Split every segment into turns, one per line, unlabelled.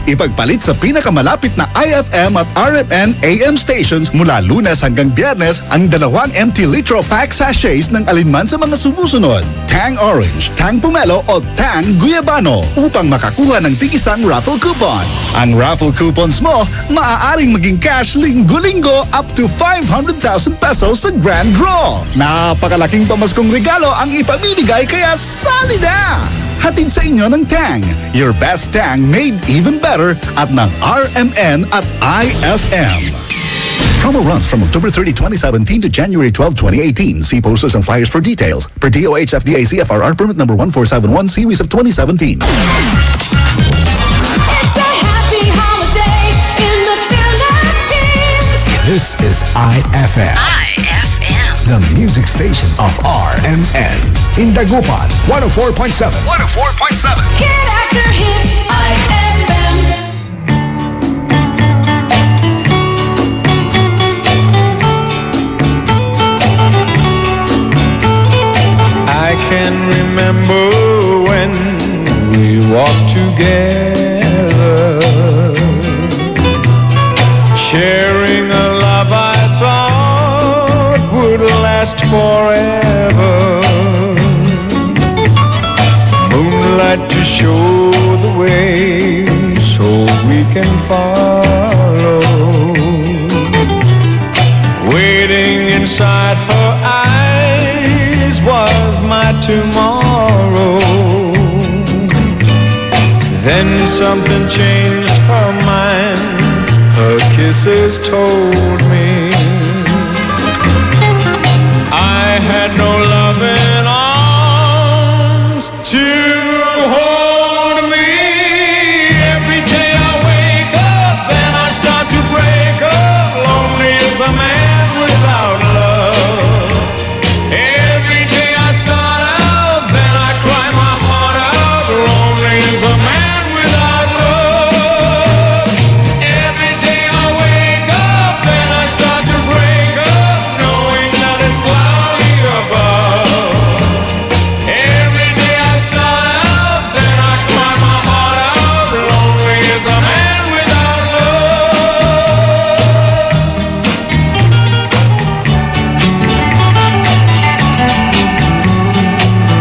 Ipagpalit sa pinakamalapit na IFM at RMN AM stations mula Lunes hanggang Biyernes ang 2 empty litro pack sachets ng alinman sa mga sumusunod. Tang Orange, Tang Pomelo o Tang Guyabano upang makakuha ng tig-isang raffle coupon. Ang raffle coupons mo maaaring maging cash linggo-linggo up to 500,000 pesos sa grand draw. Napakalaking pamaskong regalo ang ipamimigay kaya sali na! Hatid sa inyo ng Tang. Your best Tang made even better at ng RMN at IFM. Promo runs from October 30, 2017 to January 12, 2018. See posters and flyers for details. Per DOH FDA CFRR permit number 1471 series of 2017.
It's a happy holiday in the Philippines.
This is IFM. The music station of RMN. In Dagupan, 104.7. 104.7.
Hit after hit, IFM.
I can remember when we walked together, sharing a love I thought would last forever. Moonlight to show the way so we can follow. Waiting inside her eyes was my tomorrow. Then something changed her mind. Her kisses told me I had no loving arms to hold me. Every day I wake up, then I start to break up. Lonely as a man without love. Every day I start out, then I cry my heart out. Lonely as a man without love. Every day I wake up, then I start to break up, knowing that it's cloudy above. Every day I start out, then I cry my heart out. Lonely as a man without love.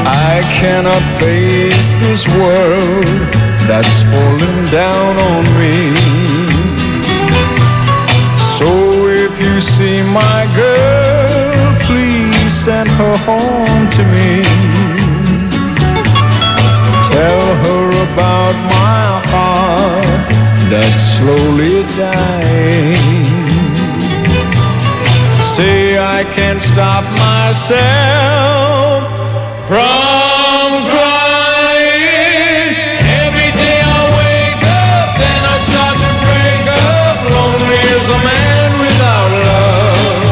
I cannot face this world that's falling down on me. So if you see my girl, please send her home to me. Tell her about my heart that's slowly dying. Say I can't stop myself from crying. Every day I wake up, then I start to break up. Lonely as a man without love.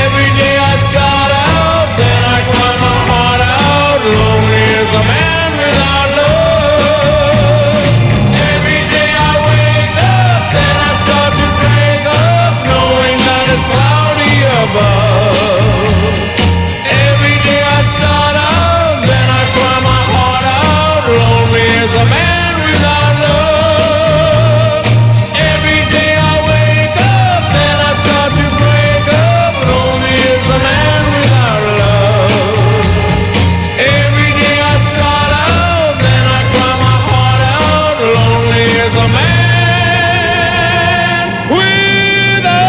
Every day I start out, then I cry my heart out. Lonely as a man without love. Every day I wake up, then I start to break up, knowing that it's cloudy above. Every day I start out, then I cry my heart out. Lonely as a man without love. Every day I wake up, then I start to break up. Lonely as a man without love. Every day I start out, then I cry my heart out. Lonely as a man without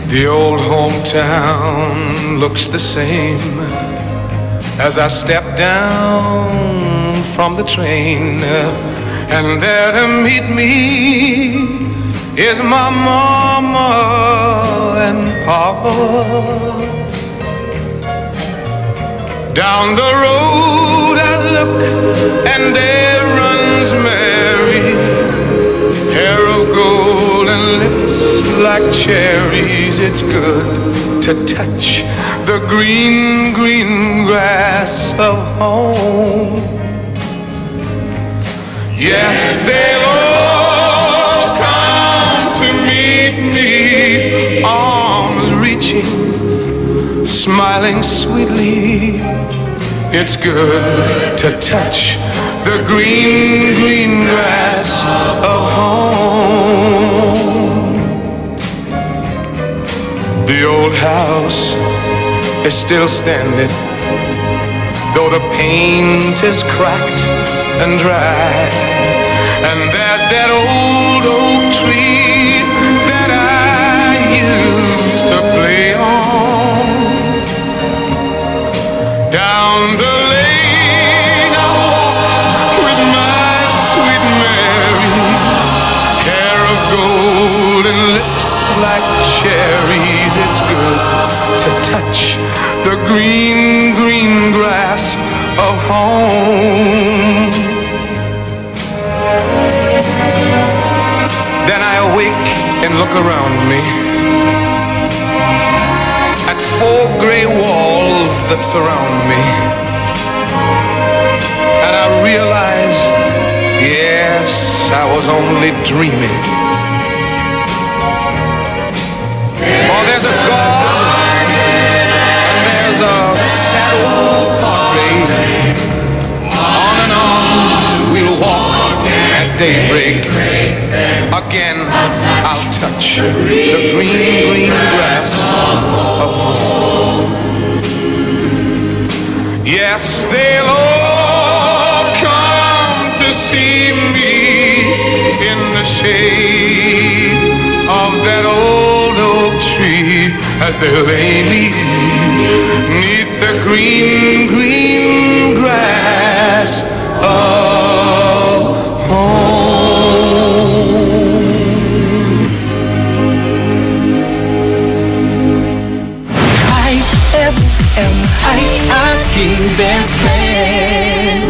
The old hometown looks the same as I step down from the train, and there to meet me is my mama and papa. Down the road I look, and there runs Mary, hair of gold golden lips like cherries. It's good to touch the green, green grass of home. Yes, they'll all come to meet me, arms reaching, smiling sweetly. It's good to touch the green, green grass of home. The old house is still standing, though the paint is cracked and dry. And there's that old oak tree that I used to play on. Down the lane I walk with my sweet Mary, hair of gold and lips like cherries. It's good to touch the green, green grass of home. Then I awake and look around me at four gray walls that surround me, and I realize, yes, I was only dreaming. For there's a God and there's a sad old portrait. On and on we'll walk at daybreak. Again I'll touch the green, green grass of home. Yes, they'll all come to see me in the shade of that old oak tree as they lay me 'neath the green, green grass of home.
IFM, ay aking best friend.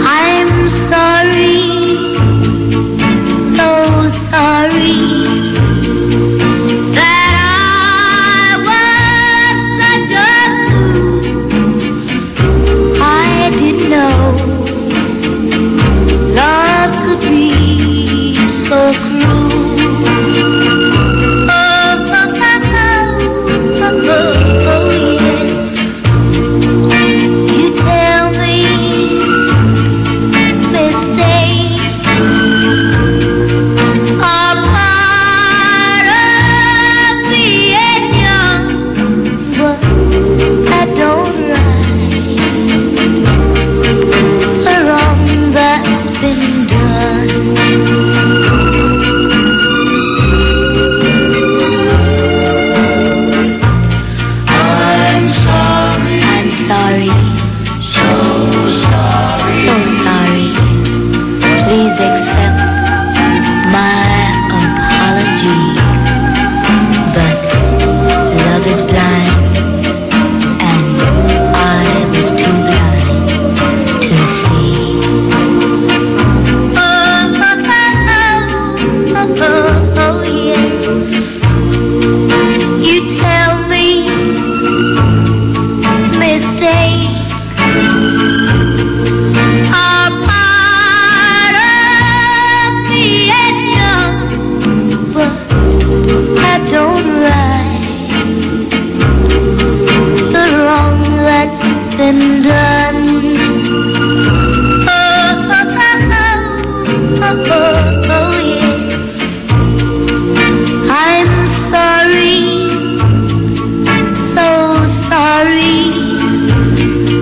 I'm sorry, so sorry that I was such a fool. I didn't know love could be so cruel. Oh, yes. You tell me mistakes are part of being young, but that don't right the wrong that's been done. I'm sorry, so sorry. Please accept my apology. But love is blind, and I was too blind to see. Oh, yes. You tell me mistakes are part of being young, but I don't right the wrong that's been done. Oh, yes. I'm sorry, so sorry.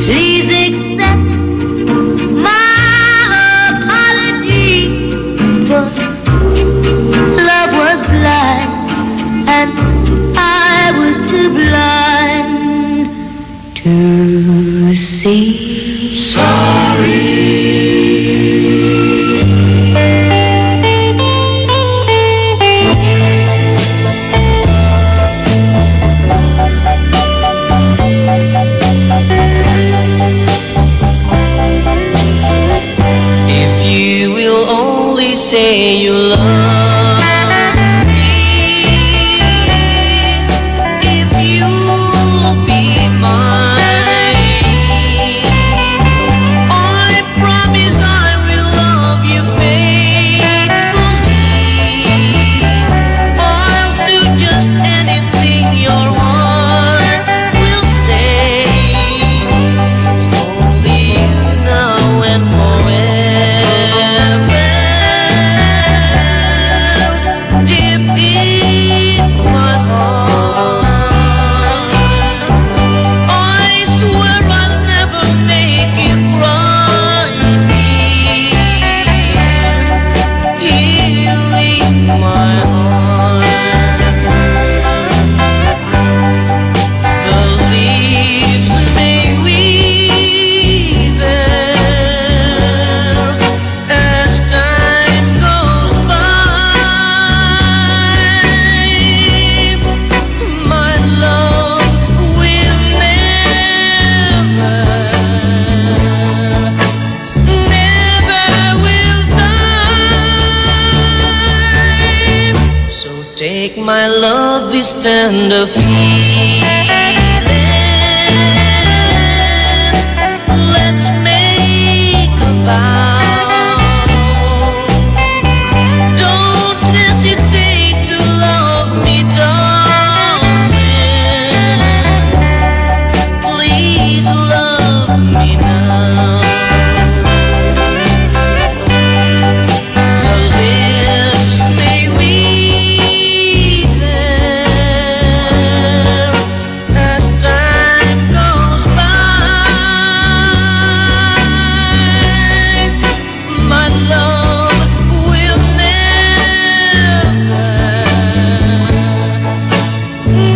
Please accept my apology. But love was blind, and I was too blind to see. Sorry.
say you love me. If you'll be mine, I promise I will love you faithfully. I'll do just anything your heart will say. It's only you now and forever. Deep in my heart, I swear I'll never make you cry again. Here in my heart, the leaves may wither as time goes by. My love will never will die. So take my love, this tender feeling. Let's make a vow. Don't hesitate to love me, darling. Please love me now. The lips may wither as time goes by. My love will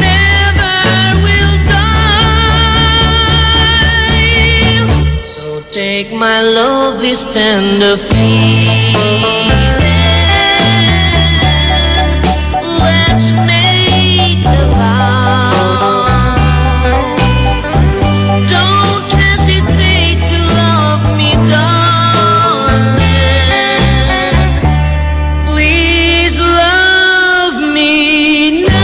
never will die. So take my love, this tender feeling. Let's make a vow. Don't hesitate to love me, darling. Please love me now.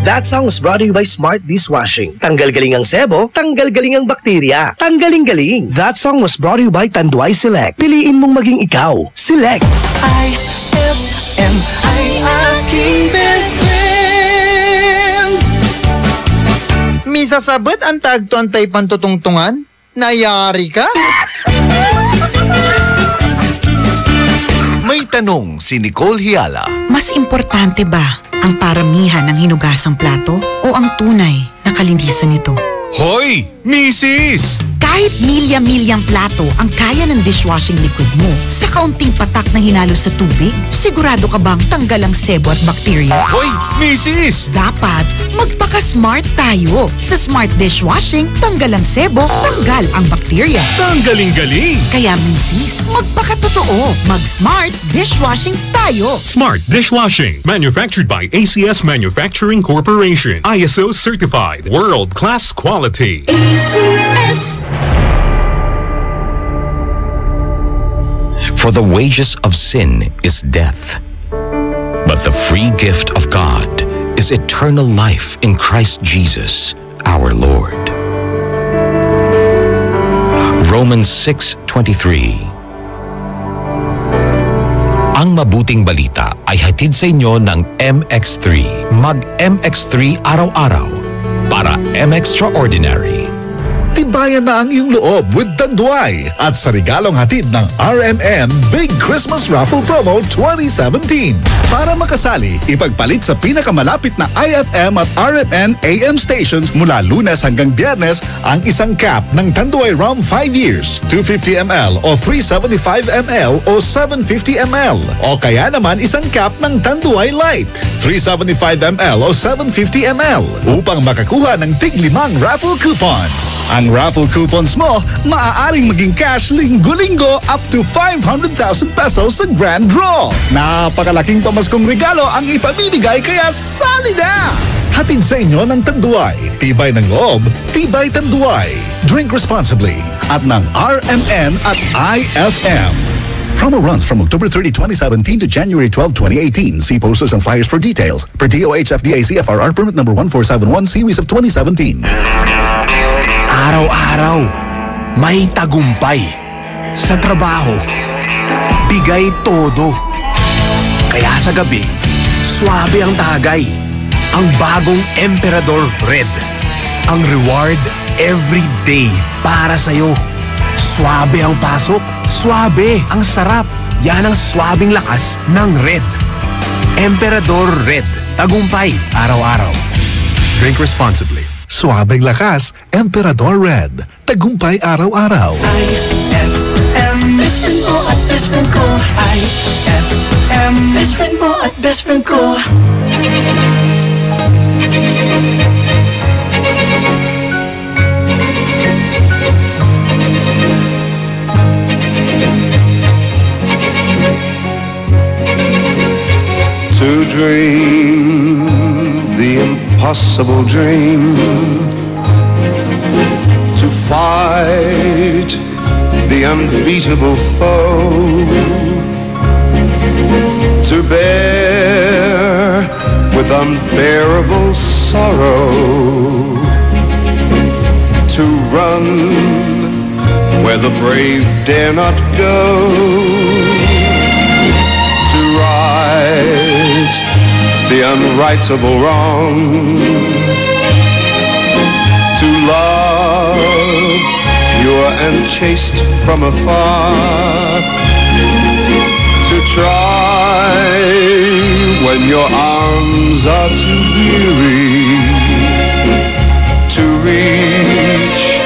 That song was brought to you by Smart Dishwashing. Tanggal-galing ang sebo, tanggal-galing ang bakterya. Tanggaling-galing. That song was brought to you by Tanduay Select. Piliin mong maging ikaw. Select.
IFM ay aking best friend.
Misa sabet ang tagtuan tay pantutungtungan? Nayari ka?
May tanong si Nicole Hiala.
Mas importante ba ang paramihan ng hinugasang plato o ang tunay na kalinisan nito?
Hoy, misis!
Kahit milya-milyang plato ang kaya ng dishwashing liquid mo, sa kaunting patak na hinalo sa tubig, sigurado ka bang tanggal ang sebo at bakterya?
Hoy, misis!
Dapat magpaka-smart tayo. Sa Smart Dishwashing, tanggal ang sebo, tanggal ang bakterya.
Tanggaling-galing!
Kaya misis, magpakatotoo. Mag-Smart Dishwashing tayo.
Smart Dishwashing, manufactured by ACS Manufacturing Corporation. ISO certified, world-class quality.
ACS.
For the wages of sin is death, but the free gift of God is eternal life in Christ Jesus, our Lord. Romans 6:23. Ang mabuting balita ay hatid sa inyo ng MX3. Mag-MX3 araw-araw para M-Extraordinary.
Tibayan na ang iyong loob with Tanduay at sa regalong hatid ng RMN Big Christmas Raffle Promo 2017. Para makasali, ipagpalit sa pinakamalapit na IFM at RMN AM stations mula Lunes hanggang Biyernes ang isang cap ng Tanduay Rum 5 years, 250 ml o 375 ml o 750 ml. O kaya naman isang cap ng Tanduay Light, 375 ml o 750 ml upang makakuha ng tig-5 raffle coupons. Ang raffle coupons mo, maaaring maging cash linggo-linggo up to 500,000 pesos sa grand draw. Napakalaking pamaskong regalo ang ipamimigay kaya sali na! Hatid sa inyo ng Tanduay. Tibay ng loob, tibay Tanduay. Drink responsibly at ng RMN at IFM. Promo runs from October 30, 2017 to January 12, 2018. See posters and flyers for details. Per DOH FDA CFRR permit number 1471 series of 2017.
Araw-araw, may tagumpay. Sa trabaho, bigay todo. Kaya sa gabi, swabe ang tagay. Ang bagong Emperador Red. Ang reward every day para sa'yo. Swabe ang pasok. Swabe ang sarap. Yan ang swabing lakas ng Red. Emperador Red. Tagumpay araw-araw.
Drink responsibly. Swabing lakas, Emperador Red. Tagumpay araw-araw.
IFM, best friend mo at best friend ko. IFM, best friend mo at best friend ko.
To dream the impossible dream, to fight the unbeatable foe, to bear with unbearable sorrow, to run where the brave dare not go, to right the unrightable wrong, to love pure and chaste from afar, to try when your arms are too weary, to reach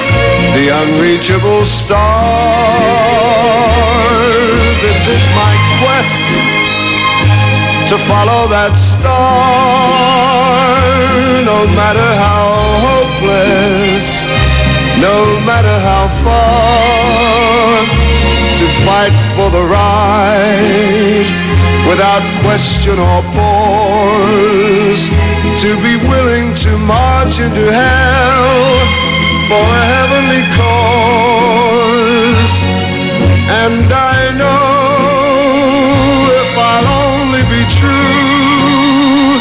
the unreachable star. This is my quest, to follow that star, no matter how hopeless, no matter how far, to fight for the right without question or pause, to be willing to march into hell for a heavenly cause. And I know if I'll only be true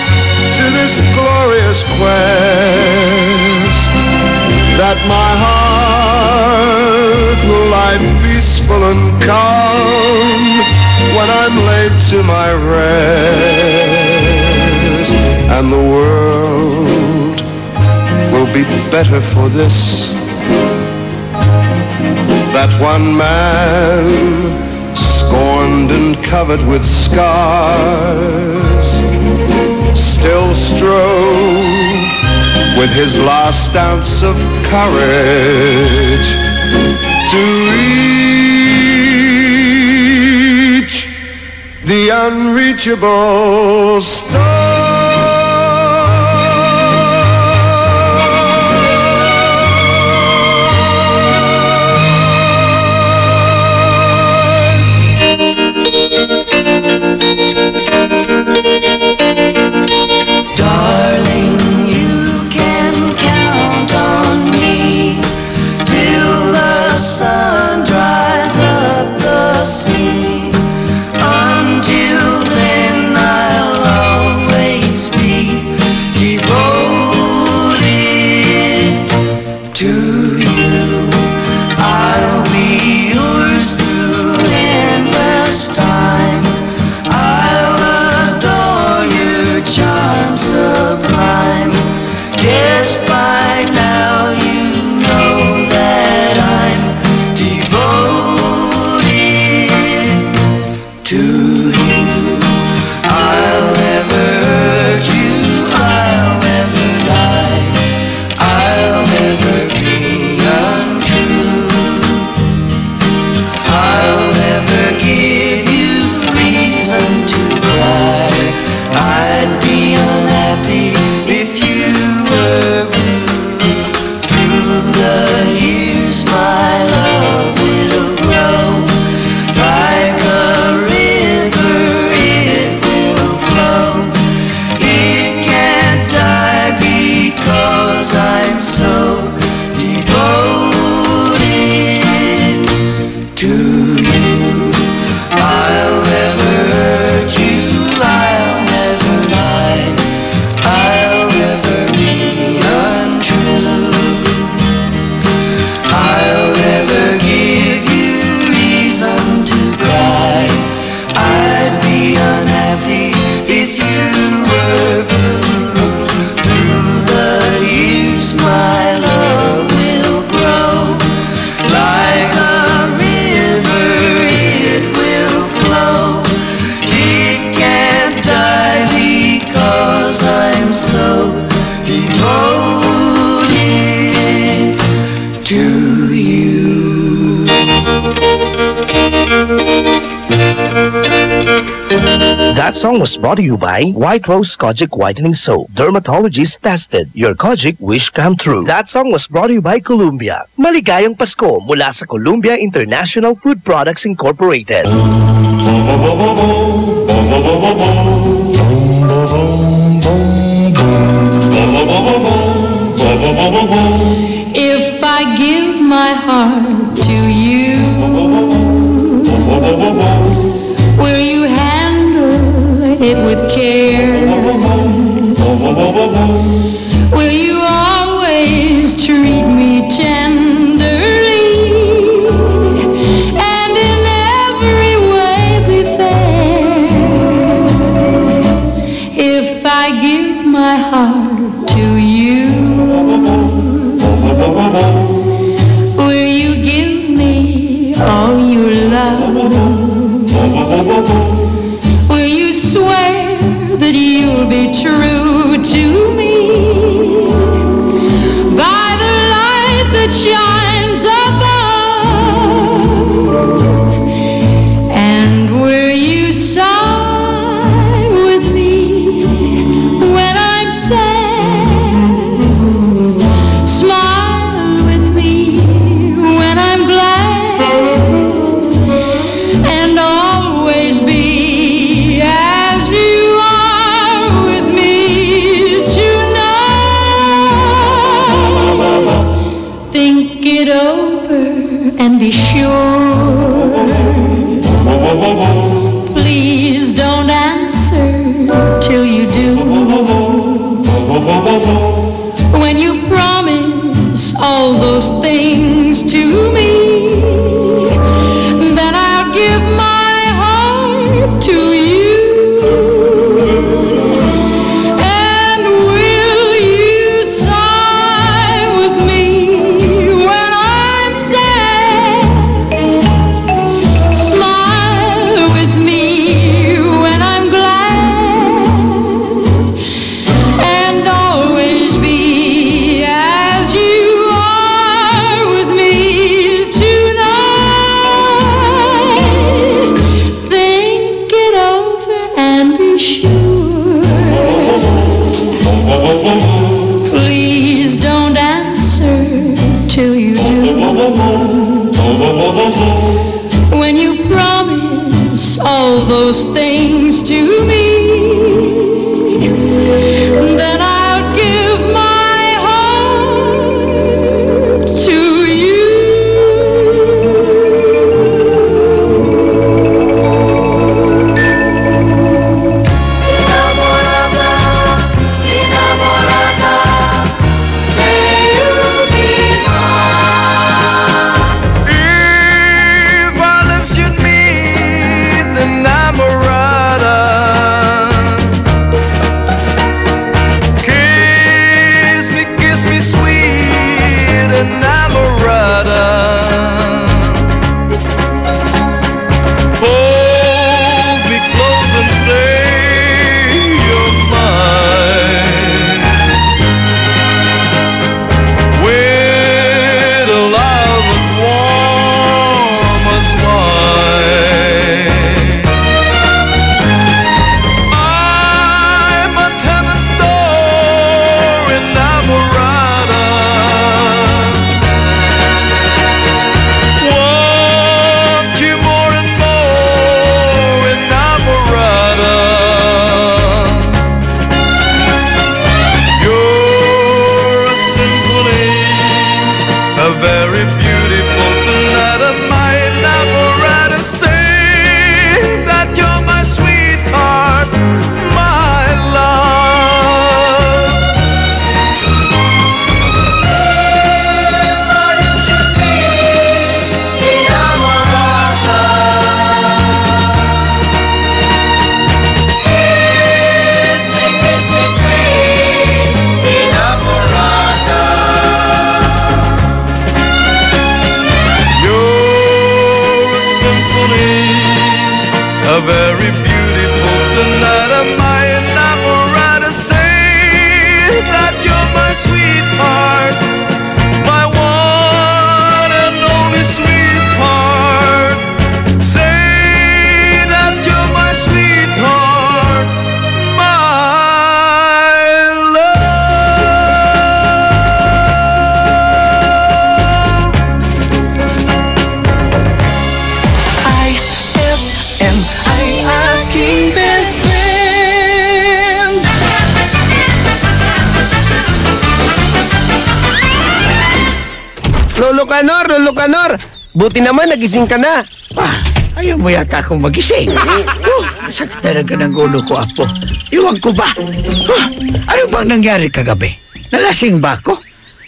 to this glorious quest, that my heart will lie peaceful and calm when I'm laid to my rest, and the world will be better for this, that one man, scorned and covered with scars, still strove with his last ounce of courage to reach the unreachable star.
Darling, you can count on me till the sun dries up the sea. Until then, I'll always
That song was brought to you by White Rose Kojic Whitening Soap. Dermatologist tested. Your Kojic wish come true. That song was brought to you by Columbia. Maligayang Pasko mula sa Columbia International Food Products Incorporated.
If I give my heart to you, will you handle it with care? Will you always treat me tenderly and in every way be fair? If I give my heart to you, will you give me all your love? Will you swear that you'll be true to me by the light that shines above? And will you sigh with me when I'm sad? Smile with me when I'm glad, and always be as you are with me tonight. Think it over and be sure. Please don't answer till you do. When you promise all those things to me, then I'll give my heart to you. And will you sigh with me when I'm sad? Smile with me when I'm glad, and always be as you are with me tonight. Think it over and be sure. Please don't answer till you do. When you promise all those things to me, then I'll give my heart to you.
If our lips should meet, enamorada, kiss me sweet, enamorada. Hold me close and say you're mine. With a love as warm as mine, I'm at heaven's door, enamorada. Want you more and more, enamorada. You're a symphony, a very beautiful sonata, my enamorada. Say that you're my sweetheart, my love. You're a symphony, a very beautiful sonata, my enamorada. Say that you're my sweetheart, my one and only sweetheart. Say that you're my sweetheart.
Lolo Canor. Buti naman nagising ka na.
Ayaw mo yata akong magising. Sakit talaga ng ulo ko, Apo. Iwan ko ba? Ano bang nangyari kagabi? Nalasing ba ako?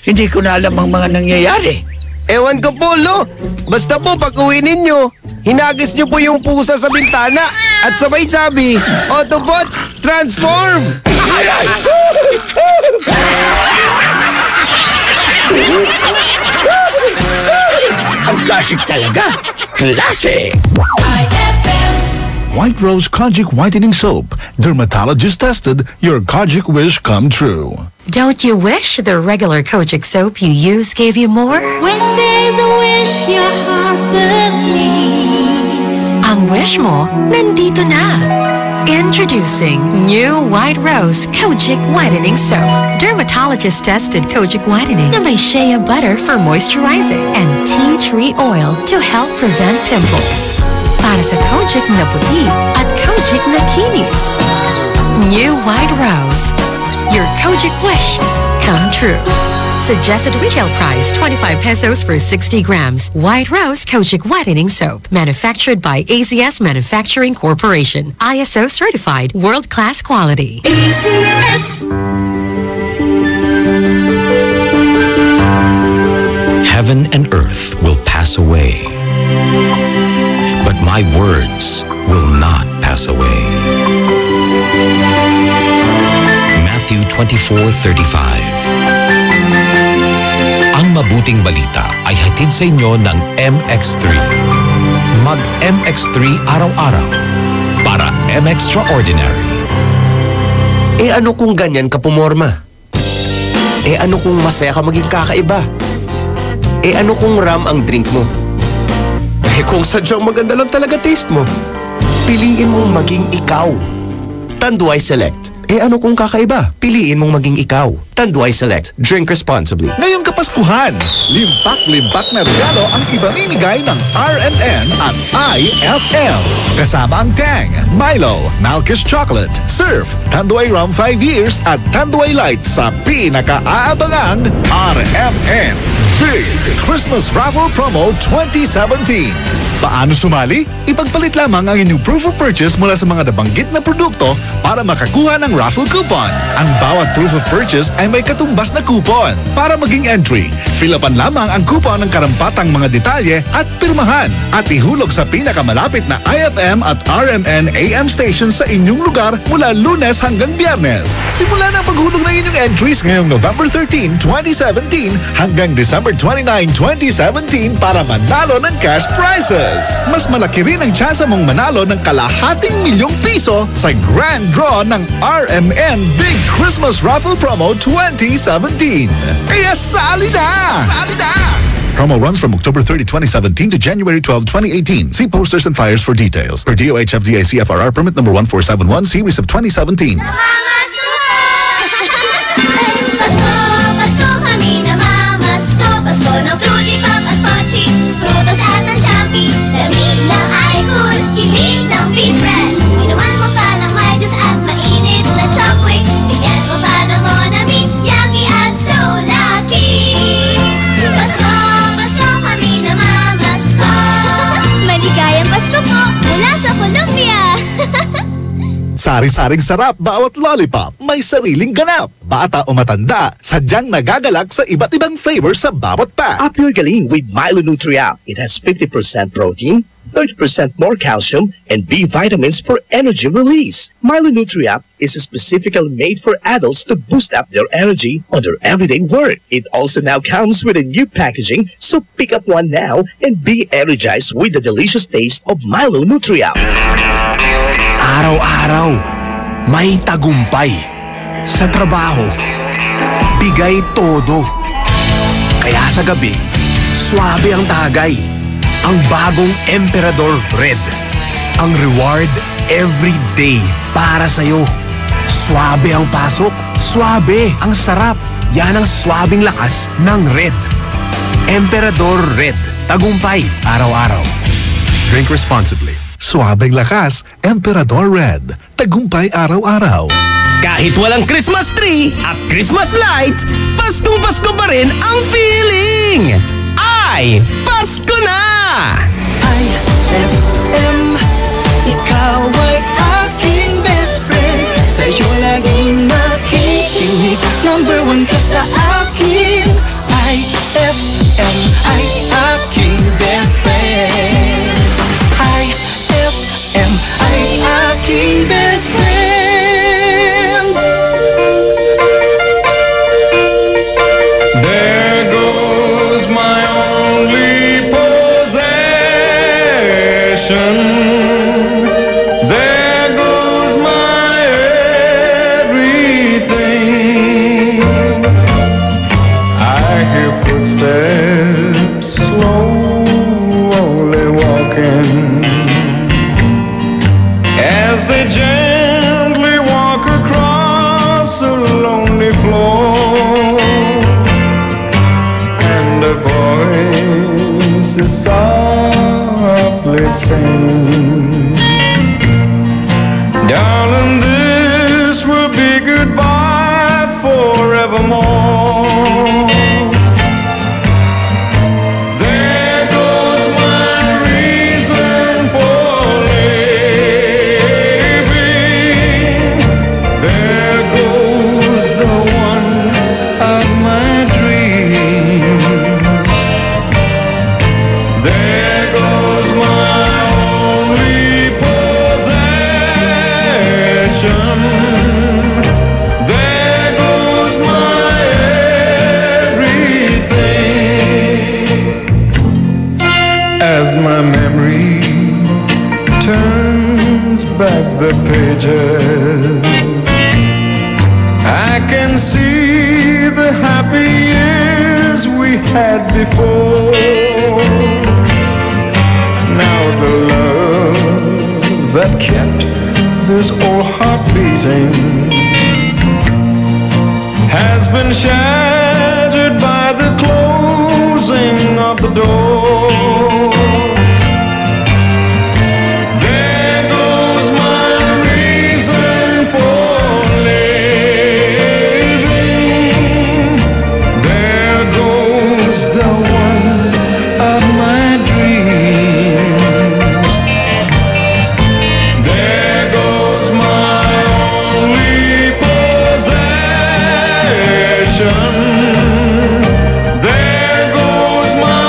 Hindi ko na alam ang mga nangyayari.
Ewan ko po, Lo. Basta po pag uwi ninyo, hinagis niyo po yung pusa sa bintana at sabay sabi, Autobots, transform!
Ang classic talaga. Classic!
White Rose Kojic Whitening Soap. Dermatologist tested, your Kojic wish come true.
Don't you wish the regular Kojic soap you use gave you more?
When there's a wish your heart believes.
Ang wish mo, nandito na. Introducing new White Rose Kojic Whitening Soap. Dermatologist tested Kojic Whitening na may shea butter for moisturizing and tea tree oil to help prevent pimples. Para sa Kojic na puti at Kojic na kinis. New White Rose. Your Kojic wish come true. Suggested retail price 25 pesos for 60 grams. White Rose Kojic Whitening Soap. Manufactured by ACS Manufacturing Corporation. ISO certified. World-class quality.
ACS.
Heaven and earth will pass away, but my words will not pass away. Matthew 24:35. Ang mabuting balita ay hatid sa inyo ng MX3. Mag MX3 araw-araw para M-Extraordinary.
Ano kung ganyan ka pumorma? Ano kung masaya ka maging kakaiba? Ano kung ram ang drink mo? Kung sadyang maganda lang talaga taste mo, piliin mong maging ikaw. Tanduay Select. Ano kung kakaiba? Piliin mong maging ikaw. Tanduay Select. Drink responsibly.
Ngayong Kapaskuhan, limpak-limpak na regalo ang ibamimigay ng RMN at IFM. Kasama ang Tang, Milo, Malkish Chocolate, Surf, Tanduay Rum 5 Years at Tanduay Light sa pinaka-aabangang RMN Big Christmas Raffle Promo 2017. Paano sumali? Ipagpalit lamang ang inyong proof of purchase mula sa mga nabanggit na produkto para makakuha ng raffle coupon. Ang bawat proof of purchase ay may katumbas na coupon. Para maging entry, fill-upan lamang ang coupon ng karampatang mga detalye at pirmahan at ihulog sa pinakamalapit na IFM at RMN AM station sa inyong lugar mula Lunes hanggang Biyernes. Simula na ang paghulog ng inyong entries ngayong November 13, 2017 hanggang December 29, 2017 para manalo ng cash prizes. Mas malaki rin ang tsansa mong manalo ng kalahating milyong piso sa grand draw ng RMN Big Christmas Raffle Promo 2017. Kaya sali na! Sali na! Promo runs from October 30, 2017 to January 12, 2018. See posters and flyers for details. Per DOH FDA CFRR permit number 1471 series of 2017.
Pasko kami namamasko. Pasko ng Fruity Pop at Pochi, Frutos at ng Champi. Lamig ng iCool, kilig ng Be Fresh. Inuman mo pa ng may juice at mainit na Chopwick. Bigyan mo pa ng Monami, Yummy at so lucky. Pasko kami namamasko. Maligayang Pasko po mula sa Colombia.
Sari-saring sarap bawat lollipop, may sariling ganap. Bata o matanda, sadyang nagagalak sa iba't ibang flavor sa bawat pack.
Up your galing with Milo Nutri-Up. It has 50% protein, 30% more calcium, and B vitamins for energy release. Milo Nutri-Up is specifically made for adults to boost up their energy on their everyday work. It also now comes with a new packaging, so pick up one now and be energized with the delicious taste of Milo Nutri-Up.
Araw-araw, may tagumpay. Sa trabaho, bigay todo. Kaya sa gabi, swabe ang tagay. Ang bagong Emperador Red. Ang reward every day para sa'yo. Swabe ang pasok, swabe ang sarap. Yan ang swabing lakas ng Red. Emperador Red. Tagumpay araw-araw.
Drink responsibly. Suabing lakas, Emperador Red. Tagumpay araw-araw.
Kahit walang Christmas tree at Christmas lights, Paskong Pasko pa rin ang feeling!
ay Pasko na!
IFM, ikaw ay aking best friend. Sa'yo laging nakikinig, number one ka sa akin. IFM ay aking best friend. IFM ay aking best friend.
There goes my only possession. There goes my everything. I hear footsteps slowly walking as they gently walk across a lonely floor, and a voice is softly saying, darling, this will be goodbye forevermore. There goes my reason for living. There goes the one of my dreams. There goes my only possession. There goes my everything. As my memory turns back the pages, I can see the happy years we had before. Now the love that kept this old heart beating has been shattered by the closing of the door. There goes my reason for living. There goes the one of my dreams. There goes my only possession. There goes my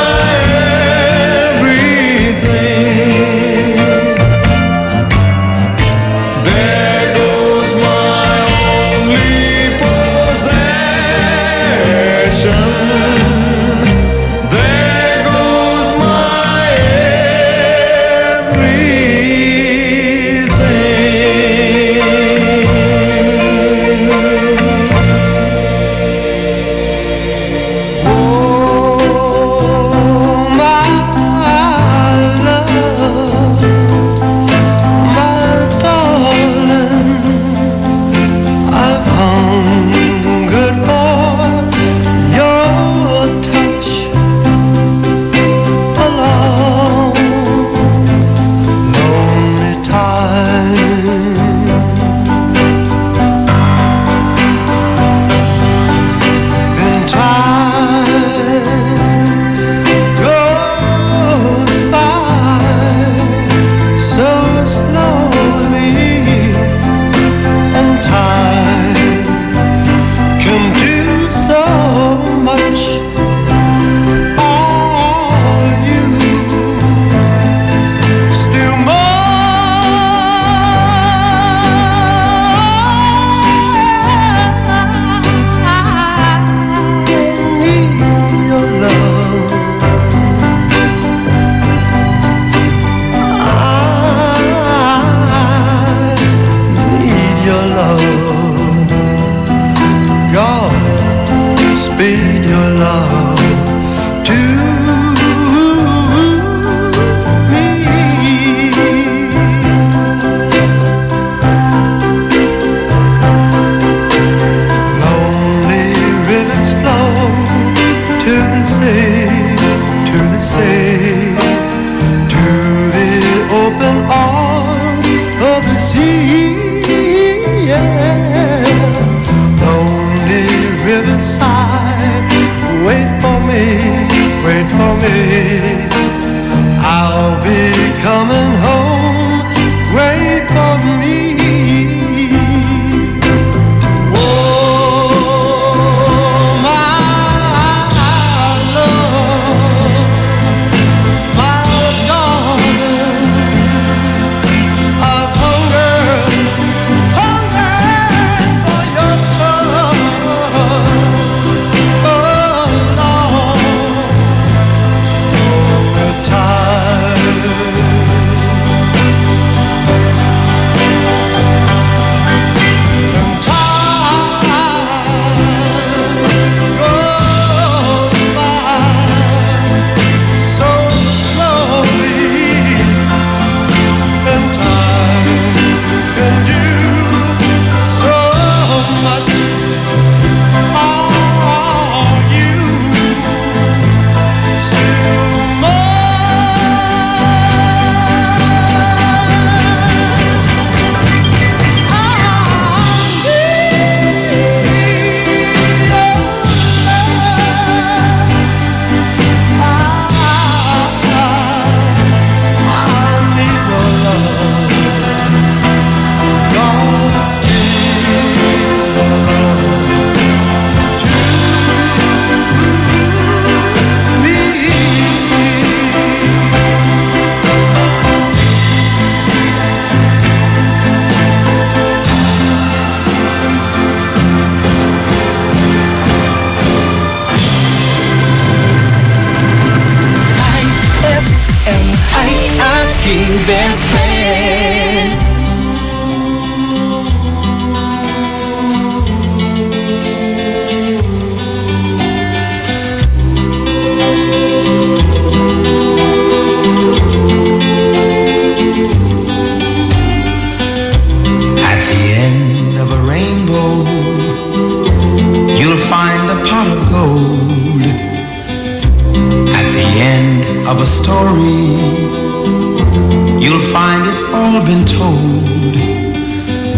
untold,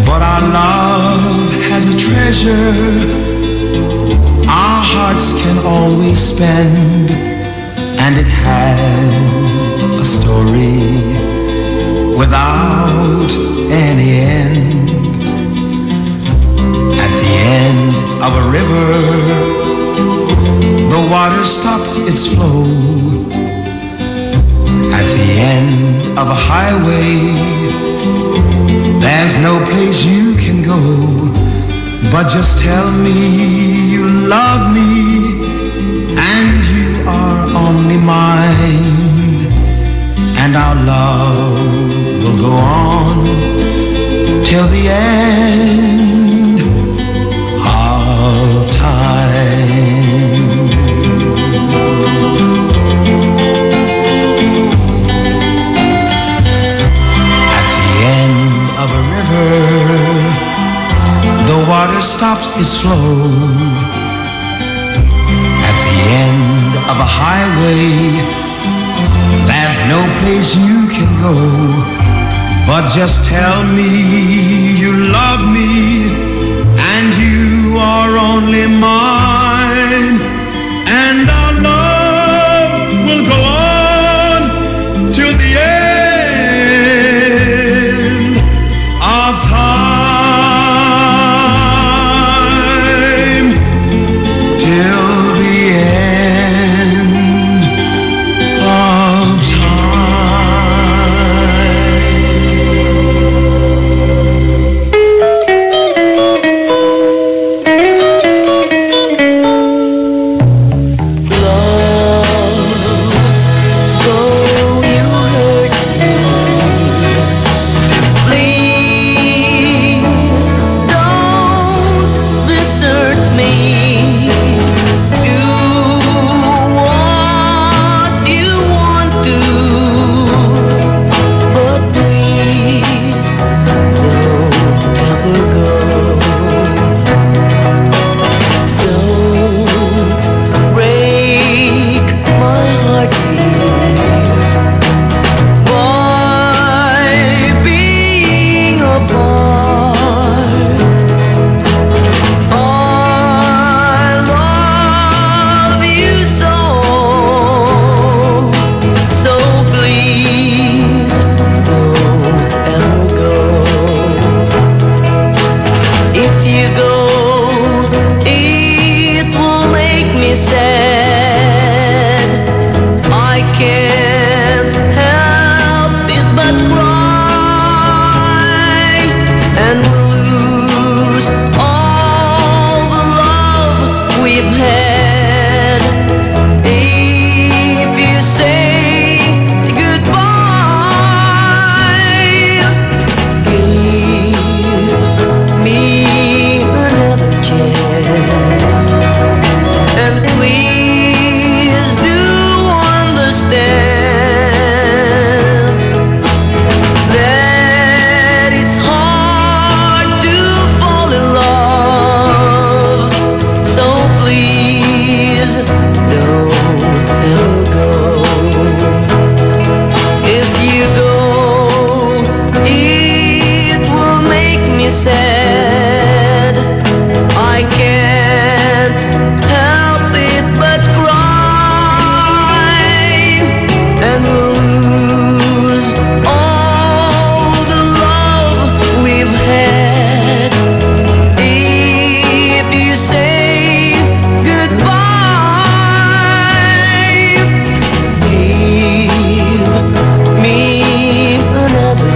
but our love has a treasure our hearts can always spend, and it has a story without any end. At the end of a river, the water stops its flow. At the end of a highway, there's no place you can go, but just tell me you love me and you are only mine, and our love will go on till the end of time. At the end of a river, the water stops its flow. At the end of a highway, there's no place you can go, but just tell me you love me and you are only mine, and our love will go on till the end of time, till the end of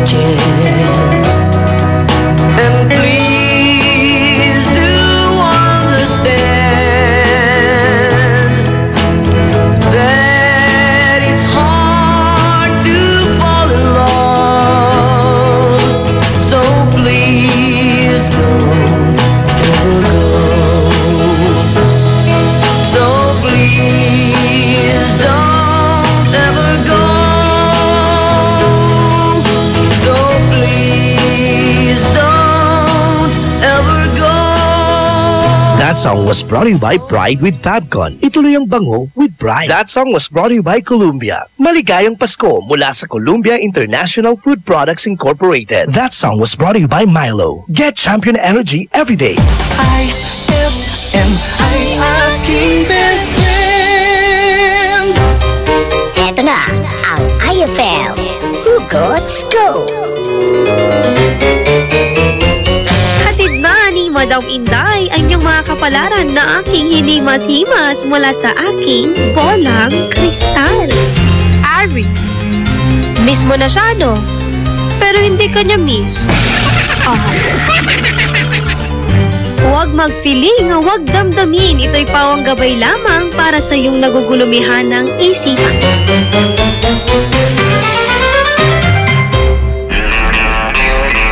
chance, and please
That song was brought to you by Pride with Fabcon. Ituloy ang bango with Pride. That song was brought to you by Columbia. Maligayang Pasko mula sa Columbia International Food Products Incorporated. That song was brought to you by Milo. Get champion energy every day.
IFM ay aking best friend.
Eto na ang IFM Hugots Go!
Hatid ba ni Madam Inday ang iyong mga kapalaran na aking hinimas-himas mula sa aking bolang kristal? Aries, miss mo na siya, no? Pero hindi ka niya miss. Huwag mag-feeling, huwag damdamin. Ito'y pawang gabay lamang para sa iyong nagugulumihan ng isipan.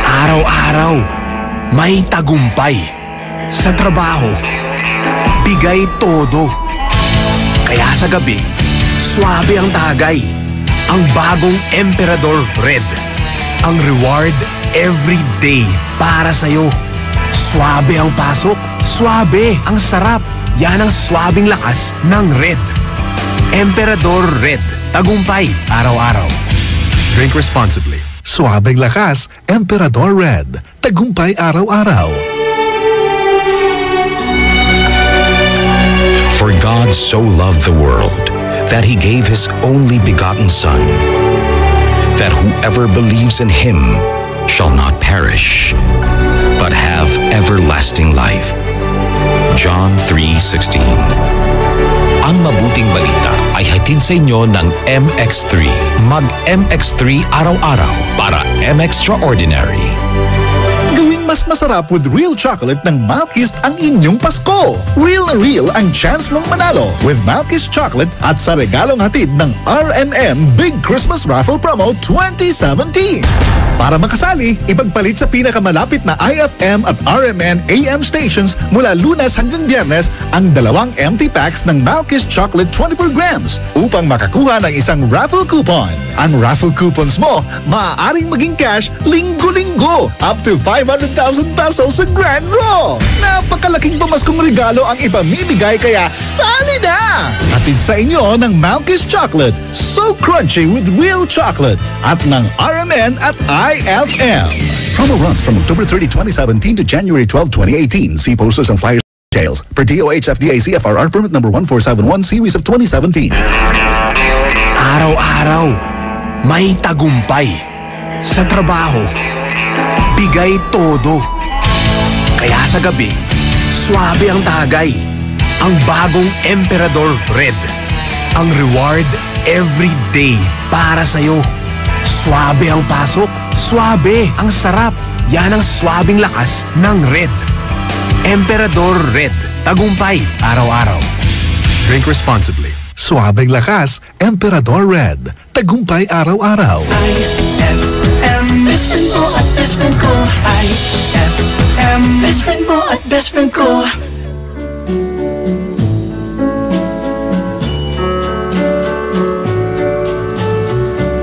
Araw-araw, may tagumpay. Sa trabaho, bigay todo. Kaya sa gabi, swabe ang tagay. Ang bagong Emperador Red. Ang reward every day para sa'yo. Swabe ang pasok, swabe ang sarap. Yan ang swabing lakas ng Red. Emperador Red, tagumpay araw-araw.
Drink responsibly. Suabing lakas, Emperador Red. Tagumpay araw-araw.
For God so loved the world that He gave His only begotten Son, that whoever believes in Him shall not perish, but have everlasting life. John 3:16. Ang mabuting balita ay hatid sa inyo ng MX3. Mag-MX3 araw-araw para M-Extraordinary.
Gawing mas masarap with real chocolate ng Malkist ang inyong Pasko. Real na real ang chance mong manalo with Malkist Chocolate at sa regalong hatid ng RMN Big Christmas Raffle Promo 2017. Para makasali, ipagpalit sa pinakamalapit na IFM at RMN AM stations mula Lunes hanggang Biyernes ang 2 empty packs ng Malkist Chocolate 24 grams upang makakuha ng isang raffle coupon. Ang raffle coupons mo, maaaring maging cash linggo-linggo up to 500,000 pesos sa Grand Draw. Napakalaking pamaskong regalo ang ipamimigay kaya sali na! Hatid sa inyo ng Malkist Chocolate, so crunchy with real chocolate at ng RMN at IFM. Promo runs from October 30, 2017 to January 12, 2018. See posters and flyers details per DOH FDA CFRR permit number 1471 series of 2017.
Araw-araw, may tagumpay. Sa trabaho, bigay todo. Kaya sa gabi, swabe ang tagay. Ang bagong Emperador Red. Ang reward every day para sa'yo. Swabe ang pasok, swabe ang sarap. Yan ang swabing lakas ng Red. Emperador Red, tagumpay araw-araw.
Drink responsibly. Suabing lakas, Emperador Red. Tagumpay araw-araw.
IFM, best friend mo at best friend ko. IFM, best friend mo at best friend ko.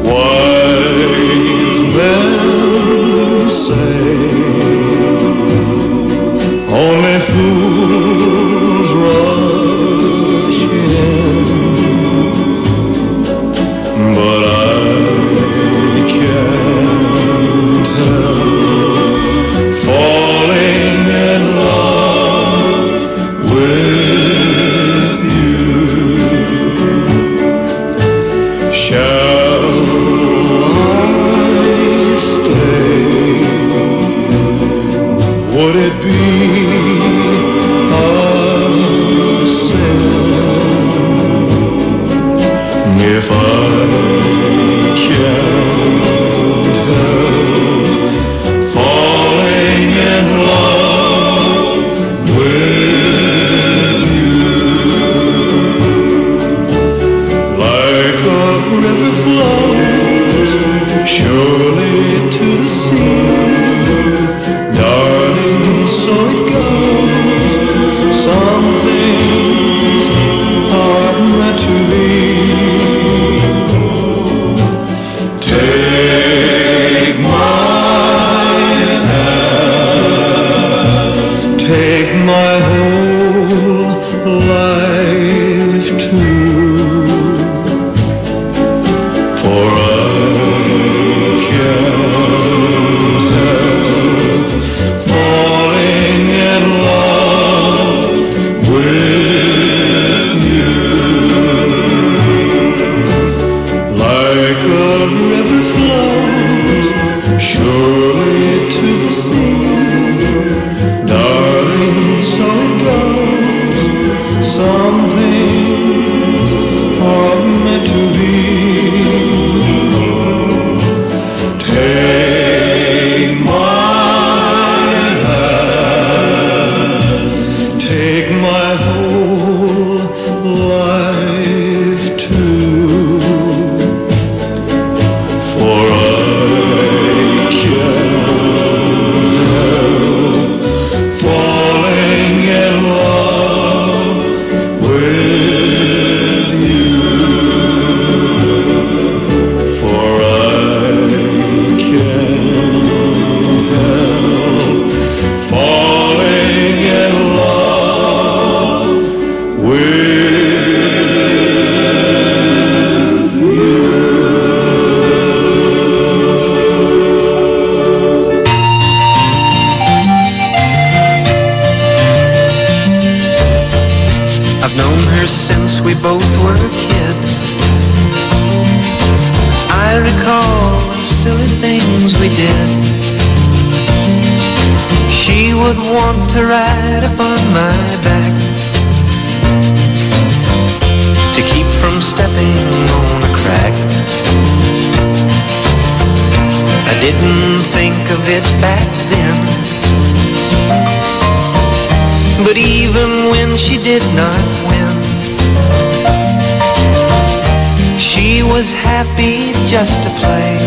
Wise men say only fools rush in, but I can't help falling in love
we both were kids. I recall the silly things we did. She would want to ride upon my back to keep from stepping on a crack. I didn't think of it back then, but even when she did not win, she was happy just to play.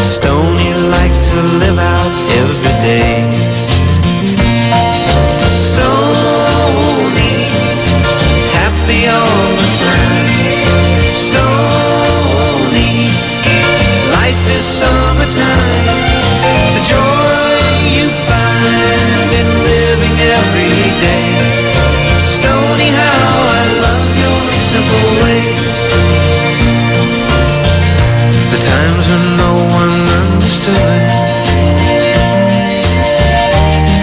Stoney liked to live out every day. Stoney, happy all the time. Stoney, life is summertime. The joy you find in living every day. Stoney, how I love your simple ways. The times when no one understood.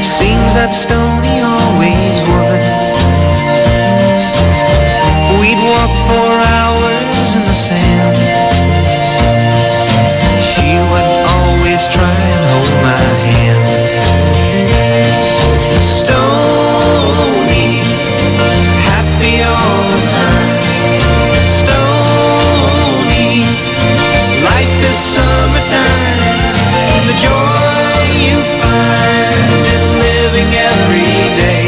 Seems that Stoney always would. We'd walk for hours in the sand. She would always try and hold my hand. Stoney, happy all the time. Stoney, life is summertime. The joy you find in living every day.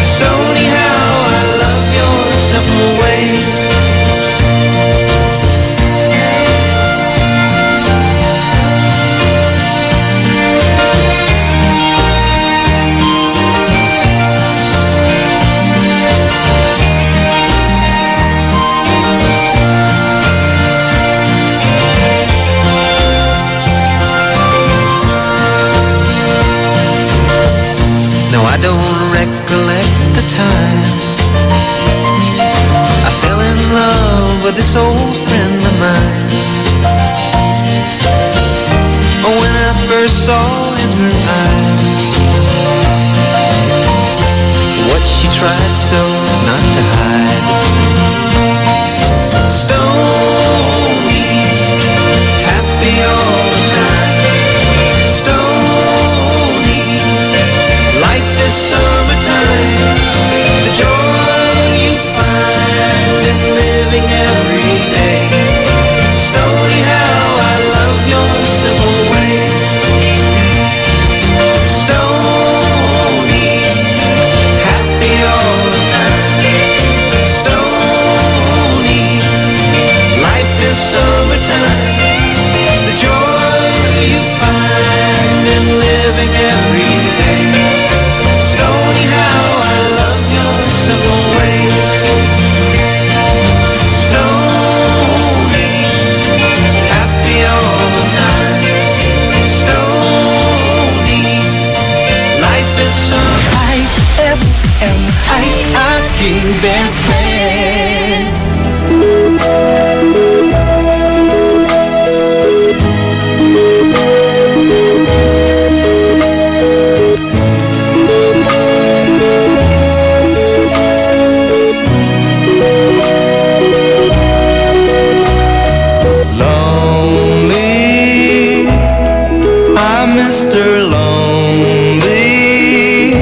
Stoney, how I love your simple ways. No, I don't recollect the time I fell in love with this old friend of mine. Oh, when I first saw in her eyes what she tried so not to hide. Stoney, happy all the time. Stoney, life is summertime. The joy you find in living every day. Stoney, how I love your simple ways. Stoney, happy all the time. Stoney, life is summertime. The joy you find in living every day. Stoney, how I love your simple ways. Stoney, happy all the time. Stoney, life is summer. IFM ay aking best friend.
Lonely, I'm Mr. Lonely.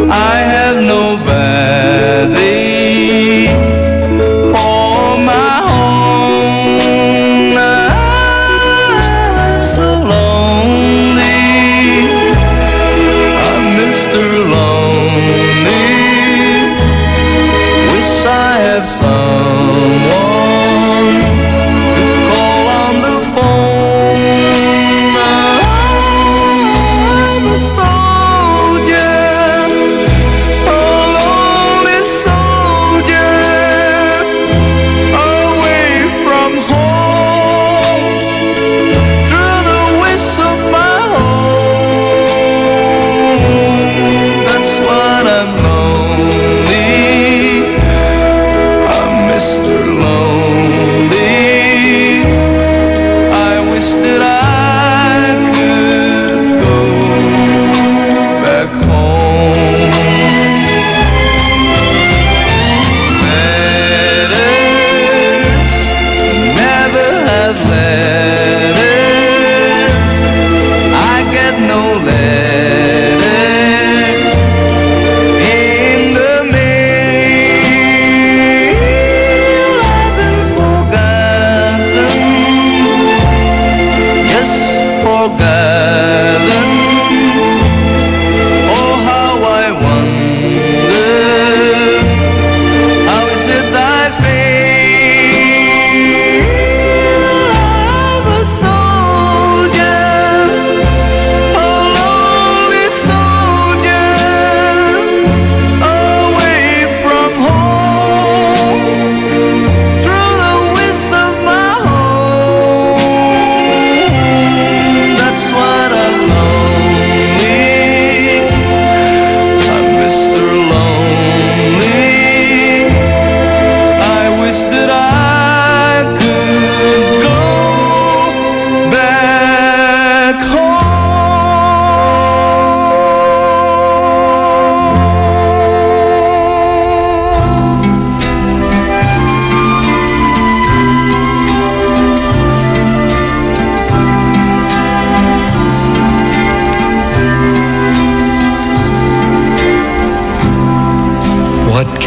I have nobody for my own. I'm so lonely. I'm Mr. Lonely. Wish I have someone to call on the phone.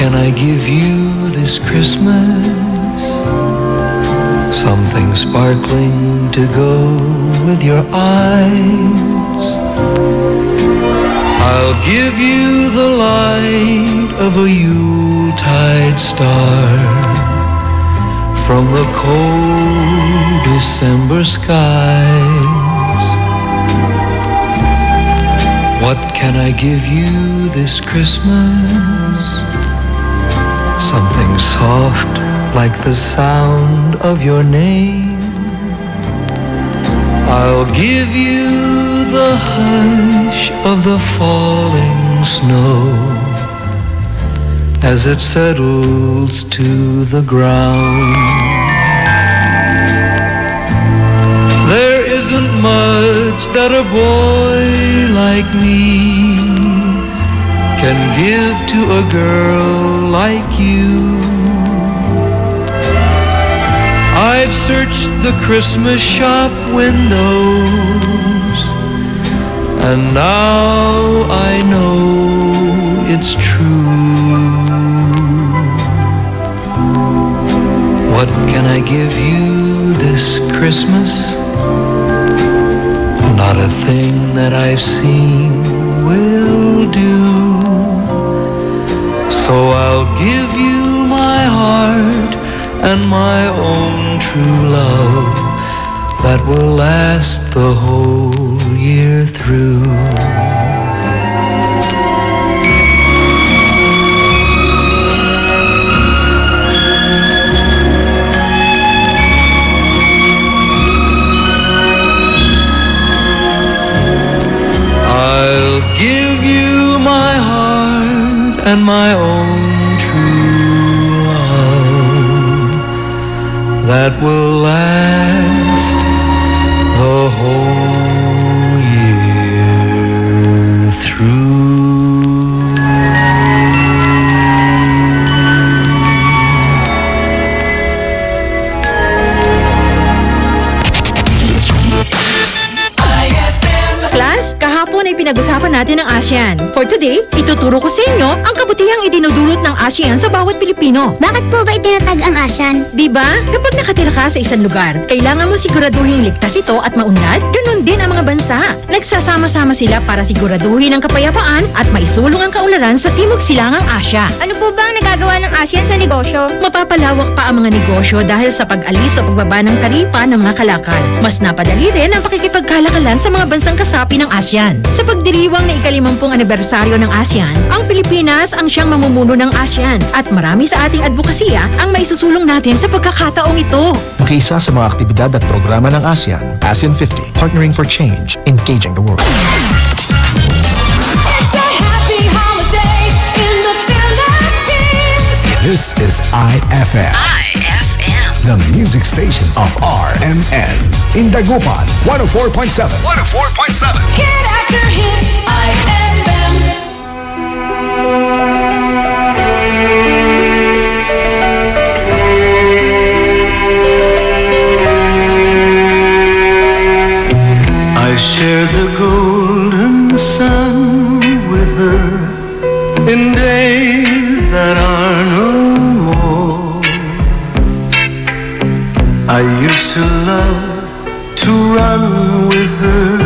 can I give you this Christmas? Something sparkling to go with your eyes. I'll give you the light of a Yuletide star from the cold December skies. What can I give you this Christmas? Something soft like the sound of your name. I'll give you the hush of the falling snow as it settles to the ground. There isn't much that a boy like me can give to a girl like you. I've searched the Christmas shop windows, and now I know it's true. What can I give you this Christmas? Not a thing that I've seen will do. So I'll give you my heart and my own true love that will last the whole year through. I'll give you my heart and my own true love that will last the whole year through.
Class, kahapon ay pinag-usapan natin ang ASEAN. For today, ituturo ko sa inyo ang kabutihang idinudulot ng ASEAN sa bawat Pilipino.
Bakit po ba itinatag ang ASEAN?
Diba? Kapag nakatira ka sa isang lugar, kailangan mo siguraduhin ligtas ito at maunlad, ganun din ang mga bansa. Nagsasama-sama sila para siguraduhin ang kapayapaan at maisulong ang kaunlaran sa Timog Silangang Asya.
Ano po ba ang nagagawa ng ASEAN sa negosyo?
Mapapalawak pa ang mga negosyo dahil sa pag-alis o pagbaba ng taripa ng mga kalakal. Mas napadali rin ang pakikipagkalakalan sa mga bansang kasapi ng ASEAN. Sa pagdiriwang na ika-50 anibersaryo ng ASEAN, ang Pilipinas ang siyang mamumuno ng ASEAN at marami sa ating advokasya ang maisusulong natin sa pagkakataong ito.
Makiisa sa mga aktibidad at programa ng ASEAN, ASEAN 50, Partnering for Change, Engaging the World.
This is IFM. The music station of RMN. In Dagupan, 104.7. 104.7.
Hit after hit, IFM.
I shared the golden sun with her in days that are no more. I used to love to run with her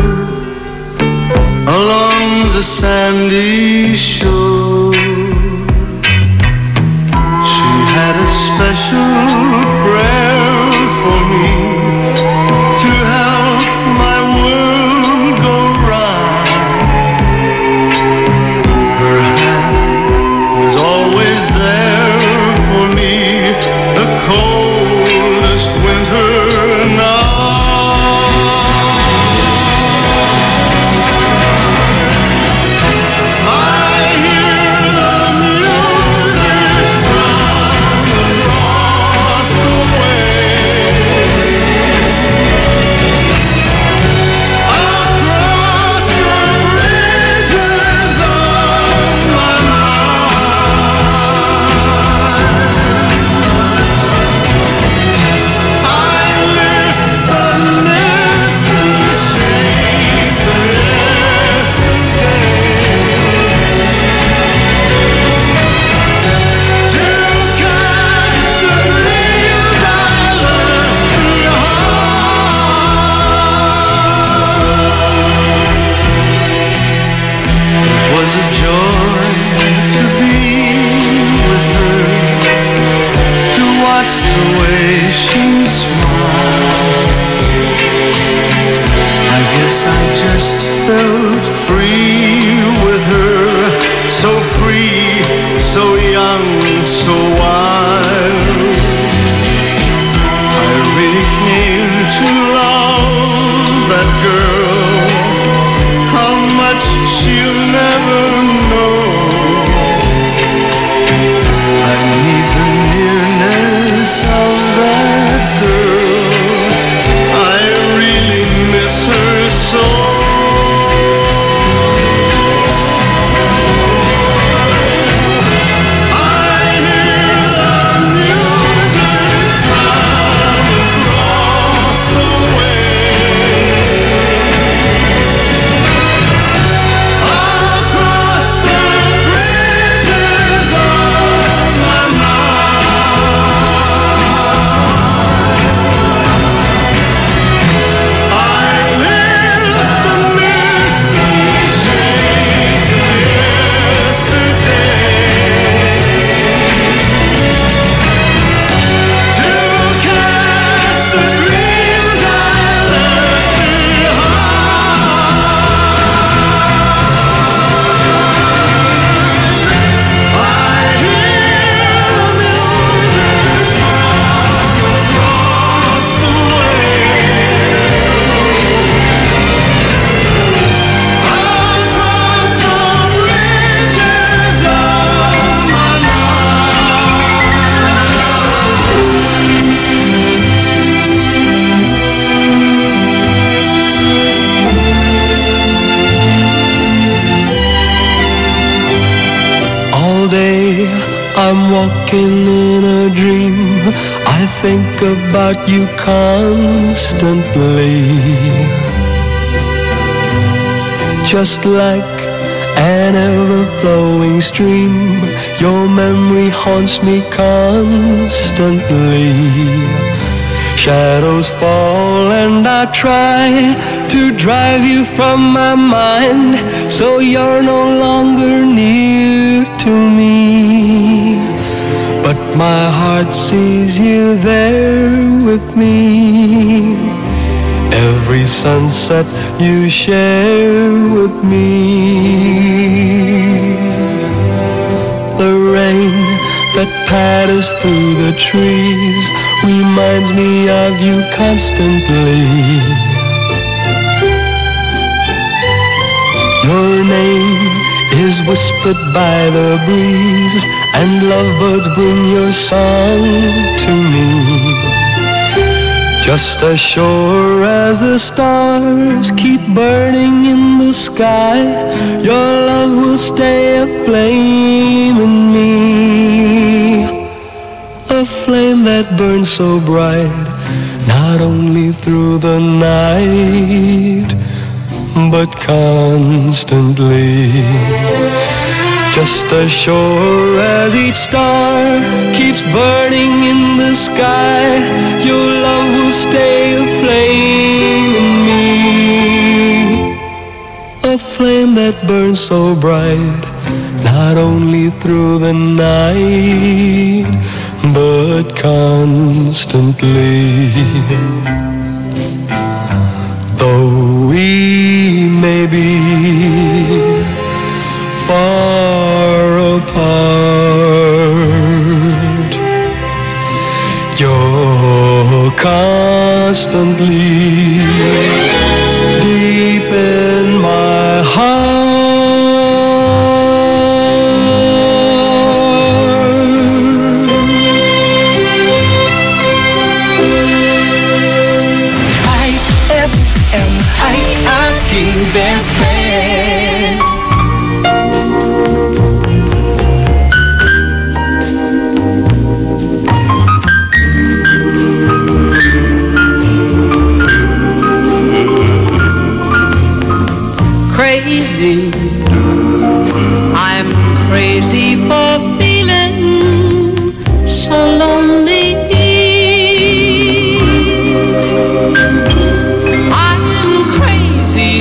along the sandy shore. She had a special prayer for me to help my world go round. Her hand
felt free with her, so free, so young, so wild. I really came to love that girl. How much she'll never know. I need the nearness of that girl. I really miss her so.
I'm walking in a dream. I think about you constantly. Just like an ever-flowing stream, your memory haunts me constantly. Shadows fall and I try to drive you from my mind, so you're no longer near to me. But my heart sees you there with me. Every sunset you share with me. The rain that patters through the trees reminds me of you constantly. Your name is whispered by the breeze, and lovebirds bring your song to me. Just as sure as the stars keep burning in the sky, your love will stay aflame in me. A flame that burns so bright, not only through the night, but constantly. Just as sure as each star keeps burning in the sky, your love will stay aflame in me. A flame that burns so bright, not only through the night, but constantly. Though we may be far apart, you're constantly deep in my heart. IFM, ay aking best friend.
Crazy, I'm crazy for feeling so lonely. I'm crazy,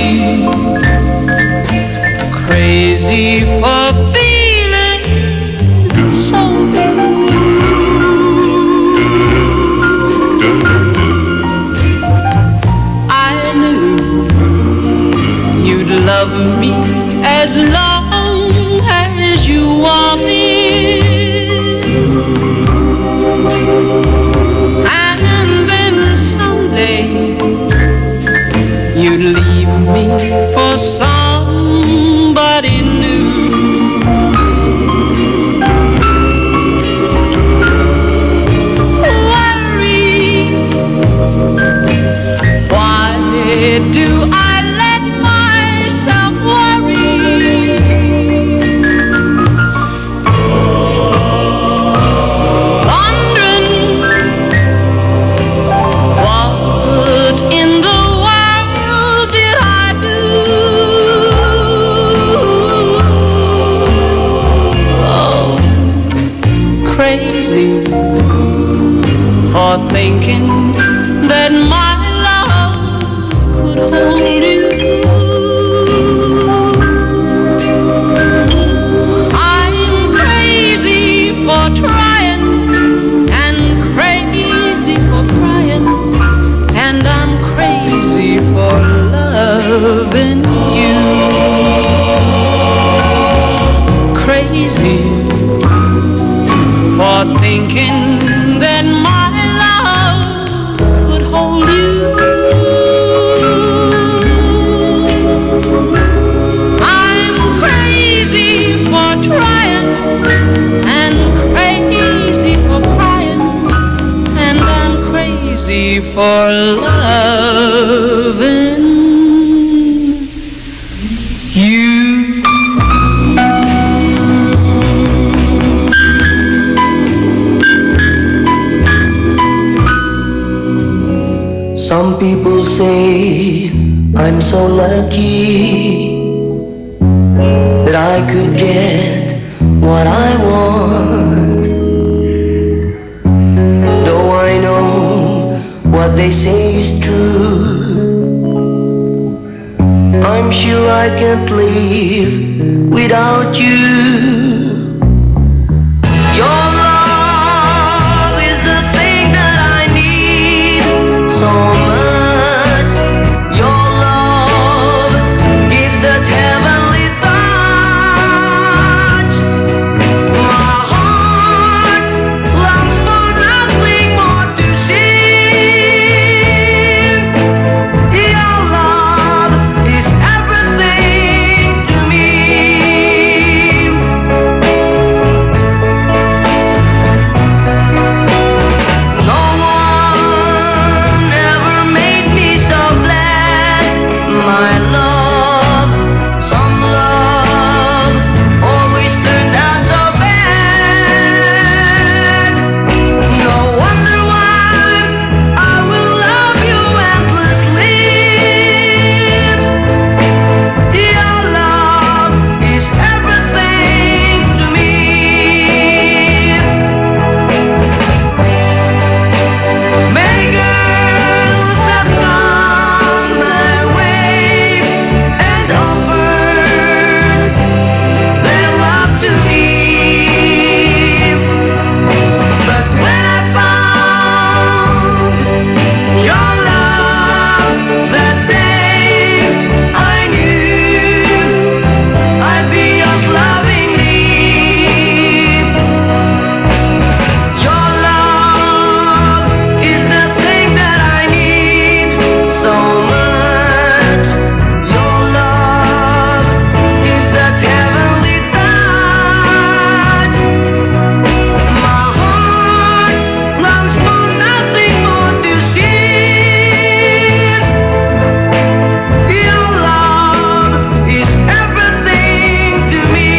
crazy for feeling so blue. I knew you'd love me as long as you want it, and then someday you'd leave me for somebody new. Worry, why do I let myself worry? Wondering what in the world did I do? Oh, crazy for thinking that my hold you. I'm crazy for trying and crazy for crying, and I'm crazy for loving you. Crazy for thinking that my love could hold you. For loving you.
Some people say I'm so lucky that I could get what I want. Though I know what they say is true, I'm sure I can't live without you. Your love is the thing that I need so much. Your love gives that heavenly touch. My heart longs for nothing more to see. Your love is everything to me. No one ever made me so glad. My love, some love always turned out so bad. No wonder why I will love you endlessly. Your love is everything to me. Many girls have come my way and offered their love to me, but when I found your love that day, I knew I'd be yours lovingly. Your love is the thing that I need so much. Your love gives that heavenly touch. My heart longs for nothing more to see. Your love is everything to me.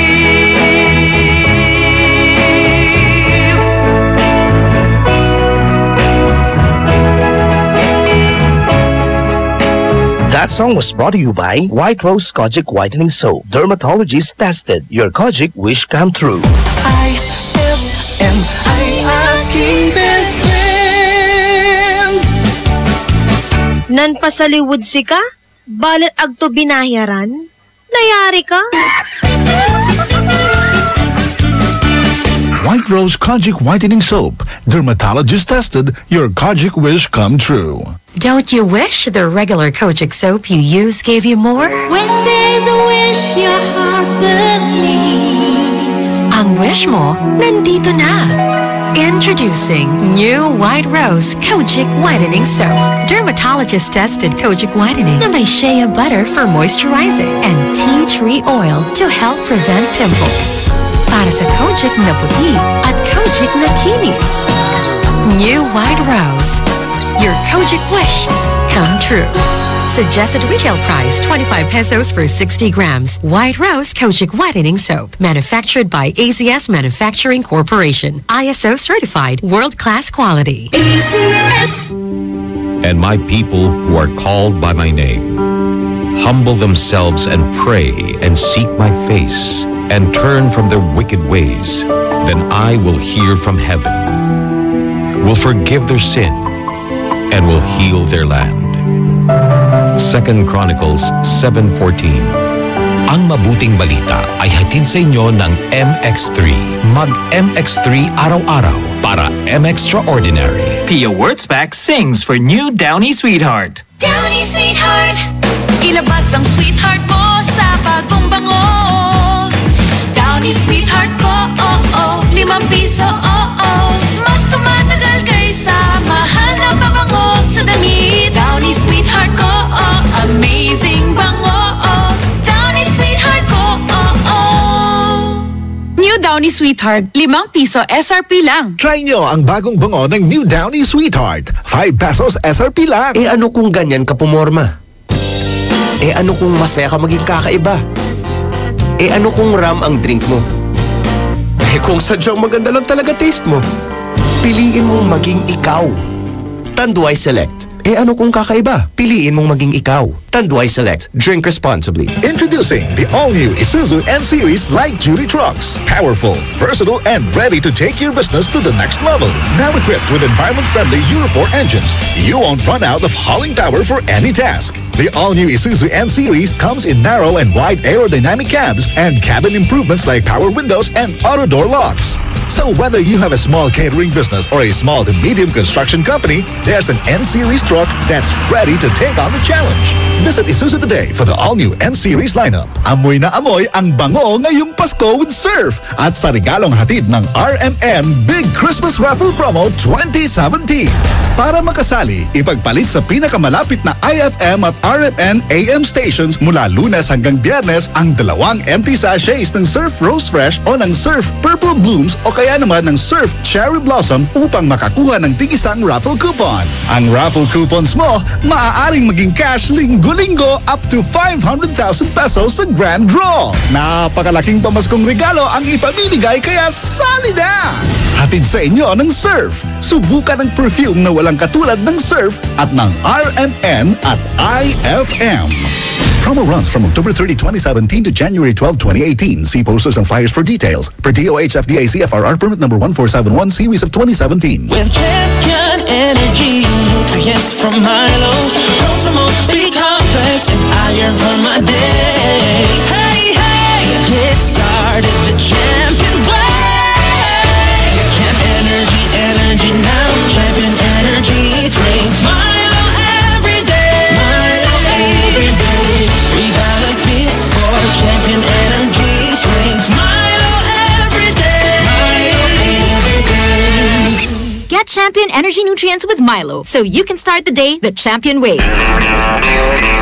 That song was brought to you by White Rose Kojic Whitening Soap. Dermatologist tested. Your Kojic wish come true.
IFM ay aking best friend.
Nan pasaliwod si ka? Balat agto binayaran? Nayari ka?
White Rose Kojic Whitening Soap. Dermatologist tested. Your Kojic wish come true.
Don't you wish the regular Kojic soap you use gave you more?
When they There's a wish your heart believes.
Ang wish mo, nandito na. Introducing new White Rose Kojic Whitening Soap. Dermatologist-tested Kojic Whitening na may shea butter for moisturizing and tea tree oil to help prevent pimples. Para sa Kojic na puti at Kojic na kinis. New White Rose. Your Kojic wish come true. Suggested retail price 25 pesos for 60 grams. White Rose Kojic Whitening Soap. Manufactured by ACS Manufacturing Corporation. ISO certified world-class quality.
ACS.
And my people who are called by my name humble themselves and pray and seek my face and turn from their wicked ways, then I will hear from heaven, will forgive their sin, and will heal their land. 2 Chronicles 7:14. Ang mabuting balita ay hatid sa inyo ng MX3. Mag-MX3 araw-araw para M-Extraordinary.
Pia Wurtzbach sings for new Downy Sweetheart.
Downy Sweetheart. Ilabas ang sweetheart mo sa bagong bango. Downy Sweetheart ko, ₱5, Mas tumatagal kaysa mahal na pabango sa damit. Downy Sweetheart ko, amazing bango. Downy Sweetheart ko, New Downy Sweetheart, ₱5 SRP lang.
Try nyo ang bagong bango ng New Downy Sweetheart. 5 pesos SRP lang.
Ano kung ganyan ka pumorma? Ano kung masaya ka maging kakaiba? Ano kung ram ang drink mo? Kung sadyang maganda lang talaga taste mo, piliin mong maging ikaw. Tanduay Select. Ano kung kakaiba? Piliin mong maging ikaw. Tanduay Select. Drink responsibly.
Introducing the all-new Isuzu N-Series light duty trucks. Powerful, versatile, and ready to take your business to the next level. Now equipped with environment-friendly Euro 4 engines, you won't run out of hauling power for any task. The all-new Isuzu N-Series comes in narrow and wide aerodynamic cabs and cabin improvements like power windows and auto door locks. So whether you have a small catering business or a small to medium construction company, there's an N-Series truck that's ready to take on the challenge. Visit Isuzu today for the all-new N-Series lineup. Amoy na amoy ang bango ngayong Pasko with Surf at sa regalong hatid ng RMN Big Christmas Raffle Promo 2017. Para makasali, ipagpalit sa pinakamalapit na IFM at RMN AM stations mula Lunes hanggang Biyernes ang 2 empty sachets ng Surf Rose Fresh o ng Surf Purple Blooms o kaya naman ng Surf Cherry Blossom upang makakuha ng tig-isang raffle coupon. Ang raffle coupons mo, maaaring maging cash linggo-linggo up to 500,000 pesos sa grand draw. Napakalaking pamaskong regalo ang ipamimigay kaya sali na! Hatid sa inyo ng Surf. Subukan ang perfume na walang katulad ng Surf at ng RMN at IFM. Promo runs from October 30, 2017 to January 12, 2018. See posters and flyers for details. Per DOH FDA CFRR permit number 1471 series of 2017.
With Champion Energy nutrients from Milo, Protamol, B-complex, and iron for my day. Hey, hey, get started the Champion way. Energy now. Champion Energy drink Milo every day. Milo every day. 3 dollars before Champion Energy drink Milo every day. Milo every day. Get Champion Energy nutrients with Milo so you can start the day the Champion way.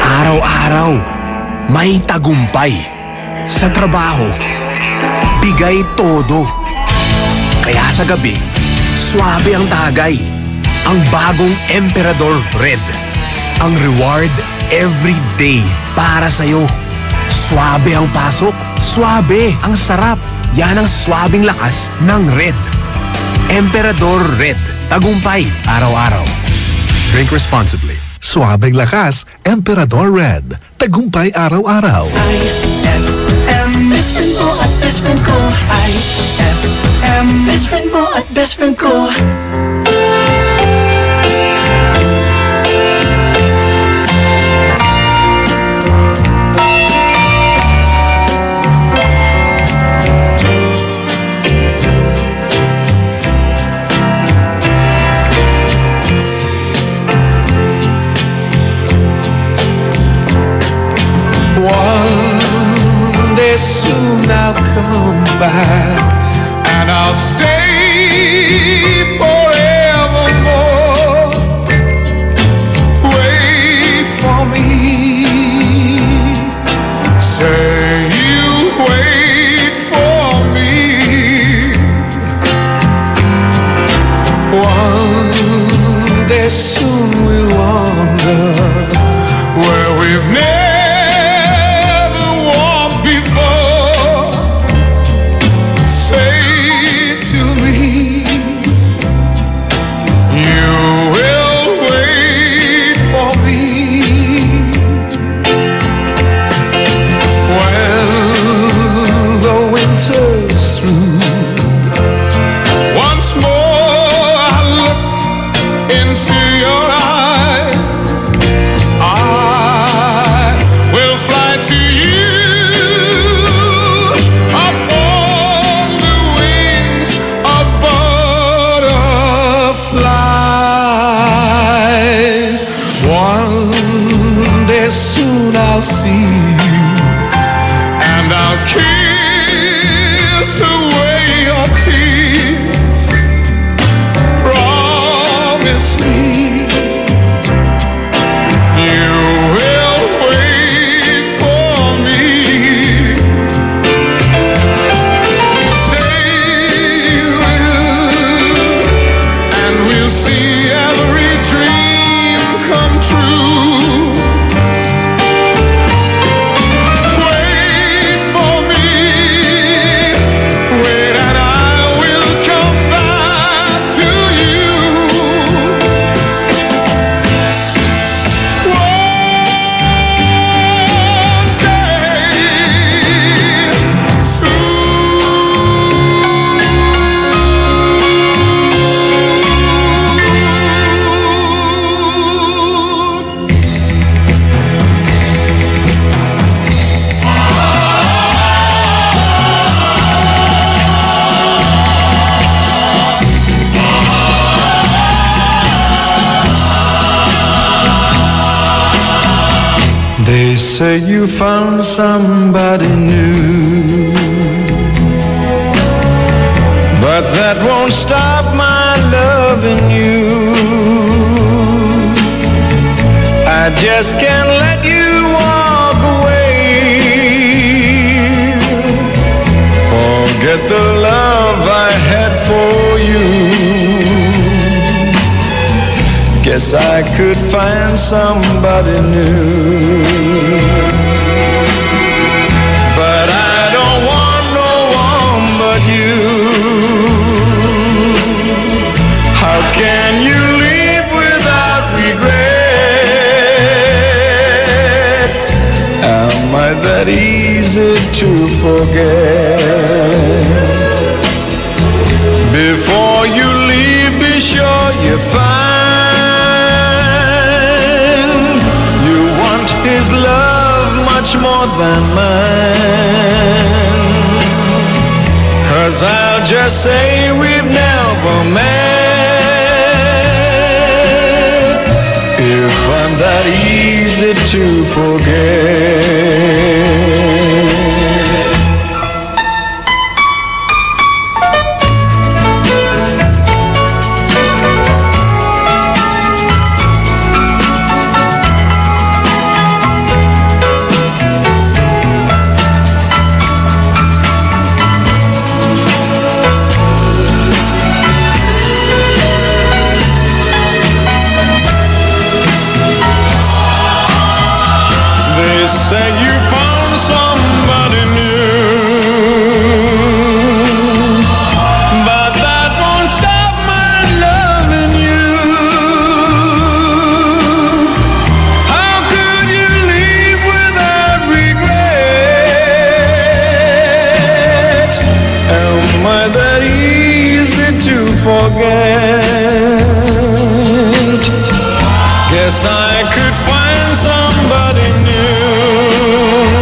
Araw-araw, may tagumpay. Sa trabaho, bigay todo. Kaya sa gabi, swabe ang tagay. Ang bagong Emperador Red. Ang reward every day para sa'yo. Swabe ang pasok. Swabe ang sarap. Yan ang swabing lakas ng Red. Emperador Red. Tagumpay araw-araw.
Drink responsibly. Swabing lakas, Emperador Red. Tagumpay araw-araw.
IFM, best friend mo at best friend ko. IFM, best friend mo at best friend ko.
One
soon I'll come back, and I'll stay forevermore. Wait for me. Say you wait for me. One day soon we'll wander where we've never walked before. Say to me, you will wait for me. When the winter's through, once more I look into your eyes. I will fly to you upon the wings of butterflies. One day soon I'll see you, and I'll kiss away your tears. Promise me you will wait for me. Say you will, and we'll see every dream come true. Wait for me, wait, and I will come back to you. One day
They say you found somebody new, but that won't stop my loving you. I just can't let you walk away. Forget the love I had for you. Guess I could find somebody new. But I don't want no one but you. How can you leave without regret? Am I that easy to forget? Before you leave, be sure you find you want his love much more than mine. 'Cause I'll just say we've never met, if I'm that easy to forget. Say you found somebody new, but that won't stop my loving you. How could you leave without regret? Am I that easy to forget? Guess I could find somebody new.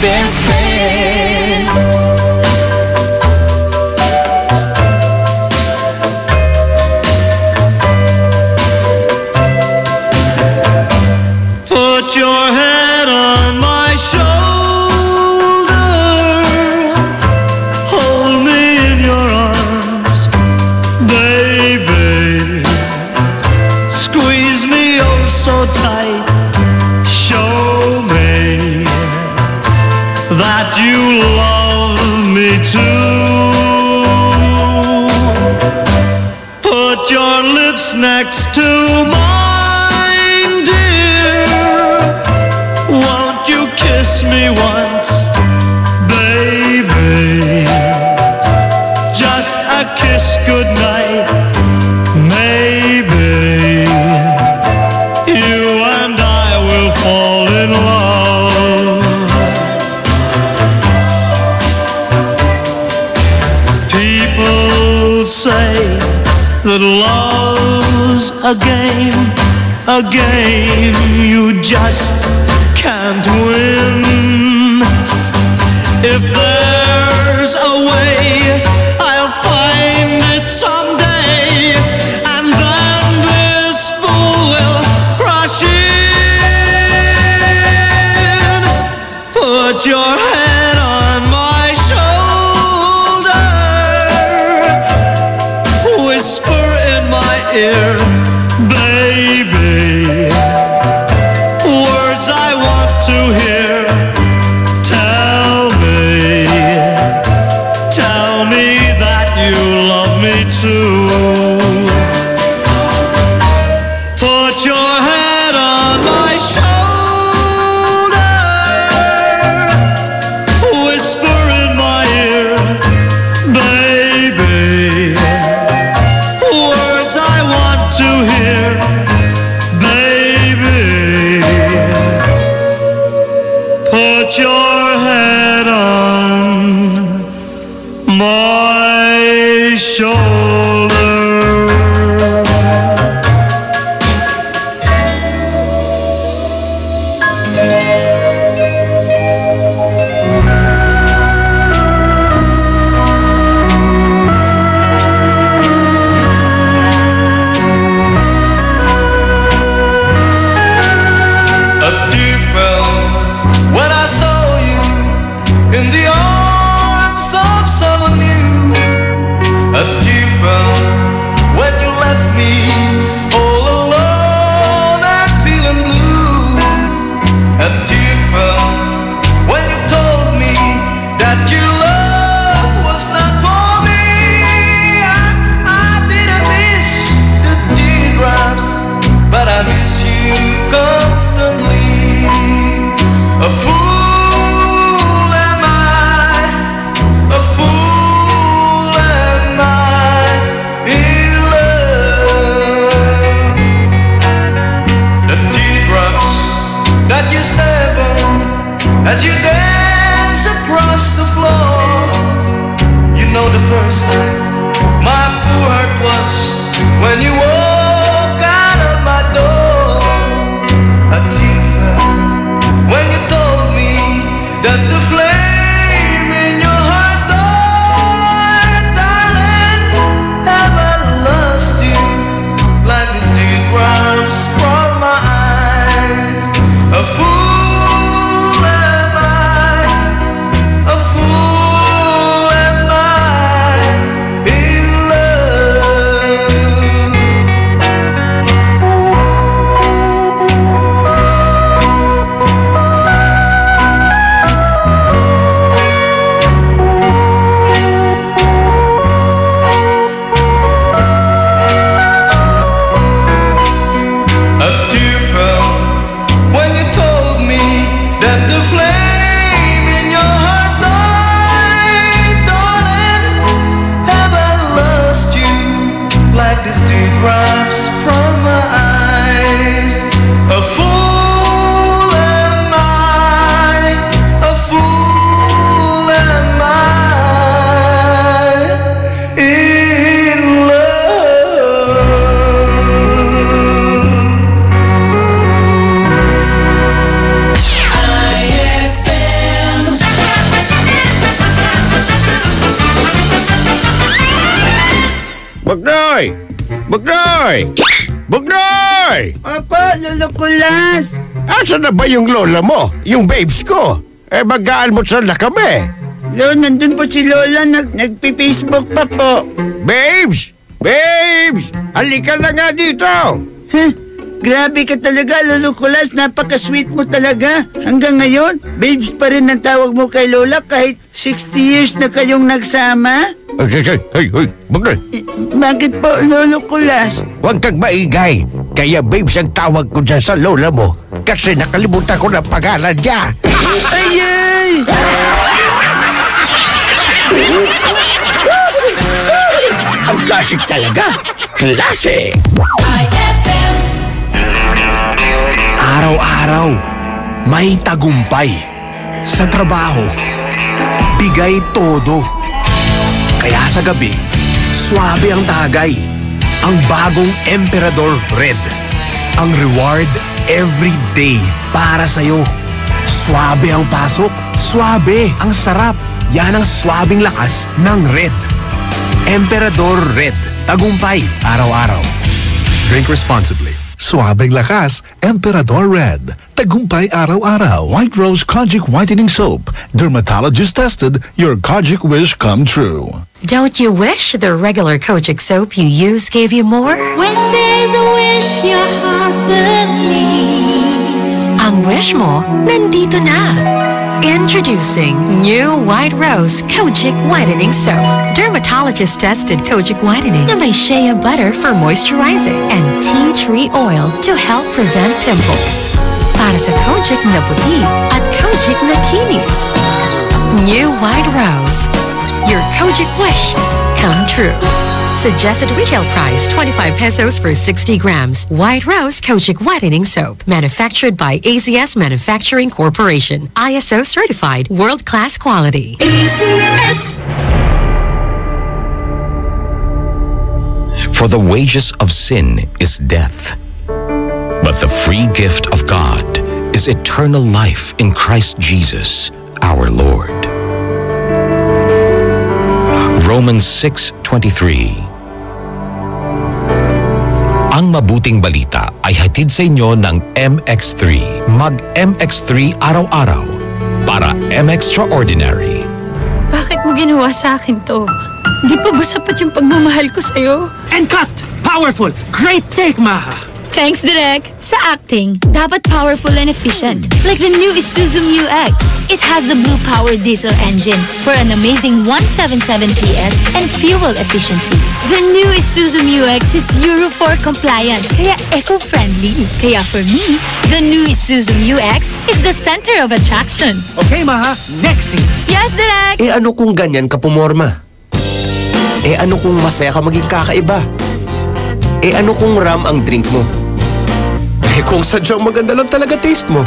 best friend.
Put your head on my shoulder, hold me in your arms, baby. Squeeze me oh so tight, show me that you love me too. Put your lips next to mine, dear. Won't you kiss me once, baby? Just a kiss goodnight, maybe you and I will fall in love. People say that love's a game you just can't win. If there's a way, I'll find it someday, and then this fool will rush in. Put your head on my shoulder, whisper in my ear, baby, words I want to hear. Tell me that you love me too. Put your head on my shoulder, whisper in my ear, baby, words I want to hear, baby. Put your head on my shoulder. A deer fell when I saw you in the arms of someone new. A deer fell when you left me all alone and feeling blue. A deer fell when you told me that your love was not for me. I didn't miss the teardrops, but I miss you constantly. A fool am I, a fool am I in love. The teardrops that you step on as you dance across the floor. You know the first time my poor heart was when you walk out of my door. A tear fell when you told me that the flame in your heart died, darling. Have I lost you like these teardrops from my eyes? A fool am I, a fool am I in love.
Bugnoy! Bugnoy!
Papa, Lolo Kulas!
Asa na ba yung lola mo? Yung babes ko? Mag-aalmusal na kami.
Nandun po si Lola, nagpi-Facebook pa po.
Babes! Babes! Halika na nga dito!
Huh? Grabe ka talaga, Lolo Kulas. Napaka-sweet mo talaga. Hanggang ngayon, babes pa rin ang tawag mo kay Lola kahit 60 years na kayong nagsama?
Hey, Bugnoy!
Bakit po, Lolo Kulas?
Huwag kang maingay. Kaya babes ang tawag ko dyan sa lola mo kasi nakalimutan ko na pangalan niya.
Ayay!
Ang klasik talaga. Klasik!
Araw-araw, may tagumpay. Sa trabaho, bigay todo. Kaya sa gabi, swabe ang tagay. Ang bagong Emperador Red. Ang reward every day para sa'yo. Swabe ang pasok. Swabe ang sarap. Yan ang swabing lakas ng Red. Emperador Red. Tagumpay araw-araw.
Drink responsibly. Suabing lakas, Emperador Red. Tagumpay araw-araw. White Rose Kojic Whitening Soap. Dermatologist tested, your Kojic wish come true.
Don't you wish the regular Kojic soap you use gave you more?
When there's a wish your heart believes.
Ang wish mo, nandito na. Introducing new White Rose Kojic Whitening Soap. Dermatologist-tested Kojic Whitening na may shea butter for moisturizing and tea tree oil to help prevent pimples. Para sa Kojic na puti at Kojic na kinis. New White Rose. Your Kojic wish come true. Suggested retail price 25 pesos for 60 grams. White Rose Kojic Whitening Soap. Manufactured by ACS Manufacturing Corporation. ISO certified world-class quality.
ACS.
For the wages of sin is death, but the free gift of God is eternal life in Christ Jesus, our Lord. Romans 6:23. Ang mabuting balita ay hatid sa inyo ng MX3. Mag-MX3 araw-araw para M-Extraordinary.
Bakit mo ginawa sa akin to? Di pa ba sapat yung pagmamahal ko sa'yo?
And cut! Powerful! Great take, Maha!
Thanks, Direk. Sa acting, dapat powerful and efficient. Like the new Isuzu Mu-X. It has the blue-powered diesel engine for an amazing 177 PS and fuel efficiency. The new Isuzu Mu-X is Euro 4 compliant, kaya eco-friendly. Kaya for me, the new Isuzu Mu-X is the center of attraction.
Okay, Maha. Next scene.
Yes, Direk!
Ano kung ganyan ka pumorma? Ano kung masaya ka maging kakaiba? Ano kung ram ang drink mo? Kung sadyang maganda lang talaga taste mo,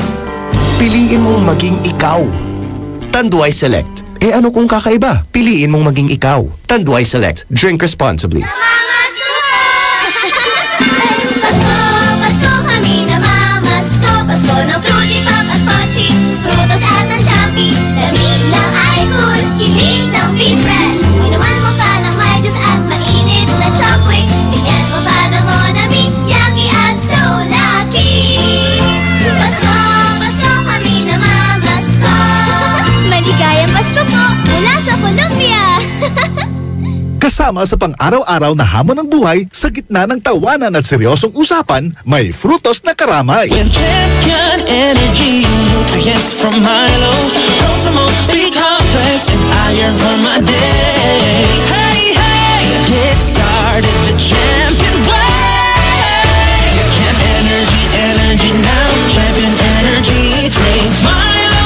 piliin mong maging ikaw. Tanduay Select. Ano kung kakaiba? Piliin mong maging ikaw. Tanduay Select. Drink responsibly.
Pasko kami namamasko. Pasko ng Fruity Pop at Pochi. Frutos at ng Champi. Lamig ng iCool. Kilig ng Be Fresh. Inuman mo pa ng may juice at mainit na Chopwick. Bigyan mo pa ng Monami. Yummy at so lucky. Pasko kami namamasko. Maligayang Pasko po mula sa Colombia.
Kasama sa pang-araw-araw na hamon ng buhay, sa gitna ng tawanan at seryosong usapan, may frutos na karamay.
With champion energy, nutrients from Milo, Protamol, B-complex, and iron for my day. Hey, hey, get started the champion way. Energy now, champion energy drink. Milo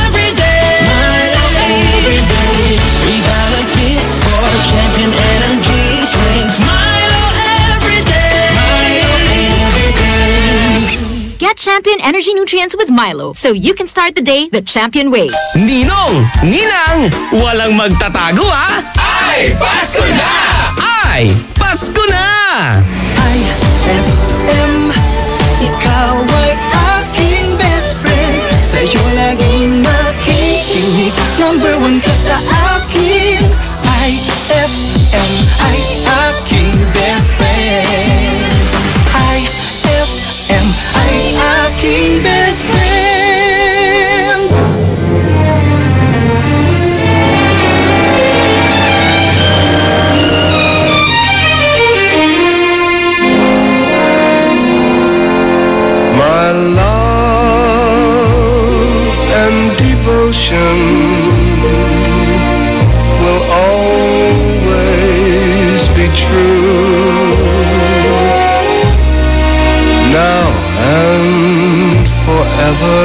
every day, Milo every day. 3 balanced beats for champion energy drink. Milo every day, Milo every day.
Get Champion Energy Nutrients with Milo so you can start the day the champion way.
Ninong! Ninang! Walang magtatago ha!
Ay, Pasko na!
Ay, Pasko na!
IFM, ikaw ay aking best friend. Sa'yo laging makikinig. Number 1 ka sa akin. IFM ay aking best friend.
devotion will always be true. Now and forever,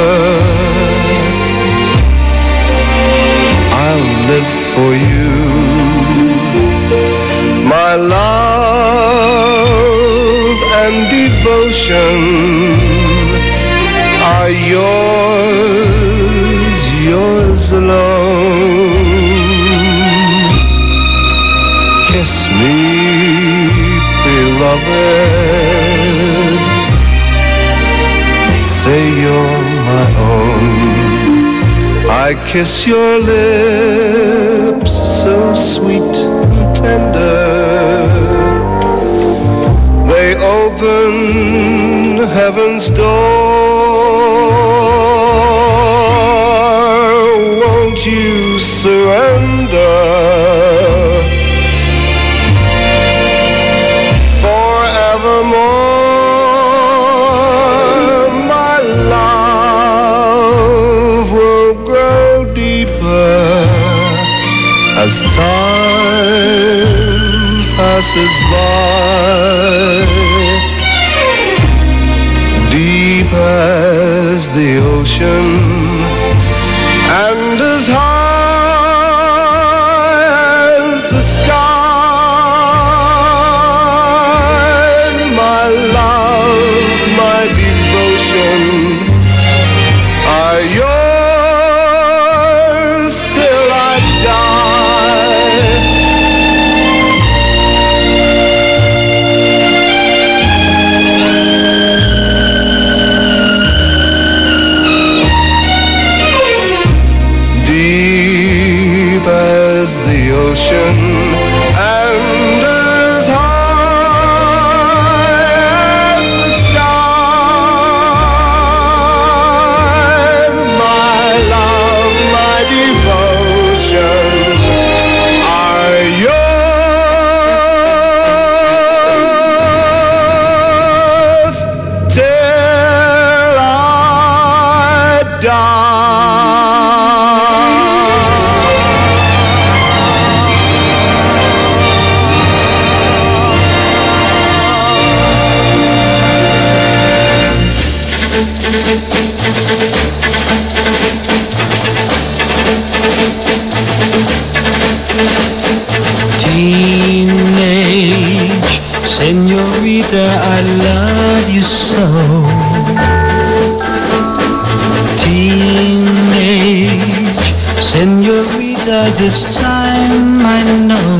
I'll live for you. My love and devotion are yours, yours alone. Kiss me, beloved. Say you're my own. I kiss your lips, so sweet and tender. They open heaven's door. Won't you surrender? Forevermore, my love will grow deeper as time passes by. Deep as the ocean and as high as the sky. My love, my devotion are yours till I die. Deep as the ocean and as high as the sky. My love, my devotion are yours till I die. Teenage señorita, I love you so. Teenage señorita, this time I know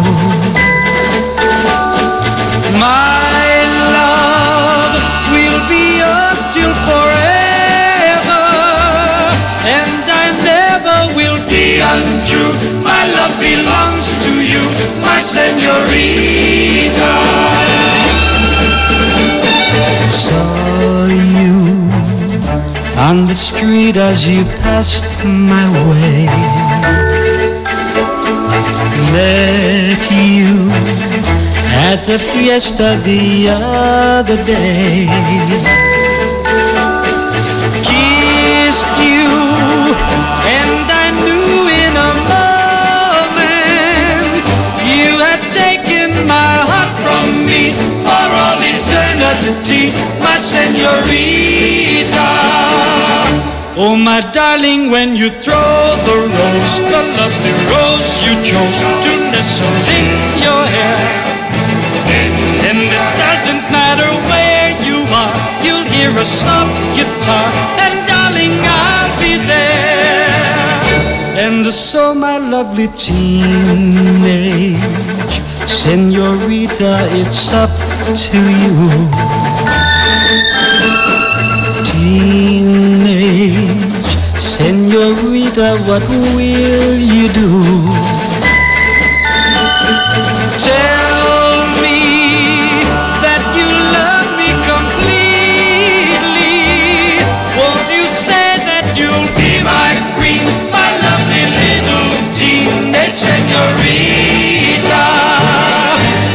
my love will be yours till forever, and I never will be untrue. My love belongs to you, my señorita. Saw you on the street as you passed my way. Met you at the fiesta the other day. Kissed you, and I knew in a moment you had taken my heart from me for all eternity, my señorita. Oh, my darling, when you throw the rose, the lovely rose you chose to nestle in your hair, and it doesn't matter where you are, you'll hear a soft guitar, and darling, I'll be there. And so, my lovely teenage señorita, it's up to you. Teenage señorita, what will you do? Tell me that you love me completely. Won't you say that you'll be my queen, my lovely little teenage señorita?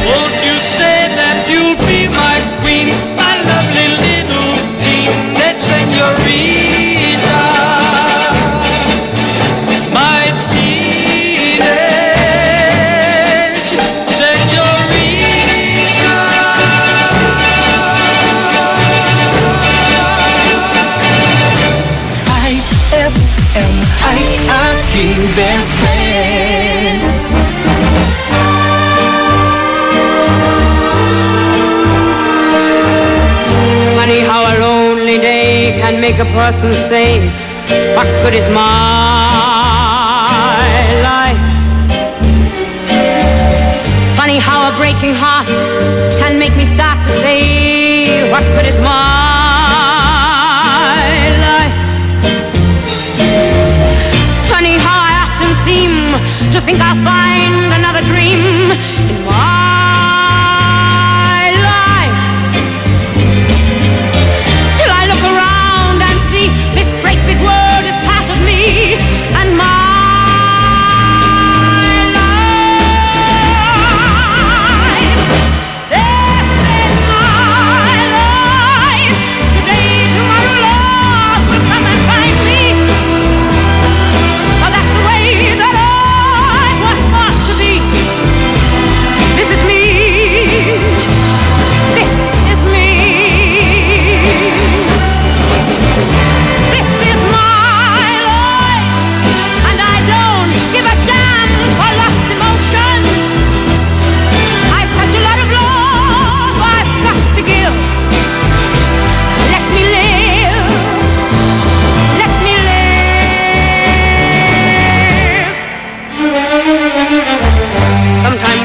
Won't you say that you'll be my queen, my lovely little teenage señorita?
FM ay aking best friend.
Funny how a lonely day can make a person say, what good is my life? Funny how a breaking heart can make me start to say, what good is my life? Funny how I often seem to think I'll find another dream in my life, till I look around and see this great big world is part of me and my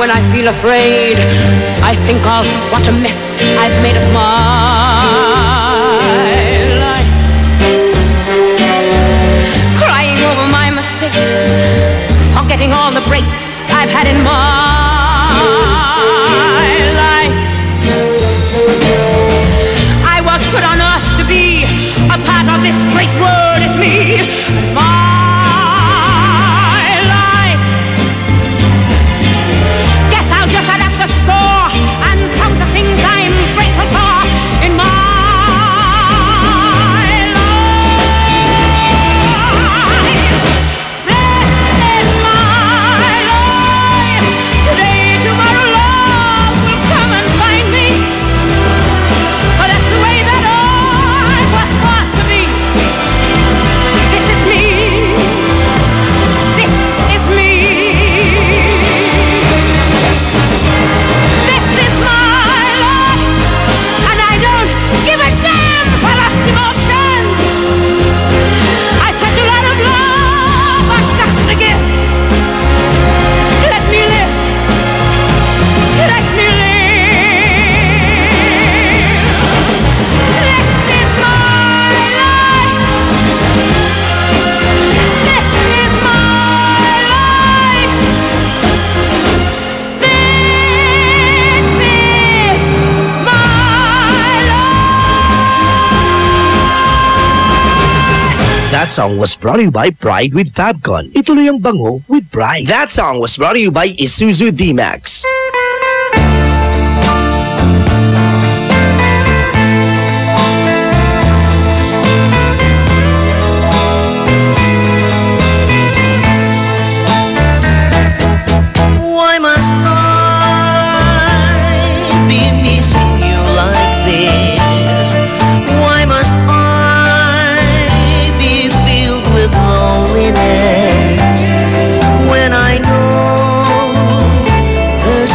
when I feel afraid, I think of what a mess I've made of my life. Crying over my mistakes, forgetting all the breaks I've had in my life. I was put on earth to be a part of this great world, it's me and my score and count the things I'm grateful for in my life. This is my life. Today, tomorrow, love will come and find me. But that's the way that I was thought to be. This is me. This is me.
That song was brought to you by Pride with Fabcon. Ituloy ang bango with Pride.
That song was brought to you by Isuzu D-Max.
Why must I be missing you like this? Why must I be filled with loneliness when I know there's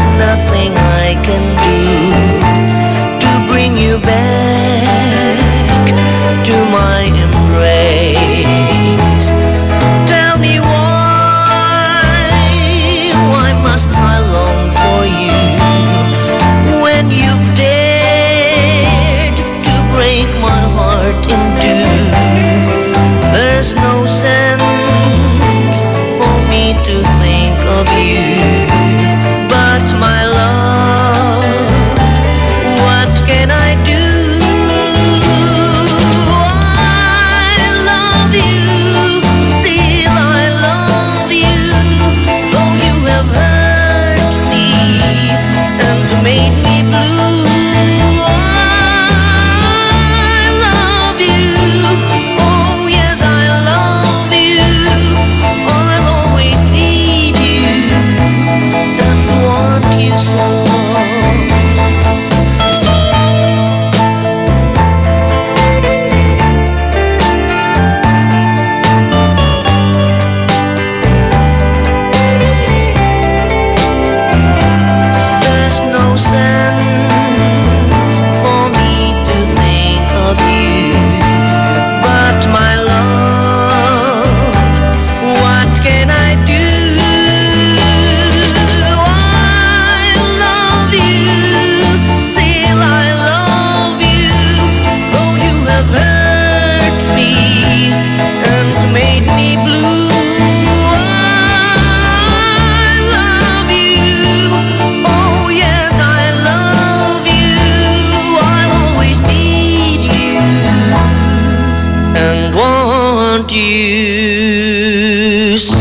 That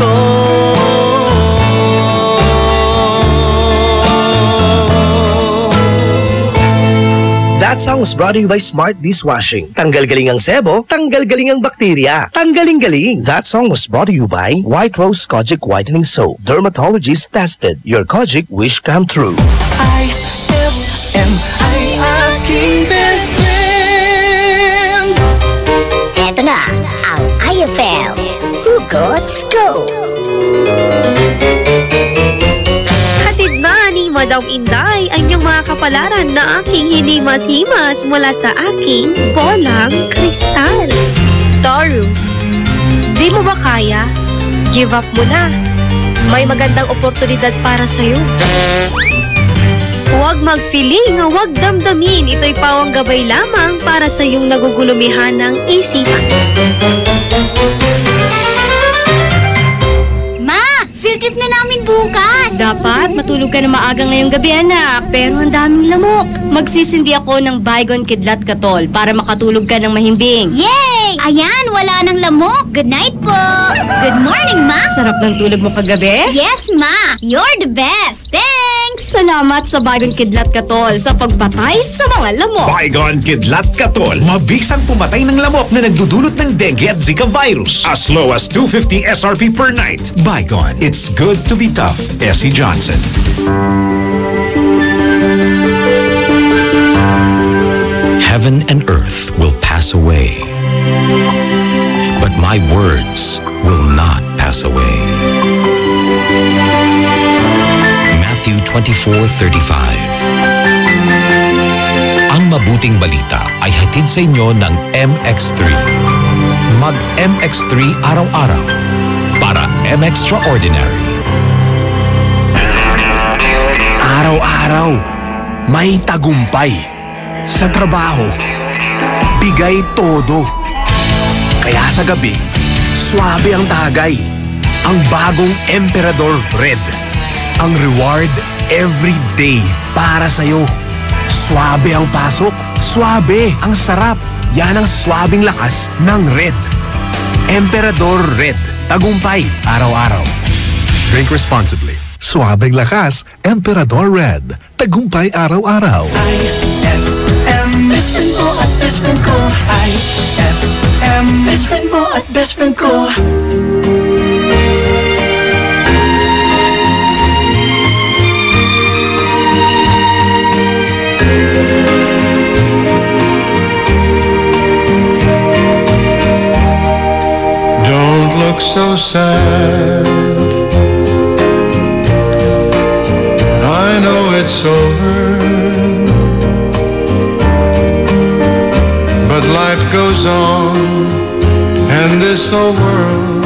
song was brought to you by Smart Dishwashing. Tanggal galing ang sebo, tanggal galing ang bakterya. Tanggaling galing. That song was brought to you by White Rose Kojic Whitening Soap. Dermatologist tested. Your Kojic wish come true.
IFM ay aking best friend.
Eto na ang IFM Hugot Scoop.
Hatid na ni Madam Inday ang iyong mga kapalaran na aking hinimas-himas mula sa aking bolang kristal. Taurus, di mo ba kaya? Give up mo na. May magandang oportunidad para sa'yo. Huwag magpiling, huwag damdamin. Ito'y pawang gabay lamang para sa iyong nagugulumihan ng isipan.
Field trip na namin bukas! Dapat matulog ka na maaga ngayong gabi, anak. Pero ang daming lamok. Magsisindi ako ng Baygon Kidlat Katol para makatulog ka ng mahimbing.
Yay! Ayan, wala nang lamok. Good night po! Good morning, Ma!
Sarap ng tulog mo kagabi?
Yes, Ma! You're the best! Thanks!
Salamat sa Baygon Kidlat Katol sa pagpatay sa mga lamok.
Baygon Kidlat Katol. Mabisang pumatay ng lamok na nagdudulot ng dengue at Zika virus. As low as 250 SRP per night. Baygon. It's good to be tough. Essie Johnson.
Heaven and earth will pass away, but my words will not pass away. Matthew 24:35. Ang mabuting balita ay hatid sa inyo ng MX3. Mag MX3 araw-araw para M-Extraordinary.
Araw-araw, may tagumpay. Sa trabaho, bigay todo. Kaya sa gabi, swabe ang tagay. Ang bagong Emperador Red. Ang reward every day para sa'yo. Swabe ang pasok. Swabe ang sarap. Yan ang swabing lakas ng Red. Emperador Red. Tagumpay araw-araw.
Drink responsibly. Suabing lakas, Emperador Red. Tagumpay araw-araw.
IFM, best friend mo at best friend ko. IFM, best friend mo at best friend ko.
Don't look so sad. I know it's over, but life goes on, and this old world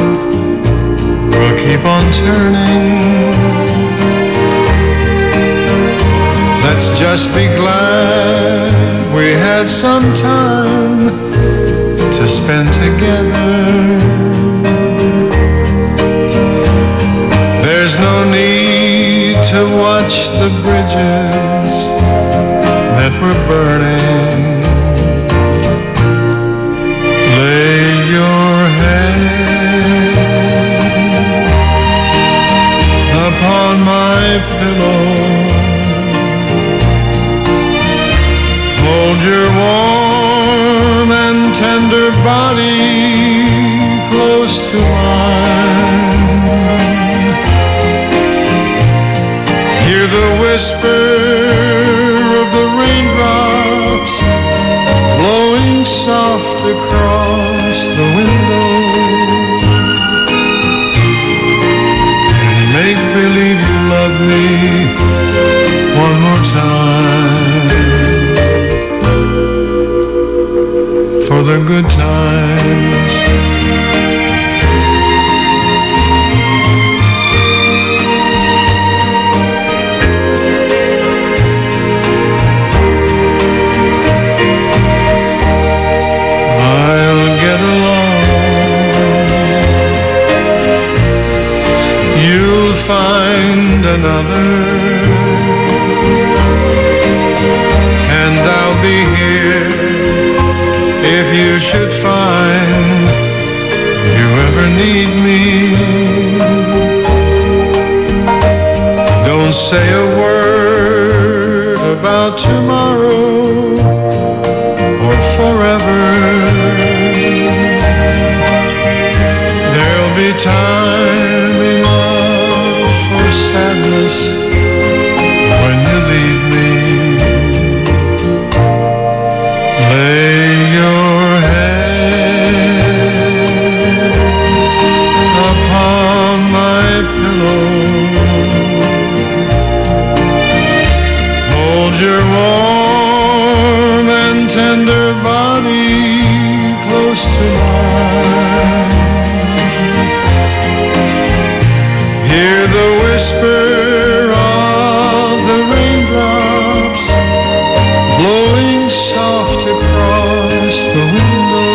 will keep on turning. Let's just be glad we had some time to spend together. There's no need to watch the bridges that were burning. Lay your head upon my pillow. Hold your warm and tender body close to mine. Hear the whisper of the raindrops blowing soft across the window. And make believe you love me one more time. For the good times. I'll get along. You'll find another, and I'll be here if you should find you ever need me. about tomorrow or forever. There'll be time enough for sadness when you leave me. Lay your head upon my pillow. Hold your warm and tender body close to mine. Hear the whisper of the raindrops blowing soft across the window.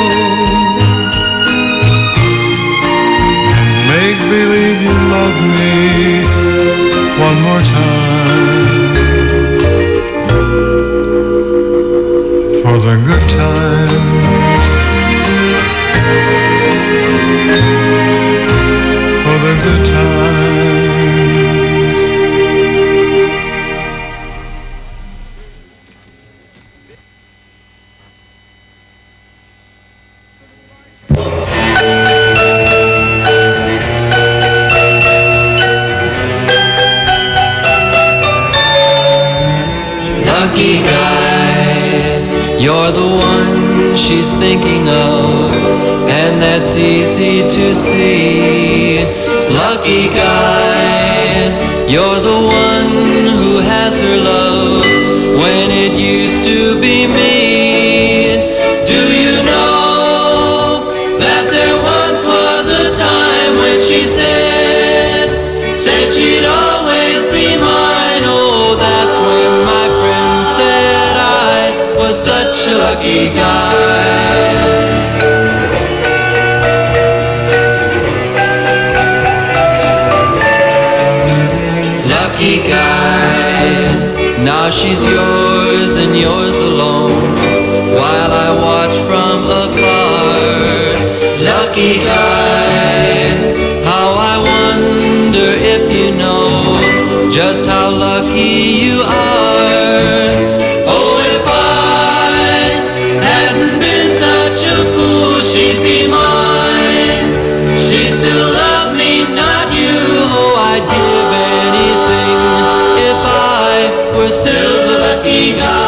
Make believe you love me one more time. For the good times, for the good times.
Lucky guy, you're the one she's thinking of, and that's easy to see. Lucky guy, you're the one who has her love when it used to be me. Do you know that there once was a time when she said she'd always be mine? Oh, that's when my friend said I was such a lucky guy. Lucky guy, now she's yours and yours alone, while I watch from afar. Lucky guy, how I wonder if you know just how lucky you are. Oh, if I hadn't been such a fool, she'd be mine. She'd still love me, not you. Oh, I'd give anything if I were still the lucky guy.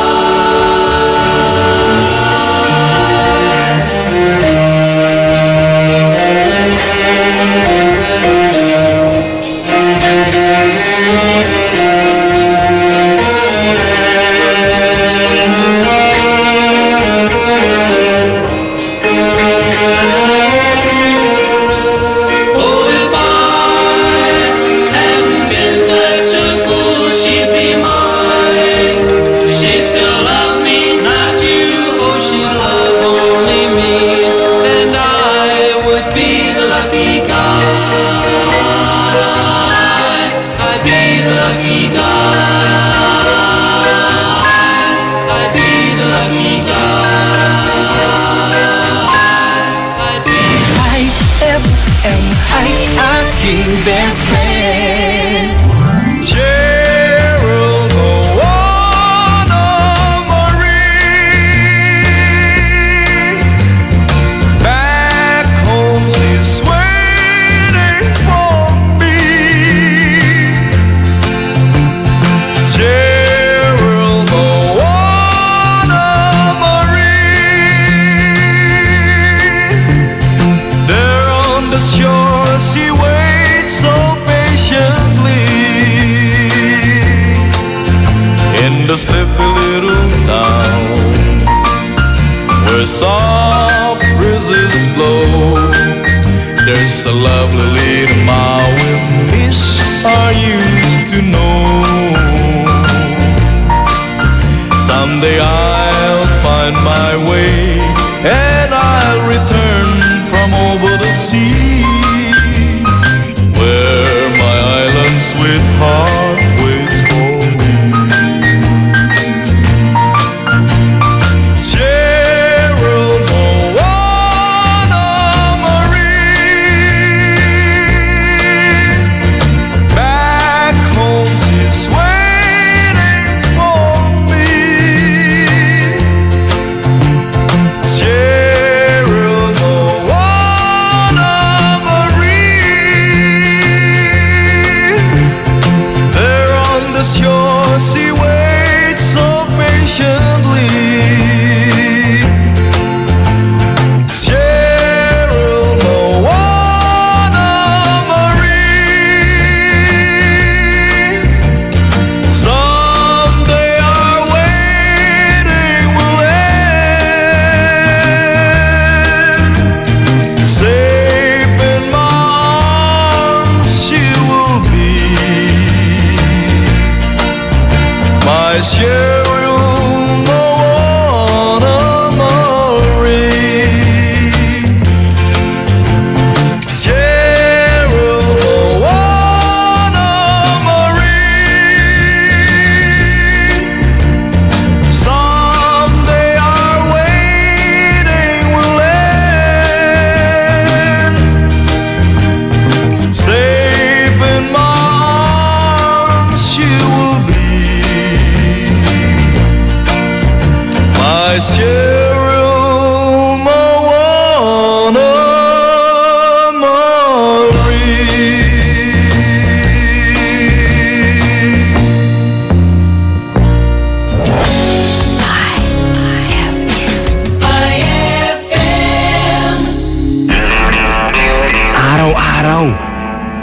Best friend
Gerald Moana Marie, back home she's waiting for me. Gerald Moana Marie, there on the shore she waits so patiently in the sleepy little town where soft breezes blow. There's a lovely little Maui miss I used to know. Someday I'll find my way and I'll return from over the sea, where my island sweetheart waits for me. Gerald Moana Marie, back home she's waiting for me.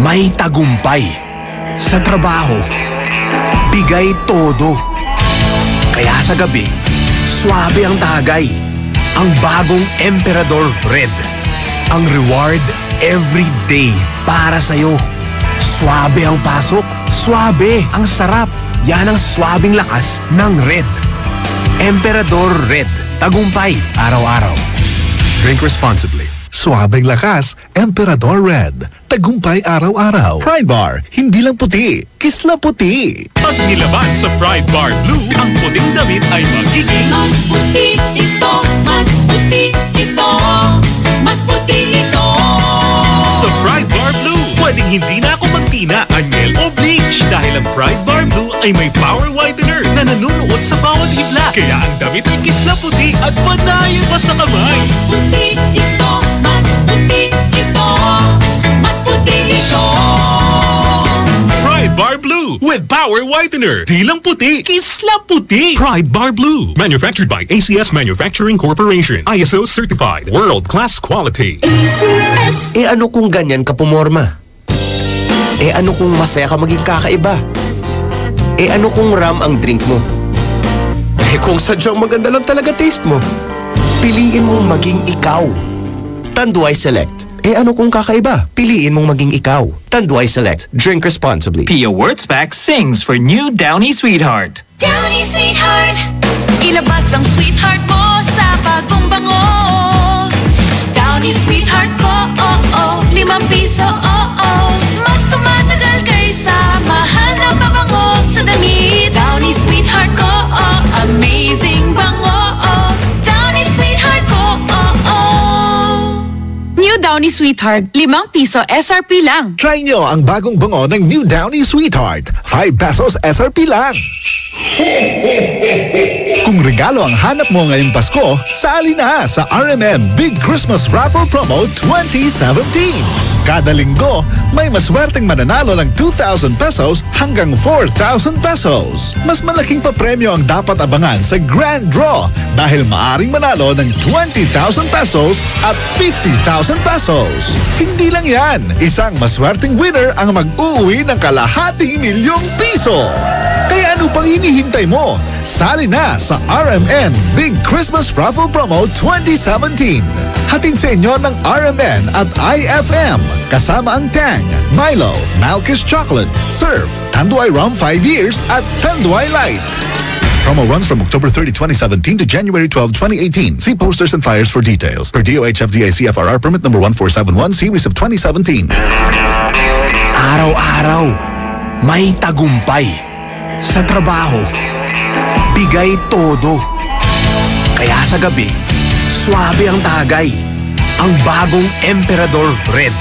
may tagumpay. Sa trabaho, bigay todo. Kaya sa gabi, swabe ang tagay. Ang bagong Emperador Red. Ang reward every day para sa'yo. Swabe ang pasok, swabe ang sarap. Yan ang swabing lakas ng Red. Emperador Red. Tagumpay araw-araw.
Drink responsibly. Suabing lakas, Emperador Red. Tagumpay araw-araw. Pride Bar, hindi lang puti, kisla puti.
Pag nilaban sa Pride Bar Blue, ang puting damit ay magiging
mas puti ito, mas puti ito, mas puti ito.
Sa Pride Bar Blue, pwedeng hindi na ako magtina, anyel o bleach dahil ang Pride Bar Blue ay may power whitener na nanunuot sa bawat hibla. Kaya ang damit ay kisla puti at panayin pa sa kamay.
Mas puti ito, mas puti ito, mas puti ito.
Pride Bar Blue with power whitener. Di lang puti, kisla puti. Pride Bar Blue. Manufactured by ACS Manufacturing Corporation. ISO certified. World-class quality.
ACS. Ano kung ganyan ka pumorma? Ano kung masaya ka maging kakaiba? Ano kung ram ang drink mo? Kung sadyang maganda lang talaga taste mo, piliin mong maging ikaw. Tanduay Select. Ano kung kakaiba? Piliin mong maging ikaw. Tanduay Select. Drink responsibly.
Pia Wurtzbach sings for new Downy Sweetheart.
Downy Sweetheart, ilabas ang sweetheart mo sa bagong bango. Downy Sweetheart ko, ₱5, mas tumatagal kaysa mahal na pabango sa damit. Downy Sweetheart ko, amazing bango. Downy Sweetheart ko, New Downy Sweetheart, ₱5 SRP lang.
Try nyo ang bagong bango ng New Downy Sweetheart. ₱5 SRP lang. Kung regalo ang hanap mo ngayong Pasko, sali na sa RMN Big Christmas Raffle Promo 2017. Kada linggo, may maswerteng mananalo ng ₱2,000 hanggang ₱4,000. Mas malaking papremyo ang dapat abangan sa Grand Draw dahil maaring manalo ng ₱20,000 at ₱50,000. Hindi lang yan, isang maswerteng winner ang mag-uuwi ng ₱250,000. Kaya ano pang hinihintay mo? Sali na sa RMN Big Christmas Raffle Promo 2017. Hatid sa inyo ng RMN at IFM. Kasama ang Tang, Milo, Malkish Chocolate, Surf, Tanduay Rum 5 years at Tanduay Light. Promo runs from October 30, 2017 to January 12, 2018. See posters and flyers for details. Per DOH FDA CFRR permit number 1471 series of 2017.
Araw-araw, may tagumpay. Sa trabaho, bigay todo. Kaya sa gabi, swabe ang tagay. Ang bagong Emperador Red.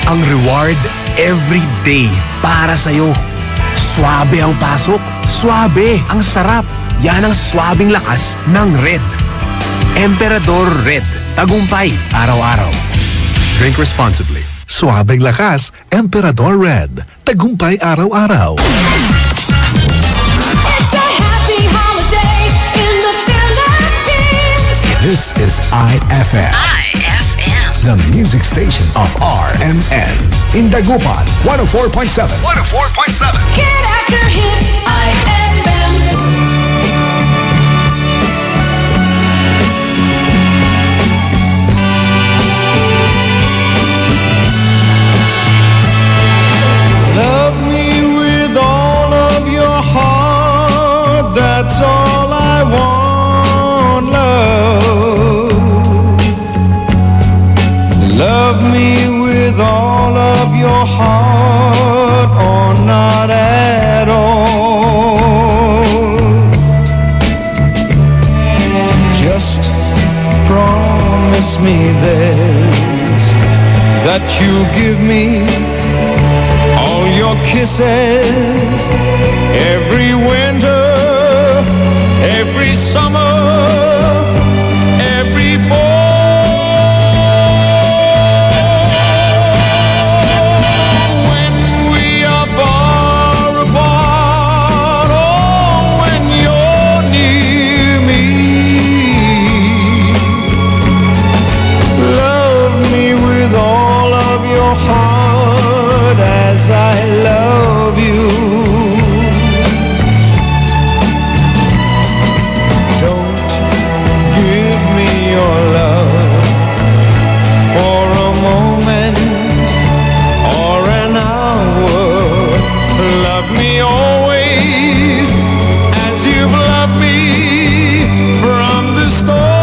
Ang reward every day para sa'yo. Swabe ang pasok, swabe ang sarap. Yan ang swabing lakas ng Red. Emperador Red. Tagumpay araw-araw.
Drink responsibly. Suabing lakas, Emperador Red. Tagumpay araw-araw.
It's a happy holiday in the Philippines.
This is IFM. The music station of RMN. In Dagupan, 104.7. 104.7.
Hit after hit, IFM.
Love me with all of your heart, that's all I want, love. Love me with all of your heart, or not at all. Just promise me this, that you'll give me all your kisses every winter, every summer, every fall. When we are far apart, or when you're near me, love me with all of your heart. heart as I love you. Don't give me your love for a moment or an hour. Love me always as you've loved me from the start.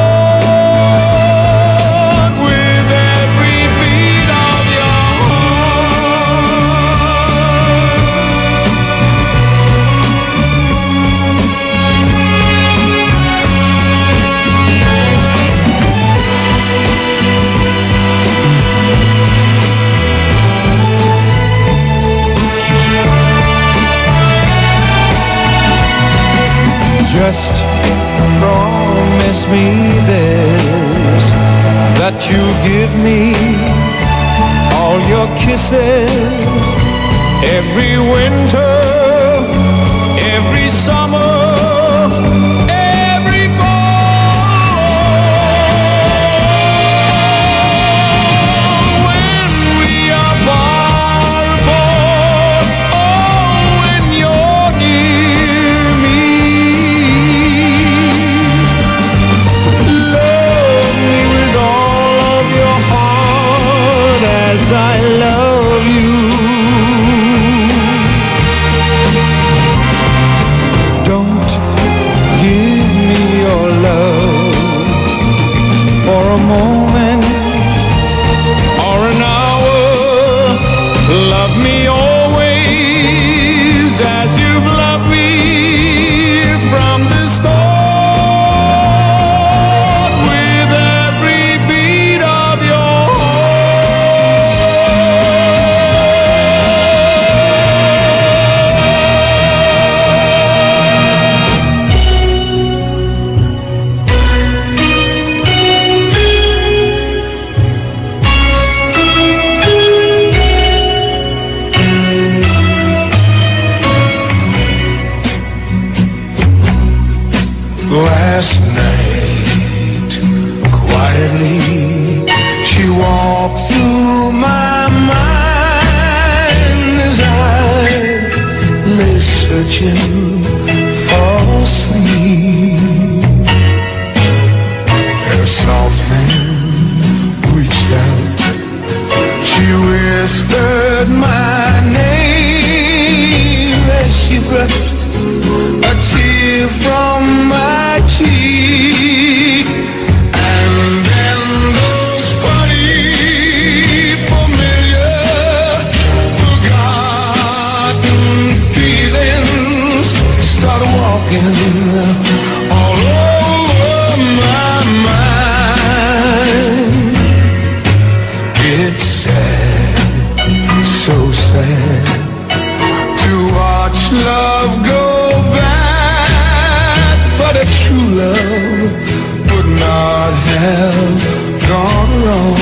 Just promise me this, that you'll give me all your kisses every winter, every summer, every fall. When we are far apart, oh, when you're near me, as I love you. Don't give me your love for a moment or an hour. Love me always as you've loved me from the start. Last night, quietly, she walked through my mind as I lay searching for sleep. Her soft hand reached out, she whispered my name as she brushed a tear from my cheek. And then those funny, familiar, forgotten feelings start walking all over my mind. It's sad, so sad, to watch love go bad, but a true love would not have gone wrong.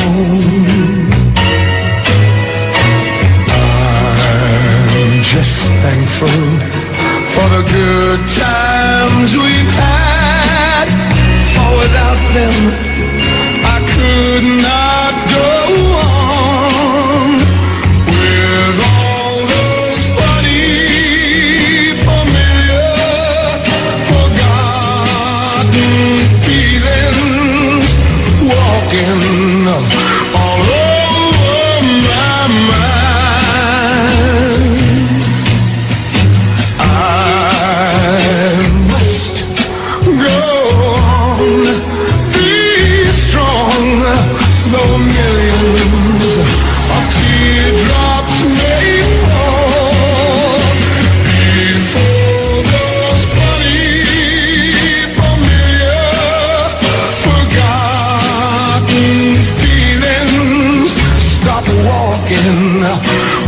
I'm just thankful for the good times we've had, for without them I could not go on. With all those funny, familiar, forgotten feelings walking all over my mind, I must go on, be strong, though millions of teardrops may fall. Before those funny, familiar, forgotten feelings stop walking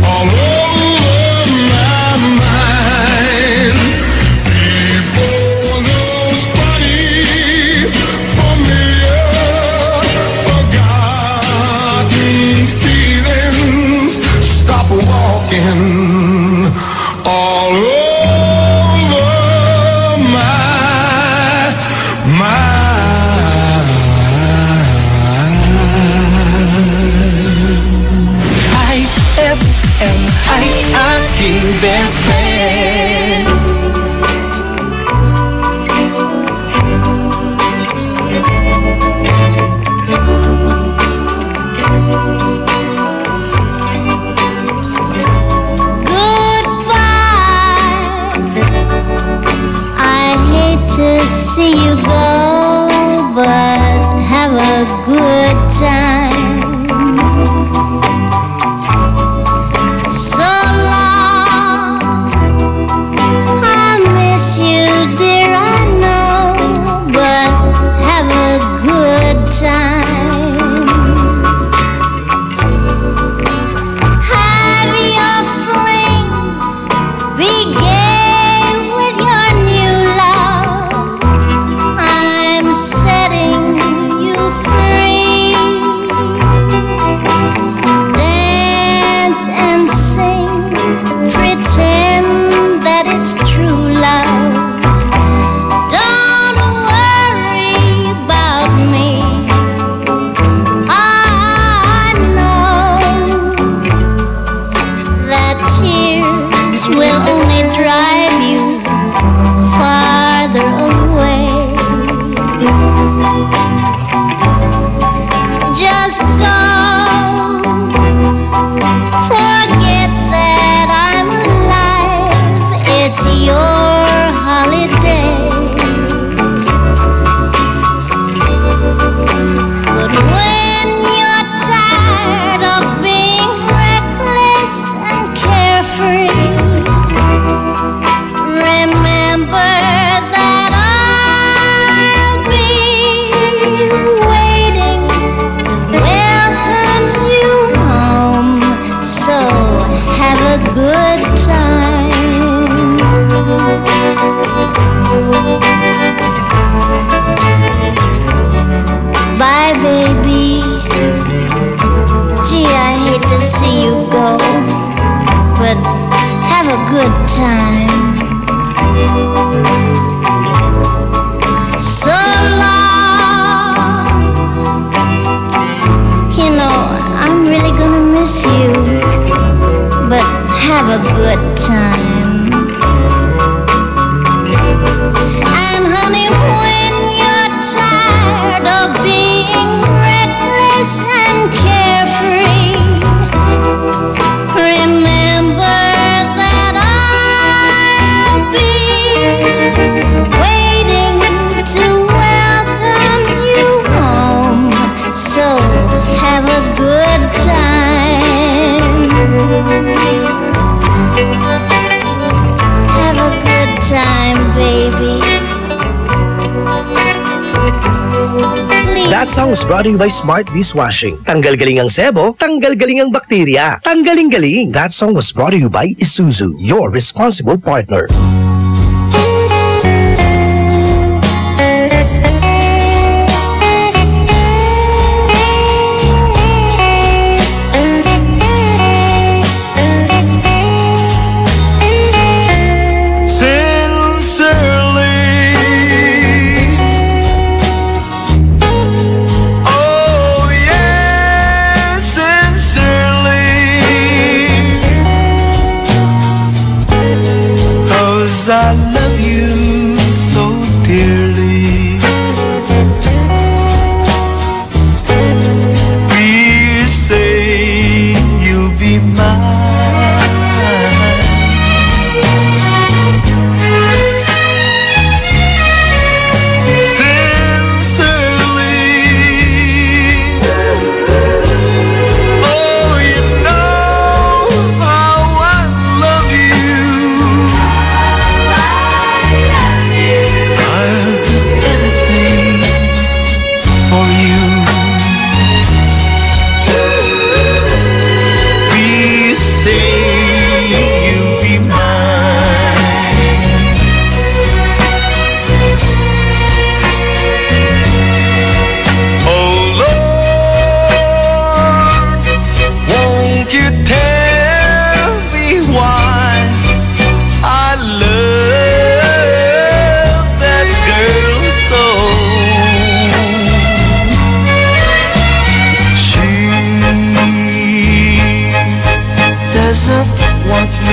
all over my mind. Before those funny, familiar, forgotten feelings stop walking all over my mind.
IFM. FM ay aking best friend.
To see you go, but have a good time. So long, I miss you, dear, I know, but have a good time. Have your fling, be gay with your new love. I'm setting you free. Dance and sing, pretend that it's true love. Don't worry about me. I know that tears will only drive you farther away. Just go, forget that I'm alive. It's your holiday. But when you're tired of being reckless and carefree, remember that I'll be waiting to welcome you home. So have a good time. Bye, baby. Gee, I hate to see you go, but have a good time. So long. You know, I'm really gonna miss you, but have a good time. And honey, when you're tired of being reckless and carefree, remember that I'll be waiting to welcome you home. So have a good time. Have a good time, baby.
That song is brought to you by Smart Dishwashing. Tanggal galing ang sebo, tanggal galing ang bakterya. Tanggaling galing. That song was brought to you by Isuzu, your responsible partner.
I love you so dearly. Please say you'll be mine. Sincerely. Oh, you know how I love you.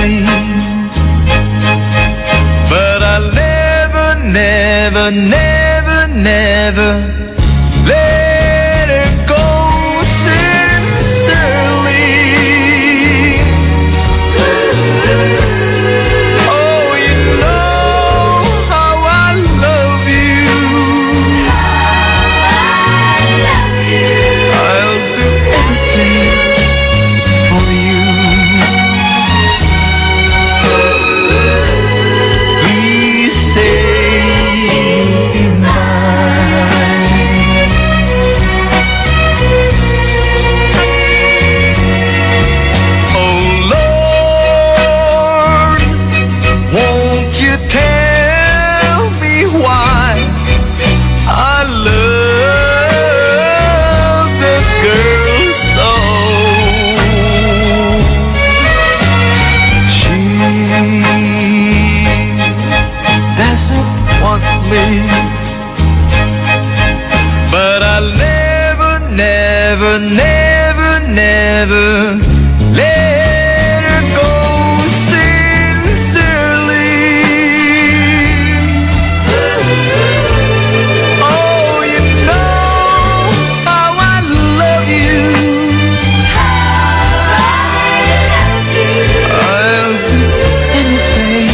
anything. But I'll never, never, never, never let her go sincerely. Oh, you know how I love you. I'll do anything for you. Please say you're mine. Oh Lord, won't you tell me why I love the girl so? She doesn't want me, but I'll never, never, never, never let her go sincerely. Oh, you know how I love you. I'll do anything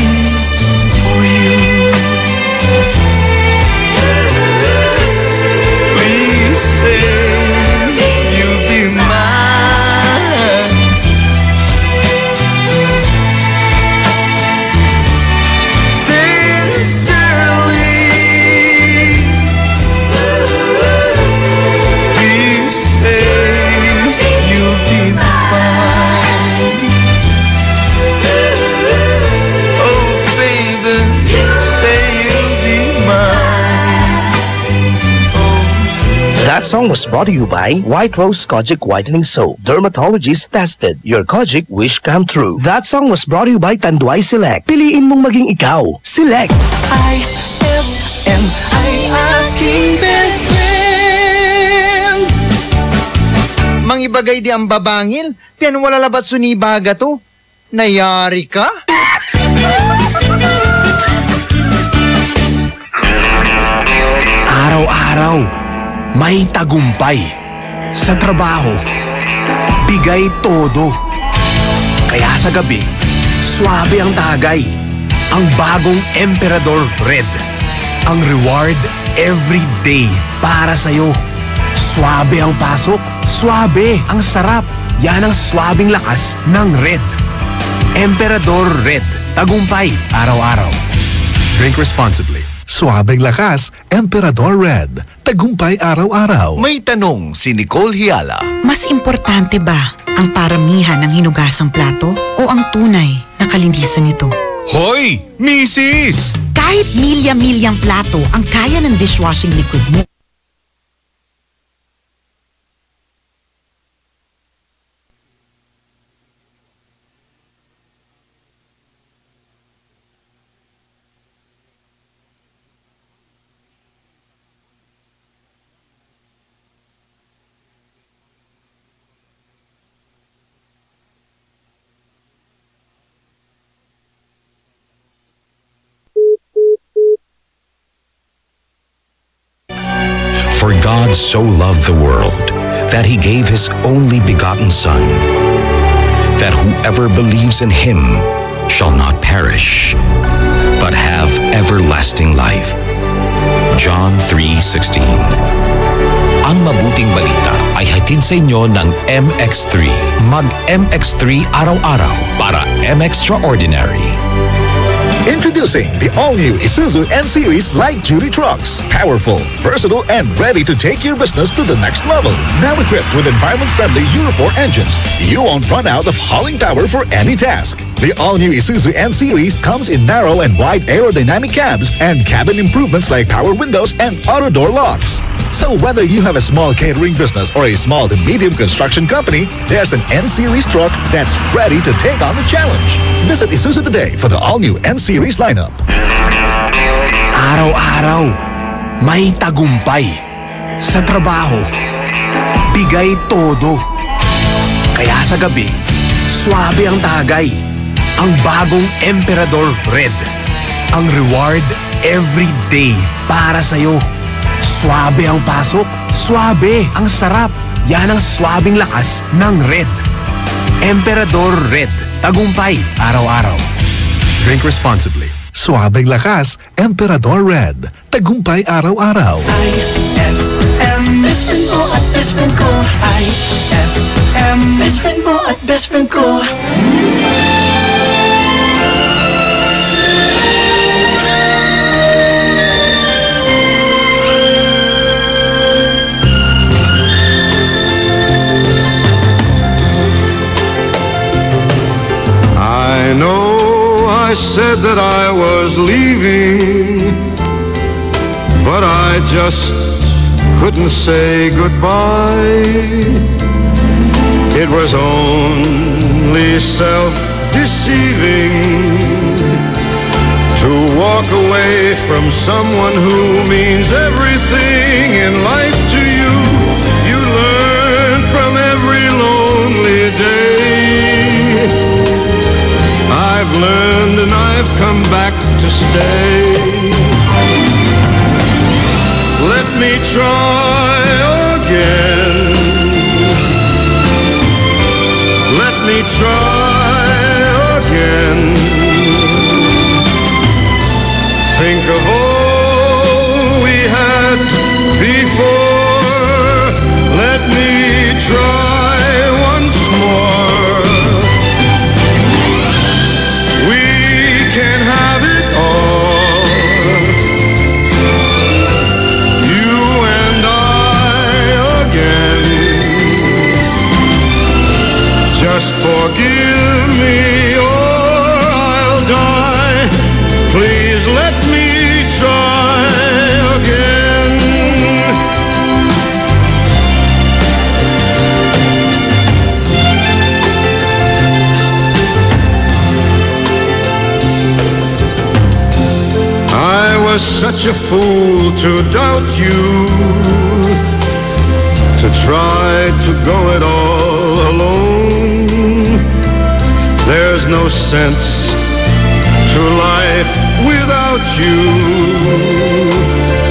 for you. Please say you'll be mine. Sincerely. Please say you'll be mine. Oh baby, say you'll be mine.
That song was brought to you by White Rose Kojic Whitening Soap. Dermatologist tested. Your Kojic wish come true. That song was brought to you by Tanduay Select. Piliin mong maging ikaw. Select.
IFM ay aking best friend.
Mangibagay di ang babangil, pian wala labat sunibaga to. Nayari ka?
Araw-araw, may tagumpay. Sa trabaho, bigay todo. Kaya sa gabi, swabe ang tagay. Ang bagong Emperador Red. Ang reward every day para sa'yo. Swabe ang pasok, swabe ang sarap. Yan ang swabing lakas ng Red. Emperador Red. Tagumpay araw-araw.
Drink responsibly. Suabing lakas, Emperador Red. Tagumpay araw-araw.
May tanong si Nicole Hiala.
Mas importante ba ang paramihan ng hinugasang plato o ang tunay na kalinisan nito?
Hoy! Misis!
Kahit milya-milyang plato ang kaya ng dishwashing liquid mo.
For God so loved the world that he gave his only begotten Son, that whoever believes in him shall not perish, but have everlasting life. John 3:16. Ang mabuting balita ay hatid sa inyo ng MX3. Mag-MX3 araw-araw para M-Extraordinary.
Introducing the all-new Isuzu N-Series light-duty trucks. Powerful, versatile, and ready to take your business to the next level. Now equipped with environment-friendly Euro 4 engines, you won't run out of hauling power for any task. The all-new Isuzu N-Series comes in narrow and wide aerodynamic cabs and cabin improvements like power windows and auto-door locks. So whether you have a small catering business or a small to medium construction company, there's an N-Series truck that's ready to take on the challenge. Visit Isuzu today for the all-new N-Series lineup.
Araw-araw, may tagumpay. Sa trabaho, bigay todo. Kaya sa gabi, swabe ang tagay. ang bagong Emperador Red. Ang reward every day para sa'yo. Swabe ang pasok. Swabe ang sarap. Yan ang swabing lakas ng Red. Emperador Red. Tagumpay araw-araw.
Drink responsibly. Suabing lakas, Emperador Red. Tagumpay araw-araw.
IFM, best friend mo at best friend ko. IFM, best friend mo at best friend ko.
I know I said that I was leaving, but I just couldn't say goodbye. It was only self-deceiving to walk away from someone who means everything in life to you. You learn from every lonely day. I've learned and I've come back to stay. Let me try again. Let me try again. Think of all we had before. Let me try once more. We can have it all. You and I again. Just forgive me or I'll die. Please let me try again. I was such a fool to doubt you, to try to go it all alone. There's no sense to life without you.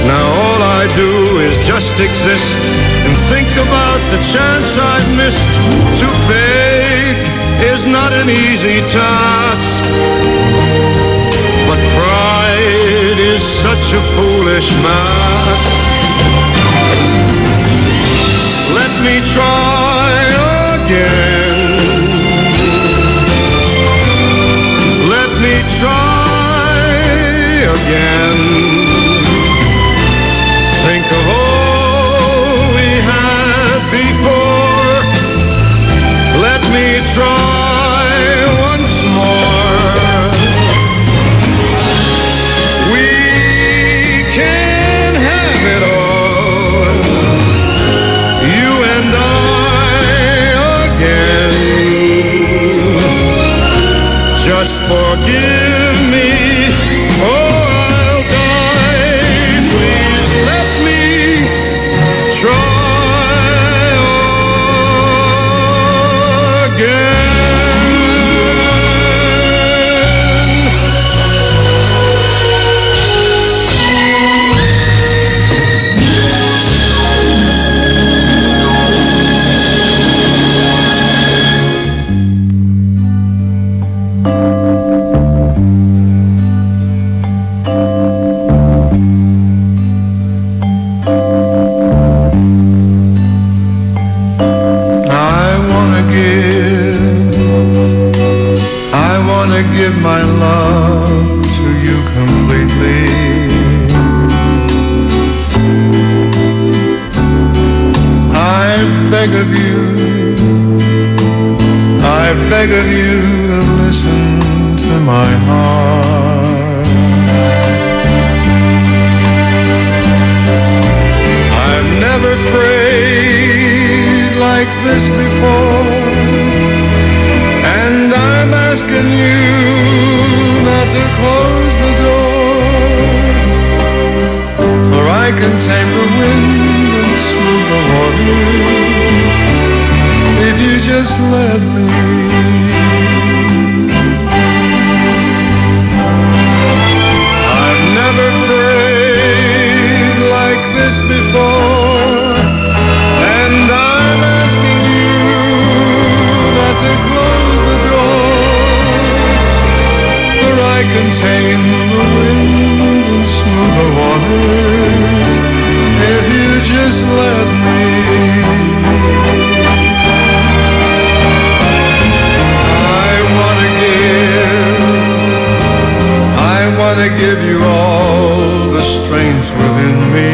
Now all I do is just exist and think about the chance I've missed. To beg is not an easy task, but pride is such a foolish mask. Let me try again. Let me try again. Think of all we had before. Let me try once more. We can have it all. You and I again. Just forgive me or I'll die. Please let me try again. I wanna give my love to you completely. I beg of you, I beg of you to listen to my heart. I've never prayed like this before, and I'm asking you not to close the door, for I can tame the wind and smooth the waters if you just let me. can tame the wind and smooth the waters if you just let me. I wanna give you all the strength within me.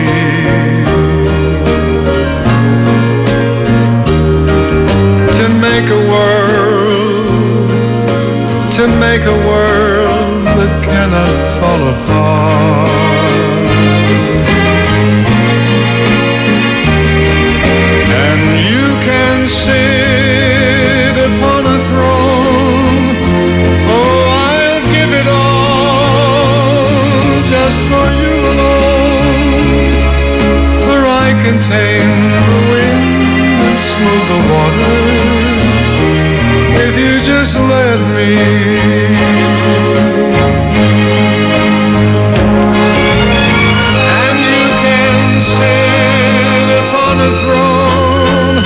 To make a world that cannot fall apart. And you can sit upon a throne. Oh, I'll give it all just for you alone. For I can tame the wind and smooth the waters if you just let me. And you can sit upon a throne.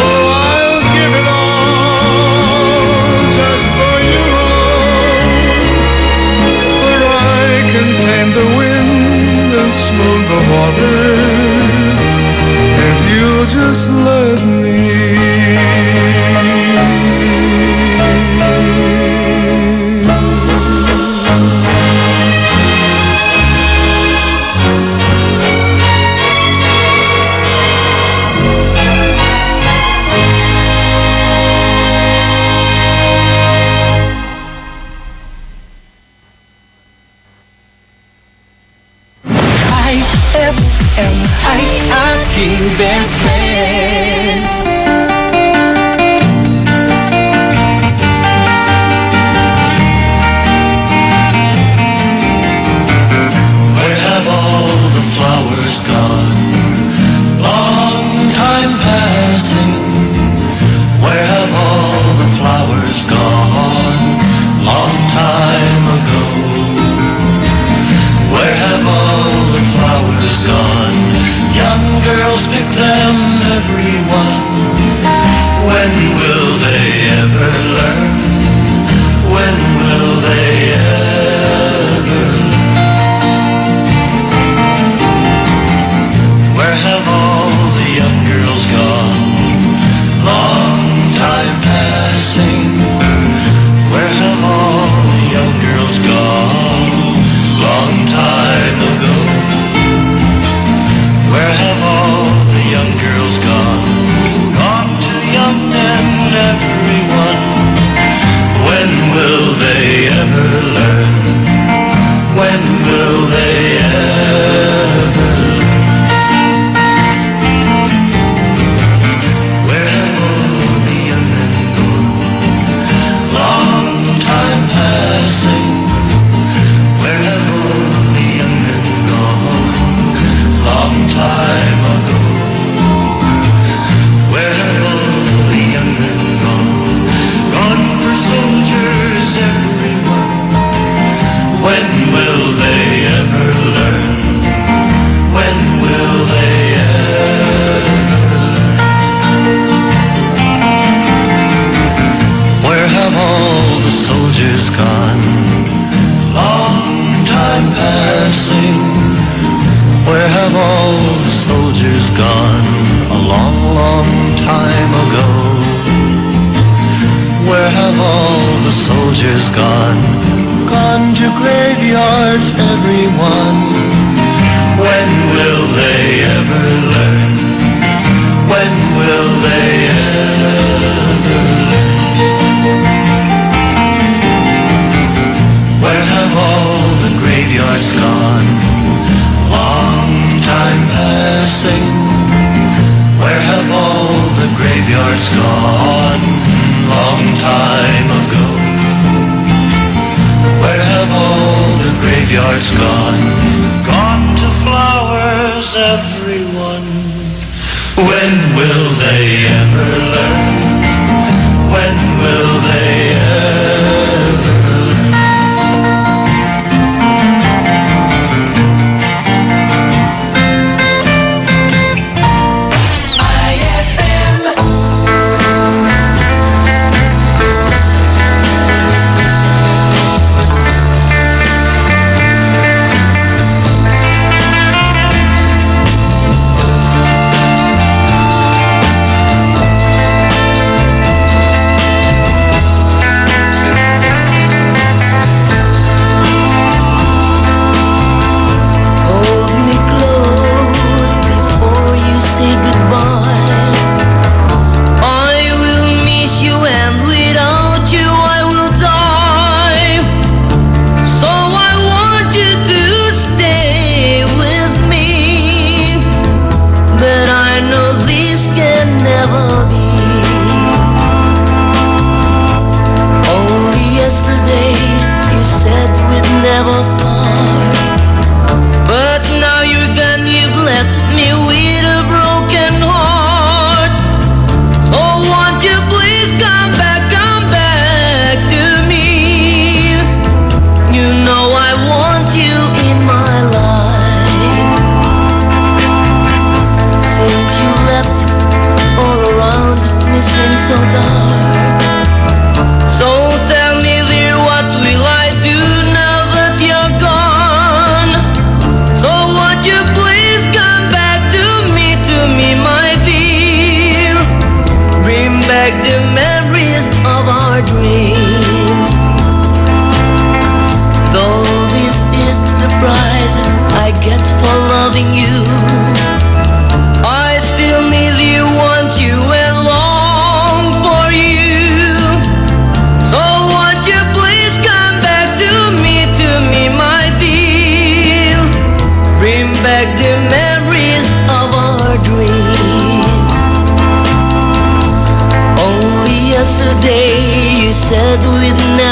Oh, I'll give it all just for you alone. For I can tame the wind and smooth the waters if you just let me.
IFM ay aking best friend.
Where have all the flowers gone? Long time passing. Where have all the flowers gone? Long time ago. Where have all the flowers gone? Young girls pick them, everyone. When will they ever learn? When will they ever learn? Where have all the young girls gone? Long time passing. Where have all the young girls gone? Long time ago. Where have all the young girls gone? Gone too young and everyone. When will they ever learn? When will they ever learn? Where have all the young men gone? Long time passing. Where have all the young men gone? Long time ago. Where have all the young men gone? Gone for soldiers, everyone. When will they ever learn? When will they ever learn? Where have all the soldiers gone? Long time passing. Where have all the soldiers gone? A long, long time ago. Where have all the soldiers gone? Gone to graveyards, everyone. When will they ever learn? When will they ever learn? Where have all the graveyards gone? Long time passing. Where have all the graveyards gone? Long time ago. Where have all the graveyards gone? Gone to flowers, everyone. When will they ever learn? When will they ever learn?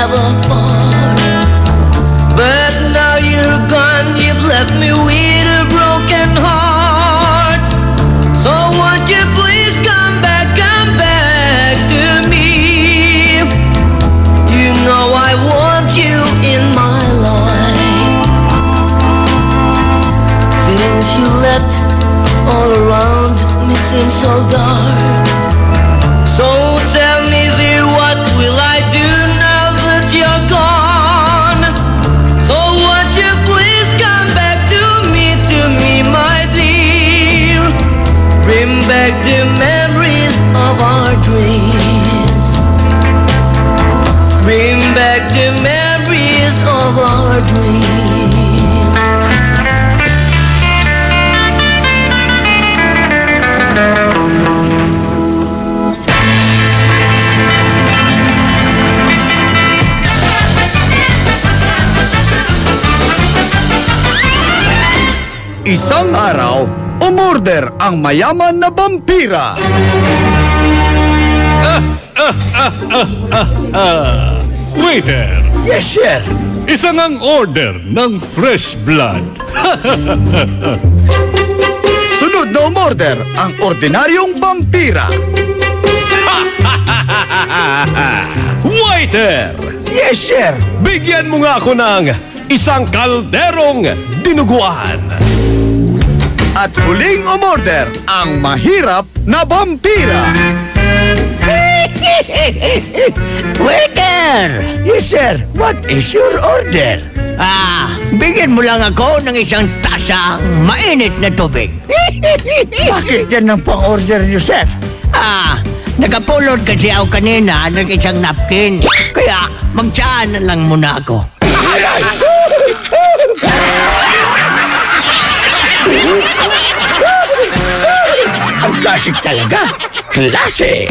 have apart. But now you're gone, you've left me with a broken heart. So won't you please come back to me? You know I want you in my life. Since you left, all around me seems so dark. So tell me dear, what will I do now that you're gone? So won't you please come back to me my dear. Bring back the memories of our dreams. Bring back the memories of our dreams.
Isang araw, umorder ang mayaman na vampira.
Waiter!
Yes, sir.
Isang ang order ng fresh blood.
Sunod na umorder ang ordinaryong vampira.
Waiter!
Yes, sir.
Bigyan mo nga ako ng isang kalderong dinuguan.
At huling umorder ang mahirap na vampira.
Waiter!
Yes, sir.
What is your order? Bigyan mo lang ako ng isang tasang mainit na tubig.
Bakit yan ang pang-order niyo, sir?
Nakapulot kasi ako kanina ng isang napkin. Kaya magtsaan na lang muna ako.
Ang klasik talaga. Klase!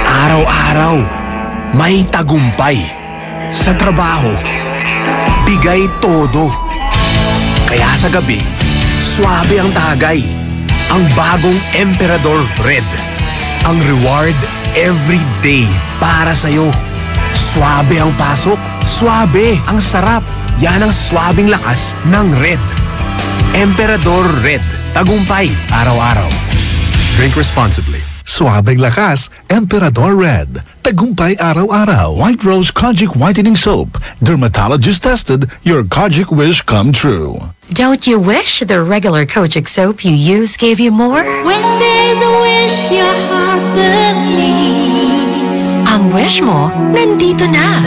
Araw-araw, may tagumpay. Sa trabaho, bigay todo. Kaya sa gabi, swabe ang tagay. Ang bagong Emperador Red. Ang reward every day para sa'yo. Swabe ang pasok, swabe ang sarap. Yan ang swabing lakas ng Red. Emperador Red. Tagumpay araw-araw.
Drink responsibly. Suabing lakas, Emperador Red. Tagumpay araw-araw. White Rose Kojic Whitening Soap. Dermatologist tested, your Kojic wish come true.
Don't you wish the regular Kojic soap you use gave you more?
When there's a wish, your heart believes.
Ang wish mo, nandito na.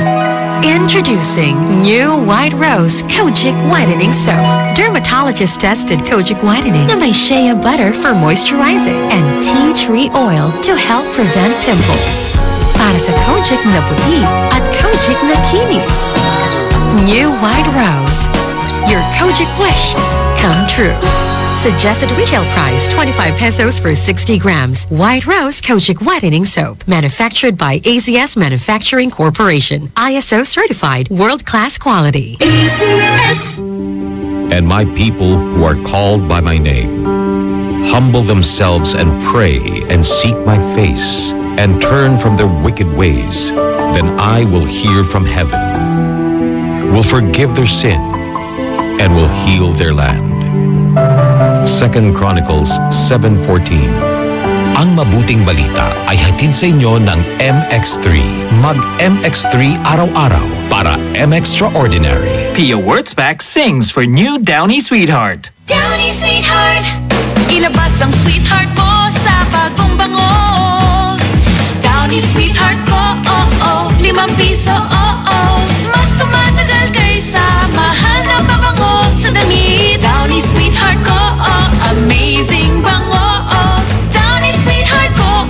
Introducing new White Rose Kojic Whitening Soap. Dermatologist tested Kojic Whitening na may shea butter for moisturizing and tea tree oil to help prevent pimples. Para sa Kojic na puti at Kojic na kinis. New White Rose. Your Kojic wish come true. Suggested retail price 25 pesos for 60 grams. White Rose Kojic Whitening Soap. Manufactured by AZS Manufacturing Corporation. ISO certified. World-class quality.
AZS.
And my people who are called by my name humble themselves and pray and seek my face and turn from their wicked ways, then I will hear from heaven, will forgive their sin, and will heal their land. 2 Chronicles 7:14.
Ang mabuting balita ay hatid sa inyo ng MX3. Mag-MX3 araw-araw para M-Extraordinary.
Pia Wurtzbach sings for new Downy Sweetheart.
Downy Sweetheart. Ilabas ang sweetheart mo sa bagong bango. Downy Sweetheart ko, ₱5, Mas tumatagal kaysa mahal na babango sa damit. Downy Sweetheart ko, amazing bango. Downy Sweetheart ko,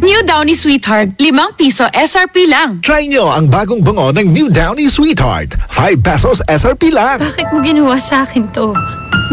New Downy Sweetheart, ₱5 SRP lang.
Try nyo ang bagong bango ng New Downy Sweetheart. 5 pesos SRP lang.
Bakit mo ginawa sa akin to?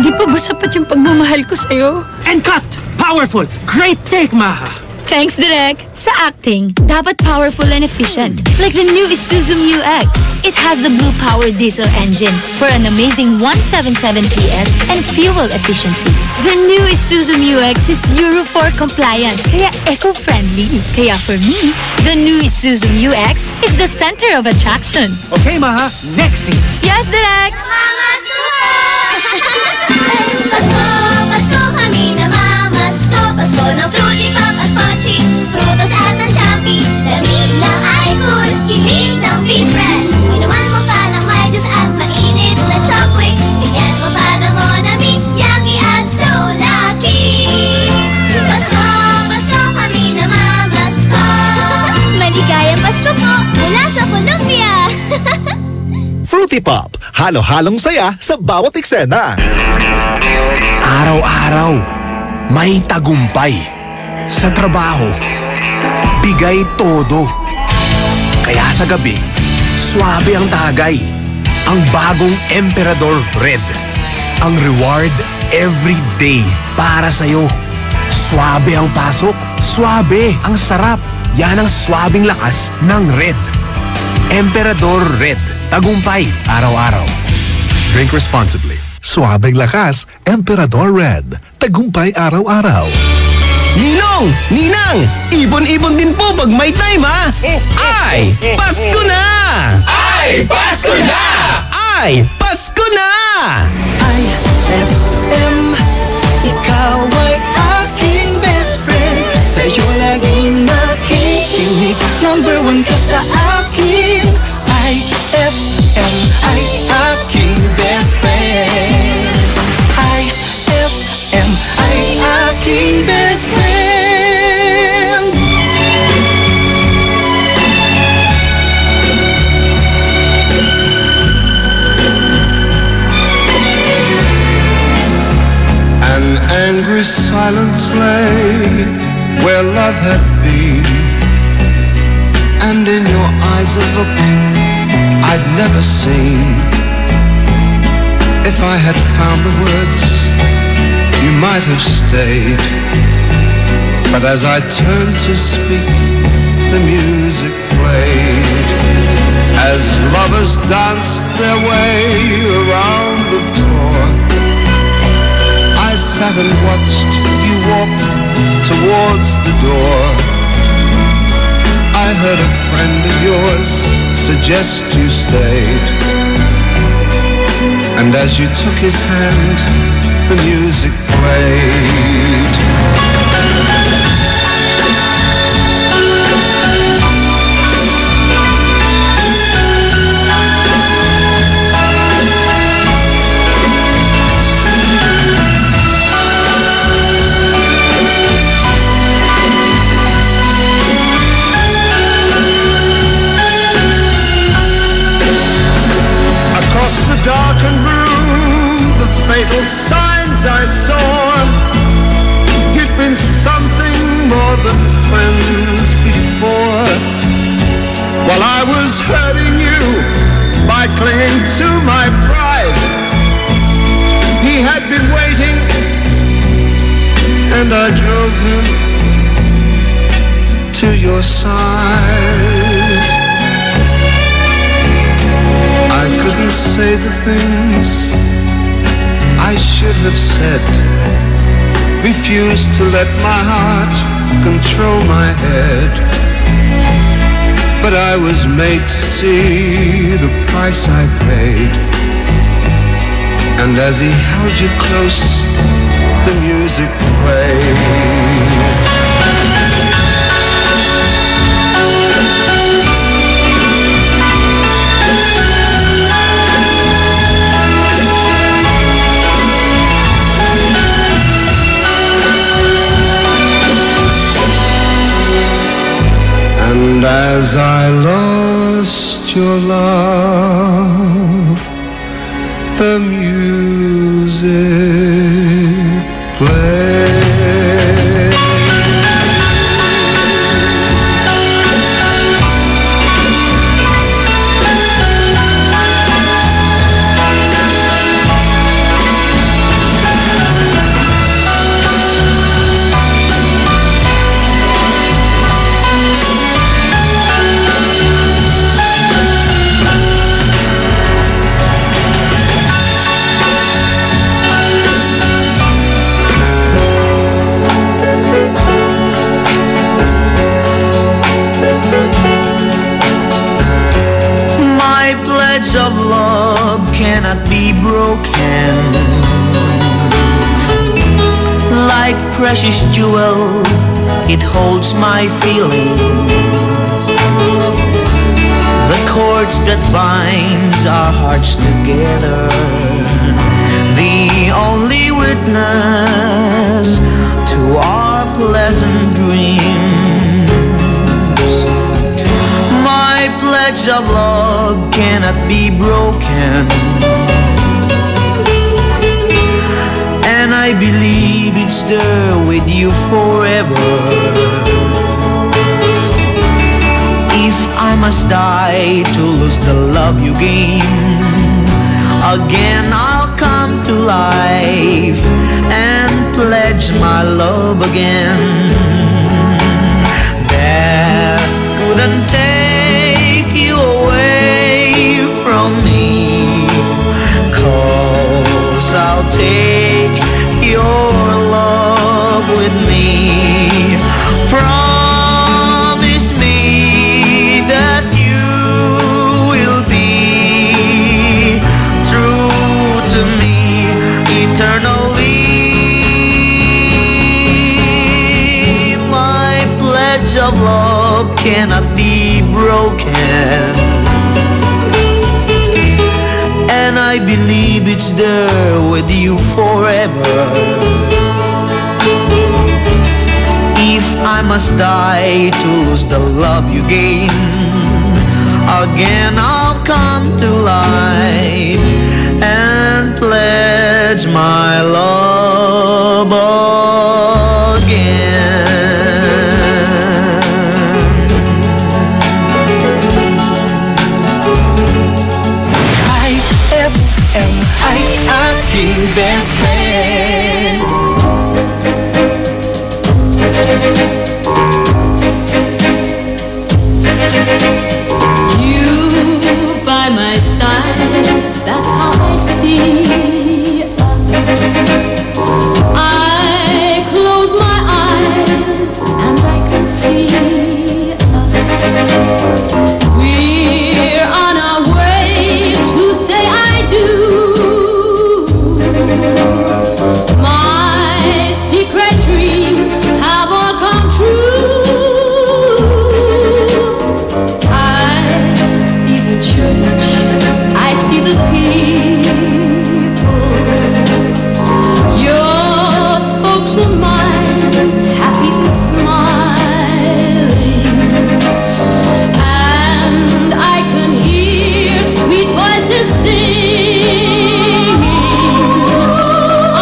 Di pa ba sapat yung pagmamahal ko sa'yo?
And cut! Powerful! Great take, Maha!
Thanks, Direk. Sa acting, dapat powerful and efficient. Like the new Isuzu Mu-X. It has the Blue Power diesel engine for an amazing 177 PS and fuel efficiency. The new Isuzu Mu-X is Euro 4 compliant, kaya eco-friendly. Kaya for me, the new Isuzu Mu-X is the center of attraction.
Okay, Maha. Next scene.
Yes, Direk!
Pasko kami namamasko. Pasko ng Fruity Pop at Pochi, Frutos at ng Champi. Lamig ng iCool, kilig ng Be Fresh. Inuman mo pa ng may juice at mainit na Chocwix. Bigyan mo pa ng Monami, Yummy at so lucky. Pasko kami namamasko. Maligayang Pasko po mula sa Columbia.
Fruity Pop, halo-halong saya sa bawat eksena.
Araw-araw, may tagumpay. Sa trabaho, bigay todo. Kaya sa gabi, swabe ang tagay. Ang bagong Emperador Red. Ang reward every day para sa'yo. Swabe ang pasok, swabe ang sarap. Yan ang swabing lakas ng Red. Emperador Red. Tagumpay araw-araw.
Drink responsibly. Suabing lakas, Emperador Red. Tagumpay araw-araw.
Ninong! Ninang! Ibon-ibon din po pag may time, ha? Ay! Pasko na! Ay! Pasko na! Ay! Pasko na!
IFM, ikaw ay aking best friend. Sa'yo laging nakikinig. Number 1 ka sa akin. IFM ay aking best friend. IFM ay aking best friend.
An angry silence lay where love had been, and in your eyes a look I'd never seen. If I had found the words, you might have stayed. But as I turned to speak, the music played. As lovers danced their way around the floor, I sat and watched you walk towards the door. I heard a friend of yours suggest you stayed. And as you took his hand, the music played. Across the darkened room, the fatal signs I saw. You'd been something more than friends before. While I was hurting you by clinging to my pride, he had been waiting, and I drove him to your side. I couldn't say the things I should have said, refused to let my heart control my head. But I was made to see the price I paid. And as he held you close, the music played. And as I lost your love, the music played.
cannot be broken. Like precious jewel, it holds my feelings. The cords that binds our hearts together, the only witness to our pleasant dreams. My pledge of love cannot be broken, and I believe it's there with you forever. If I must die to lose the love you gain, again I'll come to life and pledge my love again. That couldn't take you away from me, 'cause I'll take your love with me. Promise me that you will be true to me eternally. My pledge of love cannot be broken, and I believe it's there with you forever. If I must die to lose the love you gain, again I'll come to life and pledge my love again.
IFM, ay aking best friend.
You by my side, that's how I see us. I close my eyes and I can see us. We're on our way to say I do. My secret dreams have all come true. I see the church, I see the people. Your folks of mine, happy and smiling. And I can hear sweet voices singing.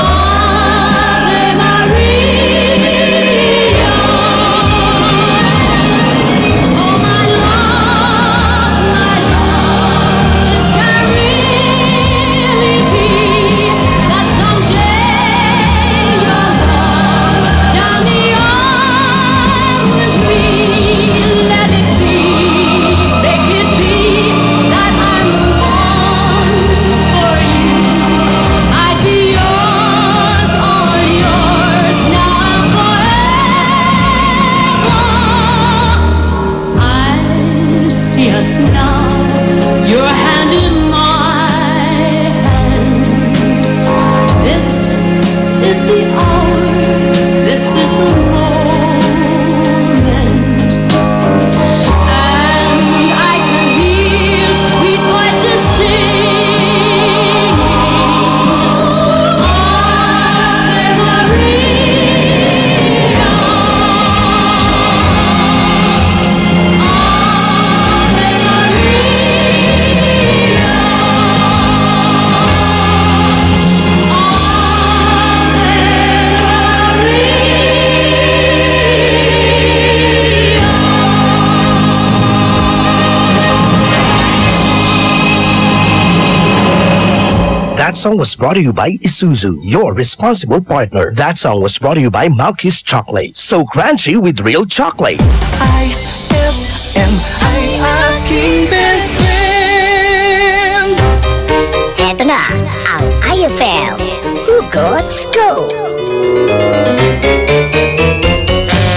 Ave Maria. Oh my love, this can really be that someday you're down the aisle with me. Let it be, make it be that I'm the one for you. I'd be yours, all yours, now and forever. I see us now, your hand in my hand. This is the hour, this is the moment. And I can hear sweet voices singing. Ave Maria. Ave
That song was brought to you by Isuzu, your responsible partner. That song was brought to you by Malky's Chocolate. So crunchy with real chocolate.
IFM, ay aking best friend.
Eto na ang IFM Hugot Scoop.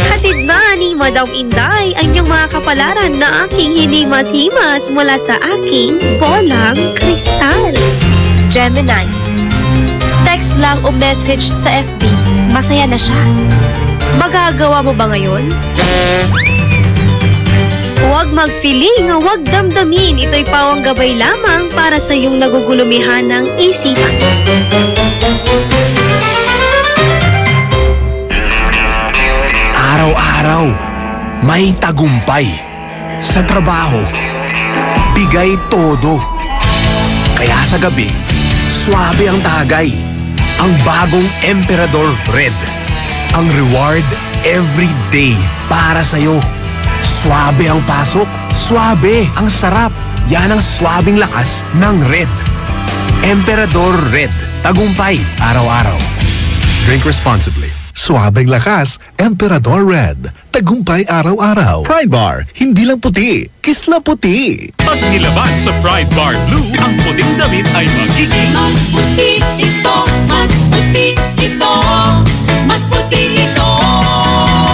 Hatid ba ni Madam Inday ang inyong mga kapalaran na aking hinimas-himas mula sa aking bolang kristal? Gemini. Text lang o message sa FB, masaya na siya. Magagawa mo ba ngayon? Huwag magpiling, huwag damdamin. Ito'y pawang gabay lamang para sa iyong nagugulumihan ng isipan.
Araw-araw, may tagumpay. Sa trabaho, bigay todo. Kaya sa gabi, swabe ang tagay. Ang bagong Emperador Red. Ang reward every day para sa'yo. Swabe ang pasok, swabe ang sarap. Yan ang swabing lakas ng Red. Emperador Red. Tagumpay araw-araw.
Drink responsibly. Suabing lakas, Emperador Red. Tagumpay araw-araw. Pride Bar, hindi lang puti, kisla puti.
Pag nilaban sa Pride Bar Blue, ang puting damit ay magiging
Mas puti ito, mas puti ito, mas puti ito.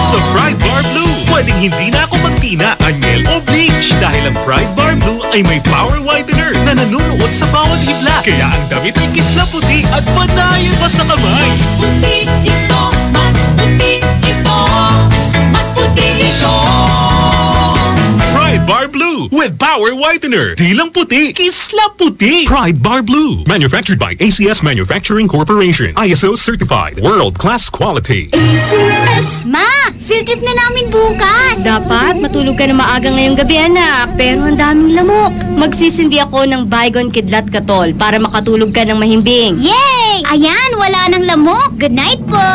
Sa Pride Bar Blue, pwedeng hindi na ako magtina, anyel o bleach dahil ang Pride Bar Blue ay may power whitener na nanunuot sa bawat hibla. Kaya ang damit ay kisla puti at panayan pa sa kamay.
Mas puti ito, mas puti ito, mas puti ito.
Pride Bar Blue with power whitener. Di lang puti, kisla puti. Pride Bar Blue. Manufactured by ACS Manufacturing Corporation. ISO certified. World-class quality.
ACS! Ma! Field trip na namin bukas!
Dapat matulog ka na maaga ngayong gabi, anak. Pero ang daming lamok. Magsisindi ako ng Baygon Kidlat Katol para makatulog ka ng mahimbing.
Yay! Ayan, wala nang lamok. Good night po!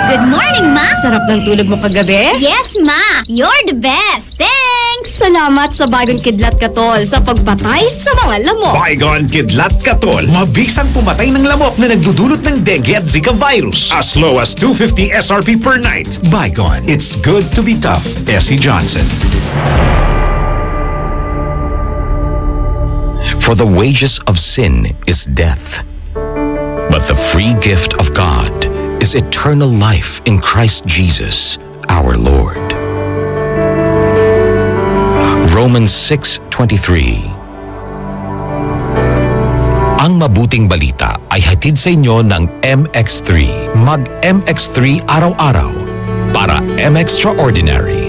Good morning, Ma!
Sarap ng tulog mo kagabi?
Yes, Ma! You're the best! Thanks!
Salamat sa Baygon Kidlat Katol sa pagpatay sa mga lamok.
Baygon Kidlat Katol, mabisang pumatay ng lamok na nagdudulot ng dengue at Zika virus. As low as 250 SRP per night. Baygon, it's good to be tough. Essie Johnson.
For the wages of sin is death, but the free gift of God is eternal life in Christ Jesus, our Lord. Romans 6:23. Ang mabuting balita ay hatid sa inyo ng MX3. Mag-MX3 araw-araw para M-Extraordinary.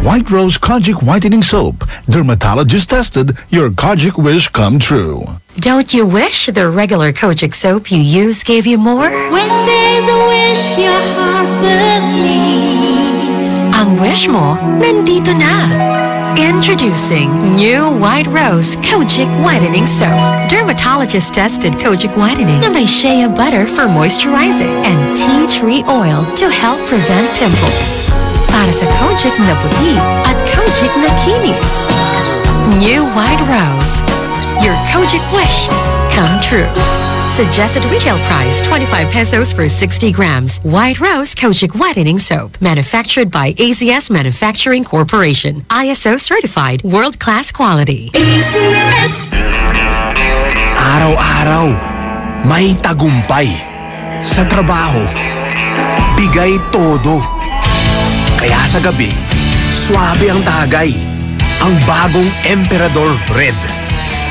White Rose Kojic Whitening Soap. Dermatologist tested, your Kojic wish come true.
Don't you wish the regular Kojic soap you use gave you more?
When there's a wish, your heart believes.
Ang wish mo, nandito na. Introducing new White Rose Kojic Whitening Soap. Dermatologist tested Kojic Whitening na may shea butter for moisturizing and tea tree oil to help prevent pimples. Para sa Kojic na puti at Kojic na kinis. New White Rose. Your Kojic wish come true. Suggested retail price 25 pesos for 60 grams. White Rose Kojic Whitening Soap. Manufactured by ACS Manufacturing Corporation. ISO certified. World-class quality.
ACS!
Araw-araw, may tagumpay. Sa trabaho, bigay todo. Kaya sa gabi, swabe ang tagay. Ang bagong Emperador Red.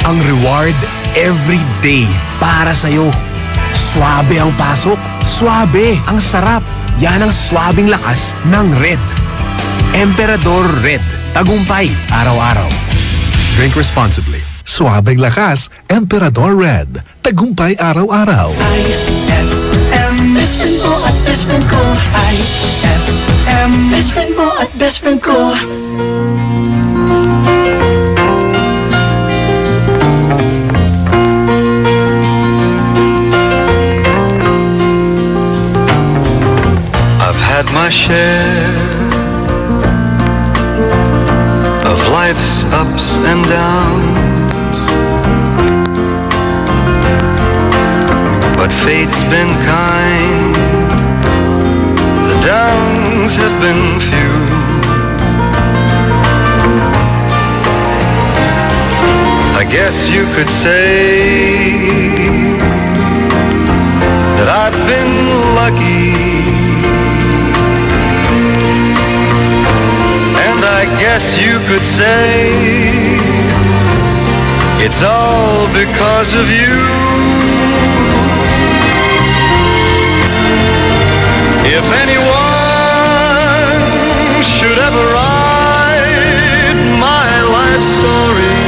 Ang reward every day para sa'yo. Swabe ang pasok, swabe ang sarap. Yan ang swabing lakas ng Red. Emperador Red. Tagumpay araw-araw.
Drink responsibly. Suabing lakas, Emperador Red. Tagumpay araw-araw.
IFM, best friend mo at best friend ko. IFM, best friend mo at best friend ko.
I've had my share of life's ups and downs, but fate's been kind. The downs have been few. I guess you could say that I've been lucky, and I guess you could say it's all because of you. If anyone should ever write my life story,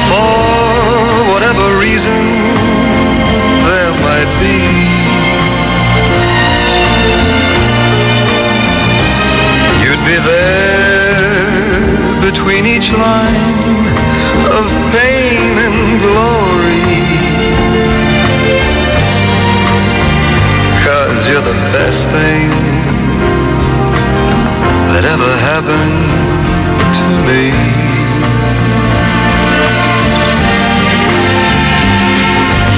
for whatever reason there might be, you'd be there between each line of pain and glory. 'Cause you're the best thing that ever happened to me.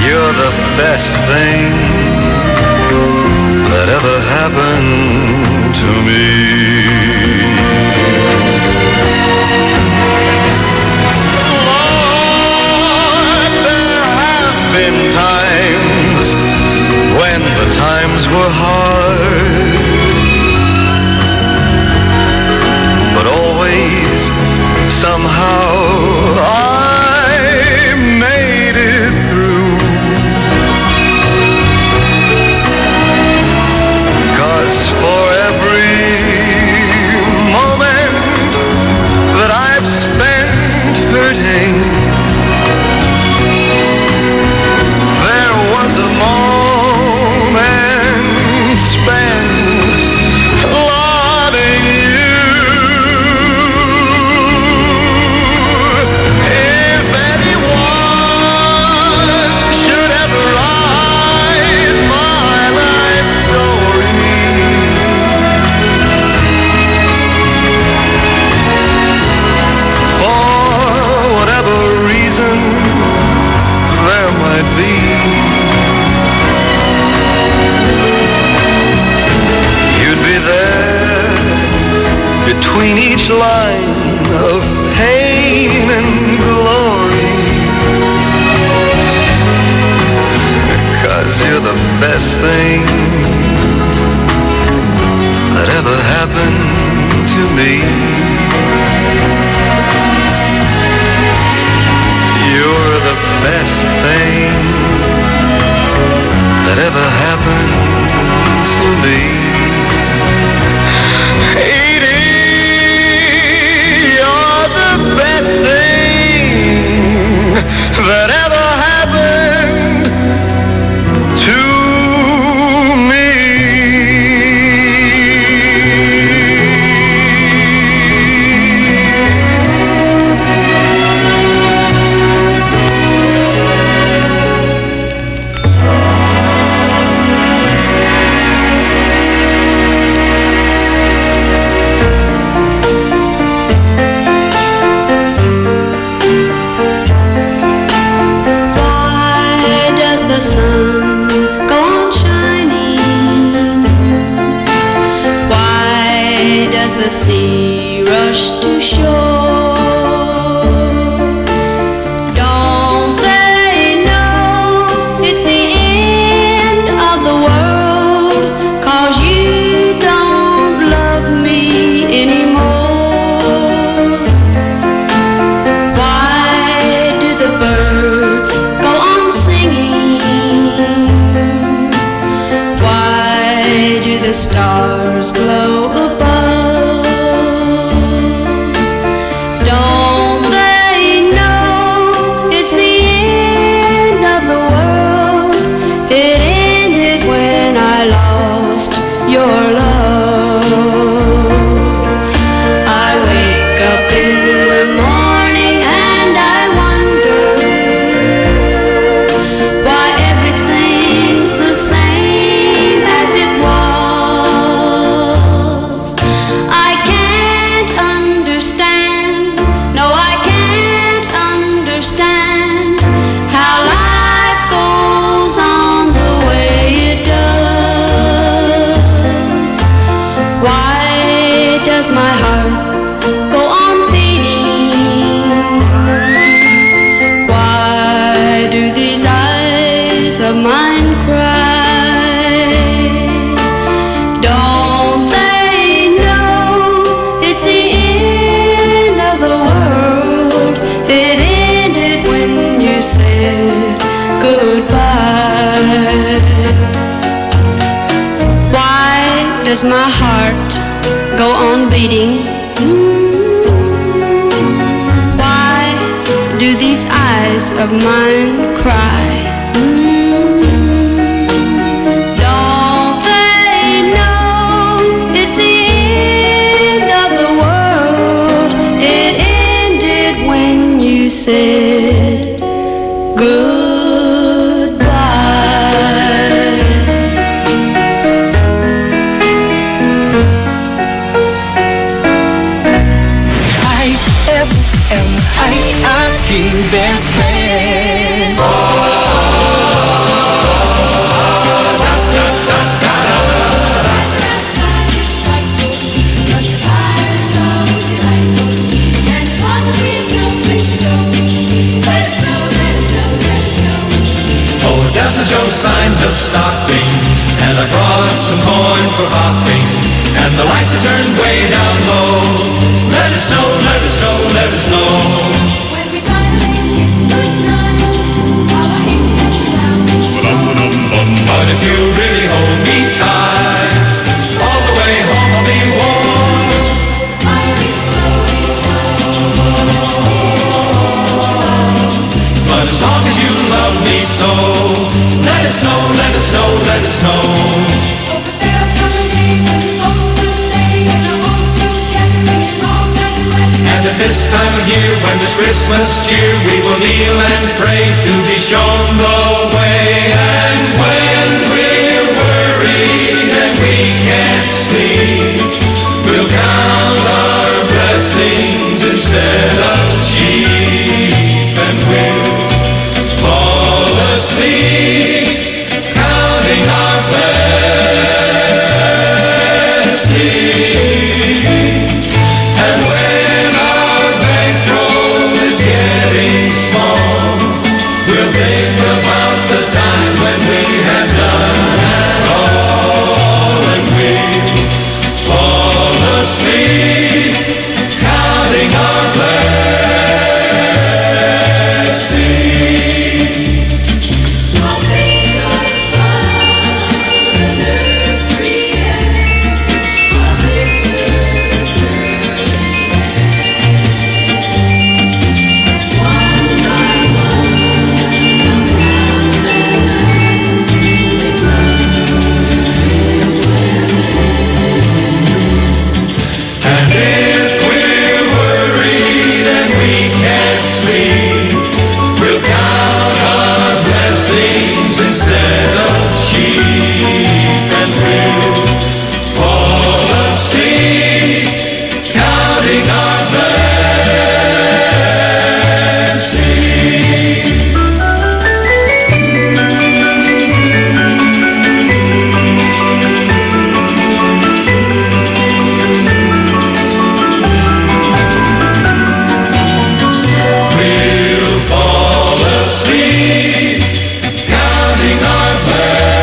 You're the best thing that ever happened to me. Lord, there have been times when the times were hard, but always somehow I made it through. 'Cause for every moment that I've spent hurting, there was a moment spent loving you. If anyone should ever write my life story, for whatever reason there might be, you'd be there between each line of pain and glory. 'Cause you're the best thing that ever happened to me. You're the best thing that ever happened to me. Edie, you're the best thing that ever happened to me.
Why does the sun go on shining? Why does the sea rush to shore? Don't they know it's the end of the world? 'Cause you don't love me anymore. Why do the birds go on singing? Why do the stars glow above? Don't they know it's the end of the world? It ended when I lost your love. I wake up in the morning and I wonder why everything's the same as it was. I can't understand, no I can't understand how life goes on the way it does. Why does my heart go on beating? Why do these eyes of mine cry? Don't they know it's the end of the world? It ended when you said does my heart go on beating? Why do these eyes of mine cry? Don't they know it's the end of the world? It ended when you said goodbye.
IFM, ay aking best friend.
Oh, doesn't show signs of stopping, and I brought some corn for popping, and the lights are turned way down low. Let it snow, let it snow, let it snow.
When we finally kiss goodnight, our hands sit down.
But if you really hold me tight, all the way home I'll be warm. But as long as you love me so, let it snow, let it snow, let it snow. And at this time of year, when there's Christmas cheer, we will kneel and pray to be shown the way. And when we're worried and we can't sleep, we'll count our blessings instead of sheep, and we'll fall asleep counting our blessings. And when our bankroll is getting small, we'll think about the time when we had done it all, and we'll fall asleep counting our blessings.
I'll think about the nursery and a picture
And if we're worried and we can't sleep, we'll count our blessings instead of sheep, and we'll fall asleep counting our blessings. We'll fall asleep counting our blessings.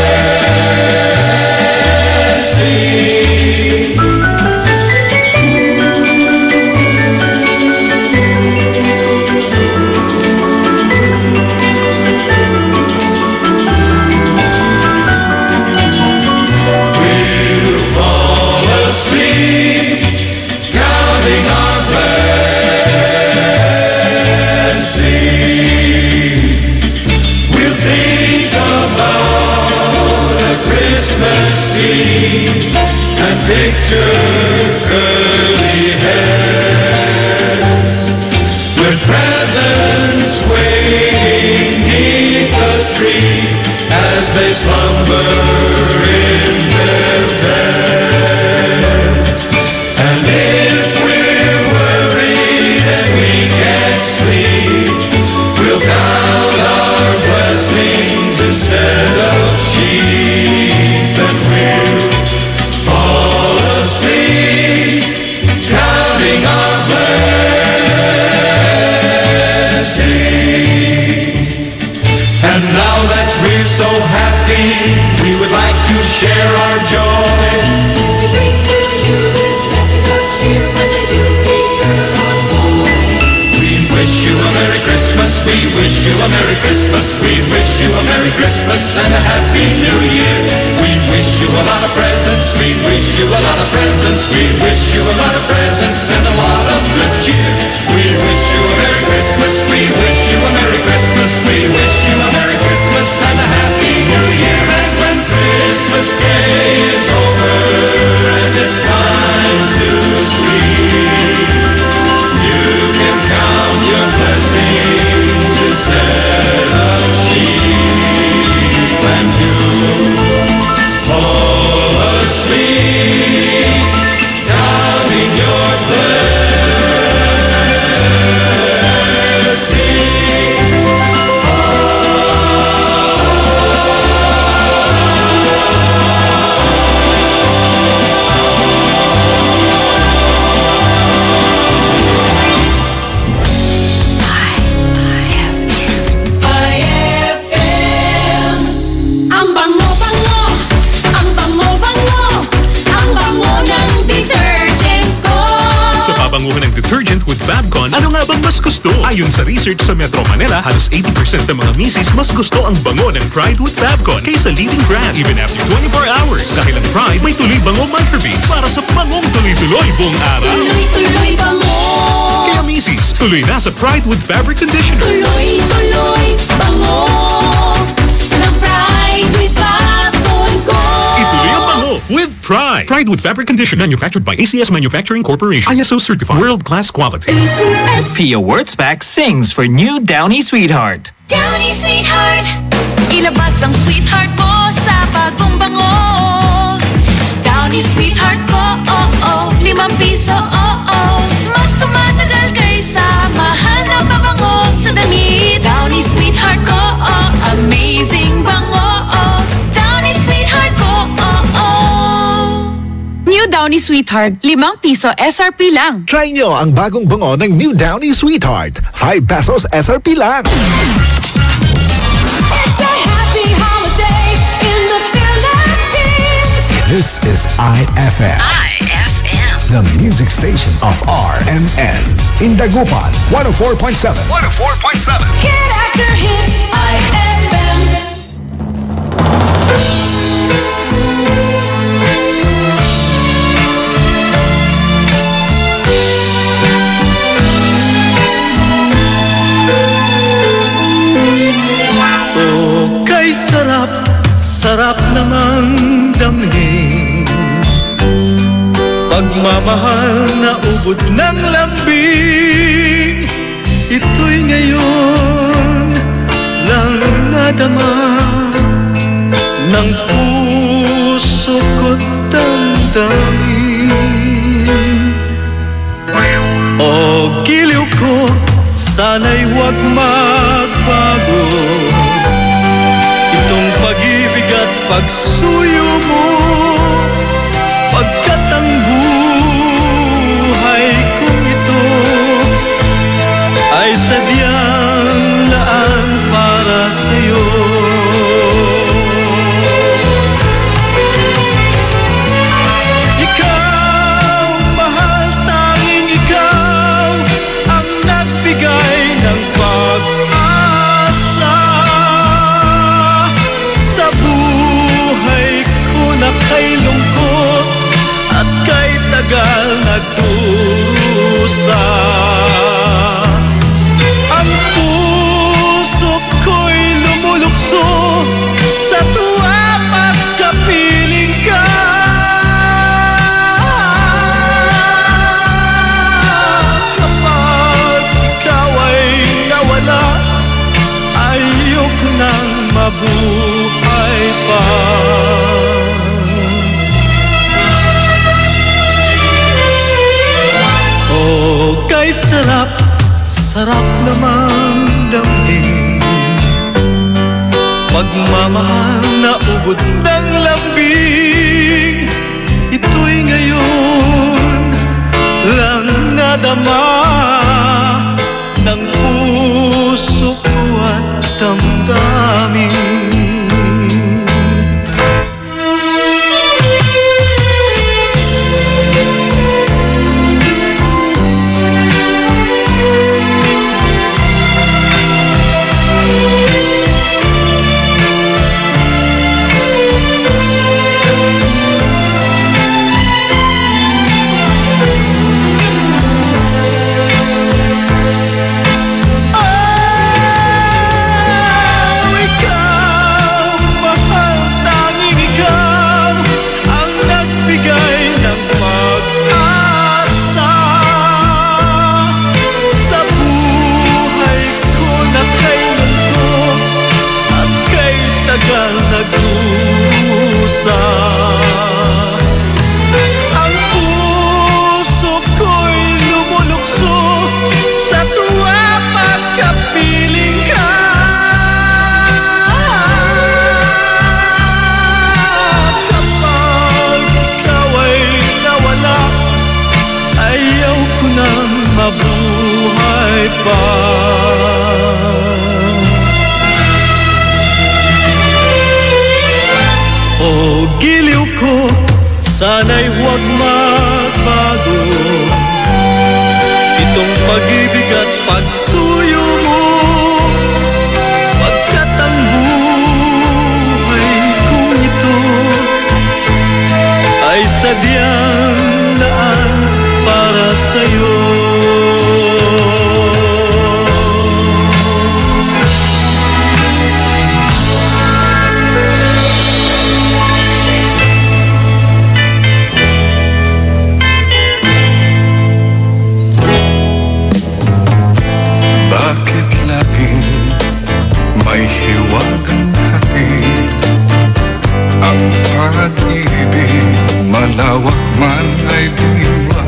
We'll fall asleep counting our blessings. We'll think about a Christmas Eve and picture curly heads with presents waiting neath the tree as they slumber in their beds. And if we're worried and we can't sleep, we'll count our blessings instead of sheep, and we'll fall asleep counting our blessings. And now that we're so happy, we would like to share our joy.
we bring to you this message of cheer when they do meet girl or boy.
We wish you a Merry Christmas, we wish you a Merry Christmas, we wish you a Merry Christmas and a Happy New Year. We wish you a lot of presents, we wish you Christmas. We wish you a lot of presents and a lot of good cheer. We wish you a Merry Christmas. We wish you a Merry Christmas. We wish you a Merry Christmas and a Happy New Year. And when Christmas Day is over and it's time to sleep, you can count your blessings instead of sheep, and you fall asleep counting your blessings.
Ang bango-bango, ang bango-bango, ang bango ng detergent ko.
Sa pabanguhan ng detergent with Fabcon, ano nga bang mas gusto? Ayon sa research sa Metro Manila, halos 80% ng mga misis mas gusto ang bango ng Pride with Fabcon kaysa leading brand even after 24 hours. Dahil ang Pride may tuloy bango microbeads para sa bangong tuloy-tuloy buong araw.
Tuloy-tuloy bango.
Kaya misis, tuloy na sa Pride with Fabric Conditioner.
Tuloy-tuloy bango ng Pride with Fabcon ko.
Ituloy ang bango with Pride. Pride with Fabric Conditioner, manufactured by ACS Manufacturing Corporation. ISO certified, world-class quality.
Pia Wurtzbach sings for new Downy Sweetheart.
Downy Sweetheart, ilabas ang sweetheart mo sa bagong bango. Downy Sweetheart ko, oh oh, 5 piso, oh oh. Mas tumatagal kaysa mahal na pabango sa damit. Downy Sweetheart ko, oh, amazing bango, oh. Downy Sweetheart ko, oh oh.
New Downy Sweetheart, 5 piso SRP lang.
Try nyo ang bagong bango ng New Downy Sweetheart. 5 pesos SRP lang.
It's a happy holiday in the Philippines.
This is IFM.
IFM.
The music station of RMN. In Dagupan, 104.7. 104.7.
Hit after hit, IFM.
Oh, kay sarap, sarap namang damhin. Pagmamahal na ubod ng lambing. Ito'y ngayon lang nadama ng puso ko't damdamin. O giliw ko, sana'y huwag magbago. Itong pag-ibig at pagsuyo mo, pagkat ang buhay kong ito ay sadyang laan para sa'yo. Ikaw, mahal, tanging ikaw ang nagbigay ng pag-asa sa buhay ko na kay lungkot at kay tagal nagdurusa. Ang puso ko'y lumulukso sa tuwa pagkapiling ka. Kapag ikaw ay nawala, ayoko nang mabuhay pa. Oh, kay sarap, sarap namang damhin. Pagmamahal na ubod ng lambing. Ito'y ngayon lang nadama ng puso ko at damdamin.
mabuhay pa. O giliw ko, sana'y huwag magbago itong pag-ibig at pagsuyo mo, pagkat ang buhay kong ito ay sadyang laan para sa'yo.
Bakit laging may hiwag ang hati? Ang pag-ibig malawak man ay diwa.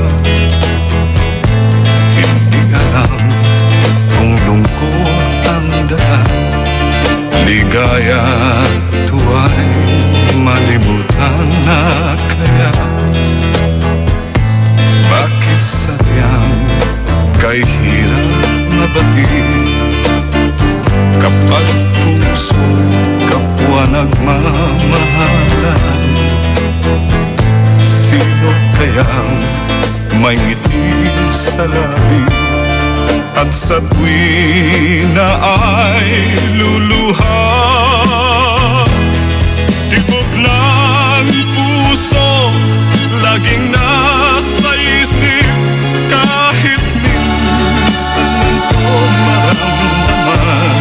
Hindi alam kung lungkot ang daan, ligaya tuwa'y malimutan na kaya. Bakit sadyang kay hirap mabati kapag puso kapwa nagmamahalan? Sino kayang may ngiti sa labi at sa tuwina ay luluha? Tibok ng puso laging nasa isip, kahit minsan ko maramdaman.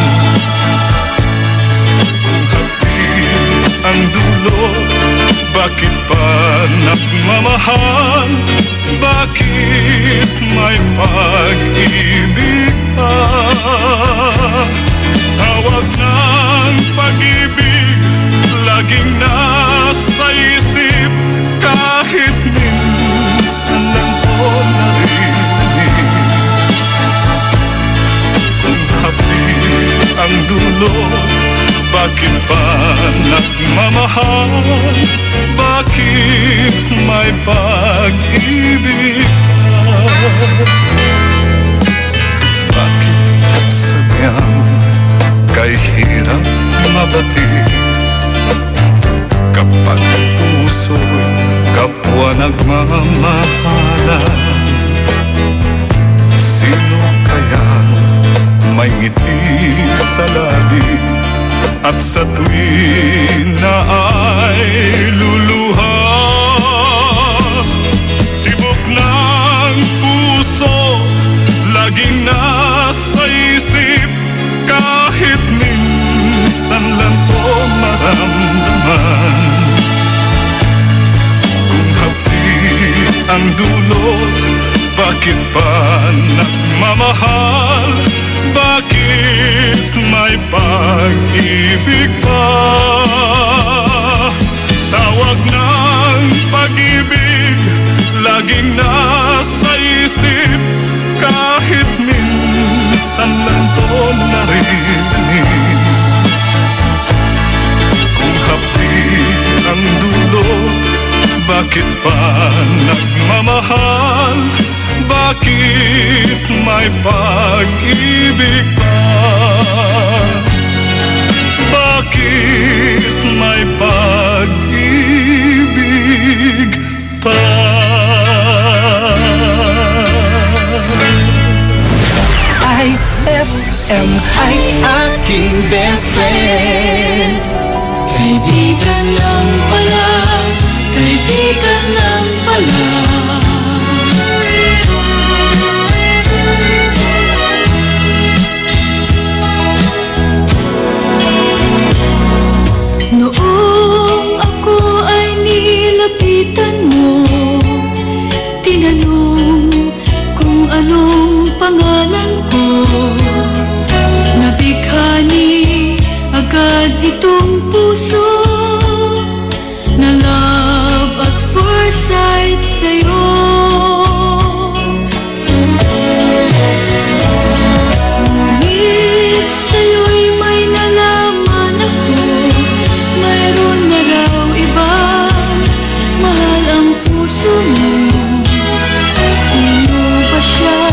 Kung hapit ang dulo, bakit pa nagmamahal? Bakit may pag-ibig pa? Tawag ng pag-ibig laging nasa isip, kahit minsan lang ko narinig. Kung hapit ang dulo, bakit pa nagmamahal? Bakit may pag-ibig ka? Bakit sadyang kay hirap mabati kapag puso'y kapwa nagmamahalan? Sino kayang may ngiti sa labi at sa tuwina ay luluha? Tibok ng puso laging nasa isip, kahit minsan lang ko maramdaman. Kung hapit ang dulo, bakit pa nagmamahal? Bakit may pag-ibig pa? Tawag ng pag-ibig laging nasa isip, kahit minsan lang ko narinig. Kung hapit ang dulo, bakit pa nagmamahal? Bakit may pag-ibig pa? Bakit may pag-ibig pa?
IFM ay aking best friend. Kaibigan lang pala, kaibigan lang pala.
Noong ako ay nilapitan mo, tinanong kung anong pangalan ko. Nabighani agad itong puso na love at first sight sa'yo. Ngunit sa'yo'y may nalaman ako, mayroon na raw iba, mahal ang puso mo. Sino ba siya?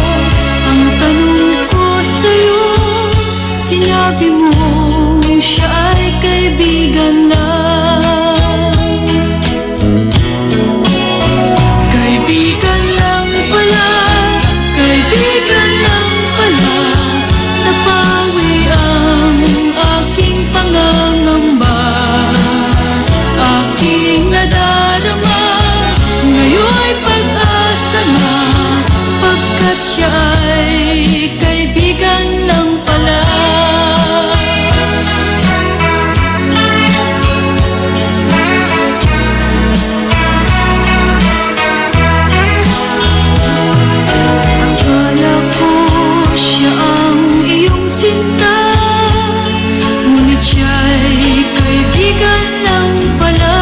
sinabi mong siya ay kaibigan lang. Kaibigan lang pala, kaibigan lang pala. Napawi ang aking pangangamba, aking nadarama. Ngayon'y pag-asa na, pagkat siya ay kaibigan lang pala. Akala ko siya ang iyong sinta, ngunit siya'y kaibigan lang pala.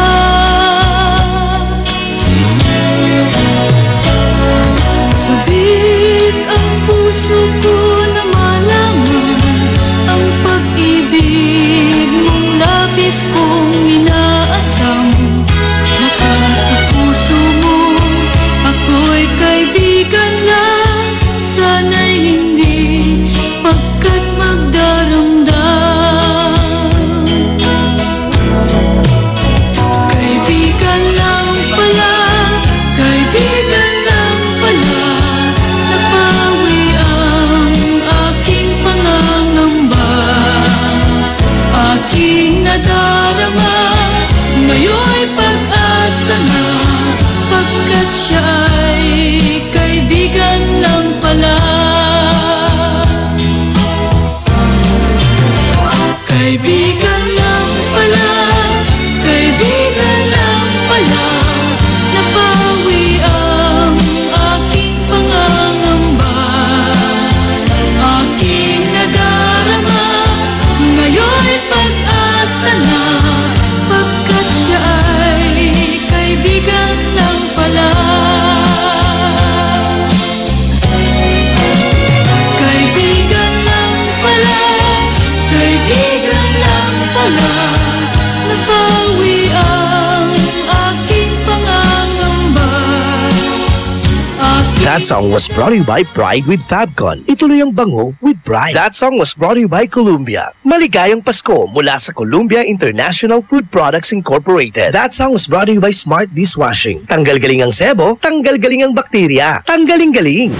Sabik ang puso ko na malaman ang pag-ibig mong labis kong inaasam. Baka sa puso mo ako'y kaibigan lang, sana'y hindi pagkat magdaramdam. Kaibigan lang pala, kaibigan lang pala. Napawi ang aking pangangamba, aking nadarama. Ngayon'y pag-asa na, pagkat siya ay kaibigan lang pala. Kaibigan lang pala, kaibigan lang pala. Napawi ang aking pangangamba, aking nadarama. Ngayon'y pag-asa na, pagkat siya ay kaibigan lang pala. Kaibigan lang pala, kaibigan lang pala. Napawi ang aking pangangamba.
That song was brought to you by Pride with Fabcon. Ituloy ang bango with Pride. That song was brought to you by Columbia. Maligayang Pasko mula sa Columbia International Food Products Incorporated. That song was brought to you by Smart Dishwashing. Tanggal galing ang sebo, tanggal galing ang bakterya. Tanggaling galing.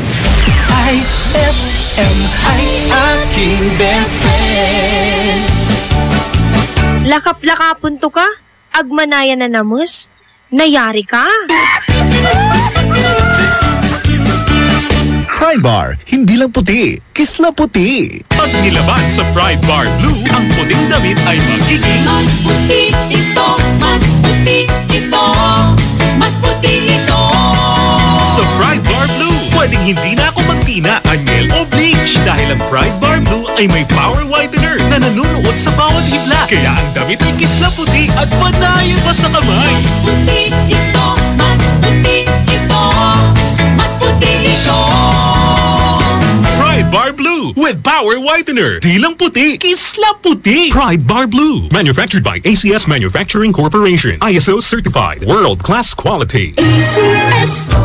IFM ay aking best friend.
Lakap-lakapon to ka? Agmanaya na namus? Nayari ka?
Pride Bar, hindi lang puti, kisla puti.
Pag nilaban sa Pride Bar Blue, ang puting damit ay magiging
Mas puti ito, mas puti ito, mas puti ito.
sa Pride Bar Blue. Pwedeng hindi na ako magtina, anyel o bleach dahil ang Pride Bar Blue ay may power whitener na nanunuot sa bawat hibla. Kaya ang damit ay kisla puti at panayon pa sa kamay.
Mas puti ito, mas puti ito, mas puti ito.
Pride Bar Blue with power whitener. Di lang puti, kisla puti. Pride Bar Blue. Manufactured by ACS Manufacturing Corporation. ISO certified. World-class quality.
ACS.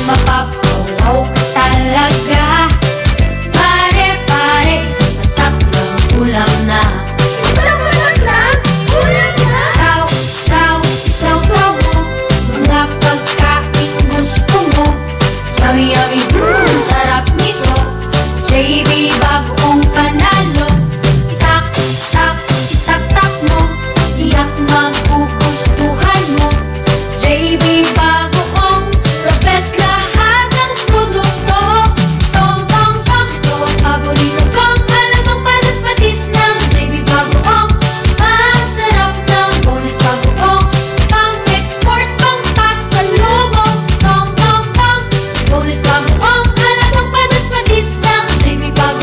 Mapapawaw ka talaga. Pare-pare, isang patap ng ulam na. Isang patap lang? Ulam na? Saw mo. Mga pagkain gusto mo. Yummy, yummy, sarap nito. JB, bagong panalo. Itak mo. Tiyak magugustuhan mo. JB, bagoong the best lahat ng produkto. Tong, ito ang paborito kong malamang panis-patis ng JB bagoong. Ang sarap ng bonus bagoong. Pang-export, pang-pasalubong. Tong, bonus bagoong. Malamang panis-patis ng JB bagoong.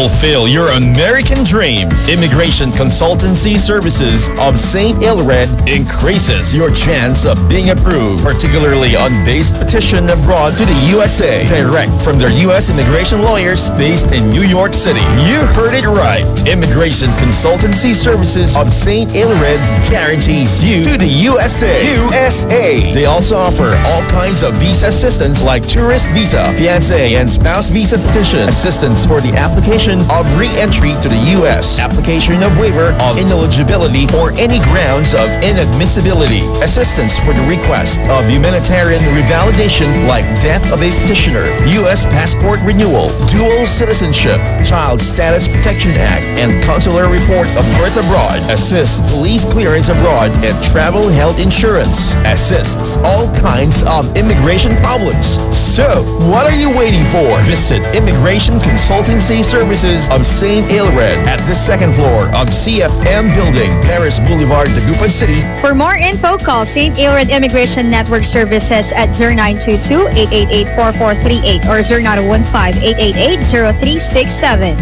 Fulfill your American dream. Immigration Consultancy Services of St. Ilred increases your chance of being approved, particularly on base petition abroad to the USA, direct from their U.S. immigration lawyers based in New York City. You heard it right. Immigration Consultancy Services of St. Ilred guarantees you to the USA. They also offer all kinds of visa assistance like tourist visa, fiancé and spouse visa petition, assistance for the application of re-entry to the U.S., application of waiver of ineligibility or any grounds of inadmissibility, assistance for the request of humanitarian revalidation like death of a petitioner, U.S. passport renewal, dual citizenship, Child Status Protection Act, and consular report of birth abroad, assists police clearance abroad, and travel health insurance, assists all kinds of immigration problems. So, what are you waiting for? Visit Immigration Consultancy Services of St. Ilred at the second floor of CFM Building, Paris Boulevard, Dagupan City.
For more info, call St. Ilred Immigration Network Services at 0922-888-4438 or 0915-888-0367.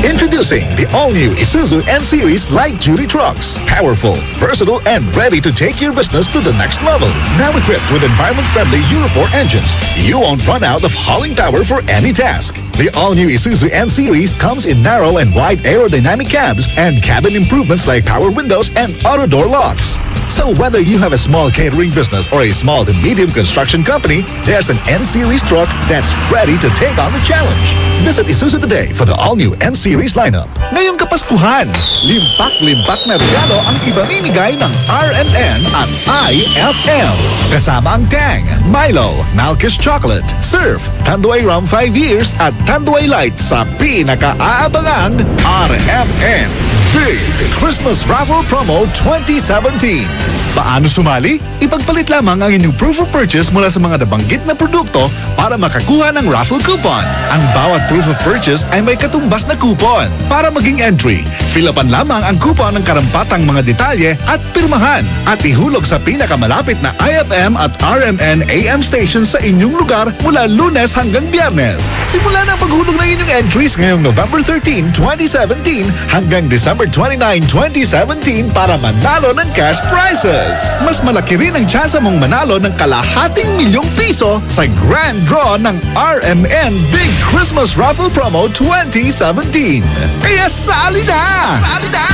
Introducing the all-new Isuzu N-Series light-duty trucks. Powerful, versatile, and ready to take your business to the next level. Now equipped with environment-friendly Euro 4 engines, you won't run out of hauling power for any task. The all-new Isuzu N-Series comes in narrow and wide aerodynamic cabs and cabin improvements like power windows and auto door locks. So whether you have a small catering business or a small to medium construction company, there's an N-Series truck that's ready to take on the challenge. Visit Isuzu today for the all-new N-Series lineup. Ngayong Kapaskuhan, limpak-limpak na regalo ang ibamimigay ng RMN at IFM. Kasama ang Tang, Milo, Malkish Chocolate, Surf, Tanduay Rum 5 years at Tanduay Light sa pinaka-aabangang RMN Big Christmas Raffle Promo 2017. Paano sumali? Ipagpalit lamang ang inyong proof of purchase mula sa mga nabanggit na produkto para makakuha ng raffle coupon. Ang bawat proof of purchase ay may katumbas na coupon. Para maging entry, fill-upan lamang ang coupon ng karampatang mga detalye at pirmahan at ihulog sa pinakamalapit na IFM at RMN AM stations sa inyong lugar mula Lunes hanggang Biyernes. Simula na paghulog ng inyong entries ngayong November 13, 2017 hanggang December 29, 2017 para manalo ng cash prizes. Mas malaki rin ang tsansa mong manalo ng ₱250,000 sa grand draw ng RMN Big Christmas Raffle Promo 2017. Kaya sali na! Sali na!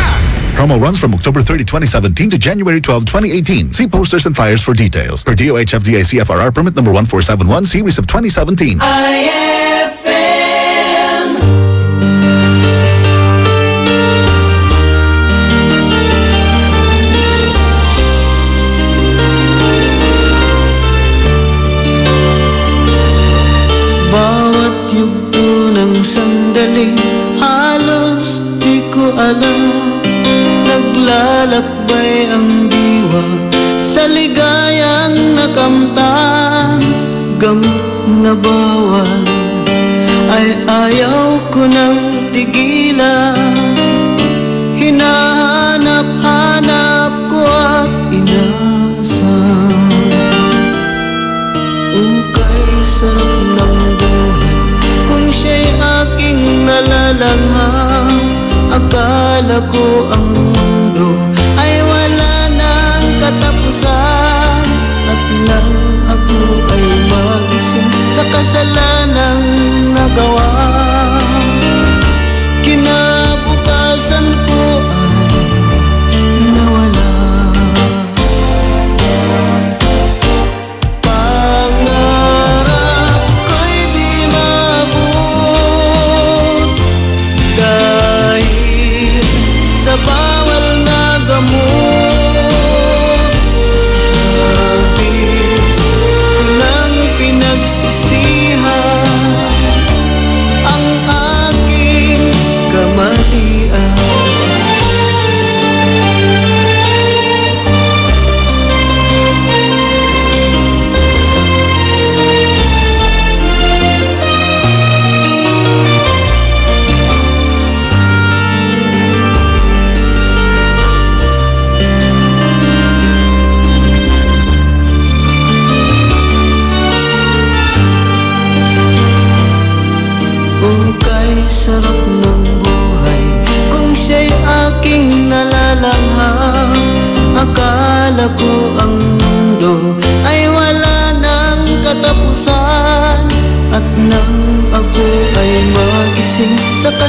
Promo runs from October 30, 2017 to January 12, 2018. See posters and flyers for details. Per DOH FDA CFRR permit number 1471 series of 2017.
Bawat yugto ng sandali, halos di ko alam. Naglalakbay ang diwa sa ligayang nakamtan. Gamot na bawal ay ayaw ko nang tigilan. Hinahanap-hanap ko at inasam. Ukay sarap ng buhay kung siya'y aking nalalangham. Akala ko ang mundo ay wala nang katapusan at nang ako ay magising sa kasalanang nagawa, kinabukasan ko ay nawala. Pangarap ko'y di mabot dahil sa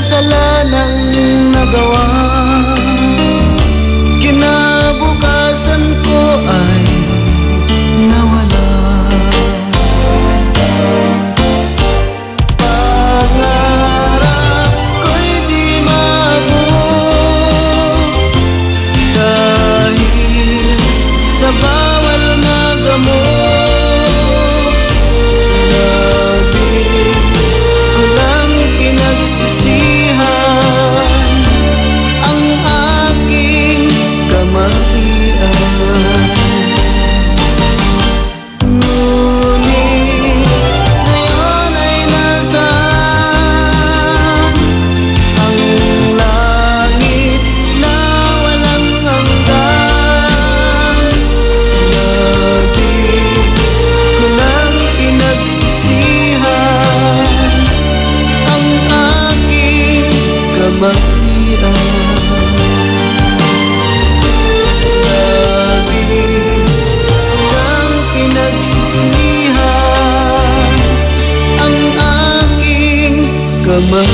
kasalanang nagawa. Kinabukasan ko ay nawala. Pangarap ko'y di maabot dahil sa bawal na gamot. Labis ko lang pinagsisihan ang aking kamalian. Ngunit ngayon ay nasaan ang langit na walang hanggan. Labis ko lang pinagsisihan ang aking kamalian. Labis ko lang pinagsisihan ang aking kamalian.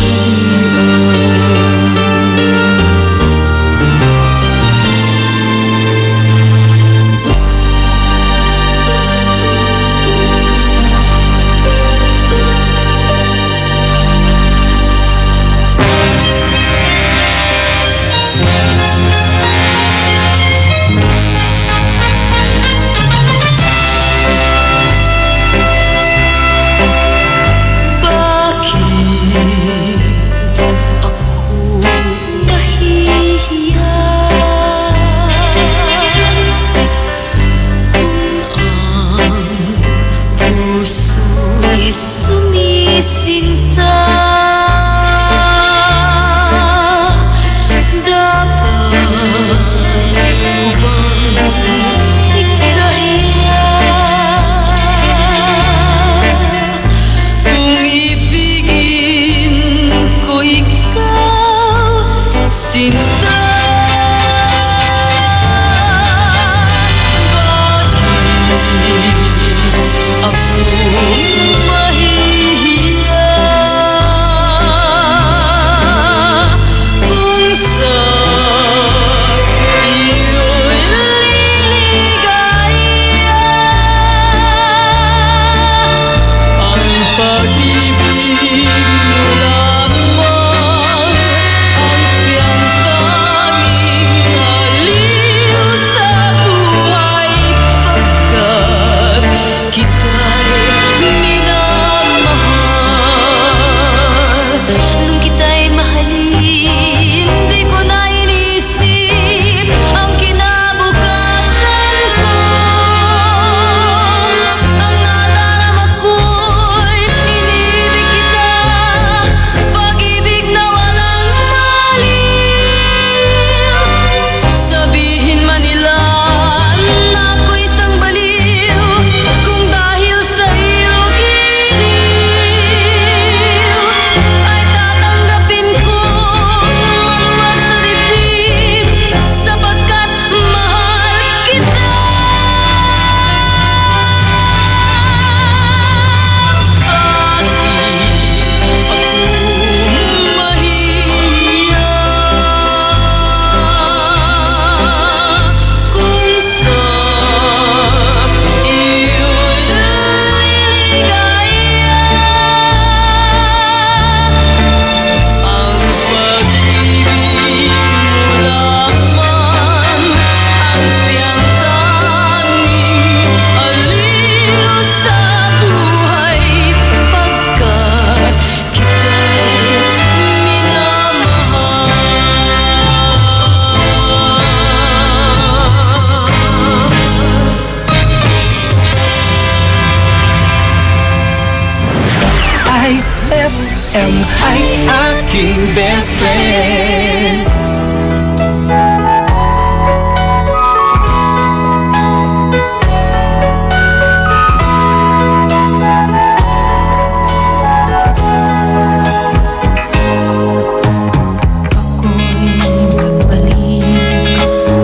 IFM ay aking best friend.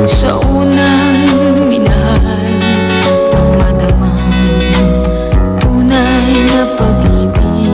Sa unang minahal, ang madamang tunay na pag-ibig.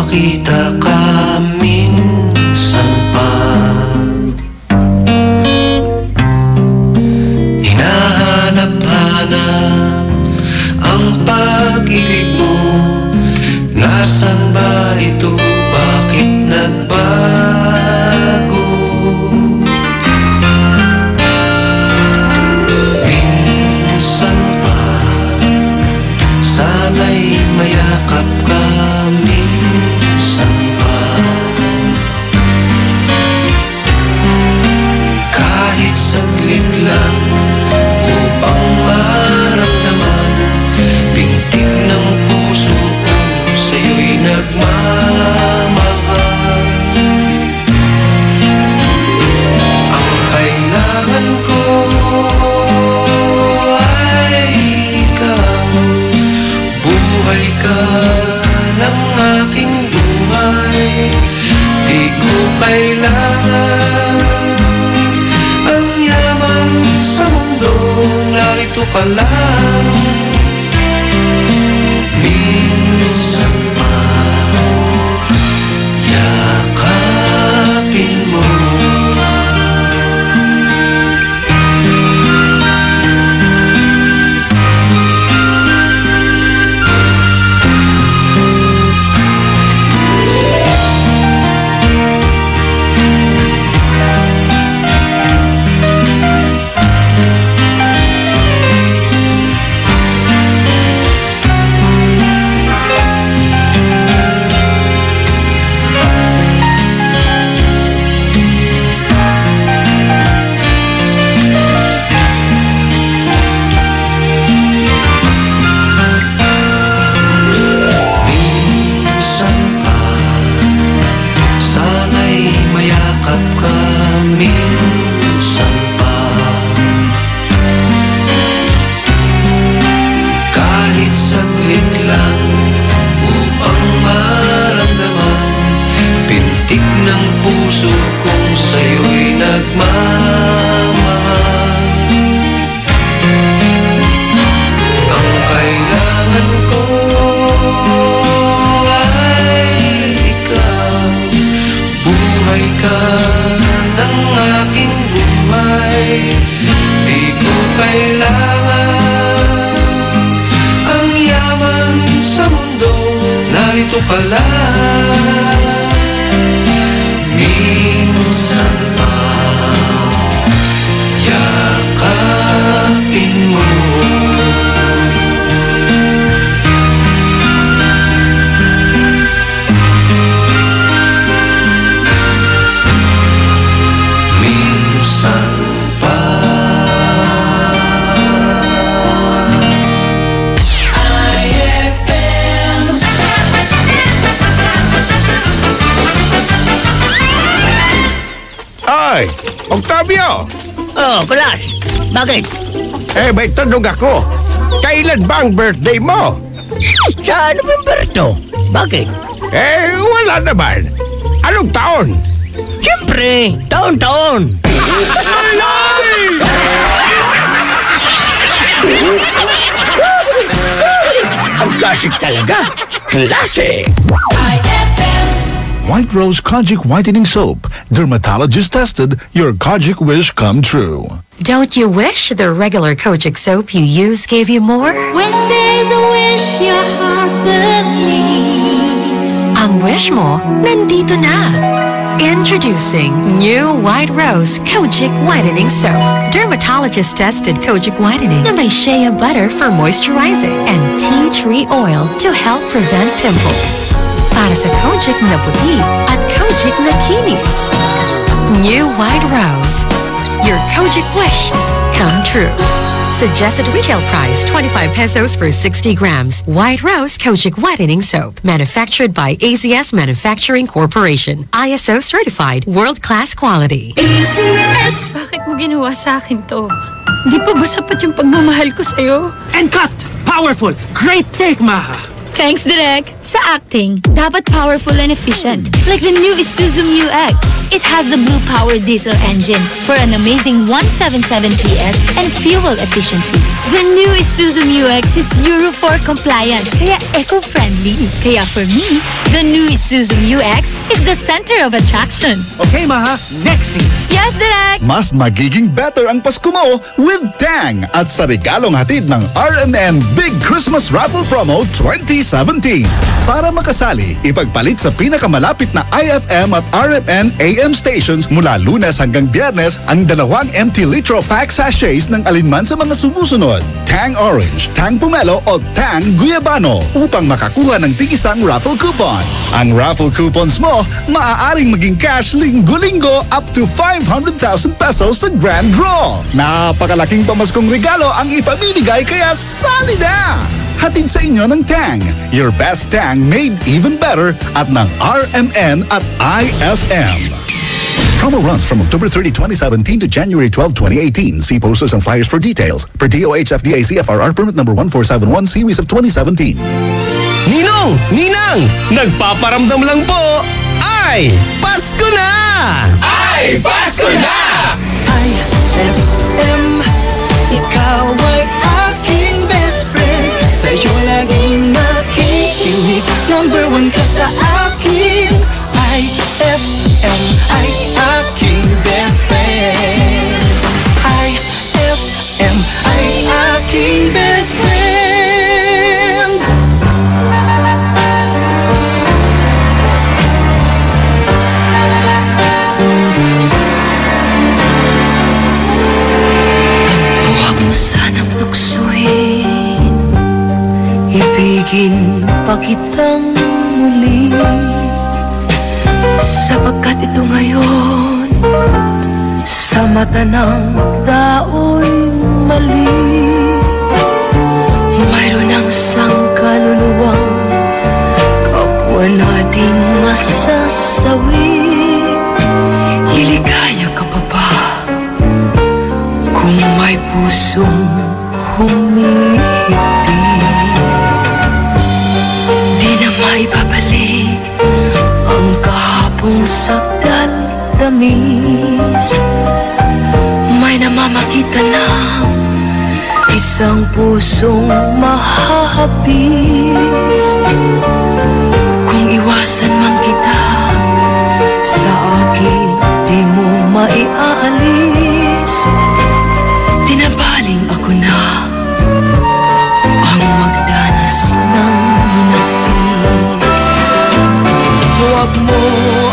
makita ka minsan pa. Hinahanap-hanap ang pag-ibig mo. Nasaan ba ito? Bakit nagbago? Minsan pa sana'y mayakap ka. Minsan pa kahit saglit lang upang maramdaman bintig ng puso ko sa'yo'y nagmamahal. Ang kailangan ko ay ikaw. Buhay ka ng aking buhay. Di ko kailangan ang yaman sa mundo. Narito ka lang. Minsan pa yakapin mo. Minsan pa yakapin mo. Minsan pa.
Ay, Octavio!
Oh, Kulas. Bakit?
May tanong ako. Kailan ba ang birthday mo?
Sa November to. Bakit?
Wala naman. Anong taon?
Siyempre, taon-taon.
Ang classic talaga. Classic!
White Rose Kojic Whitening Soap. Dermatologist tested, your Kojic wish come true.
Don't you wish the regular Kojic soap you use gave you more?
When there's a wish your heart believes.
Ang wish mo, nandito na. Introducing new White Rose Kojic Whitening Soap. Dermatologist tested Kojic Whitening na may shea butter for moisturizing and tea tree oil to help prevent pimples. Para sa Kojic na puti at Kojic na kinis. New White Rose. Your Kojic wish come true. Suggested retail price 25 pesos for 60 grams. White Rose Kojic Whitening Soap. Manufactured by AZS Manufacturing Corporation. ISO certified world-class quality.
AZS! Bakit mo ginawa sa akin to? Di pa ba sapat yung pagmamahal ko sa'yo?
And cut! Powerful! Great take, Maha!
Thanks, Direk. Sa acting, dapat powerful and efficient. Like the new Isuzu Mu-X. It has the Blue Power diesel engine for an amazing 177 PS and fuel efficiency. The new Isuzu Mu-X is Euro 4 compliant, kaya eco-friendly. Kaya for me, the new Isuzu Mu-X is the center of attraction.
Okay, Maha. Next scene.
Yes, Direk!
Mas magiging better ang Pasko mo with Tang at sa regalong hatid ng RMN Big Christmas Raffle Promo 2017. Para makasali, ipagpalit sa pinakamalapit na IFM at RMN AM stations mula Lunes hanggang Biyernes ang 2 empty litro pack sachets ng alinman sa mga sumusunod. Tang Orange, Tang Pomelo o Tang Guyabano upang makakuha ng tig-isang raffle coupon. Ang raffle coupons mo maaaring maging cash linggo-linggo up to 500,000 pesos sa grand draw. Napakalaking pamaskong regalo ang ipamimigay kaya sali na! Hatid sa inyo ng Tang. Your best Tang made even better at ng RMN at IFM. Promo runs from October 30, 2017 to January 12, 2018. See posters and flyers for details. Per DOH FDA CFRR permit number 1471 series of 2017.
Ninong! Ninang! Nagpaparamdam lang po! Ay! Pasko na!
Ay, Pasko na! IFM, ikaw ay aking best friend. Sa'yo laging nakikinig. Number 1 ka sa akin. IFM ay aking best friend. IFM ay aking best friend.
Huwag mo sanang tuksohin, ibigin pa kitang muli, sapagkat ito ngayon sa mata ng tao'y mali. Mayroon ang sangkaluluwang kapwa nating masasawi. Liligaya ka pa ba kung may pusong humihiti? Di na maibabalik ang kahapong sakdal tamis. May namamakita ng isang pusong mahahapis. Kung iwasan man kita sa akin, di mo maiaalis. Tinabaling ako na ang magdanas ng hinapis. Huwag mo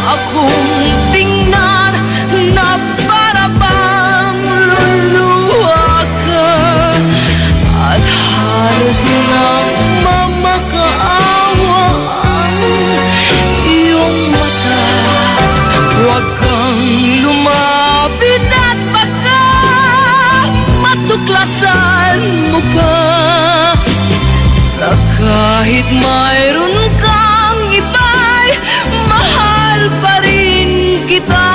akong tingnan na para bang luluha ka, at halos nang mamakaawa ang iyong mata. Huwag kang lumapit at baka matuklasan mo pa na kahit mayroon kang iba'y mahal pa rin kita.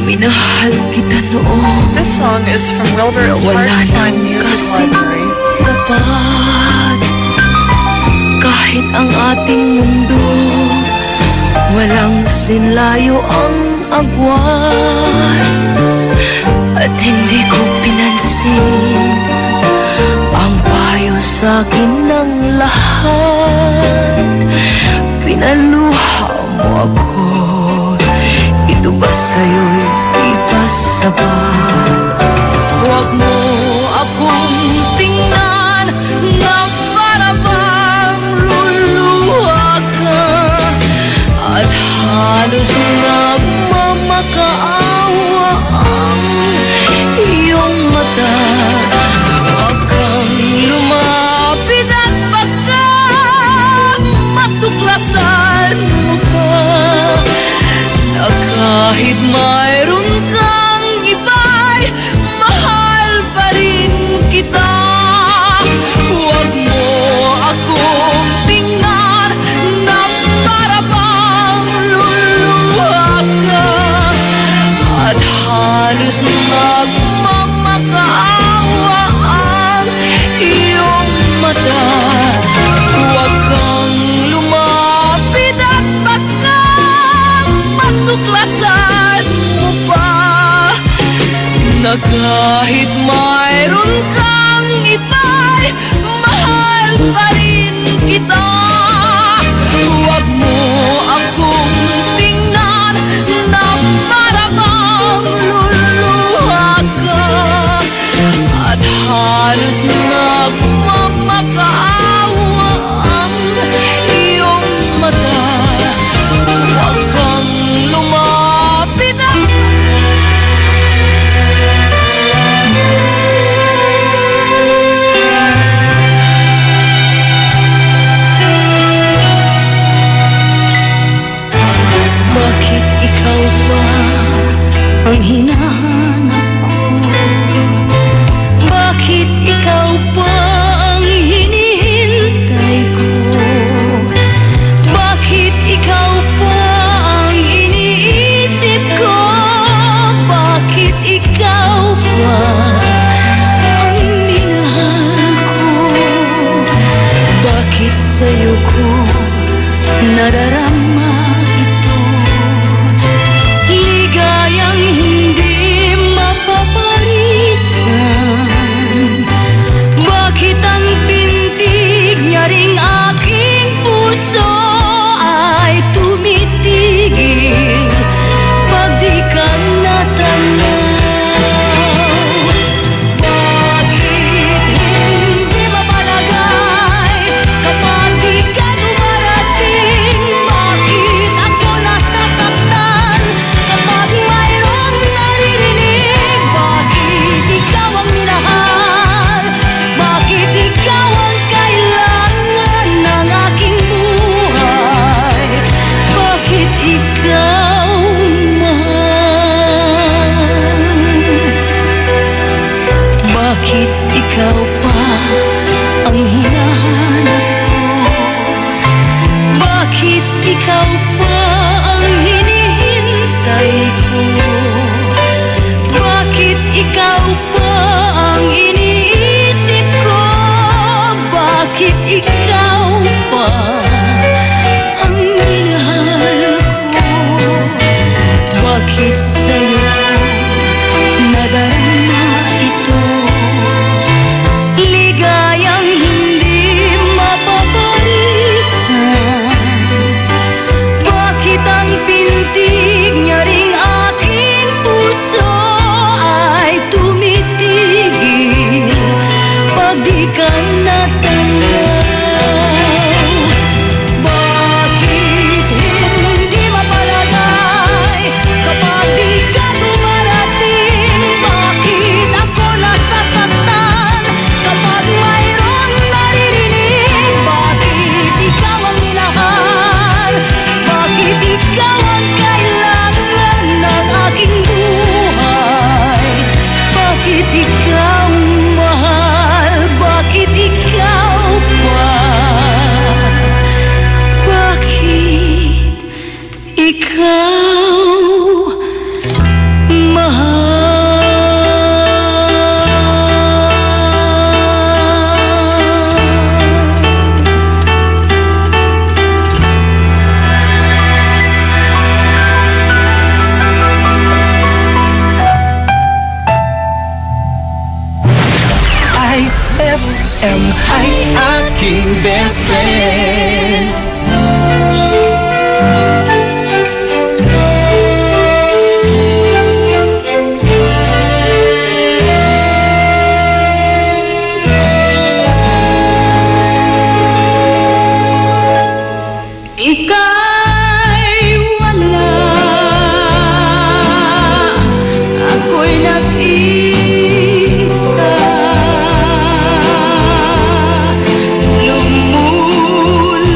Minahal kita noon.
This song is from Wilbur's Heartline Music Library.
Dapat kahit ang ating mundo walang sinlayo ang agwat, at hindi ko pinansin ang payo sa'kin ng lahat. Pinaluha mo ako, ito ba sa'yo'y ipasabat? Huwag mo akong tingnan na para bang luluha ka, at halos nagmamakaawa ang iyong mata. Huwag kang lumapit at baka matuklasan mo pa na kahit mayroon kang iba'y mahal pa rin kita. Huwag mo akong tingnan na para bang luluha
Kahit mayroon kang iba'y mahal pa rin kita. Huwag mo akong tingnan na para bang luluha ka. At halos nagmamakaawa ang iyong mata. Huwag kang lumapit na. Bakit ikaw ba ang hinahanap ko? Bakit ikaw ba ang hinihintay ko? Bakit ikaw ba ang iniisip ko? Bakit ikaw ba ang minahal ko? Bakit sa'yo ko nadarama ito? Ligayang hindi mapaparisan. Bakit ang pintig niya ring aking puso ay tumitigil pag di ka natanaw? Bakit hindi mapalagay kapag di ka dumarating? Bakit ako nasasaktan kapag mayroong naririnig? Bakit ikaw ang minahal? Bakit ikaw ang kailangan ng aking buhay? Bakit ikaw mahal? Bakit ikaw pa ang hinahanap ko? Bakit ikaw pa ang hinihintay ko? Bakit ikaw pa ang iniisip ko? Bakit ikaw pa ang minahal ko? Bakit sa'yo ko nadarama ito? Ligayang hindi mapaparisan. Bakit ang pintig niya ring aking puso ay tumitigil pag di ka natanaw? Bakit hindi mapalagay kapag di ka dumarating? Bakit ako nasasaktan kapag mayroong naririnig? Bakit ikaw ang minahal? Bakit ikaw ang kailangan ng aking buhay? Bakit ikaw mahal? Bakit ikaw pa? Bakit ikaw
IFM ay aking best friend.
Ika'y wala, ako'y nag-isa. Lumulan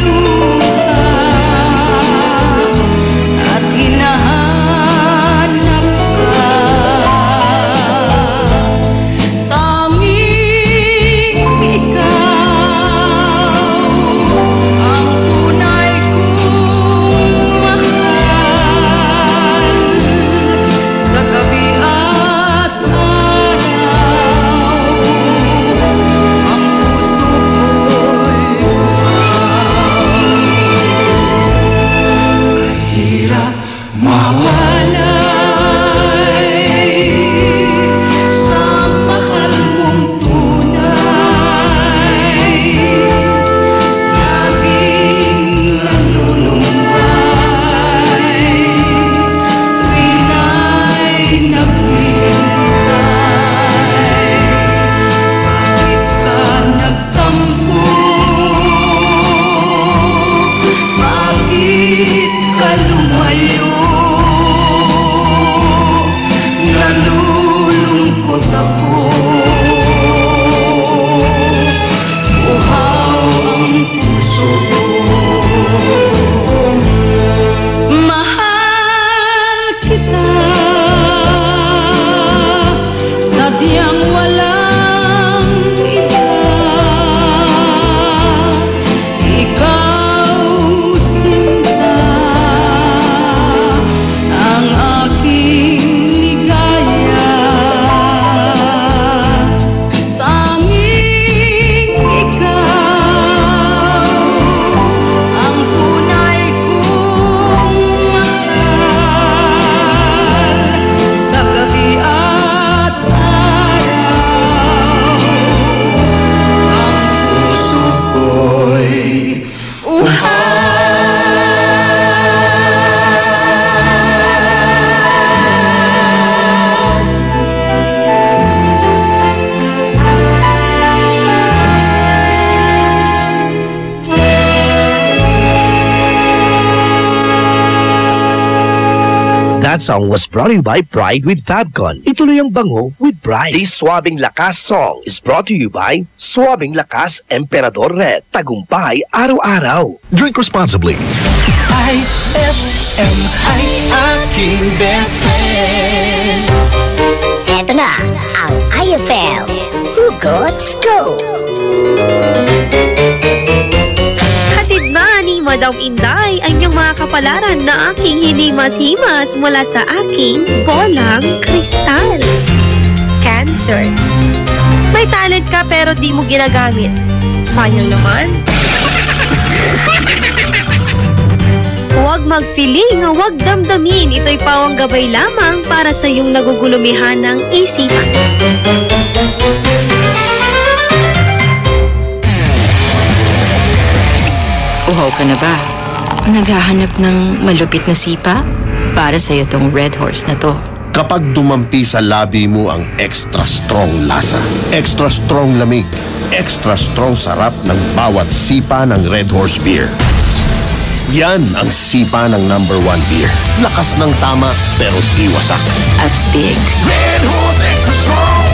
That song was brought to you by Pride with Fabcon. Ituloy ang bango with Pride. This Swabing Lakas song is brought to you by Swabing Lakas Emperador Red. Tagumpay araw-araw.
Drink responsibly.
IFM ay aking best friend.
Eto na ang IFM Hugot Scoop.
Hatid na ni Madam Inday ang iyong mga kapalaran na aking hinimas-himas mula sa aking bolang kristal. Cancer. May talent ka pero di mo ginagamit. Sayang naman. Huwag magpiling, huwag damdamin. Ito'y pawang gabay lamang para sa iyong nagugulumihan ng isipan.
Uhaw ka na ba? Naghahanap ng malupit na sipa? Para sa'yo tong Red Horse na to.
Kapag dumampi sa labi mo ang extra strong lasa, extra strong lamig, extra strong sarap ng bawat sipa ng Red Horse Beer. Yan ang sipa ng #1 beer. Lakas ng tama pero di wasak.
Astig.
Red Horse Extra Strong,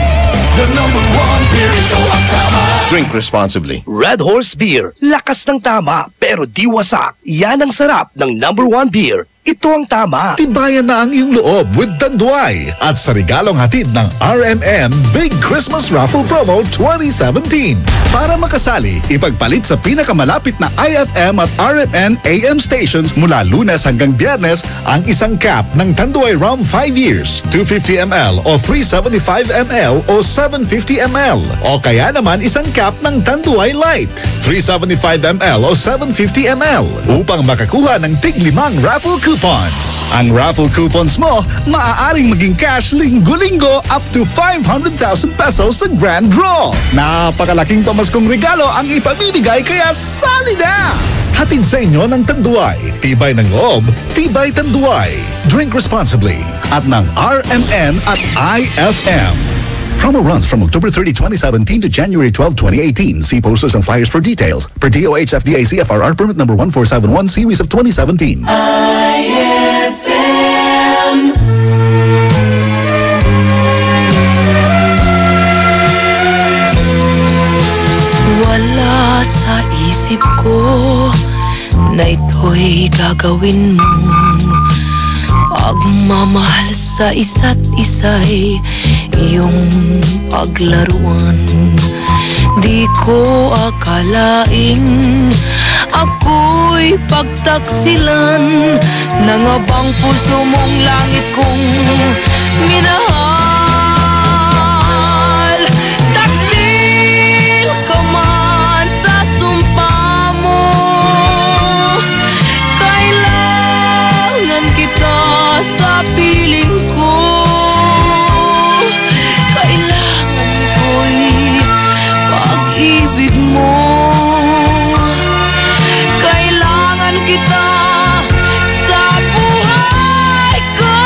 the #1 beer ito ang tama. Drink responsibly.
Red Horse Beer. Lakas ng tama pero di wasak. Yan ang sarap ng #1 beer. Ito ang tama.
Tibayan na ang iyong loob with Tanduay at sa regalong hatid ng RMN Big Christmas Raffle Promo 2017. Para makasali, ipagpalit sa pinakamalapit na IFM at RMN AM stations mula Lunes hanggang Biyernes ang isang cap ng Tanduay Rum 5 years, 250 ml o 375 ml o 750 ml o kaya naman isang cap ng Tanduay Light, 375 ml o 750 ml upang makakuha ng tig-5 raffle coupons. Ang raffle coupons mo, maaaring maging cash linggo-linggo up to 500,000 pesos sa grand draw. Napakalaking pamaskong regalo ang ipamimigay kaya sali na! Hatid sa inyo ng Tanduay. Tibay ng loob, tibay Tanduay. Drink responsibly. At ng RMN at IFM. Promo runs from October 30, 2017 to January 12, 2018. See posters and flyers for details. Per DOH FDA CFRR permit number 1471 series of 2017.
IFM.
Wala sa isip ko na ito'y gagawin mo. Pagmamahal sa isa't isa'y iyong paglaruan. Di ko akalaing ako'y pagtaksilan ng abang puso mong langit kong minahal. Taksil ka man sa sumpa mo, kailangan kita sa piling ko. Kailangan ko'y pag-ibig mo. Kailangan kita sa buhay ko.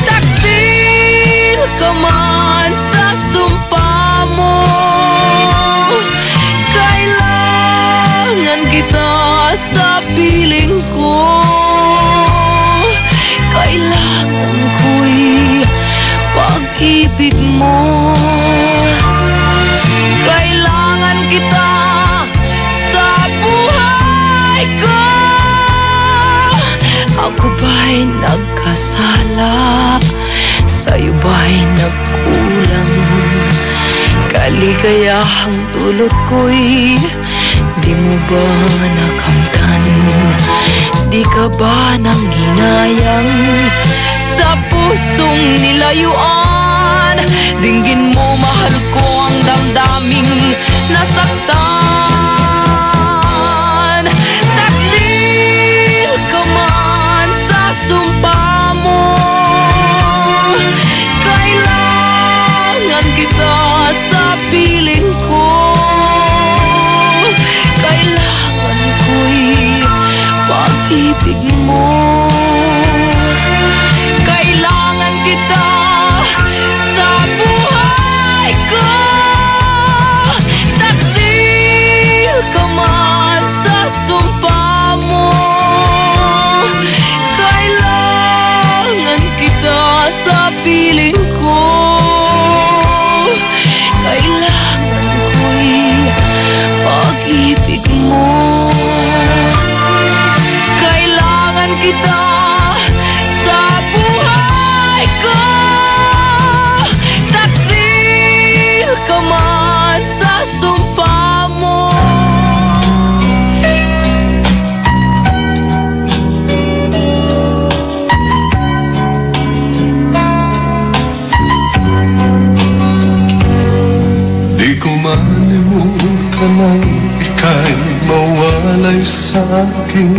Taksil ka man sa sumpa mo, kailangan kita sa piling ko. Kailangan ko'y pag-ibig mo. Kailangan kita sa buhay ko. Ako ba'y nagkasala? Sa'yo ba'y nagkulang? Kaligayahang dulot ko'y di mo ba nakamtan? Di ka ba nanghinayang sa pusong nilayuan? Dinggin mo, mahal ko ang damdaming nasaktan. Taksil ka man sa sumpa mo, kailangan kita sa piling ko. Kailangan ko'y pag-ibig mo. Kailangan kita sa buhay ko. Taksil
naghiwalay sa'kin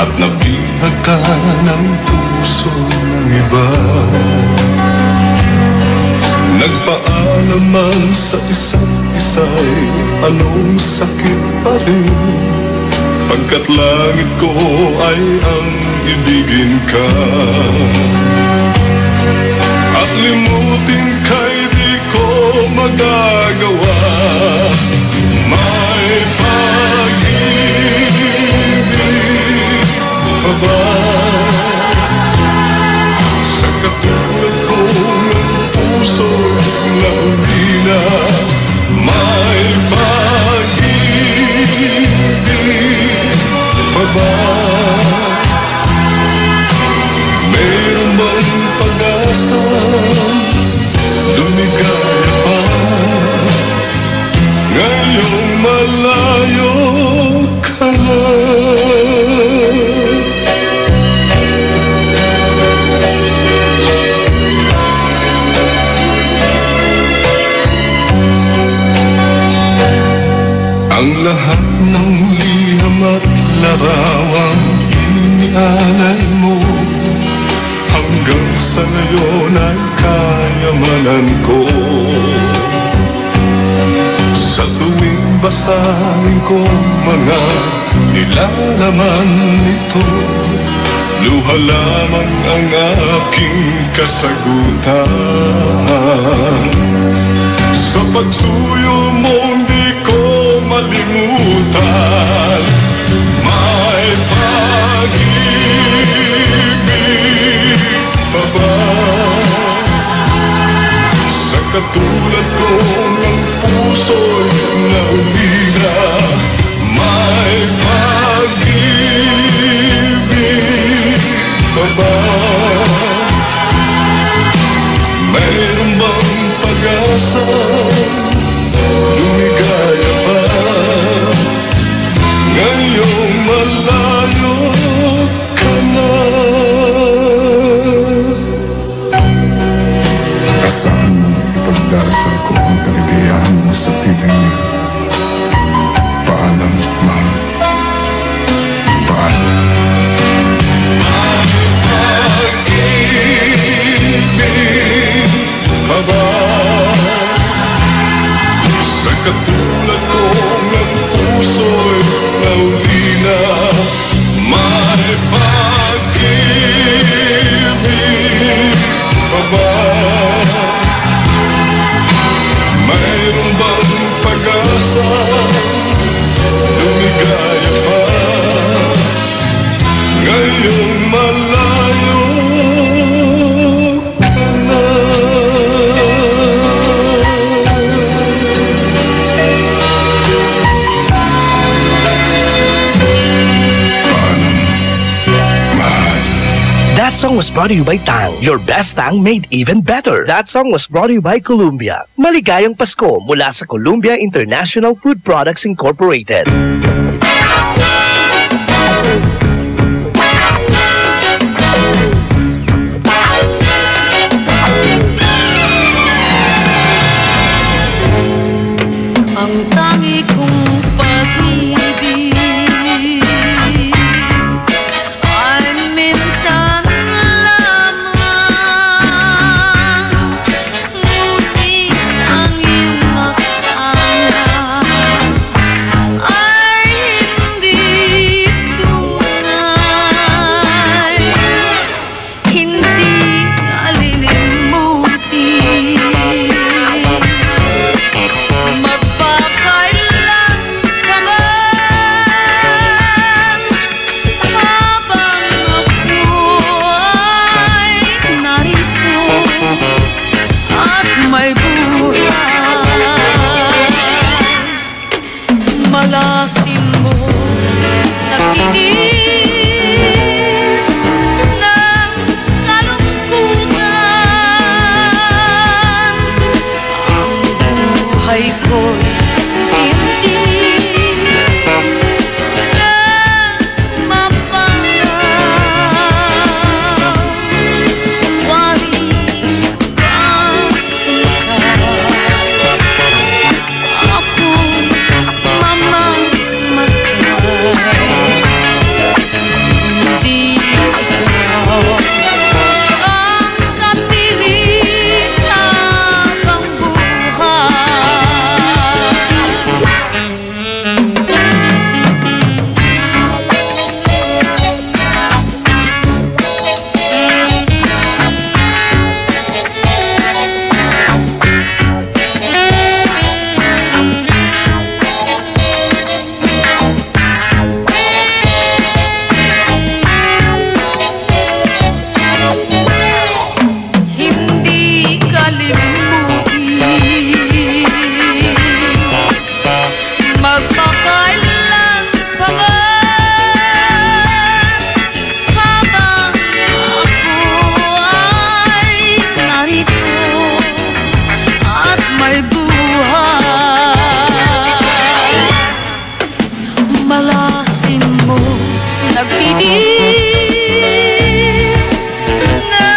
at nabihag ka ng puso ng iba. Nagpaalaman sa isa't isa'y anong sakit pa rin, pagkat langit ko ay ang ibigin ka. At limutin ka'y di ko magagawa. May pag-ibig pa ba sa katulad ko ng puso na ulina? May pag-ibig pa ba? Meron bang pag-asa? Lumigaya pa ngayong malayo ka na. Ang lahat ng liham at larawang inialay mo hanggang sa ngayon ay kayamanan ko. Sa tuwing basahin ko mga nilalaman nito, luha lamang ang aking kasagutan. Sa pagsuyo mo hindi ko malimutan. May pag-ibig pa ba sa katulad ko ng puso'y naulina? May pag-ibig pa ba? Mayroon bang pag-asa? Lumigaya pa ngayong malayo ka na. Asahan mo ipagdarasal ko ang kaligayahan mo sa piling niya. Paalam, mahal. Paalam. Pag-ibig pa ba sa katulad ko ng puso'y naulina? May pag-ibig pa ba? Mayroon bang pag-asa? Lumigaya pa ngayong malayo ka na.
That song was brought to you by Tang. Your best Tang made even better. That song was brought to you by Columbia. Maligayang Pasko mula sa Columbia International Food Products Incorporated.
Ang tangi kong pag-ibig ay minsan lamang, ngunit ang iyong akala ay hindi tunay, hindi kalilimutin. Magpakailan pa man habang ako ay narito at may buhay, malasin mo nagtitis ng kalungkutan. Ang buhay ko'y tindig na umapangalaw. Waring ugasin ka, ako mamamatay. nagtitiis na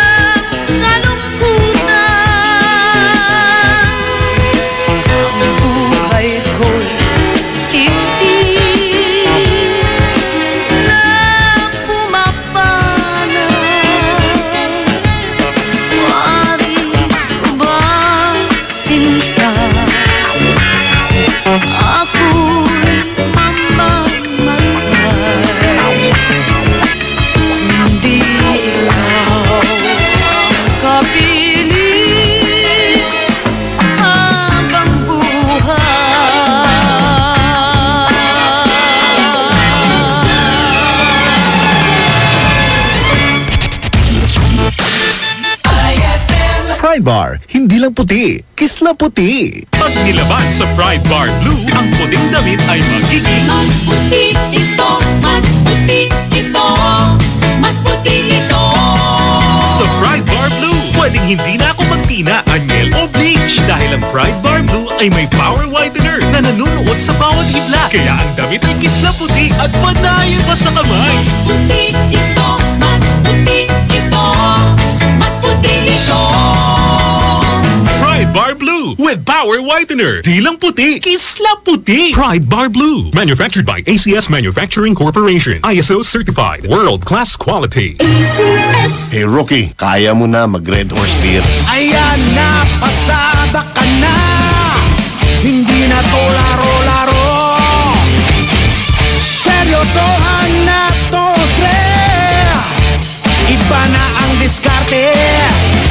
kalungkutan. Ang buhay ko'y tingting na pumapana. Wari ko ba sinta? Ako'y mamamatay. Hindi ikaw ang kapiling habang
Pride Bar, hindi lang puti, kisla puti.
Pag nilaban sa Pride Bar Blue, ang puting damit ay magiging
mas puti ito, mas puti ito, mas puti ito.
Sa Pride Bar Blue, pwedeng hindi na ako magtina, anyel o bleach dahil ang Pride Bar Blue ay may power whitener na nanunuot sa bawat hibla. Kaya ang damit ay kisla puti at panayan pa sa kamay.
Mas puti ito, mas puti ito, mas puti ito.
Pride Bar Blue with power whitener. Di lang puti, kisla puti. Pride Bar Blue. Manufactured by ACS Manufacturing Corporation. ISO certified. World-class quality.
ACS.
Hey Rocky, kaya mo na mag-Red Horse Beer.
Ayan na, pasada ka na. Hindi na to laro-laro. Seryosohan na to, pre. Iba na ang diskarte.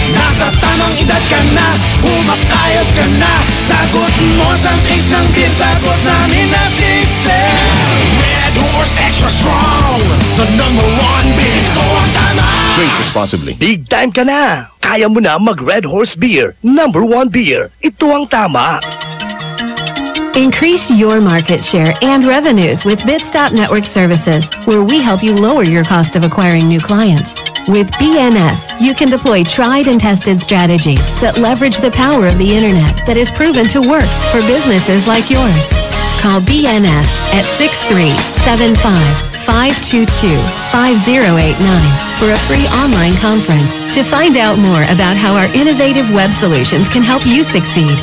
Nasa tamang edad ka na, kumakayod ka na. Sagot mo sa case ng beer, sagot namin na sisi. Red Horse Extra Strong, the #1 beer. Ito ang tama.
Drink responsibly.
Big time ka na! Kaya mo na mag-Red Horse Beer, #1 beer. Ito ang tama.
Increase your market share and revenues with Bitstop Network Services, where we help you lower your cost of acquiring new clients. With BNS, you can deploy tried and tested strategies that leverage the power of the internet that is proven to work for businesses like yours. Call BNS at 6375-522-5089 for a free online conference to find out more about how our innovative web solutions can help you succeed.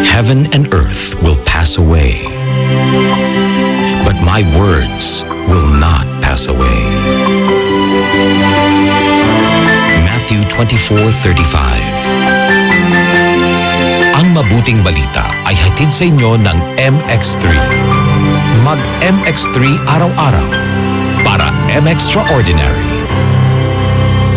Heaven and earth will pass away, but my words will not pass away. Matthew 24:35. Ang mabuting balita ay hatid sa inyo ng MX3. Mag-MX3 araw-araw para M-Extraordinary.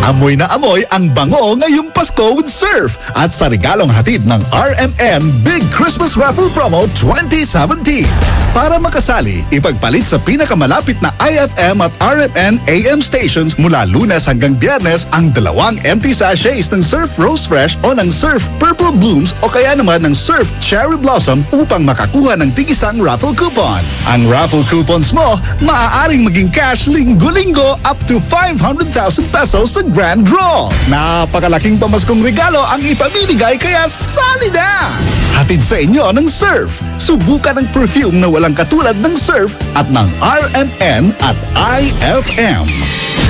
Amoy na amoy ang bango ngayong Pasko with Surf at sa regalong hatid ng RMN Big Christmas Raffle Promo 2017. Para makasali, ipagpalit sa pinakamalapit na IFM at RMN AM stations mula Lunes hanggang Biyernes ang 2 empty sachets ng Surf Rose Fresh o ng Surf Purple Blooms o kaya naman ng Surf Cherry Blossom upang makakuha ng tigisang raffle coupon. Ang raffle coupons mo, maaaring maging cash linggo-linggo up to 500,000 pesos sa Grand Draw. Napakalaking pamaskong regalo ang ipamimigay kaya sali na! Hatid sa inyo ng Surf. Subukan ang perfume na walang katulad ng Surf at ng RMN at IFM.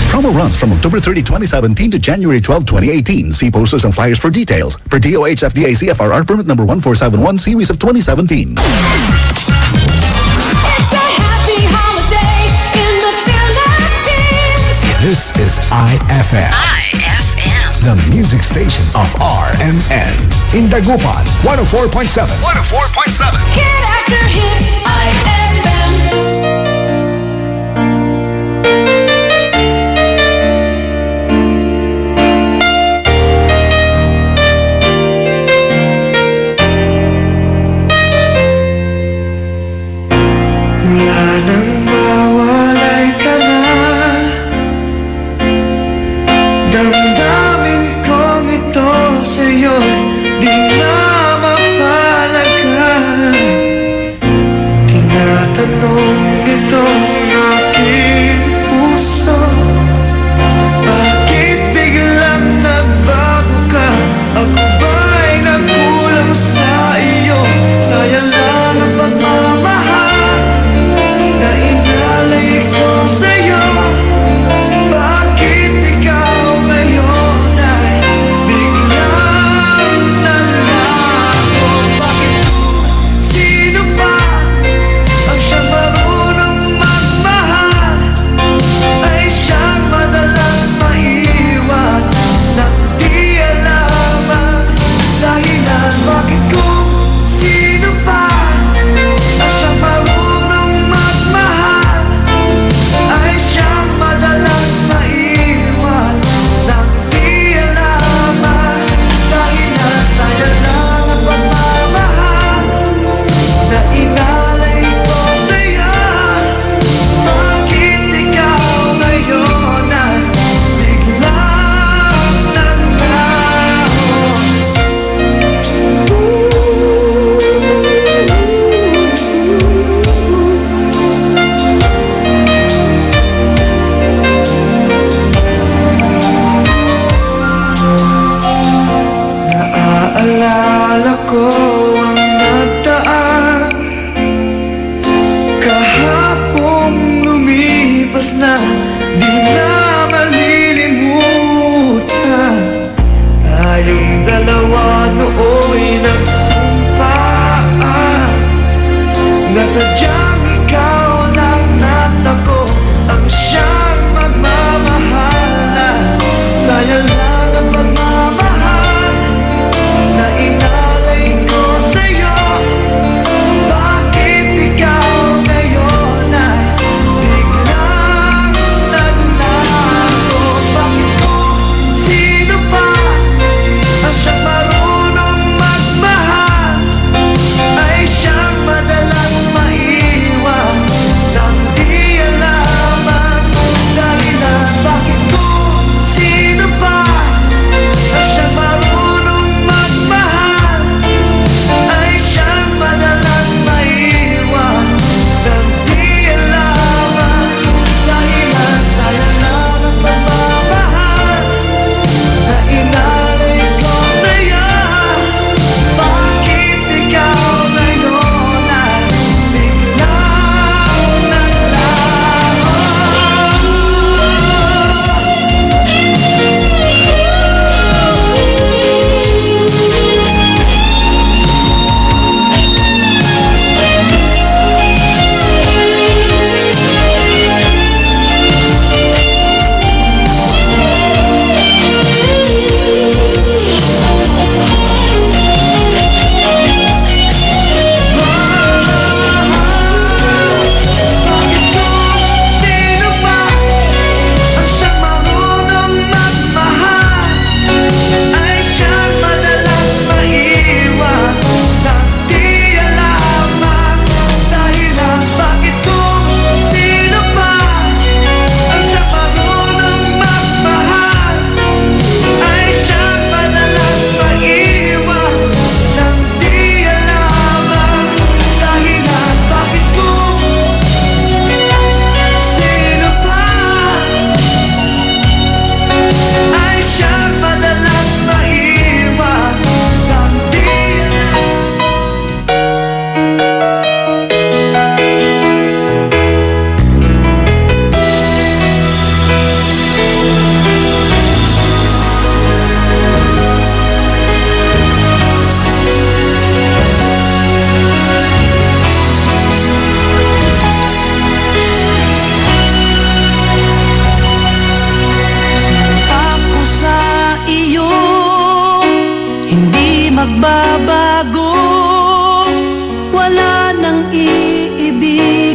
Promo runs from October 30, 2017 to January 12, 2018. See posters and flyers for details. Per DOH FDA CFRR permit number 1471 series of 2017.
It's a happy holiday in the Philippines.
This is IFM.
IFM.
The music station of RMN. In Dagupan, 104.7. 104.7.
Hit after hit, IFM.
Wala nang mawalay ka na. Damdamin kong ito sa'yo, di na mapalagan.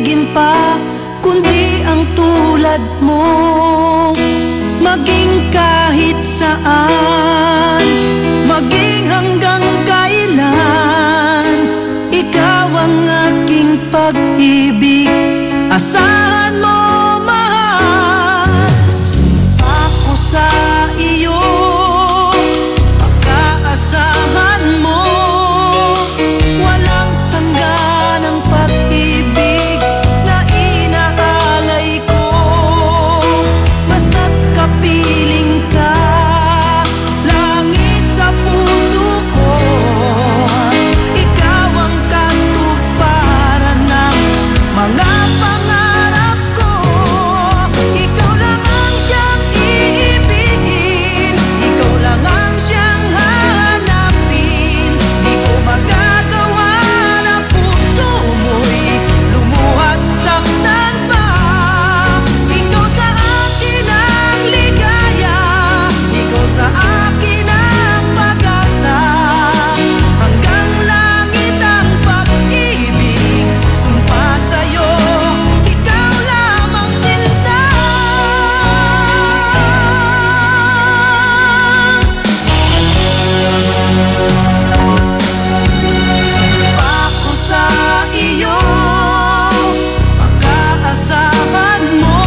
ibigin pa, kundi ang tulad mo. Maging kahit saan, maging hanggang kailan, ikaw ang aking pag-ibig. Asahan mo, mahal. Sumpa ko sa iyo, pagkaasahan mo. Walang hanggan ang pag-ibig na inaalay ko. Basta't kapiling ka, langit sa puso ko. Ikaw ang katuparan ng mga pangarap ko. Ikaw lang ang siyang iibigin, ikaw lang ang siyang hahanapin. Di ko magagawa na puso mo'y lumuhat, saktan pa. Ikaw sa akin ang ligaya, ikaw sa akin ang pag-asa. Hanggang langit ang pag-ibig, sumpa sa'yo, ikaw lamang sinta. Sumpa ko sa iyo, pagkaasahan mo.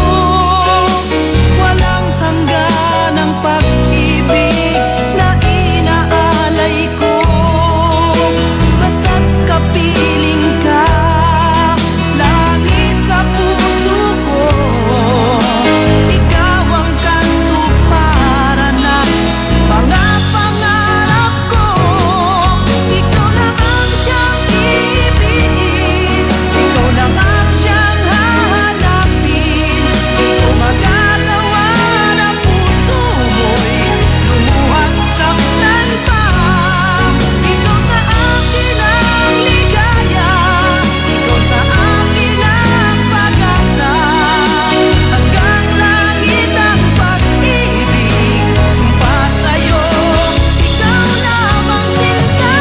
Walang hanggan ang pag-ibig na inaalay ko. Basta't kapiling ka, langit sa puso ko. Ikaw ang katuparan ng mga pangarap ko. Ikaw lang ang siyang iibigin, ikaw lang ang siyang hahanapin. Di ko magagawa na puso mo'y lumuhat, saktan pa. Ikaw sa akin ang ligaya, ikaw sa akin ang pag-asa. Hanggang langit ang pag-ibig, sumpa sa'yo, ikaw lamang sinta.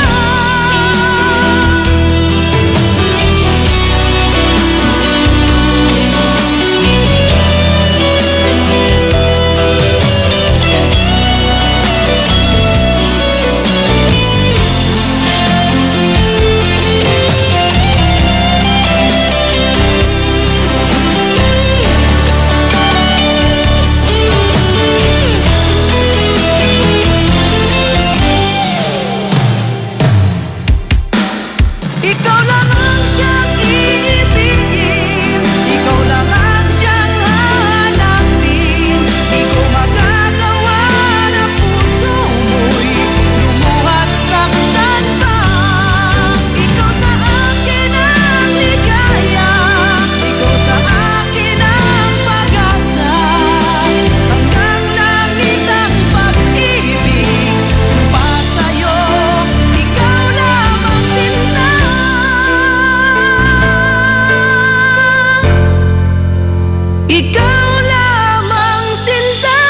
Ikaw lang ang siyang iibigin, ikaw lang ang siyang hahanapin. Di ko magagawa na puso mo'y lumuhat, saktan pa. Ikaw sa akin ang ligaya, ikaw sa akin ang pag-asa. Hanggang langit ang pag-ibig, sumpa sa'yo, ikaw lamang sinta. Ikaw lamang sinta.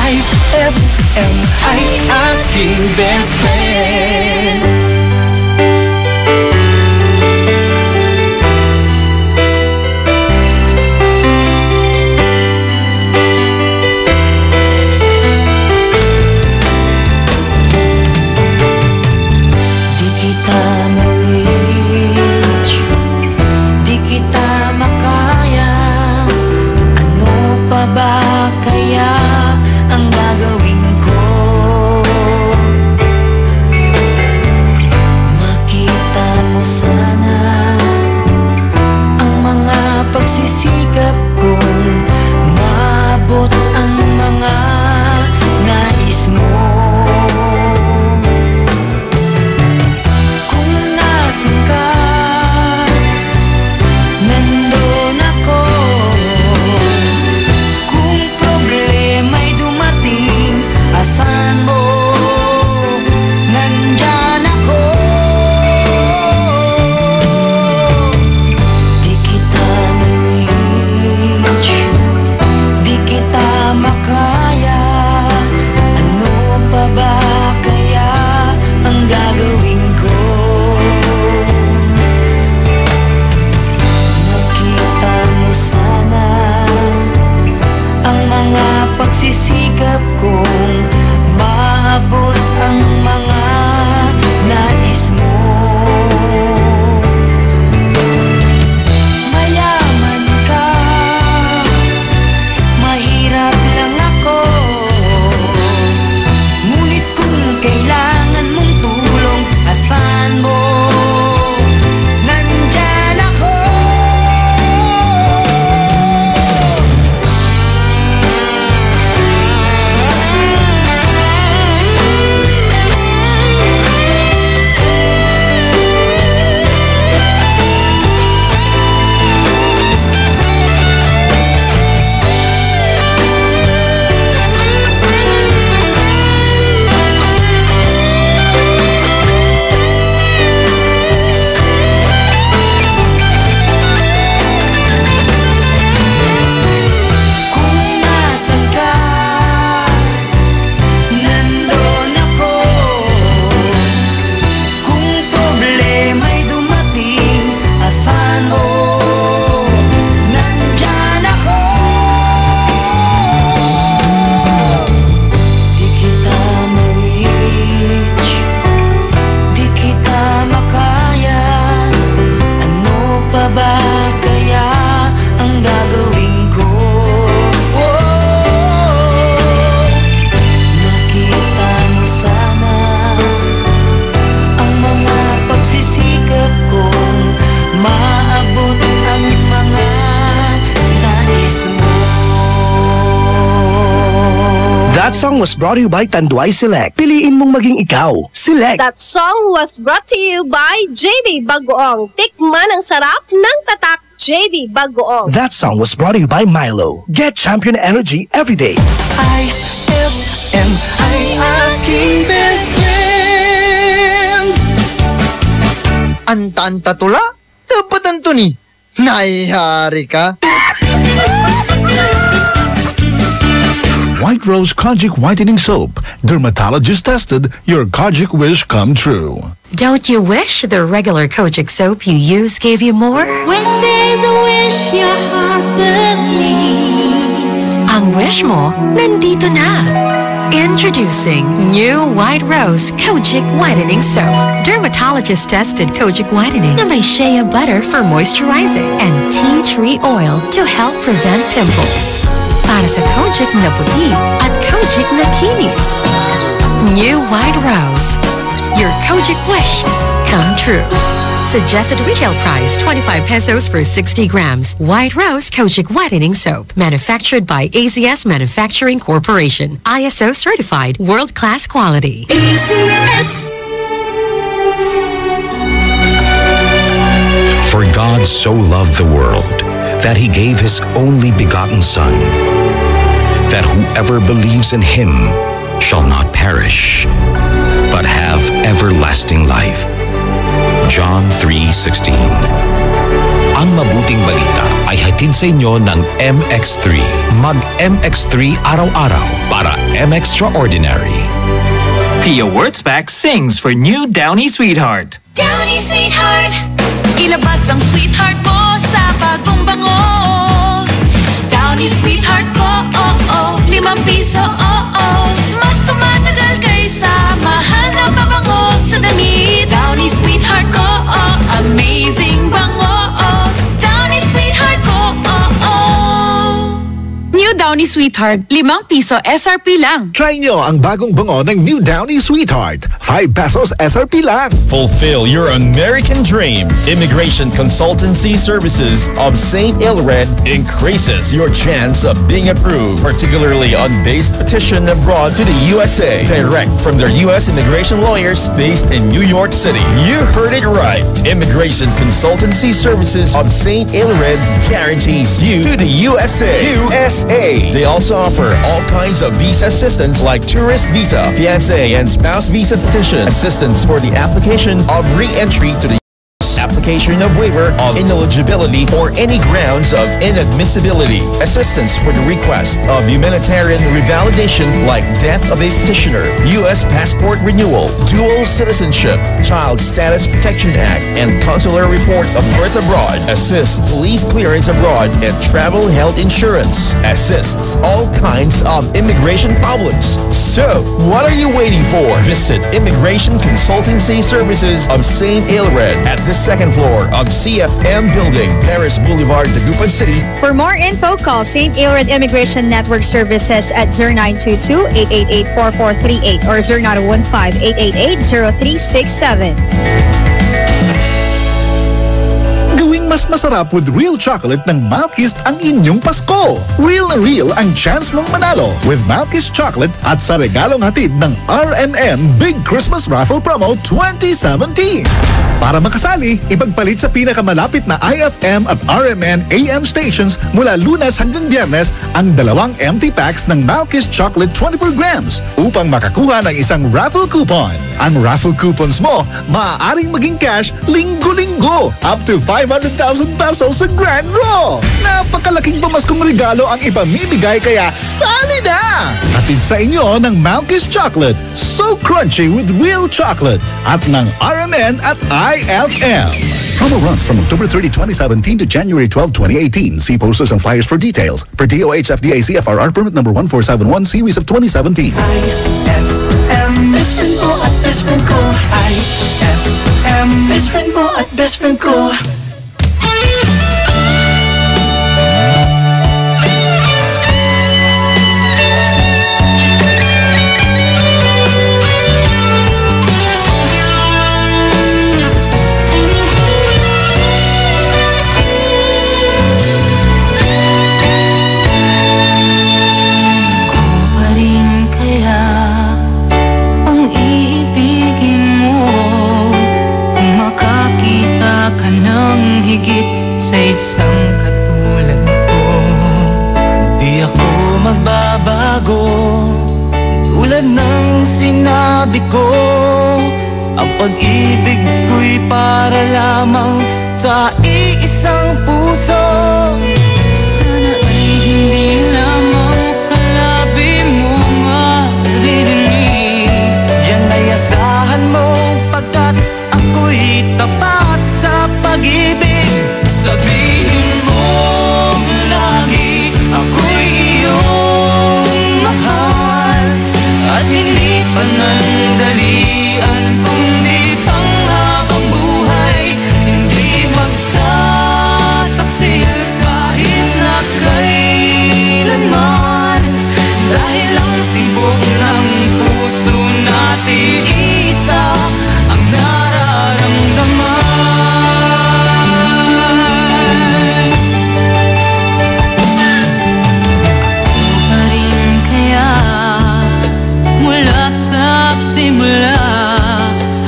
Ay, FM ay aking best friend. Di kita ma-reach, di kita makaya. Ano pa ba kaya ang gagawin ko?
That song was brought to you by Tanduay Select. Piliin mong maging ikaw. Select.
That song was brought to you by JB Bagoong. Tikman ang sarap ng tatak JB Bagoong.
That song was brought to you by Milo. Get champion energy every day.
IFM ay aking best friend.
Anta-anta tula? Dapat Antoni. Naihari ka.
White Rose Kojic Whitening Soap. Dermatologist tested, your Kojic wish come true.
Don't you wish the regular Kojic soap you use gave you more?
When there's a wish your heart believes.
Ang wish mo, nandito na. Introducing new White Rose Kojic Whitening Soap. Dermatologist-tested Kojic Whitening na may shea butter for moisturizing and tea tree oil to help prevent pimples. Para sa Kojic na puti at Kojic na kinis. New White Rose. Your Kojic wish come true. Suggested retail price 25 pesos for 60 grams. White Rose Kojic Whitening Soap. Manufactured by AZS Manufacturing Corporation. ISO certified world-class quality.
AZS.
For God so loved the world that he gave his only begotten Son, that whoever believes in him shall not perish, but have everlasting life. John 3:16. Ang mabuting balita ay hatid sa inyo ng MX3. Mag-MX3 araw-araw para MXtraordinary.
Pia Wurtzbach sings for new Downy Sweetheart.
Downy Sweetheart. Ilabas ang sweetheart mo sa bagong bango. Downy Sweetheart ko, ₱5, Mas tumatagal kaysa mahal na pabango sa damit. Downy Sweetheart ko, amazing bango. Downy Sweetheart ko,
New Downy Sweetheart, ₱5 SRP lang.
Try nyo ang bagong bango ng New Downy Sweetheart. 5 pesos SRP lang.
Fulfill your American dream. Immigration Consultancy Services of St. Ilred increases your chance of being approved, particularly on base petition abroad to the USA. Direct from their U.S. immigration lawyers based in New York City. You heard it right. Immigration Consultancy Services of St. Ilred guarantees you to the USA. They also offer all kinds of visa assistance like tourist visa, fiancé and spouse visa petition, assistance for the application of re-entry to the application of waiver of ineligibility or any grounds of inadmissibility, assistance for the request of humanitarian revalidation like death of a petitioner, U.S. passport renewal, dual citizenship, Child Status Protection Act, and consular report of birth abroad, assists police clearance abroad, and travel health insurance, assists all kinds of immigration problems. So, what are you waiting for? Visit Immigration Consultancy Services of St. Ilred at the second floor of CFM Building, Paris Boulevard, Dagupan City.
For more info, call St. Ilred Immigration Network Services at 0922-888-4438 or 0915-888-0367.
Gawing mas masarap with real chocolate ng Malkist ang inyong Pasko. Real na real ang chance mong manalo with Malkist chocolate at sa regalong hatid ng RMN Big Christmas Raffle Promo 2017. Para makasali, ipagpalit sa pinakamalapit na IFM at RMN AM stations mula Lunes hanggang Biyernes ang 2 empty packs ng Malkist Chocolate 24 grams upang makakuha ng isang raffle coupon. Ang raffle coupons mo, maaaring maging cash linggo-linggo up to 500,000 pesos sa Grand Draw. Napakalaking pamaskong regalo ang ipamimigay kaya sali na! Hatid sa inyo ng Malkist Chocolate, so crunchy with real chocolate at ng RMN at IFM. Promo runs from October 30, 2017 to January 12, 2018. See posters and flyers for details. Per DOH FDA CFRR permit number 1471 series of 2017.
IFM, best friend mo at best friend ko. IFM, best friend mo at best friend ko. sa isang katulad ko. Di ako magbabago, tulad ng sinabi ko. Ang pag-ibig ko'y para lamang sa iisang puso. Sana ay hindi lamang sa labi mo maririnig. Yan ay asahan mo pagkat ako'y tapat sa pag-ibig. Sabihin mo lagi ako'y iyong mahal, at hindi panandalian kundi panghabang buhay. Hindi magtataksil kahit na kailanman, dahil ang tibok ng puso natin isa ang nararamdaman. Ako pa rin kaya mula sa simula,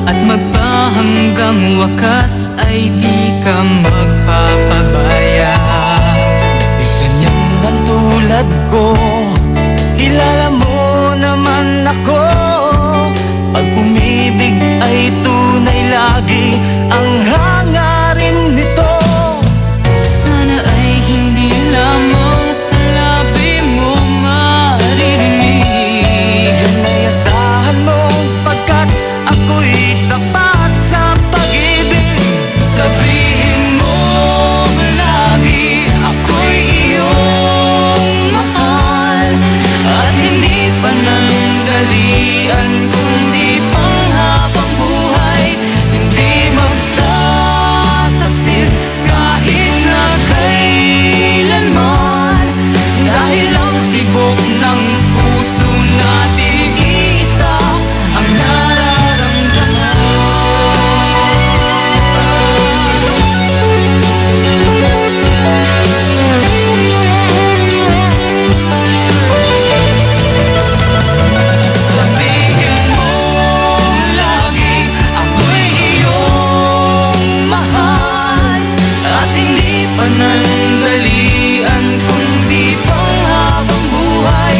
at magpahanggang wakas ay di ka magpapabaya. Di ganyan ang tulad ko, kilala mo naman ako. Pag umibig ay tunay lagi ang hangarin nito. Sana ay hindi lamang sa labi mo maririnig. Yan ay asahan mo pagkat ako'y tapat sa pag-ibig. Sabihin mo lagi ako'y iyong mahal, at hindi panandalian kundi panghabang buhay. Hindi magtataksil kahit na kailanman, dahil ang tibok ng puso natin isa ang nararamdaman. Sabihin mo lagi ako'y iyong mahal, at hindi panandalian kundi panghabang buhay.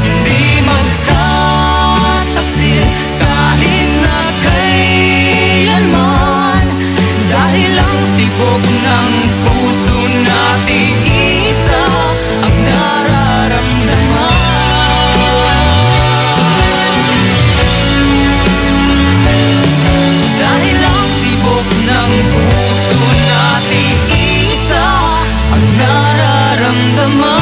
Hindi magtataksil kahit na kailanman, dahil ang tibok ng puso natin isa ang nararamdaman. Dahil ang tibok ng puso natin isa ang nararamdaman.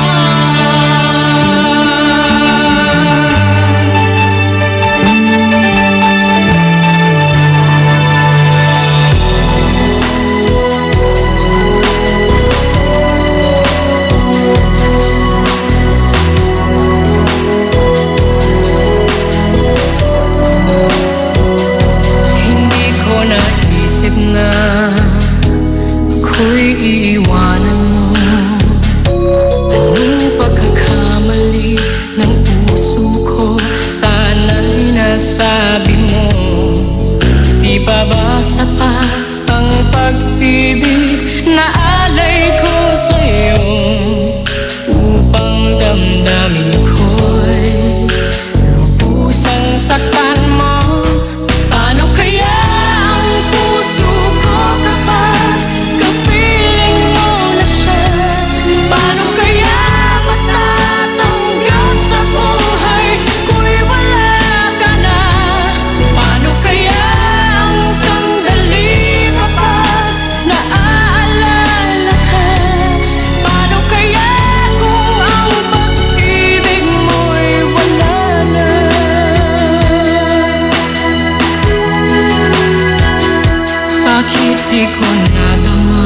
Hindi ko naisip na ako'y iiwanan mo. Anong pagkakamali ng puso ko, sana'y nasabi mo. Di ba ba sapat ang pag-ibig na alay ko sa'yo, upang damdamin ko'y lubusang saktan mo? Paano kaya ang puso ko kapag kapiling mo na siya? Paano kaya matatanggap sa buhay ko'y wala ka na? Paano kaya ang sandali kapag naaalala ka? Paano kaya kung ang pag-ibig mo'y wala na? Bakit di ko nadama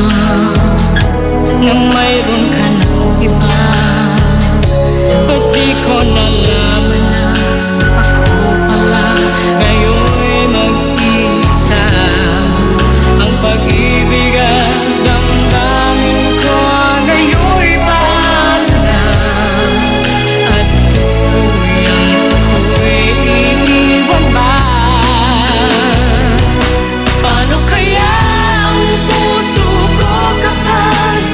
nang mayroon ka ng iba? Ba't di ko nalaman na ako pala ngayon'y mag-isa? Ang pag-ibig at damdamin ko ngayon'y paano na? At tuluyang ako'y iniwan ba? Paano kaya ang puso ko kapag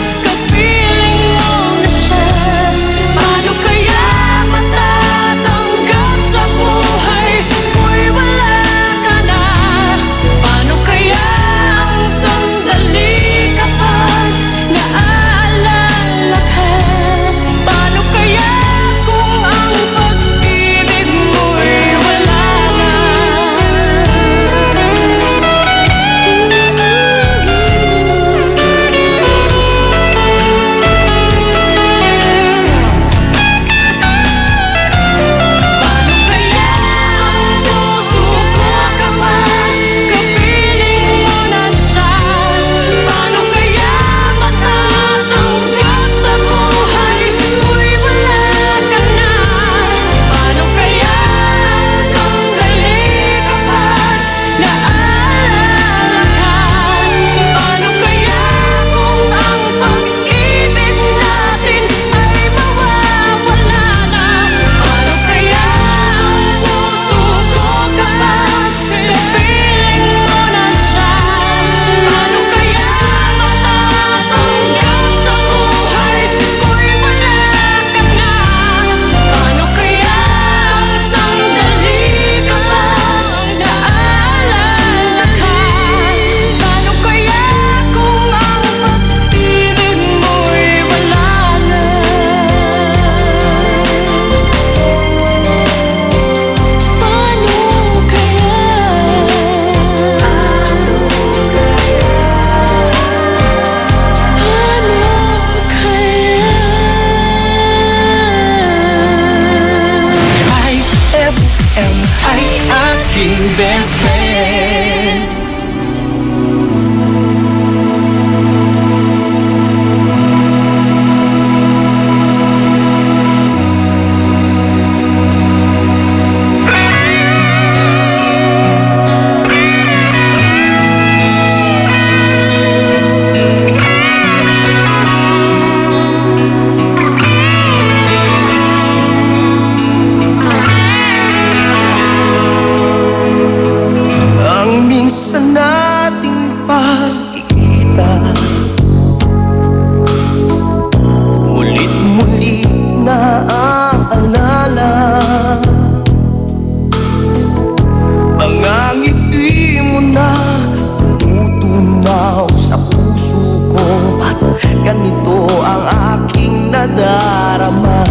nadarama.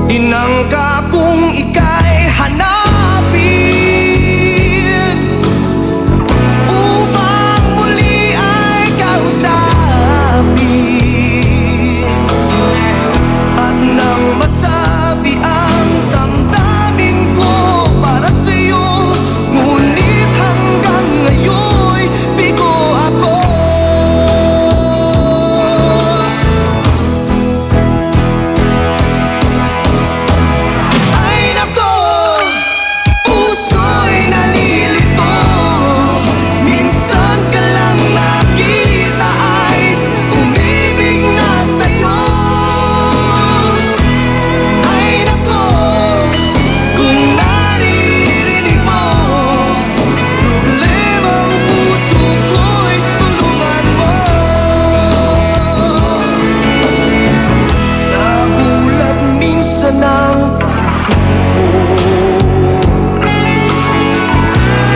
Inangka kung ika'y hanapin upang muli ay kausapin, at nang masabi ang damdamin ko para sa'yo, ngunit hanggang ngayon'y bigo ako. Ay nako, puso'y nalilito, minsan ka lang nakita ay umibig na sa'yo. Ay nako, kung naririnig mo problemang puso ko'y tulungan mo. Nagulat minsan ang puso ko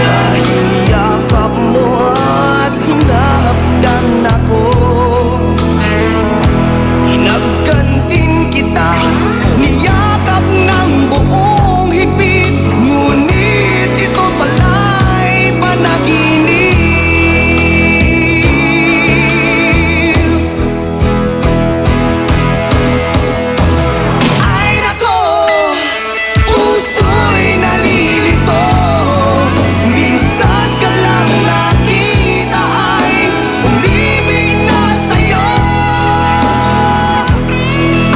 dahil yakap mo at hinahapdan ako. Hinagkantin kita, niyakap ng buong higpit, ngunit ito pala'y panaginip. Ay nako, puso'y nalilito, minsan ka lang nakita ay umibig na sa'yo.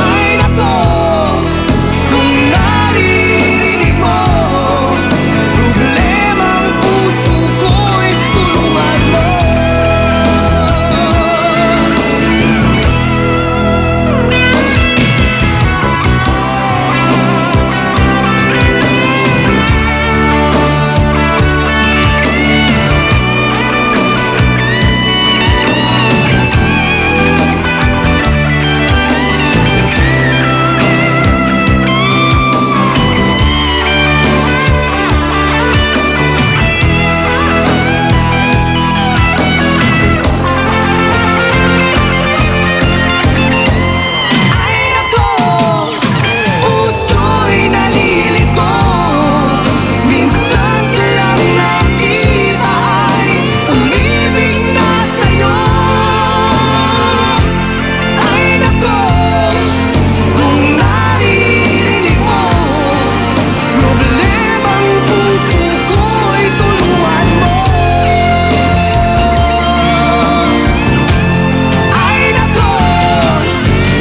Ay nako, kung naririnig mo problemang puso ko'y tulungan mo. Ay nako, puso'y nalilito, minsan ka lang nakita ay umibig na sa'yo. Ay nako, kung naririnig mo problemang puso ko'y tulungan mo. Ay nako,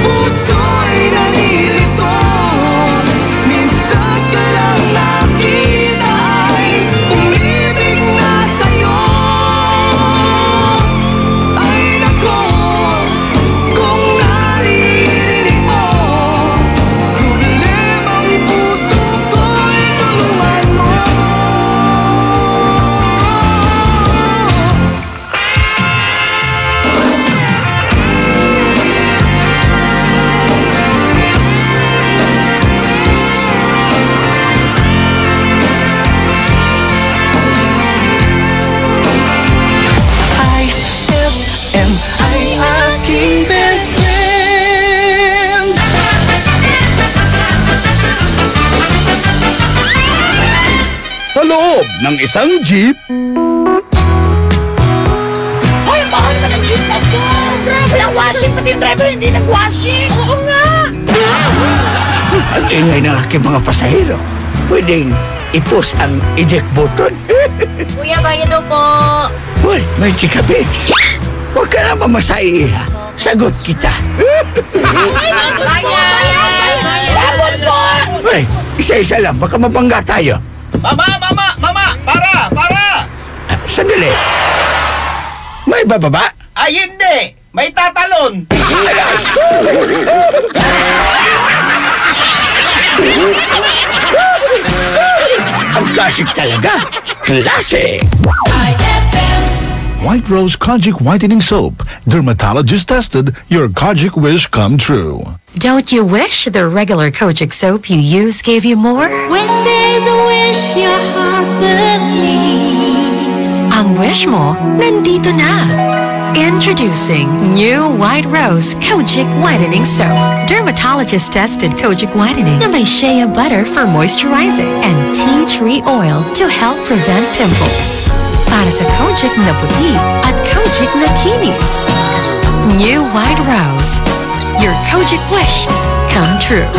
puso'y nalilito, minsan ka lang nakita ay umibig na sa'yo. Ay nako, kung naririnig mo problemang puso ko'y tulungan mo. IFM ay aking best friend.
Sa loob ng isang jeep,
Hoy, mahal ka ng jeep na to! Grabe ang washing, pati yung driver hindi nag-washing! Oo nga!
Ang ingay ng aking mga pasahero. Pwedeng i-push ang eject button.
Kuya, bayad daw po.
Uy, may chika babes. Huwag ka na mamasahe, ha? Sagot kita.
Labot mo!
Uy, isa-isa lang. Baka mabangga tayo.
Mama! Para!
Sandali. May bababa?
Ay, hindi! May tatalon!
Ang classic talaga. Classic!
White Rose Kojic Whitening Soap. Dermatologist tested, your Kojic wish come true.
Don't you wish the regular Kojic soap you use gave you more?
When there's a wish your heart believes,
Ang wish mo, nandito na. Introducing new White Rose Kojic Whitening Soap. Dermatologist-tested Kojic Whitening na may shea butter for moisturizing and tea tree oil to help prevent pimples. Para sa Kojic na puti at Kojic na kinis. New White Rose. Your Kojic wish come true.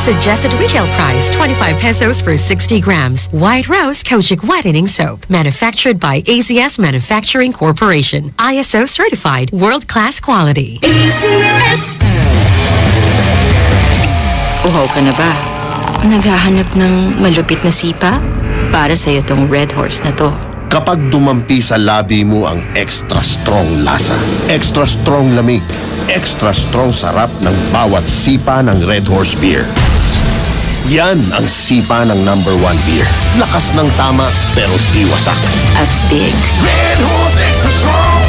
Suggested retail price 25 pesos for 60 grams. White Rose Kojic Whitening Soap. Manufactured by ACS Manufacturing Corporation. ISO certified world-class quality.
ACS.
Uhaw ka na ba? Naghahanap ng malupit na sipa? Para sa'yo tong Red Horse na to.
Kapag dumampi sa labi mo ang extra strong lasa, extra strong lamig, extra strong sarap ng bawat sipa ng Red Horse Beer. Yan ang sipa ng #1 beer. Lakas ng tama pero di wasak.
Astig.
Red Horse Extra Strong,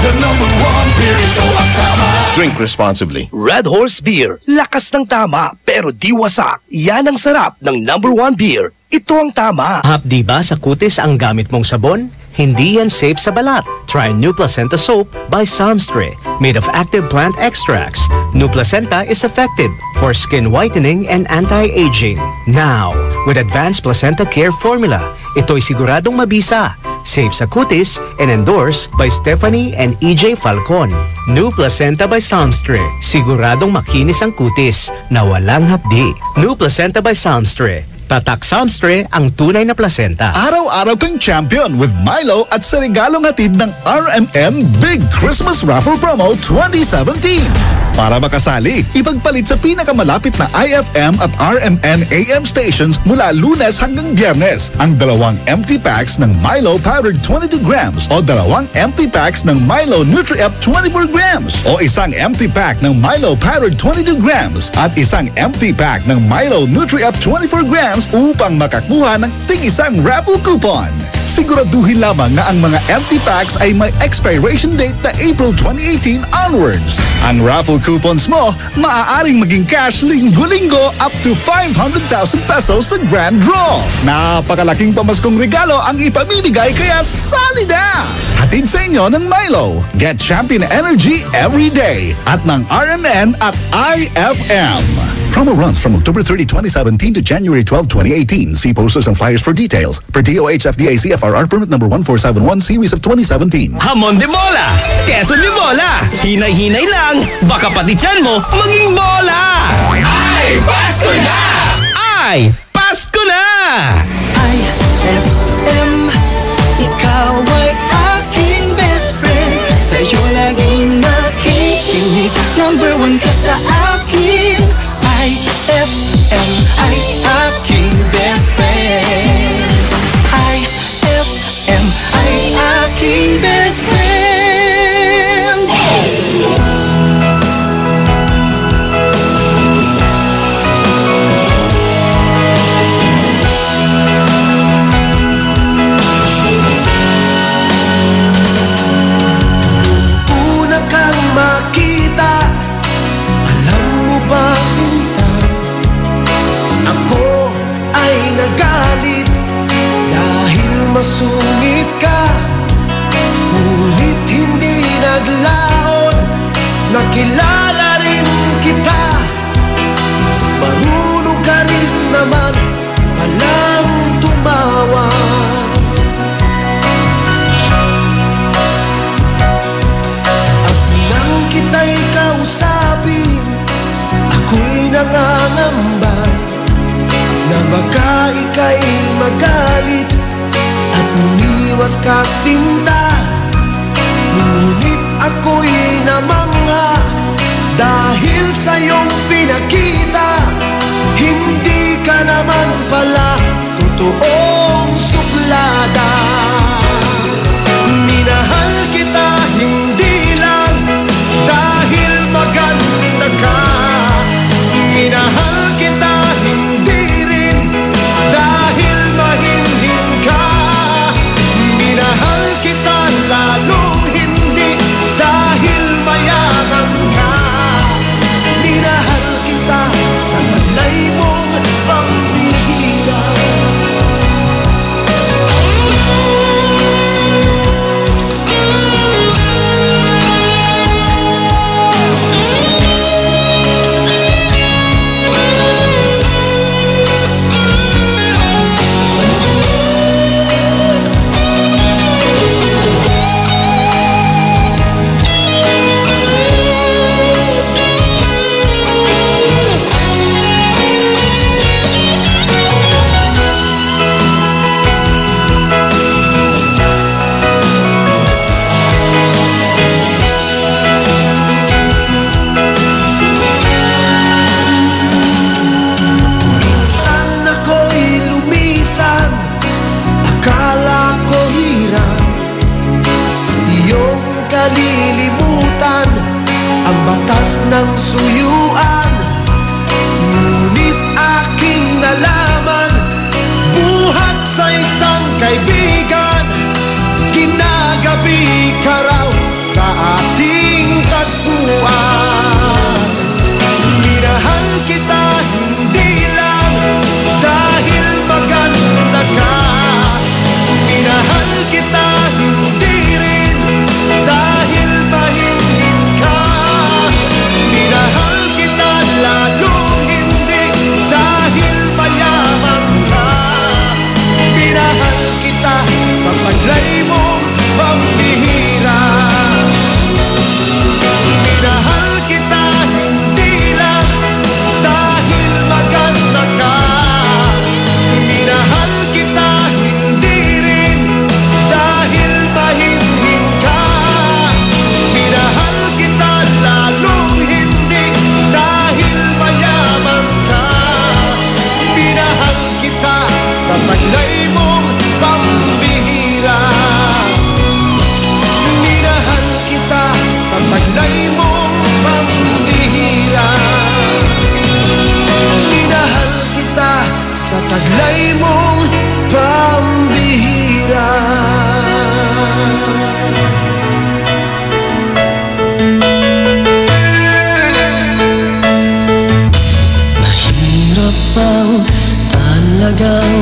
the #1 beer. Ito ang tama.
Drink responsibly.
Red Horse Beer. Lakas ng tama pero di wasak. Yan ang sarap ng #1 beer. Ito ang tama.
Hapdi ba sa kutis ang gamit mong sabon? Hindi yan safe sa balat. Try New Placenta Soap by Samstre. Made of active plant extracts, New Placenta is effective for skin whitening and anti-aging. Now, with Advanced Placenta Care Formula, ito'y siguradong mabisa, safe sa kutis, and endorsed by Stephanie and EJ Falcon. New Placenta by Samstre. Siguradong makinis ang kutis na walang hapdi. New Placenta by Samstre. Tatak Samstre ang tunay na placenta.
Araw-araw kang champion with Milo at sa regalong hatid ng RMN Big Christmas Raffle Promo 2017. Para makasali, ipagpalit sa pinakamalapit na IFM at RMN AM stations mula Lunes hanggang Biyernes ang 2 empty packs ng Milo Powdered 22 grams o 2 empty packs ng Milo Nutri-Up 24 grams o isang empty pack ng Milo Powdered 22 grams at isang empty pack ng Milo Nutri-Up 24 grams upang makakuha ng tig-isang raffle coupon. Siguraduhin lamang na ang mga empty packs ay may expiration date na April 2018 onwards. Ang raffle coupons mo maaaring maging cash linggo-linggo up to 500,000 pesos sa grand draw. Napakalaking pamaskong regalo ang ipamimigay kaya sali na! Hatid sa inyo ng Milo. Get champion energy every day at ng RMN at IFM. Promo runs from October 30, 2017 to January 12, 2018. See posters and flyers for details. Per DOH FDA CFRR permit number 1471 series of 2017.
Hamon de bola! Keso de bola! Hinay-hinay lang! Baka pati tiyan mo maging bola!
Ay, Pasko na!
Ay, Pasko na!
IFM, ikaw ay aking best friend. Sa'yo laging nakikinig. #1 ka sa akin. IFM ay aking best friend. IFM ay aking best friend.
Una kang makita, alam mo ba sinta? Ako ay nagalit dahil masungit ka. Ngunit hindi naglaon, nakilala rin kita. Marunong ka rin naman palang tumawa. At nang kita'y kausapin, ako'y nangangamba na baka ika'y magalit at umiwas ka sinta. Ngunit ako'y namangha dahil sa iyong pinakita. Hindi ka naman pala totoong suplada. Minahal kita hindi lang dahil maganda ka. Minahal kita hindi rin dahil mahinhin ka. Minahal kita lalong hindi dahil mayaman ka. Minahal kita sa taglay mong pambihira.
nalilimutan ang batas ng suyuan. Ngunit aking nalaman, buhat sa isang kaibigan, ginagabi ka raw sa ating tagpuan. Minahal kita hindi lang dahil maganda ka, minahal kita hindi rin dahil mahinhin ka, minahal kita lalong hindi dahil mayaman ka, minahal kita sa taglay mong pambihira. Minahal kita hindi lang dahil maganda ka, minahal kita hindi rin dahil mahinhin ka, minahal kita lalong hindi dahil mayaman ka, minahal kita sa taglay mong pambihira. Minahal kita sa taglay mong pambihira. Minahal kita sa taglay mong pambihira. Mahirap bang talagang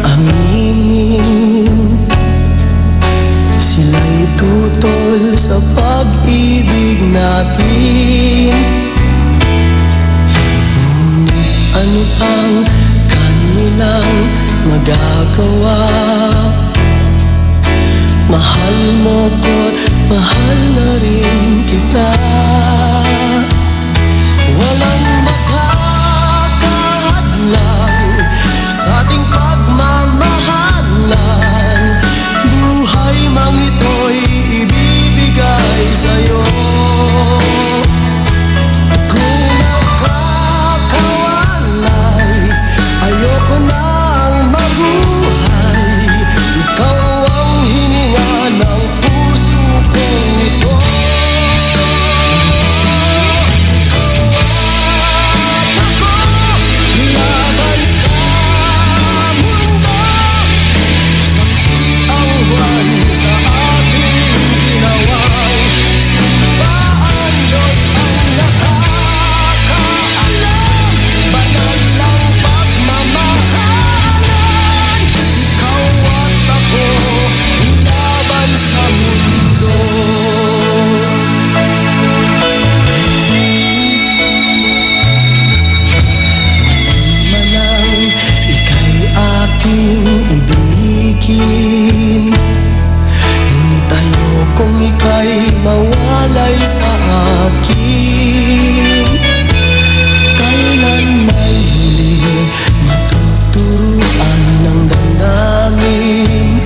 aminin, sila'y tutol sa pag-ibig natin? Ngunit ano ang kanilang magagawa? Mahal mo ko't mahal na rin kita. Walang makakahadlang sa ating pagmamahalan. Buhay mang ito'y ibibigay sa'yo. Kung nakakawalay, ayoko nang mabuhay. Ikaw ang hininga ng puso kong ito. Laban sa mundo, saksi ang buwan sa ating ginawang sumpaan. Diyos ang nakakaalam, banal lang pagmamahalan. Ikaw at ako, laban sa mundo. Manang ika'y aking ibigin, ngunit ayokong ika'y mawalay sa akin. Kailan may huli matuturuan ng damdamin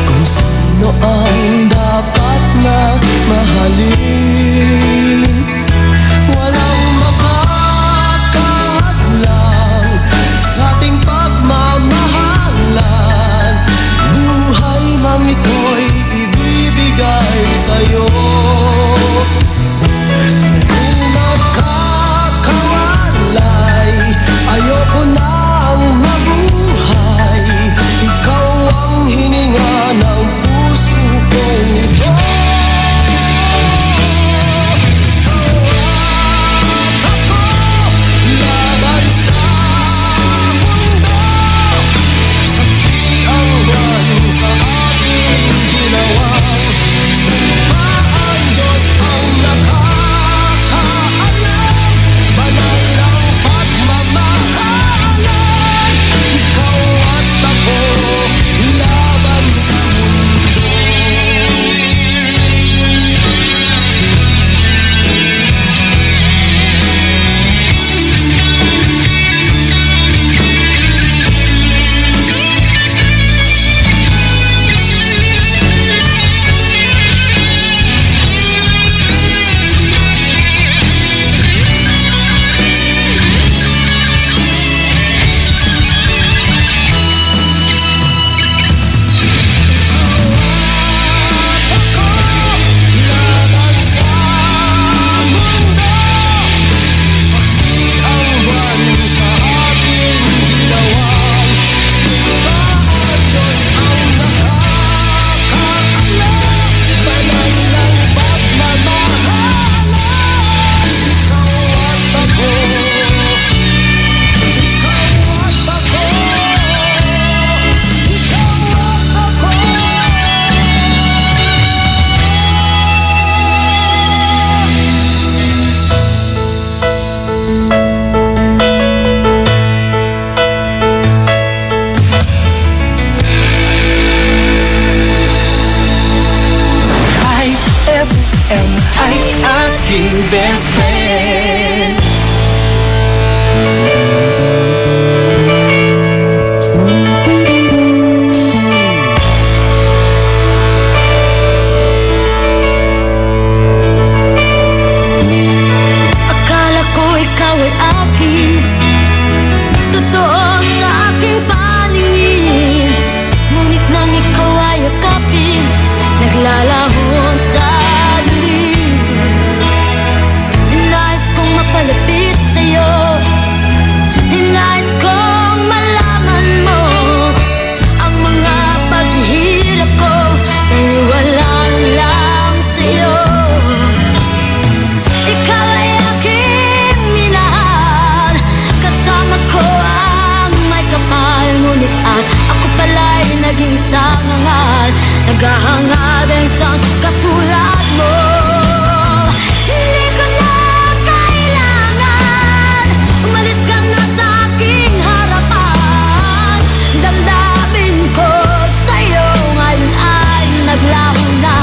kung sino ang dapat na mahalin? Walang makakahadlang sa ating pagmamahalan. Buhay mang ito'y ibibigay sa'yo. Kung makakawalay, ayoko nang mabuhay. Ikaw ang hininga ng puso kong ito. Laban sa mundo, saksi ang buwan sa ating ginawang sumpaan.
naghahanga din sa katulad mo. Hindi ko na kailangan, umalis ka na sa aking harapan. Damdamin ko sa'yo ngayon ay naglaho na.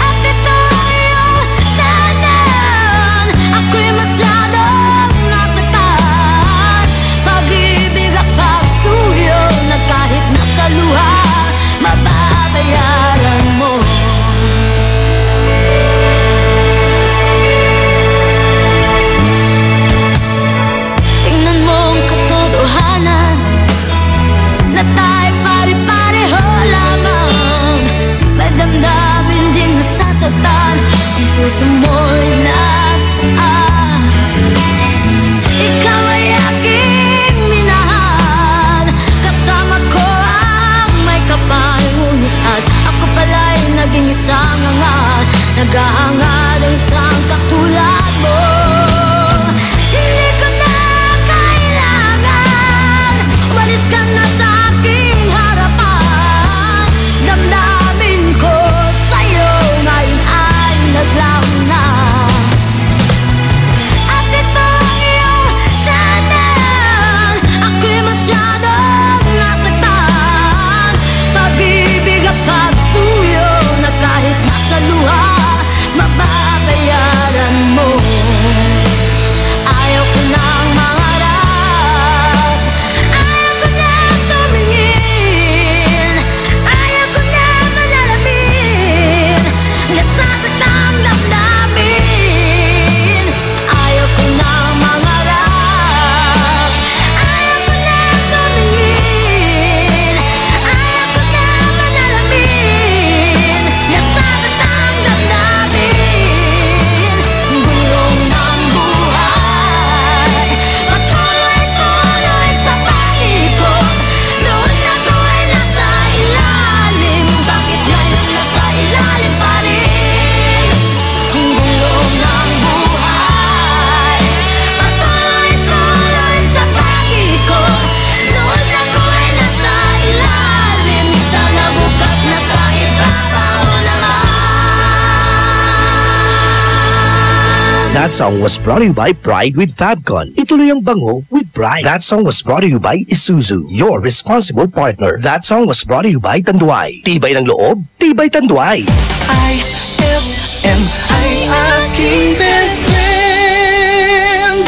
At ito yung danan, ako'y masyadong nasaktan. Pag-ibig at pagsuyo na kahit nasa luha, mababayaran mo. Tingnan mo ang katotohanan na tayo pare-pareho lamang. May damdamin din nasasaktan, ang puso mo'y nasaan. Ikaw ay aking minahal, kasama ko ang may kapal. Ngunit ako pala'y naging isang angal, naghahanga din sa katulad mo. Hindi ko na kailangan, umalis ka na sa aking harapan. Damdamin ko sa'yo ngayon ay naglaho na. At ito ang iyong danan, ako'y masyadong nasaktan. Pag-ibig at pagsuyo na kahit nasa luha, mababayaran mo. Ayaw ko nang mangarap, ayaw ko nang tumingin, ayaw ko nang manalamin, nasasaktan damdamin. Ayaw ko nang mangarap, ayaw ko nang tumingin, ayaw ko nang manalamin, nasasaktan damdamin. Gulong ng buhay, patuloy-tuloy sa pag-ikot. Noon ako ay nasa ilalim, bakit ngayon nasa ilalim pa rin? Ang gulong ng buhay, patuloy-tuloy sa pag-ikot. Noon ako ay nasa ilalim, sana bukas nasa ibabaw naman.
That song was brought to you by Pride with Fabcon. Ituloy ang bango with Pride. That song was brought to you by Isuzu, your responsible partner. That song was brought to you by Tanduay. Tibay ng loob, tibay Tanduay.
IFM ay aking best friend.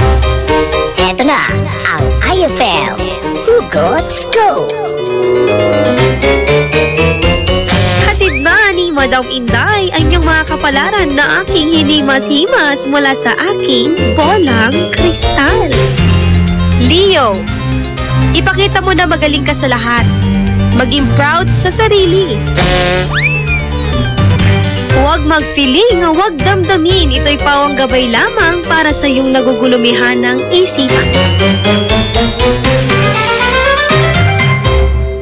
Eto na ang IFM Hugot Scoop.
Hatid ba ni Madam Inday ang inyong mga kapalaran na aking hinimas-himas mula sa aking bolang kristal? Leo, ipakita mo na magaling ka sa lahat. Maging proud sa sarili. Huwag mag-feeling, huwag damdamin. Ito'y pawang gabay lamang para sa iyong nagugulumihan ng isipan.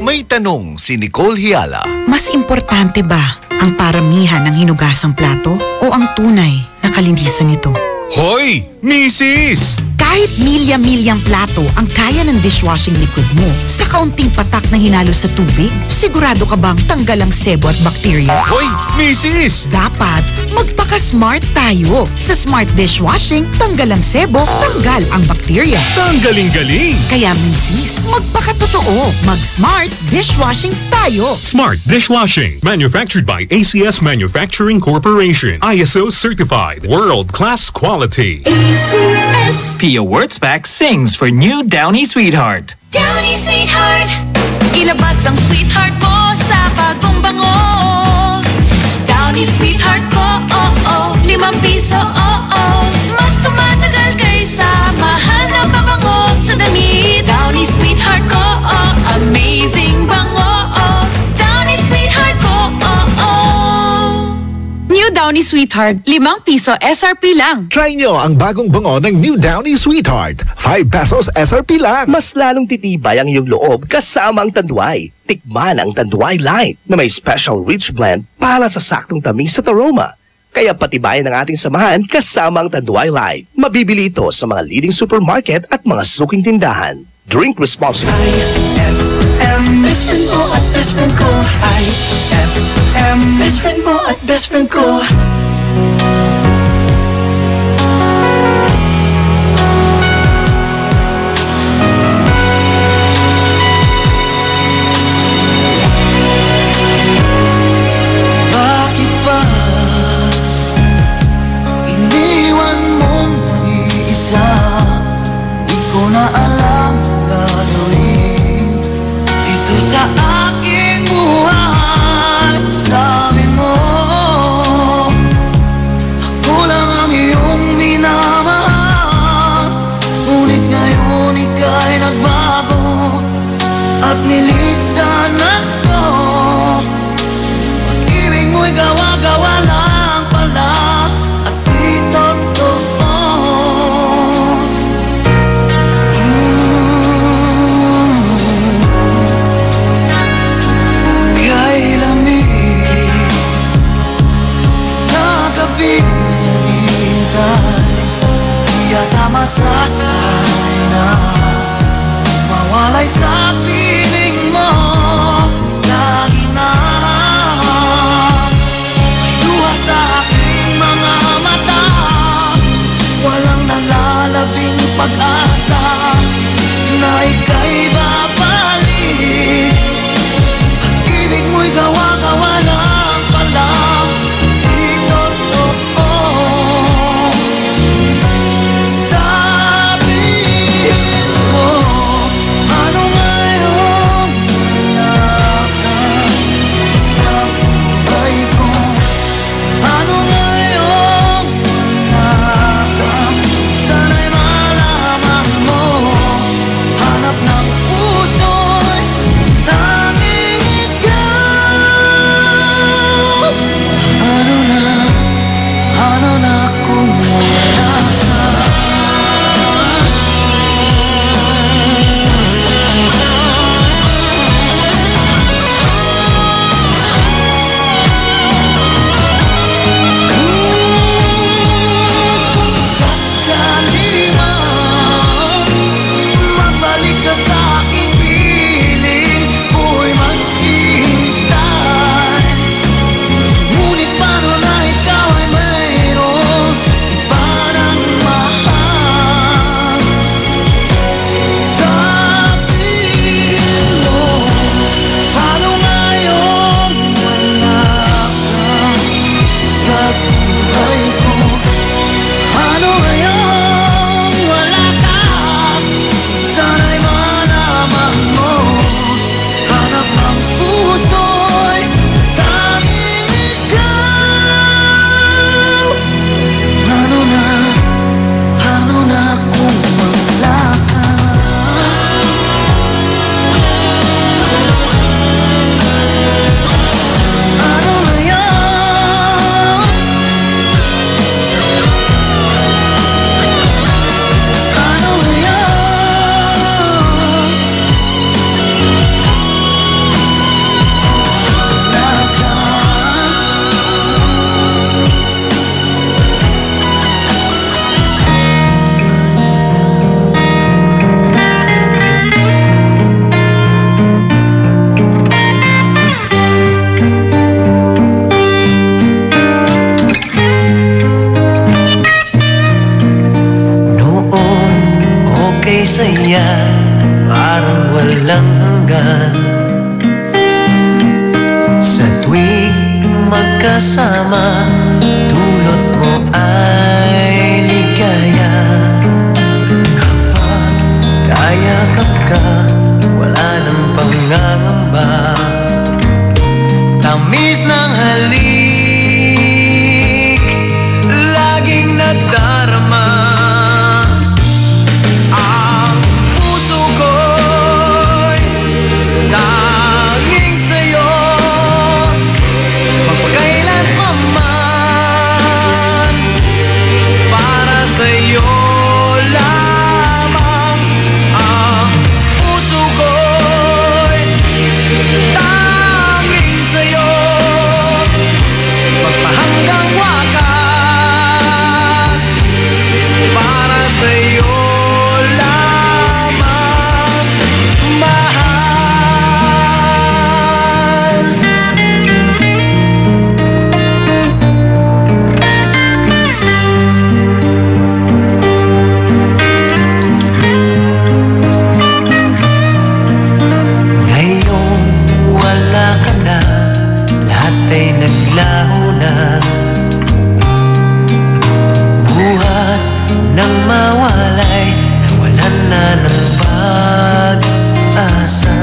May tanong si Nicole Hiala.
Mas importante ba ang paramihan ng hinugasang plato o ang tunay na kalinisan nito?
Hoy! Misis!
Kahit milya-milyang plato ang kaya ng dishwashing liquid mo, sa kaunting patak na hinalo sa tubig, sigurado ka bang tanggal ang sebo at bakterya?
Hoy! Misis!
Dapat magpaka-smart tayo. Sa smart dishwashing, tanggal ang sebo, tanggal ang bakterya.
Tanggaling-galing!
Kaya misis, magpaka-totoo. Mag-smart dishwashing tayo.
Smart Dishwashing. Manufactured by ACS Manufacturing Corporation. ISO certified. World-class quality.
ACS.
Pia Wurtzbach sings for new Downy Sweetheart.
Downy Sweetheart, ilabas ang sweetheart mo sa bagong bango. Downy Sweetheart ko, oh oh, 5 piso, oh oh. Mas tumatagal kaysa mahal na pabango sa damit. Downy Sweetheart ko, oh, amazing bango, oh. Downy Sweetheart ko, oh oh. New Downy Sweetheart, 5 piso SRP lang.
Try nyo ang bagong bango ng New Downy Sweetheart. 5 pesos SRP lang.
Mas lalong titibay ang iyong loob kasama ang Tanduay. Tikman ang Tanduay Light na may special rich blend para sa saktong tamis at aroma. Kaya patibayan ang ating samahan kasama ang Tanduay Light. Mabibili ito sa mga leading supermarket at mga suking tindahan. Drink responsibly.
IFM, best friend mo at best friend ko. IFM, best friend mo at best friend ko.
Bakit ba iniwan mong nag-iisa? Di ko na alam gagawin dito sa aking buhay. Sabi mo ako lang ang iyong minamahal, ngunit ngayon ika'y nagbago at nilisan ako. Pag-ibig mo'y gawa-gawa lang pala at di totoo. Kay lamig na gabing naghihintay, di yata masasay na mawalay sa piling mo. Lagi na may luha sa aking mga mata, walang nalalabing pag-asa na ika'y babalik. Ibig mo'y gawa-gawa lang pala, di totoo. Sabihin mo, ano ngayon nalaman sa buhay ko? Ano ngayon nalaman? Sana'y malaman mo, hanap ng puso'y tanging ikaw. Ano na kung wala ka? Sakali man magbalik ka sa aking piling, ako'y maghihintay. Ngunit paano na ikaw ay mayroon iba ng mahal? Sabihin mo, paano ngayon wala ka sa buhay ko? Paano ngayon wala ka? Sana'y malaman mo, hanap ng puso'y tanging ikaw. Ano na kung wala ka? Ano ngayon? Ano ngayon? Noon, okay saya, parang walang hanggan. Sa tuwing magkasama, dulot mo ay ligaya. Kapag kayakap ka, wala nang pangangamba. Tamis ng halik, laging nadarama. Ang puso ko'y tanging sa'yo, magpakailan pa man. Para sa'yo lamang. Ang puso ko'y tanging sa'yo, ay naglaho na. Buhat nang mawalay, nawalan na ng pag-asa.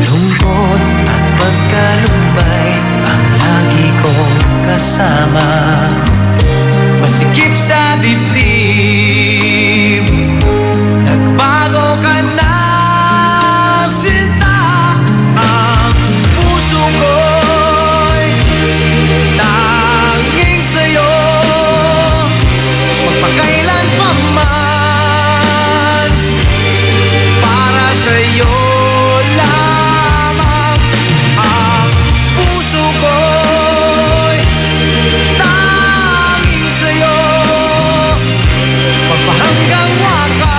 Lungkot at pagkalumbay ang lagi kong kasama. Masikip sa dibdib, nagbago ka na, sinta. Ang puso ko'y tanging sa'yo, magpakailan pa man, para sa'yo lamang. Ang puso ko'y tanging sa'yo, magpahanggang wakas,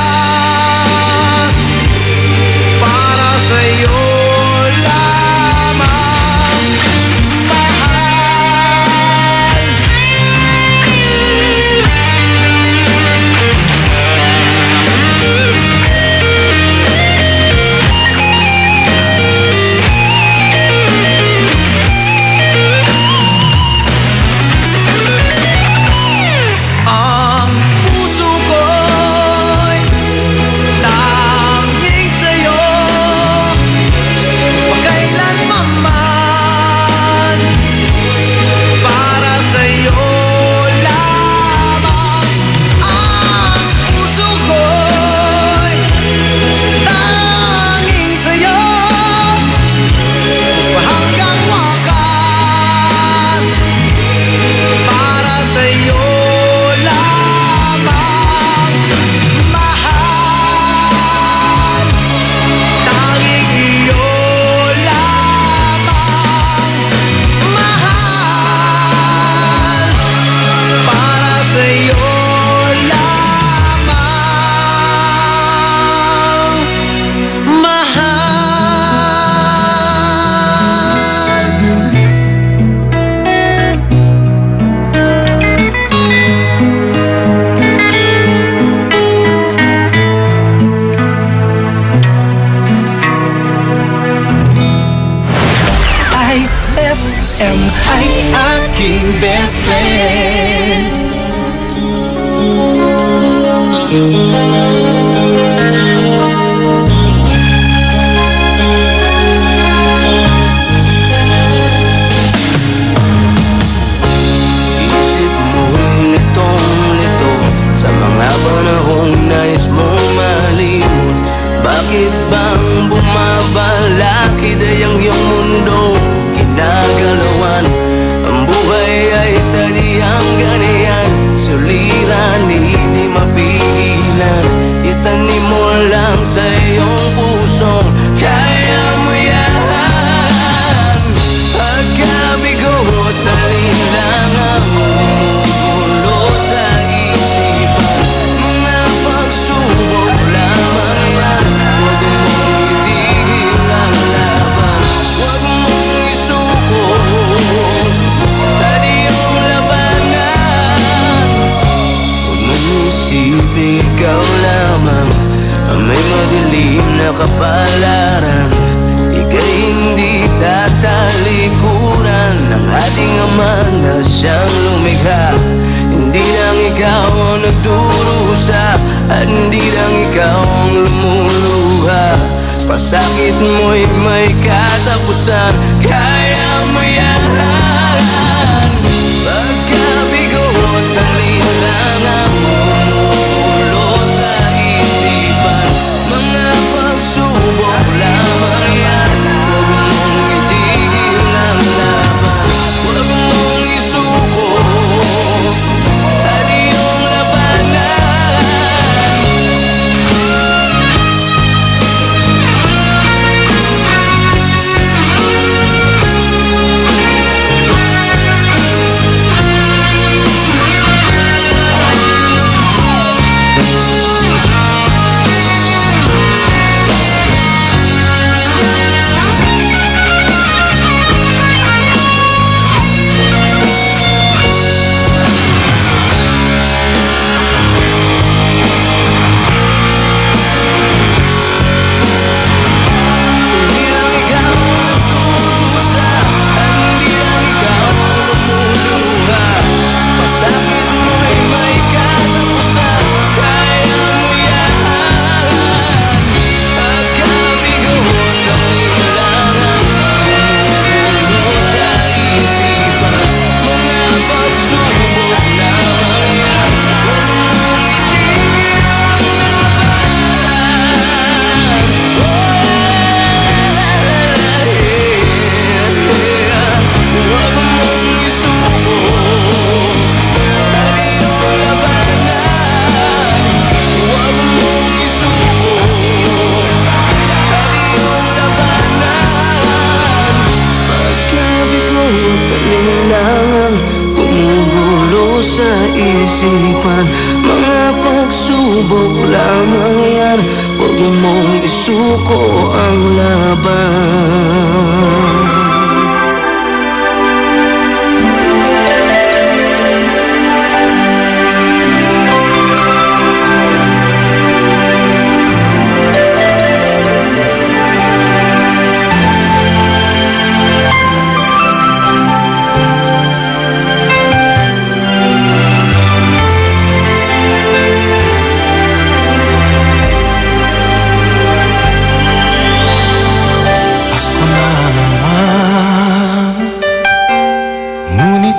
para sa'yo lamang, mahal. Ang puso ko'y tanging sa'yo, magpakailan pa man, para sa'yo lamang. Ang puso ko'y tanging sa'yo, hanggang wakas, para sa'yo lamang, mahal. Tanging iyo lamang, mahal, para sa'yo lamang, mahal.
IFM ay aking best friend.
Isip mo'y litong-lito sa mga panahong nais mong malimot. Bakit bang bumabalakid ay ang iyong mundo ginagalawan? Ang buhay ay sadyang ganyan, suliran hindi mapigilan. Itanim mo lang sa iyong pusong kaya mo yan. Pagkabigo talin lang ang ulo sa isipan. Mga pagsubok lamang yan, huwag mong itigil ang laban. Huwag mong isuko tadyong labanan. Huwag mong isipin ikaw lamang ang may madilim na kapalaran. Ika'y hindi tatalikuran ng ating Ama na siyang lumikha. Hindi lang ikaw ang nagdurusa at hindi lang ikaw ang lumuluha. Pasakit mo'y may katapusan, kaya mo yan. Pagkabigo talin lang ang ulo sa isipan. Mga pagsubok lamang yan, huwag mong itigil ang laban. Huwag mong isuko tadyong labanan. isipan. Mga pagsubok lamang yan, huwag mong isuko ang laban.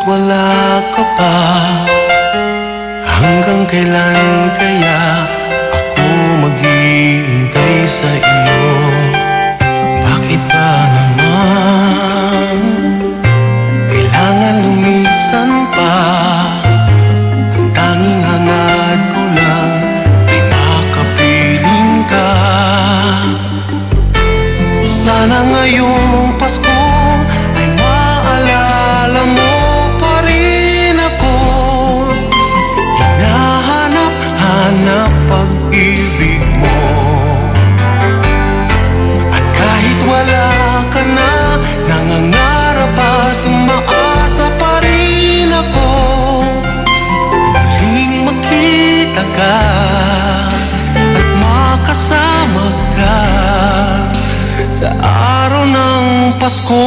Wala ka pa, hanggang kailan kaya ako maghihintay sa iyo? Bakit ba naman kailangan lumisan pa? Ang tanging hangad ko lang ay makapiling ka. Sana ngayong Pasko ay maalala mo hanap pag-ibig mo. At kahit wala ka na, nangangarap at umaasa pa rin ako. Muling makita ka at makasama ka sa araw ng Pasko.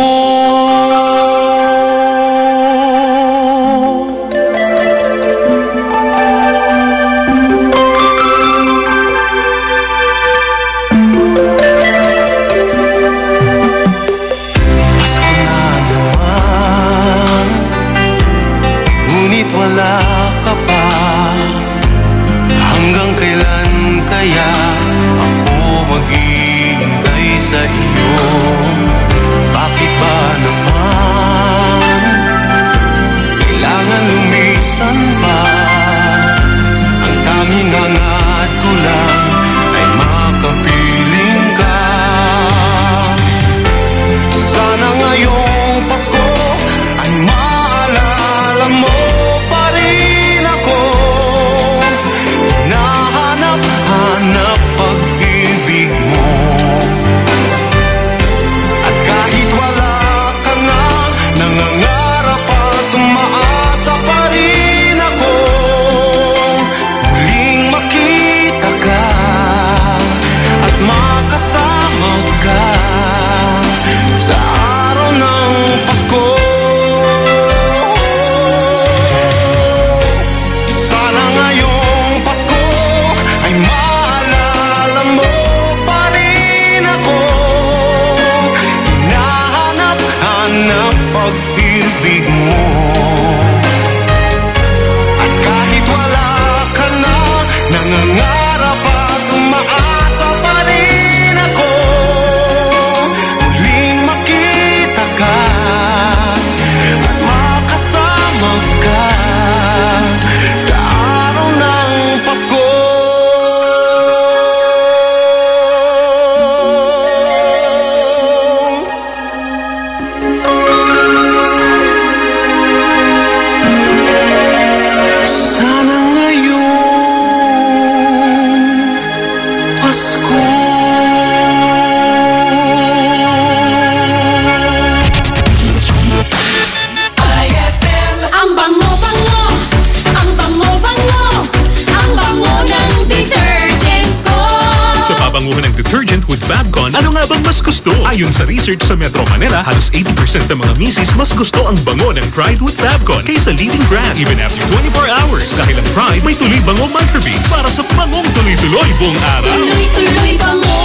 Ayon sa research sa Metro Manila, halos 80% ng mga misis mas gusto ang bango ng Pride with Fabcon kaysa leading brand even after 24 hours. Dahil ang Pride may tuloy bango microbeads para sa bangong tuloy-tuloy buong araw.
Tuloy-tuloy bango!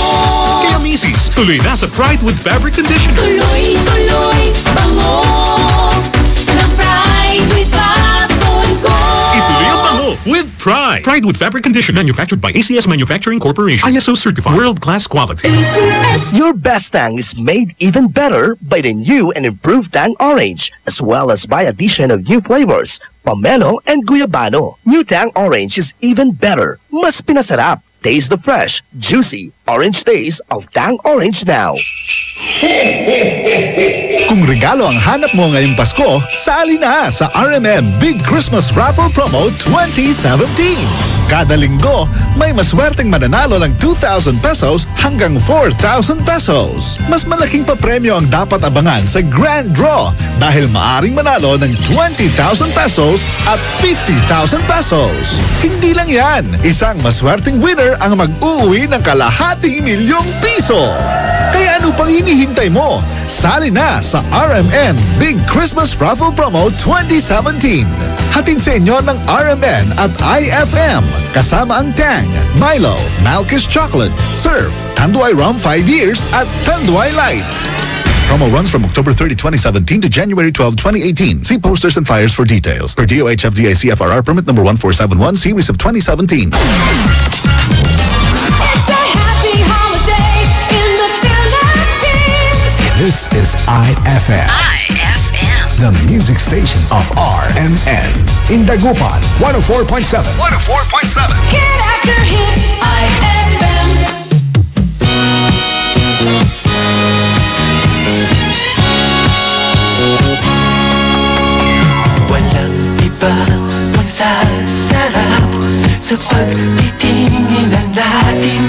Kaya misis, tuloy na sa Pride with Fabric Conditioner.
Tuloy-tuloy bango ng Pride with Fabcon ko!
Ituloy ang bango with Pride. Pride with Fabric Conditioner, manufactured by ACS Manufacturing Corporation. ISO certified, world-class quality.
ACS. Your best tang is made even better by the new and improved Tang Orange, as well as by addition of new flavors, pomelo and guyabano. New Tang Orange is even better. Mas pinasarap. Taste the fresh, juicy, orange taste of Tang Orange now.
Kung regalo ang hanap mo ngayong Pasko, sali na sa RMN Big Christmas Raffle Promo 2017. Kada linggo, may maswerteng mananalo ng 2,000 pesos hanggang 4,000 pesos. Mas malaking papremyo ang dapat abangan sa Grand Draw dahil maaring manalo ng 20,000 pesos at 50,000 pesos. Hindi lang yan, isang maswerteng winner ang mag-uuwi ng kalahating milyong piso. Kaya ano pang hinihintay mo? Sali na sa RMN Big Christmas Raffle Promo 2017. Hatid sa inyo ng RMN at IFM. Kasama ang Tang, Milo, Malkish Chocolate, Surf, Tanduay Rum 5 years at Tanduay Light. Promo runs from October 30, 2017 to January 12, 2018. See posters and flyers for details. Per DOH FDA CFRR permit number 1471 series of 2017.
It's a happy holiday in the Philippines.
This is IFM. The music station of RMN. In Dagupan, 104.7. 104.7.
Hit after hit, IFM.
Walang iba magsasarap sa pagtitingin natin.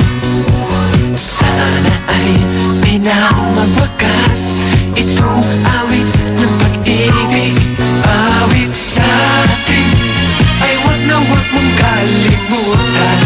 Sana ay pinamawakas itong awit ng pag-ibig. Awit natin ay wag na wag mong kalimutan.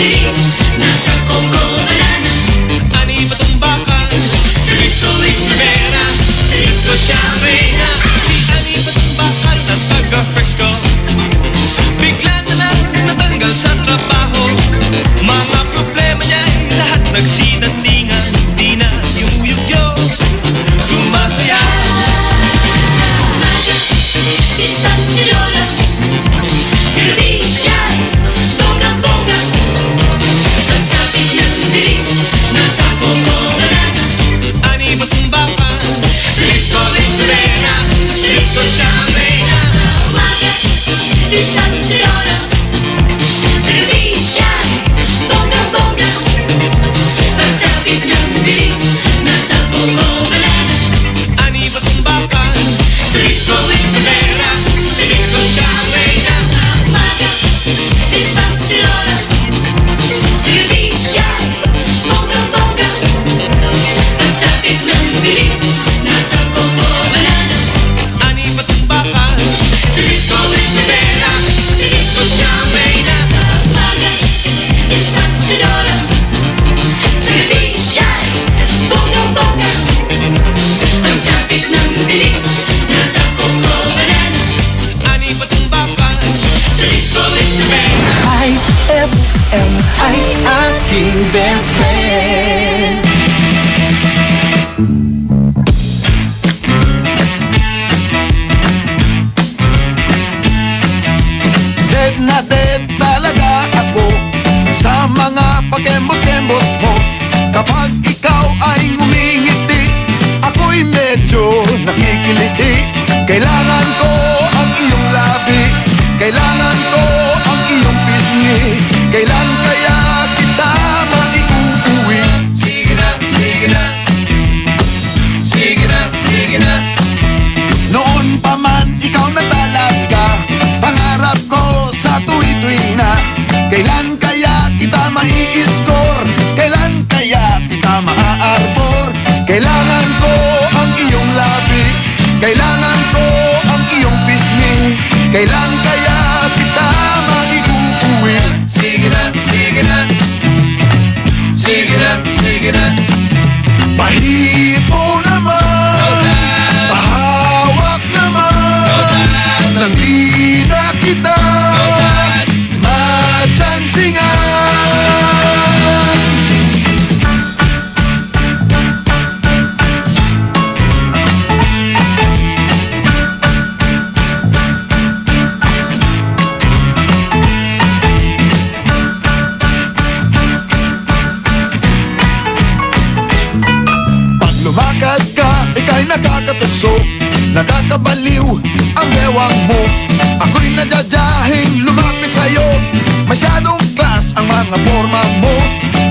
dilim, nasa Coco Banana.
Ani ba tumbakan?
Si Disco Liz Rivera, si Disco siya ang reyna.
Si Ani ba tumbakan ng taga-Fresco? Bigla na lang natanggal sa trabaho. Mga problema niya'y lahat nagsinandingan. Di na yumuyugyo, sumasaya.
Sa umaga, isang chidora, si Ruby siya'y bonggang-bongga. Pagsapit ng dilim, nasa Coco Banana.
Ani ba tumbakan?
Si Disco Liz Rivera, si Disco siya ang reyna. Sa umaga, isang chidora, si Ruby siya'y bonggang-bongga. Pagsapit ng dilim, nasa Coco Banana.
Ani ba tumbakan?
Si Disco Liz Rivera, si Disco siya ang reyna. Sa umaga, isang chidora, si Ruby siya'y bonggang-bongga. Pagsapit ng dilim, nasa Coco Banana.
Ani ba tumbakan?
Si Disco Liz Rivera, si Disco siya ang reyna. Sa umaga, isang chidora, si Ruby siya'y bonggang-bongga. Pagsapit ng dilim, nasa Coco Banana.
Ani ba tumbakan?
Si Disco Liz Rivera.
IFM ay aking best friend.
Dead na dead talaga ako sa mga pakembot-kembot mo. Kapag ikaw ay ngumingiti, ako'y medyo nakikiliti. Kailangan ko ang iyong labi, kailangan ko ang iyong pisngi. Kailan kaya kita maiuuwi?
Sige na, sige na. Sige na, sige na.
Noon pa man ikaw na talaga pangarap ko sa tuwi-tuwi na. Kailan kaya kita mai-score? Kailan kaya kita maa-arbor? Kailangan ko ang iyong labi, kailangan ko ang iyong pisngi. Kailan kaya kita maiuuwi?
Sige na, sige na. Sige na, sige na.
Pahipo naman, pahawak naman, nang di na kita matsansingan. Pag lumakad ka, ika'y nakakatukso, nakakabaliw ang bewang mo. Ako'y nadyadyahin lumapit sa'yo, masyadong class ang mga forma mo.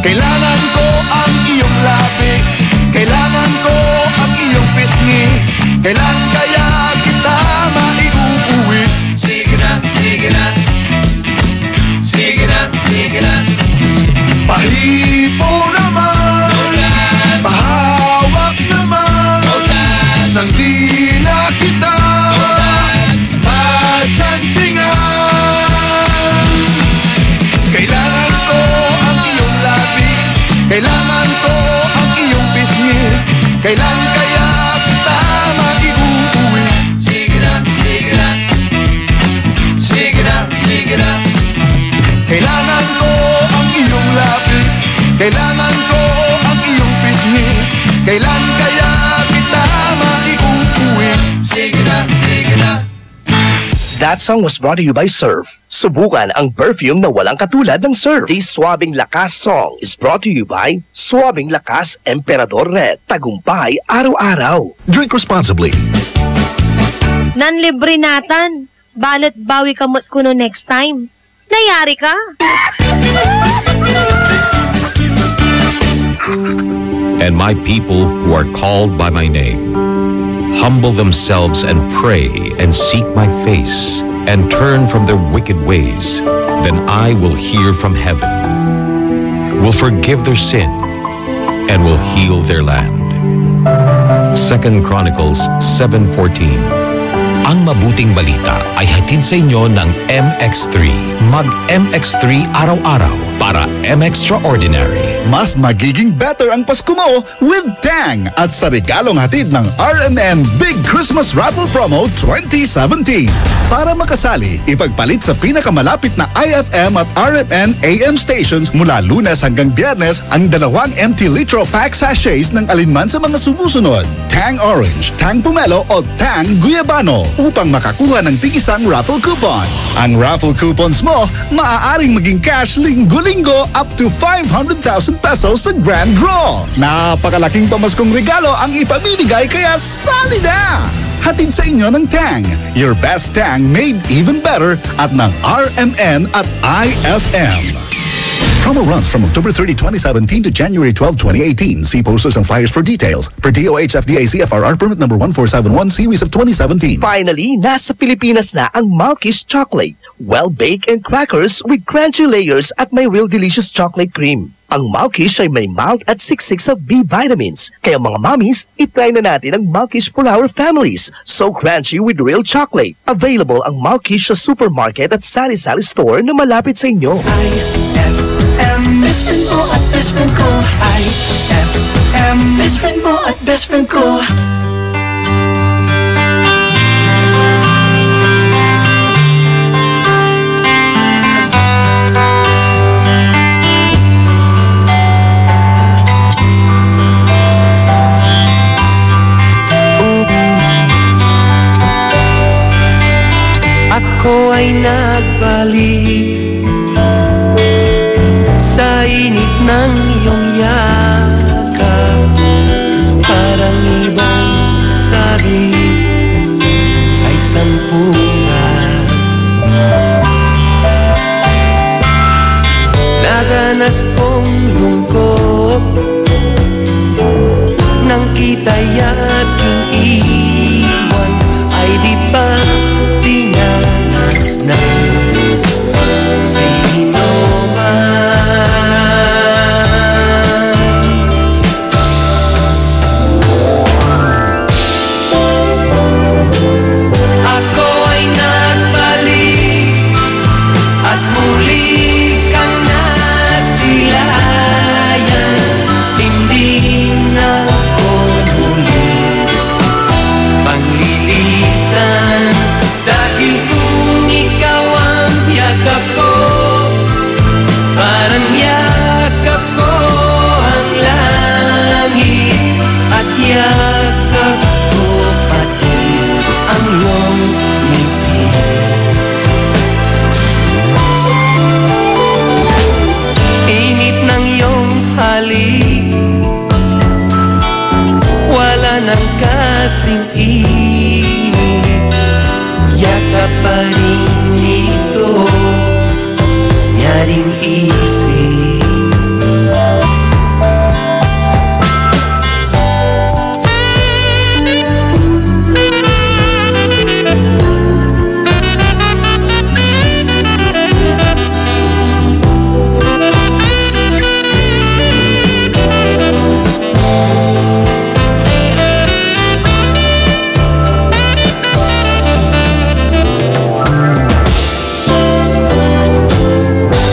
Kailangan ko ang iyong labi, kailangan ko ang iyong pisngi. Kailan kaya kita maiuuwi?
Sige na, sige na. Sige na, sige na.
Pahipo naman, pahawak naman, nang di na kita matsansingan. Kailangan ko ang iyong labi, kailangan ko ang iyong pisngi. Kailan kaya kita maiuuwi?
Sige na, sige na. Sige na, sige na.
Kailangan ko ang iyong labi, kailangan ko ang iyong pisngi. Kailan kaya kita maiuuwi?
Sige na, sige na.
That song was brought to you by Surf. Subukan ang perfume na walang katulad ng Surf. This Suabing Lakas song is brought to you by Suabing Lakas Emperador Red. Tagumpay araw-araw.
Drink responsibly.
Nanlibre natan. Balot bawi kamot kuno next time. Nayari ka.
And my people who are called by my name humble themselves and pray and seek my face and turn from their wicked ways, then I will hear from heaven, will forgive their sin, and will heal their land. 2 Chronicles 7:14. Ang mabuting balita ay hatid sa inyo ng MX3. Mag-MX3 araw-araw para M-Extraordinary.
Mas magiging better ang Pasko mo with Tang at sa regalong hatid ng RMN Big Christmas Raffle Promo 2017. Para makasali, ipagpalit sa pinakamalapit na IFM at RMN AM stations mula Lunes hanggang Biyernes ang 2 empty litro pack sachets ng alinman sa mga sumusunod. Tang Orange, Tang Pomelo o Tang Guyabano upang makakuha ng tig-isang raffle coupon. Ang raffle coupons mo maaaring maging cash linggo-linggo up to 500,000 pesos sa grand draw. Napakalaking pamaskong regalo ang ipamimigay kaya sali na! Hatid sa inyo ng Tang. Your best Tang made even better at ng RMN at IFM. Promo runs from October 30, 2017 to January 12, 2018. See posters and flyers for details. Per DOH FDA CFRR permit number 1471 series of 2017.
Finally, nasa Pilipinas na ang Malkish Chocolate. Well-baked and crackers with crunchy layers at may real delicious chocolate cream. Ang Malkish ay may malt at 66 of B vitamins. Kaya mga mommies, itry na natin ang Malkish for our families. So crunchy with real chocolate. Available ang Malkish sa supermarket at sari-sari store na malapit sa inyo.
IFM, best friend mo at best friend ko. IFM, best friend mo at best friend ko.
Ako ay nagbalik sa init ng iyong yakap. Parang ibang sabi sa isang pulad. Nadanas kong lungkot nang kita'y aking iwan. Ay di ba dinanas na sino ako ay nagbalik at muli kang nasilayan. Hindi na ako muli panglilisan, dahil kung ikaw ang yakap ko, parang yakap ko ang langit, at yakap ko pati ang iyong ngiti. Init ng iyong halik, wala nang kasing init. Yakap pa rin ito, nyaring isip.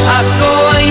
Ako ay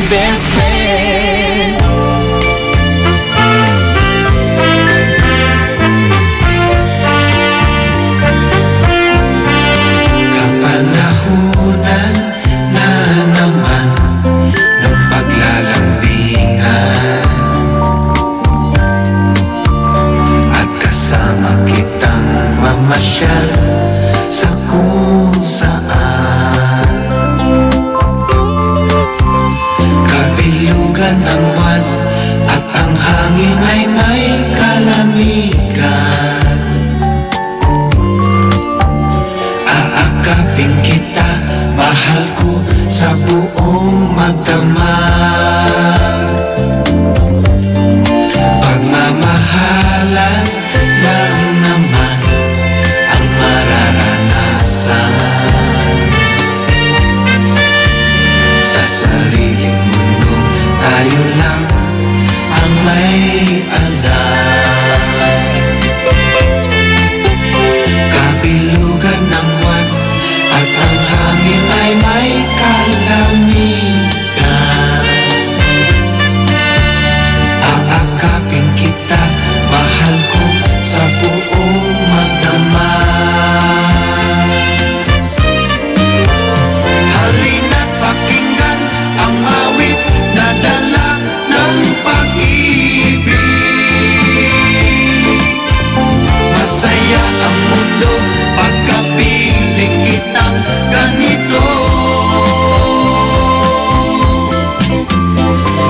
best friend.
Kapanahunan na naman ng paglalambingan, at kasama kitang mamasyal sa kung saan. Kabilugan ng buwan at ang hangin ay may kalamigan. Aakapin kita, mahal ko, sa buong magdamag. Pagmamahalan lang naman ang mararanasan. Sa sariling mundong tayo lang ang may alam. Kabilugan ng buwan at ang hangin ay may kalamigan. Aakapin kita, mahal ko, sa buong magdamag. Halina't pakinggan ang awit na dala ng pag-ibig. Masaya ang mundo pagkapiling kitang ganito.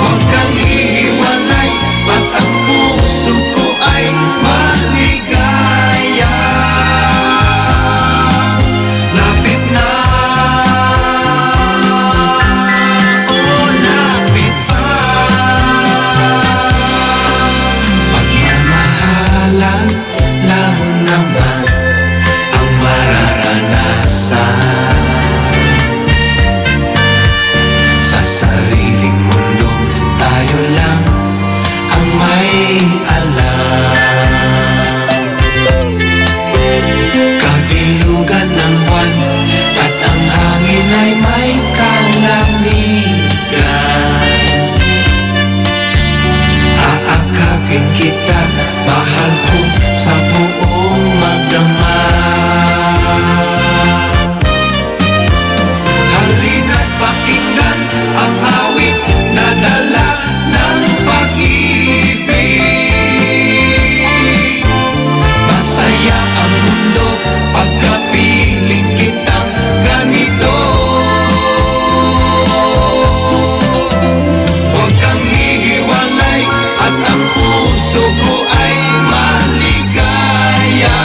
Huwag kang hihiwalay, ba't ang puso ko ay maligaya. Lapit na, oh lapit pa. Pagmamahalan lang naman ang mararanasan. Sa sariling mundong tayo lang ang may alam. Kabilugan ng buwan at ang hangin ay may kalamigan. Aakapin kita, mahal ko, sa buong magdamag. Halina't pakinggan ang awit na dala ng pag-ibig. Masaya ang mundo pagkapiling kitang ganito. Huwag kang hihiwalay at ang puso ko ay maligaya.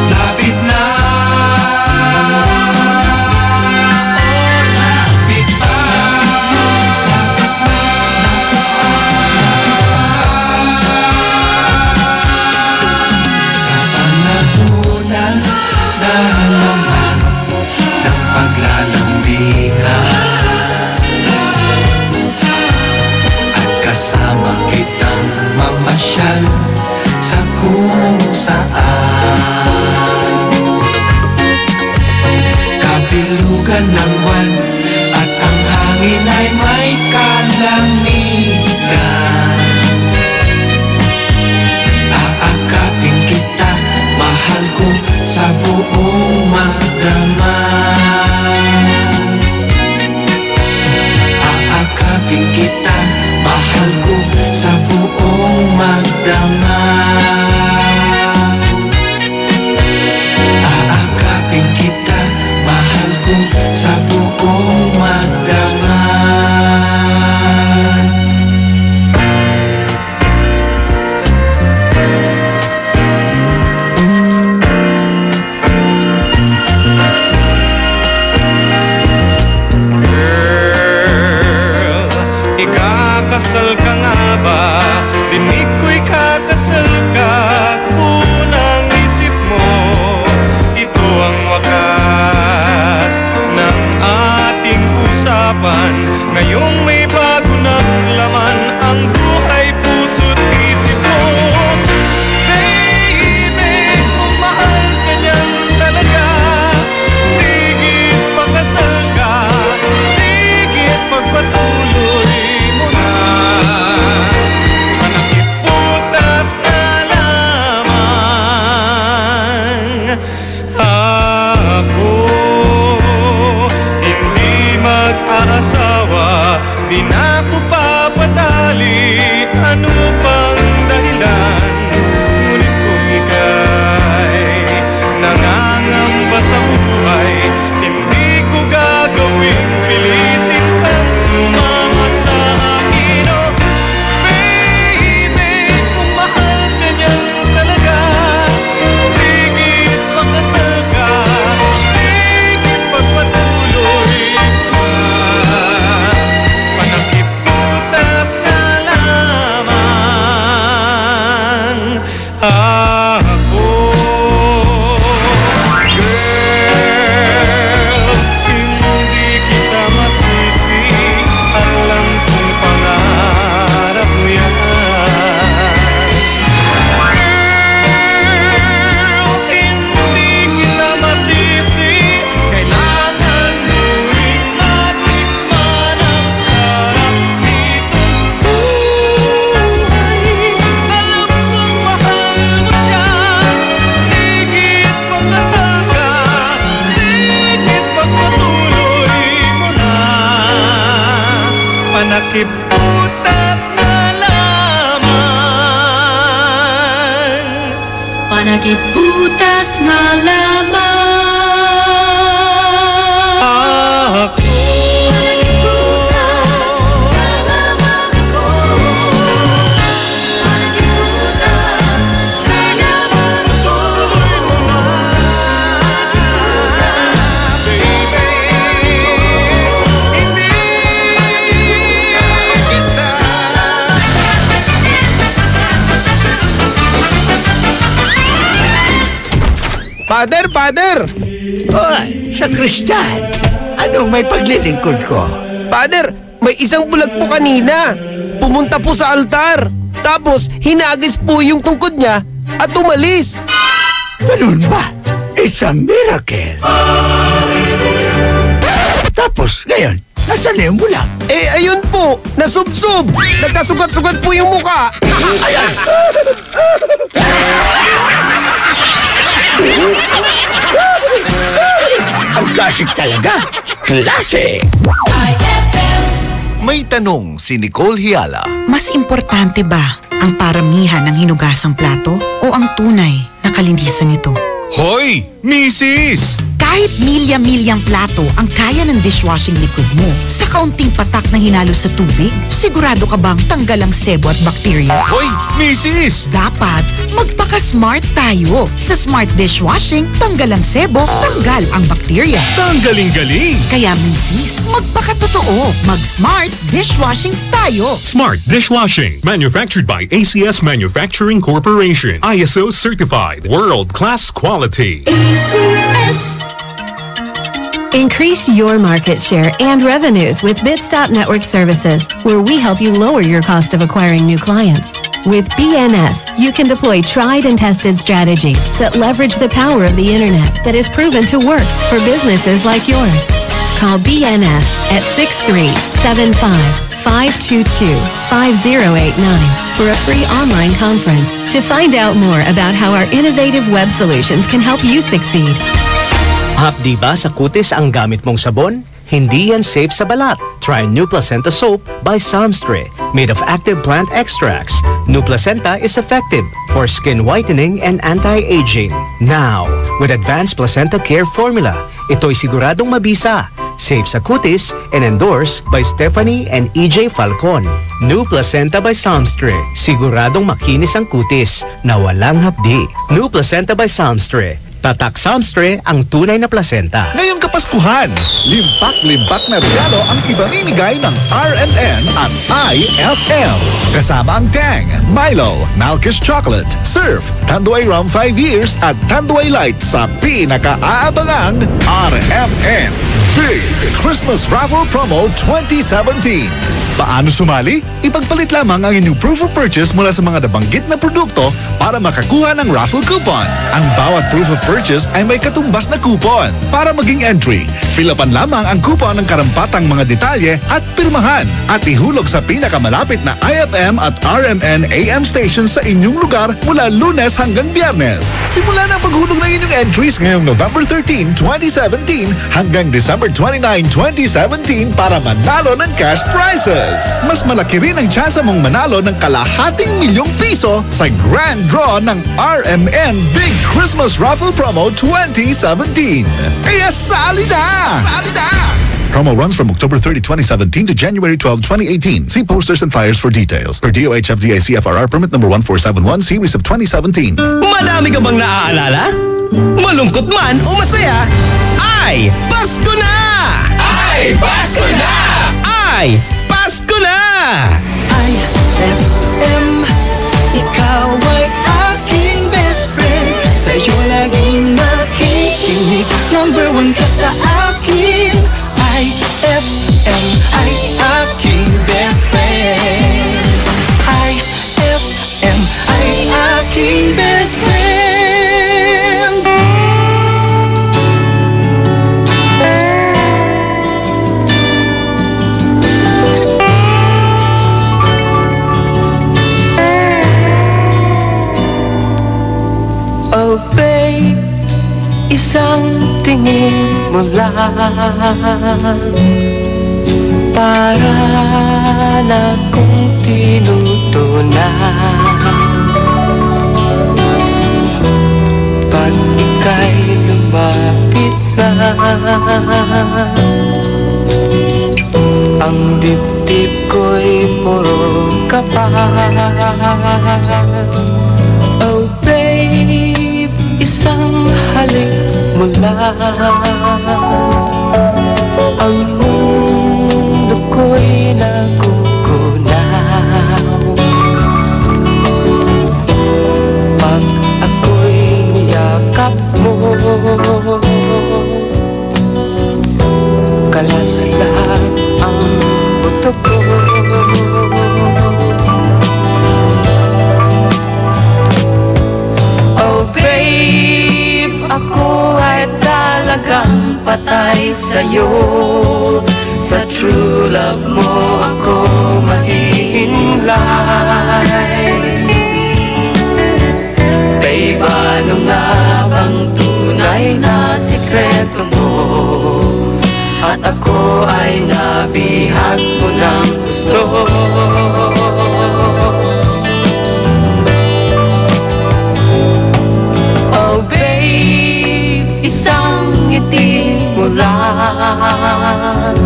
Lapit na, oh lapit pa. Kapanahunan na naman ng paglalambingan, at kasama kitang mamasyal sa kung saan. Kabilugan ng buwan at ang hangin ay may kalamigan. Aakapin kita, mahal ko, sa buong magdamag. Aakapin kita, mahal ko, sa buong magdamag. Aakapin kita, mahal ko, sa buong magdamag.
Ikakasal ka nga ba? Dinig ko'y kakasal ka. Unang isip mo, ito ang wakas ng ating usapan. Ngayong may bago ng laman ang buhay, puso't isip mo. Baby, kung mahal ka niyan talaga, sige pakasal ka. Sige Panakiputas nga lamang.
Panakiputas nga lamang.
Father!
Oy, sa Kristal, anong may paglilingkod ko?
Father, may isang bulag po kanina. Pumunta po sa altar. Tapos, hinagis po yung tungkod niya at umalis.
Ganun ba? Isang miracle. Tapos, ngayon, nasaan na yung bulag?
Ayun po, nasubsob. Nagkasugat-sugat po yung muka.
Ayan! Ang klasik talaga. Klasik!
May tanong si Nicole Hiala.
Mas importante ba ang paramihan ng hinugasang plato o ang tunay na kalinisan nito?
Hoy! Mrs!
Kahit milya-milyang plato ang kaya ng dishwashing liquid mo, sa kaunting patak na hinalo sa tubig, sigurado ka bang tanggal ang sebo at bakterya?
Hoy! Mrs!
Dapat magpaka-smart tayo. Sa smart dishwashing, tanggal ang sebo, tanggal ang bakterya.
Tanggaling-galing!
Kaya Mrs., magpakatotoo. Mag-smart dishwashing tayo.
Smart Dishwashing. Manufactured by ACS Manufacturing Corporation. ISO certified. World-class quality.
ACS. Increase your market share and revenues with Bitstop Network Services, where we help you lower your cost of acquiring new clients. With BNS, you can deploy tried and tested strategies that leverage the power of the internet that is proven to work for businesses like yours. Call BNS at 6375-522-5089 for a free online conference to find out more about how our innovative web solutions can help you succeed.
Hapdi ba sa kutis ang gamit mong sabon? Hindi yan safe sa balat. Try New Placenta Soap by Samstre, made of active plant extracts. New Placenta is effective for skin whitening and anti-aging. Now, with Advanced Placenta Care Formula, ito'y siguradong mabisa, safe sa kutis, and endorsed by Stephanie and EJ Falcon. New Placenta by Samstre, siguradong makinis ang kutis na walang hapdi. New Placenta by Samstre. Tatak Samstre ang tunay na placenta.
Ngayong Kapaskuhan, limpak-limpak na regalo ang ibamimigay ng RMN at IFM. Kasama ang Tang, Milo, Malkish Chocolate, Surf, Tanduay Rum 5 Years at Tanduay Light sa pinaka-aabangang RMN Big Christmas Raffle Promo 2017. Paano sumali? Ipagpalit lamang ang inyong proof of purchase mula sa mga nabanggit na produkto para makakuha ng raffle coupon. Ang bawat proof of purchase ay may katumbas na coupon. Para maging entry, fill-upan lamang ang coupon ng karampatang mga detalye at pirmahan at ihulog sa pinakamalapit na IFM at RMN AM stations sa inyong lugar mula Lunes hanggang Biyernes. Simula na ang paghulog ng inyong entries ngayong November 13, 2017 hanggang December 29, 2017 para manalo ng cash prizes. Mas malaki rin ang tsansa mong manalo ng ₱250,000 sa grand draw ng RMN Big Christmas Raffle Promo 2017. Kaya sali na! Sali na! Promo runs from October 30, 2017 to January 12, 2018. See posters and flyers for details. Per DOH FDA CFRR permit number 1471 series of 2017.
Madami ka bang naaalala? Malungkot man o masaya? Ay, Pasko na!
Ay, Pasko na!
Ay, Pasko na!
IFM, ikaw ay aking best friend. Sa'yo laging makikinig, number one ka sa akin. IFM ay aking best friend. IFM ay aking best friend.
Oh babe, isang tingin mo lang
para na kong tinutunan. Pag ika'y lumapit na, ang dibdib ko'y puro kapa. Oh babe, isang halik mo lang, ang mundo ko'y nagugunaw. Pag ako'y niyakap mo, kalas lahat ang buto ko. Oh babe, ako ay talagang patay sa'yo. Sa true love mo ako mahihimlay. Babe, ano nga bang tunay na sikreto mo? At ako ay nabihag mo ng gusto. Oh babe, isang ngiti mo lang,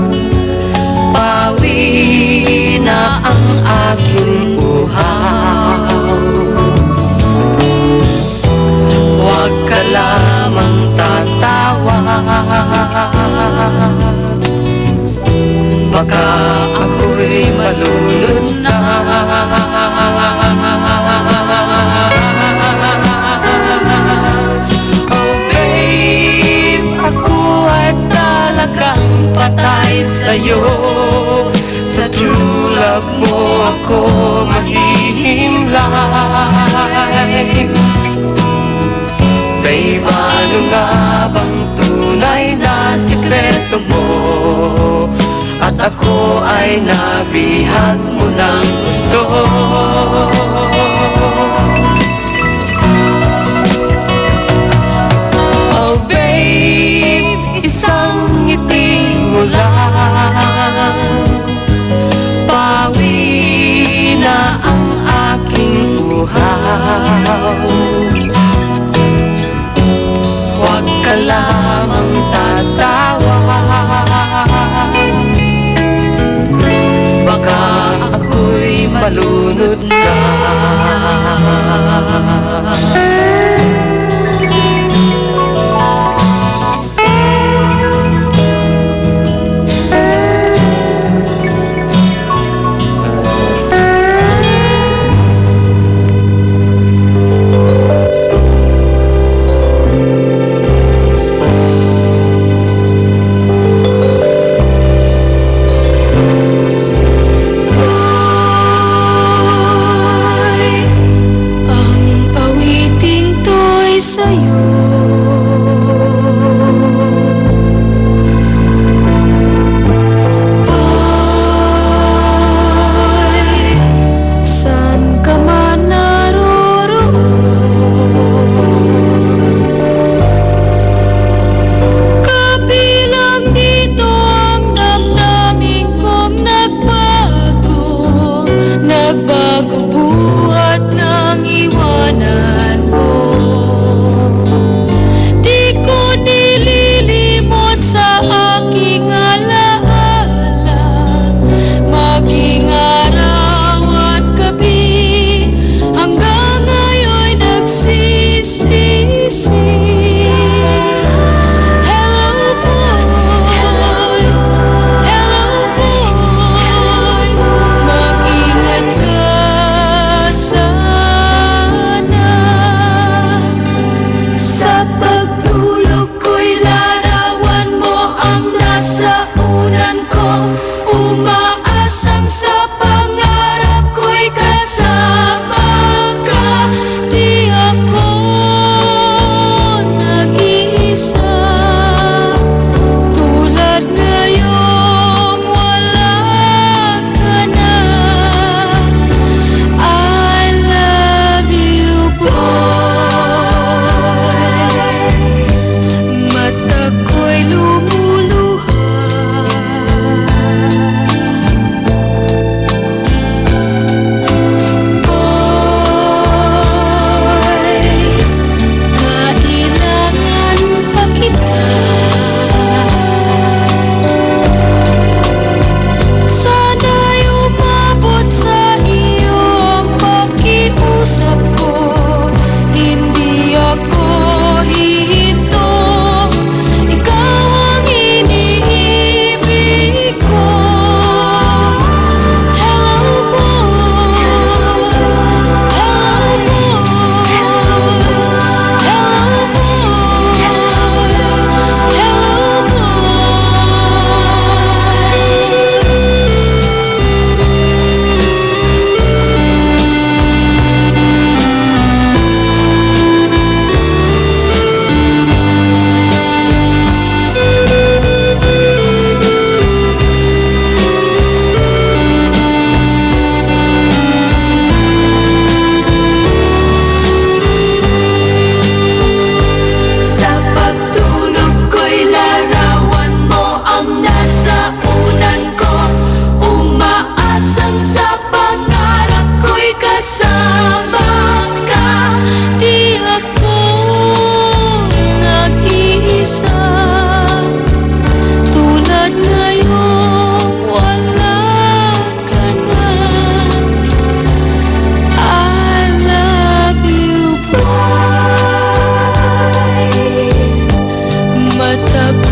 pawi na ang aking uhaw. Huwag ka lamang tatawa, baka ako'y malulod na. Oh babe, ako ay talagang patay sa'yo. Sa true love mo ako mahihimlay. Babe, ano nga bang tunay na sikreto mo? At ako ay nabihag mo ng gusto. Oh babe, isang ngiti mo lang, pawi na ang aking uhaw. Huwag ka lamang tatawa, baka ako'y malunod na.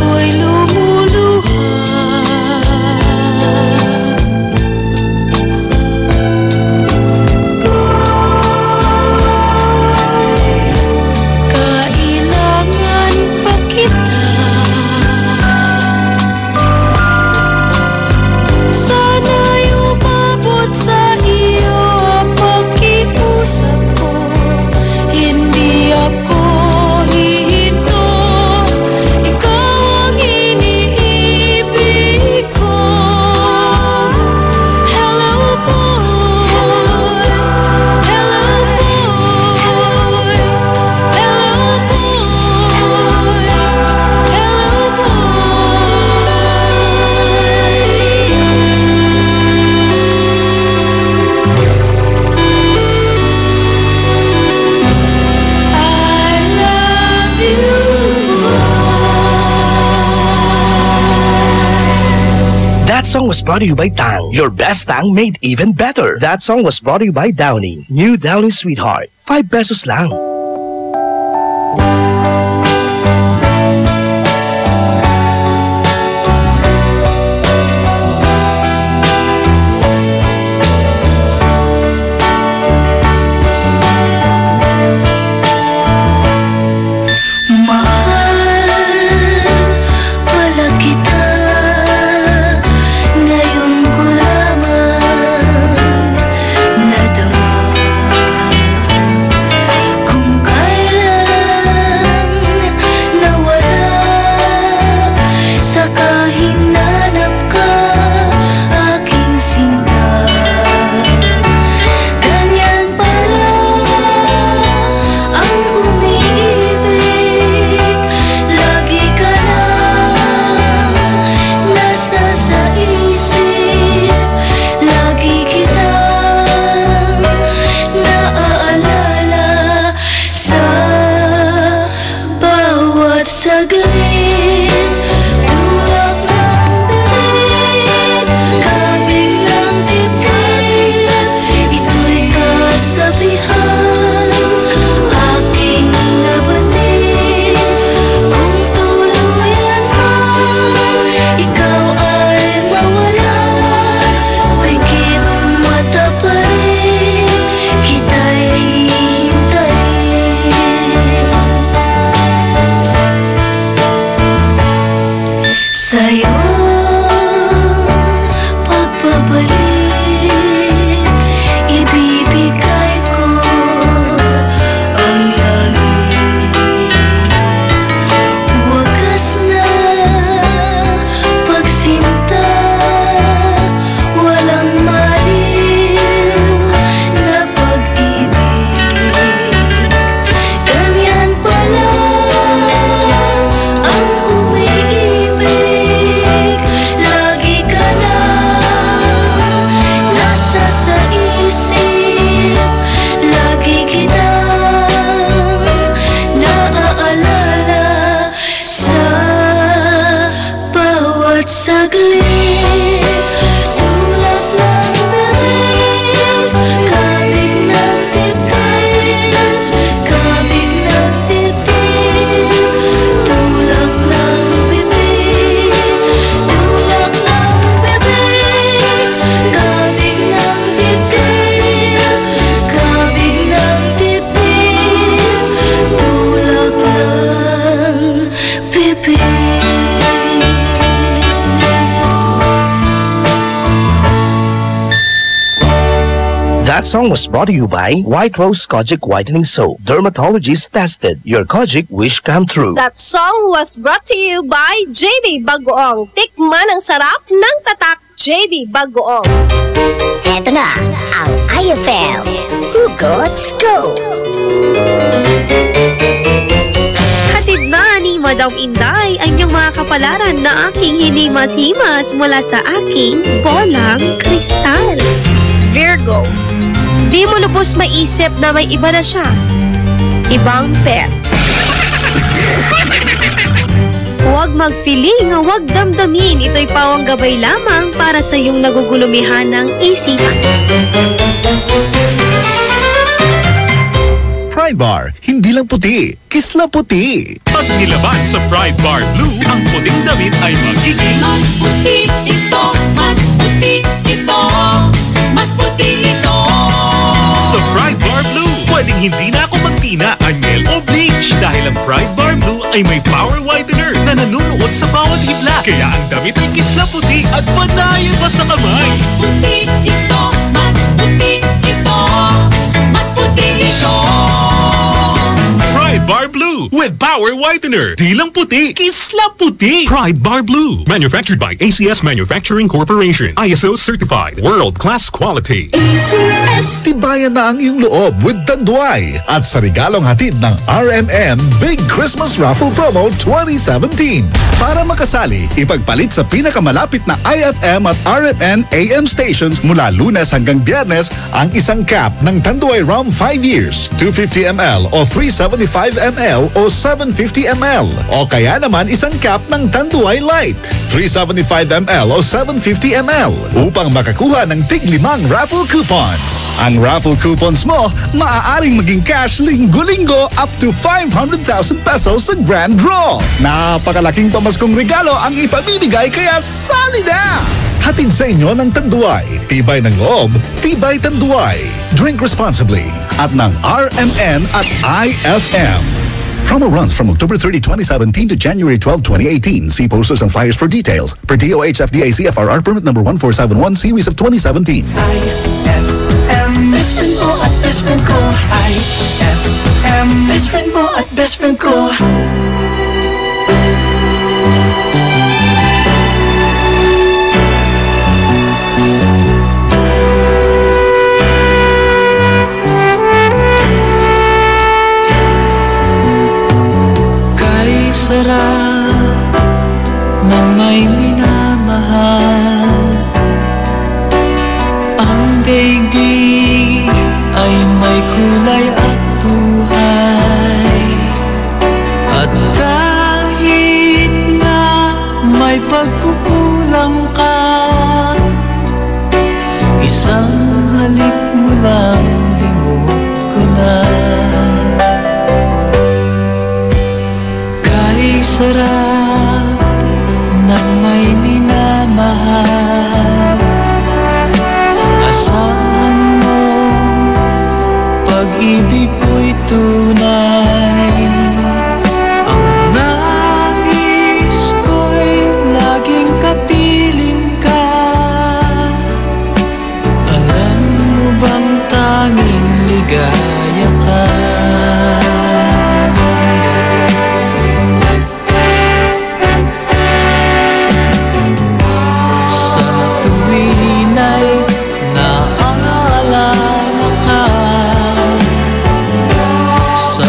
ako'y lumuluha. Kailangan pa kita. Sana'y umabot sa iyo ang pakiusap ko. Hindi ako hihinto. Ikaw ang iniibig ko. Hello boy, hello boy, hello boy, hello
That song was brought to you by Tang. Your best Tang made even better. That song was brought to you by Downy. New Downy Sweetheart. 5 pesos lang.
Wala kita, ngayon ko lamang nadama kung kailan nawala saka hinanap ka aking sinta. Ganyan pala ang umiibig, lagi ka lang nasa sa isip, lagi kitang naaalala sa bawat saglit. Tulak ng bibig, kabig ng dibdib, ito'y kasabihan aking nabatid. Kung tuluyan man ikaw ay mawala, pikit mata pa rin kita'y hihintayin. Sa'yo pagbabalik, ibibigay ko ang langit. Wagas na pagsinta, walang maliw na pag-ibig. Ganyan pala ang umiibig, lagi ka lang nasa sa isip, lagi kitang naaalala sa bawat saglit. Tulak ng bibig, kabig ng dibdib, kabig ng dibdib. Tulak ng bibig, tulak ng bibig, kabig ng dibdib, kabig ng dibdib. Tulak ng bibig.
That song was brought to you by White Rose Kojic Whitening Soap. Dermatologist tested. Your Kojic wish come true.
That song was brought to you by JB Bagoong. Tikman ang sarap ng tatak JB Bagoong.
Eto na ang IFL Hugot Scoop.
Hatid na ni Madam Inday ang iyong mga kapalaran na aking hinimas-himas mula sa aking bolang kristal. Virgo, di mo lubos maisip na may iba na siya. Ibang pet. Huwag mag-feeling, huwag damdamin. Ito'y pawang gabay lamang para sa iyong nagugulumihan ng isipan.
Pride Bar, hindi lang puti, kisla puti.
Pag Pag nilaban sa Pride Bar Blue, ang puting damit ay magiging
Mas puti ito, mas puti ito, mas puti ito.
sa Pride Bar Blue. Pwedeng hindi na ako magtina, anyel o bleach dahil ang Pride Bar Blue ay may power whitener na nanunuot sa bawat hibla. Kaya ang damit ay kisla puti at panayan pa sa kamay.
Mas puti ito, mas puti ito, mas puti ito.
Pride Bar Blue with power whitener. Di lang puti, kisla puti. Pride Bar Blue. Manufactured by ACS Manufacturing Corporation. ISO certified. World-class quality.
Tibayan na ang iyong loob with Tanduay at sa regalong hatid ng RMN Big Christmas Raffle Promo 2017. Para makasali, ipagpalit sa pinakamalapit na IFM at RMN AM stations mula Lunes hanggang Biyernes ang isang cap ng Tanduay Rum 5 years, 250 ml o 375 ml o 750 ml. O kaya naman isang cap ng Tanduay Light, 375 ml o 750 ml upang makakuha ng tig-5 raffle coupons. Ang raffle coupons mo, maaaring maging cash linggo-linggo up to 500,000 pesos sa grand draw. Napakalaking pamaskong regalo ang ipamimigay kaya sali na! Hatid sa inyo ng Tanduay. Tibay ng loob, tibay Tanduay. Drink responsibly at ng RMN at IFM. Promo runs from October 30, 2017 to January 12, 2018. See posters and flyers for details. Per DOH FDA CFRR permit number 1471 series of 2017.
IFM, best friend mo at best friend ko. IFM, best friend mo at best friend ko. Sarap ng may minamahal. Ang daigdig ay may kulay at buhay. At kahit na may pagkukulang ka, isang halik mo lang limot ko na. Sarap ng may minamahal. Asahan mo, pag-ibig ko'y tunay. Ang nais ko'y laging kapiling ka. Alam mo bang tanging ligaya ka? Sa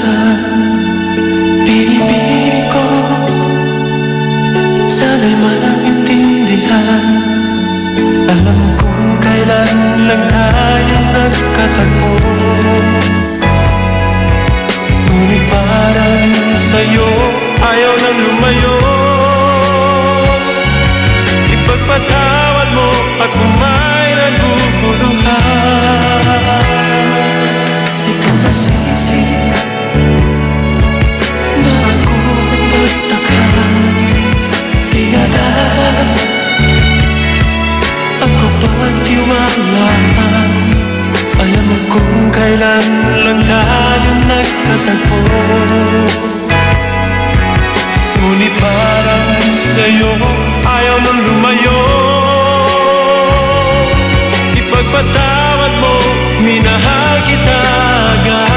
minsan pinipili ko sana'y maintindihan. Alam kong kailan lang tayo nagkatagpo, ngunit parang sa'yo ayaw nang lumayo. Ipagpatawad mo at kung may naguguluhan, di ko masisi na ako ang pagtakhan. Di nga dapat ako pagtiwalaan. Alam mo kung kailan lang tayo nagkatagpo, ngunit parang sa'yo ayaw nang lumayo. Ipagpatawad mo, minahal kita agad.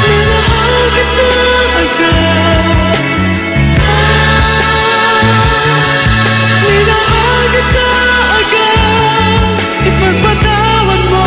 Minahal kita agad. Minahal kita agad. Ipagpatawad mo.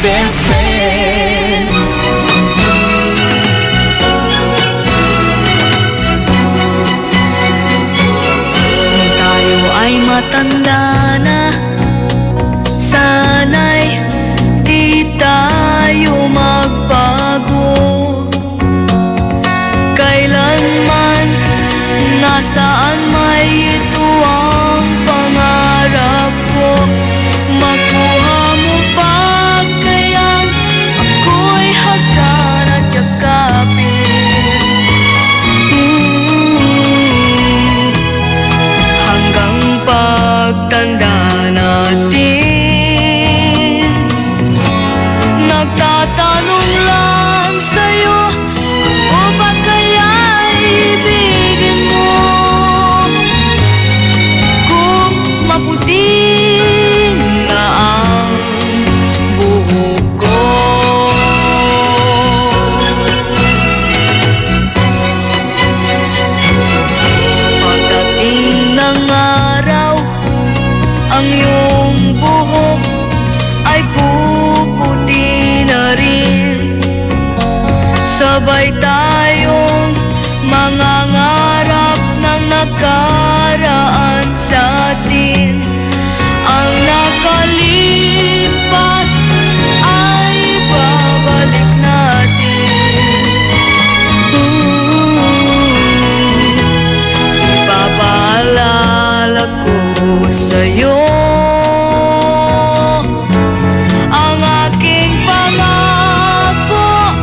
Best friend.
Tayo ay matanda na, sana'y di tayo magbago. Kailanman, nasaan may ito ang pangarap ko. Makuha mo pa ako'y hagdan at yakapin. Hanggang pagtanda natin, nagtatanong lang sa'yo, ako ba kaya'y ibigin mo? Kung maputi na ang buhok ko, pagdating ng araw, ang iyong buhok ay puputi na rin. Sabay tayong mangangarap ng nakaraan sa atin. Ang nakalipas ay babalik natin. Ipapaalala ko sa'yo ang aking pangako,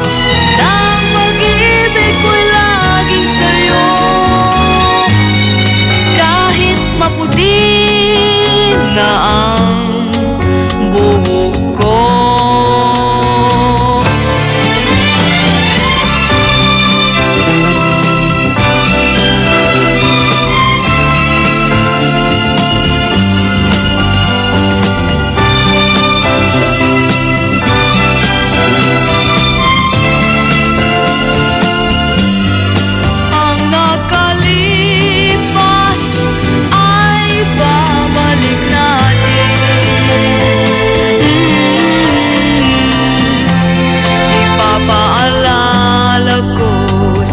ng pag-ibig ko'y laging sa'yo. Kahit maputi na ang buhok ko.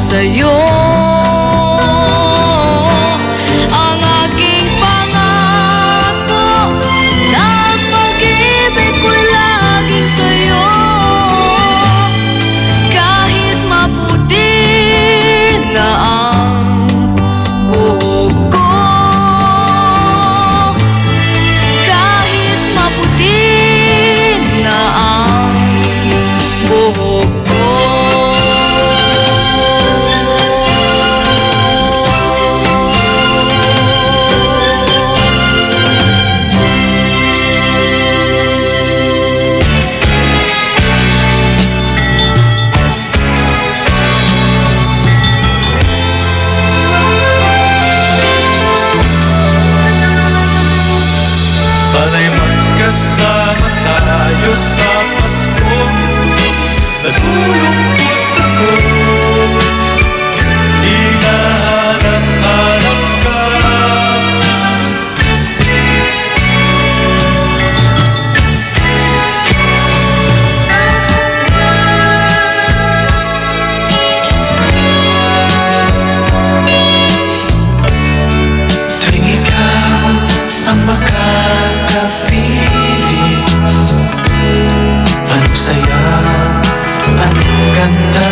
Sa'yo ang aking pangako na pag-ibig ko'y laging sa'yo. Kahit maputi na ang buhok ko, kahit maputi na ang buhok ko.
Sana'y magkasama tayo sa Pasko. Nalulungkot ako, hinahanap-hanap ka. Nasaan ka? Tuwing ikaw ang makakapili, anong saya, anong ganda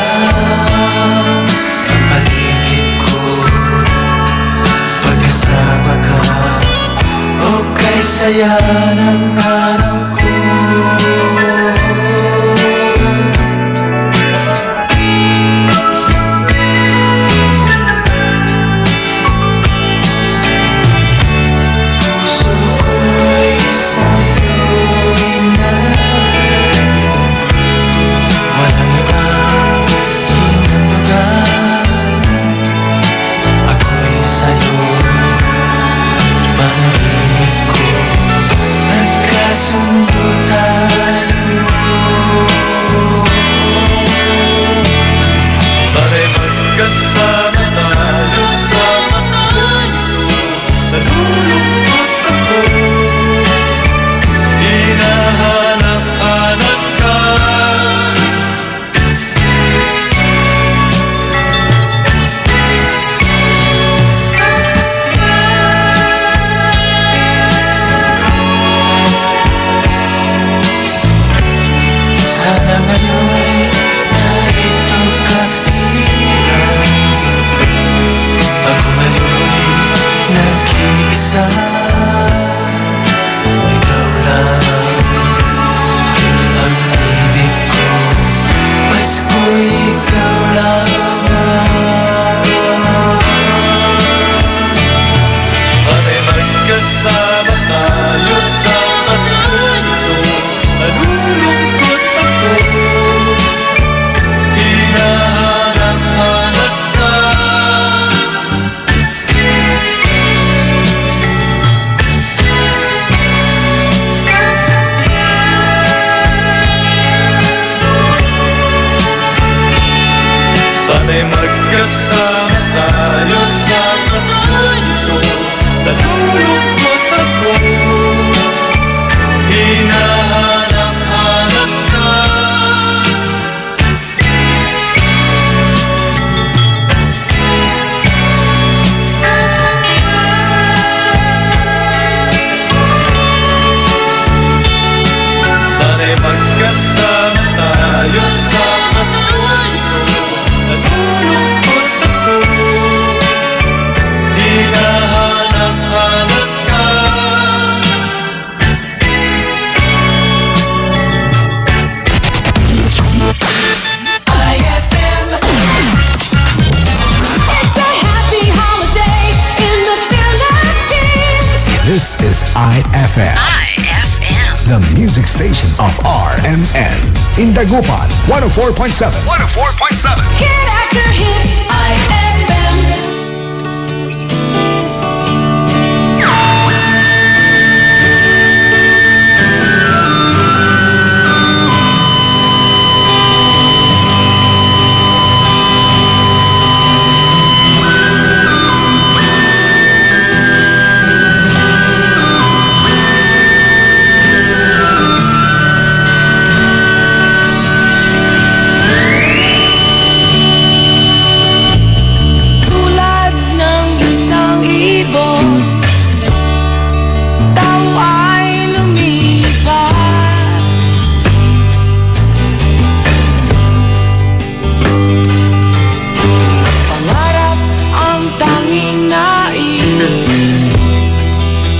ng paligid ko. Pagkasama ka, o kay saya ng araw ko. Puso ko'y sa'yo inalay, walang ibang hinandugan. Ako'y sa'yo, panaginip ko nagka
This is IFM.
IFM.
The music station of RMN. In Dagupan, 104.7. 104.7.
Hit after hit, IFM.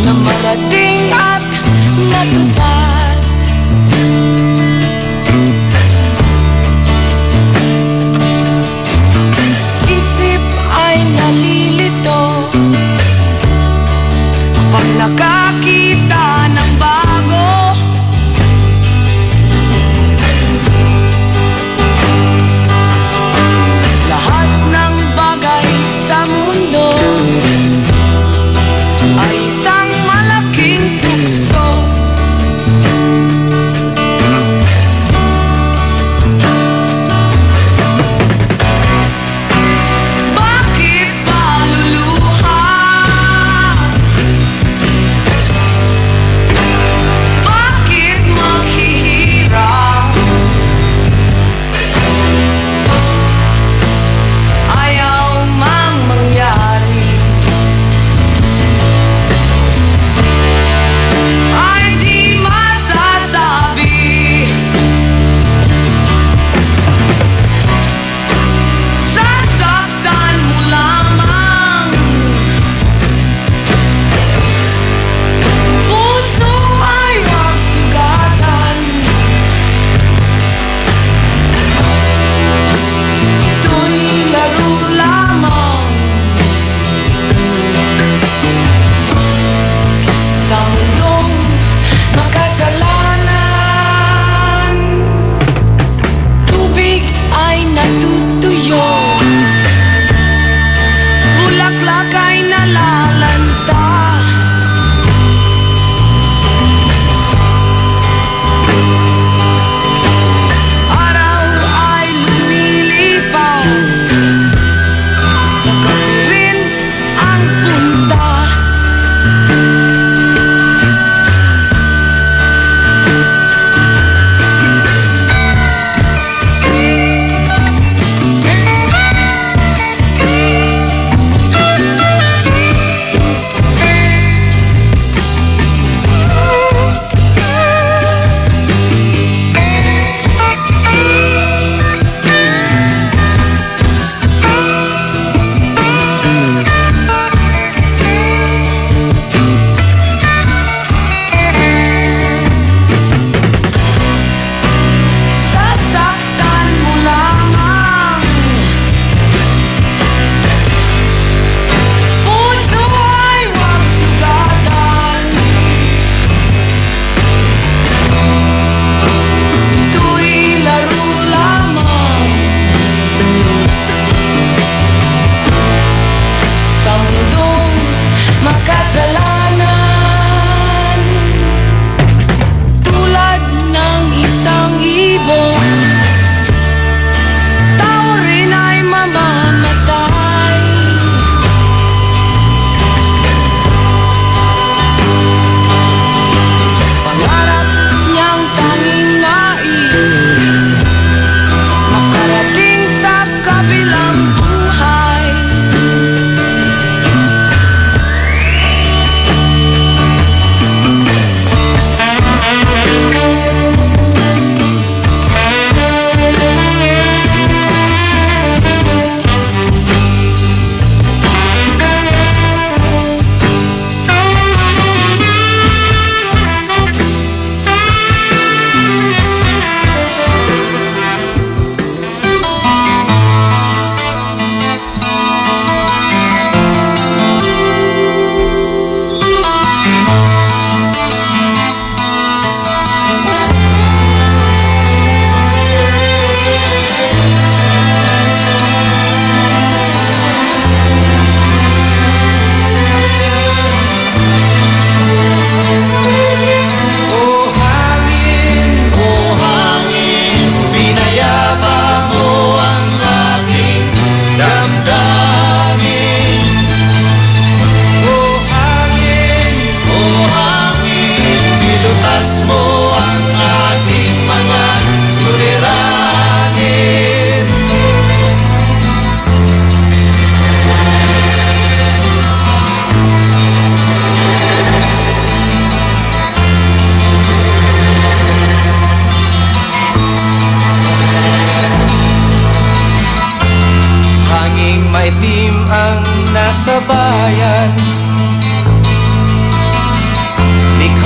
Marating at matupad. Isip ay nalilito pag nakakita ng bago. Lahat ng bagay sa mundo ay isang malaking tukso. Bakit paluluha?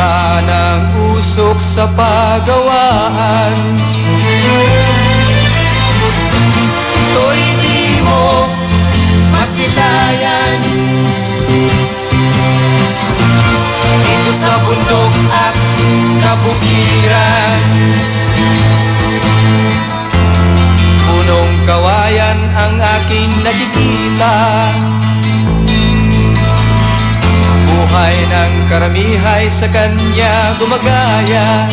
Lukha ng usok sa pagawaan, ito'y di mo masilayan. Dito sa bundok at kabukiran, punong kawayan ang aking nakikita. Buhay ng karamihay sa kanya gumagaya.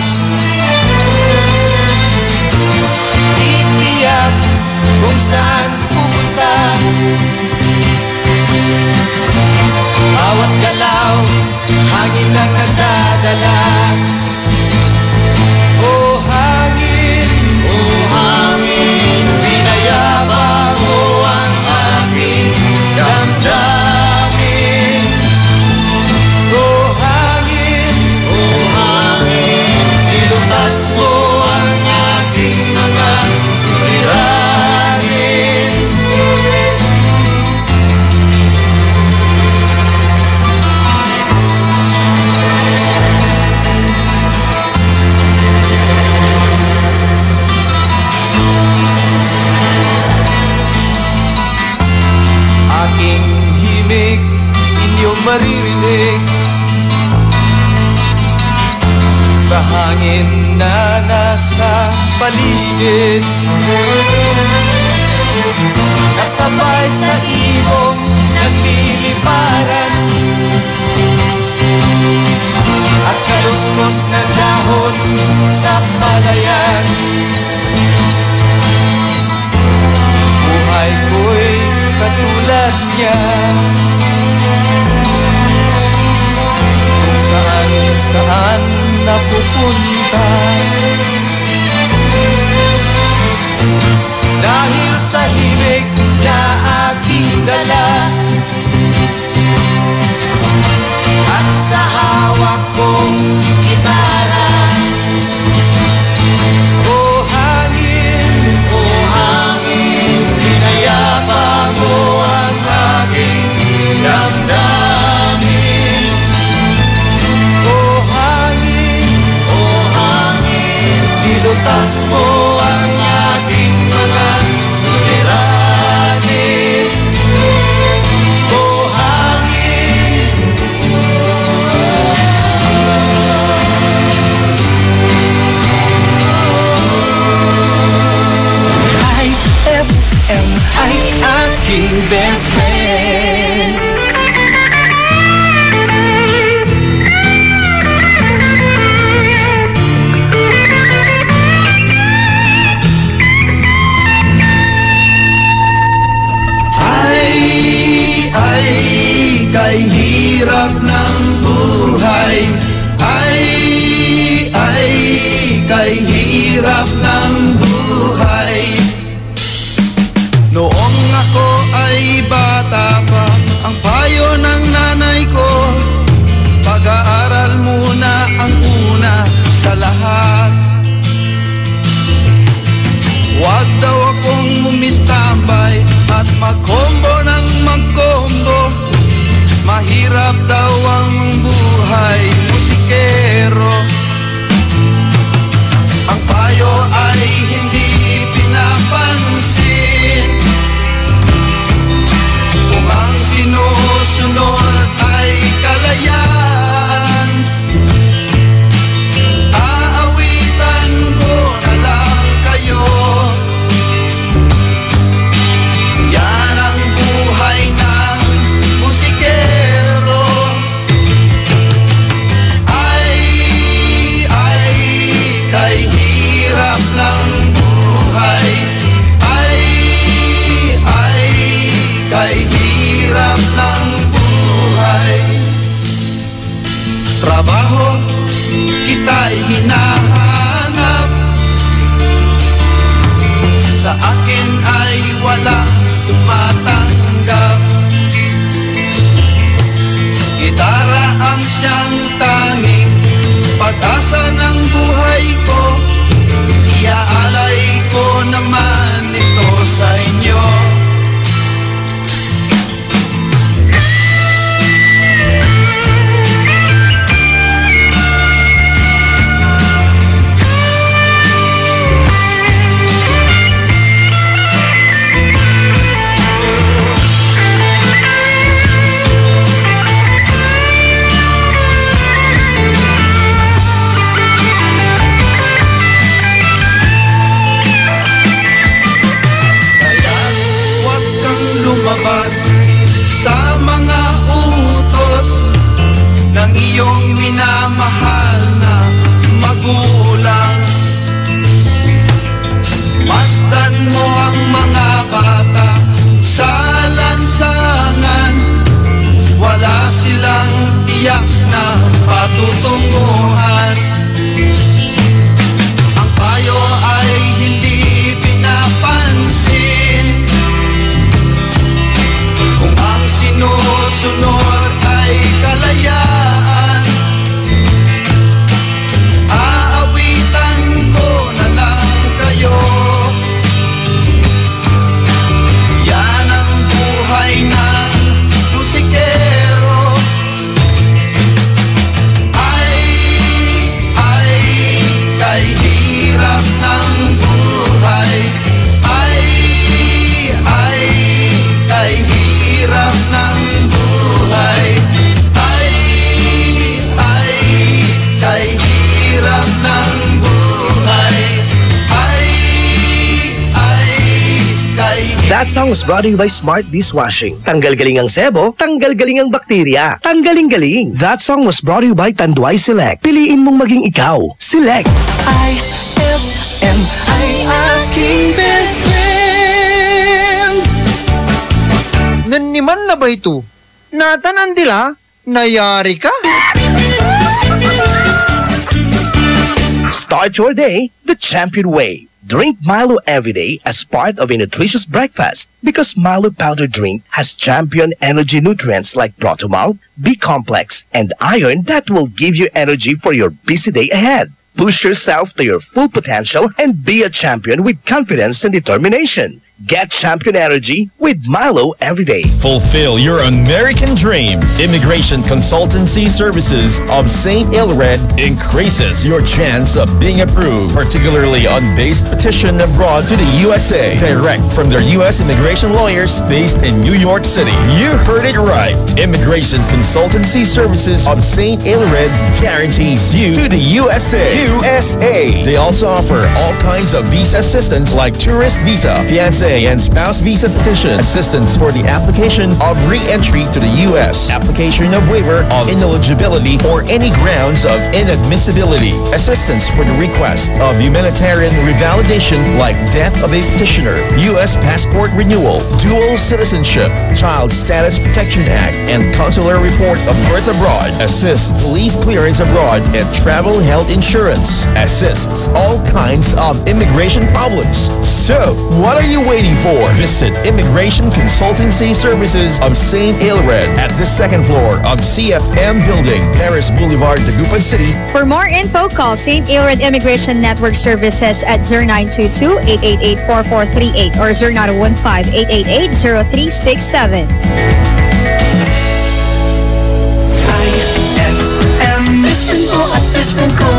Titiyak kung saan pupunta, bawat galaw hangin ang nagdadala. Oh hangin, pinayapa mo ang aking damdamin. Oh hangin, nilutas mo ang aking mga suliranin. Aking himig, inyong maririnig sa hangin na nasa paligid. Kasabay sa ibong nagliliparan at kaluskos ng dahon sa palayan. Buhay ko'y katulad niya, kung saan napupunta. Dahil sa himig na aking dala at sa hawak kong gitara. Oh hangin, pinayapa mo ang aking damdamin. Oh hangin, nilutas mo ang aking mga suliranin. Oh hangin,
IFM ay aking best friend.
Ay, kay hirap ng buhay. Ay, kay hirap ng buhay. Noong ako ay bata pa, ang payo ng nanay ko, pag-aaral muna ang una sa lahat. Huwag daw akong umistambay at magkombo ng magkombo. Mahirap daw ang buhay musikero. Ang payo ay hindi pinapansin, kung ang sinusunod ay kalayaan. Aawitan ko na lang kayo, yan ang buhay ng musikero. Ay, kay hirap ng buhay. Ay, kay hirap ng buhay. Trabaho kita'y hinahanap, sa akin ay walang tumatanggap. Gitara ang siyang tanging pag-asa ng buhay ko. Iaalay ko naman ito sa inyo. iyong minamahal na magulang. Masdan mo ang mga bata sa lansangan. Wala silang tiyak na patutunguhan. Ang payo ay hindi pinapansin. Kung ang sinusunod ay kalayaan, aawitan ko na lang kayo. Yan ang buhay ng musikero. Kay hirap ng buhay. Kay hirap ng buhay. Kay hirap ng buhay.
That song was brought to you by Smart Dishwashing. Tanggal-galing ang sebo, tanggal-galing ang bakterya. Tanggaling-galing. That song was brought to you by Tanduay Select. Piliin mong maging ikaw. Select.
IFM ay aking best friend.
Naniman na ba ito? Natanan dila? Nayari ka?
Start your day the champion way. Drink Milo every day as part of a nutritious breakfast because Milo powder drink has champion energy nutrients like Protomalt, B-complex, and iron that will give you energy for your busy day ahead. Push yourself to your full potential and be a champion with confidence and determination. Get champion energy with Milo every day.
Fulfill your American dream. Immigration Consultancy Services of St. Ilred increases your chance of being approved, particularly on base petition abroad to the USA. Direct from their U.S. immigration lawyers based in New York City. You heard it right. Immigration Consultancy Services of St. Ilred guarantees you to the USA. They also offer all kinds of visa assistance like tourist visa, fiancé and spouse visa petition, assistance for the application of re-entry to the U.S., application of waiver of ineligibility or any grounds of inadmissibility, assistance for the request of humanitarian revalidation like death of a petitioner, U.S. passport renewal, dual citizenship, Child Status Protection Act, and consular report of birth abroad, assists police clearance abroad, and travel health insurance, assists all kinds of immigration problems. So, what are you waiting for? Visit Immigration Consultancy Services of St. Ilred at the second floor of CFM Building, Paris Boulevard, Dagupan City.
For more info, call St. Ilred Immigration Network Services at 0922-888-4438 or 0915-888-0367.
IFM, best friend mo at best friend ko.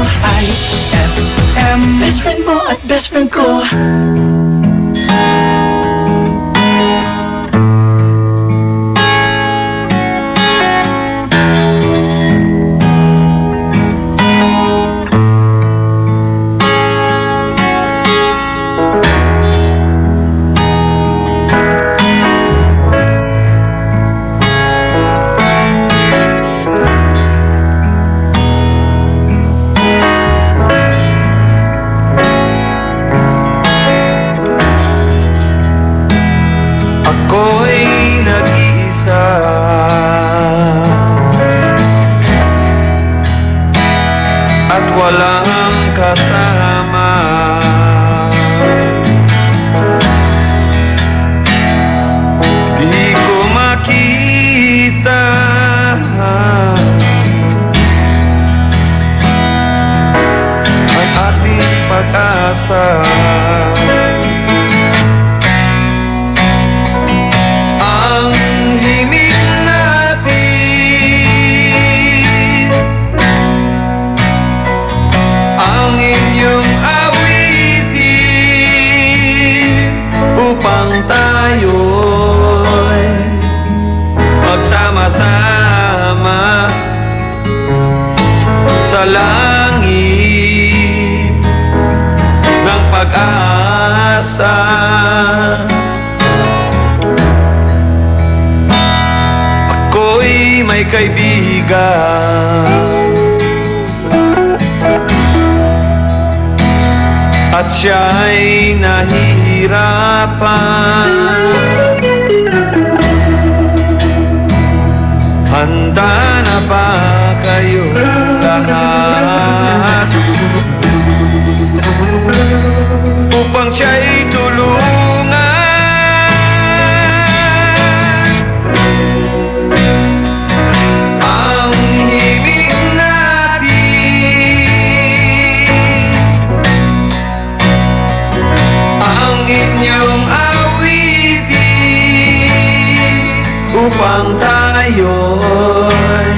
IFM, best friend mo at best friend ko.
sa langit ng pag-asa. Ako'y may kaibigan siya'y nahihirapan. Handa na ba kayo lahat upang siya'y tulungan? Ang himig natin, ang inyong awitin, upang tayo'y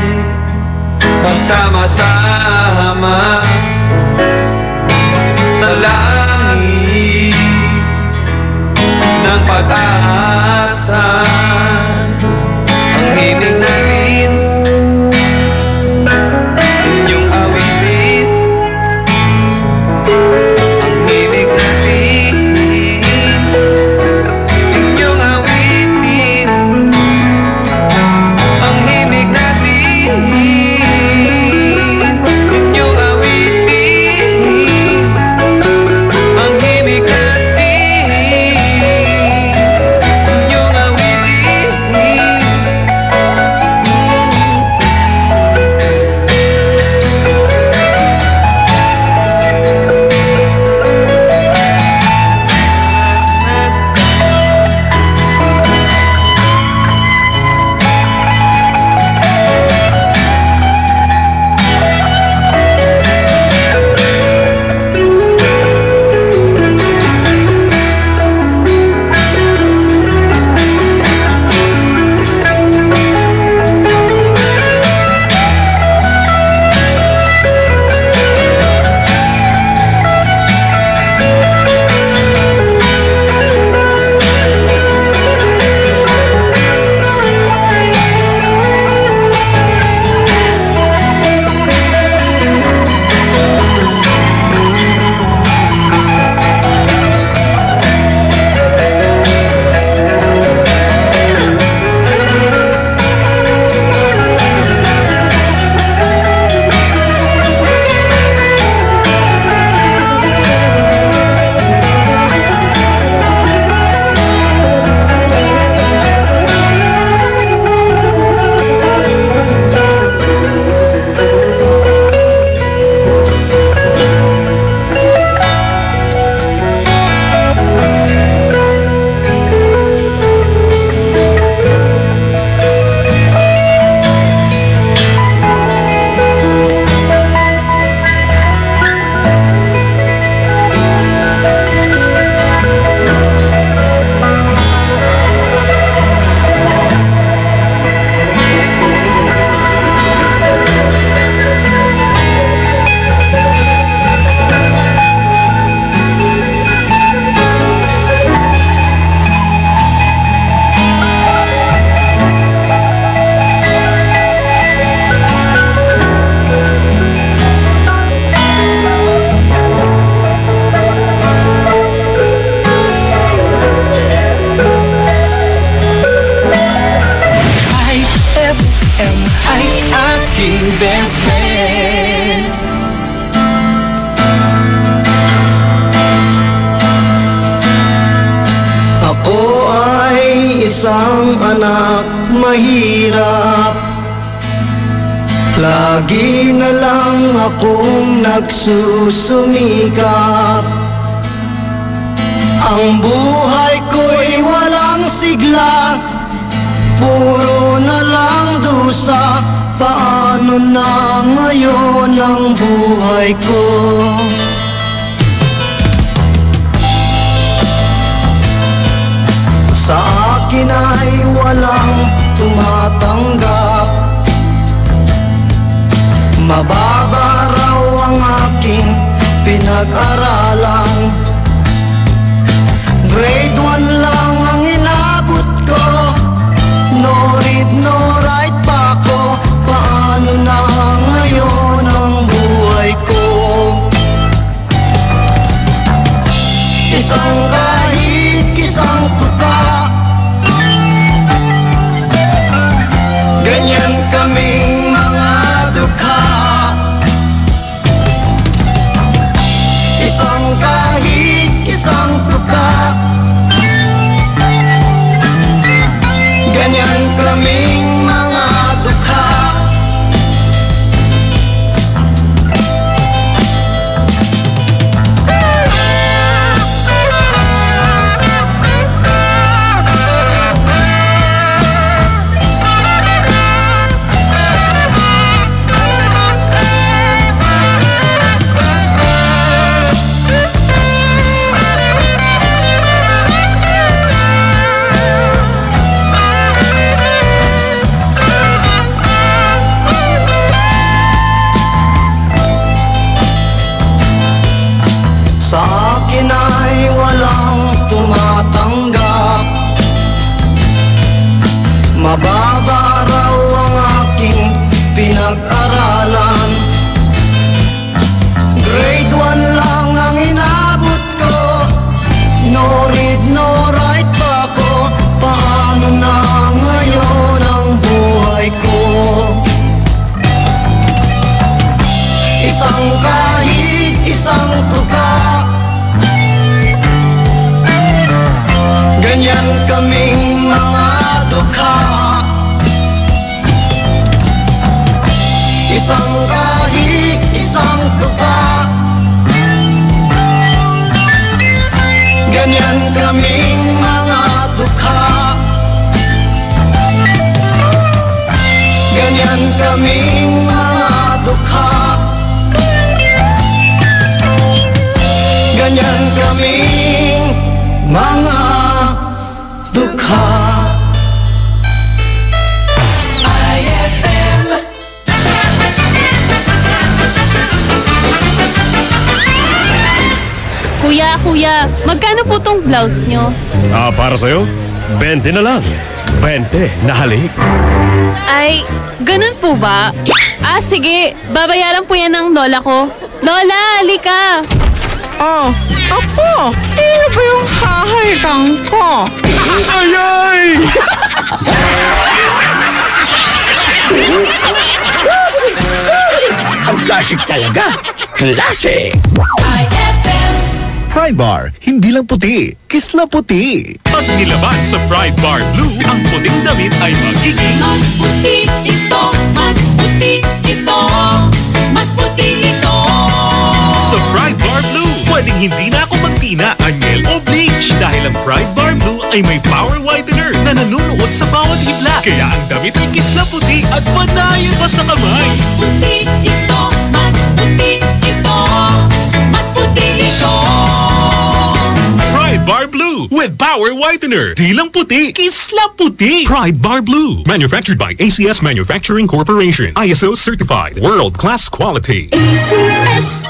magsama-sama sa langit ng pag-asa. Ang himig natin, inyong awitin, ang himig natin, inyong awitin, ang himig natin, inyong awitin, ang himig natin, inyong awitin.
best friend. Ako ay isang anak mahirap, lagi na lang akong nagsusumikap. Ang buhay ko'y walang sigla, puro na lang dusa. Paano na ngayon ang buhay ko? Sa akin ay walang tumatanggap, mababa raw ang aking pinag-aralan. Grade 1 lang ang inabot ko, no read, no write pa ko. Paano na ngayon ang buhay ko? Isang kahit isang tuka, ganyan kaming mga dukha. Isang kahit tumatanggap. Mababa raw ang aking pinag-aralan. Grade 1 lang ang inabot ko. No read, no write pa ko. Paano na ngayon ang buhay ko? Isang kahit isang tuka, ganyan kaming mga dukha. Isang kahit isang tuka, ganyan kaming mga dukha. Ganyan kaming mga dukha. Ganyan kaming mga dukha. IFM.
Kuya, magkano po tong blouse nyo?
Para sa'yo, 20 na lang. 20 na halik.
Ay, ganun po ba? Sige, babayaran po yan ng lola ko. Lola, halika!
Oh, ako! Sino ba yung hahalikan ko?
Ayay!
Ang classic talaga! Classic!
Pride Bar, hindi lang puti, kisla puti.
Pag nilaban sa Pride Bar Blue, ang puting damit ay magiging
mas puti ito, mas puti ito, mas puti ito.
Sa Pride Bar Blue, pwedeng hindi na ako magtina, anyel o bleach dahil ang Pride Bar Blue ay may power whitener na nanunuot sa bawat hibla. Kaya ang damit ay kisla puti at panayan pa sa kamay.
Mas puti ito, mas puti ito, mas puti ito.
Pride Bar Blue with power whitener. Di lang puti, kisla puti. Pride Bar Blue. Manufactured by ACS Manufacturing Corporation. ISO certified. World-class quality.
ACS.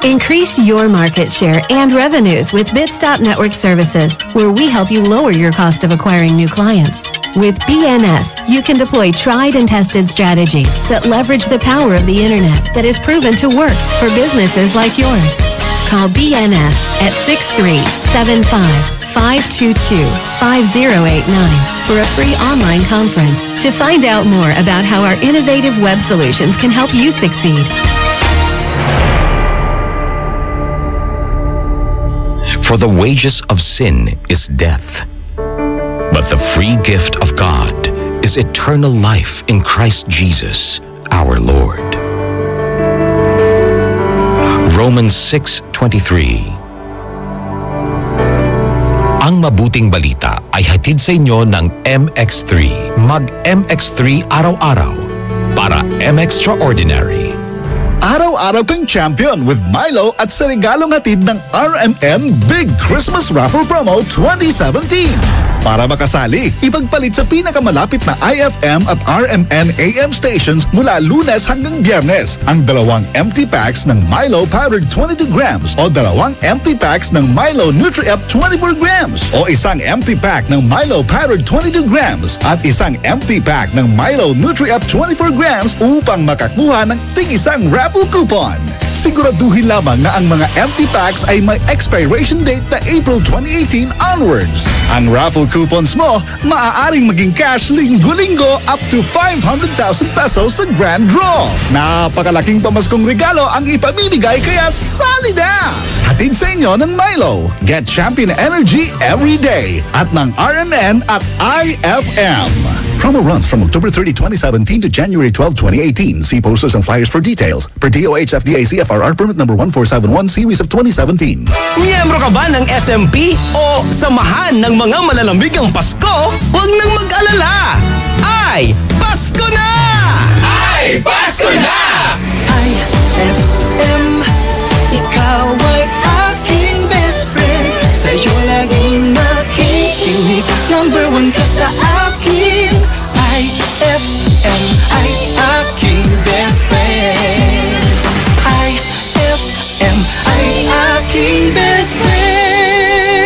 Increase your market share and revenues with Bitstop Network Services, where we help you lower your cost of acquiring new clients. With BNS, you can deploy tried and tested strategies that leverage the power of the internet that is proven to work for businesses like yours. Call BNS at 6375-522-5089 for a free online conference to find out more about how our innovative web solutions can help you succeed.
For the wages of sin is death, but the free gift of God is eternal life in Christ Jesus, our Lord. Romans 6:23. Ang mabuting balita ay hatid sa inyo ng MX3. Mag-MX3 araw-araw para M-Extraordinary.
Araw-araw kang champion with Milo at sa regalong hatid ng RMN Big Christmas Raffle Promo 2017. Para makasali, ipagpalit sa pinakamalapit na IFM at RMN AM stations mula Lunes hanggang Biyernes ang 2 empty packs ng Milo Powdered 22 grams o 2 empty packs ng Milo Nutri-Up 24 grams o isang empty pack ng Milo Powdered 22 grams at isang empty pack ng Milo Nutri-Up 24 grams upang makakuha ng tig-isang raffle coupon. Siguraduhin lamang na ang mga empty packs ay may expiration date na April 2018 onwards. Ang raffle coupons mo, maaaring maging cash linggo-linggo up to 500,000 pesos sa grand draw. Napakalaking pamaskong regalo ang ipamimigay kaya sali na! Hatid sa inyo ng Milo. Get champion energy every day at ng RMN at IFM. Promo runs from October 30, 2017 to January 12, 2018. See posters and flyers for details. Per DOH FDA CFRR permit number 1471 series of 2017.
Miyembro ka ba ng SMP o samahan ng mga malalamigang Pasko? Huwag nang mag-alala! Ay, Pasko na!
Ay, Pasko na!
IFM, ikaw ay aking best friend. Sa'yo laging nakikinig. Number 1 ka sa akin. IFM ay aking best friend. IFM ay aking best friend.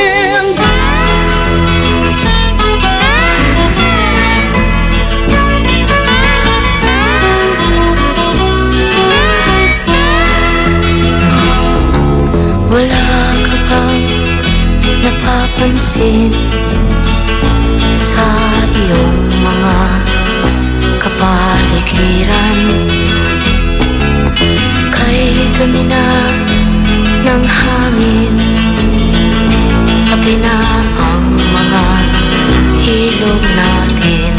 ng hangin, pati na ang mga ilog natin.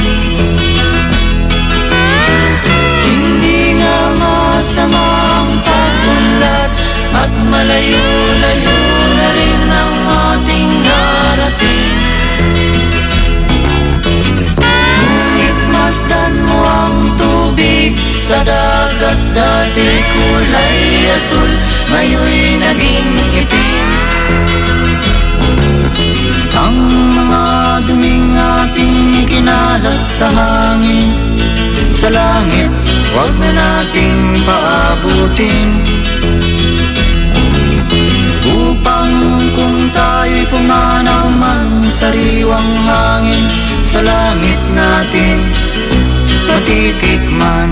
Hindi nga masamang pag-unlad at malayo-layo na rin ang ating narating. Ngunit masdan mo ang tubig sa dagat, dati kulay asul, ngayon'y naging itim. Ang mga duming ating kinalat sa hangin, sa langit, huwag na nating paabutin. Upang kung tayo'y pumanaw man sa sariwang hangin, sa langit natin matitikman.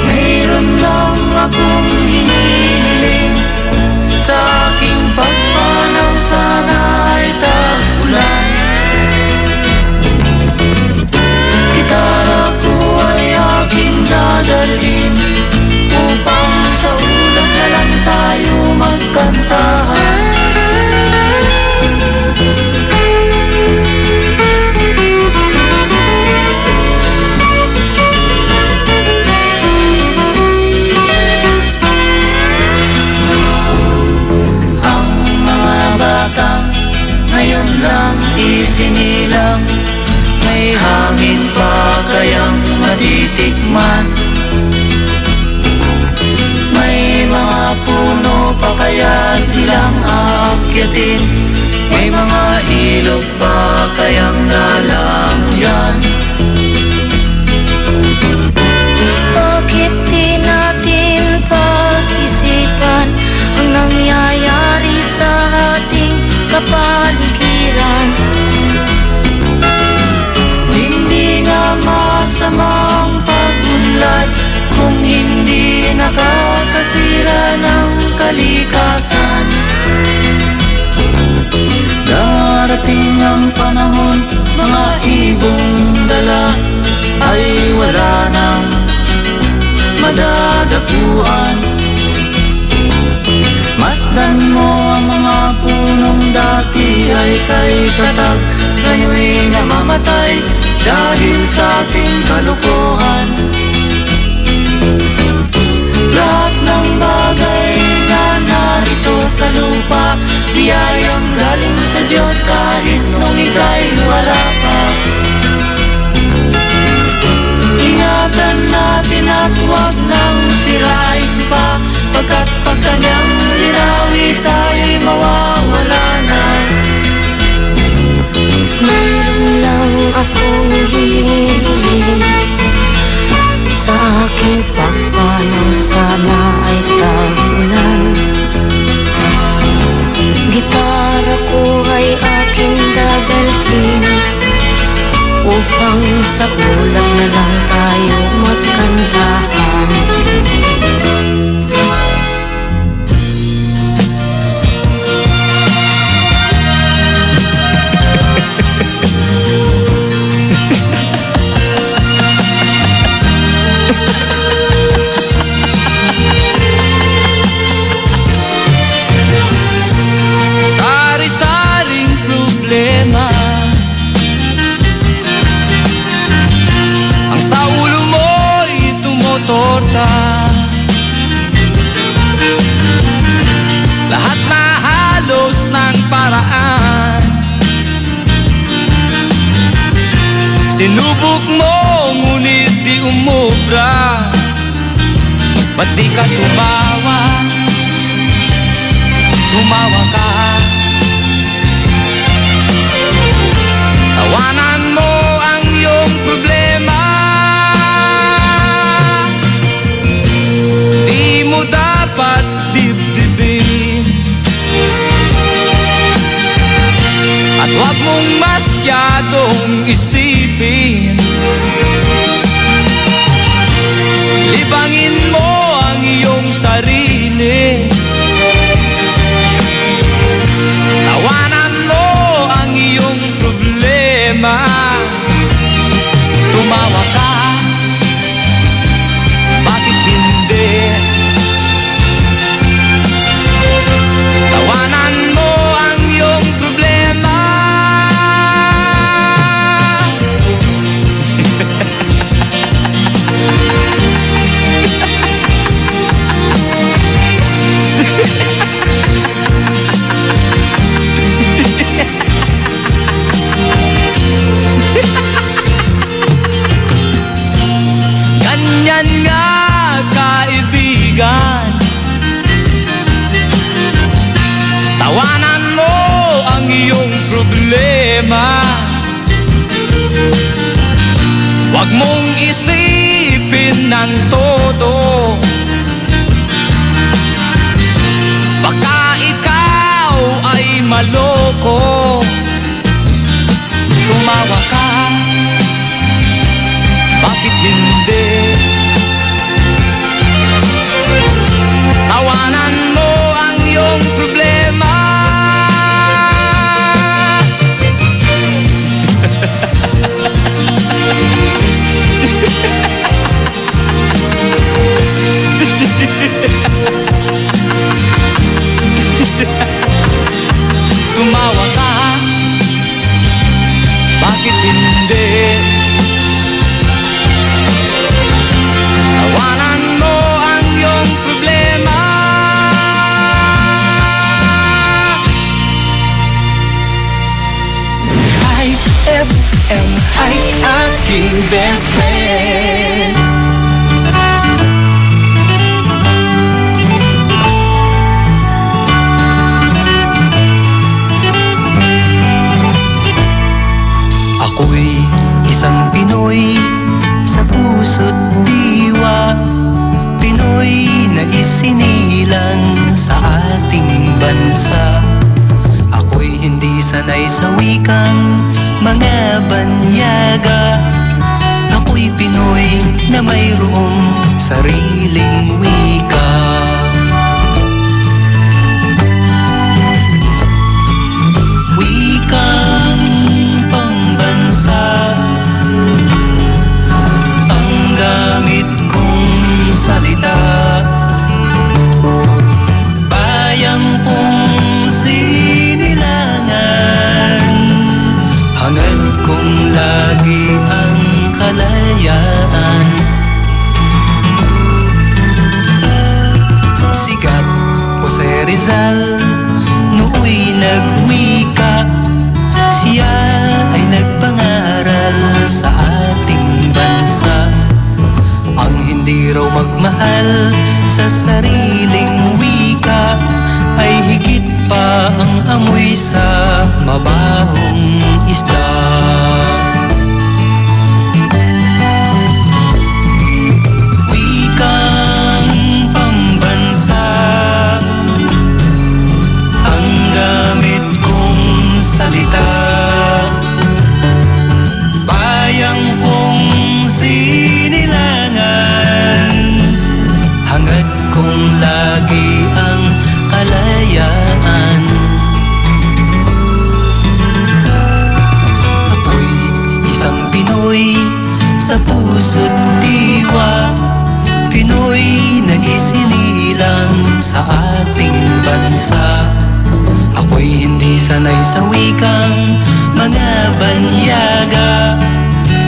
Mayroon lang akong hinihiling, sa aking pagpanaw sana ay tag-ulan. Gitara ko ay aking dadalhin, upang sa ulan na lang tayo magkantahan. Ngayon lang isinilang, may hangin pa kayang matitikman? May mga puno pa kaya silang aakyatin? May mga ilog pa kayang lalamuyan?
Bakit di natin pag-isipan ang nangyayari sa ating kapaligiran?
Hindi nga masamang pag-unlad kung hindi nakakasira ng kalikasan. Darating ang panahon, mga ibong dala ay wala nang madadapuan. Masdan mo ang mga punong dati ay kay katag, ngayon'y namamatay dahil sa ating kalukuhan. Lahat ng bagay na narito sa lupa, biyayang galing sa Diyos kahit nung ika'y wala pa. Ingatan natin at huwag nang sirain pa, pagkat pag kanyang linawi tayo'y mawawala na.
Mayroon lang akong hinihiling, sa aking pagpanaw sana ay tag-ulan. Gitara ko ay aking dadalhin, upang sa ulan na lang tayo magkantahan.
Sari-saring problema ang sa ulo mo'y tumutorta. Lahat na halos ng paraan, sinubok mo ngunit di umubra. Ba't di ka tumawa? Tumawa ka. Tawanan mo ang iyong problema. Di mo dapat dibdibin, at huwag mong masyadong isipin. Libangin mo ang iyong sarili, tawanan mo ang iyong problema. Tumawa ka, bakit hindi? problema. Huwag mong isipin ng todo, baka ikaw ay maloko. Tumawa ka, bakit hindi? Tawanan mo ang iyong problema. Tumawa ka, bakit hindi? Tawanan mo ang iyong problema. IFM ay aking best friend.
Ako'y isang Pinoy sa puso't diwa, Pinoy na isinilang sa ating bansa. Ako'y hindi sanay sa wikang mga banyaga, ako'y Pinoy na mayroong sariling wika. Wikang pambansa ang gamit kong salita, bayang kong sinilangan, hangad kong lagi ang kalayaan. Sigat Jose Rizal nooy nagwika, siya ay nagpangaral sa ating bansa. Ang hindi raw magmahal sa sariling wika ay higit pa ang amoy sa mabahong isda. Wikang pambansa ang gamit kong salita, bayang kong sinilangan, hangad kong lagi ang kalayaan. Ako'y isang Pinoy sa puso't diwa, Pinoy na isinilang sa ating bansa. Ako'y hindi sanay sa wikang mga banyaga,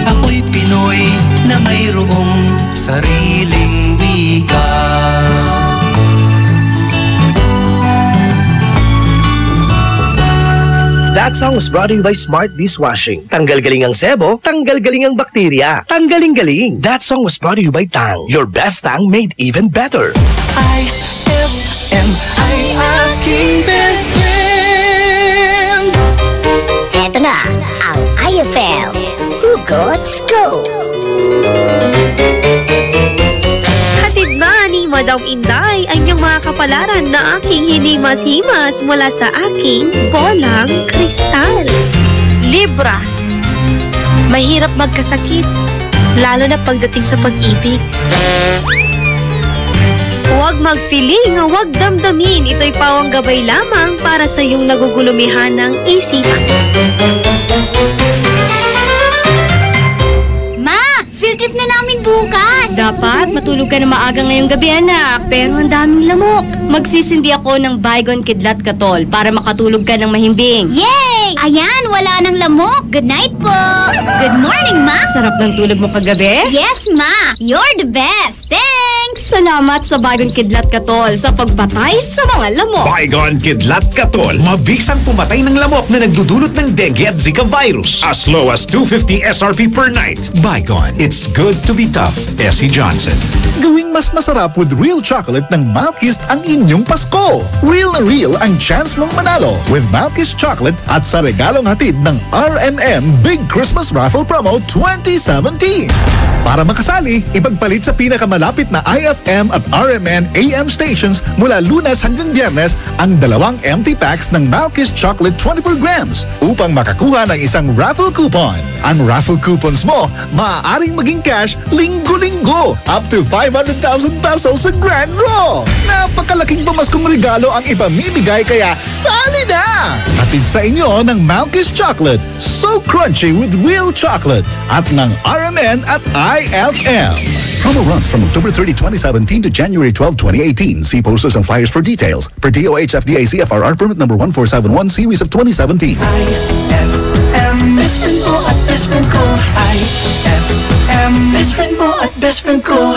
ako'y Pinoy na mayroong sariling wika.
That song was brought to you by Smart Dishwashing. Tanggal-galing ang sebo, tanggal-galing ang bakterya. Tanggaling-galing. That song was brought to you by Tang. Your best Tang made even better.
IFM ay aking best friend.
Eto na ang IFM Hugot Scoop.
Hatid ba ni Madam Inday ang iyong mga kapalaran na aking hinimas-himas mula sa aking bolang kristal?
Libra, mahirap magkasakit, lalo na pagdating sa pag-ibig. Huwag mag-feeling, huwag damdamin. Ito'y pawang gabay lamang para sa iyong nagugulumihan ng isipan.
Ma, field trip na namin bukas.
Dapat matulog ka na maaga ngayong gabi, anak. Pero ang daming lamok. Magsisindi ako ng Baygon Kidlat Katol para makatulog ka ng mahimbing.
Yay! Ayan, wala nang lamok. Good night po. Good morning, Ma.
Sarap ng tulog mo kagabi?
Yes, Ma. You're the best. Thanks.
Salamat sa Baygon Kidlat Katol sa pagbatay sa mga lamok.
Baygon Kidlat Katol, mabisang pumatay ng lamok na nagdudulot ng dengue at Zika virus. As low as 250 SRP per night. Baygon, it's good to be tough. Essie Johnson.
Gawing mas masarap with real chocolate ng Malkist ang inyong Pasko. Real na real ang chance mong manalo with Malkist Chocolate at sa regalong hatid ng RMN Big Christmas Raffle Promo 2017. Para makasali, ipagpalit sa pinakamalapit na IFM at RMN AM stations mula Lunes hanggang Biyernes ang 2 empty packs ng Malkist Chocolate 24 grams upang makakuha ng isang raffle coupon. Ang raffle coupons mo maaaring maging cash linggo-linggo up to 500,000 pesos sa grand draw. Napakalaking pamaskong regalo ang ipamimigay kaya sali na! Hatid sa inyo ng Malkist Chocolate, so crunchy with real chocolate at ng RMN at IFM. Promo runs from October 30, 2017 to January 12, 2018. See posters and flyers for details. Per DOH FDA CFRR permit number 1471 series of 2017.
IFM, best friend mo at best friend ko. IFM, best friend mo at best friend ko.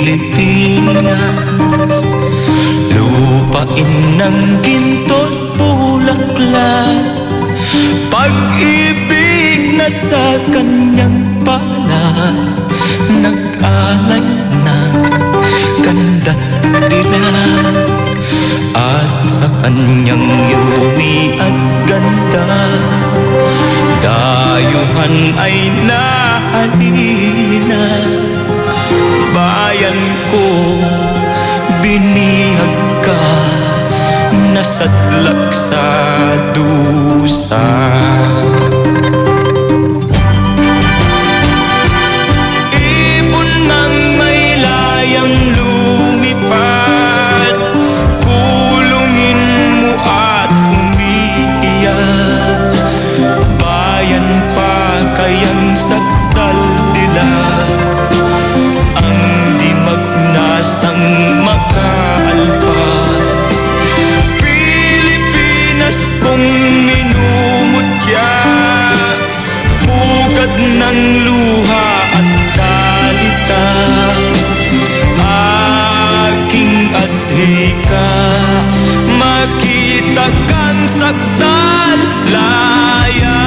Pilipinas, lupain ng ginto't bulaklak, pag-ibig na sa kanyang palad, nag-alay na ganda't dilag, at sa kanyang yumi at ganda, dayuhan ay nahalina. Bayan ko, binihag ka, nasadlak sa dusa. Ibon mang may layang lumipad, kulungin mo at umiiyak. Bayan pa kayang sakdal dilag, sang makaalpas. Pilipinas kong minumutya, bukad ng luha at dalita, aking adhika, makita kang sakdal laya.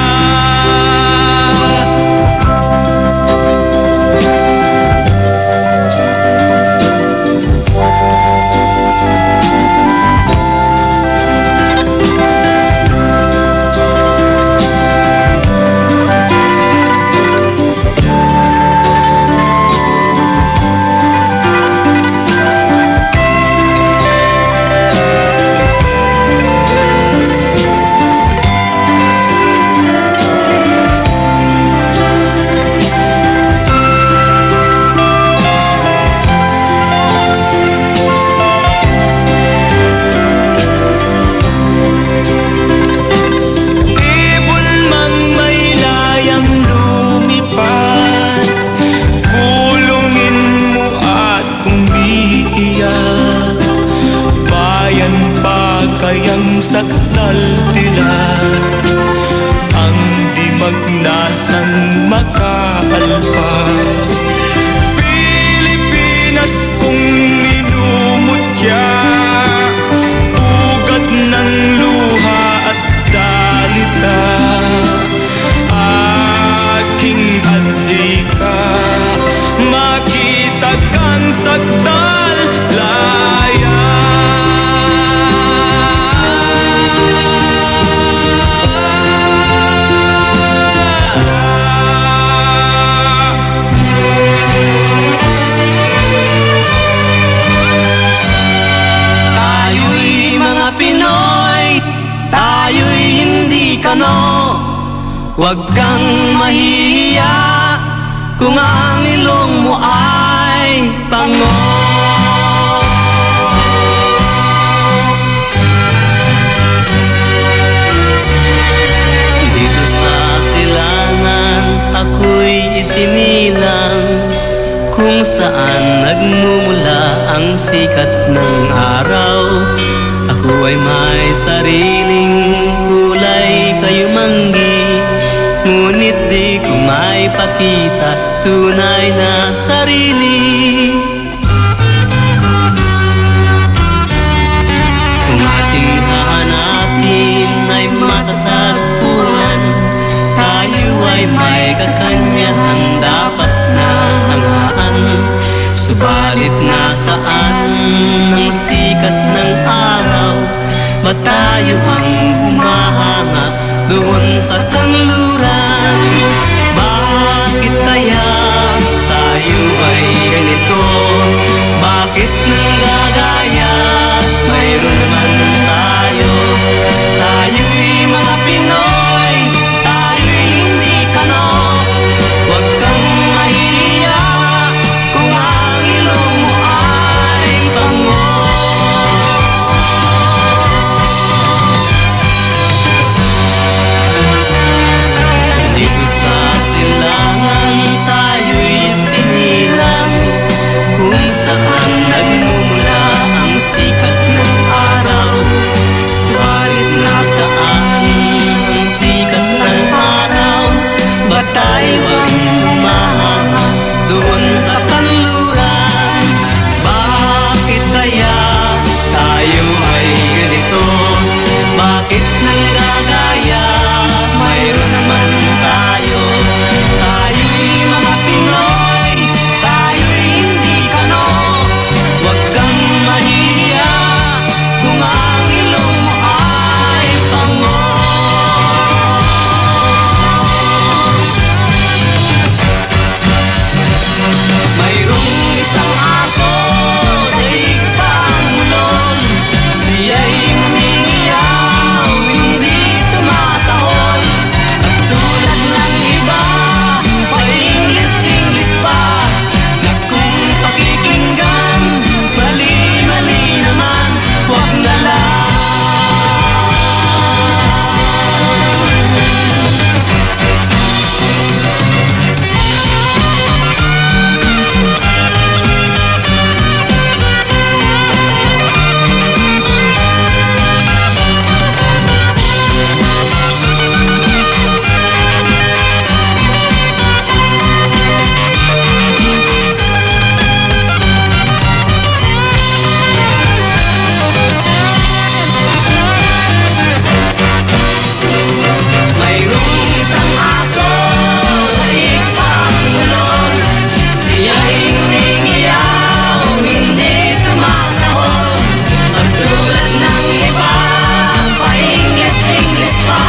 Sakdal dilag, ang di magnasang makaalpas. Pilipinas kong minumutya, ugat ng luha at dalita, aking adhika, makita kang sakdal laya. Huwag kang mahihiya kung ang ilong mo ay pango.
sikat ng araw. Ako ay may sariling kulay kayo manggi, ngunit di ko may pakita tunay na sarili. Kung ating hahanapin ay matatagpuan, tayo ay may kakanyahan dapat na hangaan. Subalit nasaan ang sikat ng araw? Ba't tayo ang humahanga doon sa kanluran? Bakit kaya tayo ay ganito? Bakit nanggagaya? Mayroon naman tayo. Tayo'y mga Pinoy, tayo'y hindi kano. Huwag kang mahihiya kung ang ilong mo ay bango. Dito sa silangan tayo'y sinilang, kung saan nagmumula ang sikat ng araw. Subalit nasaan ang sikat ng araw? Ba't tayo ang humahanga doon sa kanluran? Bakit kaya tayo ay ganito? Bakit nanggagaya? Mayroon naman tayo. Tayo'y mga Pinoy, tayo'y hindi kano. Huwag kang mahiya kung ang ilong mo ay bango. Mayroong isang aso, daig pa ang mulol. Siya'y ngumingiyaw, hindi tumatahol. At tulad ng iba, painglis-inglis pa, na kung pakikinggan, mali-mali naman, huwag na lang. Mayroong isang aso, daig pa ang mulol. Siya'y ngumingiyaw, hindi tumatahol. At tulad ng iba, paingles-ingles pa,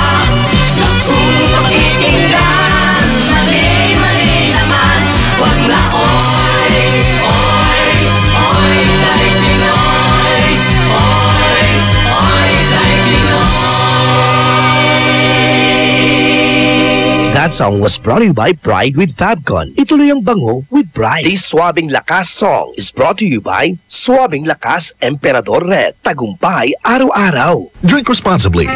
na kung pakikinggan, mali-mali naman, huwag na oy, oy, oy, daig Pinoy. Oy, oy, daig Pinoy.
That song was brought to you by Pride with Fabcon. Ituloy ang bango with Pride. This Swabing Lakas song is brought to you by Swabing Lakas Emperador Red. Tagumpay araw-araw.
Drink responsibly.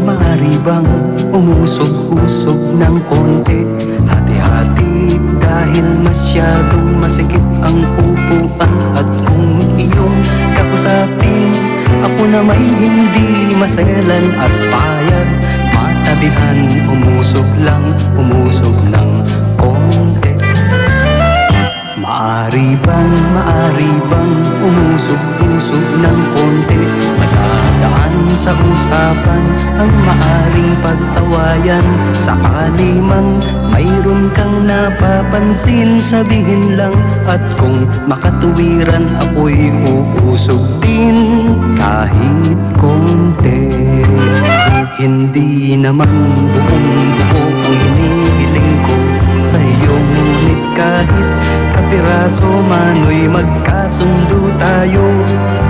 Maaari bang umusog-usog ng konti? Hati-hati dahil masyadong masikip ang upuan. At kung iyong kakusapin, ako na may hindi maselan at payag, matabihan, umusog ng konti. Maaari bang umusog-usog ng konti? Madadaan sa usapan ang maaring pagtawayan. Sakali mang mayroon kang napapansin, sabihin lang. At kung makatuwiran, ako'y uusog din kahit konti. Hindi naman buong-buo ang hinihiling ko sa iyo, ngunit kahit kapiraso mano'y magkasundo tayo.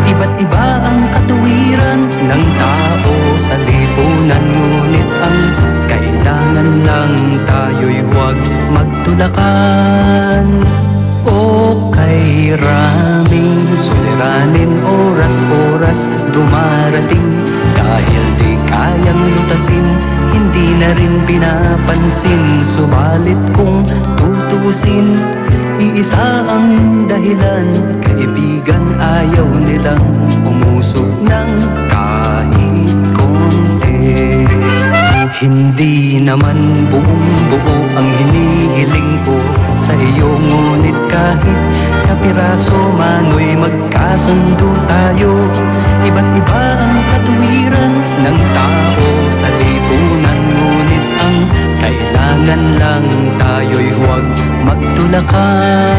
Iba't iba ang katuwiran ng tao sa lipunan, ngunit ang kailangan lang tayo'y huwag magtulakan. O kay raming suliranin suliranin, oras-oras dumarating. Dahil di kayang lutasin, hindi na rin pinapansin. Subalit kung tutusin, iisa ang dahilan. Kaibigan, ayaw nilang umusog ng kahit konti. Hindi naman buong-buo ang hinihiling ko sa iyo, ngunit kahit kapiraso mano'y magkasundo tayo. Iba't iba ang katuwiran ng tao sa lipunan, ngunit ang kailangan lang tayo'y huwag magtulakan.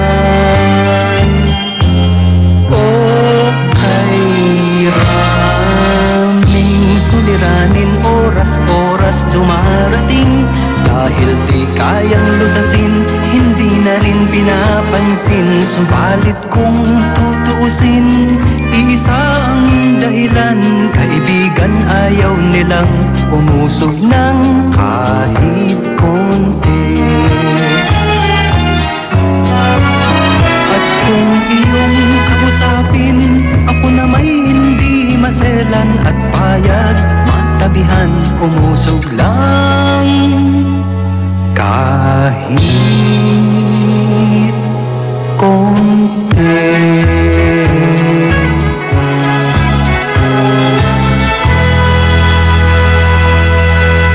Raming suliranin, oras-oras dumarating. Dahil di kayang lutasin, hindi na rin pinapansin. Subalit kung tutuusin, iisa ang dahilan. Kaibigan, ayaw nilang umusog ng kahit konti. At kung iyong kausapin, ako na may hindi maselan at payag matabihan, umusog lang kahit konti.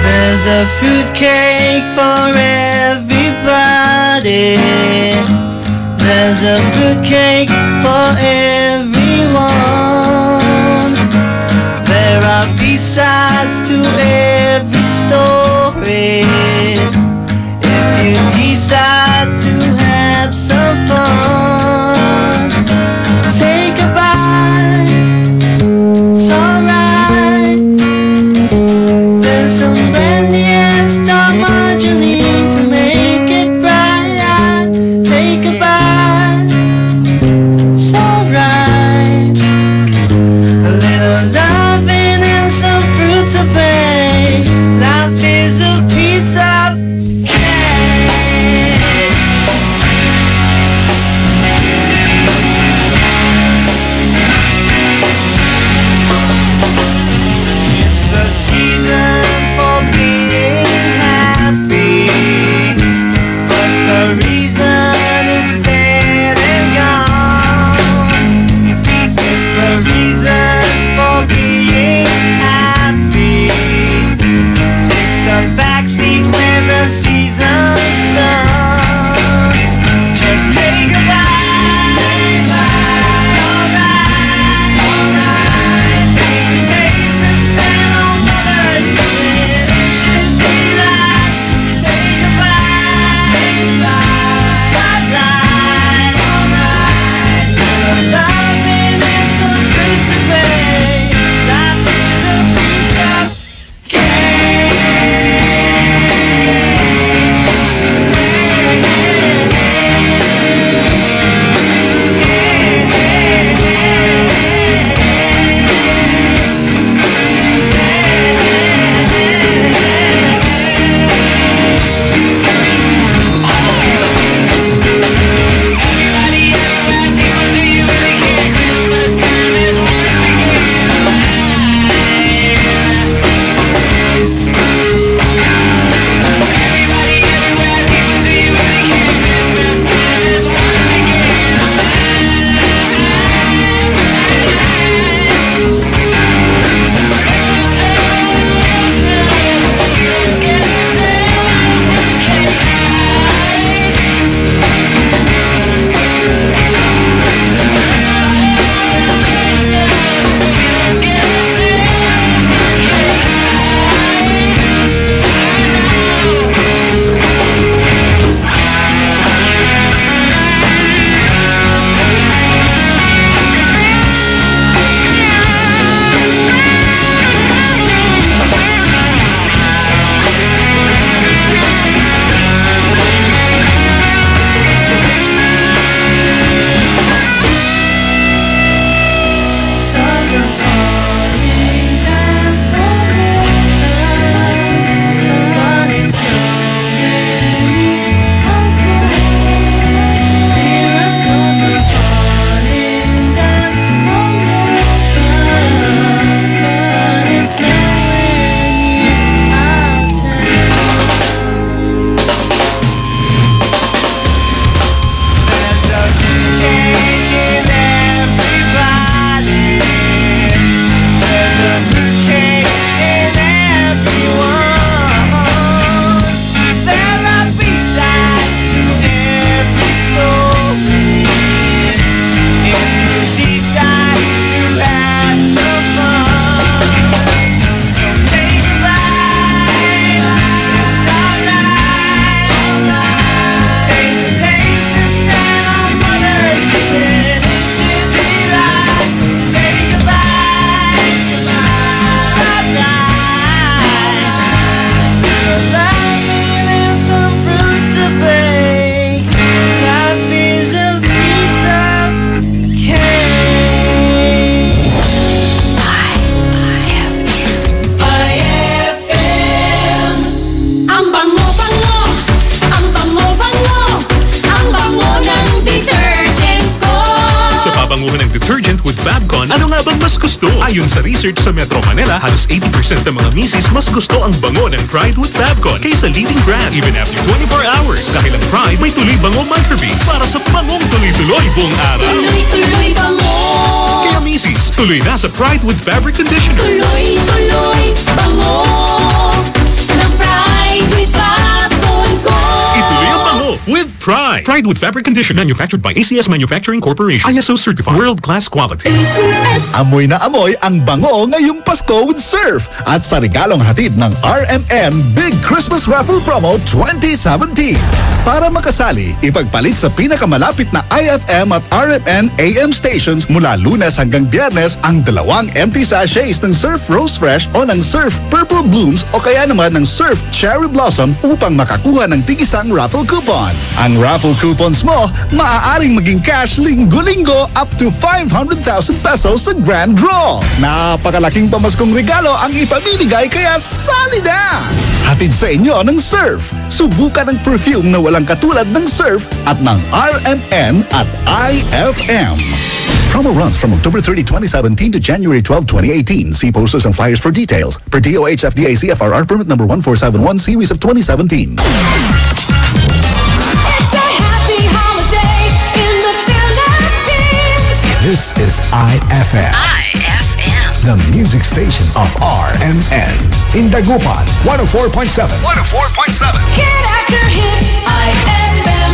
There's a fruitcake for everybody. There's a fruitcake for everyone. There are B-sides to every story. If you decide to have some fun, take a bite, it's alright. There's some brandy and star margarine to make it bright. Take a bite, it's alright. A little loving and some fruits
Fabcon, ano nga bang mas gusto? Ayon sa research sa Metro Manila, halos 80% ng mga misis mas gusto ang bango ng Pride with Fabcon kaysa leading brand even after 24 hours. Dahil ang Pride may tuloy bango microbeads para sa bangong tuloy-tuloy buong araw.
Tuloy-tuloy bango.
Kaya misis, tuloy na sa Pride with Fabric Conditioner.
Tuloy-tuloy bango ng Pride with Fabcon ko.
Ituloy ang bango with Pride. Pride with Fabric Conditioner, manufactured by ACS Manufacturing Corporation. ISO certified, world-class quality.
Amoy na amoy ang bango ngayong Pasko with Surf at sa regalong hatid ng RMN Big Christmas Raffle Promo 2017. Para makasali, ipagpalit sa pinakamalapit na IFM at RMN AM stations mula Lunes hanggang Biyernes ang 2 empty sachets ng Surf Rose Fresh o ng Surf Purple Blooms o kaya naman ng Surf Cherry Blossom upang makakuha ng tig-isang raffle coupon. Ang raffle coupons mo, maaaring maging cash linggo-linggo up to 500,000 pesos sa grand draw. Napakalaking pamaskong regalo ang ipamimigay kaya sali na! Hatid sa inyo ng Surf. Subukan ang perfume na walang katulad ng Surf at ng RMN at IFM. Promo runs from October 30, 2017 to January 12, 2018. See posters and flyers for details. Per DOH FDA CFRR permit number 1471 series of 2017.
This is IFM. The music station of RMN. In Dagupan, 104.7. 104.7.
Hit after hit, IFM.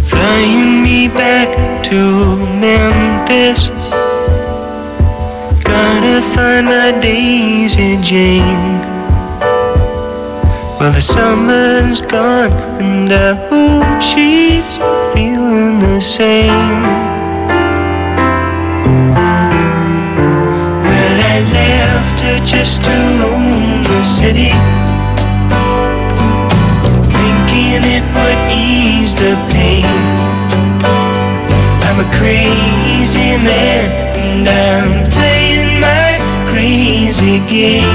Flying me back to Memphis. Gotta find my Daisy Jane. Well, the summer's gone and I hope she's feeling the same. Well, I left her just to roam the city, thinking it would ease the pain. I'm a crazy man and I'm playing my crazy game.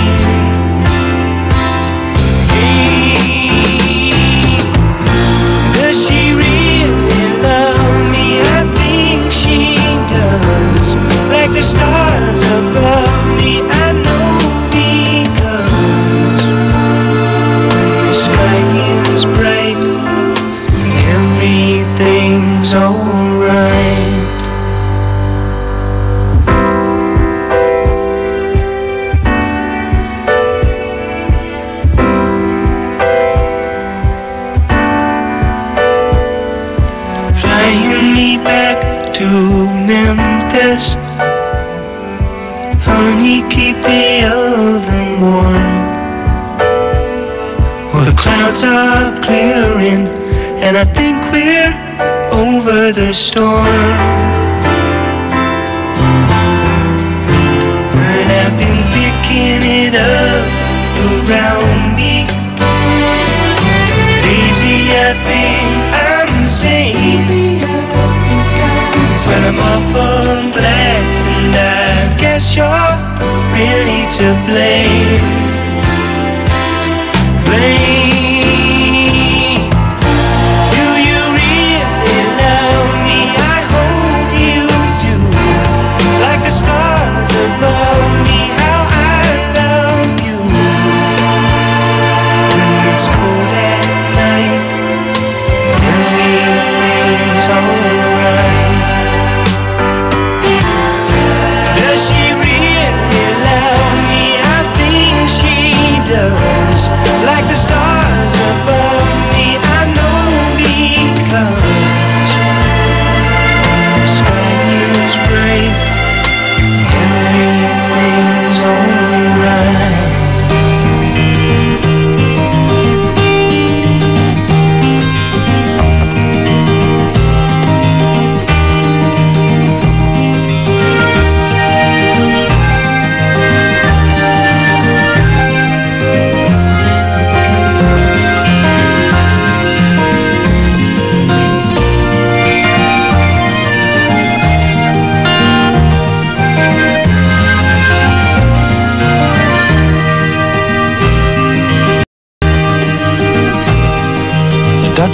Does she really love me? I think she does. Like the stars above me, I know because the sky is bright, everything's alright. Flying me back to Memphis. Honey, keep the oven warm. Well, the clouds are clearing and I think we're over the storm. But I've been picking it up around me. Lazy, I think I'm sane. But I'm awful glad, and I guess you're really to blame. Blame. Do you really love me? I hope you do. Like the stars above me, how I love you. When it's cold at night, everything's alright. Does she really love me? I think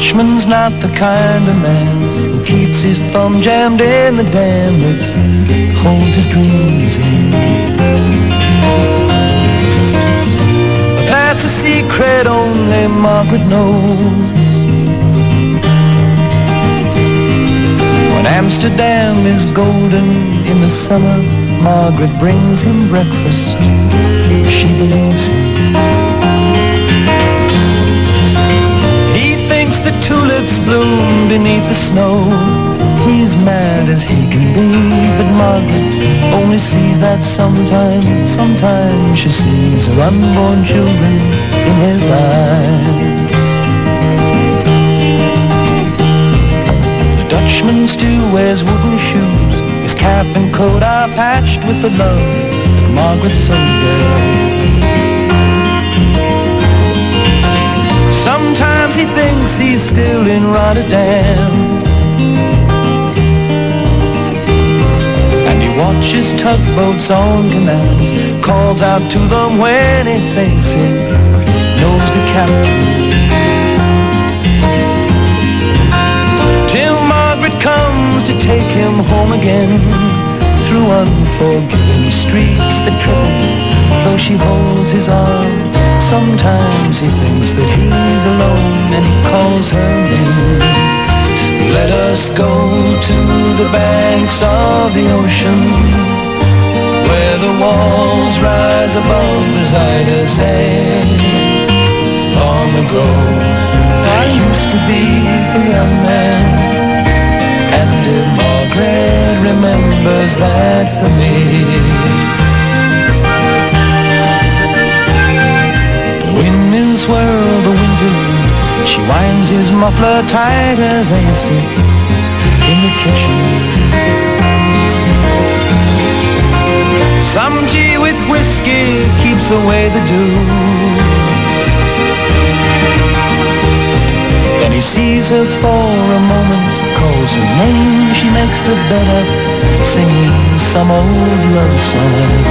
Dutchman's not the kind of man who keeps his thumb jammed in the dam that holds his dreams in. But that's a secret only Margaret knows. When Amsterdam is golden in the summer, Margaret brings him breakfast. She believes him. The tulips bloom beneath the snow. He's mad as he can be, but Margaret only sees that sometimes. Sometimes she sees her unborn children in his eyes. The Dutchman still wears wooden shoes. His cap and coat are patched with the love that Margaret sewed there. Sometimes he thinks he's still in Rotterdam, and he watches tugboats on canals, calls out to them when he thinks he knows the captain. Till Margaret comes to take him home again, through unforgiving streets that trouble, though she holds his arm. Sometimes he thinks that he's alone and he calls her name. Let us go to the banks of the ocean, where the walls rise above the Zuyder Zee. Long ago I used to be a young man, and dear Margaret remembers that for me. Windmills swirl the winter in. She winds his muffler tighter. They sit in the kitchen. Some tea with whiskey keeps away the dew. Then he sees her for a moment, calls her name. She makes the bed up, singing some old love song.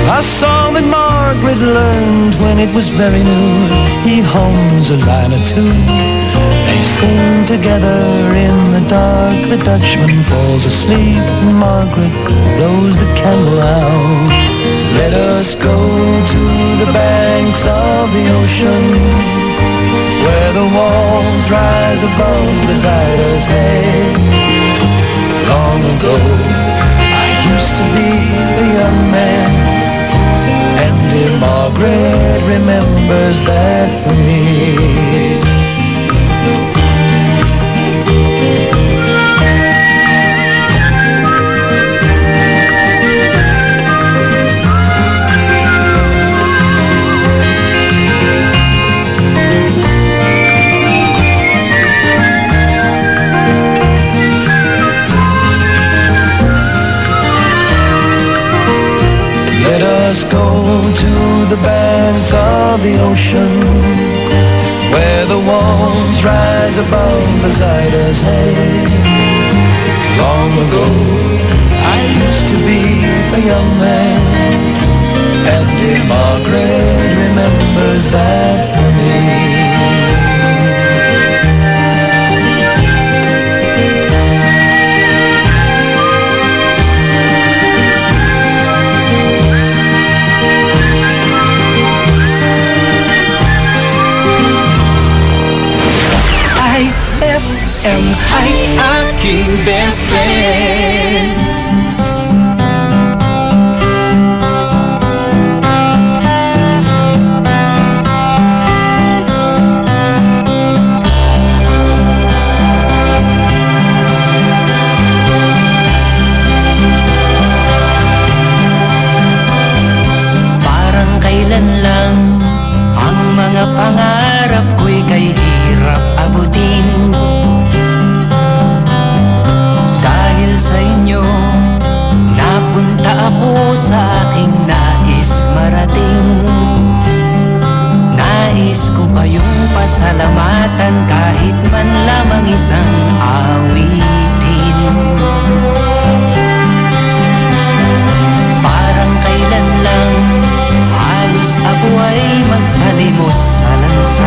A song that Margaret learned when it was very new. He hums a line or two. They sing together in the dark. The Dutchman falls asleep and Margaret blows the candle out. Let us go to the banks of the ocean, where the walls rise above the Zuyder Zee. Long ago I used to be a young man, and dear Margaret remembers that for me. Let us go to the banks of the ocean, where the walls rise above the Zuyder Zee. Long ago I used to be a young man, and dear Margaret remembers that for me. IFM ay aking best friend. Parang kailan lang ang mga pangarap ko'y kay hirap abutin. Dahil sa inyo, napunta ako sa aking nais marating. Nais ko kayong pasalamatan kahit man lamang isang awitin. Parang kailan lang halos ako ay magpalimos sa lansa.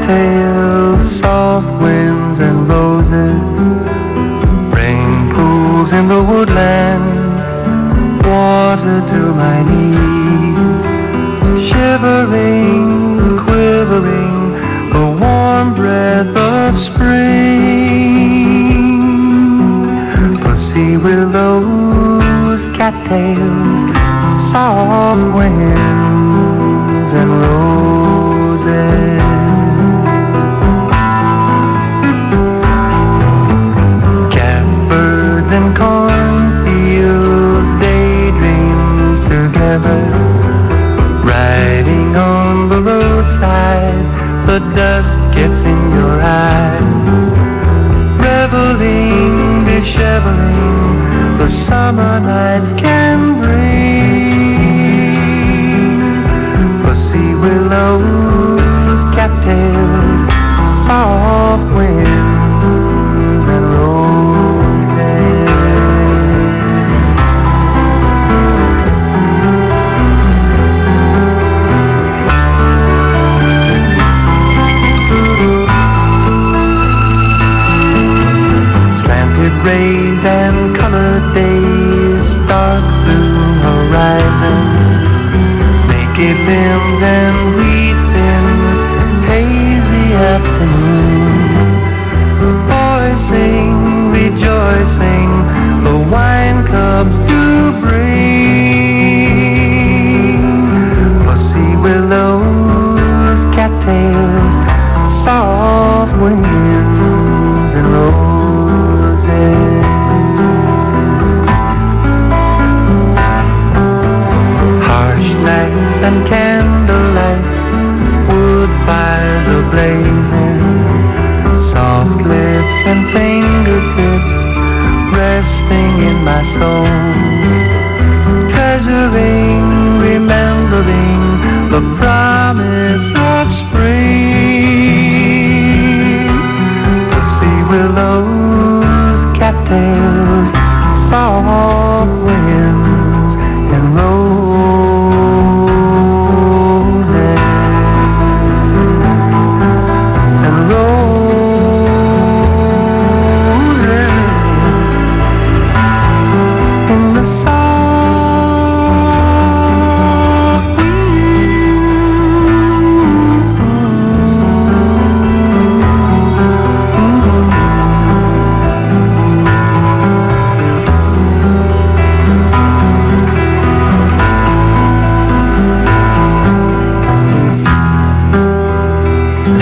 cattails, soft winds and roses, rain pools in the woodland, water to my knees, shivering, quivering, a warm breath of spring. Pussy willows, cattails, soft winds and roses. Catbirds and cornfields, daydreams together, riding on the roadside, the dust gets in your eyes, reveling, disheveling, the summer nights can bring. Pussy willows, cattails, soft winds and roses. Slanted rays and colored days, dark blue horizons, naked limbs and wheat bins, hazy afternoons. Boys sing, rejoicing, the wine cups do bring. Pussy willows, cattails, soft winds and roses. Harsh nights and candlelights, wood fires are blazing, soft lips and fingertips resting in my soul, treasuring, remembering the promise of spring. Pussy willows, cattails, soft winds and roses and roses in the soft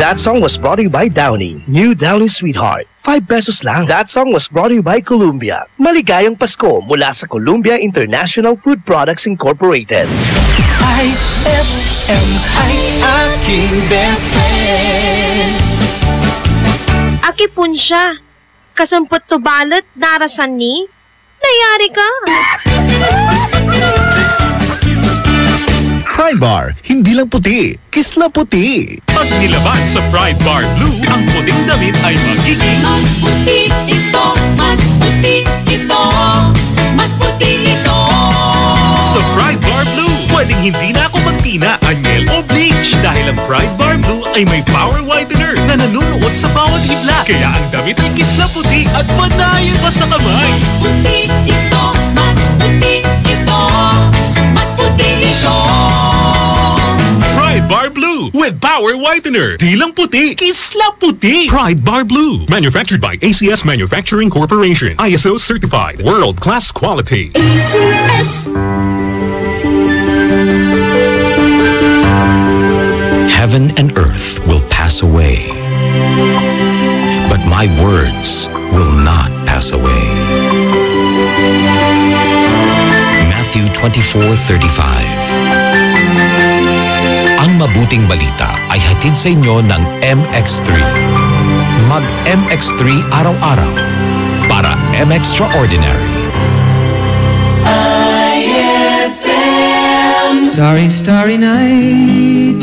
That song was brought to you by Downy. New Downy Sweetheart. 5 pesos lang. That song was brought to you by Columbia. Maligayang Pasko mula sa Columbia International Food Products Incorporated.
IFM ay aking best friend.
Aki pun siya. Kasampot to balat, darasan ni. Nayari ka.
Pride Bar, hindi lang puti, kisla puti.
Pag nilaban sa Pride Bar Blue, ang puting damit ay magiging
mas puti ito, mas puti ito, mas puti ito.
Sa Pride Bar Blue, pwedeng hindi na ako magtina, anyel o bleach dahil ang Pride Bar Blue ay may power whitener na nanunuot sa bawat hibla. Kaya ang damit ay kisla puti at panayan pa sa kamay.
Mas puti ito, mas puti ito, mas puti ito.
Pride Bar Blue with power whitener. Di lang puti, kisla puti. Pride Bar Blue, manufactured by ACS Manufacturing Corporation. ISO certified, world-class quality.
ACS.
Heaven and earth will pass away, but my words will not pass away. Matthew 24:35. Ang mabuting balita ay hatid sa inyo ng MX3. Mag-MX3 araw-araw para M-Extraordinary.
IFM.
Starry, starry night.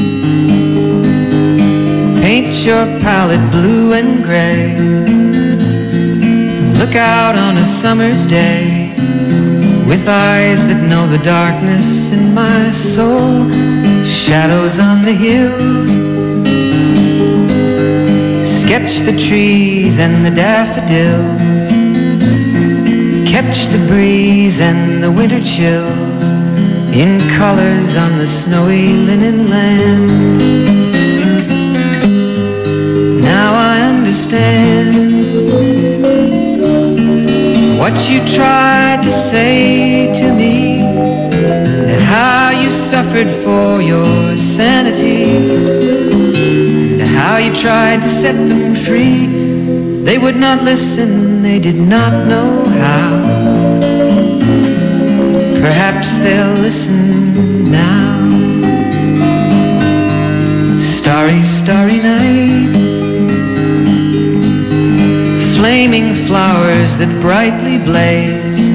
Paint your palette blue and gray. Look out on a summer's day with eyes that know the darkness in my soul. Shadows on the hills, Catch the trees and the daffodils, catch the breeze and the winter chills in colors on the snowy linen land. Now I understand what you tried to say to me, and how you suffered for your sanity, and how you tried to set them free. They would not listen, they did not know how. Perhaps they'll listen now. Starry, starry night, flaming flowers that brightly blaze,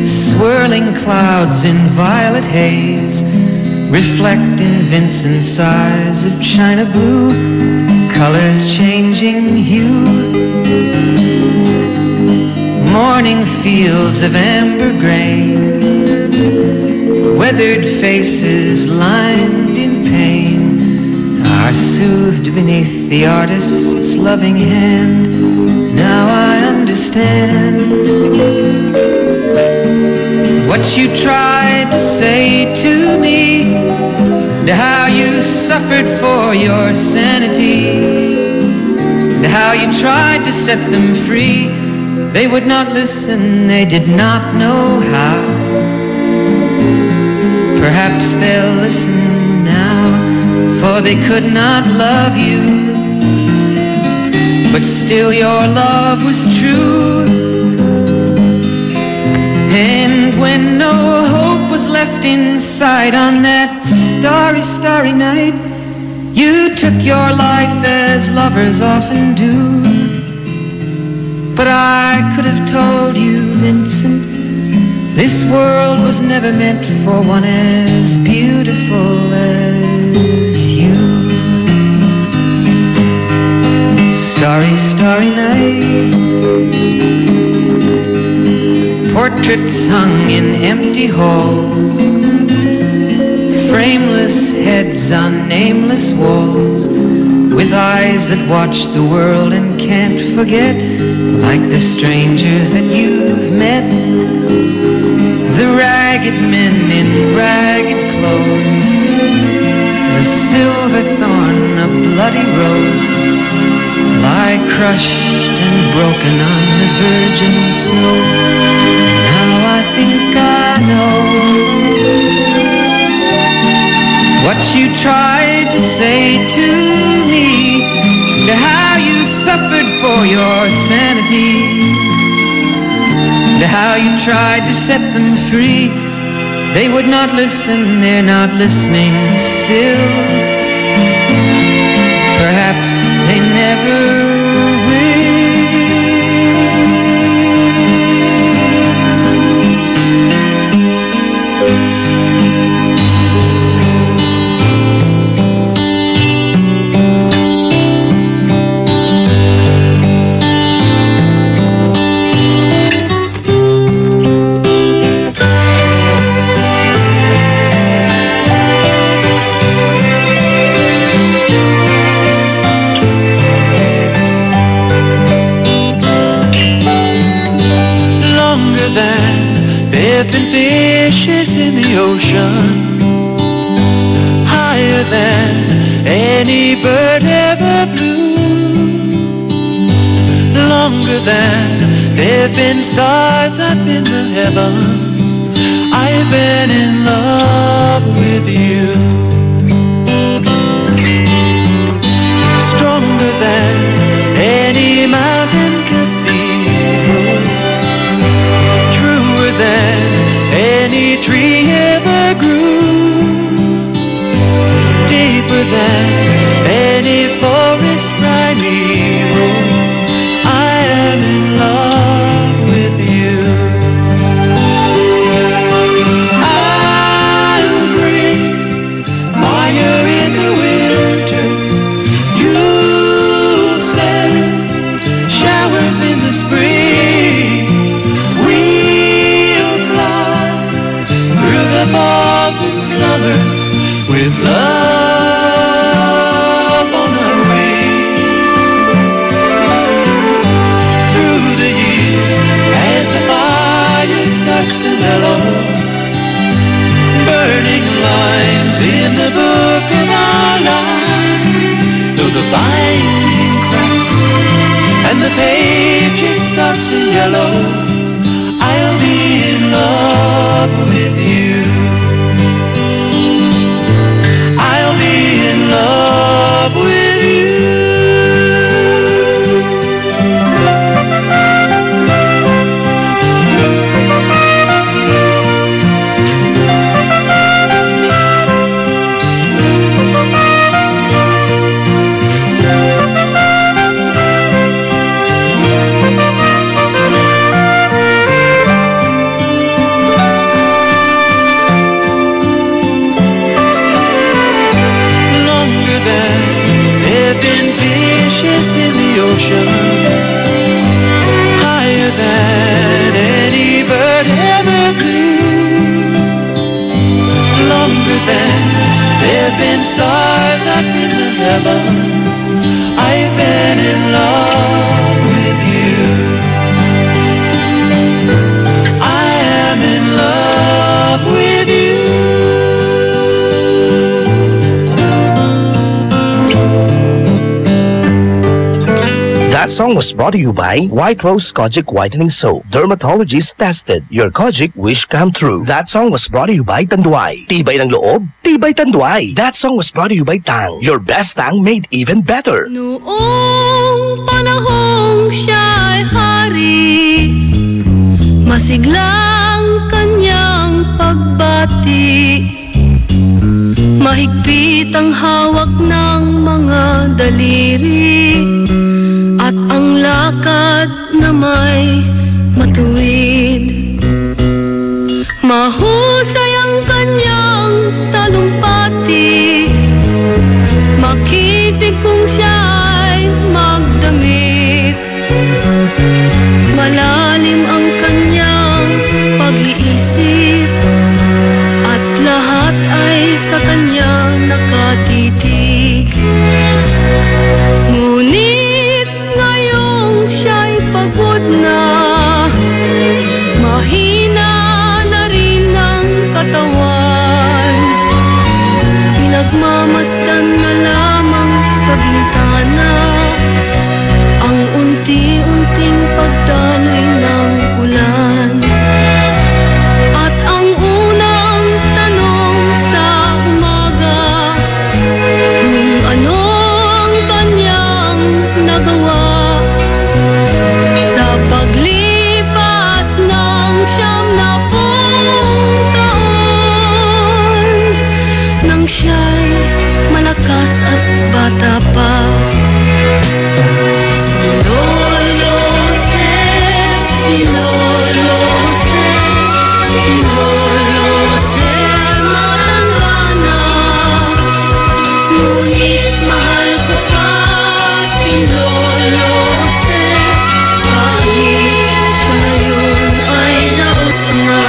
swirling clouds in violet haze, reflect in Vincent's eyes of china blue, colors changing hue. Morning fields of amber grain, weathered faces lined in pain, are soothed beneath the artist's loving hand. Now I understand what you tried to say to me, and how you suffered for your sanity, and how you tried to set them free. They would not listen, they did not know how. Perhaps they'll listen now, for they could not love you, but still your love was true. And when no hope was left inside on that starry, starry night, you took your life as lovers often do. But I could have told you, Vincent, this world was never meant for one as beautiful as you. Starry, starry night, portraits hung in empty halls, frameless heads on nameless walls, with eyes that watch the world and can't forget, like the strangers that you've met, the ragged men in ragged clothes, a silver thorn, a bloody rose, lie crushed and broken on the virgin snow. Now I think I know what you tried to say to me, and how you suffered for your sanity, and how you tried to set them free. They would not listen, they're not listening still. Perhaps they never
fishes in the ocean, higher than any bird ever flew, longer than there've been stars up in the heavens. I've been in love with you, stronger than any mountain cathedral, truer than any tree ever grew, deeper than any forest primeval. I am in love with you. I'll bring finding cracks and the pages start to yellow, I'll be in love with you. I'll be in love with you. In the ocean, higher than any bird ever flew, longer than there've been stars up in the heavens. I've been in love with you. I am in love with you.
That song was brought to you by White Rose Kojic Whitening Soap. Dermatologist tested. Your Kojic wish come true. That song was brought to you by Tanduay. Tibay ng loob, tibay Tanduay. That song was brought to you by Tang. Your best Tang made even better.
Noong panahong siya'y hari, masiglang kanyang pagbati, mahigpit ang hawak ng mga daliri, at ang lakad na may matuwid. Mahusay ang kanyang talumpati, makisig kung siya'y magdamit. Malalim ang kanyang pag-iisip, at lahat ay sa kanya nakatitig. Ngunit ngayong siya'y pagod na, mahina na rin ang katawan, pinagmamasdan na lamang sa bintana ang unti-unting pagdaloy ng ulan. At ang unang tanong sa umaga, kung ano ang kanyang nagawa sa paglipas ng 70 taon, nang siya'y malakas at bata pa. Si Lolo Jose, si Lolo Jose, si Lolo Jose, matanda na, ngunit mahal ko pa si Lolo Jose, kahit siya ngayon ay daos na.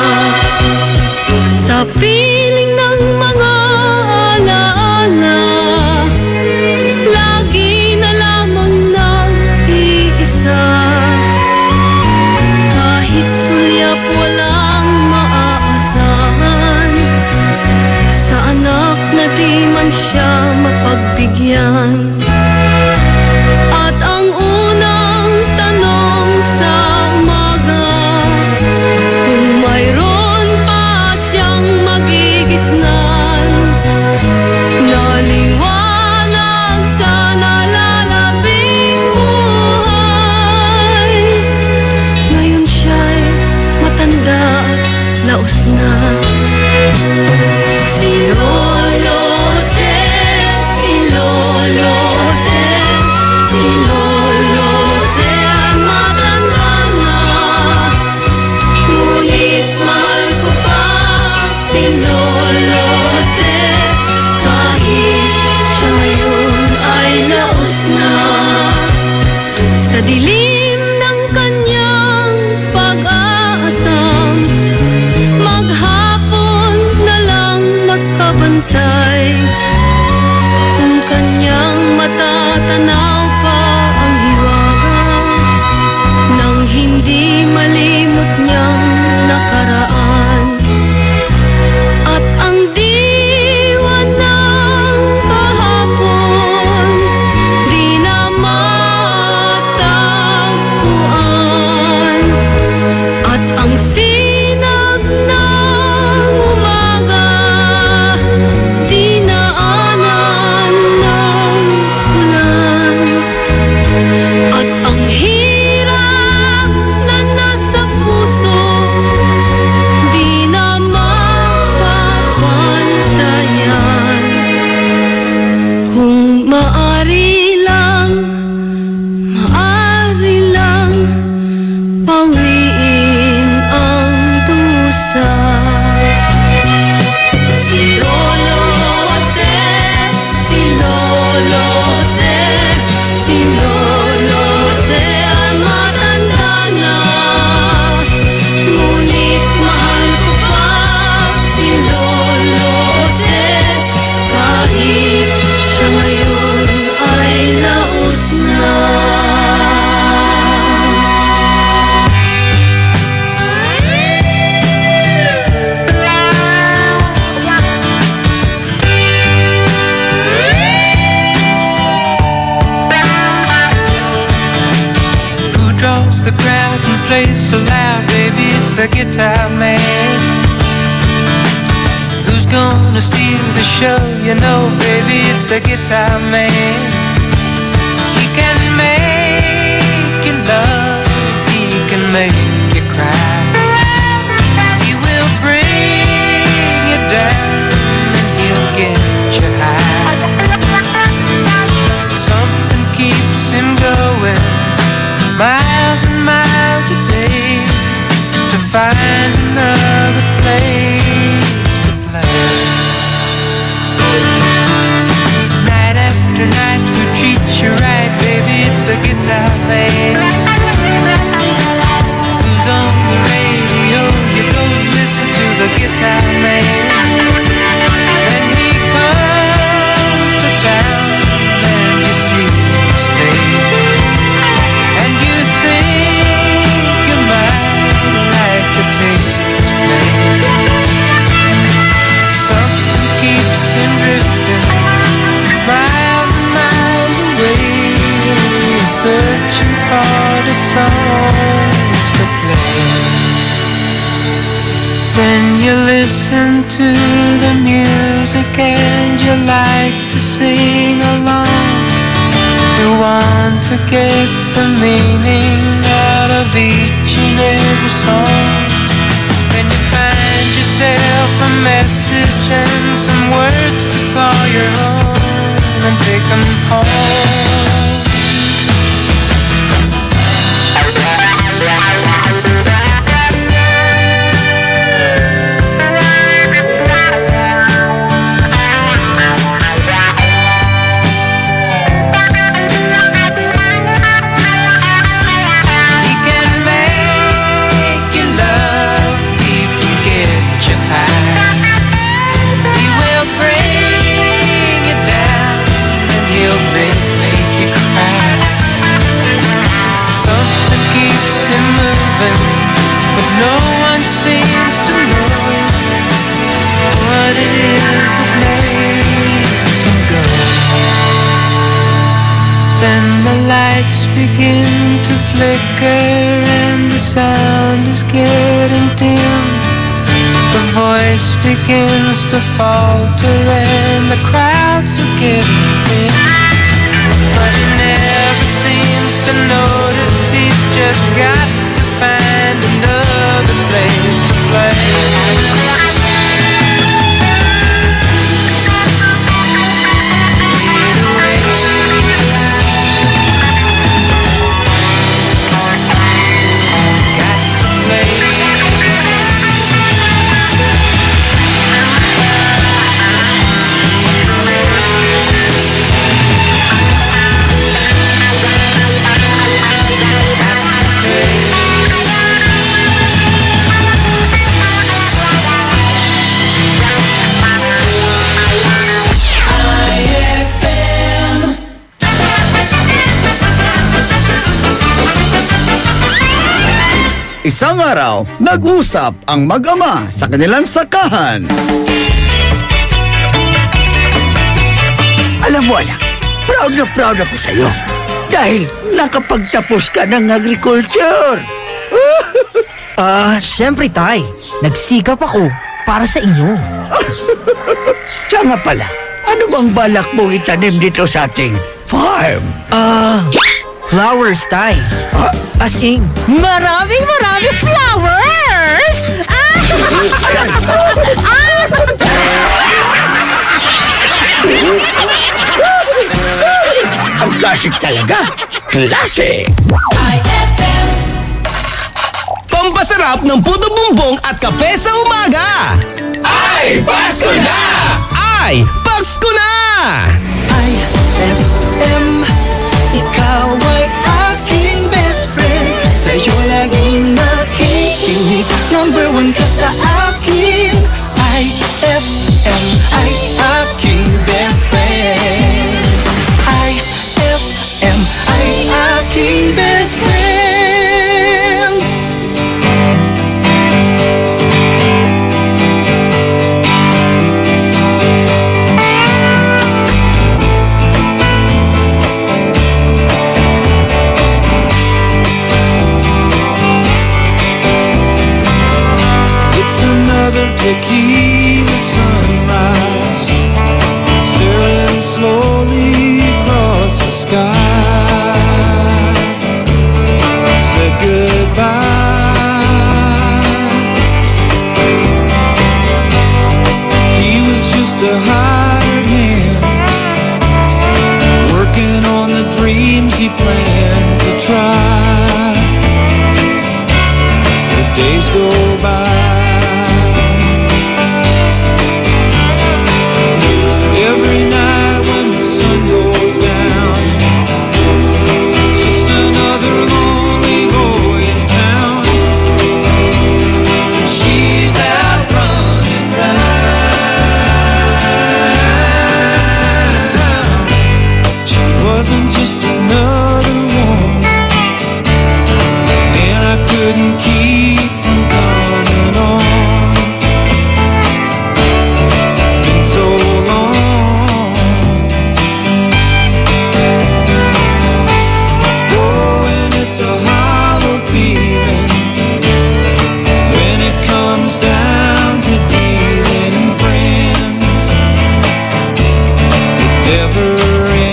Sa piling ng mga alaala, lagi na lamang nag-iisa, kahit sulyap walang maaasahan, sa anak na di man siya mapagbigyan. At ang unang tanong sa umaga, kung mayroon pa siyang magigisnan, naliwanag sa nalalabing buhay. Ngayon siya'y matanda at laos na. Si Lolo Jose, si Lolo Jose, si Lolo Jose, matanda na, ngunit mahal ko pa si Lolo Jose, kahit siya ngayon ay laos na. Sa dilim ng kanyang pag-aasam, maghapon na lang nakabantay, kung kanyang matatanaw pa ang hiwaga nang hindi malimot niyang nakaraan. At ang diwa ng kahapon, di na
the crowd and plays so loud, baby, it's the guitar man. Who's gonna steal the show? You know, baby, it's the guitar man. He can make you love, he can make you cry. He will bring you down and he'll get you high. Something keeps him going miles and miles a day to find another place to play. Night after night, who treats you right, baby, it's the guitar man. Who's on the radio? You go listen to the guitar man. When he comes to town and you see his face, and you think you might like to take his place. Something keeps him drifting miles and miles away, searching for the songs to play. Then you listen to the music and you like to sing along. You want to get the meaning out of each and every song. When you find yourself a message and some words to call your own and take them home. But no one seems to know what it is that makes him go. Then the lights begin to flicker and the sound is getting dim. The voice begins to falter and the crowds are getting thin. But he never seems to notice, he's just got to find another place to play.
Isang araw, nag-usap ang mag-ama sa kanilang sakahan.
Alam mo anak, proud ako sa'yo. Dahil nakapagtapos ka ng agriculture.
Siyempre tay, nagsikap ako para sa inyo.
Siya nga pala, ano bang balak mong itanim dito sa ating farm?
Flowers, tay. As in, maraming flowers!
Ang klasik talaga. Klase!
Pampasarap ng puto bumbong at kape sa umaga.
Ay, Pasko na!
Ay, Pasko na!
IFM, ikaw ay aking best friend. Sa'yo laging nakikinig, number one ka sa akin. IFM ay aking best friend. IFM ay aking best friend.
she planned to try. The days go by. Every night when the sun goes down, just another lonely boy in town. She's out running round. She wasn't just another woman, and I couldn't keep from coming on. Been so long. Oh, and it's a hollow feeling when it comes down to dealing friends. It never ends.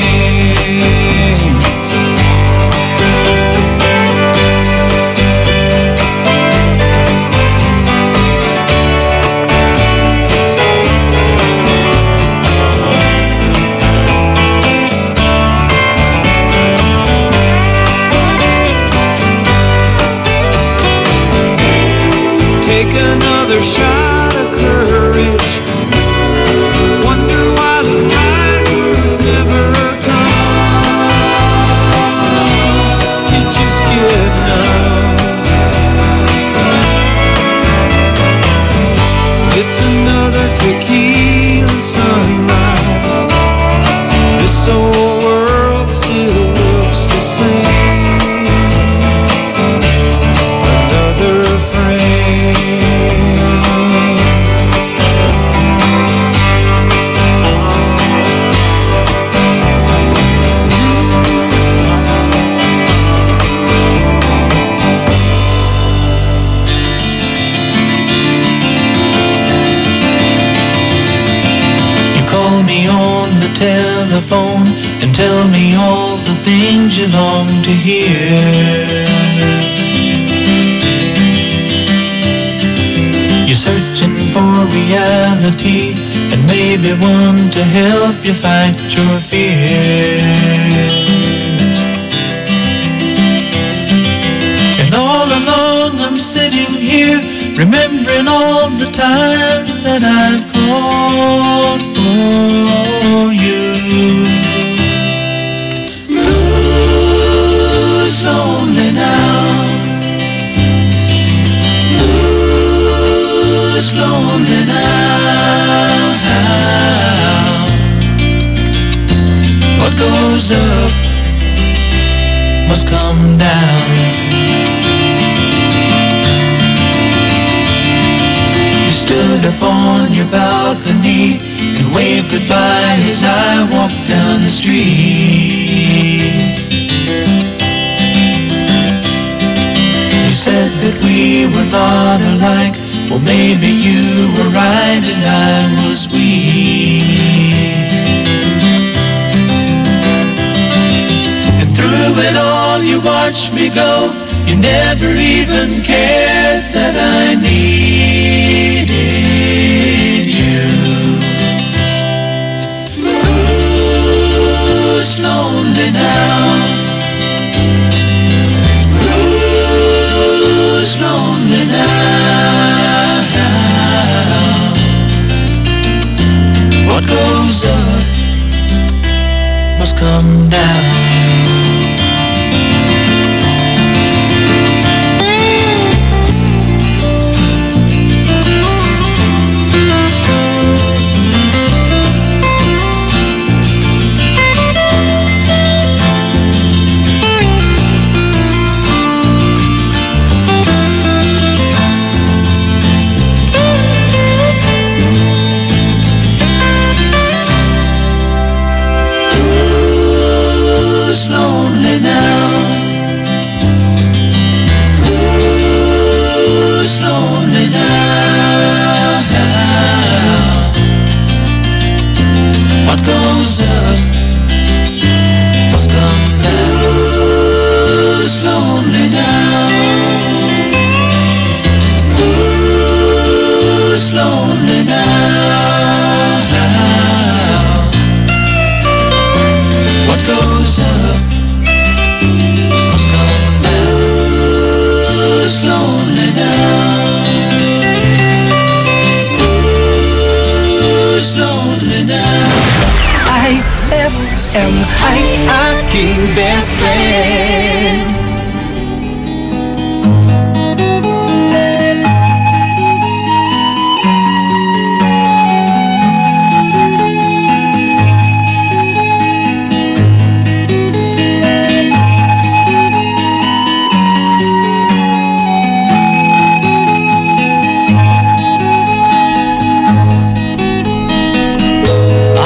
Take another shot of courage. Wonder why the right words never come. You just get numb. It's another tequila sunrise. This whole world still looks the same. Another frame. You call me on the telephone and tell me all the things you long to hear. You're searching for reality and maybe one to help you fight your fears. And all along I'm sitting here remembering all the times that I've called for you. Who's lonely now? Who's lonely now? What goes up must come down. You stood upon your balcony and waved goodbye as I walked down the street. You said that we were not alike. Well, maybe you were right and I was weak. And through it all you watched me go. You never even cared that I needed you. Who's lonely now? Who's lonely now? What goes up must come down.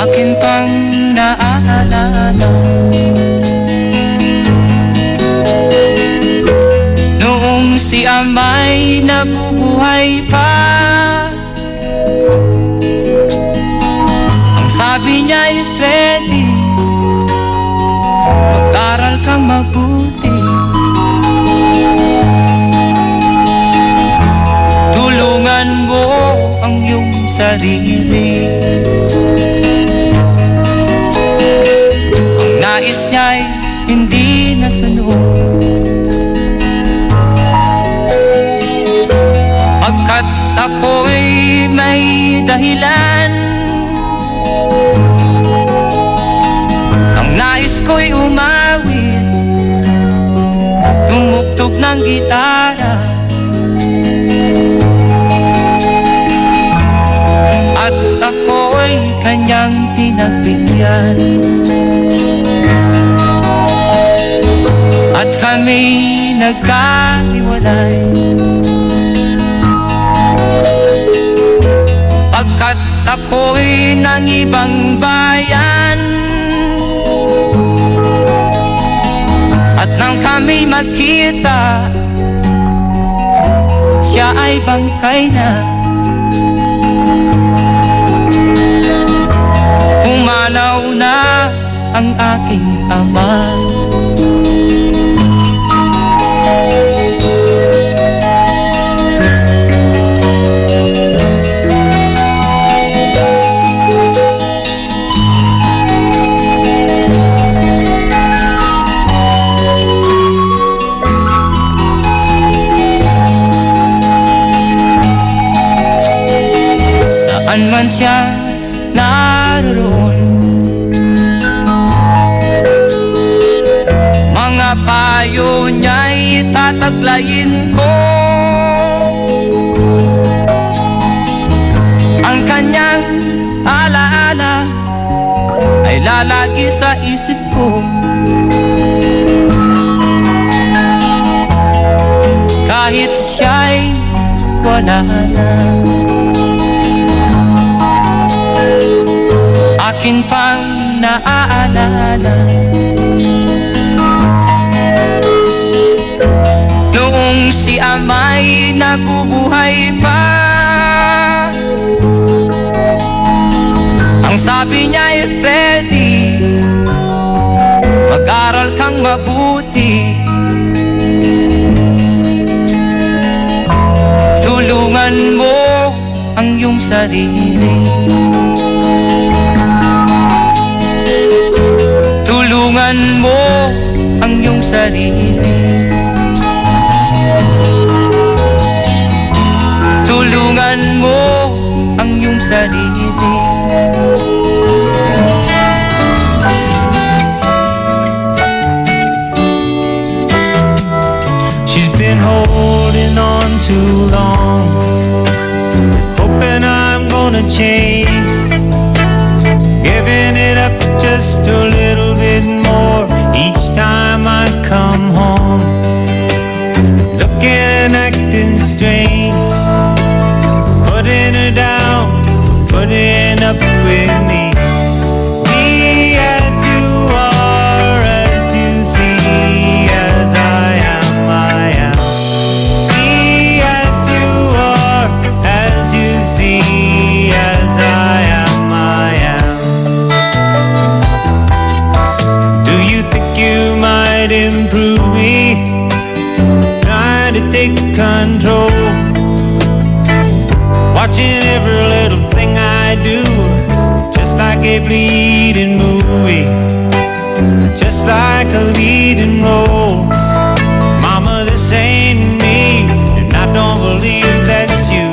Akin pang naaalala noong si ama'y nabubuhay pa. Ang sabi niya ay Freddy, mag-aral kang mabuti, tulungan mo ang iyong sarili. Ang nais niya'y hindi nasunod, pagkat ako'y may dahilan. Ang nais ko'y umawit, tumugtog ng gitara, at ako'y kanyang pinagbigyan. At kami nagkahiwalay, pagkat ako'y ng ibang bayan. At nang kami magkita, siya ay bangkay na. Pumanaw na ang aking ama. Saan man siya naroon, mga payo niya'y tataglayin ko. Ang kanyang alaala ay lalagi sa isip ko, kahit siya'y wala na. Akin pang naaalala noong si ama'y nabubuhay pa. Ang sabi niya ay Freddy, mag-aral kang mabuti, tulungan mo ang iyong sarili, tulungan mo ang iyong sarili, tulungan mo ang iyong sarili.
She's been holding on too long, hoping I'm gonna change, giving it up just a little bit more each time I come home, looking and acting strange, putting her down, putting up with me. Be as you are, as you see, as I am, I am. Be as you are, as you see, as I am, I am. Do you think you might improve me? Trying to take control, watching every little thing I do, just like a bleeding movie, just like a leading role. Mama, this ain't me, and I don't believe that's you.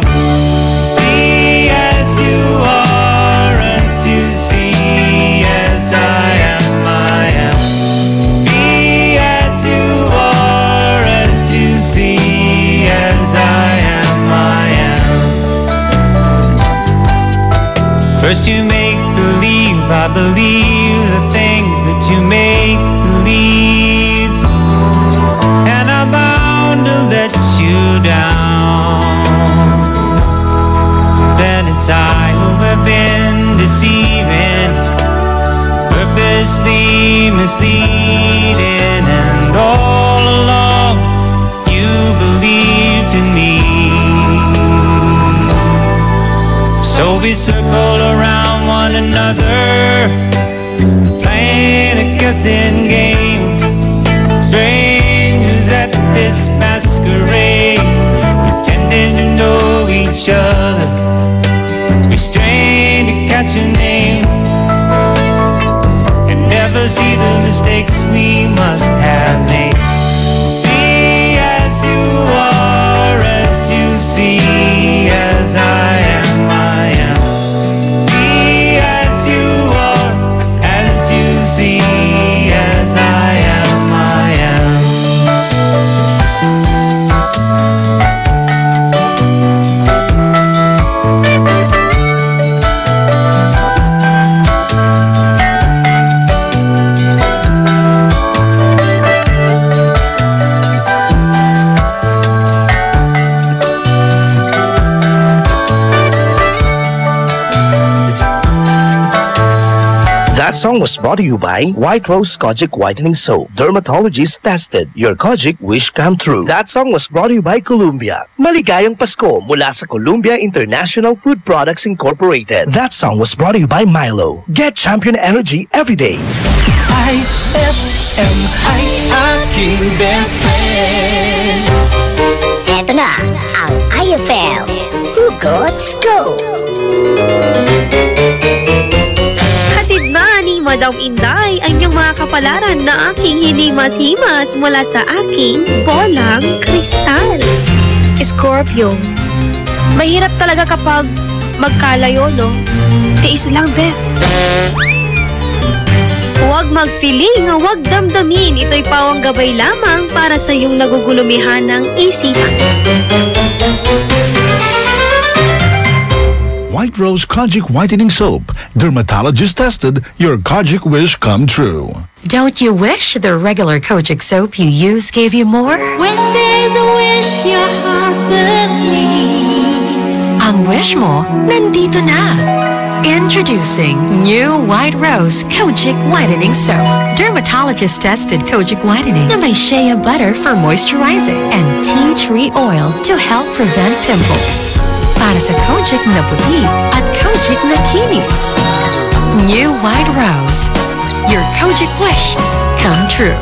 Be as you are, as you see, as I am, I am. Be as
First you make believe, I believe the things that you make believe, and I'm bound to let you down. Then it's I who have been deceiving, purposely misleading, and all along you believed in me. So we circle around one another, playing a guessing game, strangers at this masquerade, pretending to know each other. We strain to catch a name and never see the mistakes we must have made. Be as you are, as you see, as I am, I am. Be as you are, as you see, as I am, I am.
That song was brought to you by White Rose Kojic Whitening Soap. Dermatologist tested. Your Kojic wish come true. That song was brought to you by Columbia. Maligayang Pasko mula sa Columbia International Food Products Incorporated. That song was brought to you by Milo. Get champion energy every day.
IFM ay aking best friend.
Eto na ang IFM Hugot Scoop.
Hatid na ni Madam Inday ang inyong mga kapalaran na aking hinimas-himas mula sa aking bolang kristal. Scorpio, mahirap talaga kapag magkalayo, no? Tiis lang, best. Huwag magpiling, huwag damdamin. Ito'y pawang gabay lamang para sa iyong nagugulumihan ng isipan.
White Rose Kojic Whitening Soap. Dermatologist tested. Your Kojic wish come true.
Don't you wish the regular Kojic soap you use gave you more?
When there's a wish your heart believes.
Ang wish mo, nandito na. Introducing new White Rose Kojic Whitening Soap. Dermatologist-tested Kojic Whitening na may shea butter for moisturizing and tea tree oil to help prevent pimples. Para sa Kojic na puti at Kojic na kinis. New White Rose. Your Kojic wish come true.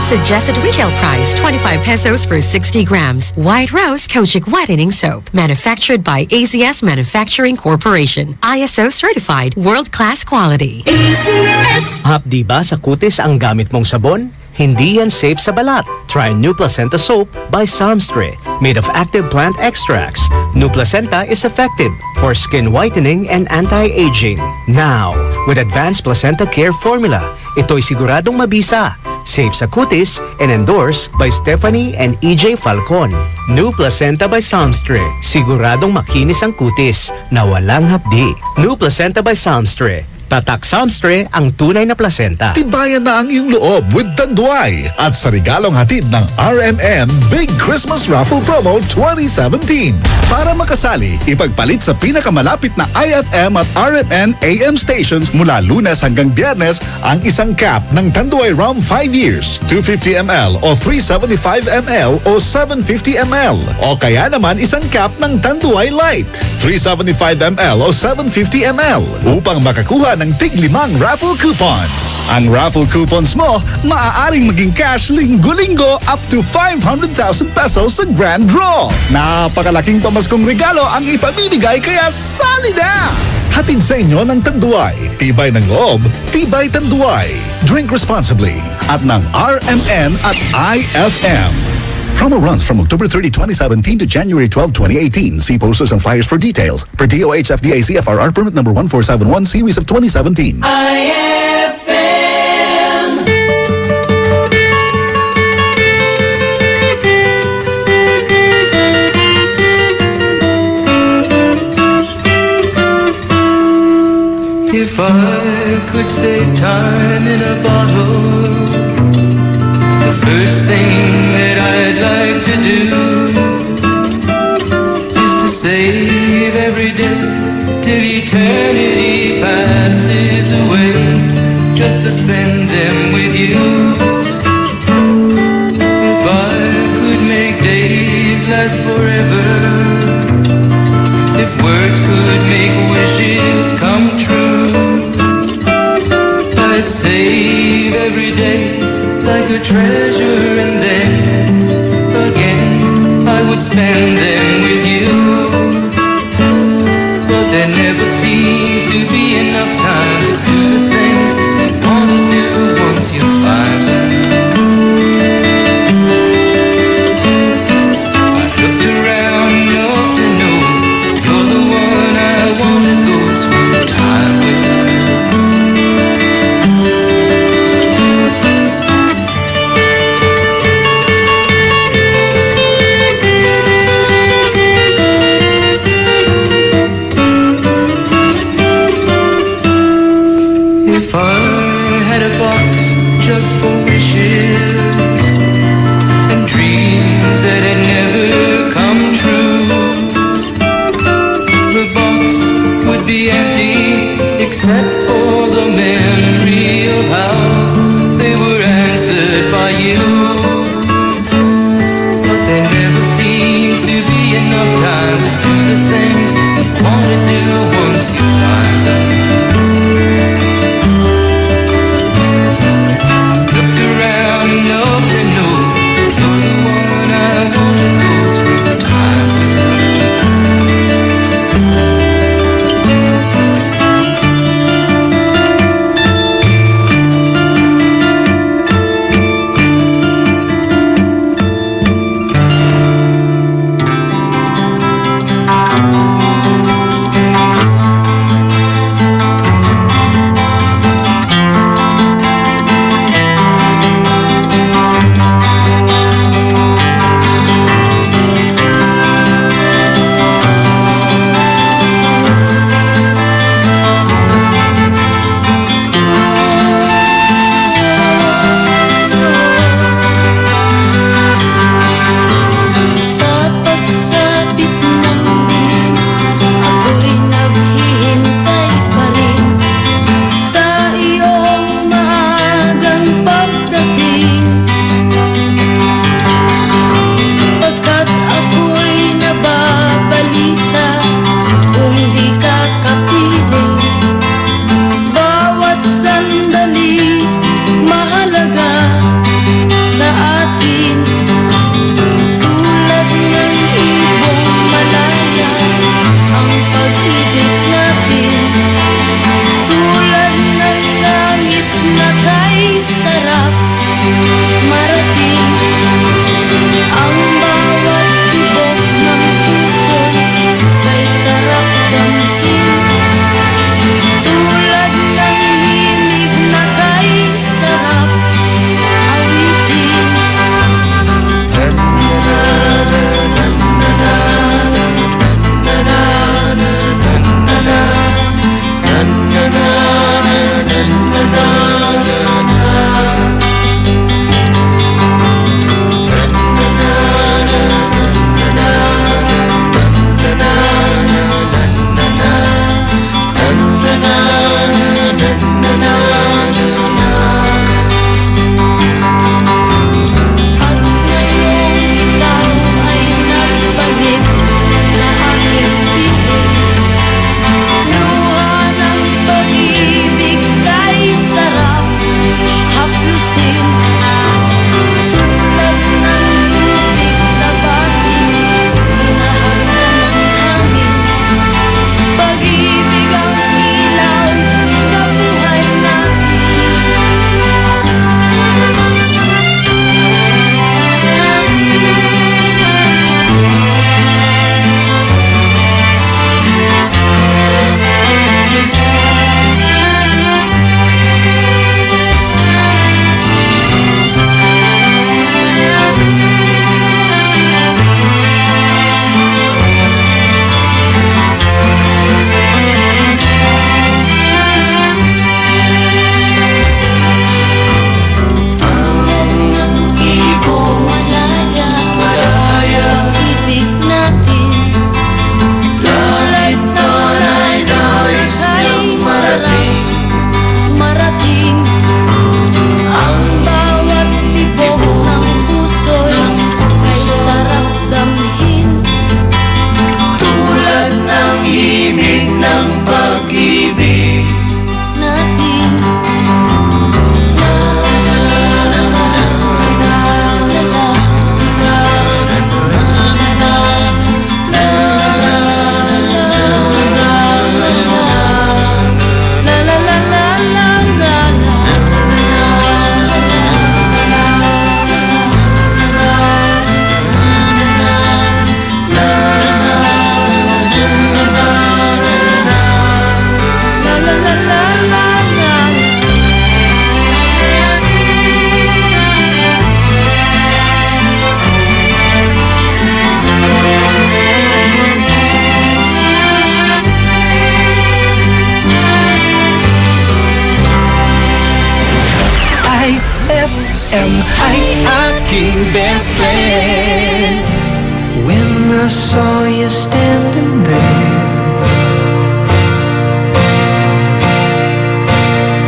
Suggested retail price 25 pesos for 60 grams. White Rose Kojic Whitening Soap. Manufactured by AZS Manufacturing Corporation. ISO certified world-class quality. AZS.
Hapdi ba sa kutis ang gamit mong sabon? Hindi yan safe sa balat. Try New Placenta Soap by Samstre. Made of active plant extracts, New Placenta is effective for skin whitening and anti-aging. Now, with Advanced Placenta Care Formula, ito'y siguradong mabisa, safe sa kutis, and endorsed by Stephanie and EJ Falcon. New Placenta by Samstre. Siguradong makinis ang kutis na walang hapdi. New Placenta by Samstre. Tatak Samstre ang tunay na placenta.
Tibayan na ang iyong loob with Tanduay at sa regalong hatid ng RMN Big Christmas Raffle Promo 2017. Para makasali, ipagpalit sa pinakamalapit na IFM at RMN AM stations mula Lunes hanggang Biyernes ang isang cap ng Tanduay Rum 5 years, 250 ml o 375 ml o 750 ml. O kaya naman isang cap ng Tanduay Light, 375 ml o 750 ml upang makakuha ng tig-5 raffle coupons. Ang raffle coupons mo, maaaring maging cash linggo-linggo up to 500,000 pesos sa grand draw. Napakalaking pamaskong regalo ang ipamimigay kaya sali na! Hatid sa inyo ng Tanduay. Tibay ng loob, tibay Tanduay. Drink responsibly at ng RMN at IFM. Promo runs from October 30, 2017 to January 12, 2018. See posters and flyers for details. Per DOH FDA CFRR permit number 1471 series of 2017.
If I could save time in a bottle, the first thing that I'd like to do is to save every day till eternity passes away, just to spend them with you. If I could make days last forever, if words could make wishes come true, I'd save every day like a treasure and then best friend. When I saw you standing there,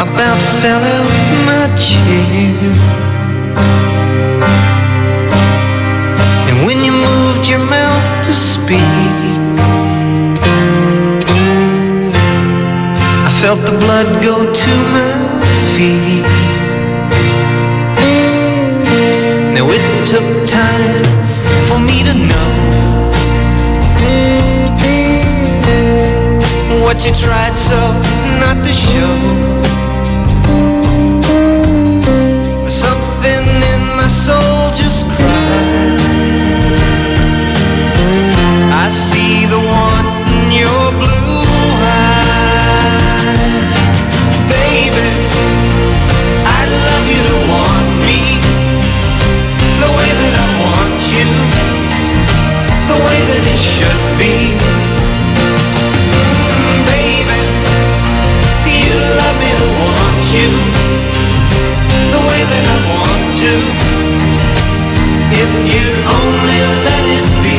I about fell out my chair. And when you moved your mouth to speak, I felt the blood go to my feet. Now it took time for me to know what you tried so not to show. Something in my soul just cried. I see the want in your blue eyes. Baby, I'd love you to want me the way that I want you, the way that it should be. Baby, you'd love me to want you the way that I want to, if you'd only let it be.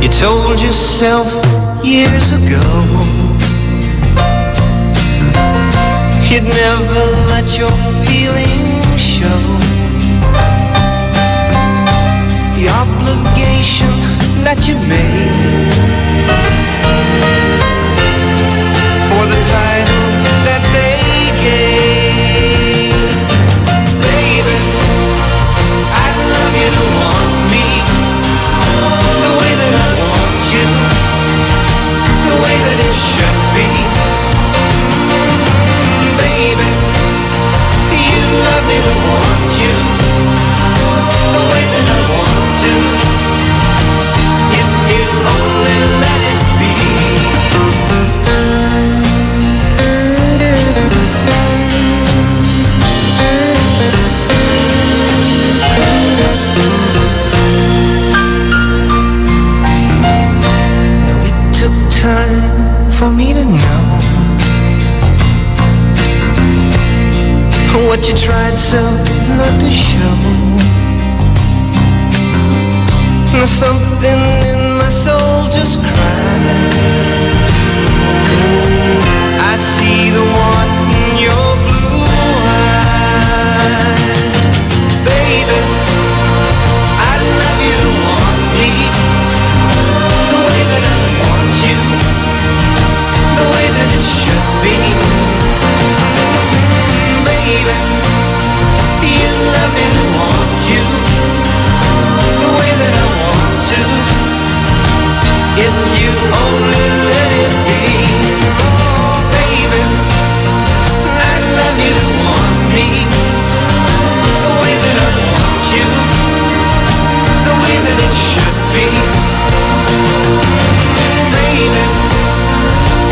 You told yourself years ago you'd never let your feelings show. The obligation that you made for the title that they gave. Baby, I'd love you to want me the way that I want you, the way that it should be. Baby, you'd love me to want you the way that I want to, if you'd only let it be. Time for me to know what you tried so not to show. Now something in my soul just cried. I see the want in your blue eyes. Baby, I'd love you to want me the way that I want you, the way that it should be. Baby, you'd love me to want you the way that I want to, if you only let it be. Oh, baby, I'd love you to want me the way that I want you, the way that it should be. Baby,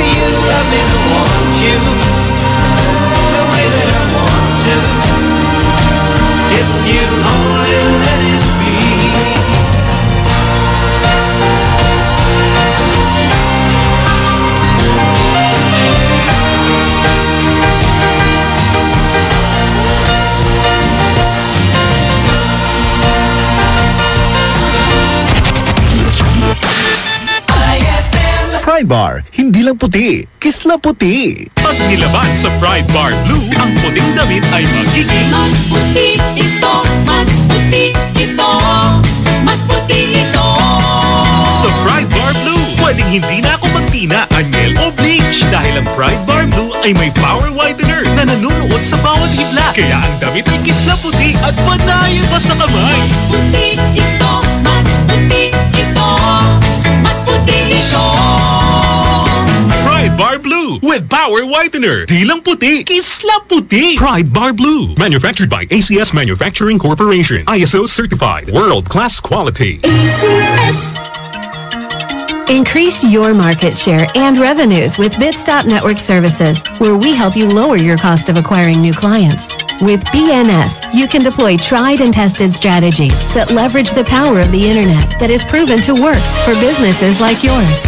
you'd love me to want you the way that I want to, if you only let it be.
Pride Bar, hindi lang puti, kisla puti.
Pag nilaban sa Pride Bar Blue, ang puting damit ay magiging
mas puti ito, mas puti ito, mas puti ito.
Sa Pride Bar Blue, pwedeng hindi na ako magtina, anel o bleach dahil ang Pride Bar Blue ay may power whitener na nanunuot sa bawat hibla. Kaya ang damit ay kisla puti at panayon pa sa kamay.
Mas puti ito, mas puti ito, mas puti ito.
Pride Bar Blue with power whitener. Di lang puti, kisla puti. Pride Bar Blue. Manufactured by ACS Manufacturing Corporation. ISO certified. World-class quality.
ACS. Increase your market share and revenues with Bitstop Network Services, where we help you lower your cost of acquiring new clients. With BNS, you can deploy tried and tested strategies that leverage the power of the internet that is proven to work for businesses like yours.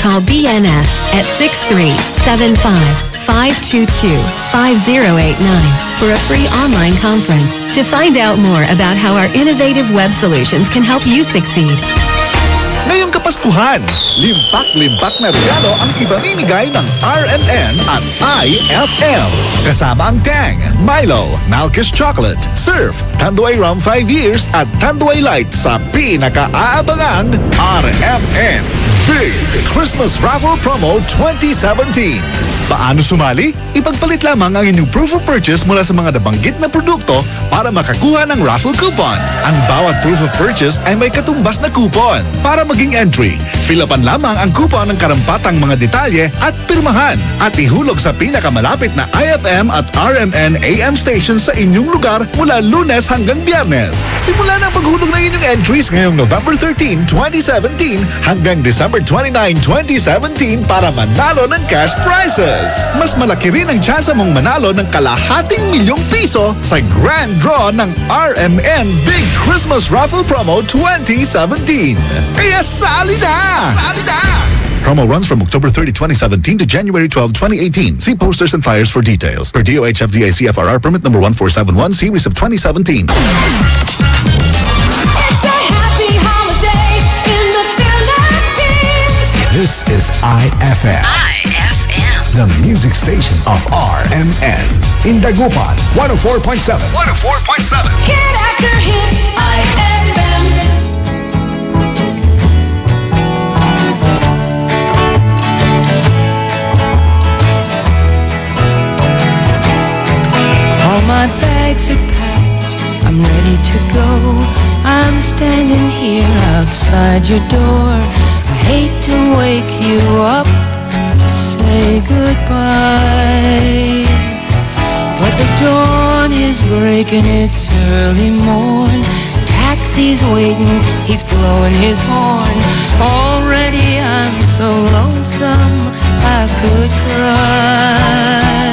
Call BNS at 6375-522-5089 for a free online conference to find out more about how our innovative web solutions can help you succeed.
Ngayong Kapaskuhan, limpak-limpak na regalo ang ibamimigay ng RMN at IFM. Kasama ang Tang, Milo, Malkish Chocolate, Surf, Tanduay Rum 5 Years at Tanduay Light sa pinaka-aabangang RMN Big Christmas Raffle Promo 2017. Paano sumali? Ipagpalit lamang ang inyong proof of purchase mula sa mga nabanggit na produkto para makakuha ng raffle coupon. Ang bawat proof of purchase ay may katumbas na coupon. Para maging entry, fill-upan lamang ang coupon ng karampatang mga detalye at pirmahan at ihulog sa pinakamalapit na IFM at RMN AM station sa inyong lugar mula Lunes hanggang Biyernes. Simula na ang paghulog ng inyong entries ngayong November 13, 2017 hanggang December 29, 2017 para manalo ng cash prizes. Mas malaki rin ang tsansa mong manalo ng ₱250,000 sa grand draw ng RMN Big Christmas Raffle Promo 2017. Kaya sali na! Sali na! Promo runs from October 30, 2017 to January 12, 2018. See posters and flyers for details. Per DOH FDA CFRR permit number 1471 series of 2017.
It's a happy holiday in the Philippines.
This is IFM. The music station of RMN. In Dagupan, 104.7. 104.7.
Hit after hit, IFM.
All my bags are packed, I'm ready to go. I'm standing here outside your door. I hate to wake you up to say goodbye, but the dawn is breaking, it's early morn. Taxi's waiting, he's blowing his horn. Already I'm so lonesome I could cry.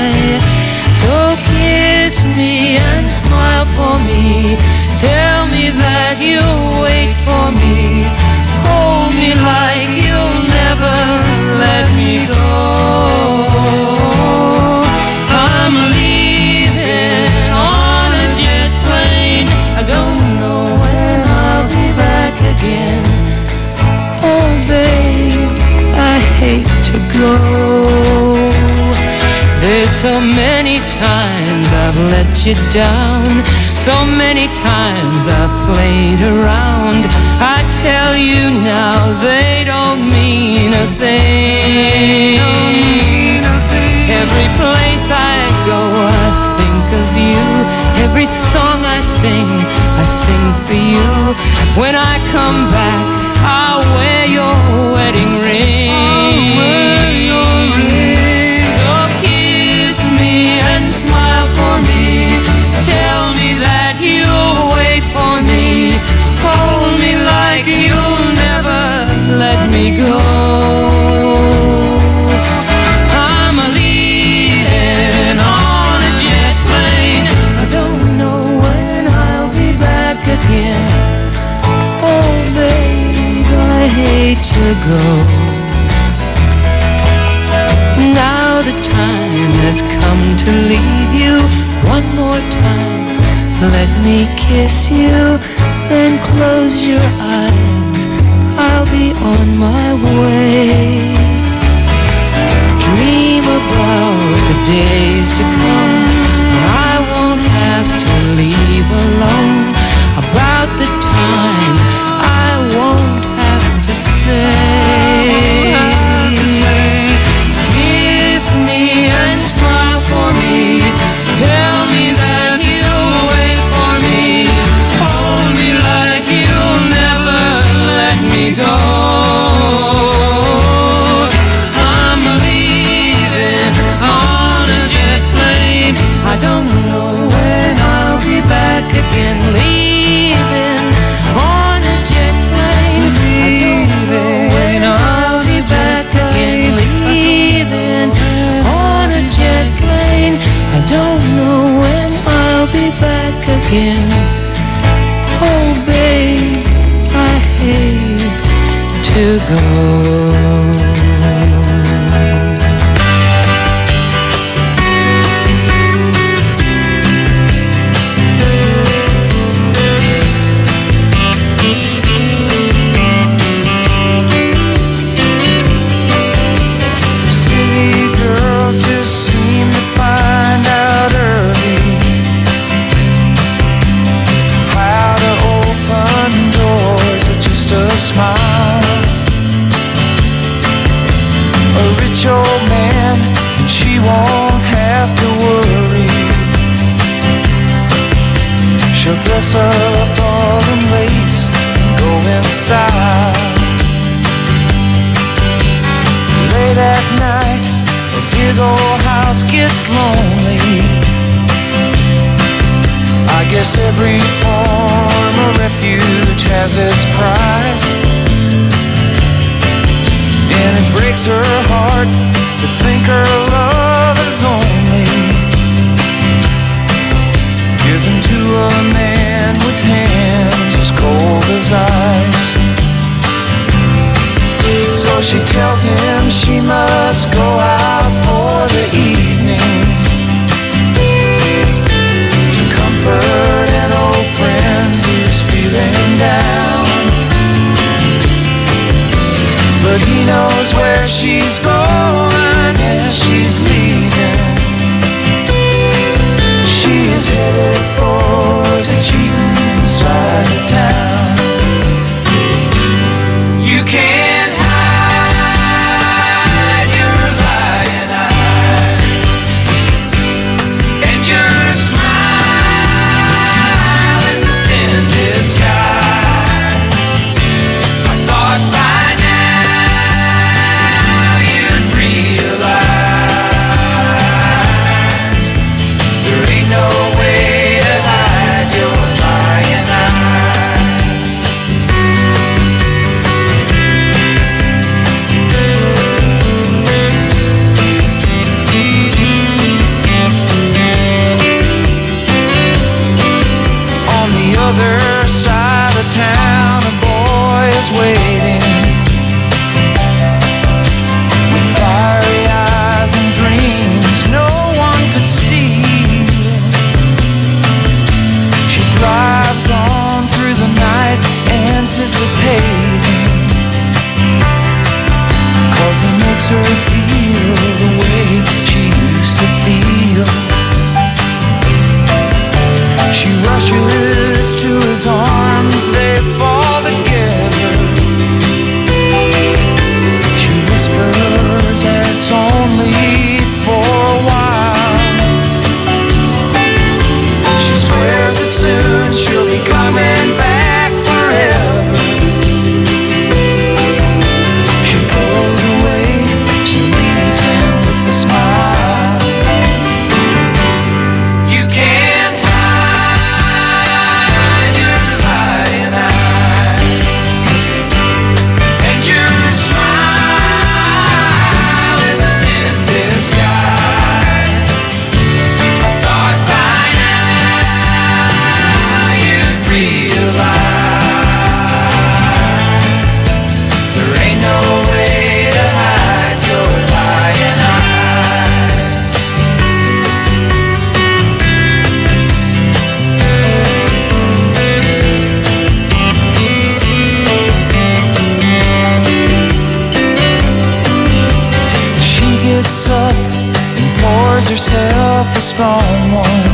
So kiss me and smile for me, tell me that you'll wait for me. Hold me like you'll never let me go. I'm leaving on a jet plane. I don't know when I'll be back again. Oh babe, I hate to go. There's so many times I've let you down, so many times I've played around. I tell you now they don't mean a thing. Every place I go I think of you. Every song I sing for you. When I come back I'll wear your wedding ring. So kiss me and smile for me, tell me that you'll wait for me. Hold me like you'll never let me go. I'm leaving on a jet plane. I don't know when I'll be back again. Oh babe, I hate to go. Now the time has come to leave you. One more time, let me kiss you, then close your eyes, I'll be on my way. Dream about the days to come, I won't have to leave alone. About the time I won't have to say. Kiss me and smile for me, tell me that you'll wait for me. Hold me like you'll never let me go. I'm leaving on a jet plane. I don't know when I'll be back again. Leaving on a jet plane. I don't know when I'll be back again. Leaving on a jet plane. I don't know when I'll be back again. Oh babe, I hate to go.
She'll dress up all in lace and go in style. Late at night, a big old house gets lonely. I guess every form of refuge has its price, and it breaks her heart to think her love is only given to a man with hands as cold as ice. So she tells him she must go out for the evening to comfort an old friend who's feeling down. But he knows where she's going as she's leaving. She is headed for the cheating side of town. You can't hide your lying eyes, and your smile is a thin disguise. I thought by now you'd realize there ain't no way to hide your lying eyes. On the other side of town, a boy is waiting with fiery eyes and dreams no one could steal. She drives on through the night, anticipating, 'cause he makes her feel the way she used to feel. She rushes to his arms, they fall together. She whispers that it's only for a while. She swears that soon she'll be coming back forever. She goes away, she leaves him with a smile. You can't hide your lying eyes, and your smile is a thin disguise. I thought by now you'd realize there ain't no way to hide your lying eyes. She gets up and pours herself a strong one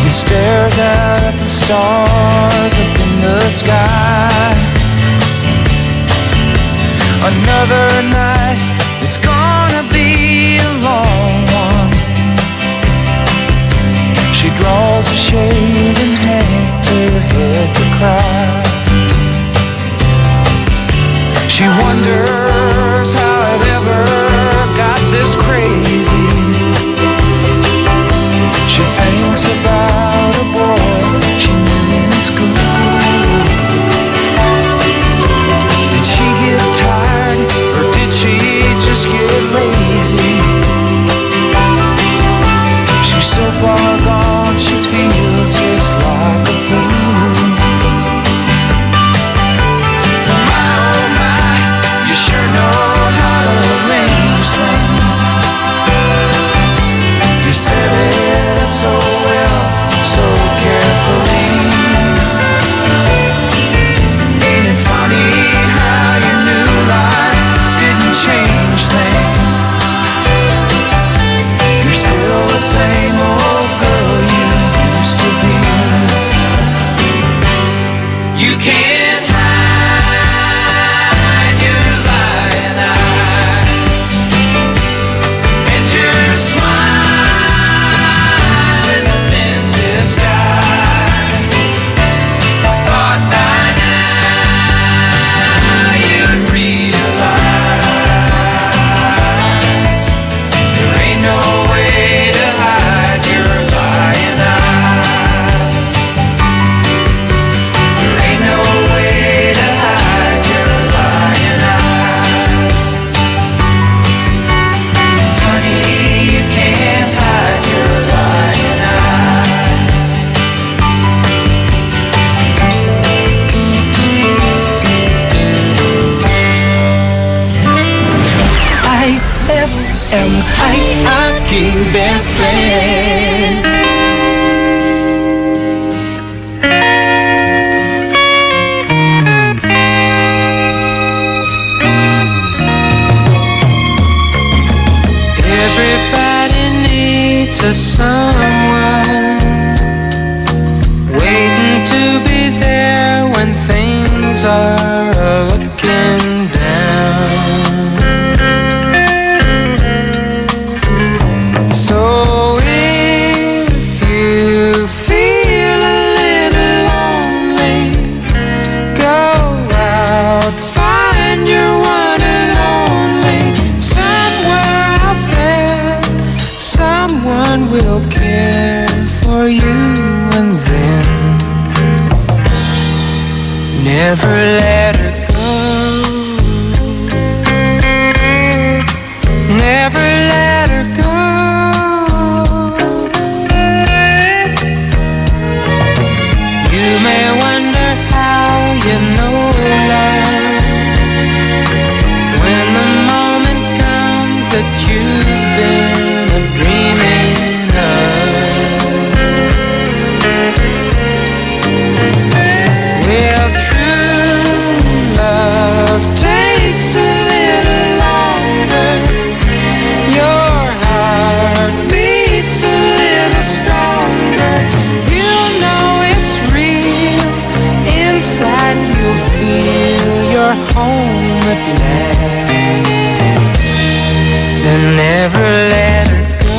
and stares out at the stars up in the sky. Another night, it's gonna be a long one. She draws a shade and hangs her head to cry. She wonders how it ever got this crazy. She thinks about a boy she knew in school. Did she get tired, or did she just get lazy? She's so far gone, she feels just like a fool. My, oh my, you sure
a someone waiting to be there when things are looking down. So if you feel a little lonely, go out, find your one and only. Somewhere out there, someone will care for you, and then never let her go. Never let her go. You may wonder how you know love, when the moment comes that you've been dreaming of. Well, true love takes a little longer. Your heart beats a little stronger. You know it's real. Inside you'll feel you're home at last. Then never let her go.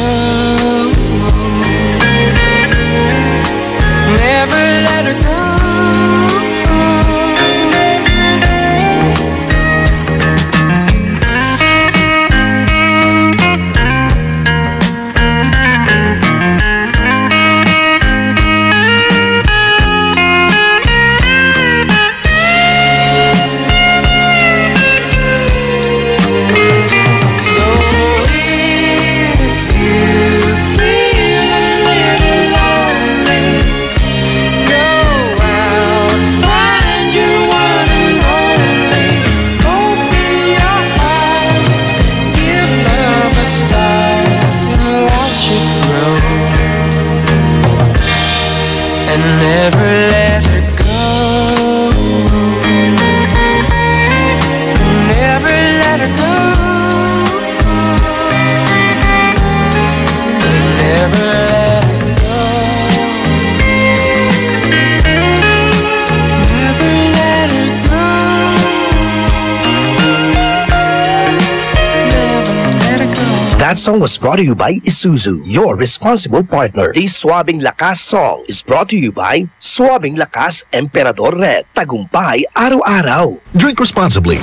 Never let her go. So if you feel a little lonely, go out, find your one and only. Open your heart, give love a start, and watch it grow. And never let her go. Never let her go. Never let her go. Never let her go. Never let her go.
That song was brought to you by Isuzu, your responsible partner. This Swabing Lakas song is brought to you by Swabing Lakas Emperador Red. Tagumpay araw-araw.
Drink responsibly.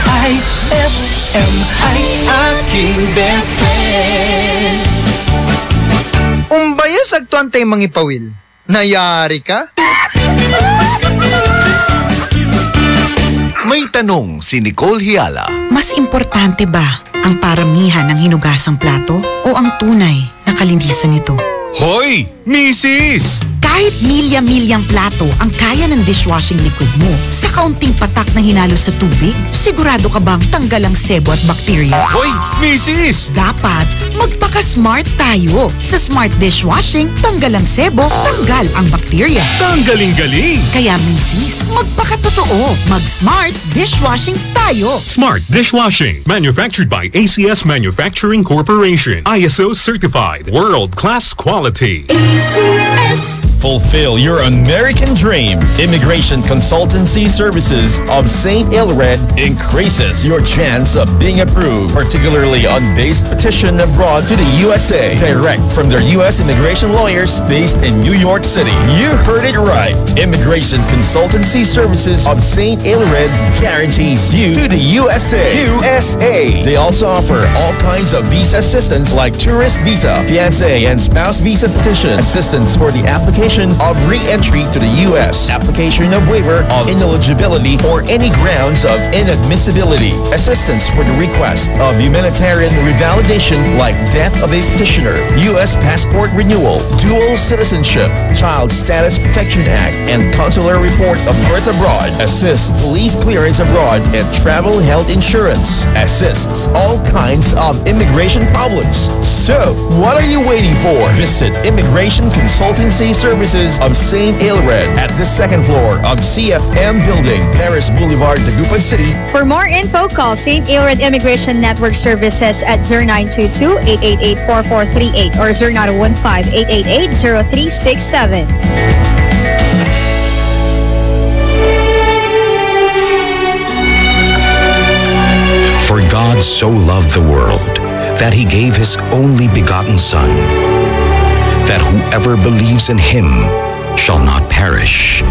IFM ay aking best friend.
Umbayas agtuan tayo mangipawil. Nayari ka?
May tanong si Nicole Hiala.
Mas importante ba ang paramihan ng hinugasang plato o ang tunay na kalinisan nito?
Hoy, Mrs!
Kahit milya-milyang plato ang kaya ng dishwashing liquid mo, sa kaunting patak na hinalo sa tubig, sigurado ka bang tanggal ang sebo at bakterya?
Hoy, Mrs!
Dapat magpaka-smart tayo. Sa Smart Dishwashing, tanggal ang sebo, tanggal ang bakterya.
Tanggaling-galing!
Kaya Mrs., magpakatotoo. Mag-Smart Dishwashing tayo.
Smart Dishwashing, manufactured by ACS Manufacturing Corporation. ISO certified, world-class quality.
ACS.
Fulfill your American dream. Immigration Consultancy Services of St. Ilred increases your chance of being approved, particularly on base petition abroad to the USA. Direct from their U.S. immigration lawyers based in New York City. You heard it right. Immigration Consultancy Services of St. Ilred guarantees you to the USA. USA. They also offer all kinds of visa assistance like tourist visa, fiancé and spouse visa petition, assistance for the application of re-entry to the U.S., application of waiver of ineligibility or any grounds of inadmissibility, assistance for the request of humanitarian revalidation like death of a petitioner, U.S. passport renewal, dual citizenship, Child Status Protection Act, and consular report of birth abroad, assists police clearance abroad, and travel health insurance, assists all kinds of immigration problems. So, what are you waiting for? Visit Immigration Consultancy Services Services of St. Aelred at the second floor of CFM Building, Paris Boulevard, Dagupan City.
For more info, call St. Aelred Immigration Network Services at 0922-888-4438 or 0915-888-0367.
For God so loved the world that he gave his only begotten Son, that whoever believes in him shall not perish,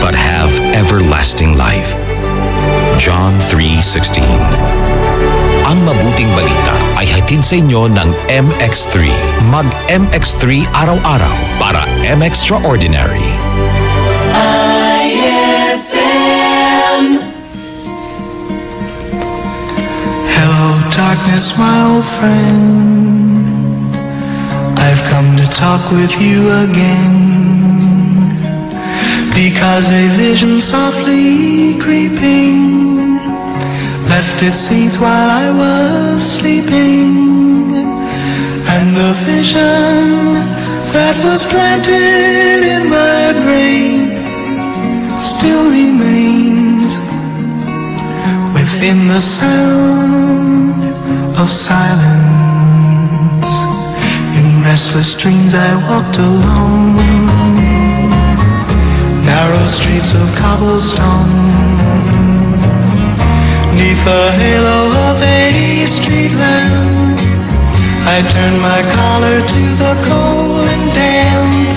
but have everlasting life. John 3:16. Ang mabuting balita ay hatid sa inyo ng MX3. Mag-MX3 araw-araw para M-Extraordinary.
Darkness, my old friend, I've come to talk with you again, because a vision softly creeping left its seeds while I was sleeping, and the vision that was planted in my brain still remains within the sound of silence. In restless dreams I walked alone, narrow streets of cobblestone, neath the halo of a street lamp. I turned my collar to the cold and damp,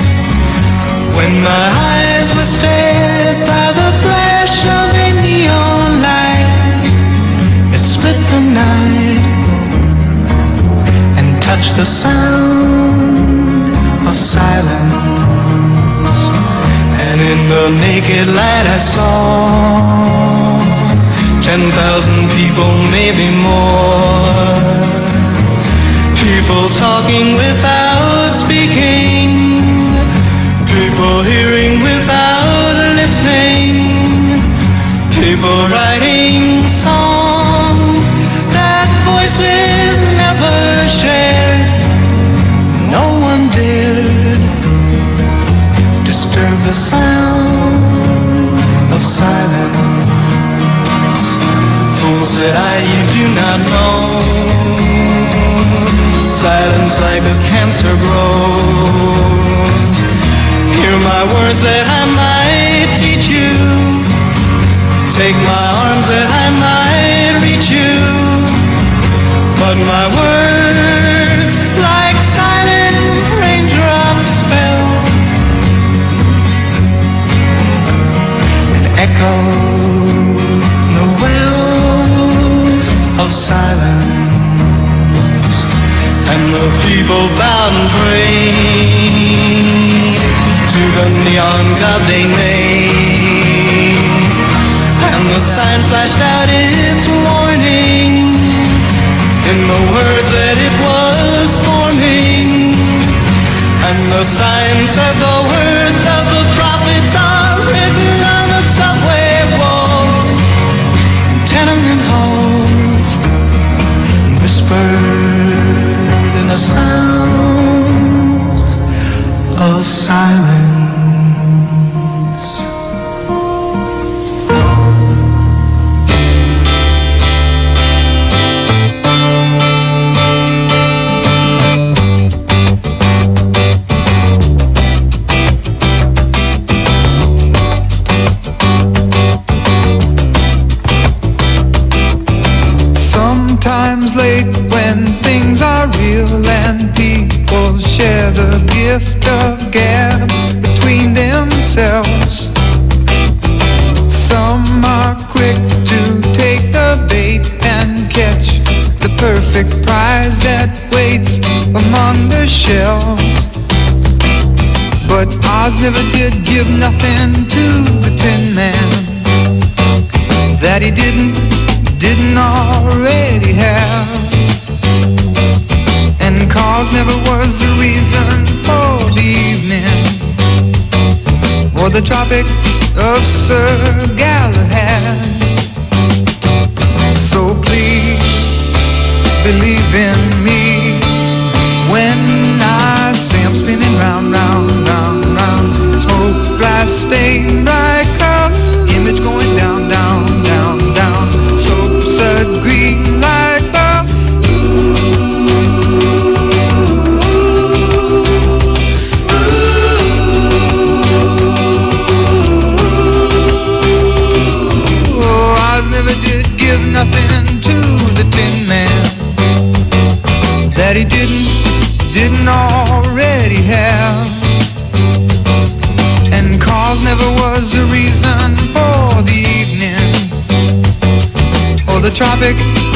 when my eyes were stared by the flash of a neon light. It split the night, touch the sound of silence, and in the naked light I saw 10,000 people, maybe more, people talking without speaking, people hearing without listening, people writing songs that voices never shared. No one dared disturb the sound of silence. Fool, said I, you do not know, silence like a cancer grows. Hear my words that I might teach you, take my arms that I might reach you, but my words, like silent raindrops, fell and echoed the wells of silence, and the people bowed and prayed to the neon god they made, and the sign flashed out its warning in the words that it was forming, and the sign said the words of the prophets are written on the subway walls, tenement halls, whispered in the sound of silence. Late when things are real and people share the gift of gab between themselves. Some are quick to take the bait and catch the perfect prize that waits among the shells. But Oz never did give nothing to the Tin Man that he didn't already have, and cause never was the reason for the evening or the Tropic of Sir Galahad. So please believe in me when I say I'm spinning round, round, round, round. stain, bright color, image going down, down, down, down. Soap suds, green light bulb. Oh, Oz never did give nothing to the Tin Man that he didn't already have. And cause never was a reason for the evening or the Tropic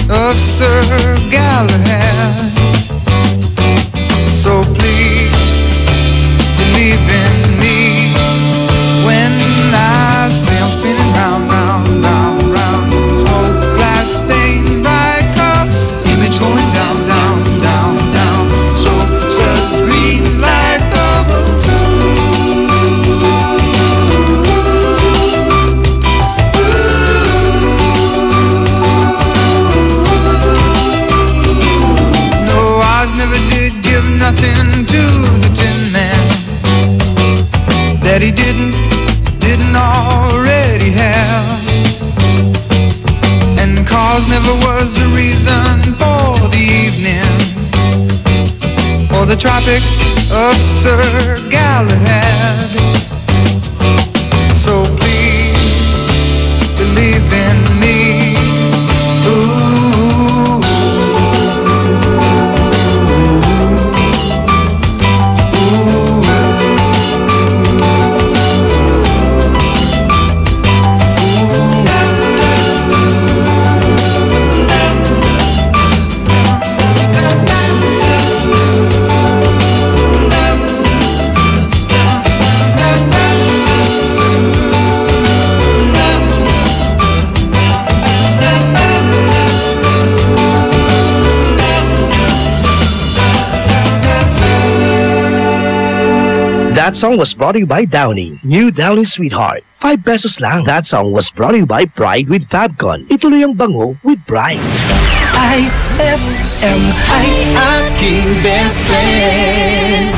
of Sir Galahad. So please believe in me when I say I'm spinning round, round, round, round. Smoke glass stained bright color, image going down, down, down, down. So green light bubble No, Oz never did give nothing to the Tin Man that he didn't already have. And cause never was the reason for the evening or the Tropic of Sir Galahad. So please believe in me. Ooh.
That song was brought to you by Downy. New Downy Sweetheart. 5 pesos lang. That song was brought to you by Pride with Fabcon. Ituloy ang bango with Pride.
IFM ay aking best friend.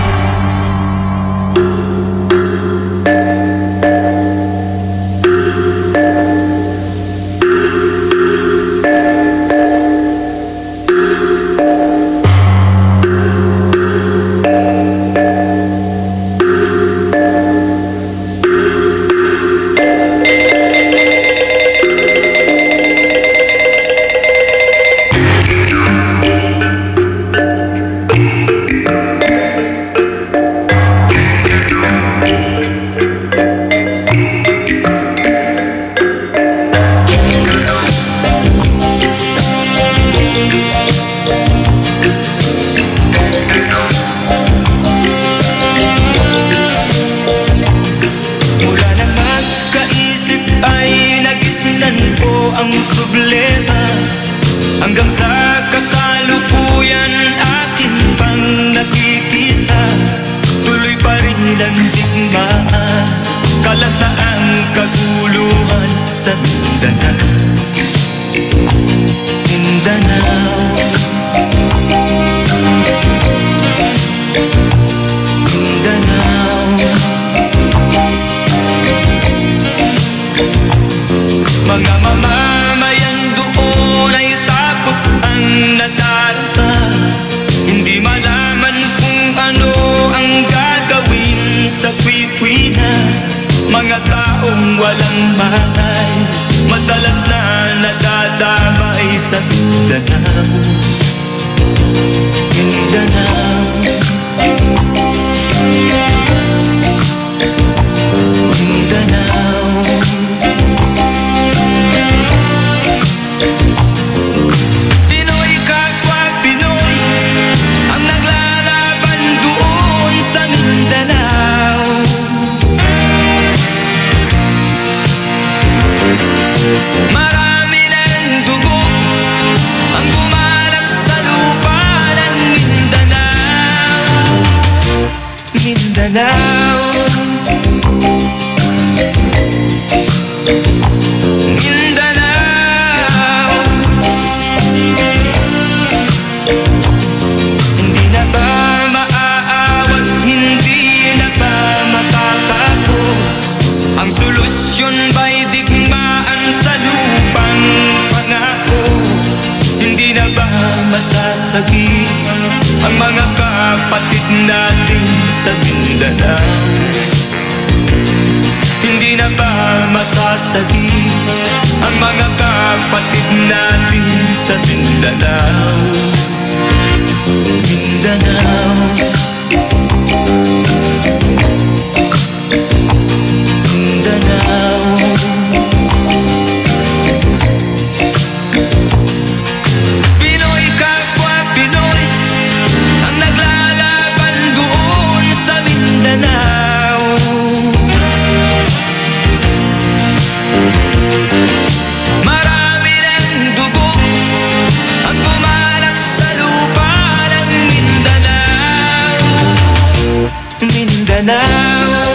Mga mamamayan doon ay takot ang nadarama. Hindi malaman kung ano ang gagawin sa tuwi-tuwi-na. Mga taong walang malay, madalas na nadadamay sa Mindanao. Mindanao. Pinoy kapwa Pinoy ang naglalaban doon sa Mindanao. Marami ng dugo ang gumalak sa lupa ng Mindanao. Mindanao. Hindi na ba maaawat, hindi na ba matatapos Hindi na ba masasagi ang mga kapatid natin sa Mindanao? Mindanao, Mindanao. Pinoy kapwa Pinoy ang naglalaban doon sa Mindanao. Marami ng dugo ang kumalak sa lupa ng Mindanao. Mindanao,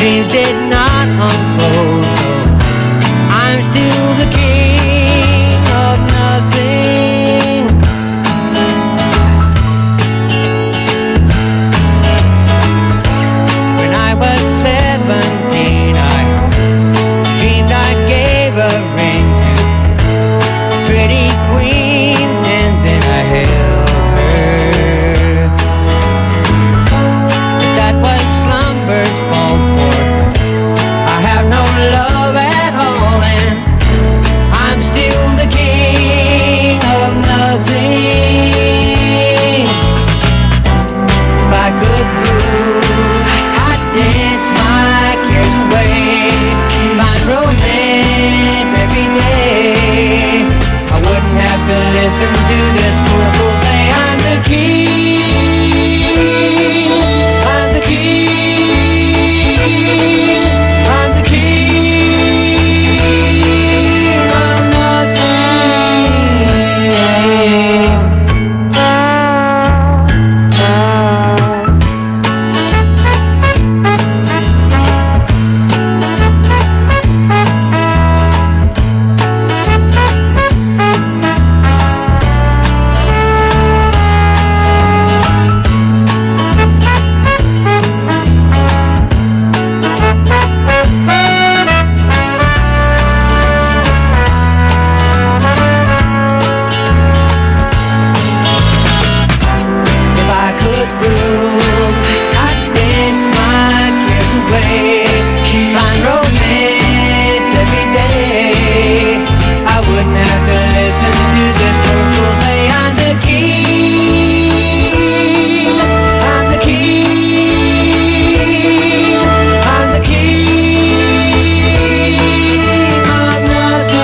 dreams did not unfold, so I'm still the king of nothing. When I was 17, I dreamed I gave a ring to a pretty queen, and then I held her. But that was slumber's fault, for I have no love at all, and I'm still the king of nothing. If I could rule, I'd dance my cares away, find romance every day. I wouldn't have to listen to this poor fool say I'm the king. I'm the king. I'm the king of nothing. If I could rule, I'd dance my cares away, find romance every day. I wouldn't have to listen to this poor fool say I'm the king. I'm the king. I'm the king of nothing.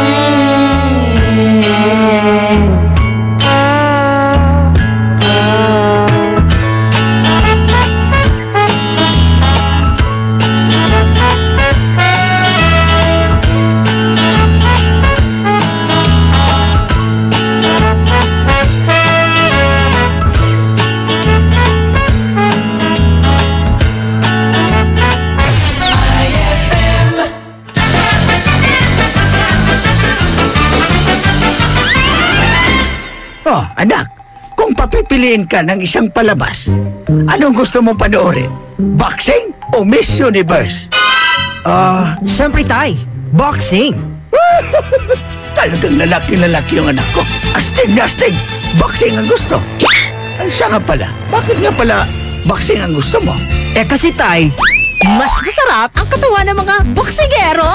Oh, anak, kung papipiliin ka ng isang palabas, anong gusto mong panoorin? Boxing o Miss Universe?
Siyempre, Tay. Boxing.
Talagang lalaki-lalaki yung anak ko. Astig na astig. Boxing ang gusto. Ay, siya nga pala. Bakit nga pala boxing ang gusto mo?
Eh kasi, Tay, mas masarap ang katawan ng mga boksingero.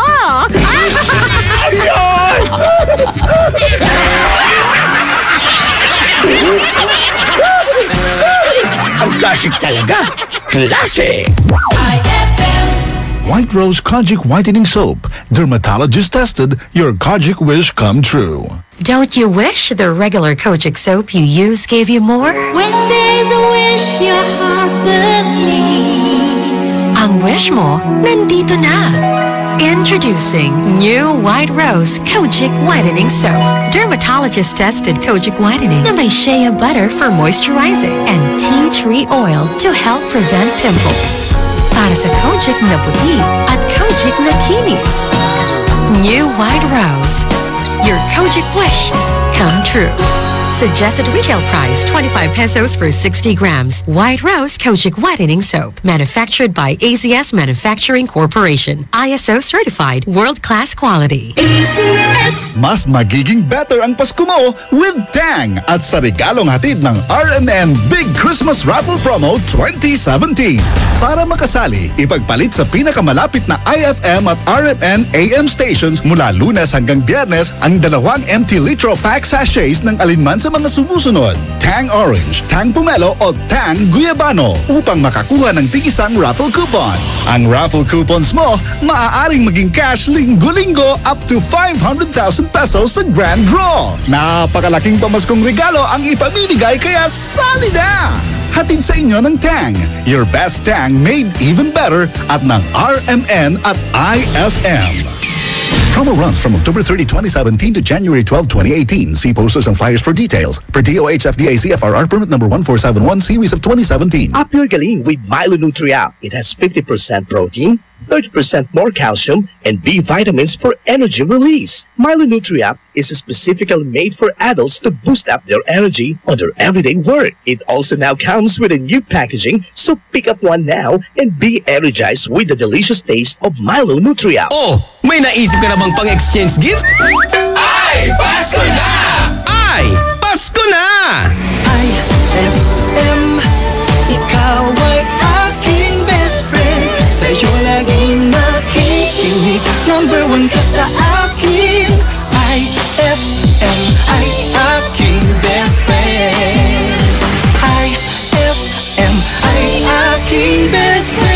Ayun! Ang classic talaga. Classic!
White Rose Kojic Whitening Soap. Dermatologist tested, your Kojic wish come true.
Don't you wish the regular Kojic soap you use gave you more?
When there's a wish, your heart believes.
Ang wish mo, nandito na. Introducing new White Rose Kojic Whitening Soap. Dermatologist-tested Kojic Whitening na may shea butter for moisturizing and tea tree oil to help prevent pimples. Para sa Kojic na puti at Kojic na kinis. New White Rose. Your Kojic wish come true. Suggested retail price 25 pesos for 60 grams. White Rose Kojic Whitening Soap. Manufactured by AZS Manufacturing Corporation. ISO certified world-class quality.
AZS.
Mas magiging better ang Pasko mo with Tang at sa regalong hatid ng RMN Big Christmas Raffle Promo 2017. Para makasali, ipagpalit sa pinakamalapit na IFM at RMN AM stations mula Lunes hanggang Biyernes ang 2 empty litro pack sachets ng alinman sa mga sumusunod. Tang Orange, Tang Pomelo o Tang Guyabano upang makakuha ng tig-isang raffle coupon. Ang raffle coupons mo, maaaring maging cash linggo-linggo up to 500,000 pesos sa grand draw. Napakalaking pamaskong regalo ang ipamimigay kaya sali na! Hatid sa inyo ng Tang. Your best Tang made even better at ng RMN at IFM. Promo runs from October 30, 2017 to January 12, 2018. See posters and flyers for details. Per DOH FDA CFRR permit number 1471 series of 2017.
Up your galing with Milo Nutri-Up. It has 50% protein, 30% more calcium, and B vitamins for energy release. Milo Nutri-Up is specifically made for adults to boost up their energy on their everyday work. It also now comes with a new packaging, so pick up one now and be energized with the delicious taste of Milo Nutri-Up.
Oh, may naisip ka na bang pang-exchange gift? Ay, Pasko na! Ay, Pasko na!
IFM, ikaw ay aking best friend. Sa'yo laging nakikinig, number 1 ka sa akin. IFM ay aking best friend. IFM ay aking best friend.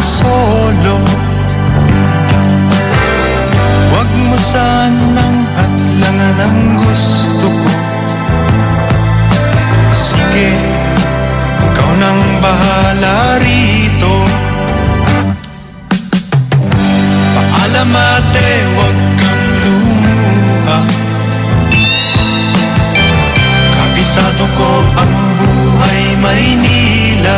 solo. Huwag mo sanang hadlangan ang gusto ko. Sige, ikaw nang bahala rito. Paalam ate, huwag kang lumuha. Kabisado ko ang buhay Maynila.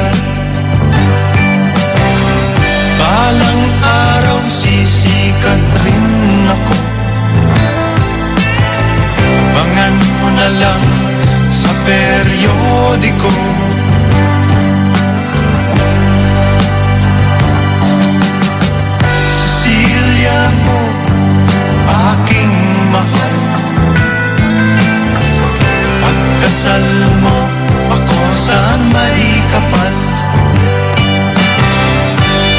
Balang araw sisikat rin ako. Abangan mo na lang sa periodiko. Cecilia mo, aking mahal, pagdasal mo ako sa may kapal.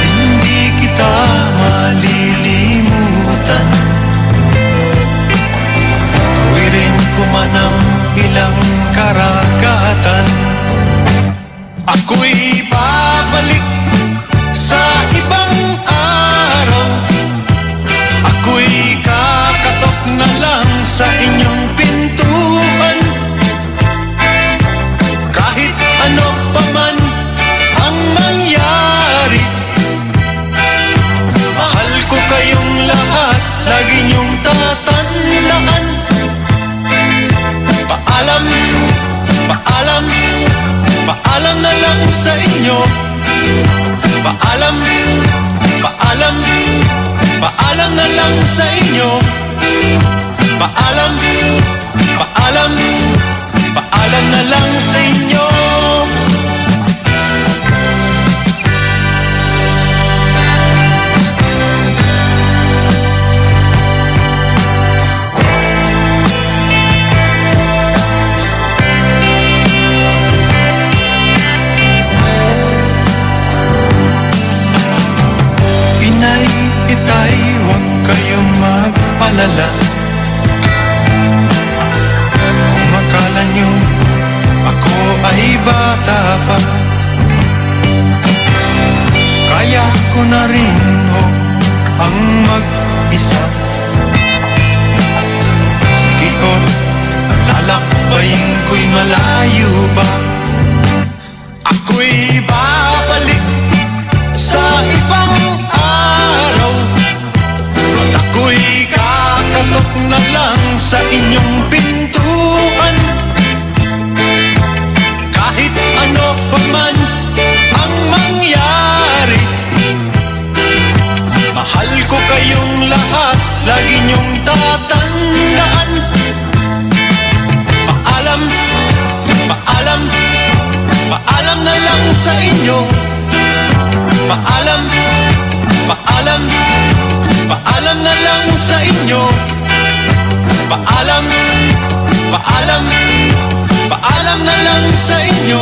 Hindi kita malilimutan. Tawirin ko man ang ilang karagatan. Ako'y babalik sa ibang araw. Ako'y kakatok na lang sa inyong pintuan. Kahit ano pa man ang mangyari, mahal ko kayong lahat, lagi niyong tatandaan. Paalam, paalam, paalam na lang sa inyo. Paalam, paalam, paalam na lang sa inyo. Paalam, paalam, paalam na lang sa inyo. Inay, itay, huwag kayong mag-alala. Kung akala nyo ako ay bata pa, kaya ko na rin ang mag-isa. Sige ko, ang lalakbayin ko'y malayo ba. Ako'y babalik sa ibang araw. At ako'y kakatok na lang sa inyong pintuan. Kahit ano pa man ang mangyari, mahal ko kayong lahat, lagi niyong tatandaan. Paalam, paalam, paalam na lang sa inyo. Paalam, paalam, paalam na lang sa inyo. Paalam, paalam, paalam na lang sa inyo.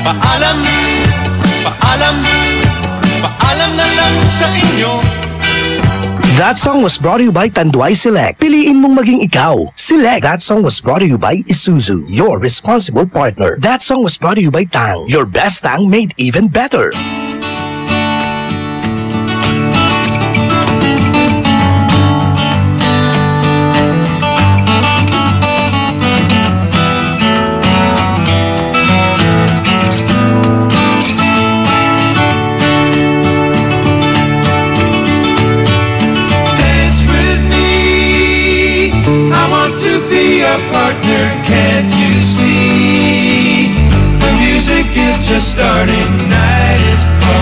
Paalam, paalam, paalam na lang sa inyo.
That song was brought to you by Tanduay Select. Piliin mong maging ikaw. Select. That song was brought to you by Isuzu, your responsible partner. That song was brought to you by Tang, your best Tang made even better.
Partner, can't you see? The music is just starting, night is calling.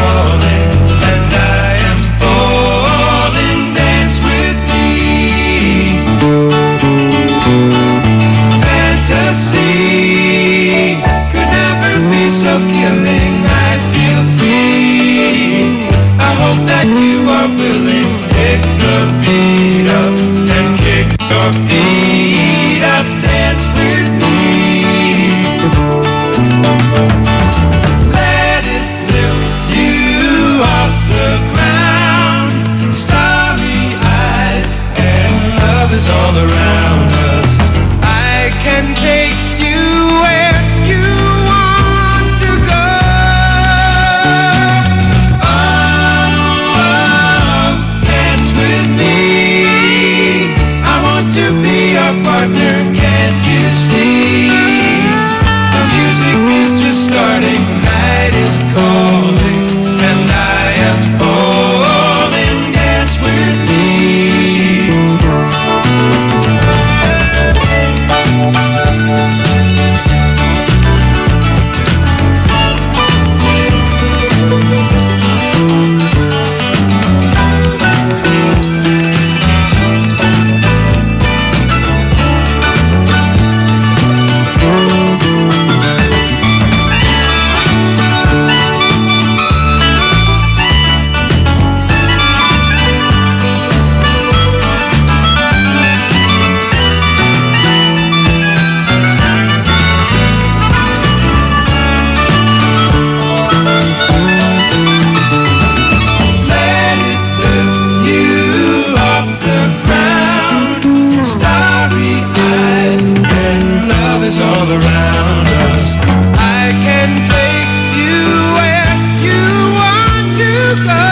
all around us. I can take you where you want to go.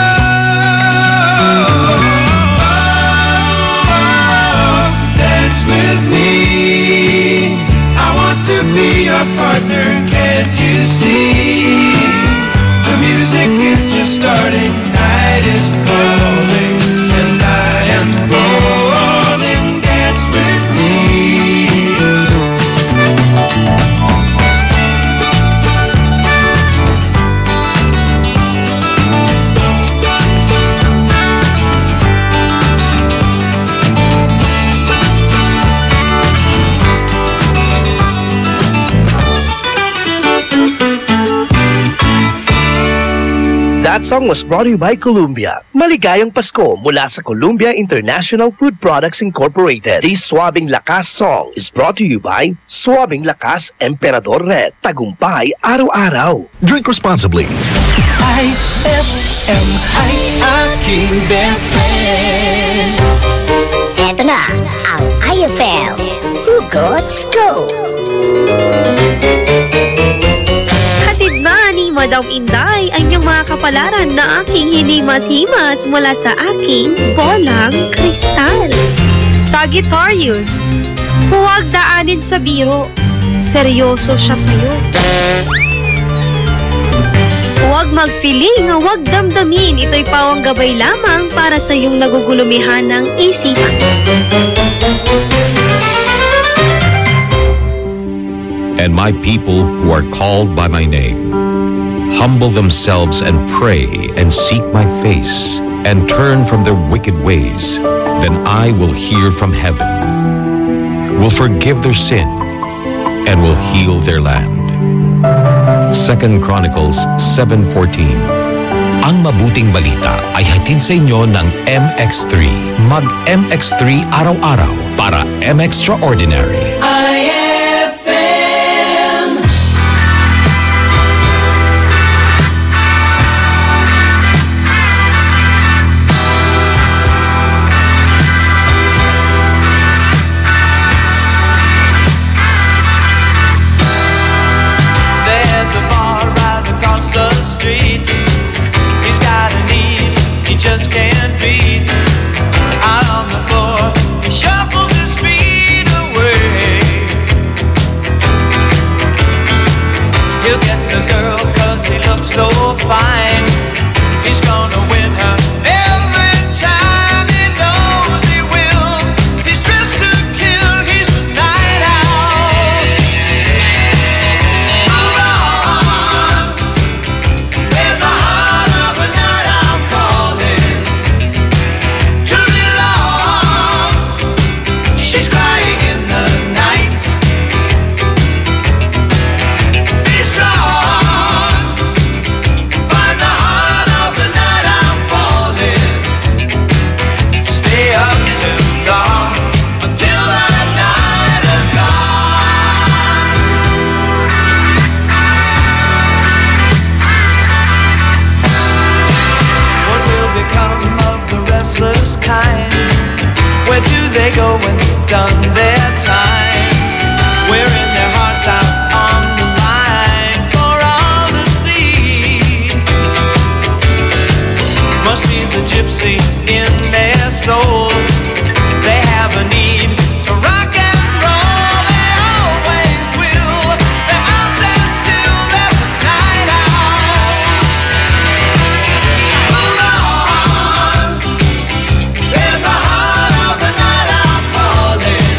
Dance with me. I want to be your partner. Can't you see? The music is just starting. Night is calling, and I am falling. Dance with me.
That song was brought to you by Columbia. Maligayang Pasko mula sa Columbia International Food Products Incorporated. This Suabing Lakas song is brought to you by Suabing Lakas Emperador Red. Tagumpay araw-araw.
Drink responsibly.
IFM ay aking best friend.
Eto na ang IFM Hugot Scoop.
Hatid na ni Madam Inday ang iyong mga kapalaran na aking hinimas-himas mula sa aking bolang kristal. Sagittarius, huwag daanin sa biro. Seryoso siya sa'yo. Huwag magpiling, huwag damdamin. Ito'y pawang gabay lamang para sa iyong nagugulumihan ng isipan.
And my people who are called by my name humble themselves and pray and seek my face and turn from their wicked ways, then I will hear from heaven, will forgive their sin, and will heal their land. 2 Chronicles 7:14. Ang mabuting balita ay hatid sa inyo ng MX3. Mag-MX3 araw-araw para M-Extraordinary.
Just can't beat. Out on the floor, he shuffles his feet away. He'll get the girl 'cause he looks so fine. He's gonna win her every time. He knows he will. He's dressed to kill. He's a night owl. Move on. There's a heart of a night owl calling. She's crying in the night. Be strong. Find the heart of the night I'm falling. Stay up till dawn, until the night is gone. What will become of the restless kind? Where do they go when they've done their time? Wearing their hearts out on the line for all to see. Must be the gypsy in their soul. They have a need to rock and roll. They always will. They're out there still. They're the night owls. Move on. There's a heart of the night owl calling.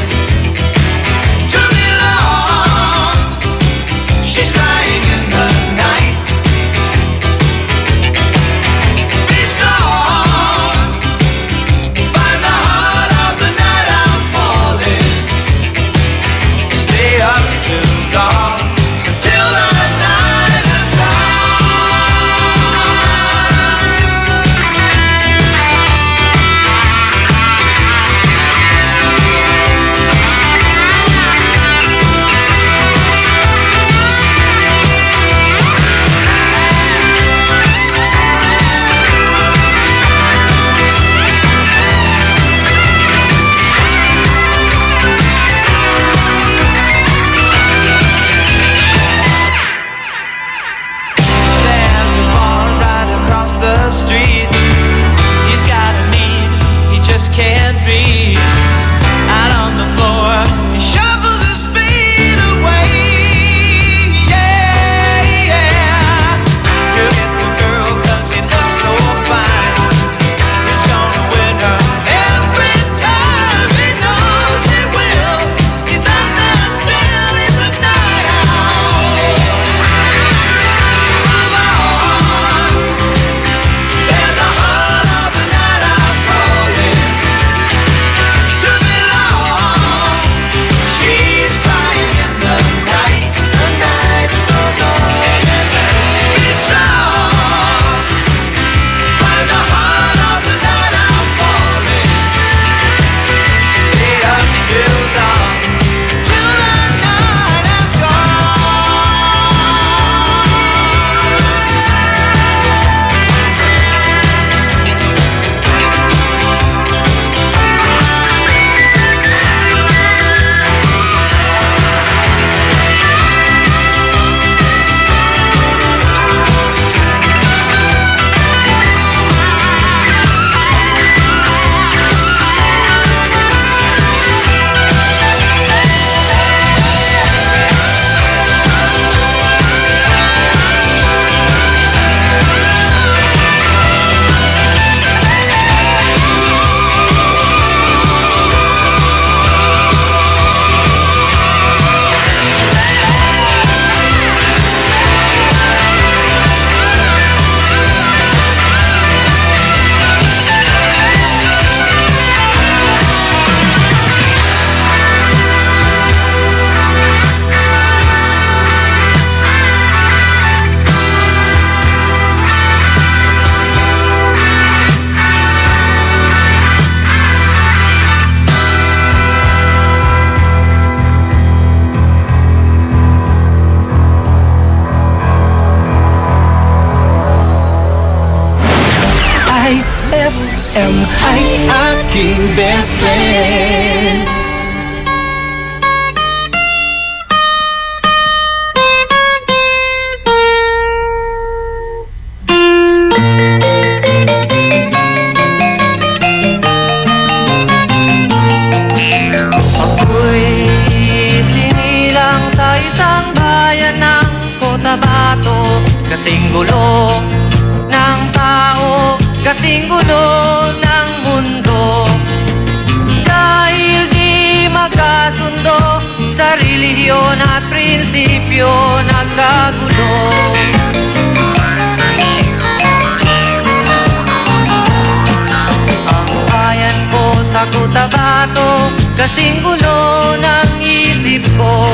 breathe. He's got a need, he just can't breathe. Out on the floor, he shuffles his feet away. Yeah, yeah. To get the girl 'cause he looks so fine. He's gonna win her every time, he knows he will. He's out there still, he's a night owl. Move on. There's a heart of a night owl calling to belong. She's crying in the night. The night goes on and on. Be strong. Find the heart of the night owl falling. Stay up till dawn, till the night has gone.
IFM ay aking best friend.
Ako'y sinilang sa isang bayan ng Cotabato. Kasing gulo ng tao, kasing gulo ng mundo. Dahil di magkasundo sa relihiyon at prinsipyo, nagkagulo. Ang bayan ko sa Cotabato, kasing gulo ng isip ko.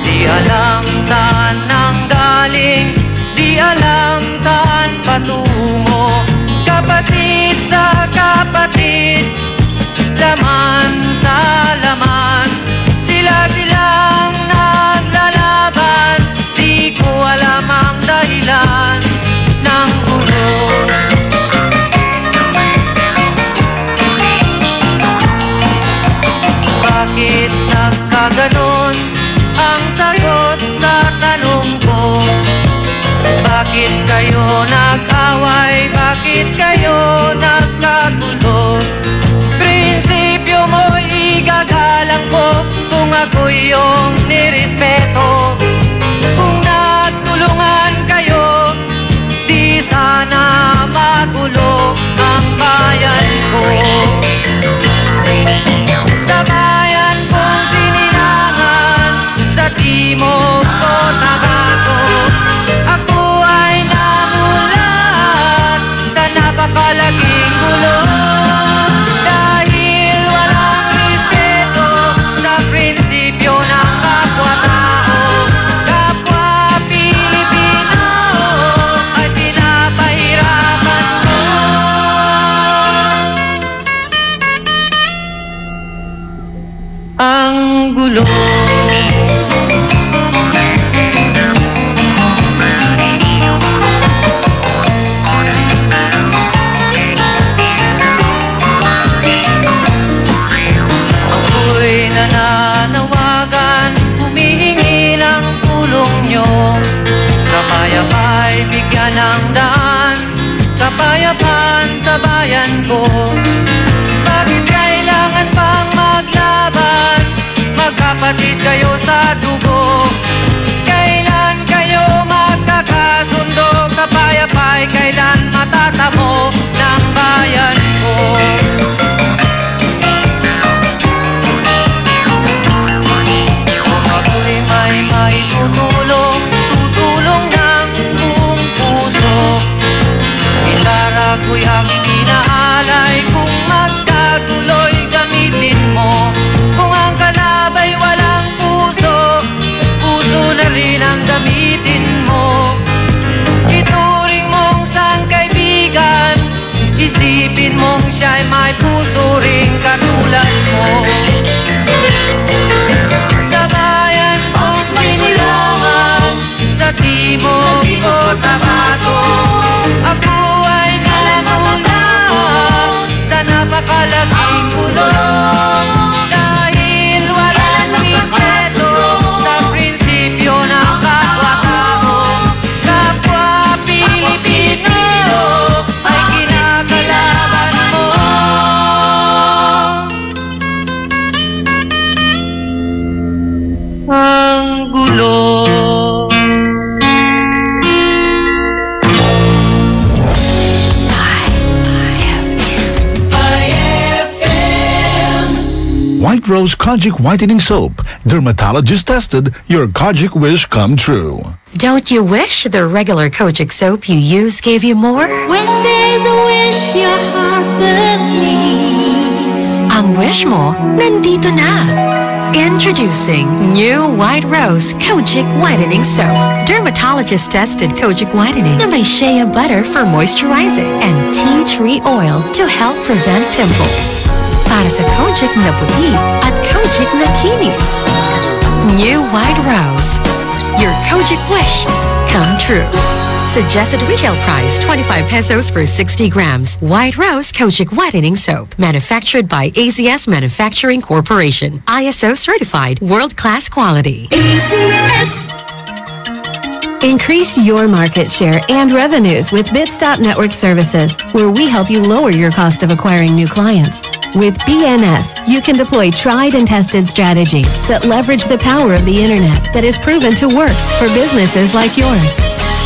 Di alam saan nang galing, di alam saan patungo. Kapatid sa kapatid, laman sa laman, sila-silang naglalaban. Di ko alam ang dahilan ng gulo. Bakit nagkaganon ang sagot sa tanong ko? Bakit kayo nag-away? Bakit kayo nagkagulo? Prinsipyo mo'y igagalang ko kung ako yung nirespeto. Kung nagtulungan kayo, di sana magulo ang bayan ko. Sa bayan kong sinilangan, sa timog Cotabato, ako ay namulat sa napakalaking gulo. Dahil walang respeto sa prinsipyo ng kapwa-tao, kapwa Pilipino ay pinapahirapan ko. Ang gulo. Ako'y nananawagan, humihingi ng tulong nyo. Kapayapa'y bigyan ng daan, kapayapa'y
kapayapaan sa bayan ko. Bakit kailangan pang maglaban? Magkapatid kayo sa dugo. Kailan kayo magkakasundo? Kapayapay kailan matatamo ng bayan ko? Kung ako'y may maitutulong, tutulong ng buong puso. Ilara ko'y aking inaalay, kung magkatuloy gamitin mo. Kung ang kalabay walang puso, puso na rin ang gamitin mo. Ituring mong sang kaibigan, isipin mong siya'y may puso rin katulad mo. Sa bayan kong sinulungan, sa timog o tabato, ako ay nalamuna sa napakalaking kulong. Dahil walang respeto sa prinsipyo ng kapwa-tao, kapwa Pilipino ay kinakalaban mo. Ang gulo.
White Rose Kojic Whitening Soap. Dermatologist tested, your Kojic wish come true.
Don't you wish the regular Kojic soap you use gave you more?
When there's a wish your heart believes.
Ang wish mo, nandito na. Introducing new White Rose Kojic Whitening Soap. Dermatologist tested Kojic Whitening na may shea butter for moisturizing and tea tree oil to help prevent pimples. Para sa Kojic na puti at Kojic na kinis. New White Rose. Your Kojic wish come true. Suggested retail price 25 pesos for 60 grams. White Rose Kojic Whitening Soap. Manufactured by AZS Manufacturing Corporation. ISO certified world-class quality.
AZS. Increase your market share and revenues with Bitstop Network Services, where we help you lower your cost of acquiring new clients. With BNS, you can deploy tried and tested strategies that leverage the power of the internet that is proven to work for businesses like yours.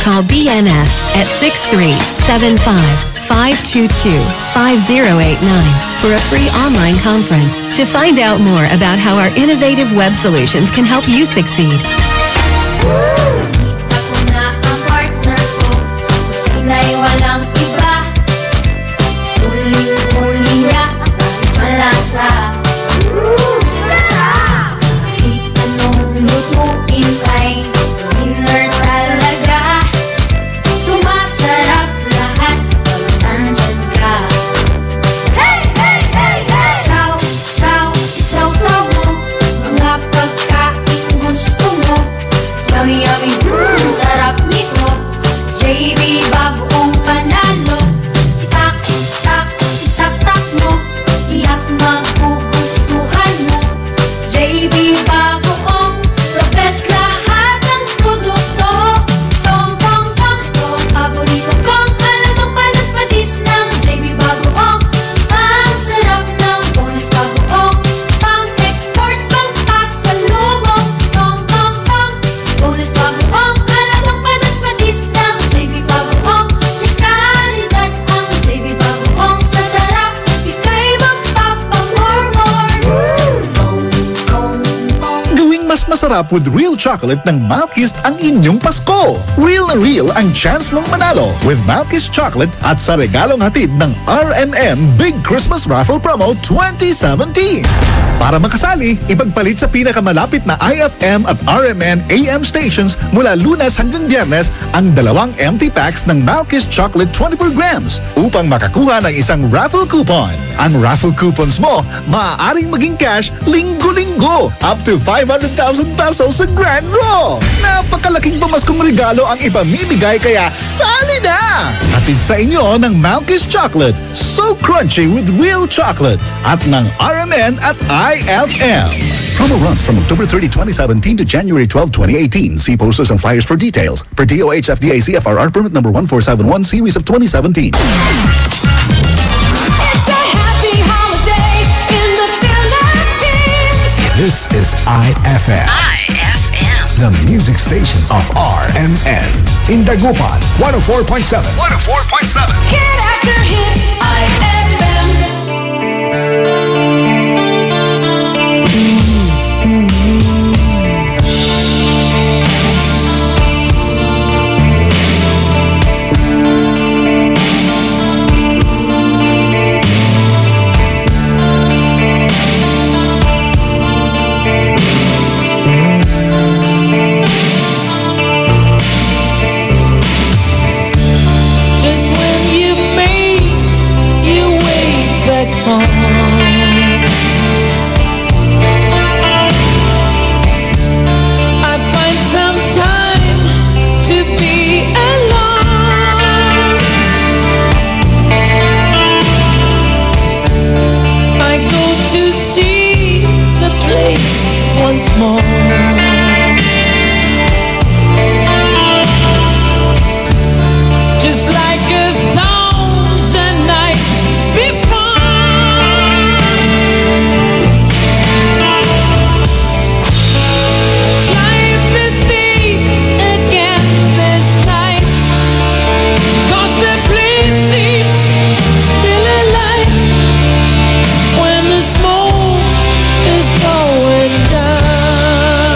Call BNS at 6375-522-5089 for a free online conference to find out more about how our innovative web solutions can help you succeed.
Walang iba, uling-uli niya, malasa. Sarap! Kahit anong lutuin ay winner talaga. Sumasarap lahat pag nandyan ka. Hey, hey, hey, hey! Saw-saw, isaw-saw mo, mga pagkain gusto mo. Yummy, yummy, sarap nito. JB bagoong panalo. Tak-tak mo, tiyak magugustuhan mo. JB bagoong, the best lahat ng produkto. Tong-tong-tong, ito ang paborito kong alamang panas-patis ng JB bagoong. Ang sarap ng bonus bagoong, pang-export, pang-pasalubong. Tong-tong-tong, bonus bagoong, alamang panas-patis ng JB bagoong. Kalidad ang JB bagoong, sa sarap ika'y magpapamormor.
Gawing mas masarap with real chocolate ng Malkist ang inyong Pasko. Real na real ang chance mong manalo with Malkist Chocolate at sa regalong hatid ng RMN Big Christmas Raffle Promo 2017. Para makasali, ipagpalit sa pinakamalapit na IFM at RMN AM stations mula Lunes hanggang Biyernes ang 2 empty packs ng Malkist Chocolate 24 grams upang makakuha ng isang raffle coupon. Ang raffle coupons mo maaaring maging cash linggo-linggo up to 500,000 pesos sa Grand Draw. Napakalaking pamaskong regalo ang ipamimigay kaya sali na! Hatid sa inyo ng Malkist Chocolate, so crunchy with real chocolate at ng RMN at IFM. Promo runs from October 30, 2017 to January 12, 2018. See posters and flyers for details. Per DOH FDA CFRR permit number 1471 series of 2017.
It's a happy holiday in the Philippines.
This is IFM. The music station of RMN. In Dagupan, 104.7. 104.7.
Hit after hit, IFM. Once more, just like 1,000 nights before. Climb the stage again this night, 'cause the place seems still alive when the smoke is going down.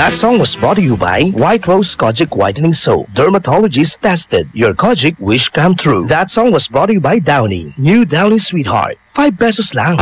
That song was brought to you by White Rose Kojic Whitening Soap. Dermatologist tested. Your Kojic wish come true. That song was brought to you by Downy. New Downy Sweetheart. 5 pesos lang.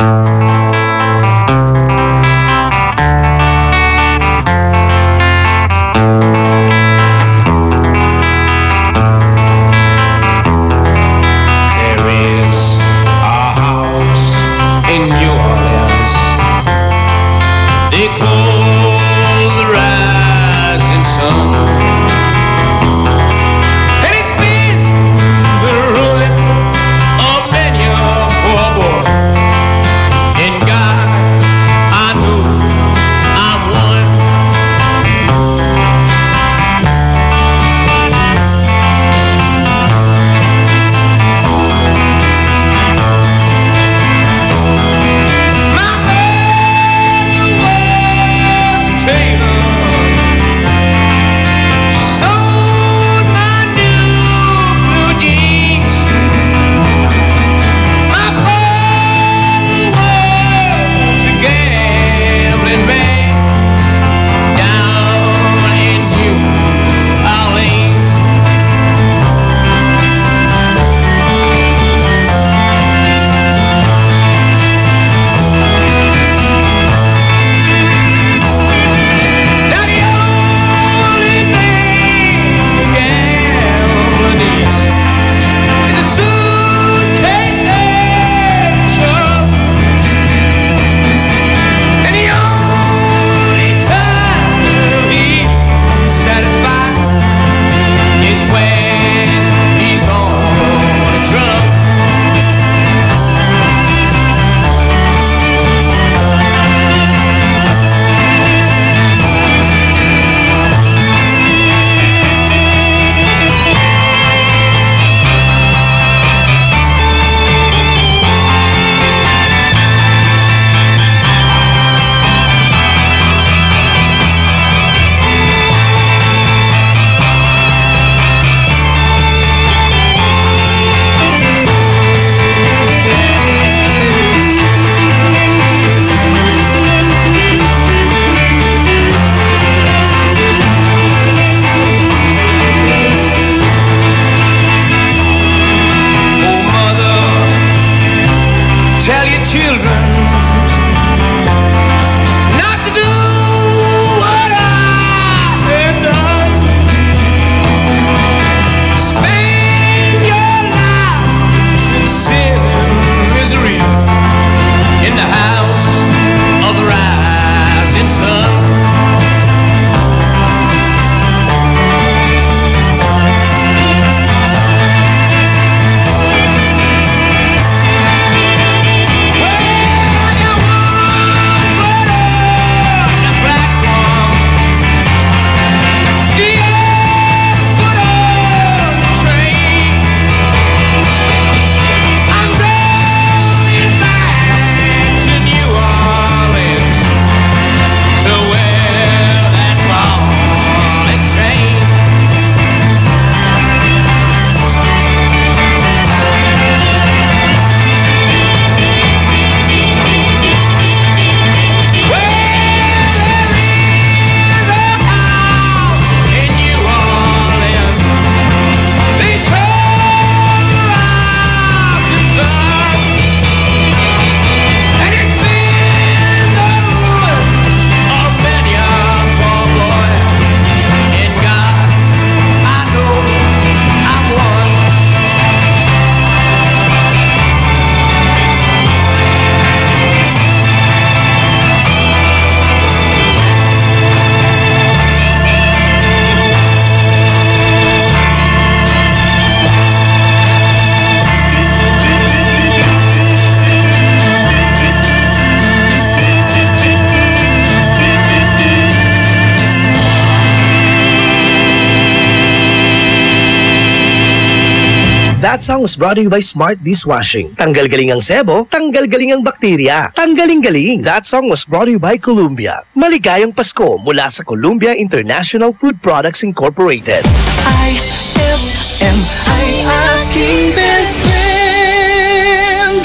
That song was brought to you by Smart Dishwashing. Tanggal galing ang sebo, tanggal galing ang bakterya. Tanggaling-galing. That song was brought to you by Columbia. Maligayang Pasko mula sa Columbia International Food Products Incorporated.
IFM ay aking best friend.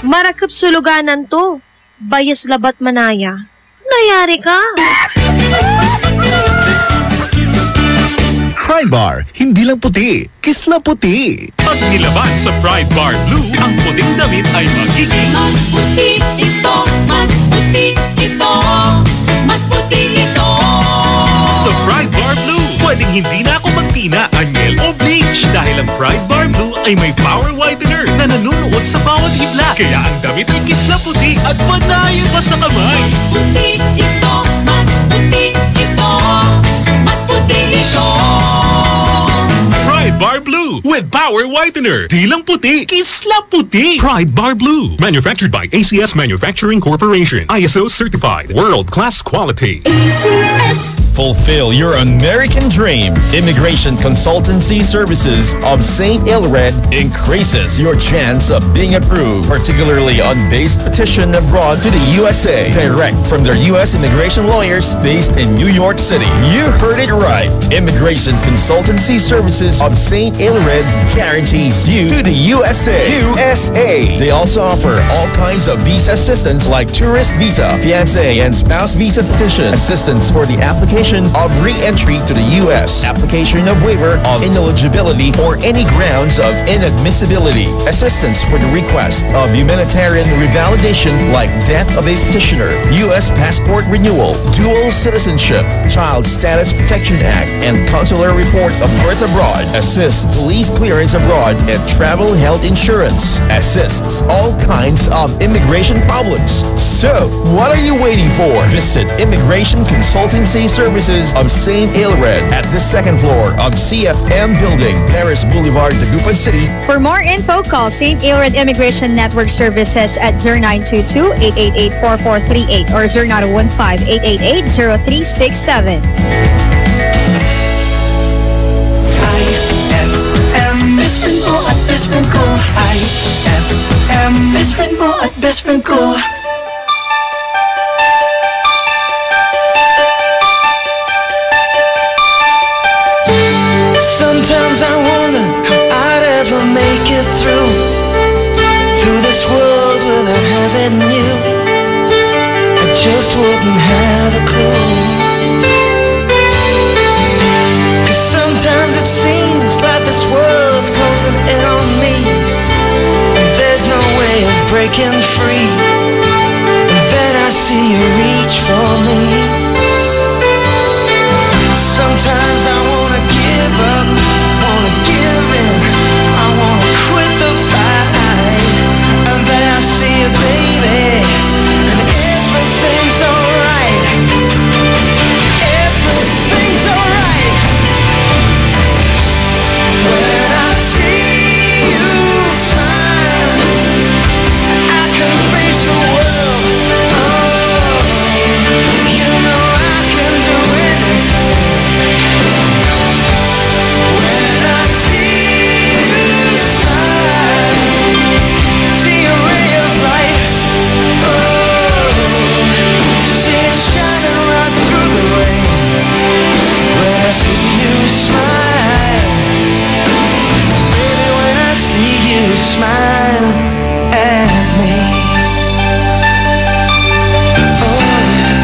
Marakap suluganan to. Bayas labat manaya. Nayari ka.
Pride Bar, hindi lang puti, kisla puti.
Pag nilaban sa Pride Bar Blue, ang puting damit ay magiging
Mas puti ito, mas puti ito, mas puti ito.
Sa Pride Bar Blue, pwedeng hindi na ako magtina, anyel o bleach dahil ang Pride Bar Blue ay may power whitener na nanunuot sa bawat hibla. Kaya ang damit ay kisla puti at panayon pa sa kamay.
Mas puti ito, mas puti ito, mas puti ito.
Pride Bar Blue with power whitener. Di lang puti, kisla puti. Pride Bar Blue. Manufactured by ACS Manufacturing Corporation. ISO certified. World-class quality.
ACS.
Fulfill your American dream. Immigration Consultancy Services of St. Ilred increases your chance of being approved, particularly on base petition abroad to the USA. Direct from their U.S. immigration lawyers based in New York City. You heard it right. Immigration Consultancy Services of St. Ilred guarantees you to the USA. They also offer all kinds of visa assistance like tourist visa, fiancé and spouse visa petition, assistance for the application of re-entry to the U.S., application of waiver of ineligibility or any grounds of inadmissibility, assistance for the request of humanitarian revalidation like death of a petitioner, U.S. passport renewal, dual citizenship, Child Status Protection Act, and consular report of birth abroad, assists police clearance abroad, and travel health insurance, assists all kinds of immigration problems. So, what are you waiting for? Visit Immigration Consultancy Services of St. Ilred at the second floor of CFM Building, Paris Boulevard, Dagupan City.
For more info, call St. Ilred Immigration Network Services at 0922-888-4438 or 0915-888-0367.
IFM, best friend mo at best friend ko. IFM, best friend mo at best friend ko. Sometimes I wonder how I'd ever make it through this world without having you. I just wouldn't have a clue. 'Cause sometimes it seems like this world's closing in on me, and there's no way of breaking free. And then I see you reach for me. Sometimes I wanna give up, wanna give in, I wanna quit the fight. And then I see you, baby, and everything's alright. Everything's alright. When I see you smile, I can face the world. Oh, you know I can do anything. When I see you smile, see a ray of light. Oh, see it shining right through the rain. When I see you smile, baby, when I see you smile at me. Oh yeah.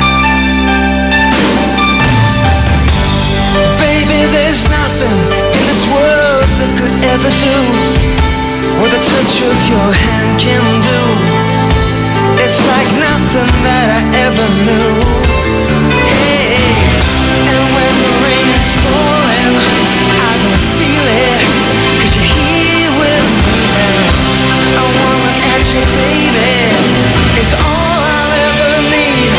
Baby, there's nothing in this world that could ever do what the touch of your hand can do. It's like nothing that I ever knew. Hey, and when the rain is falling, I don't feel it, 'cause you're here with me now. I wanna at you, baby. It's all I'll ever need.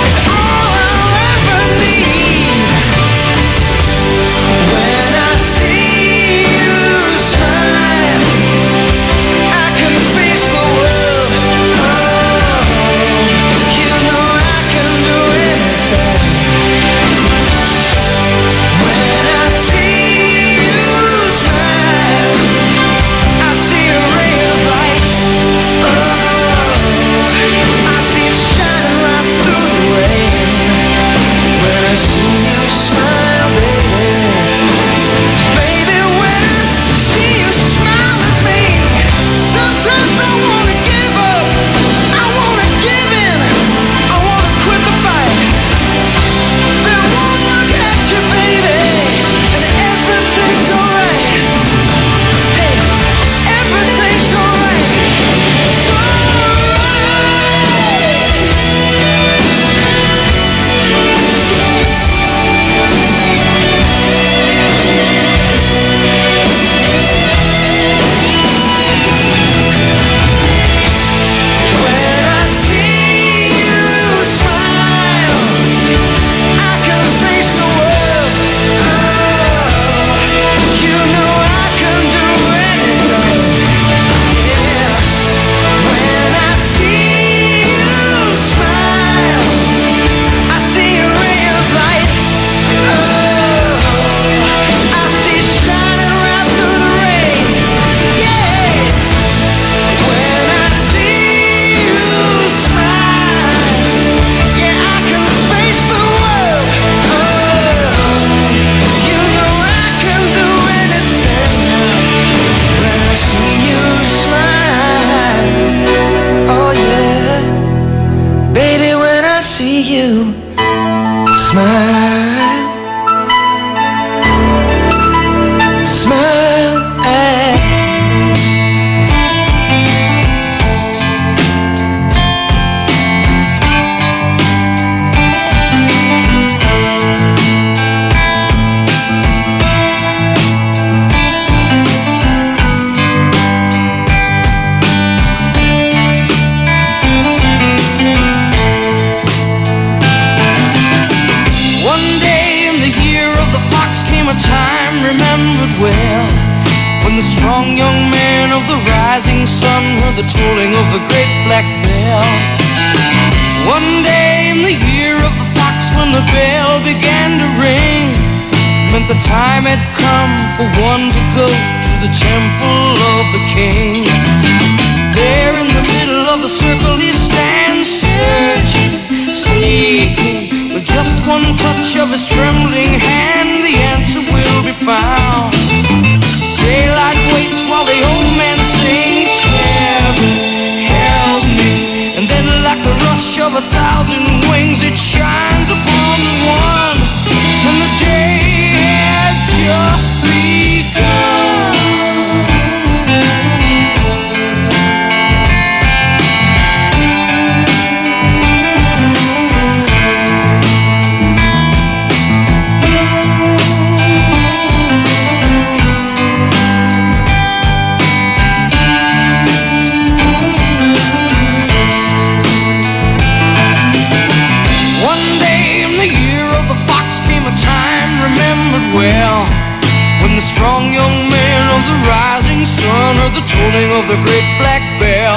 It's all I'll ever need. When I see you smile, I can face the world. Oh, you know
you. Smile, smile at me. A time remembered well, when the strong young man of the rising sun heard the tolling of the great black bell. One day in the year of the fox, when the bell began to ring, meant the time had come for one to go to the temple of the king. There in the middle of the circle he stands, searching, seeking. With just one touch of his trembling hand, the answer will be found. Daylight waits while the old man sings, heaven, help me. And then like the rush of 1,000 wings, it shines upon the one. And the day had just begun. Well, when the strong young man of the rising sun heard the tolling of the great black bell.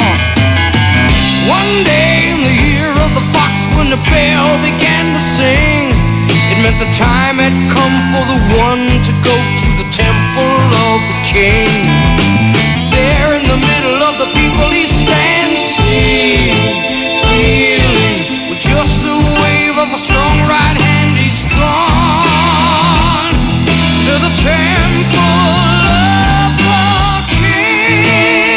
One day in the year of the fox, when the bell began to sing, it meant the time had come for the one to go to the temple of the king. There in the middle of the people he stands, seeing, feeling, with just a wave of a strong right hand he's gone to the temple of the king.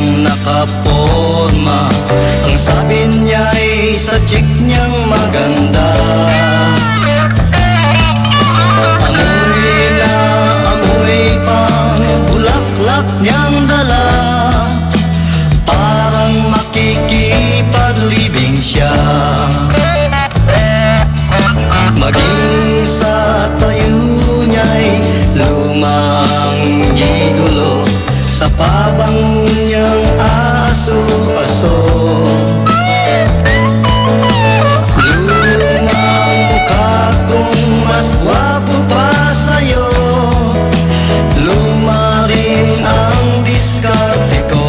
kaibigang nakaporma. Ang sabi niya'y sa chick niyang maganda. Amoy na amoy pang bulaklak niyang dala. Parang makikipaglibing siya. Maging sa tayo niya'y lumang gigulo. Sa pabango niyang aso-aso. Lumang mukha kong mas gwapo pa sa'yo. Luma rin ang diskarte ko.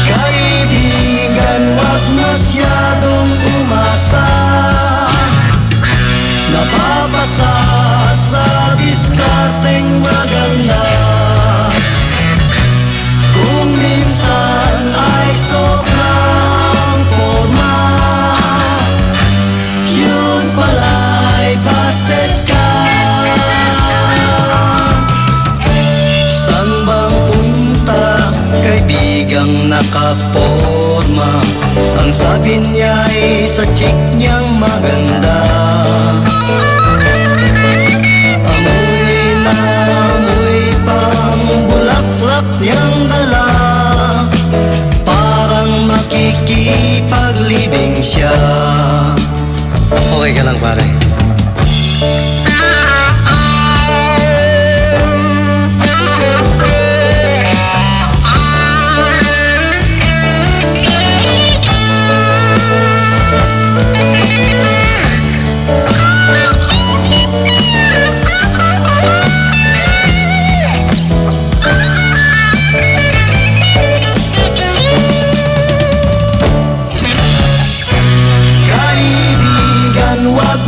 Kaibigan, wag masyadong umasa. Napapasa sa diskarteng maganda. Kung minsan ay sobrang forma, yun pala'y busted ka. San bang punta, kaibigang nakaporma? Ang sabi niya'y sa chick niyang maganda. Amoy pang bulaklak niyang dala. Parang makikipaglibing siya. Okay ka lang, pare?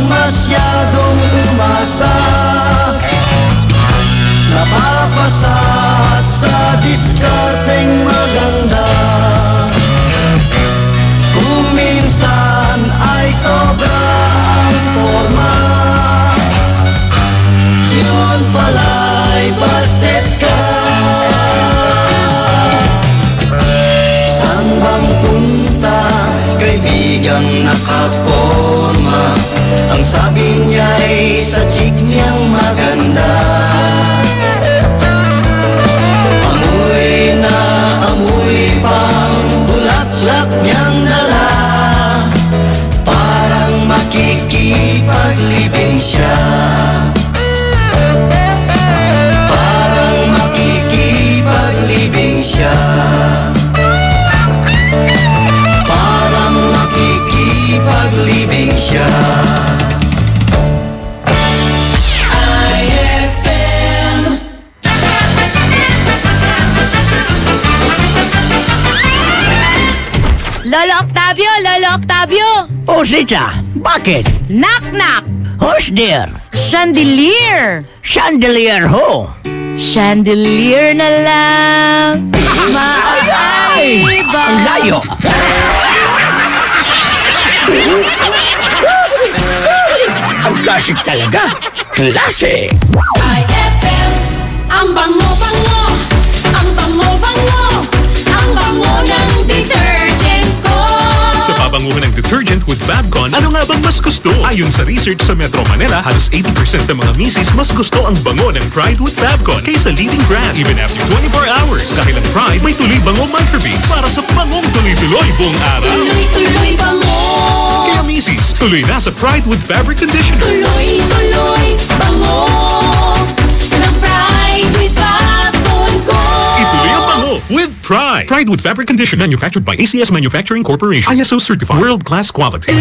Masyadong umasa. Napapasa sa diskarteng maganda. Kung minsan ay sobra ang forma, yun pala'y busted ka. Saan bang punta, kaibigang nakaporma? Ang sabi niya'y sa chick niyang maganda. Amoy na amoy pang bulaklak niyang dala. Parang makikipaglibing siya. Parang makikipaglibing siya. Parang makikipaglibing siya.
Lolo Octavio! Lolo Octavio!
Oh, Sita, bakit?
Knock-knock!
Who's there?
Chandelier!
Chandelier who?
Chandelier na lang.
Ay! Ang layo! Ang klasik talaga! Klasik!
IFM, ang bango-bango, ang bango-bango, ang bango ng detergent ko.
Sa pabanguhan ng detergent with Fabcon, ano nga bang mas gusto? Ayon sa research sa Metro Manila, halos 80% ng mga misis mas gusto ang bango ng Pride with Fabcon kaysa leading brand even after 24 hours. Dahil ang Pride may tuloy bango microbeads para sa bangong tuloy-tuloy buong araw.
Tuloy-tuloy bango.
Kaya misis, tuloy na sa Pride with Fabric Conditioner.
Tuloy-tuloy bango ng Pride with Fabcon ko.
Ituloy ang bango with Pride. Pride with Fabric Conditioner, manufactured by ACS Manufacturing Corporation. ISO certified, world-class quality.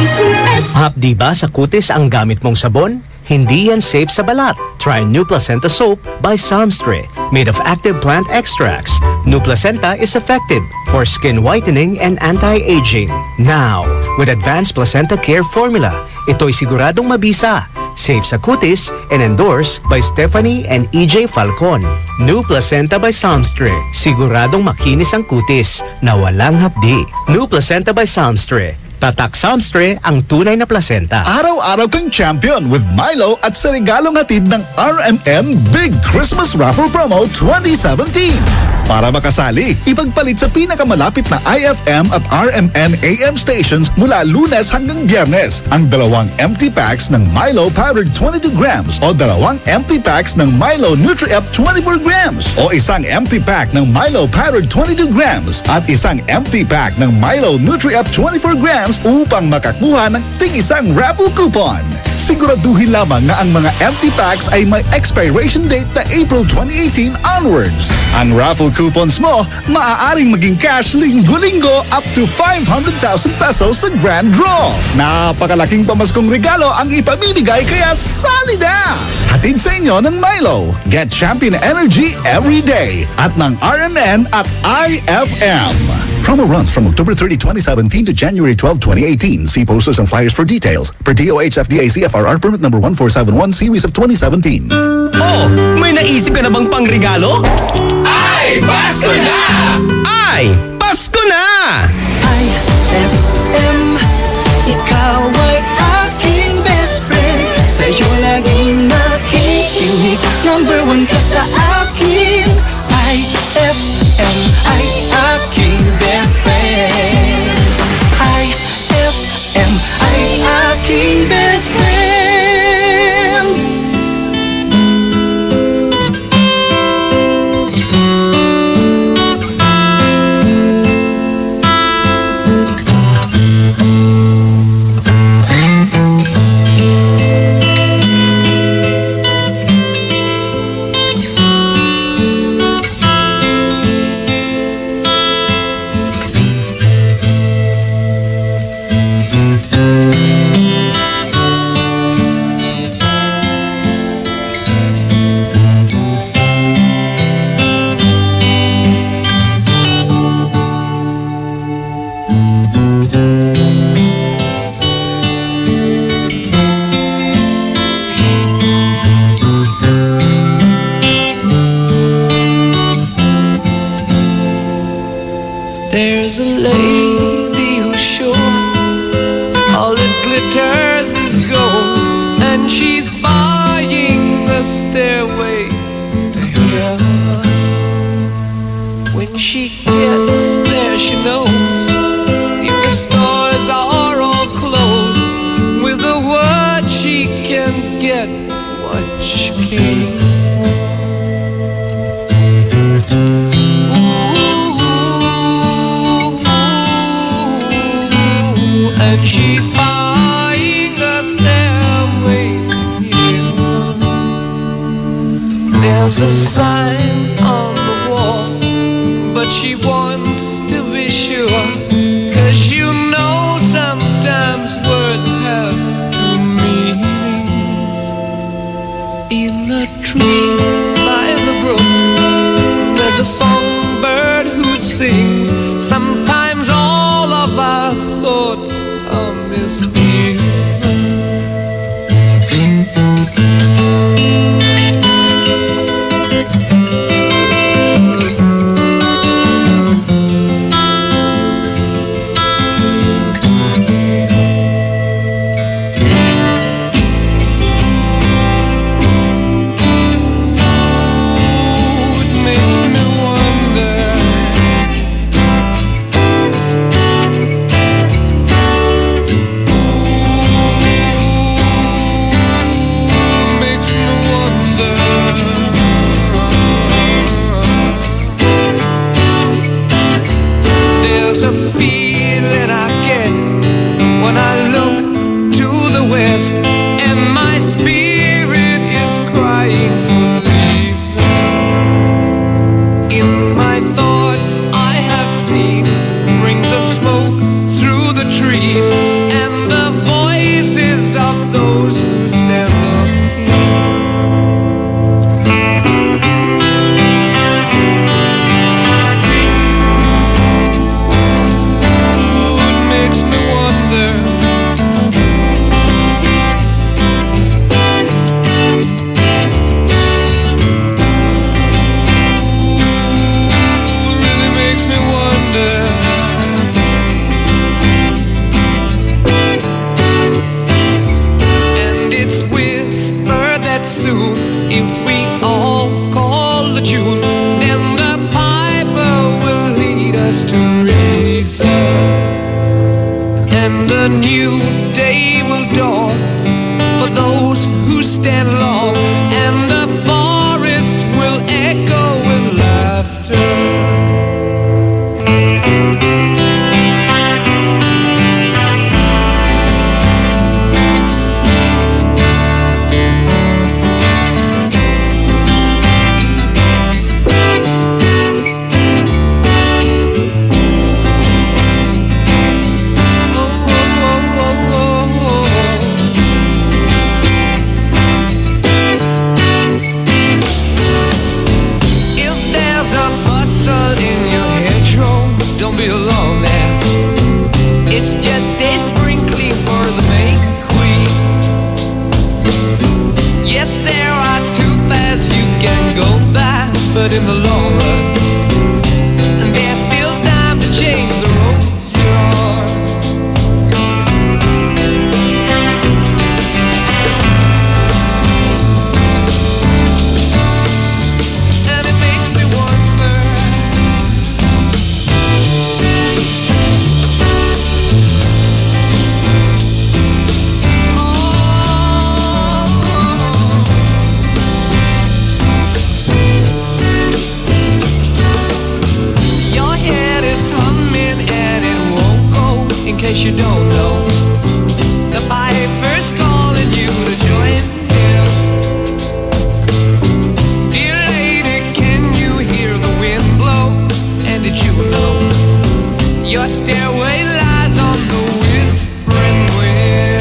Hapdi ba sa kutis ang gamit mong sabon? Hindi yan safe sa balat. Try New Placenta Soap by Samstre. Made of active plant extracts, New Placenta is effective for skin whitening and anti-aging. Now, with Advanced Placenta Care Formula, ito'y siguradong mabisa, safe sa kutis, and endorsed by Stephanie and EJ Falcon. New Placenta by Samstre. Siguradong makinis ang kutis na walang hapdi. New Placenta by Samstre.
Tatak Samstre ang tunay na placenta.
Araw-araw kang champion with Milo at sa regalong hatid ng RMN Big Christmas Raffle Promo 2017. Para makasali, ipagpalit sa pinakamalapit na IFM at RMN AM stations mula Lunes hanggang Biyernes ang 2 empty packs ng Milo Powdered 22 grams o 2 empty packs ng Milo Nutri-Up 24 grams o isang empty pack ng Milo Powdered 22 grams at isang empty pack ng Milo Nutri-Up 24 grams upang makakuha ng tig-isang raffle coupon. Siguraduhin lamang na ang mga empty packs ay may expiration date na April 2018 onwards. Ang raffle coupons mo maaaring maging cash linggo-linggo up to 500,000 pesos sa grand draw. Napakalaking pamaskong regalo ang ipamimigay kaya sali na! Hatid sa inyo ng Milo. Get champion energy every day at ng RMN at IFM. Promo runs from October 30, 2017 to January 12, 2018. See posters and flyers for details. Per DOH FDA CFRR permit number 1471 series of 2017.
Oh, may naisip ka na bang pangregalo?
Ay, Pasko na!
Ay, Pasko na!
IFM, ikaw ay aking best friend. Sa'yo laging nakikinig. Number 1 ka sa akin. IFM ay aking best friend. IFM ay aking best friend. There's a lady who's sure all that glitters is gold, and she's buying the stairway to heaven. When she gets there, she knows if the stores are all closed, with a word she can get what she came. And she's buying a stairway here. There's a sign on the wall, but she wants to be sure, 'cause you know sometimes words have two meanings. In a tree by the brook, there's a songbird who sings. Sometimes all of our thoughts are misgiven. It makes me wonder
But in the long run, there's still time to change the road you're on. And it makes me wonder, your head is humming and it won't go. In case you don't know, the piper's calling you to join him. Dear lady, can you hear the wind blow? And did you know your stairway lies on the whispering wind?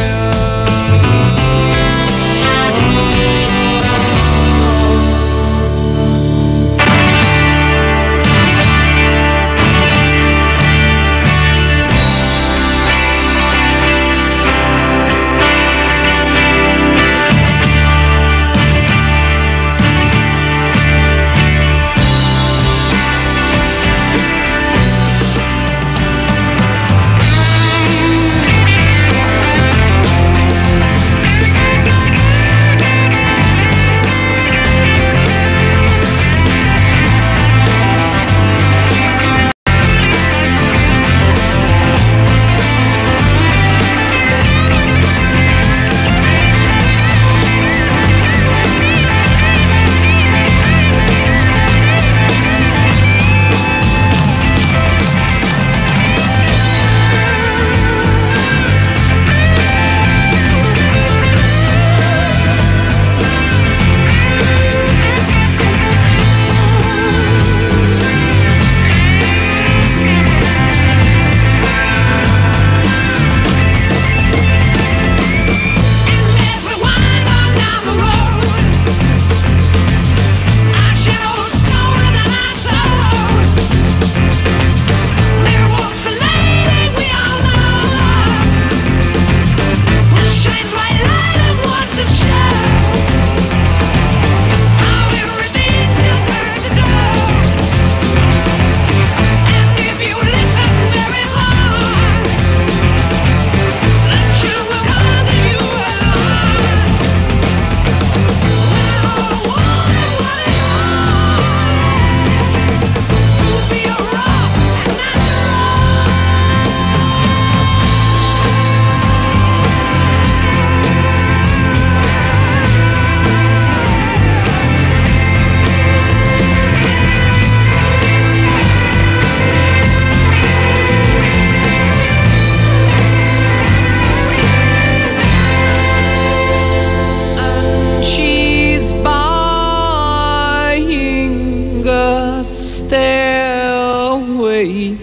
Stairway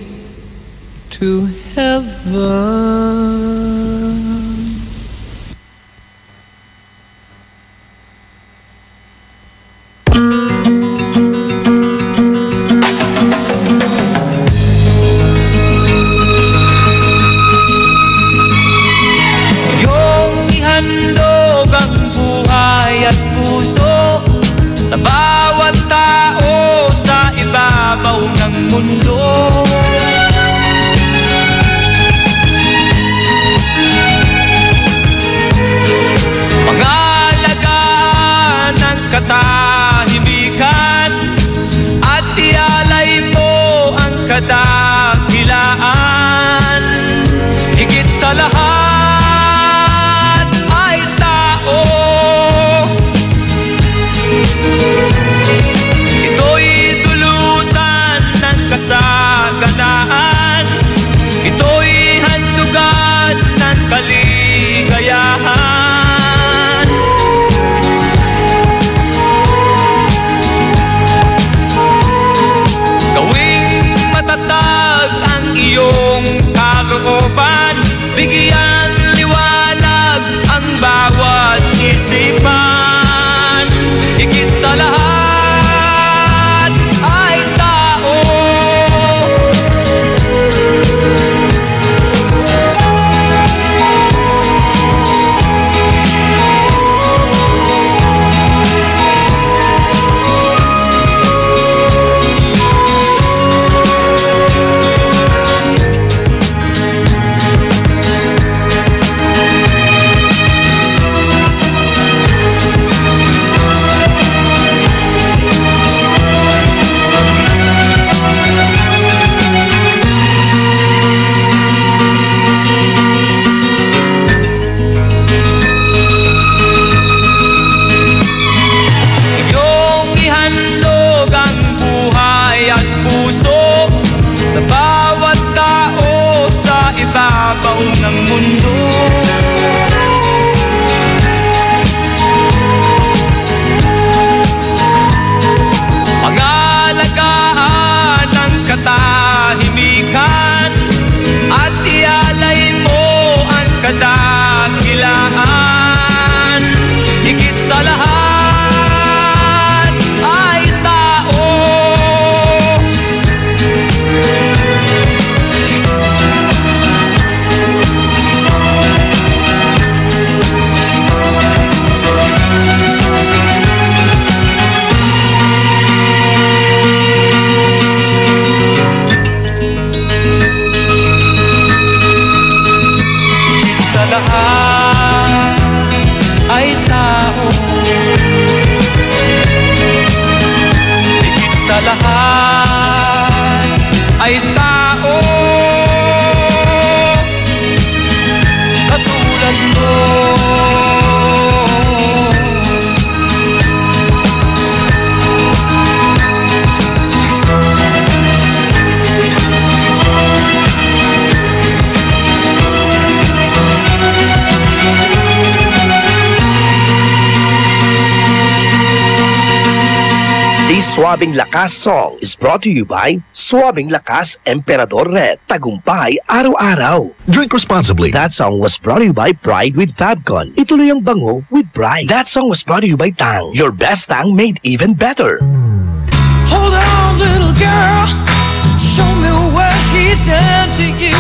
to heaven.
Yung ihandog ang buhay at puso sa bawat tao sa ibabaw ng mundo. ilaw ng mundo. Pag-alagaan ang katahimikan at ialay mo ang kadakilaan. Higit sa lahat ay tao. Lahat ay tao. Higit sa lahat ay tao. Katulad mo.
This Swabing Lakas song is brought to you by Swabing Lakas Emperador Red. Tagumpay araw-araw.
Drink responsibly.
That song was brought to you by Pride with Fabcon. Ituloy ang bango with Pride. That song was brought to you by Tang. Your best Tang made even better.
Hold on, little girl. Show me what he's done to you.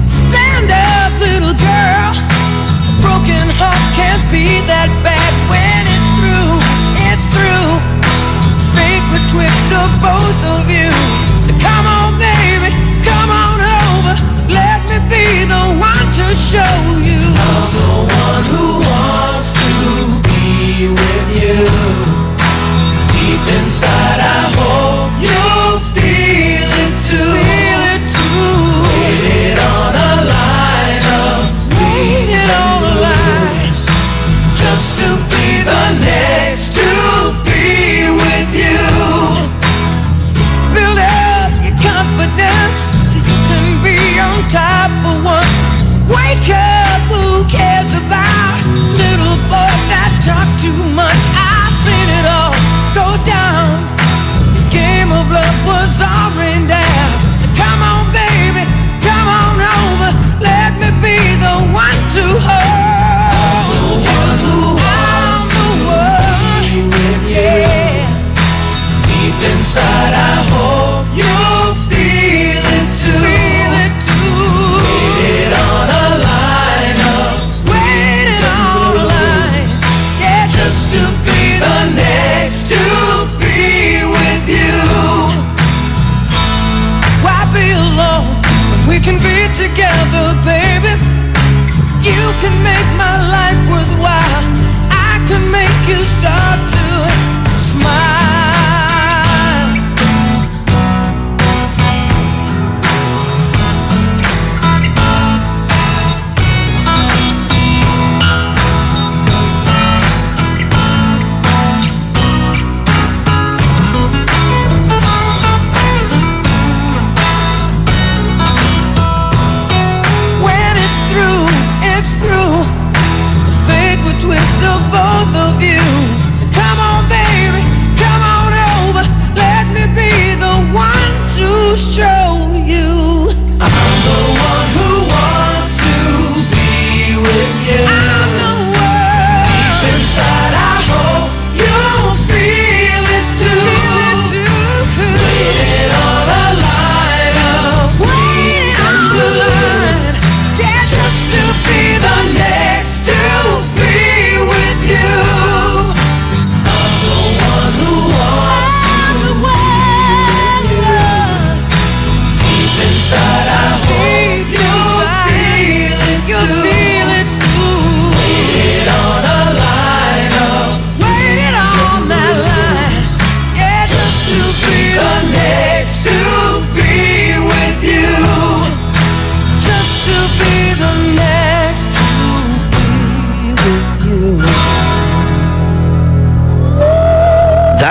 Stand up, little girl. A broken heart can't be that bad when it's through. It's through. Fate betwixt the both of you. So come on, baby, come on over. Let me be the one to show you. I'm the one who wants to be with you. Deep inside, I hope you'll feel it too. Feel it too. Waited on a line of waited on a line just to be the next to be with you. Build up your confidence so you can be on top for once. Wake up, who cares about little boys that talk too much? I've seen it all go down. The game of love was all rained down. So come on, baby, come on over. Let me be the one to hold. I'm the one who wants to be with you. Deep inside, I hope you'll feel it too. Feel it too. Waited on a line of waited on a line, yeah, just to be the next to be with you. Why be alone when we can be together, baby? You can make my life worthwhile. I can make you start to smile.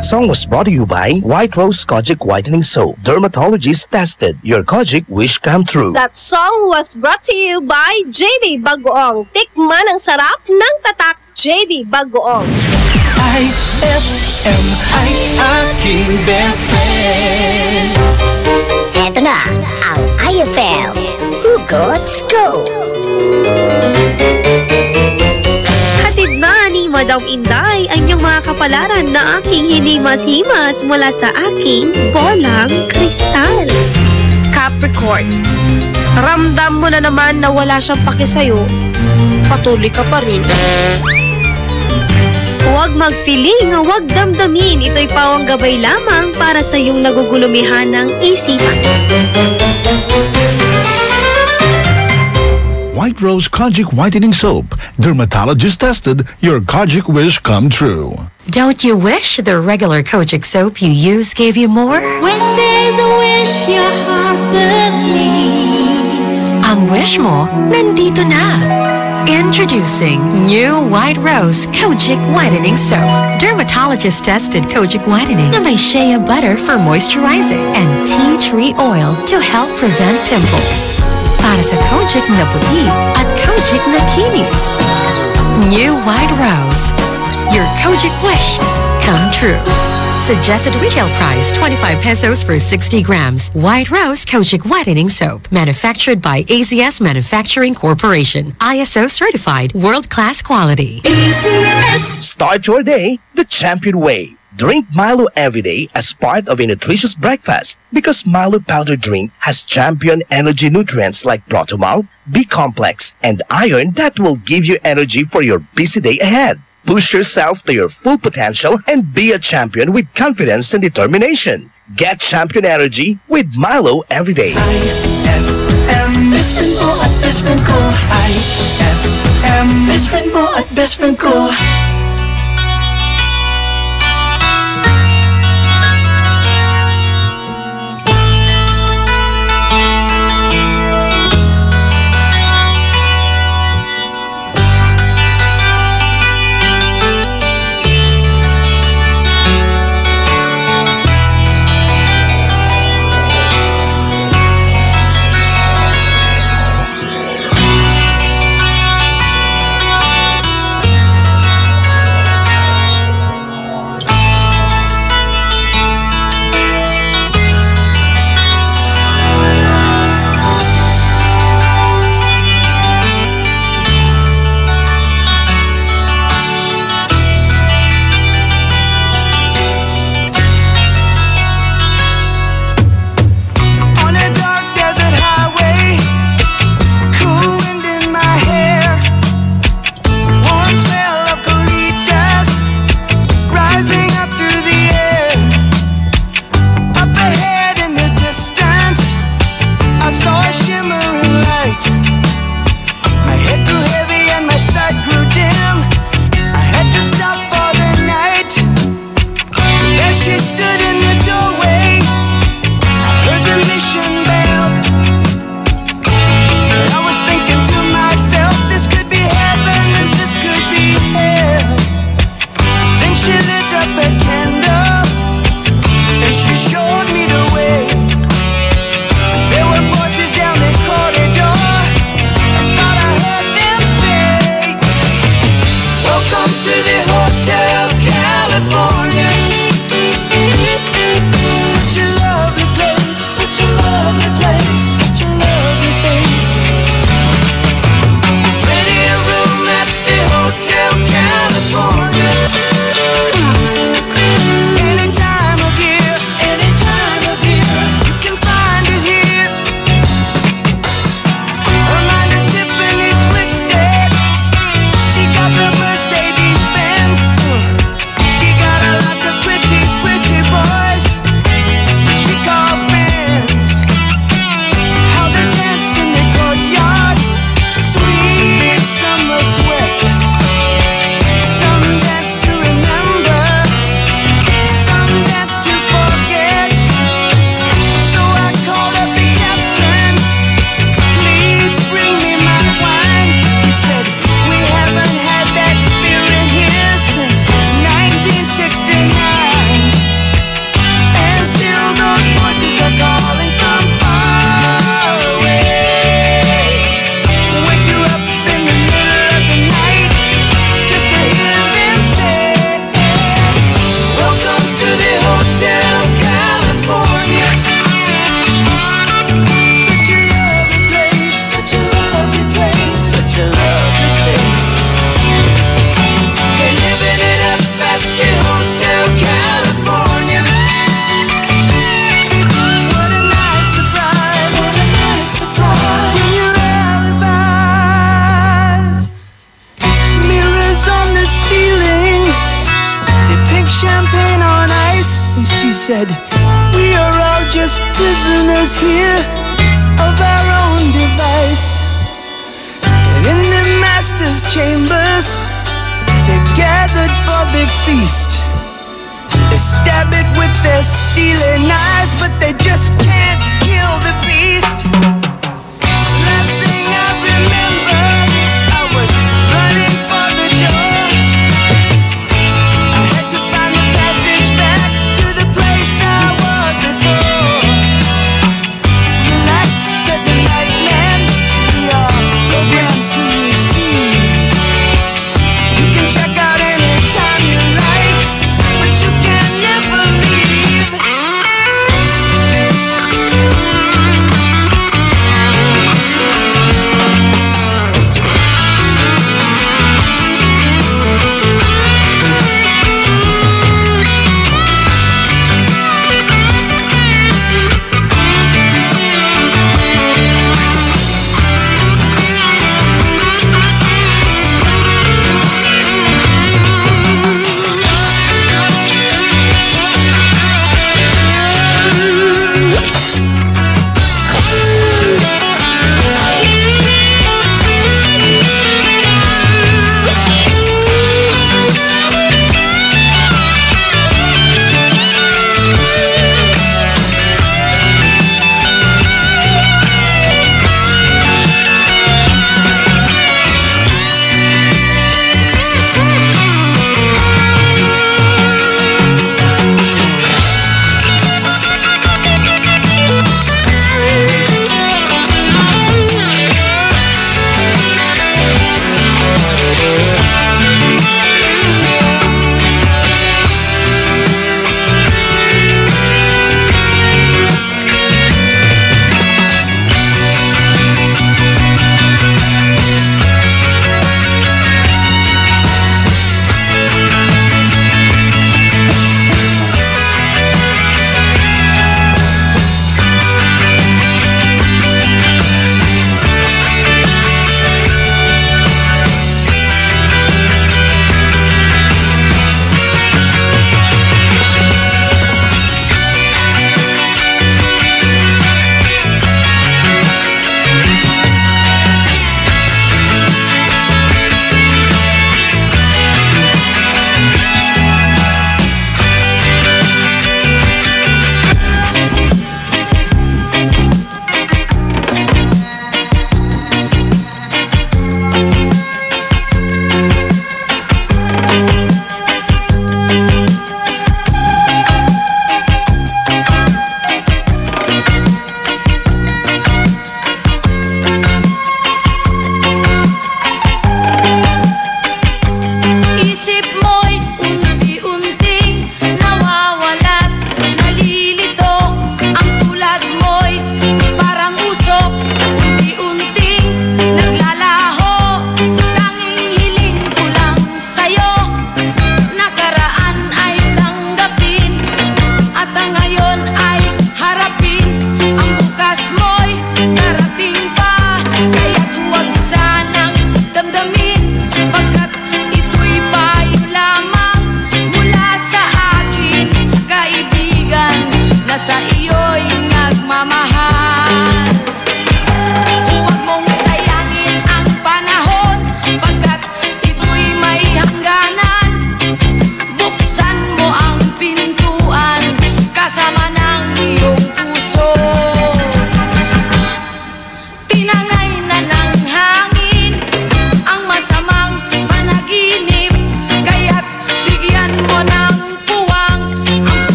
That song was brought to you by White Rose Kojic Whitening Soap. Dermatologist tested. Your Kojic wish come true.
That song was brought to you by JB Bagoong. Tikman ang sarap ng tatak JB Bagoong.
IFM ay aking best friend.
Eto na ang IFM Hugot Scoop.
Hatid na ni Madam Inday ang inyong mga kapalaran na aking hinimas-himas mula sa aking bolang kristal. Capricorn, ramdam mo na naman na wala siyang paki sa'yo. Patuloy ka pa rin. Huwag mag-feeling, huwag damdamin. Ito'y pawang gabay lamang para sa iyong nagugulumihan ng isipan.
White Rose Kojic Whitening Soap. Dermatologist tested. Your Kojic wish come true.
Don't you wish the regular Kojic soap you use gave you more?
When there's a wish your heart believes.
Ang wish mo, nandito na. Introducing new White Rose Kojic Whitening Soap. Dermatologist-tested Kojic Whitening na may shea butter for moisturizing and tea tree oil to help prevent pimples. Para sa Kojic na puti at Kojic na kinis. New White Rose. Your Kojic wish come true. Suggested retail price 25 pesos for 60 grams. White Rose Kojic Whitening Soap. Manufactured by AZS Manufacturing Corporation. ISO certified world-class quality.
AZS. Start your day the champion way. Drink Milo every day as part of a nutritious breakfast because Milo powder drink has champion energy nutrients like Protomalt, B-complex, and iron that will give you energy for your busy day ahead. Push yourself to your full potential and be a champion with confidence and determination. Get champion energy with Milo every day.
IFM, best friend mo at best friend ko. IFM, best friend mo at best friend ko.
said, we are all just prisoners here of our own device. And in the master's chambers, they gathered for their feast. They stab it with their steely knives, but they just can't kill the beast. Last thing I remember, I was running for the door. I had to find the passage back to the place I was before. Relax, said the night man, we are programmed to receive. You can check out anytime you like, but you can never leave.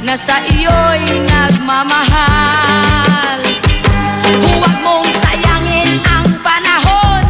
na sa iyo'y nagmamahal. Huwag mong sayangin ang panahon,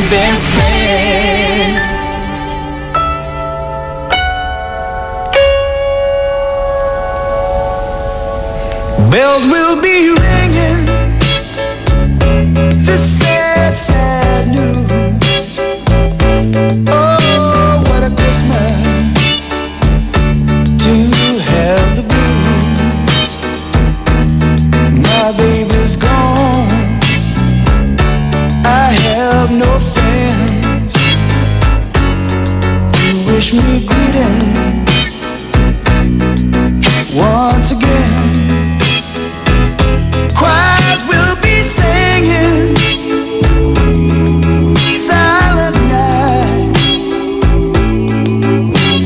best friend. Bells will be ringing, the sad, sad news. Oh, what a Christmas to have the blues. My baby's gone, I have no friends to wish me greeting once again. Choirs will be singing Silent Night,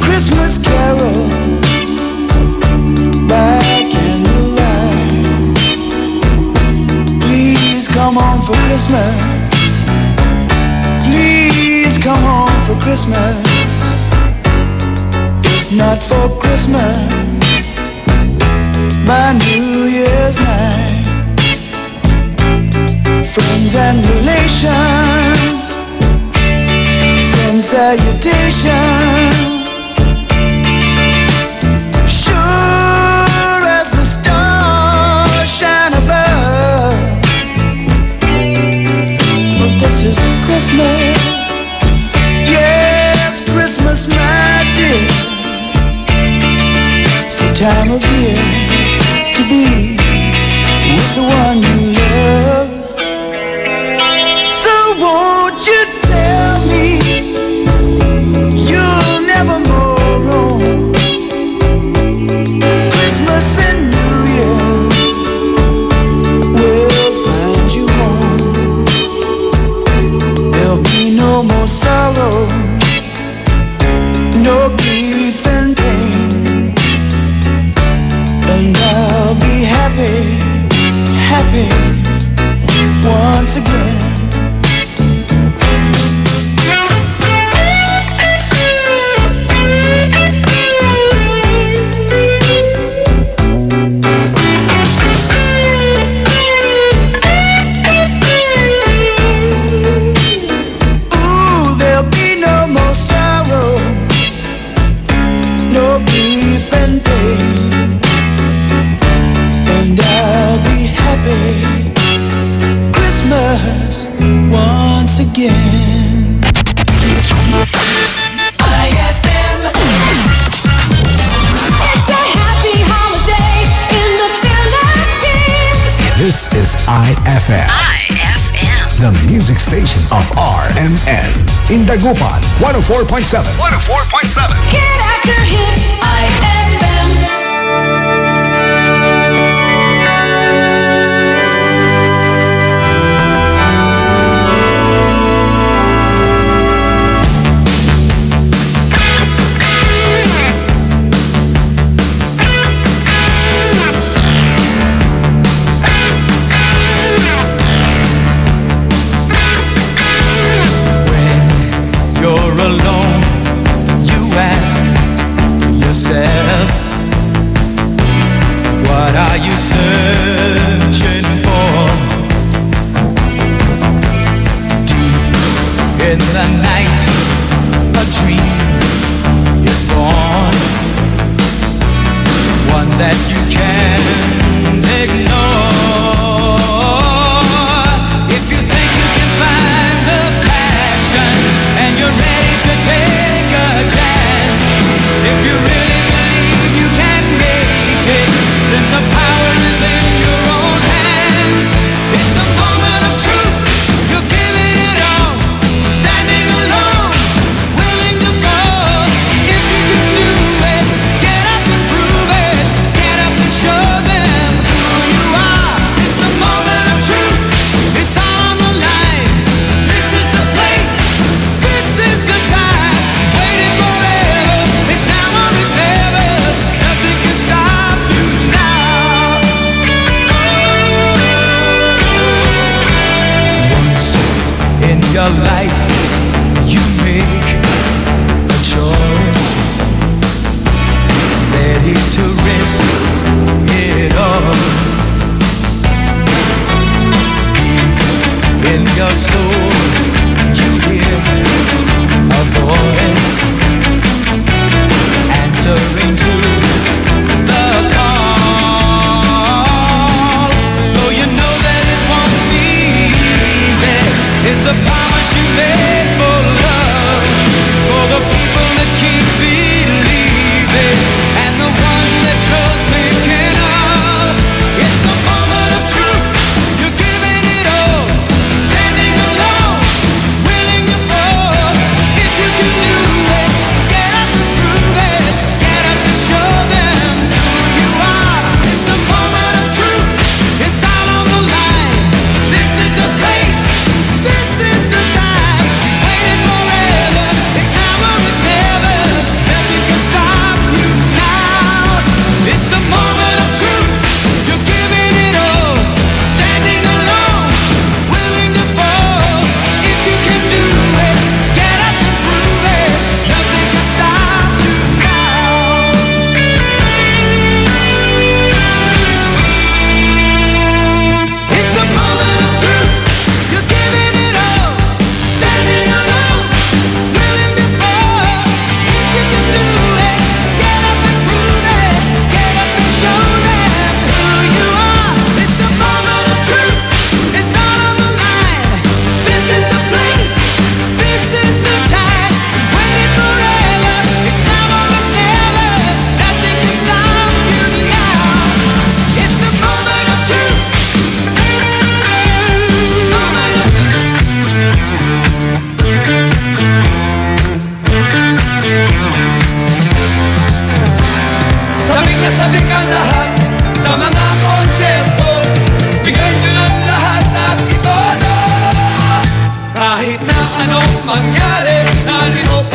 Christmas carol by candlelight. Please come home for Christmas. Please come home for Christmas. If not for Christmas, by New Year's night. Friends and relations send salutations. Sure as the stars shine above. Well, this is Christmas. Yes, Christmas, my dear. It's the time of year to be with the one you love. Won't you tell me you'll never more roam? Christmas and New Year will find you home. There'll be no more sorrow, no grief and pain, and I'll be happy, happy once again. Christmas once again. IFM.
It's a happy holiday in the Philippines.
This is IFM. The music station of RMN. In Dagupan, 104.7. 104.7.
Hit after hit, IFM.
Alone, you ask yourself, what are you searching for? Deep in the night, a dream is born, one that you can't ignore. If you think you can find the passion and you're ready to take a chance, if you really believe you can make it, then the power is in your own hands. It's a moment of truth, you're giving it all, standing alone, willing to fall. If you can do it, get up and prove it, get up and show them.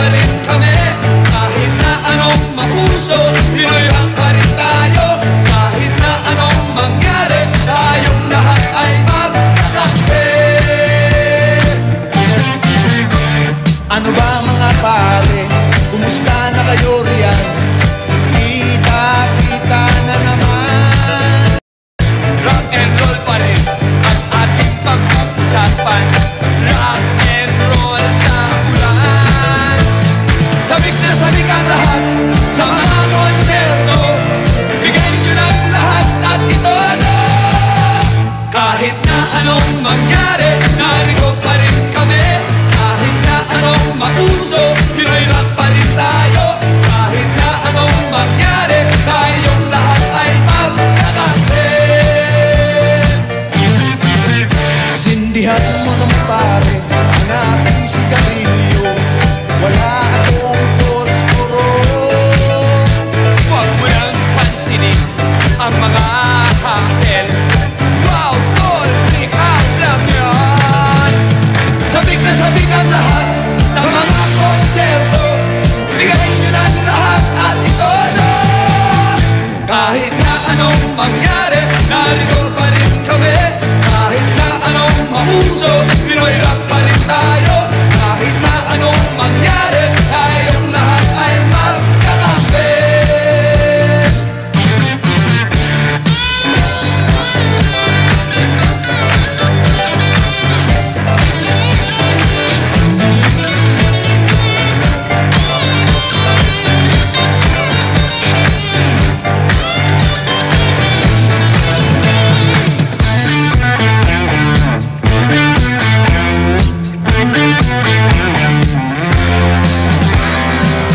pa rin kami. Kahit na anong mauso, Pinoy rock pa rin tayo. Kahit na anong mangyari, tayong lahat ay magkakampi. Ano ba mga pare, kumusta na kayo riyan? Kita-kita na naman. Rock and roll pa rin ang ating pag-uusapan. Rock and roll sa ulan. Sabik na sabik ang lahat sa mga konserto. Bigay nyo ng lahat at ito na. Kahit na anong mangyari, narito pa rin kami. Kahit na anong mauso, Pinoy rock pa rin tayo. Kahit na anong mangyari, tayong lahat ay magkakampi. Sindihan mo ng pare ang ating sigarilyo. Wala akong posporo. Huwag mo nang pansinin ang mga hassle. Wow, tol, ikaw lang yan. Sabik na sabik ang lahat sa mga konserto. Bigay nyo ng lahat at ito na. Kahit na anong mangyari, narito pa rin kami. Kahit na anong mauso, Pinoy rock pa rin tayo. Kahit na anong mangyari, tayong lahat ay magkakampi.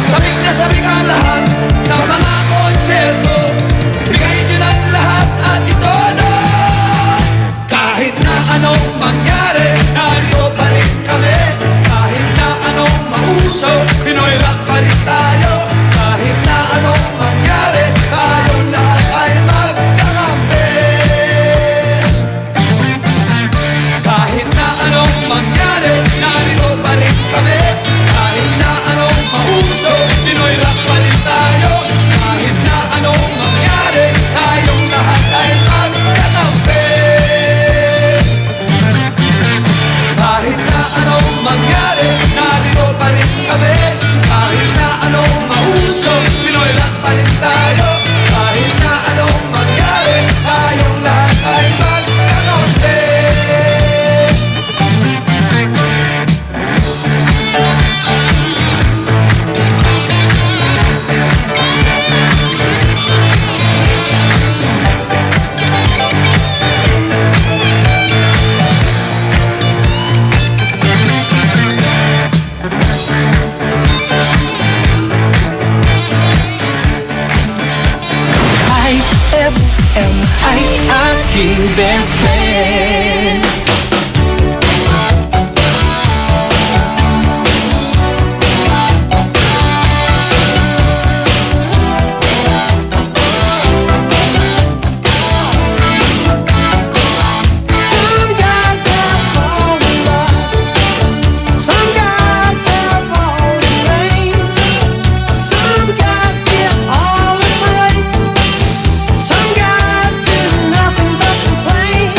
Sabik na sabik ang lahat sa mga konserto. Bigay nyo ng lahat at ito na. Kahit na anong mangyari, narito pa rin kami. Kahit na anong mauso, Pinoy rock pa rin tayo. Kahit na anong mangyari, tayong lahat ay magkakampi. Kahit na anong mangyari, narito pa rin kami. Kahit na anong mauso, Pinoy rock pa rin tayo. Kahit na anong mangyari, tayong lahat ay magkakampi. Kahit na anong mangyari, narito pa rin kami. Kahit na anong mauso, Pinoy rock pa rin tayo. Kahit na anong mangyari, tayong lahat ay magkakampi. IFM ay aking best friend. Some guys have fallen in love. Some guys have all in vain. Some guys get all the breaks. Some guys do nothing but complain.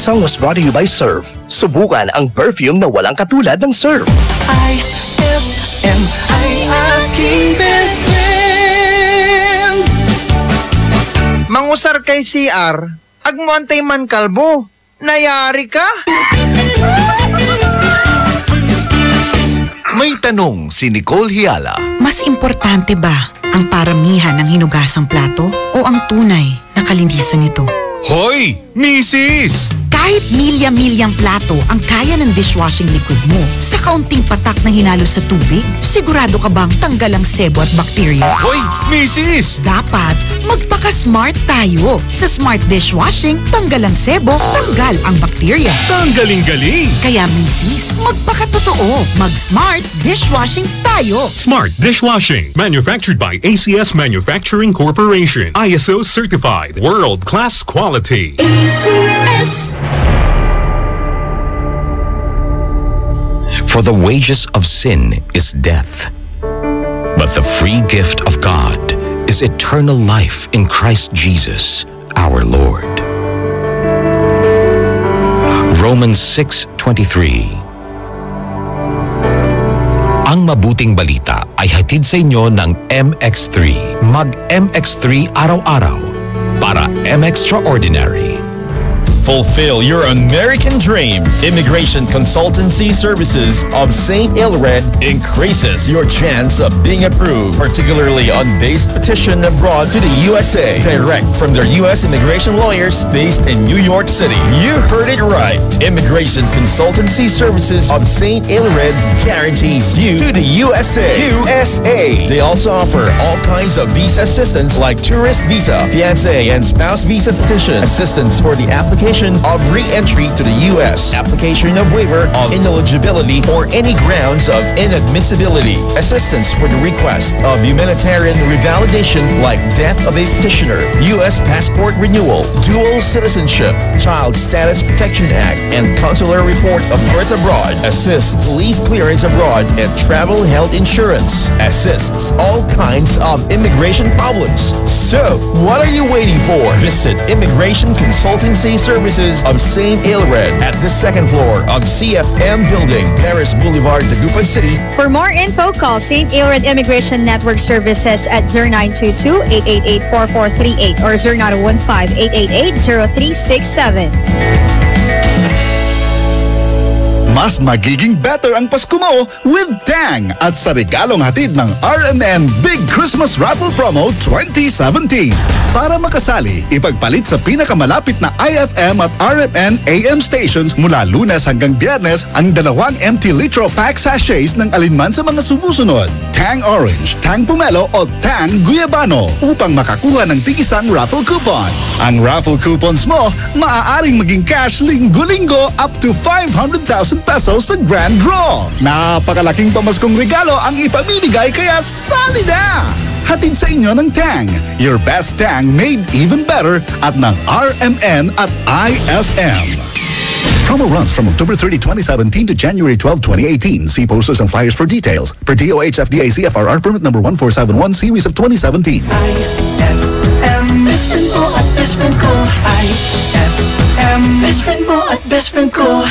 That song was brought to you by Surf. Subukan ang perfume na walang katulad ng Surf.
IFM ay aking best friend.
Mangusar kay CR, agmuantay man kalbo. Nayari ka?
May tanong si Nicole Hiala.
Mas importante ba ang paramihan ng hinugasang plato o ang tunay na kalinisan nito?
Hoy, Mrs!
Kahit milya-milyang plato ang kaya ng dishwashing liquid mo, sa kaunting patak na hinalo sa tubig, sigurado ka bang tanggal ang sebo at bakterya?
Hoy, Mrs!
Dapat magpaka-smart tayo. Sa smart dishwashing, tanggal ang sebo, tanggal ang bakterya.
Tanggaling-galing!
Kaya Mrs., magpaka-totoo. Mag-smart dishwashing tayo.
Smart Dishwashing. Manufactured by ACS Manufacturing Corporation. ISO certified. World-class quality.
ACS.
For the wages of sin is death, but the free gift of God is eternal life in Christ Jesus, our Lord. Romans 6:23. Ang mabuting balita ay hatid sa inyo ng MX3. Mag-MX3 araw-araw para M-Extraordinary.
Fulfill your American dream. Immigration Consultancy Services of St. Ilred increases your chance of being approved, particularly on base petition abroad to the USA. Direct from their U.S. immigration lawyers based in New York City. You heard it right. Immigration Consultancy Services of St. Ilred guarantees you to the USA. USA. They also offer all kinds of visa assistance like tourist visa, fiancé and spouse visa petition, assistance for the application of re-entry to the U.S., application of waiver of ineligibility or any grounds of inadmissibility, assistance for the request of humanitarian revalidation like death of a petitioner, U.S. passport renewal, dual citizenship, Child Status Protection Act, and consular report of birth abroad, assists police clearance abroad, and travel health insurance, assists all kinds of immigration problems. So, what are you waiting for? Visit Immigration Consultancy Services of St. Ilred at the second floor of CFM Building, Paris Boulevard, Dagupan City.
For more info, call St. Ilred Immigration Network Services at 0922-888-4438 or 0915-888-0367.
Mas magiging better ang Pasko mo with Tang at sa regalong hatid ng RMN Big Christmas Raffle Promo 2017. Para makasali, ipagpalit sa pinakamalapit na IFM at RMN AM stations mula Lunes hanggang Biyernes ang 2 empty litro pack sachets ng alinman sa mga sumusunod. Tang Orange, Tang Pomelo o Tang Guyabano upang makakuha ng tig-isang raffle coupon. Ang raffle coupons mo maaaring maging cash linggo-linggo up to 500,000 pesos sa grand draw. Napakalaking pamaskong regalo ang ipamimigay kaya sali na! Hatid sa inyo ng Tang. Your best Tang made even better at ng RMN at IFM. Promo runs from October 30, 2017 to January 12, 2018. See posters and flyers for details. Per DOH FDA CFRR permit number 1471 series of 2017.
IFM, best friend mo at best friend ko. IFM, best friend mo at best friend ko.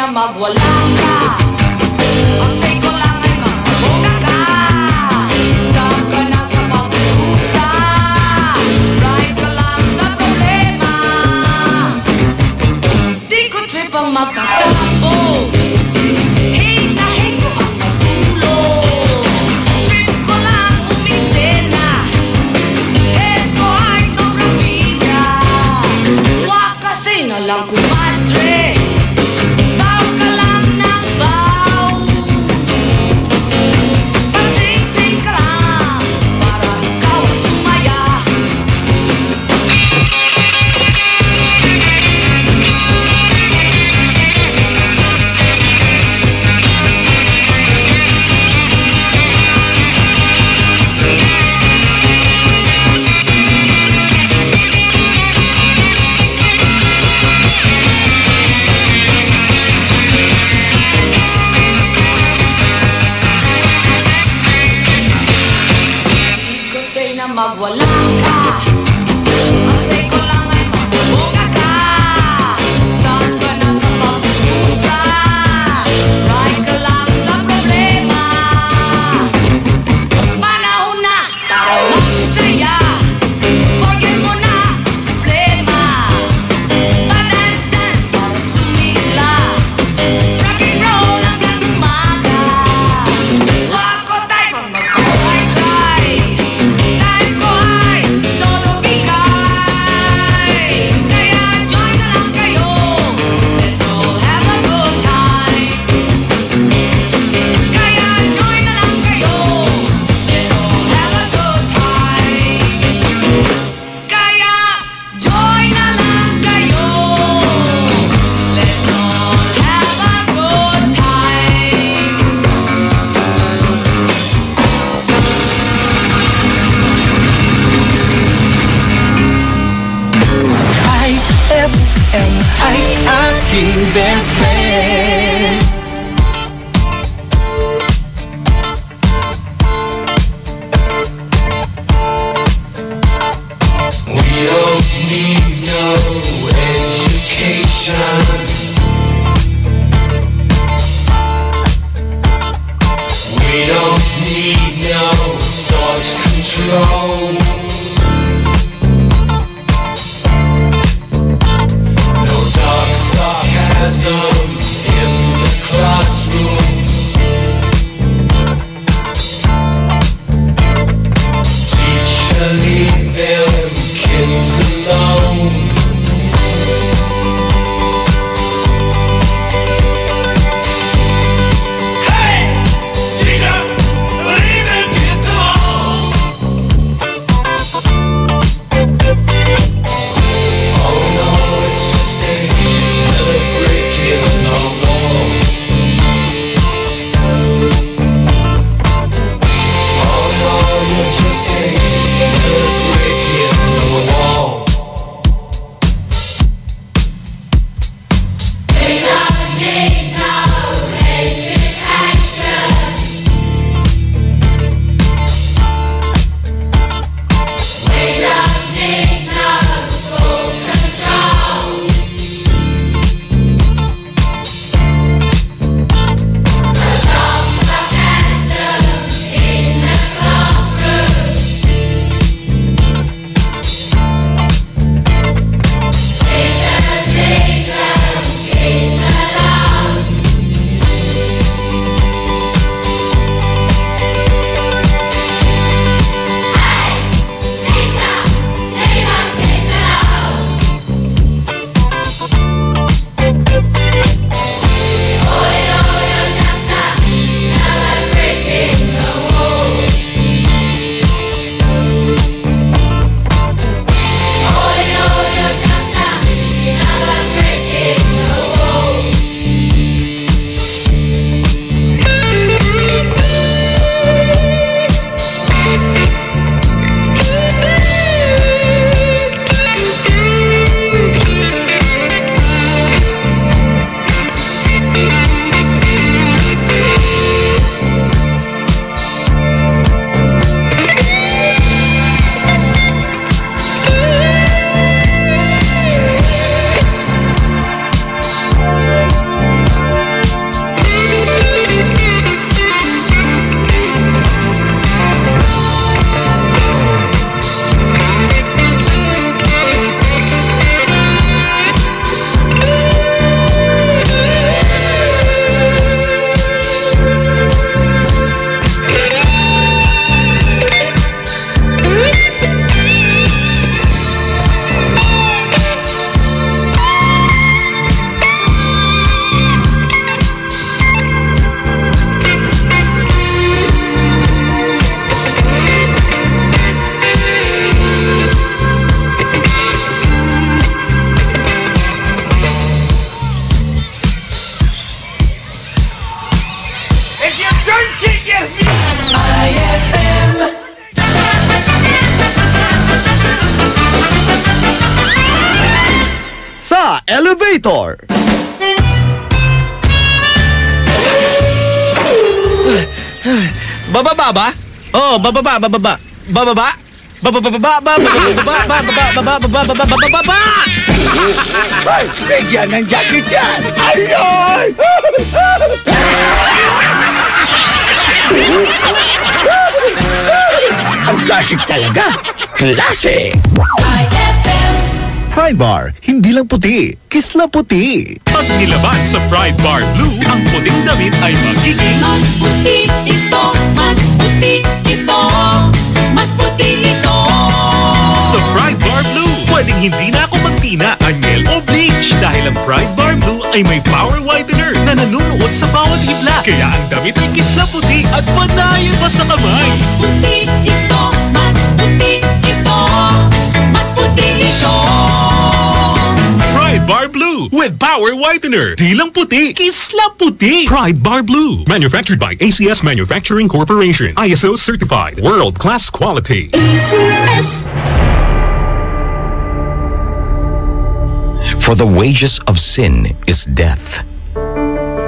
na magwala ka. Ang say ko lang ay magpaboga ka. Stop ka na sa pagkusa. Right ka lang sa problema. Di ko trip ang magkasabog. Hate na hate ko ang nagulong. Trip ko lang umisena. Head ko ay sobrang bigat. Wag kasi na lang kumadre. Baw ka lang ng baw. Pasing-sing ka lang para ikaw ay sumaya. Di ko say na magwala ka. Ang say ko lang ay magpaboga ka. Stop ka na sa pagkusa. Right ka lang sa problema. Panahon na para magsaya. Forget mo na problema. Pa-dance-dance para sumigla. Rock and roll hanggang umaga. Wag ko tayo pang magpapay-kay. Time ko ay todo bigay. Kaya join na lang kayo. Let's all have a good time. Kaya join na lang kayo. Let's all have a good time. Kaya join na lang kayo. Let's all have a good time.
IFM ay aking best friend. We don't need no education. We don't need no thought control. No dark sarcasm in the classroom. Teacher, leave them kids alone. Hey! Teacher, leave them kids alone.
elevator. Bababa ba?
Oh, bababa.
Bababa?
Bababa!
Ay, bigyan ng jacket yan! Ayoy! Ang classic talaga! Classic!
Pride Bar, hindi lang puti, kisla puti.
Pag nilaban sa Pride Bar Blue, ang puting damit ay magiging
Mas puti ito, mas puti ito, mas puti ito.
Sa Pride Bar Blue, pwedeng hindi na ako magtina, anyel o bleach dahil ang Pride Bar Blue ay may power whitener na nanunuot sa bawat hibla. Kaya ang damit ay kisla puti at panayin pa sa kamay.
Mas puti ito, mas puti ito, mas puti ito.
Pride Bar Blue with power whitener. Di lang puti, kisla puti. Pride Bar Blue, manufactured by ACS Manufacturing Corporation. ISO certified, world-class quality.
ACS.
For the wages of sin is death,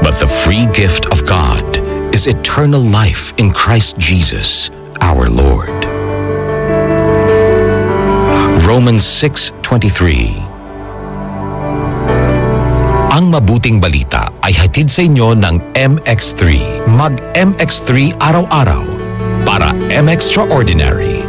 but the free gift of God is eternal life in Christ Jesus, our Lord. Romans 6:23. Ang mabuting balita ay hatid sa inyo ng MX3. Mag-MX3 araw-araw para M-Extraordinary.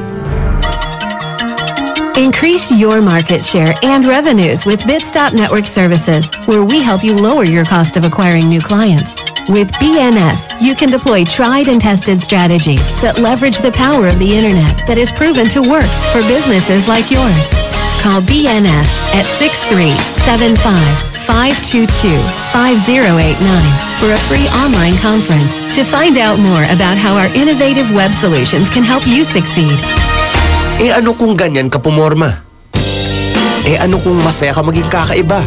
Increase your market share and revenues with Bitstop Network Services, where we help you lower your cost of acquiring new clients. With BNS, you can deploy tried and tested strategies that leverage the power of the internet that is proven to work for businesses like yours. Call BNS at 6375-522-5089 for a free online conference to find out more about how our innovative web solutions can help you succeed.
Eh ano kung ganyan ka pumorma? Eh ano kung masaya ka maging kakaiba?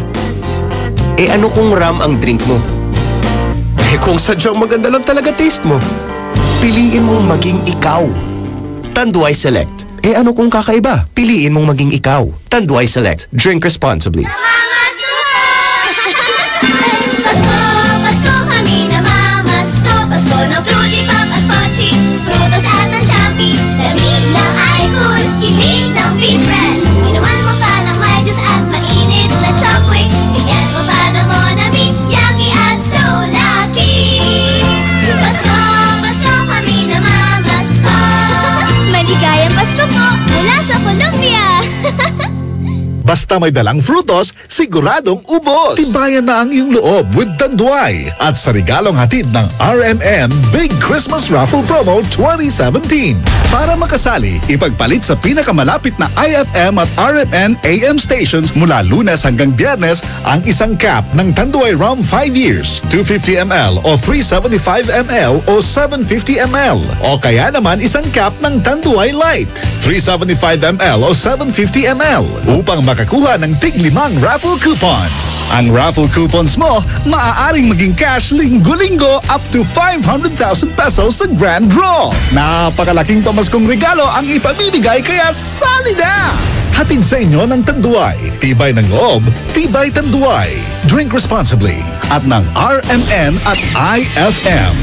Eh ano kung ram ang drink mo? Eh kung sadyang maganda lang talaga taste mo, piliin mong maging ikaw. Tanduay Select. Eh ano kung kakaiba? Piliin mong maging ikaw. Tanduay Select. Drink responsibly.
Pasko kami namamasko. Pasko ng Fruity Pop at Pochi, Frutos at ng Champi. Lamig ng iCool, kilig ng Be Fresh. Inuman mo pa ng may juice at mainit na Chocwix. Bigyan mo pa ng Monami, Yaki at So Lucky. Pasko kami namamasko. Maligayang Pasko po mula sa Colombia.
Basta may dalang frutos, siguradong ubos. Tibayan na ang iyong loob with Tanduay. At sa regalong hatid ng RMN Big Christmas Raffle Promo 2017. Para makasali, ipagpalit sa pinakamalapit na IFM at RMN AM stations mula Lunes hanggang Biyernes ang isang cap ng Tanduay Rum 5 years, 250 ml o 375 ml o 750 ml. O kaya naman isang cap ng Tanduay Light, 375 ml o 750 ml upang makakuha ng tig-5 raffle coupons. Ang raffle coupons mo, maaaring maging cash linggo-linggo up to 500,000 pesos sa grand draw. Napakalaking pamaskong regalo ang ipamimigay kaya sali na! Hatid sa inyo ng Tanduay. Tibay ng loob, tibay Tanduay. Drink responsibly at ng RMN at IFM.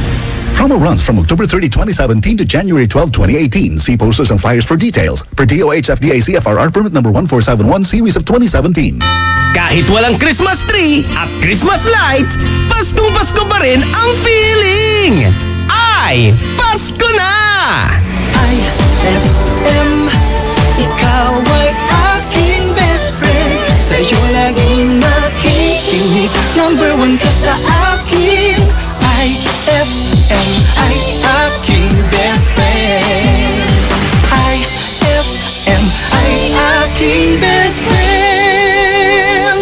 Promo runs from October 30, 2017 to January 12, 2018. See posters and flyers for details. Per DOH FDA CFRR permit number 1471 series of 2017.
Kahit walang Christmas tree at Christmas lights, Paskong Pasko pa rin ang feeling! Ay, Pasko na!
IFM, ikaw ay aking best friend. Sa'yo laging makikinig, number 1 ka sa akin. IFM ay aking best friend. IFM ay aking best friend.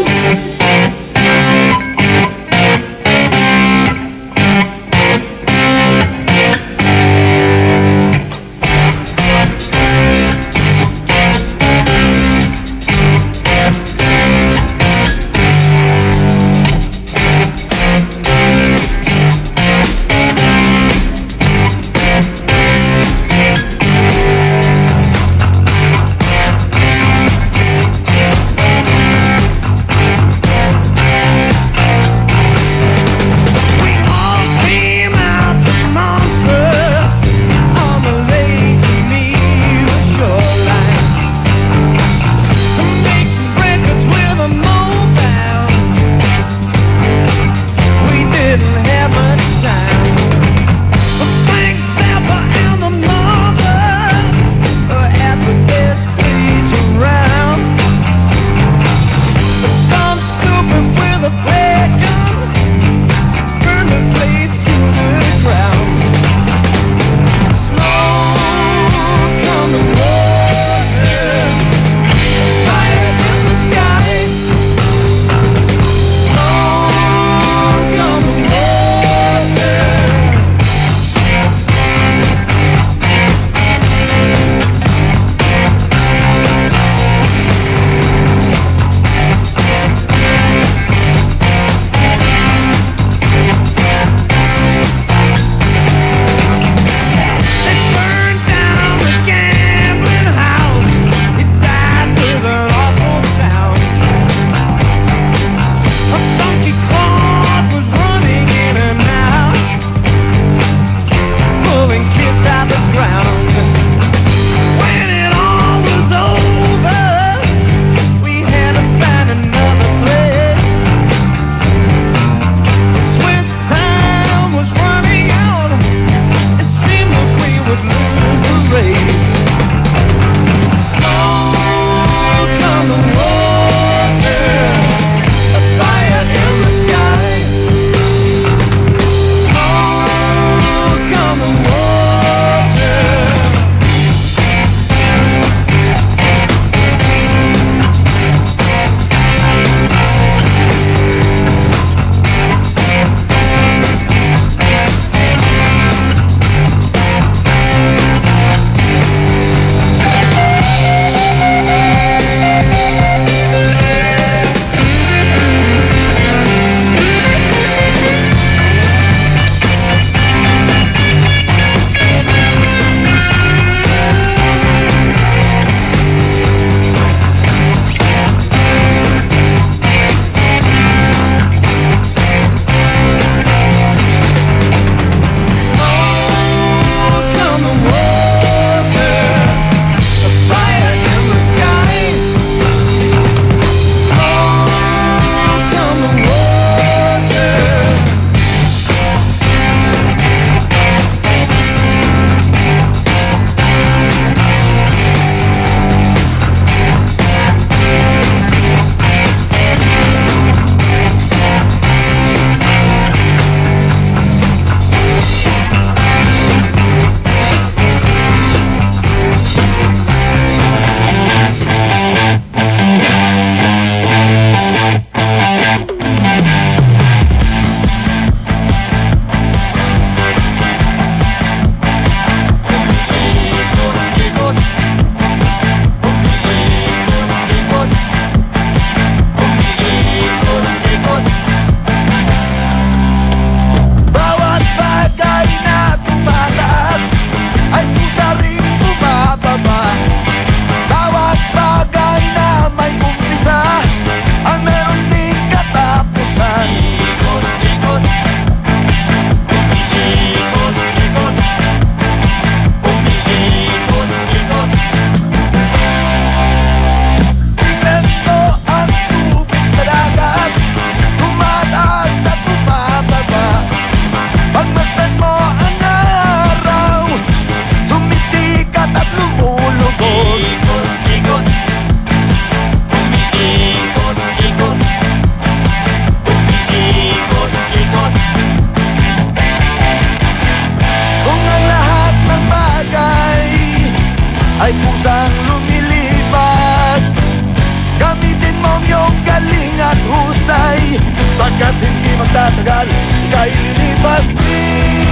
Pagkat hindi magtatagal, ika'y lilipas din.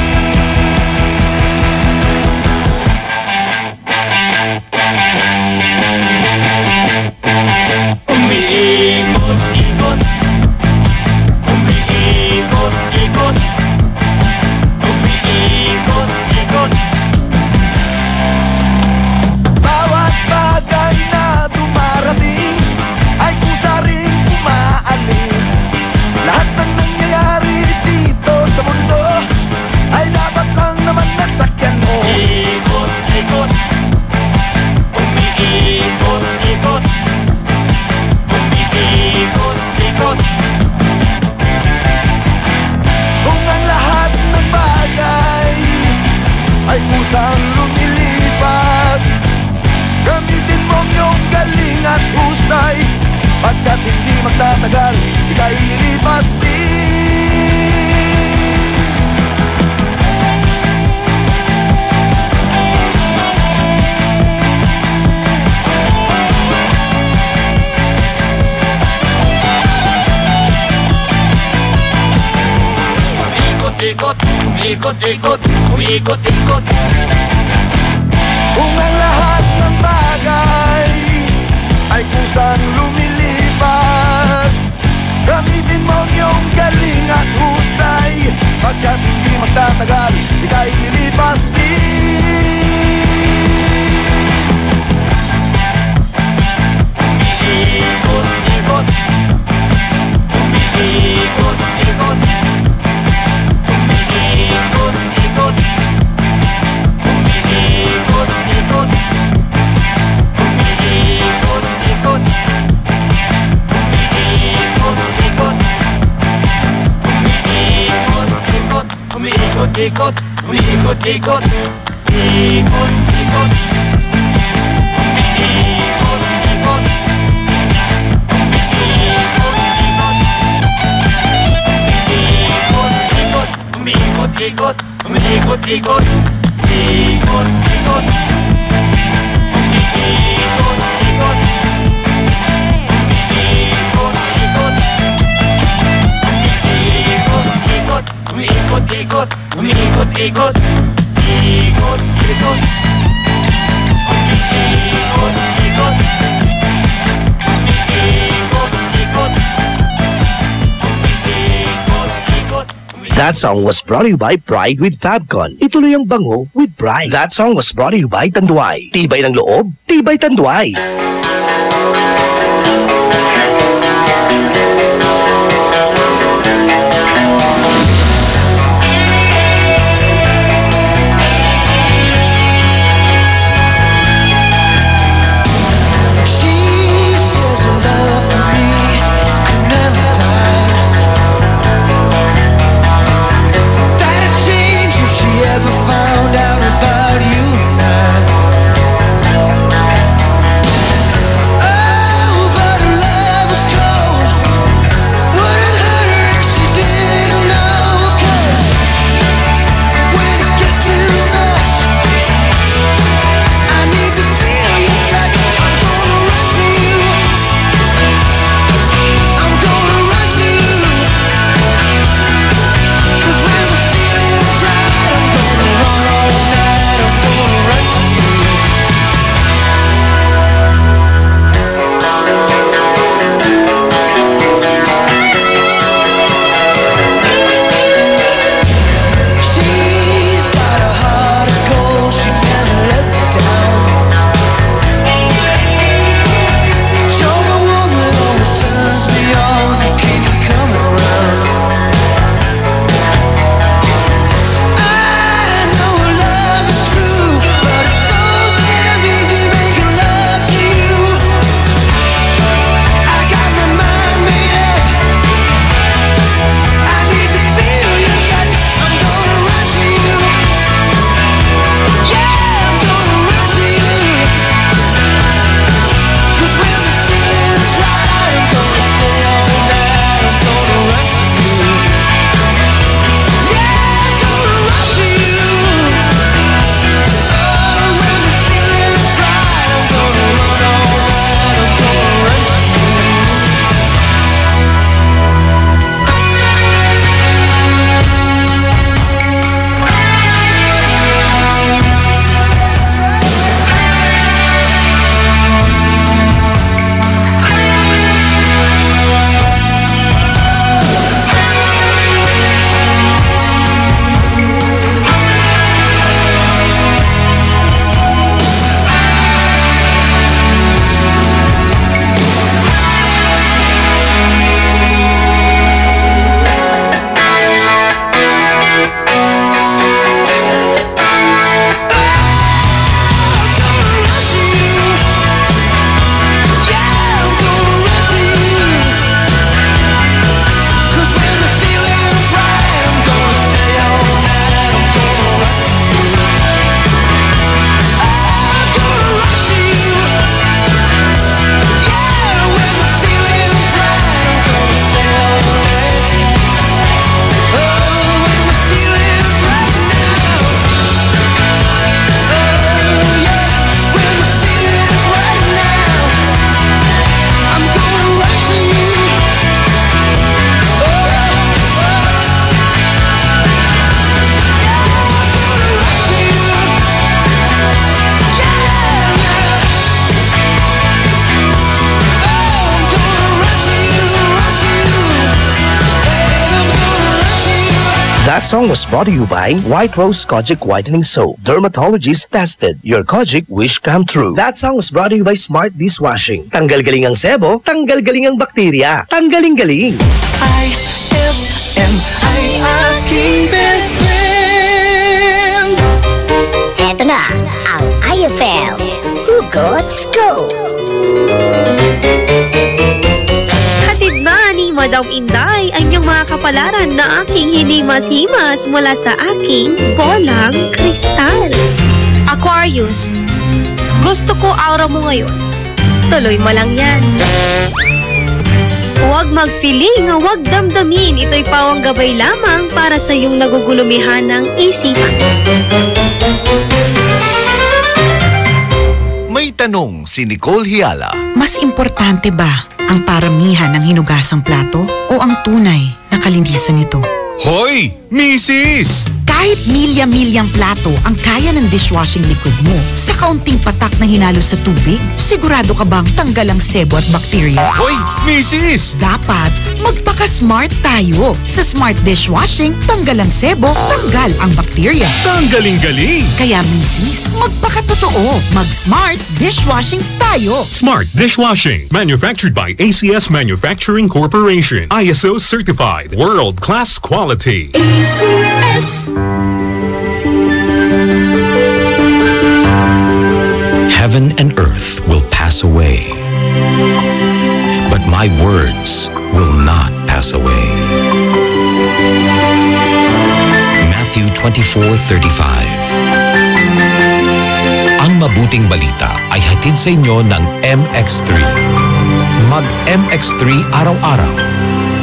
Umiikot-ikot, umiikot-ikot, umiikot-ikot. Bawat bagay na dumarating ay kusa ring umaalis. Lahat ng nangyayari dito sa mundo ay dapat lang naman nasakyan mo. Ikot-ikot, umiikot-ikot, umiikot-ikot. Kung ang lahat ng bagay ay kusang lumilipas, gamitin mo yung galing at husay. Pagkat hindi magtatagal, ika'y lilipas din. Umikot-ikot, umikot-ikot, umikot-ikot. Kung ang lahat ng bagay ay kusang lumilipas, gamitin mo yung galing at husay. Pagkat hindi magtatagal, ika'y lilipas din. Umiikot-ikot, umiikot-ikot, umiikot-ikot, umiikot-ikot, umiikot-ikot, umiikot-ikot, umiikot-ikot, umiikot-ikot, ikot-ikot, umiikot-ikot, umiikot-ikot, umiikot-ikot, ikot-ikot, umiikot-ikot, umiikot-ikot, umiikot-ikot, umiikot-ikot, ikot-ikot, umiikot-ikot,
That song was brought to you by Pride with Fabcon. Ituloy ang bango with Pride. That song was brought to you by Tanduay. Tibay ng loob, tibay Tanduay.
Found out about you and I.
That song was brought to you by White Rose Kojic Whitening Soap. Dermatologist tested. Your Kojic wish come true. That song was brought to you by Smart Dishwashing. Tanggal galing ang sebo, tanggal galing ang bakterya. Tanggaling galing.
IFM ay aking best friend.
Eto na ang IFM Hugots Go!
Hatid na ni Madam Inday ang iyong mga kapalaran na aking hinimas-himas mula sa aking bolang kristal. Aquarius, gusto ko aura mo ngayon. Tuloy mo lang yan. Huwag mag-feeling, huwag damdamin. Ito'y pawang gabay lamang para sa iyong nagugulumihan ng isipan.
May tanong si Nicole Hiala.
Mas importante ba ang paramihan ng hinugasang plato o ang tunay na kalinisan nito?
Hoy, Mrs.
Kahit milya-milyang plato ang kaya ng dishwashing liquid mo, sa kaunting patak na hinalo sa tubig, sigurado ka bang tanggal ang sebo at bakterya?
Hoy, Mrs.
Dapat magpaka-smart tayo. Sa Smart Dishwashing, tanggal ang sebo, tanggal ang bakterya.
Tanggaling-galing!
Kaya Mrs., magpakatotoo. Mag-Smart Dishwashing tayo.
Smart Dishwashing. Manufactured by ACS Manufacturing Corporation. ISO certified. World-class quality.
ACS.
Heaven and earth will pass away, but my words will not pass away. Matthew 24:35. Ang mabuting balita ay hatid sa inyo ng MX3. Mag MX3 araw-araw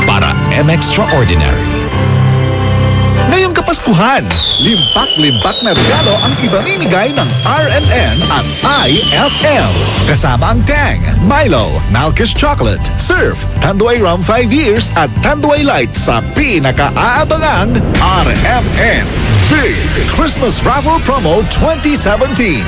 para M-Extraordinary.
Ngayong Kapaskuhan, limpak-limpak na regalo ang ibamimigay ng RMN at IFM. Kasama ang Tang, Milo, Malkish Chocolate, Surf, Tanduay Rum 5 Years at Tanduay Light sa pinaka-aabangang RMN Big Christmas Raffle Promo 2017.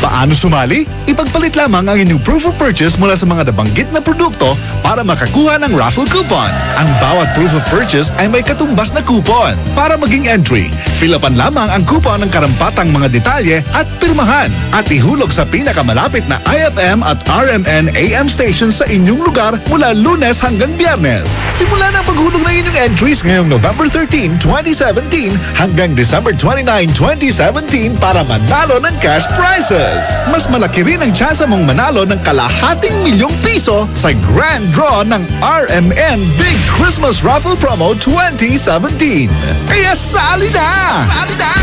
Paano sumali? Ipagpalit lamang ang inyong proof of purchase mula sa mga nabanggit na produkto para makakuha ng raffle coupon. Ang bawat proof of purchase ay may katumbas na coupon. Para maging entry, fill upan lamang ang coupon ng karampatang mga detalye at pirmahan at ihulog sa pinakamalapit na IFM at RMN AM stations sa inyong lugar mula Lunes hanggang Biyernes. Simula na ang paghulog ng inyong entries ngayong November 13, 2017 hanggang December 29, 2017 para manalo ng cash prizes. Mas malaki rin ang tsansa mong manalo ng ₱250,000 sa grand draw ng RMN Big Christmas Raffle Promo 2017. Kaya sali na! Sali na!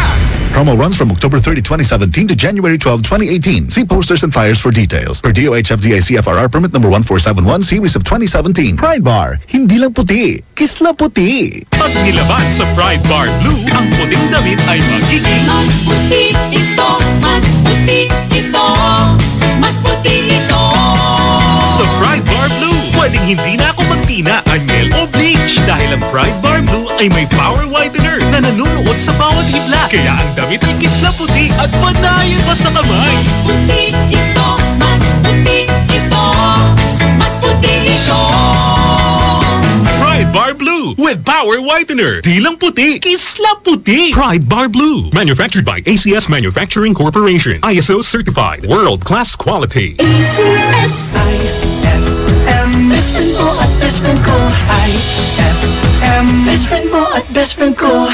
Promo runs from October 30, 2017 to January 12, 2018. See posters and flyers for details. Per DOH FDA CFRR permit number 1471 series of 2017. Pride Bar, hindi lang puti, kisla puti.
Pag nilaban sa Pride Bar Blue, ang puting damit ay magiging
mas puti ito, mas puti ito, mas puti ito.
Sa Pride Bar Blue, pwedeng hindi na ako magtina, anyel o bleach dahil ang Pride Bar Blue ay may power whitener na nanunuot sa bawat hibla. Kaya ang damit ay kisla puti at panayin pa sa kamay.
Mas puti ito, mas puti ito, mas puti ito.
Pride Bar Blue with power whitener. Di lang puti, kisla puti. Pride Bar Blue. Manufactured by ACS Manufacturing Corporation. ISO certified. World-class quality.
ACS. IFM. Best friend mo at best friend ko. IFM. Best friend mo at best friend ko.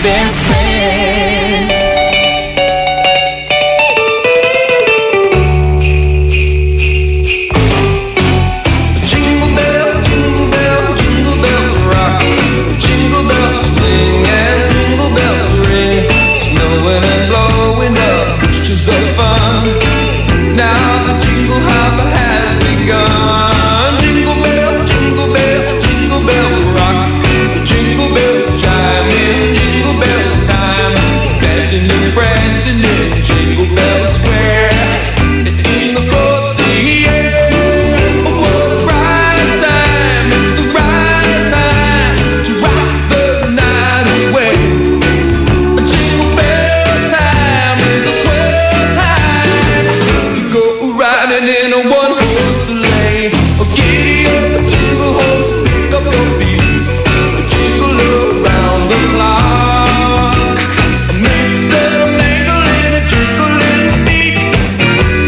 best friend. Jingle bell, jingle bell, jingle bell rock. Jingle bell swing and jingle bell ring. Snowing and blowing up bushes of fun. Now the jingle hop has begun. Jingle bell, jingle bell, jingle bell rock. Jingle bell chiming, jingle bell time. Dancing and prancing in Jingle Bell Square. In the frosty air. Oh, what a right time, it's the right time to rock the night away. Jingle bell time is a swell time to go riding in a one-horse sleigh. Oh, giddy up, jingle horse, pick up your feet. Jingle around the clock. Mix and mingle in a jingling beat.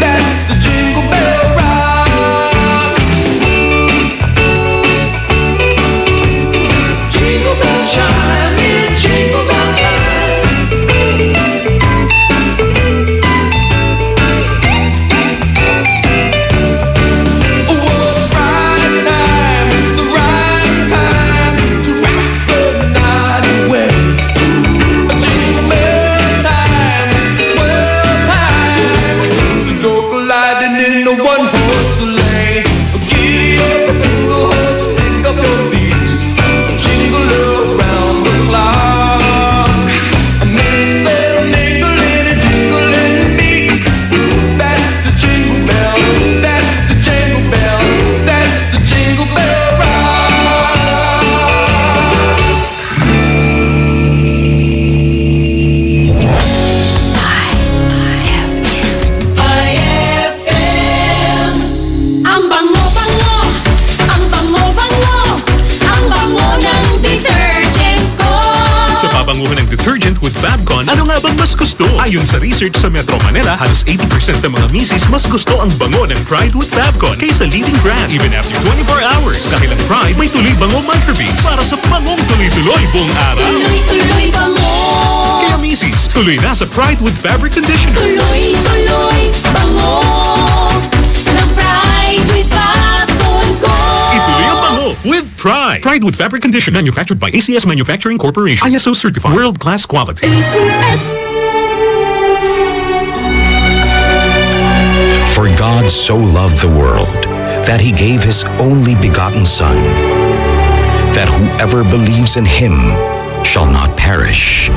That's the Jingle Bell Rock. Jingle bells chime in Jingle Bell time. Oh, what a right time, it's the right time to rock the night away. Jingle bell time, it's a swell time to go gliding in a one-horse sleigh. Giddy up, jingle horse, pick up your feet. Jingle around the clock. Mix and mingle in a jingling beat. That's the Jingle Bell, that's the Jingle Bell, that's the Jingle Bell Rock.
Ang bango-bango, ang bango-bango, ang bango ng detergent ko.
Sa pabanguhan ng detergent with Fabcon, ano nga bang mas gusto? Ayon sa research sa Metro Manila, halos 80% ng mga misis mas gusto ang bango ng Pride with Fabcon kaysa leading brand even after 24 hours. Dahil ang Pride may tuloy bango microbeads para sa bangong tuloy-tuloy buong araw.
Tuloy-tuloy bango.
Kaya misis, tuloy na sa Pride with Fabric Conditioner.
Tuloy-tuloy bango ng Pride with Fabcon ko.
Ituloy ang bango with Pride. Pride with Fabric Conditioner, manufactured by ACS Manufacturing Corporation. ISO certified, world-class quality.
ACS.
For God so loved the world that he gave his only begotten Son, that whoever believes in him shall not perish,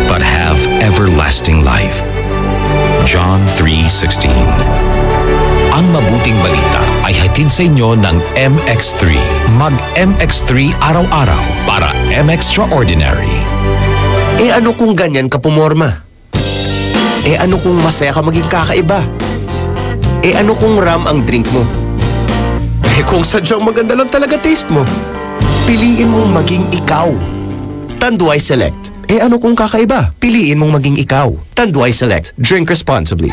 but have everlasting life. John 3:16. Ang mabuting balita ay hatid sa inyo ng MX3. Mag-MX3 araw-araw para M-Extraordinary.
Eh ano kung ganyan ka pumorma? Eh ano kung masaya ka maging kakaiba? Eh ano kung ram ang drink mo? Eh kung sadyang maganda lang talaga taste mo, piliin mong maging ikaw. Tanduay Select. Eh ano kung kakaiba? Piliin mong maging ikaw. Tanduay Select. Drink responsibly.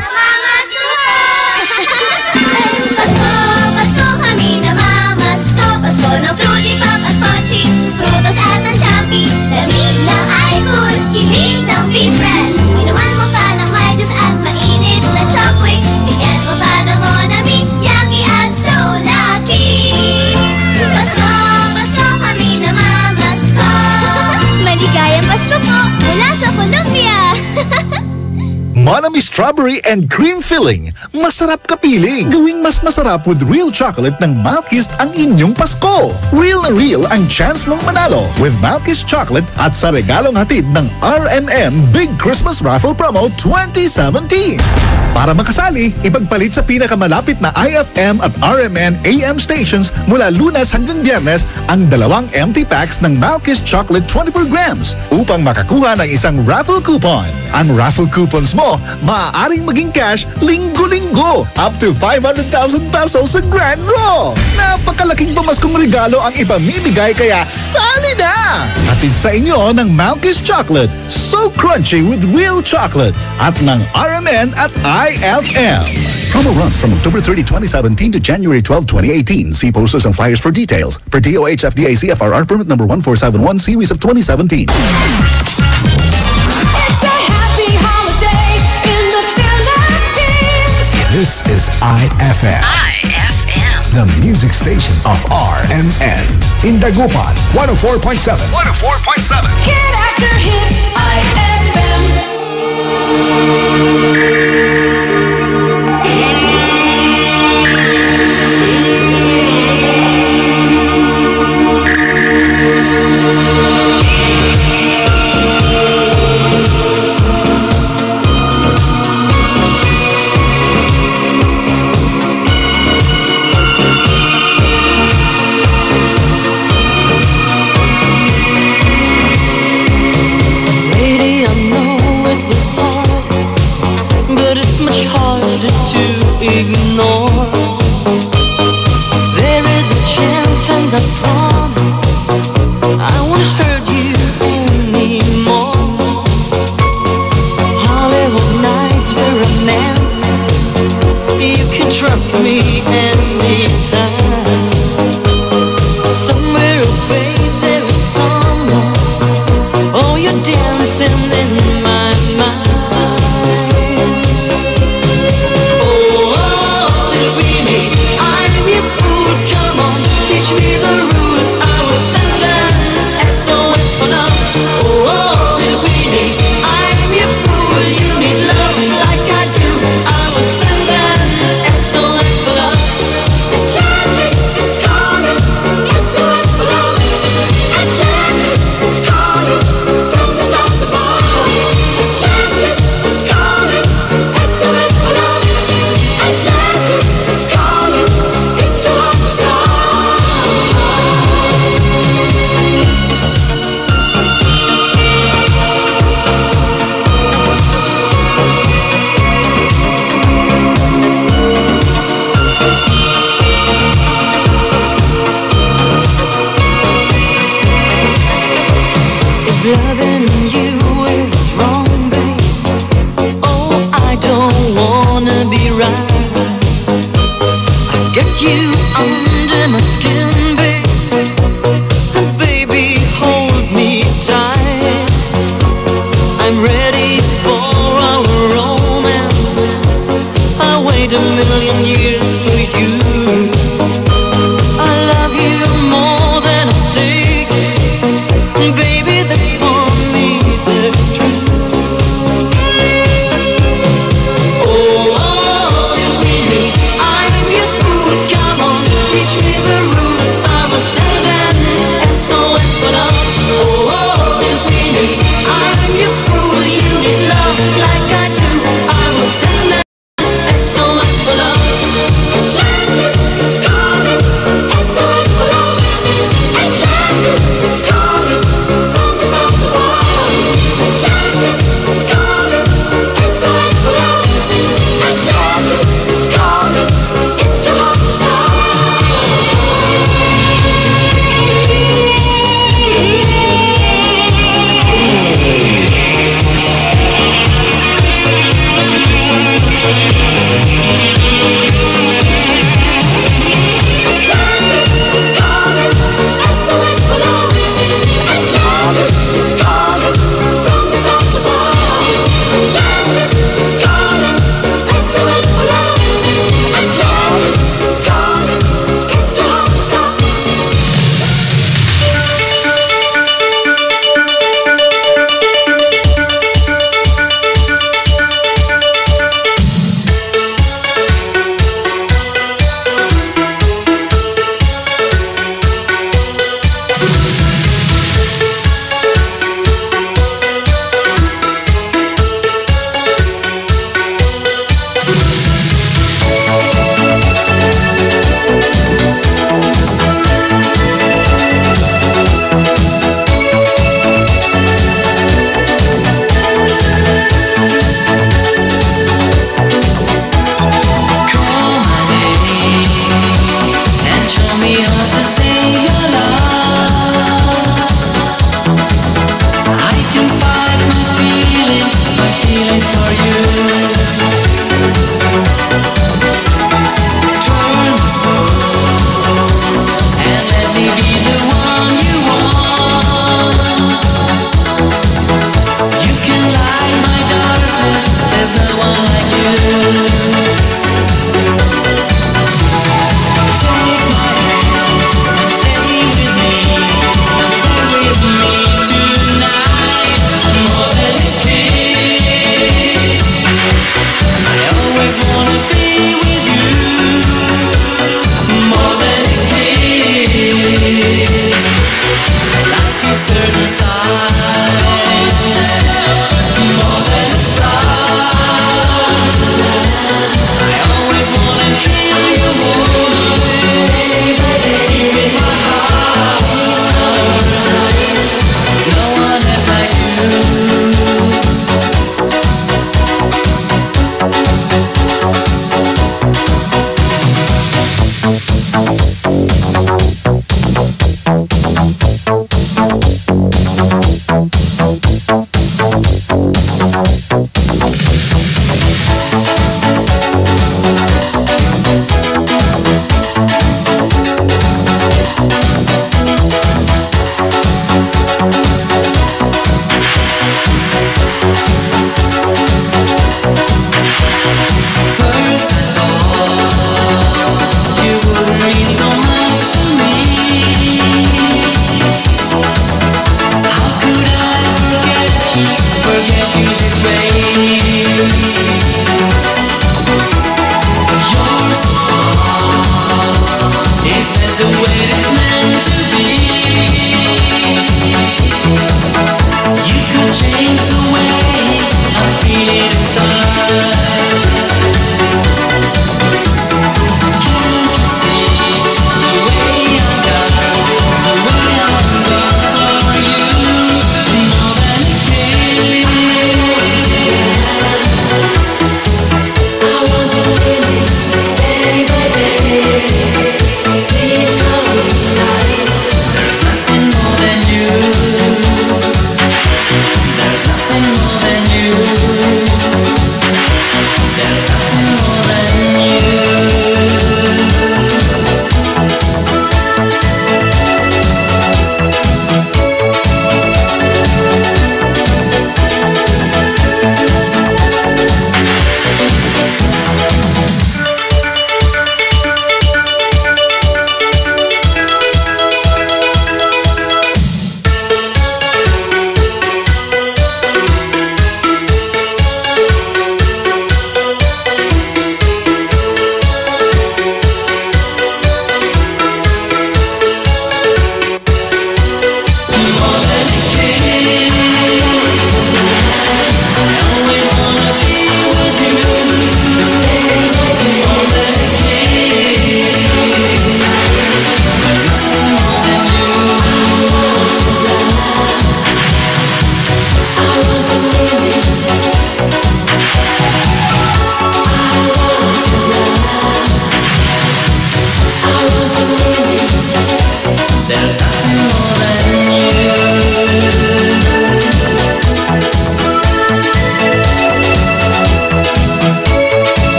Pasko kami namamasko. Pasko ng Fruity Pop at Pochi. Frutos at ng Champi. Lamig ng iFood. Kilig ng Be Fresh. Inuman mo pa ng may juice at mainit na Chopwick. Bigyan mo pa ng Monami. Yummy at so lucky. Pasko kami namamasko. Maligayang Pasko po mula sa Colombia.
Monami Strawberry and Cream Filling. Masarap kapiling. Gawing mas masarap with real chocolate ng Malkist ang inyong Pasko. Real na real ang chance mong manalo with Malkist Chocolate at sa regalong hatid ng RMN Big Christmas Raffle Promo 2017. Para makasali, ipagpalit sa pinakamalapit na IFM at RMN AM stations mula Lunes hanggang Biyernes ang 2 empty packs ng Malkist Chocolate 24 grams upang makakuha ng isang raffle coupon. Ang raffle coupons mo maaaring maging cash linggo-linggo up to 500,000 pesos sa grand draw. Napakalaking pamaskong regalo ang ipamimigay kaya sali na! Hatid sa inyo ng Malkist Chocolate, so crunchy with real chocolate at ng RMN at IFM. Promo runs from October 30, 2017 to January 12, 2018. See posters and flyers for details. Per DOH FDA CFRR permit number 1471 series of 2017. This is IFM.
IFM.
The music station of RMN. In Dagupan, 104.7. 104.7.
Hit after hit, IFM.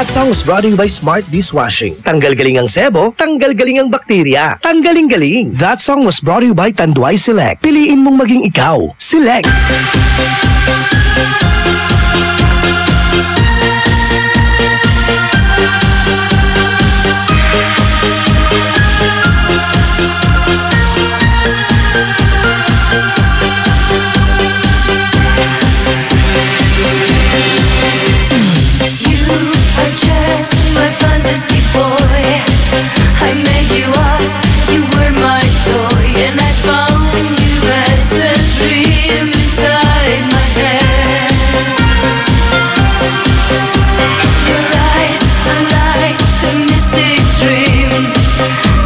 That song was brought to you by Smart Dishwashing. Tanggal galing ang sebo, tanggal galing ang bakterya. Tanggaling galing. That song was brought to you by Tanduay Select. Piliin mong maging ikaw. Select.
I made you up, you were my toy, and I found you as a dream inside my head. Your eyes are like a mystic dream,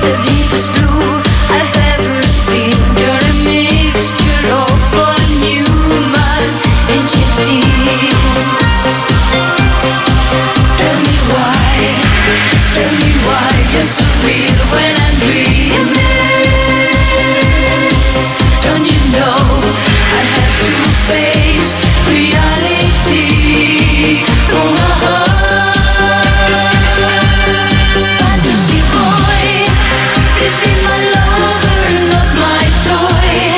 the deepest blue I've ever seen. You're a mixture of born human and gypsy. Tell me why you're so real when I'm dreaming. Don't you know I have to face reality? Fantasy boy, please be my lover, not my toy.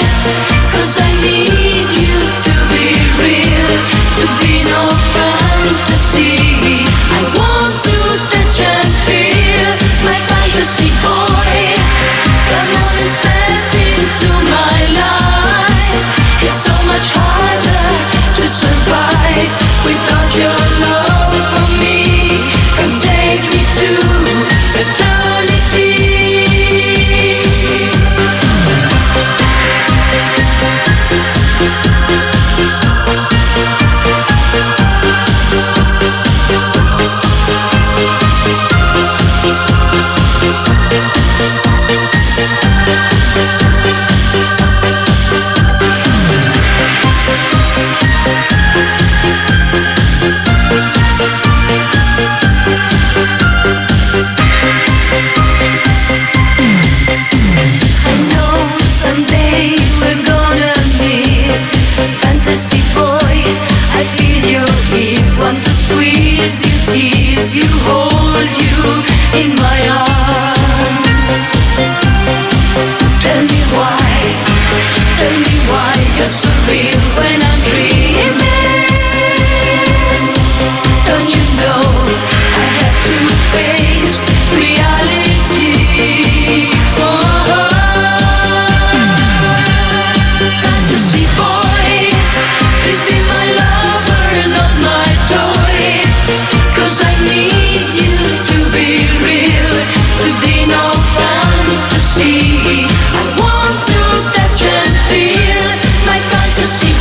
'Cause I need you to be real, to be no fantasy. I want to touch and feel my fantasy boy. Come on and step into my life. It's so much harder to survive without your love for me. Come take me to eternity. I know someday we're gonna meet. Fantasy boy, I feel your heat. Want to squeeze you, tease you, hold you in my arms. Tell me why you're so real when I'm dreaming. Don't you know I have to face reality? Fantasy boy, please be my lover, not my toy. 'Cause I need you to be real, to be no fantasy. I want to touch and feel my fantasy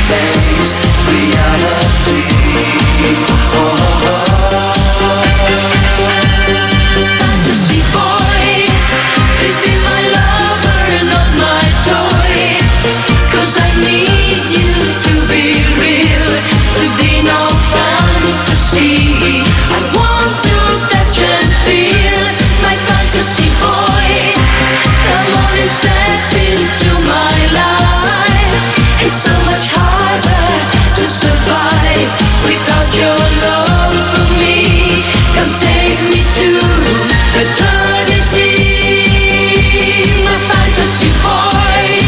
face reality.
Fantasy boy, please be my lover, not my toy. 'Cause I need you to be real, to be no fantasy. I want to touch and feel my fantasy boy. Come on and step into my life. It's so much harder to survive without your love for me. Come take me to eternity, my fantasy boy.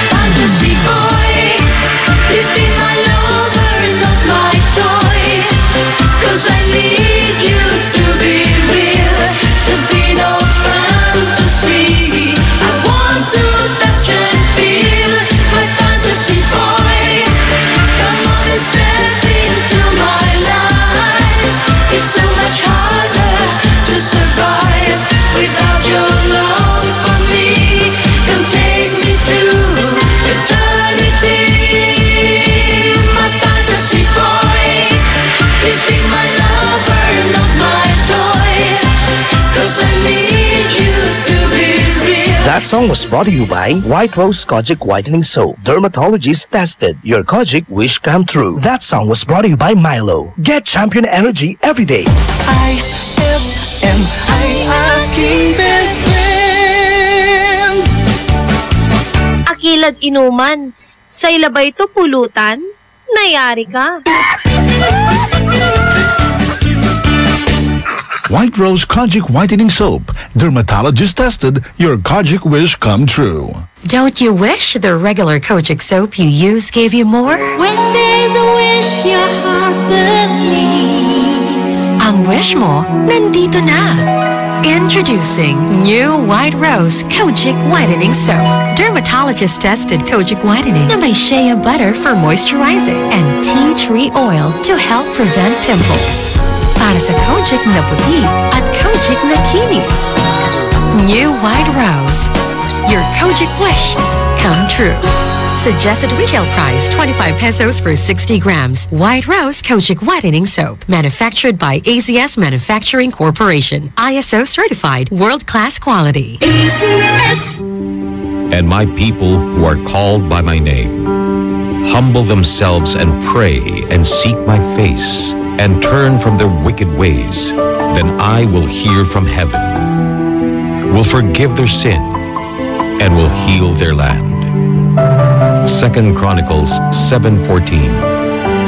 Fantasy boy, please be my lover and not my toy. 'Cause I need you to be real, to be no fantasy. I want to touch and feel my fantasy boy. Come on and step into my life. It's so much harder to survive without your love for me. Come take me to eternity, my fantasy boy. Please be my lover, not my toy. 'Cause I need you to be real.
That song was brought to you by White Rose Kojic Whitening Soap. Dermatologist tested. Your Kojic wish come true. That song was brought to you by Milo. Get champion energy every day.
IFM ay aking best friend.
Akilad inuman. Sa ilabay to pulutan. Nayari ka.
White Rose Kojic Whitening Soap. Dermatologist tested. Your Kojic wish come true.
Don't you wish the regular Kojic soap you use gave you more?
When there's a wish your heart believes.
Ang wish mo, nandito na. Introducing new White Rose Kojic Whitening Soap. Dermatologist-tested Kojic Whitening na may shea butter for moisturizing and tea tree oil to help prevent pimples. Para sa Kojic na puti at Kojic na kinis. New White Rose. Your Kojic wish come true. Suggested retail price 25 pesos for 60 grams. White Rose Kojic Whitening Soap. Manufactured by AZS Manufacturing Corporation. ISO certified world-class quality.
AZS.
And my people who are called by my name humble themselves and pray and seek my face and turn from their wicked ways, then I will hear from heaven, will forgive their sin, and will heal their land. 2 Chronicles 7:14.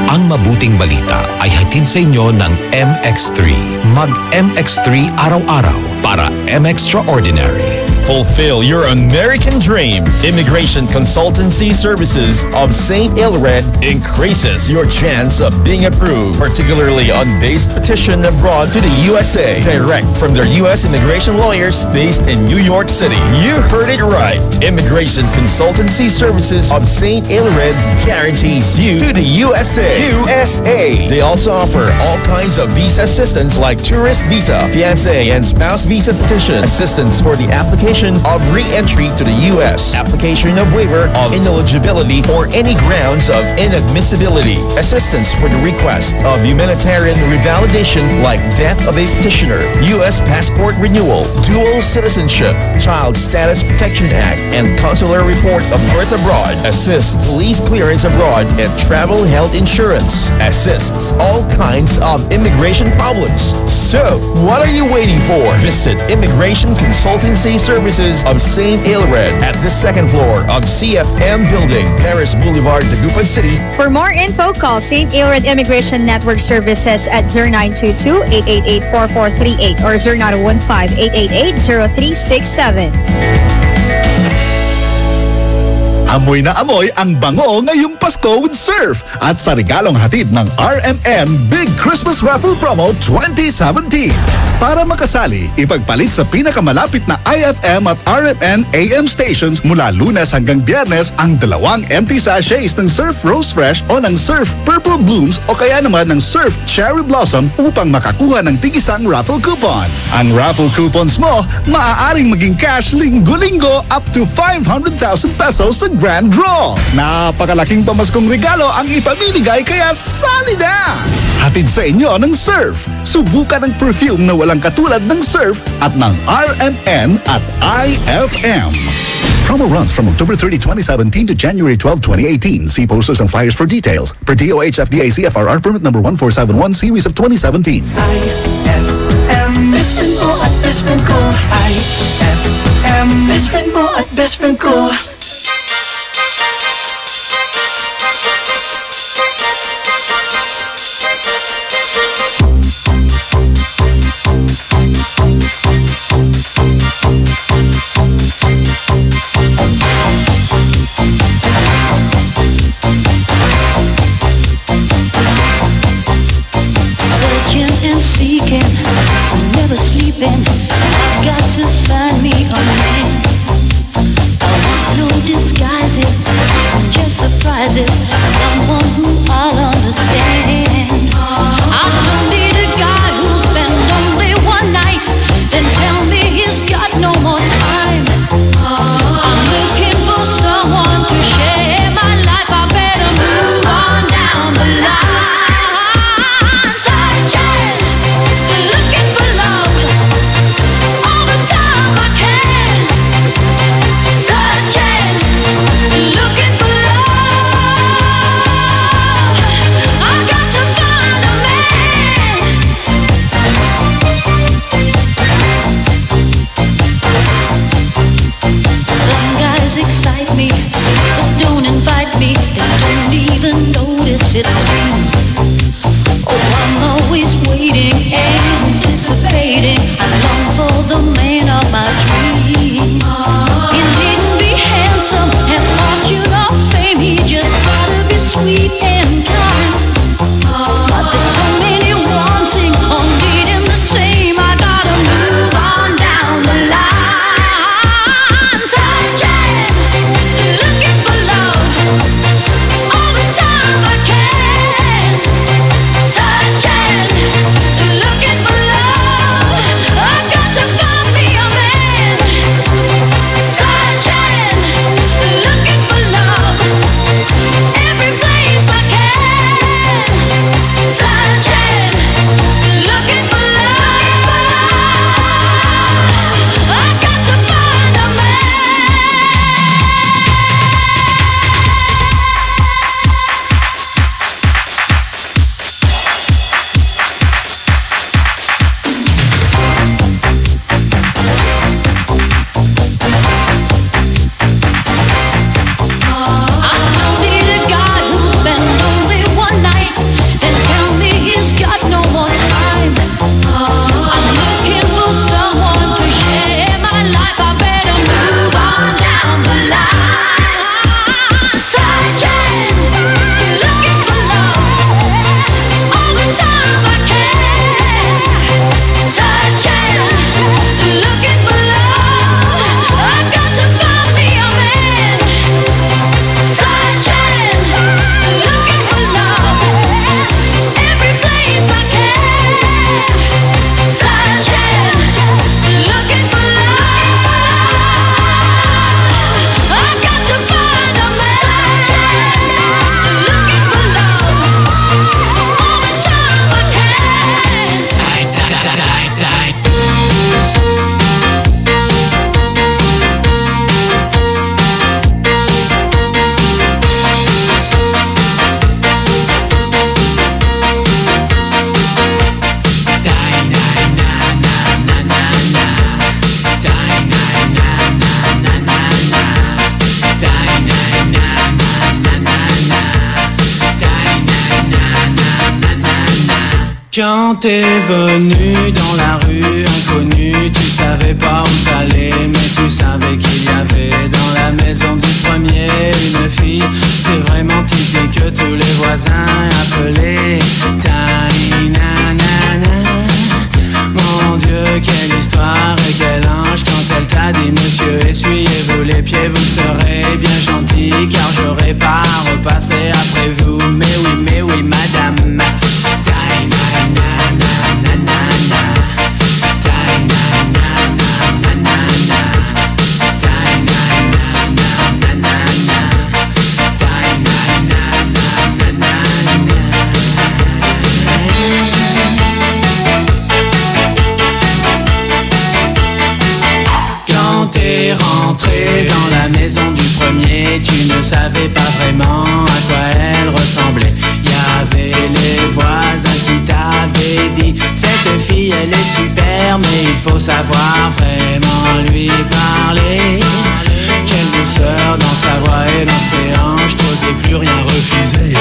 Ang mabuting balita ay hatid sa inyo ng MX3. Mag-MX3 araw-araw para M-Extraordinary.
Fulfill your American dream. Immigration Consultancy Services of St. Ilred increases your chance of being approved, particularly on base petition abroad to the USA, direct from their U.S. immigration lawyers based in New York City. You heard it right. Immigration Consultancy Services of St. Ilred guarantees you to the USA. They also offer all kinds of visa assistance like tourist visa, fiancé and spouse visa petition, assistance for the application of re-entry to the U.S., application of waiver of ineligibility or any grounds of inadmissibility, assistance for the request of humanitarian revalidation like death of a petitioner, U.S. passport renewal, dual citizenship, Child Status Protection Act, and consular report of birth abroad, assists police clearance abroad, and travel health insurance, assists all kinds of immigration problems. So, what are you waiting for? Visit Immigration Consultancy Services of St. Ilred at the second floor of CFM Building, Paris Boulevard, Dagupan City.
For more info, call St. Ilred Immigration Network Services at 0922-888-4438 or 0915-888-0367.
Amoy na amoy ang bango ngayong Pasko with Surf at sa regalong hatid ng RMN Big Christmas Raffle Promo 2017. Para makasali, ipagpalit sa pinakamalapit na IFM at RMN AM stations mula Lunes hanggang Biyernes ang 2 empty sachets ng Surf Rose Fresh o ng Surf Purple Blooms o kaya naman ng Surf Cherry Blossom upang makakuha ng tigisang raffle coupon. Ang raffle coupons mo, maaaring maging cash linggo-linggo up to 500,000 pesos sa grand draw. Napakalaking pamaskong regalo ang ipamimigay kaya sali na! Hatid sa inyo ng Surf. Subukan ang perfume na walang katulad ng Surf at ng RMN at IFM. Promo runs from October 30, 2017 to January 12, 2018. See posters and flyers for details. Per DOH FDA CFRR permit number 1471 series of 2017.
IFM, best friend mo at best friend ko. IFM, best friend mo at best friend ko.
Never sleeping, I've got to find me a man. I want no disguises, just surprises, someone who I'll understand. I don't need a guy who'll spend only one night, then tell me he's got no more time. I'm looking for someone to share my life, I better move on down the line. Excite me, but don't invite me. They don't even notice, it seems. Oh, I'm always waiting, anticipating. I long for the man of my dreams. He needn't be handsome and fortune or fame. He just gotta be sweet and kind. But there's so many wanting, all needing the same. I gotta move on down the line.
Quand t'es venu dans la rue inconnue, tu savais pas où t'allais, mais tu savais qu'il y avait dans la maison du premier une fille. T'es vraiment typique que tous les voisins appelaient Tiny Nanana. Mon
Dieu, quelle histoire et quel ange. Quand elle t'a dit monsieur, essuyez-vous les pieds, vous serez bien gentil, car j'aurai pas à repasser après vous. Mais oui, madame. T'es rentré dans la maison du premier, tu ne savais pas vraiment à quoi elle ressemblait. Y avait les voisins qui t'avaient dit cette fille elle est super, mais il faut savoir vraiment lui parler. Quelle douceur dans sa voix et dans ses hanches, t'osais plus rien refuser.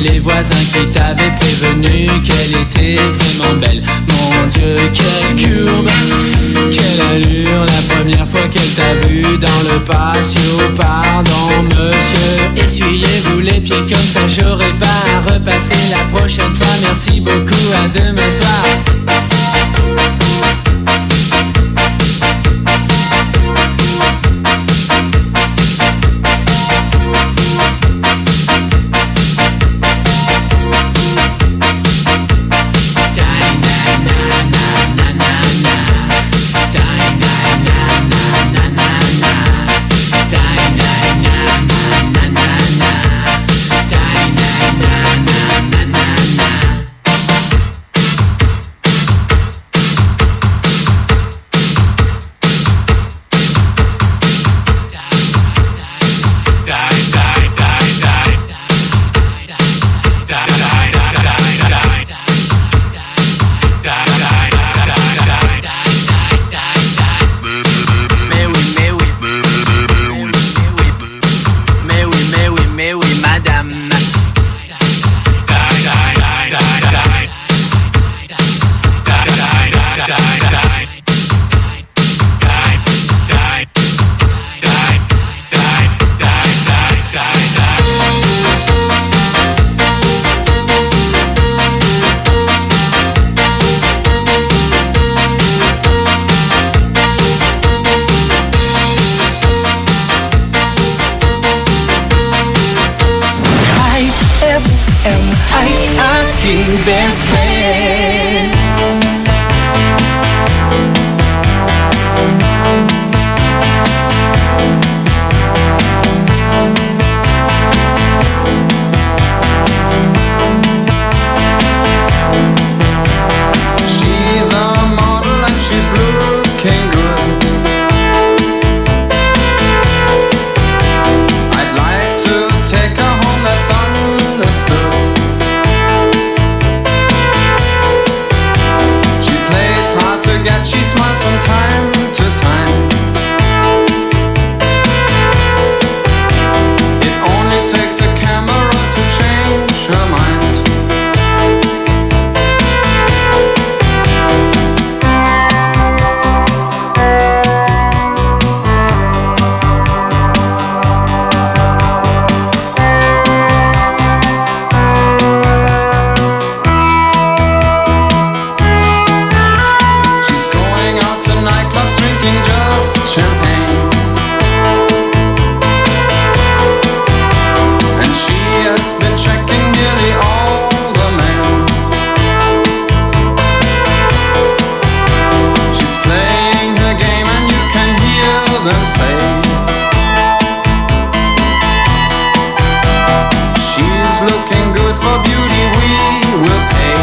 Les voisins qui t'avaient prévenu qu'elle était vraiment belle. Mon Dieu, quelle courbe, quelle allure. La première fois qu'elle t'a vu dans le patio. Pardon monsieur, essuyez-vous les pieds, comme ça j'aurai pas à repasser la prochaine fois. Merci beaucoup, à demain soir. them say she's looking good for beauty, we will pay.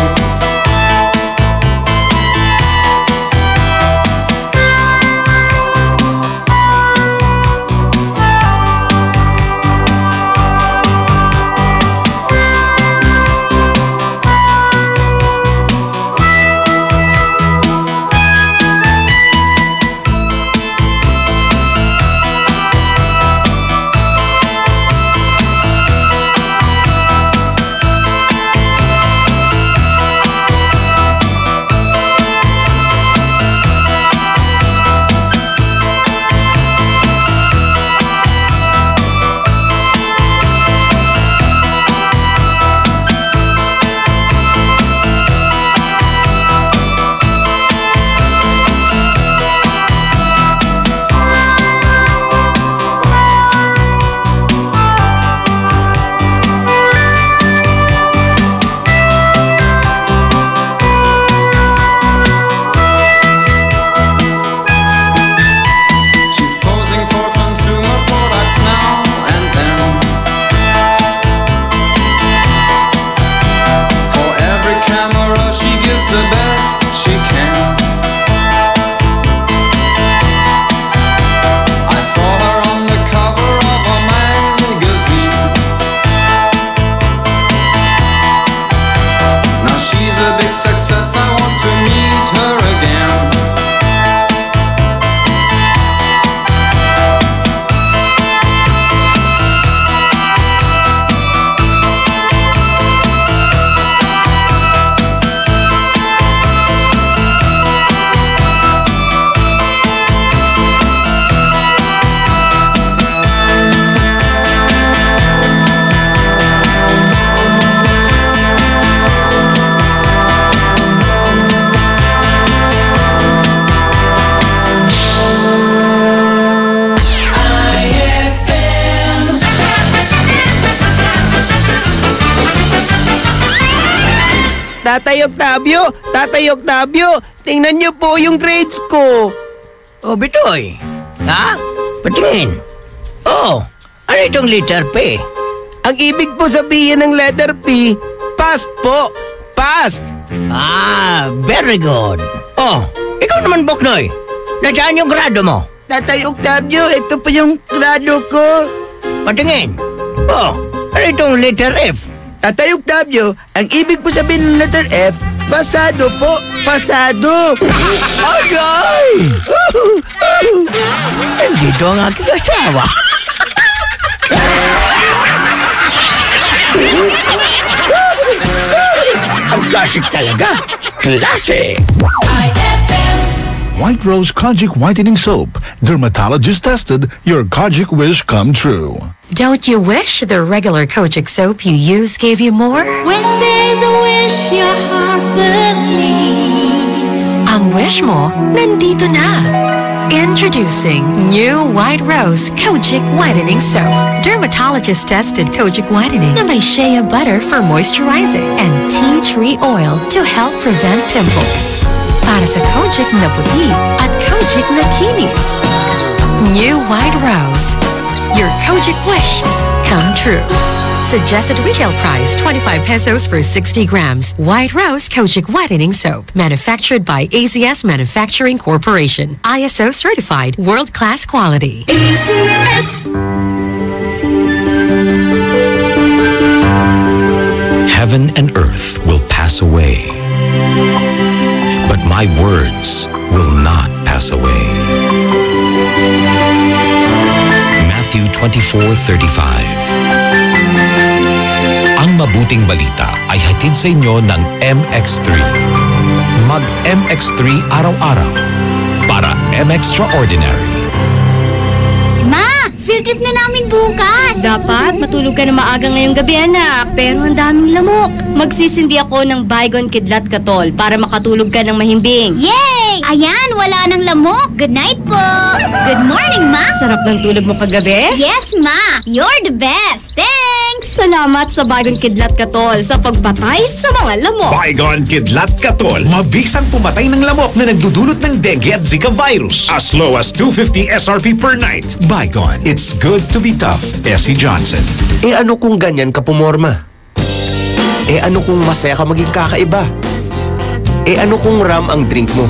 Tatay Octavio, tingnan niyo po yung grades ko. Oh, Bitoy. Ha? Patingin. Oh, ano itong letter P? Ang ibig po sabihin ng letter P, past po. Past. Ah, very good. Oh, ikaw naman, Boknoy. Nasaan yung grado mo? Tatay Octavio, ito po yung grado ko. Patingin. Oh, ano itong letter F? Tatay Octavio, ang ibig po sabihin ng letter F, pasado po, pasado. Agay! Nandito ang aking asawa. Ang klasik talaga. Klase!
White Rose Kojic Whitening Soap. Dermatologist tested, your Kojic wish come true.
Don't you wish the regular Kojic soap you use gave you more?
When there's a wish your heart believes.
Ang wish mo, nandito na. Introducing new White Rose Kojic Whitening Soap. Dermatologist tested Kojic Whitening na may shea butter for moisturizing and tea tree oil to help prevent pimples. Para sa Kojic na puti at Kojic na kinis. New White Rose. Your Kojic wish come true. Suggested retail price 25 pesos for 60 grams. White Rose Kojic Whitening Soap. Manufactured by AZS Manufacturing Corporation. ISO certified world-class quality.
AZS.
Heaven and earth will pass away, but my words will not pass away. Matthew 24:35. Ang mabuting balita ay hatid sa inyo ng MX3. Mag-MX3 araw-araw para M-Extraordinary.
Ma! Field trip na namin bukas!
Dapat matulog ka na maaga ngayong gabi, anak. Pero ang daming lamok. Magsisindi ako ng Baygon Kidlat Katol para makatulog ka ng mahimbing.
Yay! Ayan, wala nang lamok. Good night po! Good morning, Ma!
Sarap ng tulog mo kagabi?
Yes, Ma! You're the best! Thanks!
Salamat sa Baygon Kidlat Katol sa pagpatay sa mga lamok.
Baygon Kidlat Katol, mabisang pumatay ng lamok na nagdudulot ng dengue at Zika virus. As low as 250 SRP per night. Baygon, it's good to be tough. Essie Johnson.
Ano kung ganyan ka pumorma? Ano kung masaya ka maging kakaiba? Ano kung ram ang drink mo?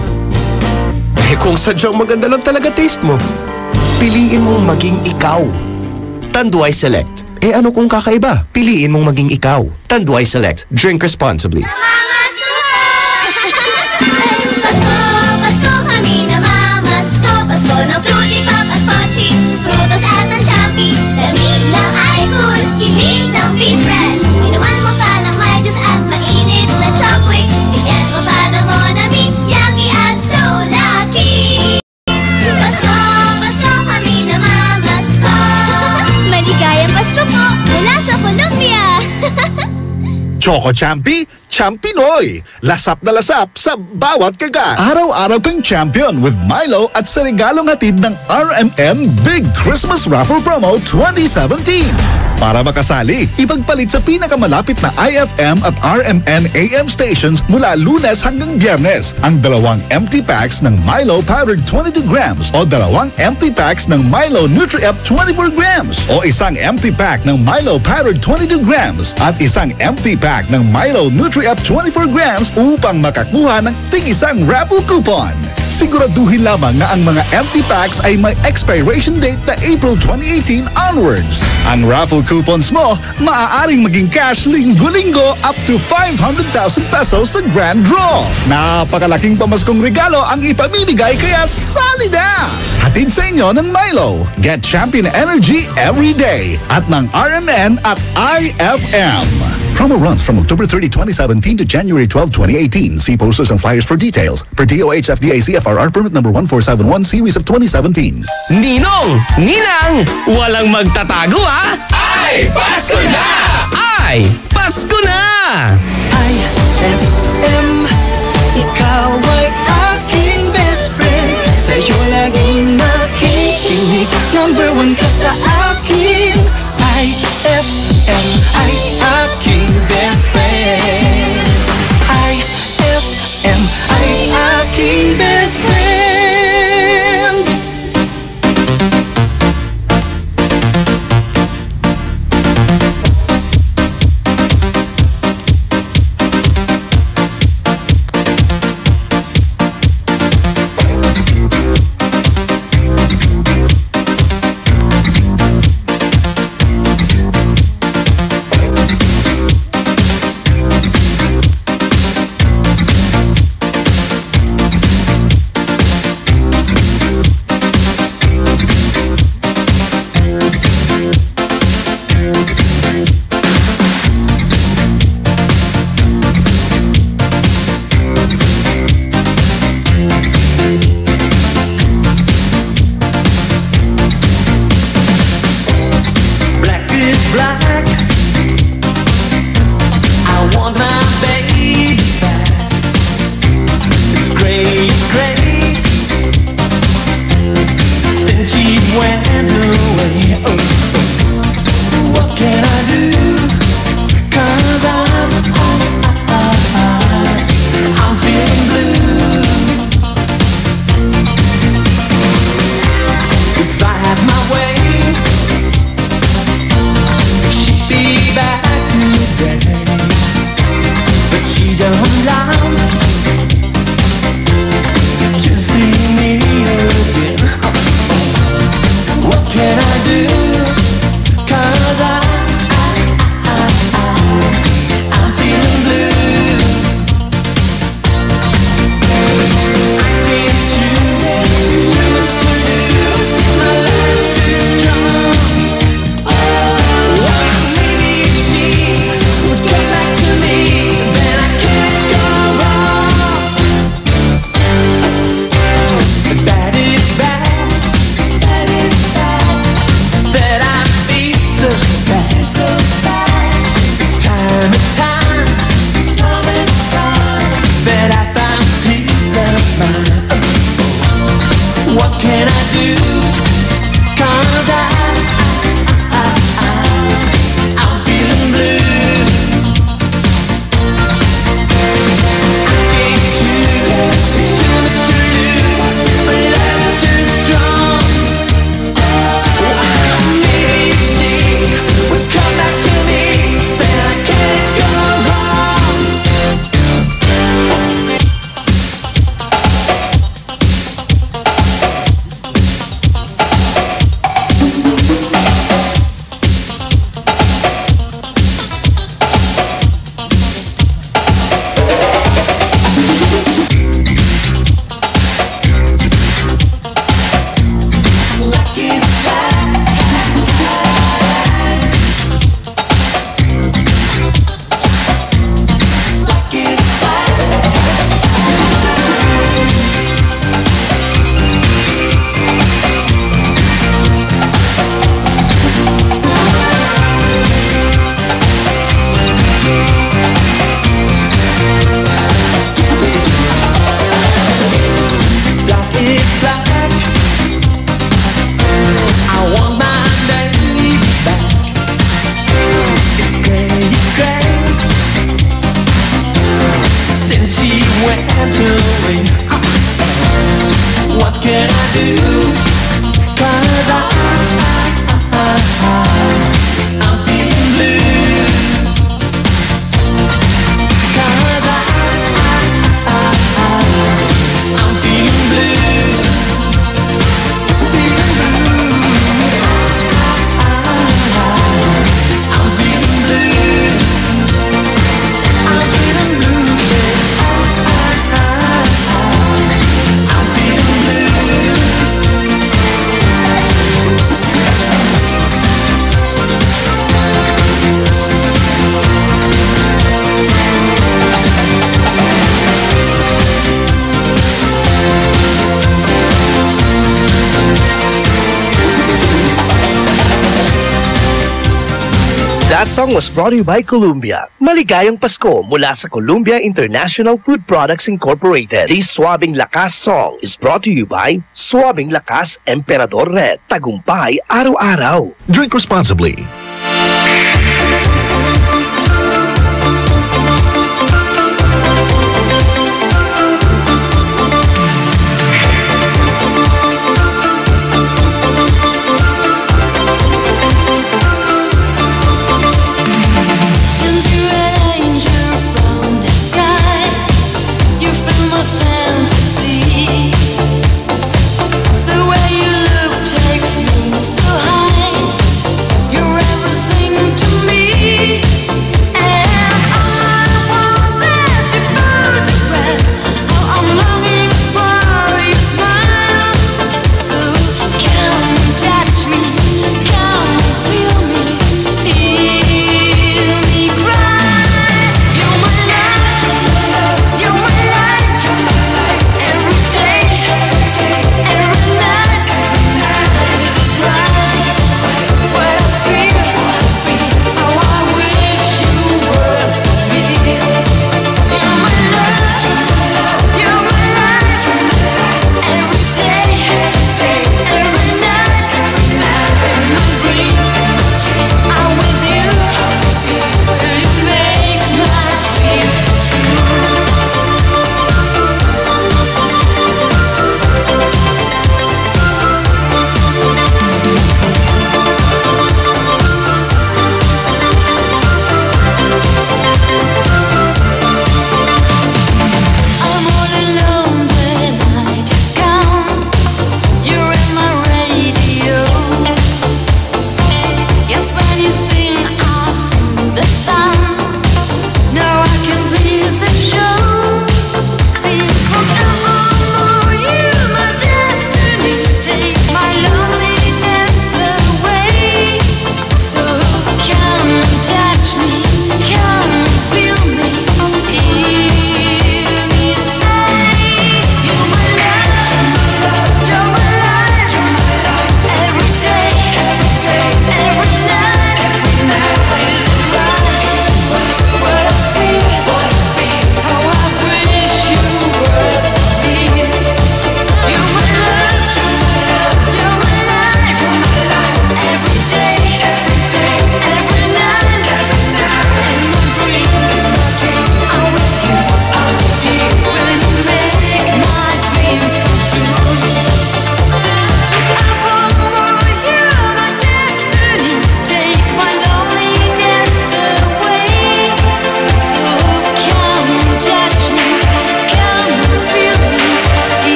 Kung sadyang maganda lang talaga taste mo, piliin mong maging ikaw. Tanduay Select. Ano kung kakaiba? Piliin mong maging ikaw. Tanduay Select. Drink responsibly.
Pasko kami namamasko. Pasko ng Fruity Papas Pochi, Frutos at ng Champi. Lamig ng iCool, kilig ng Be Fresh. Inuman mo pa ng may juice at mainit na Chopwick. Bigyan mo pa ng Monami, Yummy at so lucky. Pasko kami namamasko.
Maligayang Pasko po mula sa Colombia.
Choco Champi, Champinoy. Lasap na lasap sa bawat kagat. Araw-araw kang champion with Milo at sa regalong hatid ng RMN Big Christmas Raffle Promo 2017. Para makasali, ipagpalit sa pinakamalapit na IFM at RMN AM stations mula Lunes hanggang Biyernes ang 2 empty packs ng Milo powdered 22 grams o 2 empty packs ng Milo Nutri-Up 24 grams o isang empty pack ng Milo powdered 22 grams at isang empty pack ng Milo Nutri-Up 24 grams upang makakuha ng tig-isang raffle coupon. Siguraduhin lamang na ang mga empty packs ay may expiration date na April 2018 onwards. Ang raffle coupons mo, maaaring maging cash linggo-linggo up to 500,000 pesos sa grand draw. Napakalaking pamaskong regalo ang ipamimigay kaya sali na! Hatid sa inyo ng Milo. Get champion energy every day at ng RMN at IFM. Promo runs from October 30, 2017 to January 12, 2018. See posters and flyers for details. Per DOH FDA CFRR permit number 1471 series of 2017.
Ninong! Ninang! Walang magtatago ha!
Ay, Pasko na!
Ay, Pasko na!
IFM, ikaw ay aking best friend. Sa'yo laging nakikinig. Number 1 ka sa akin. IFM ay aking best friend. IFM ay aking best friend.
That song was brought to you by Columbia. Maligayang Pasko mula sa Columbia International Food Products Incorporated. This Swabing Lakas song is brought to you by Swabing Lakas Emperador Red. Tagumpay araw-araw.
Drink responsibly.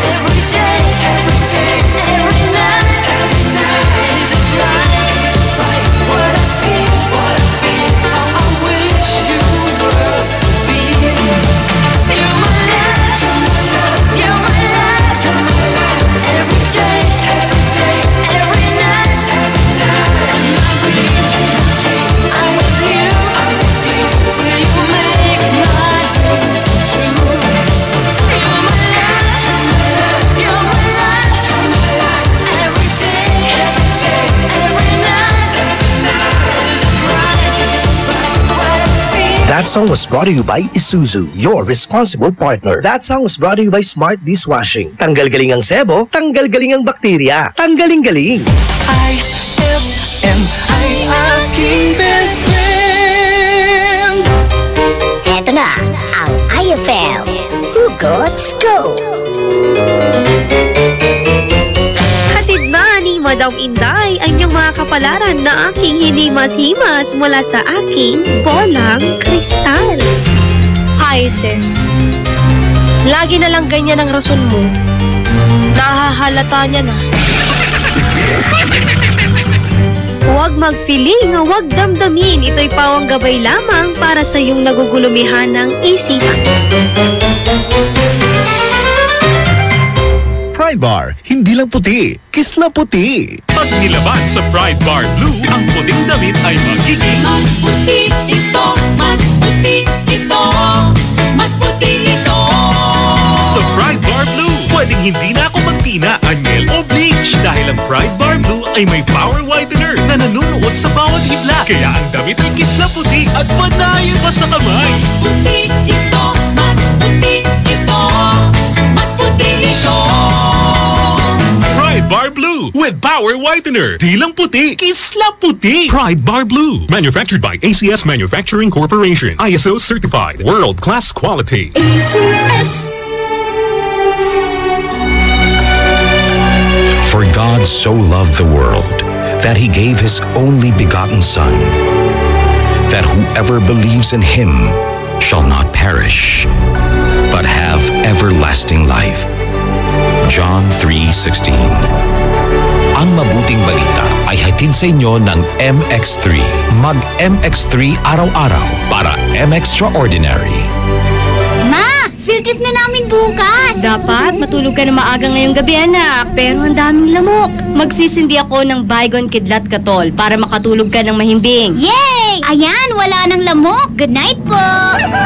Every day, every night, is a drive.
That song was brought to you by Isuzu, your responsible partner. That song was brought to you by Smart Dishwashing. Tanggal galing ang sebo, tanggal galing ang bakterya. Tanggaling galing.
IFM ay aking best friend.
Eto na ang IFM Hugots Go!
Hatid na ni Madam Inday ang iyong mga kapalaran na aking hinimas-himas mula sa aking bolang kristal. Hi, sis. Lagi na lang ganyan ang rason mo. Nahahalata niya na. Huwag magpiling, huwag damdamin. Ito'y pawang gabay lamang para sa iyong nagugulumihan ng isipan.
Pride Bar, hindi lang puti, kisla puti.
Pag nilaban sa Pride Bar Blue, ang puting damit ay magiging
Mas puti ito, mas puti ito, mas puti ito.
sa Pride Bar Blue. Pwedeng hindi na ako magtina, anyel o bleach dahil ang Pride Bar Blue ay may power whitener na nanunuot sa bawat hibla. Kaya ang damit ay kisla puti at panayin pa sa kamay.
Mas puti ito, mas puti ito, mas puti ito.
Pride Bar Blue with power whitener. Di lang puti, kisla puti. Pride Bar Blue. Manufactured by ACS Manufacturing Corporation. ISO certified. World-class quality.
ACS.
For God so loved the world that he gave his only begotten Son, that whoever believes in him shall not perish, but have everlasting life. John 3:16. Ang mabuting balita ay hatid sa inyo ng MX3. Mag-MX3 araw-araw para M-Extraordinary.
Ma, field trip na namin bukas.
Dapat matulog ka na maaga ngayong gabi, anak. Pero ang daming lamok. Magsisindi ako ng Baygon Kidlat Katol para makatulog ka ng mahimbing.
Yay! Ayan, wala nang lamok. Good night po.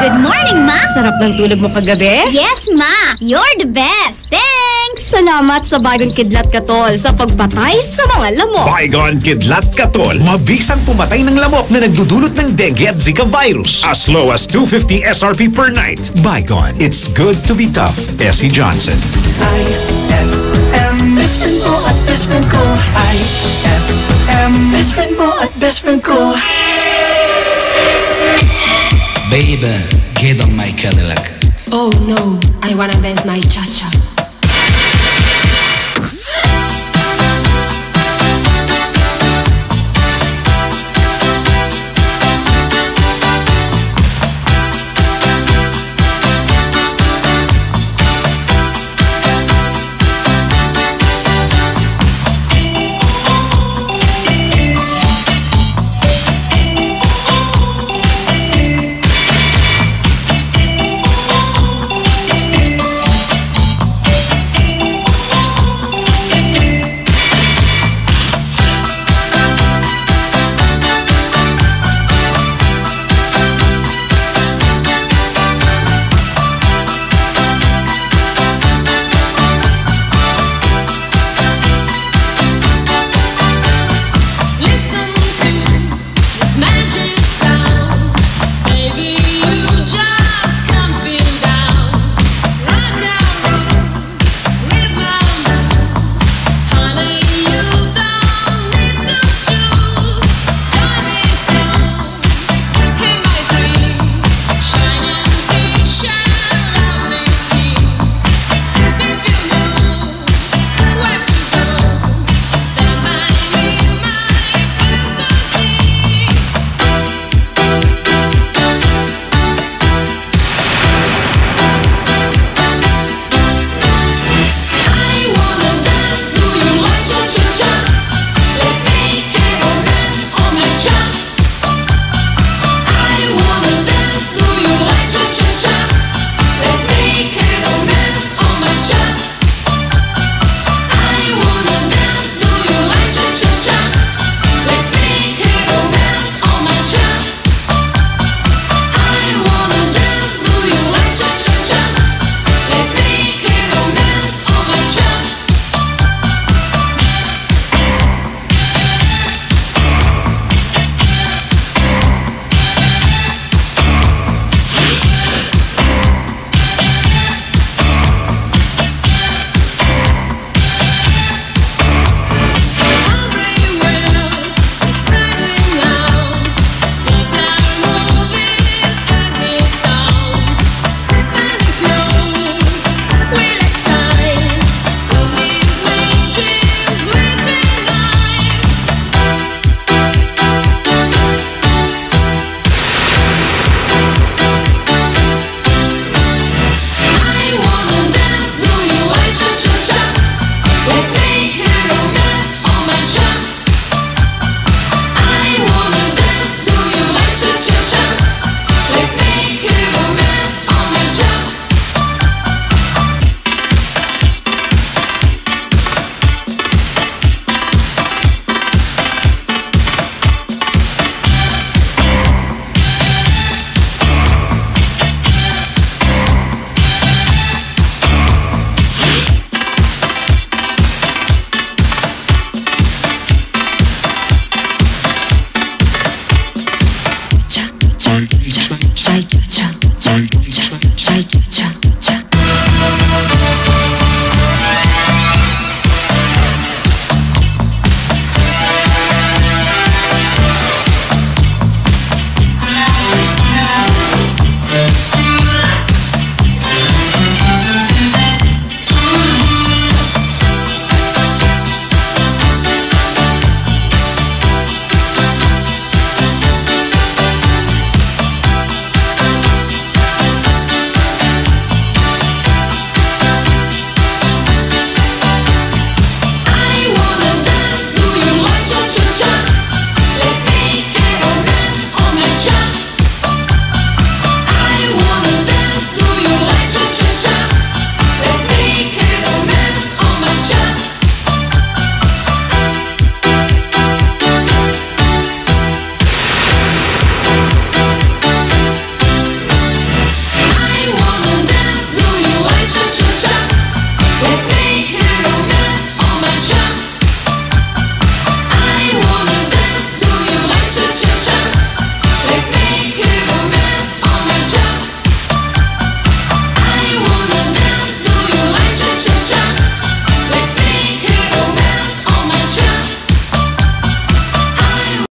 Good morning, Ma.
Sarap ng tulog mo kagabi?
Yes, Ma. You're the best. Thanks.
Salamat sa Baygon Kidlat Katol sa pagpatay sa mga lamok.
Baygon Kidlat Katol. Mabisang pumatay ng lamok na nagdudulot ng dengue at Zika virus. As low as 250 SRP per night. Baygon. It's good to be tough. Essie Johnson.
IFM, best friend mo at best friend ko. IFM, best friend mo at best friend ko.
Baby, get on my Cadillac.
Oh no, I wanna dance my cha-cha.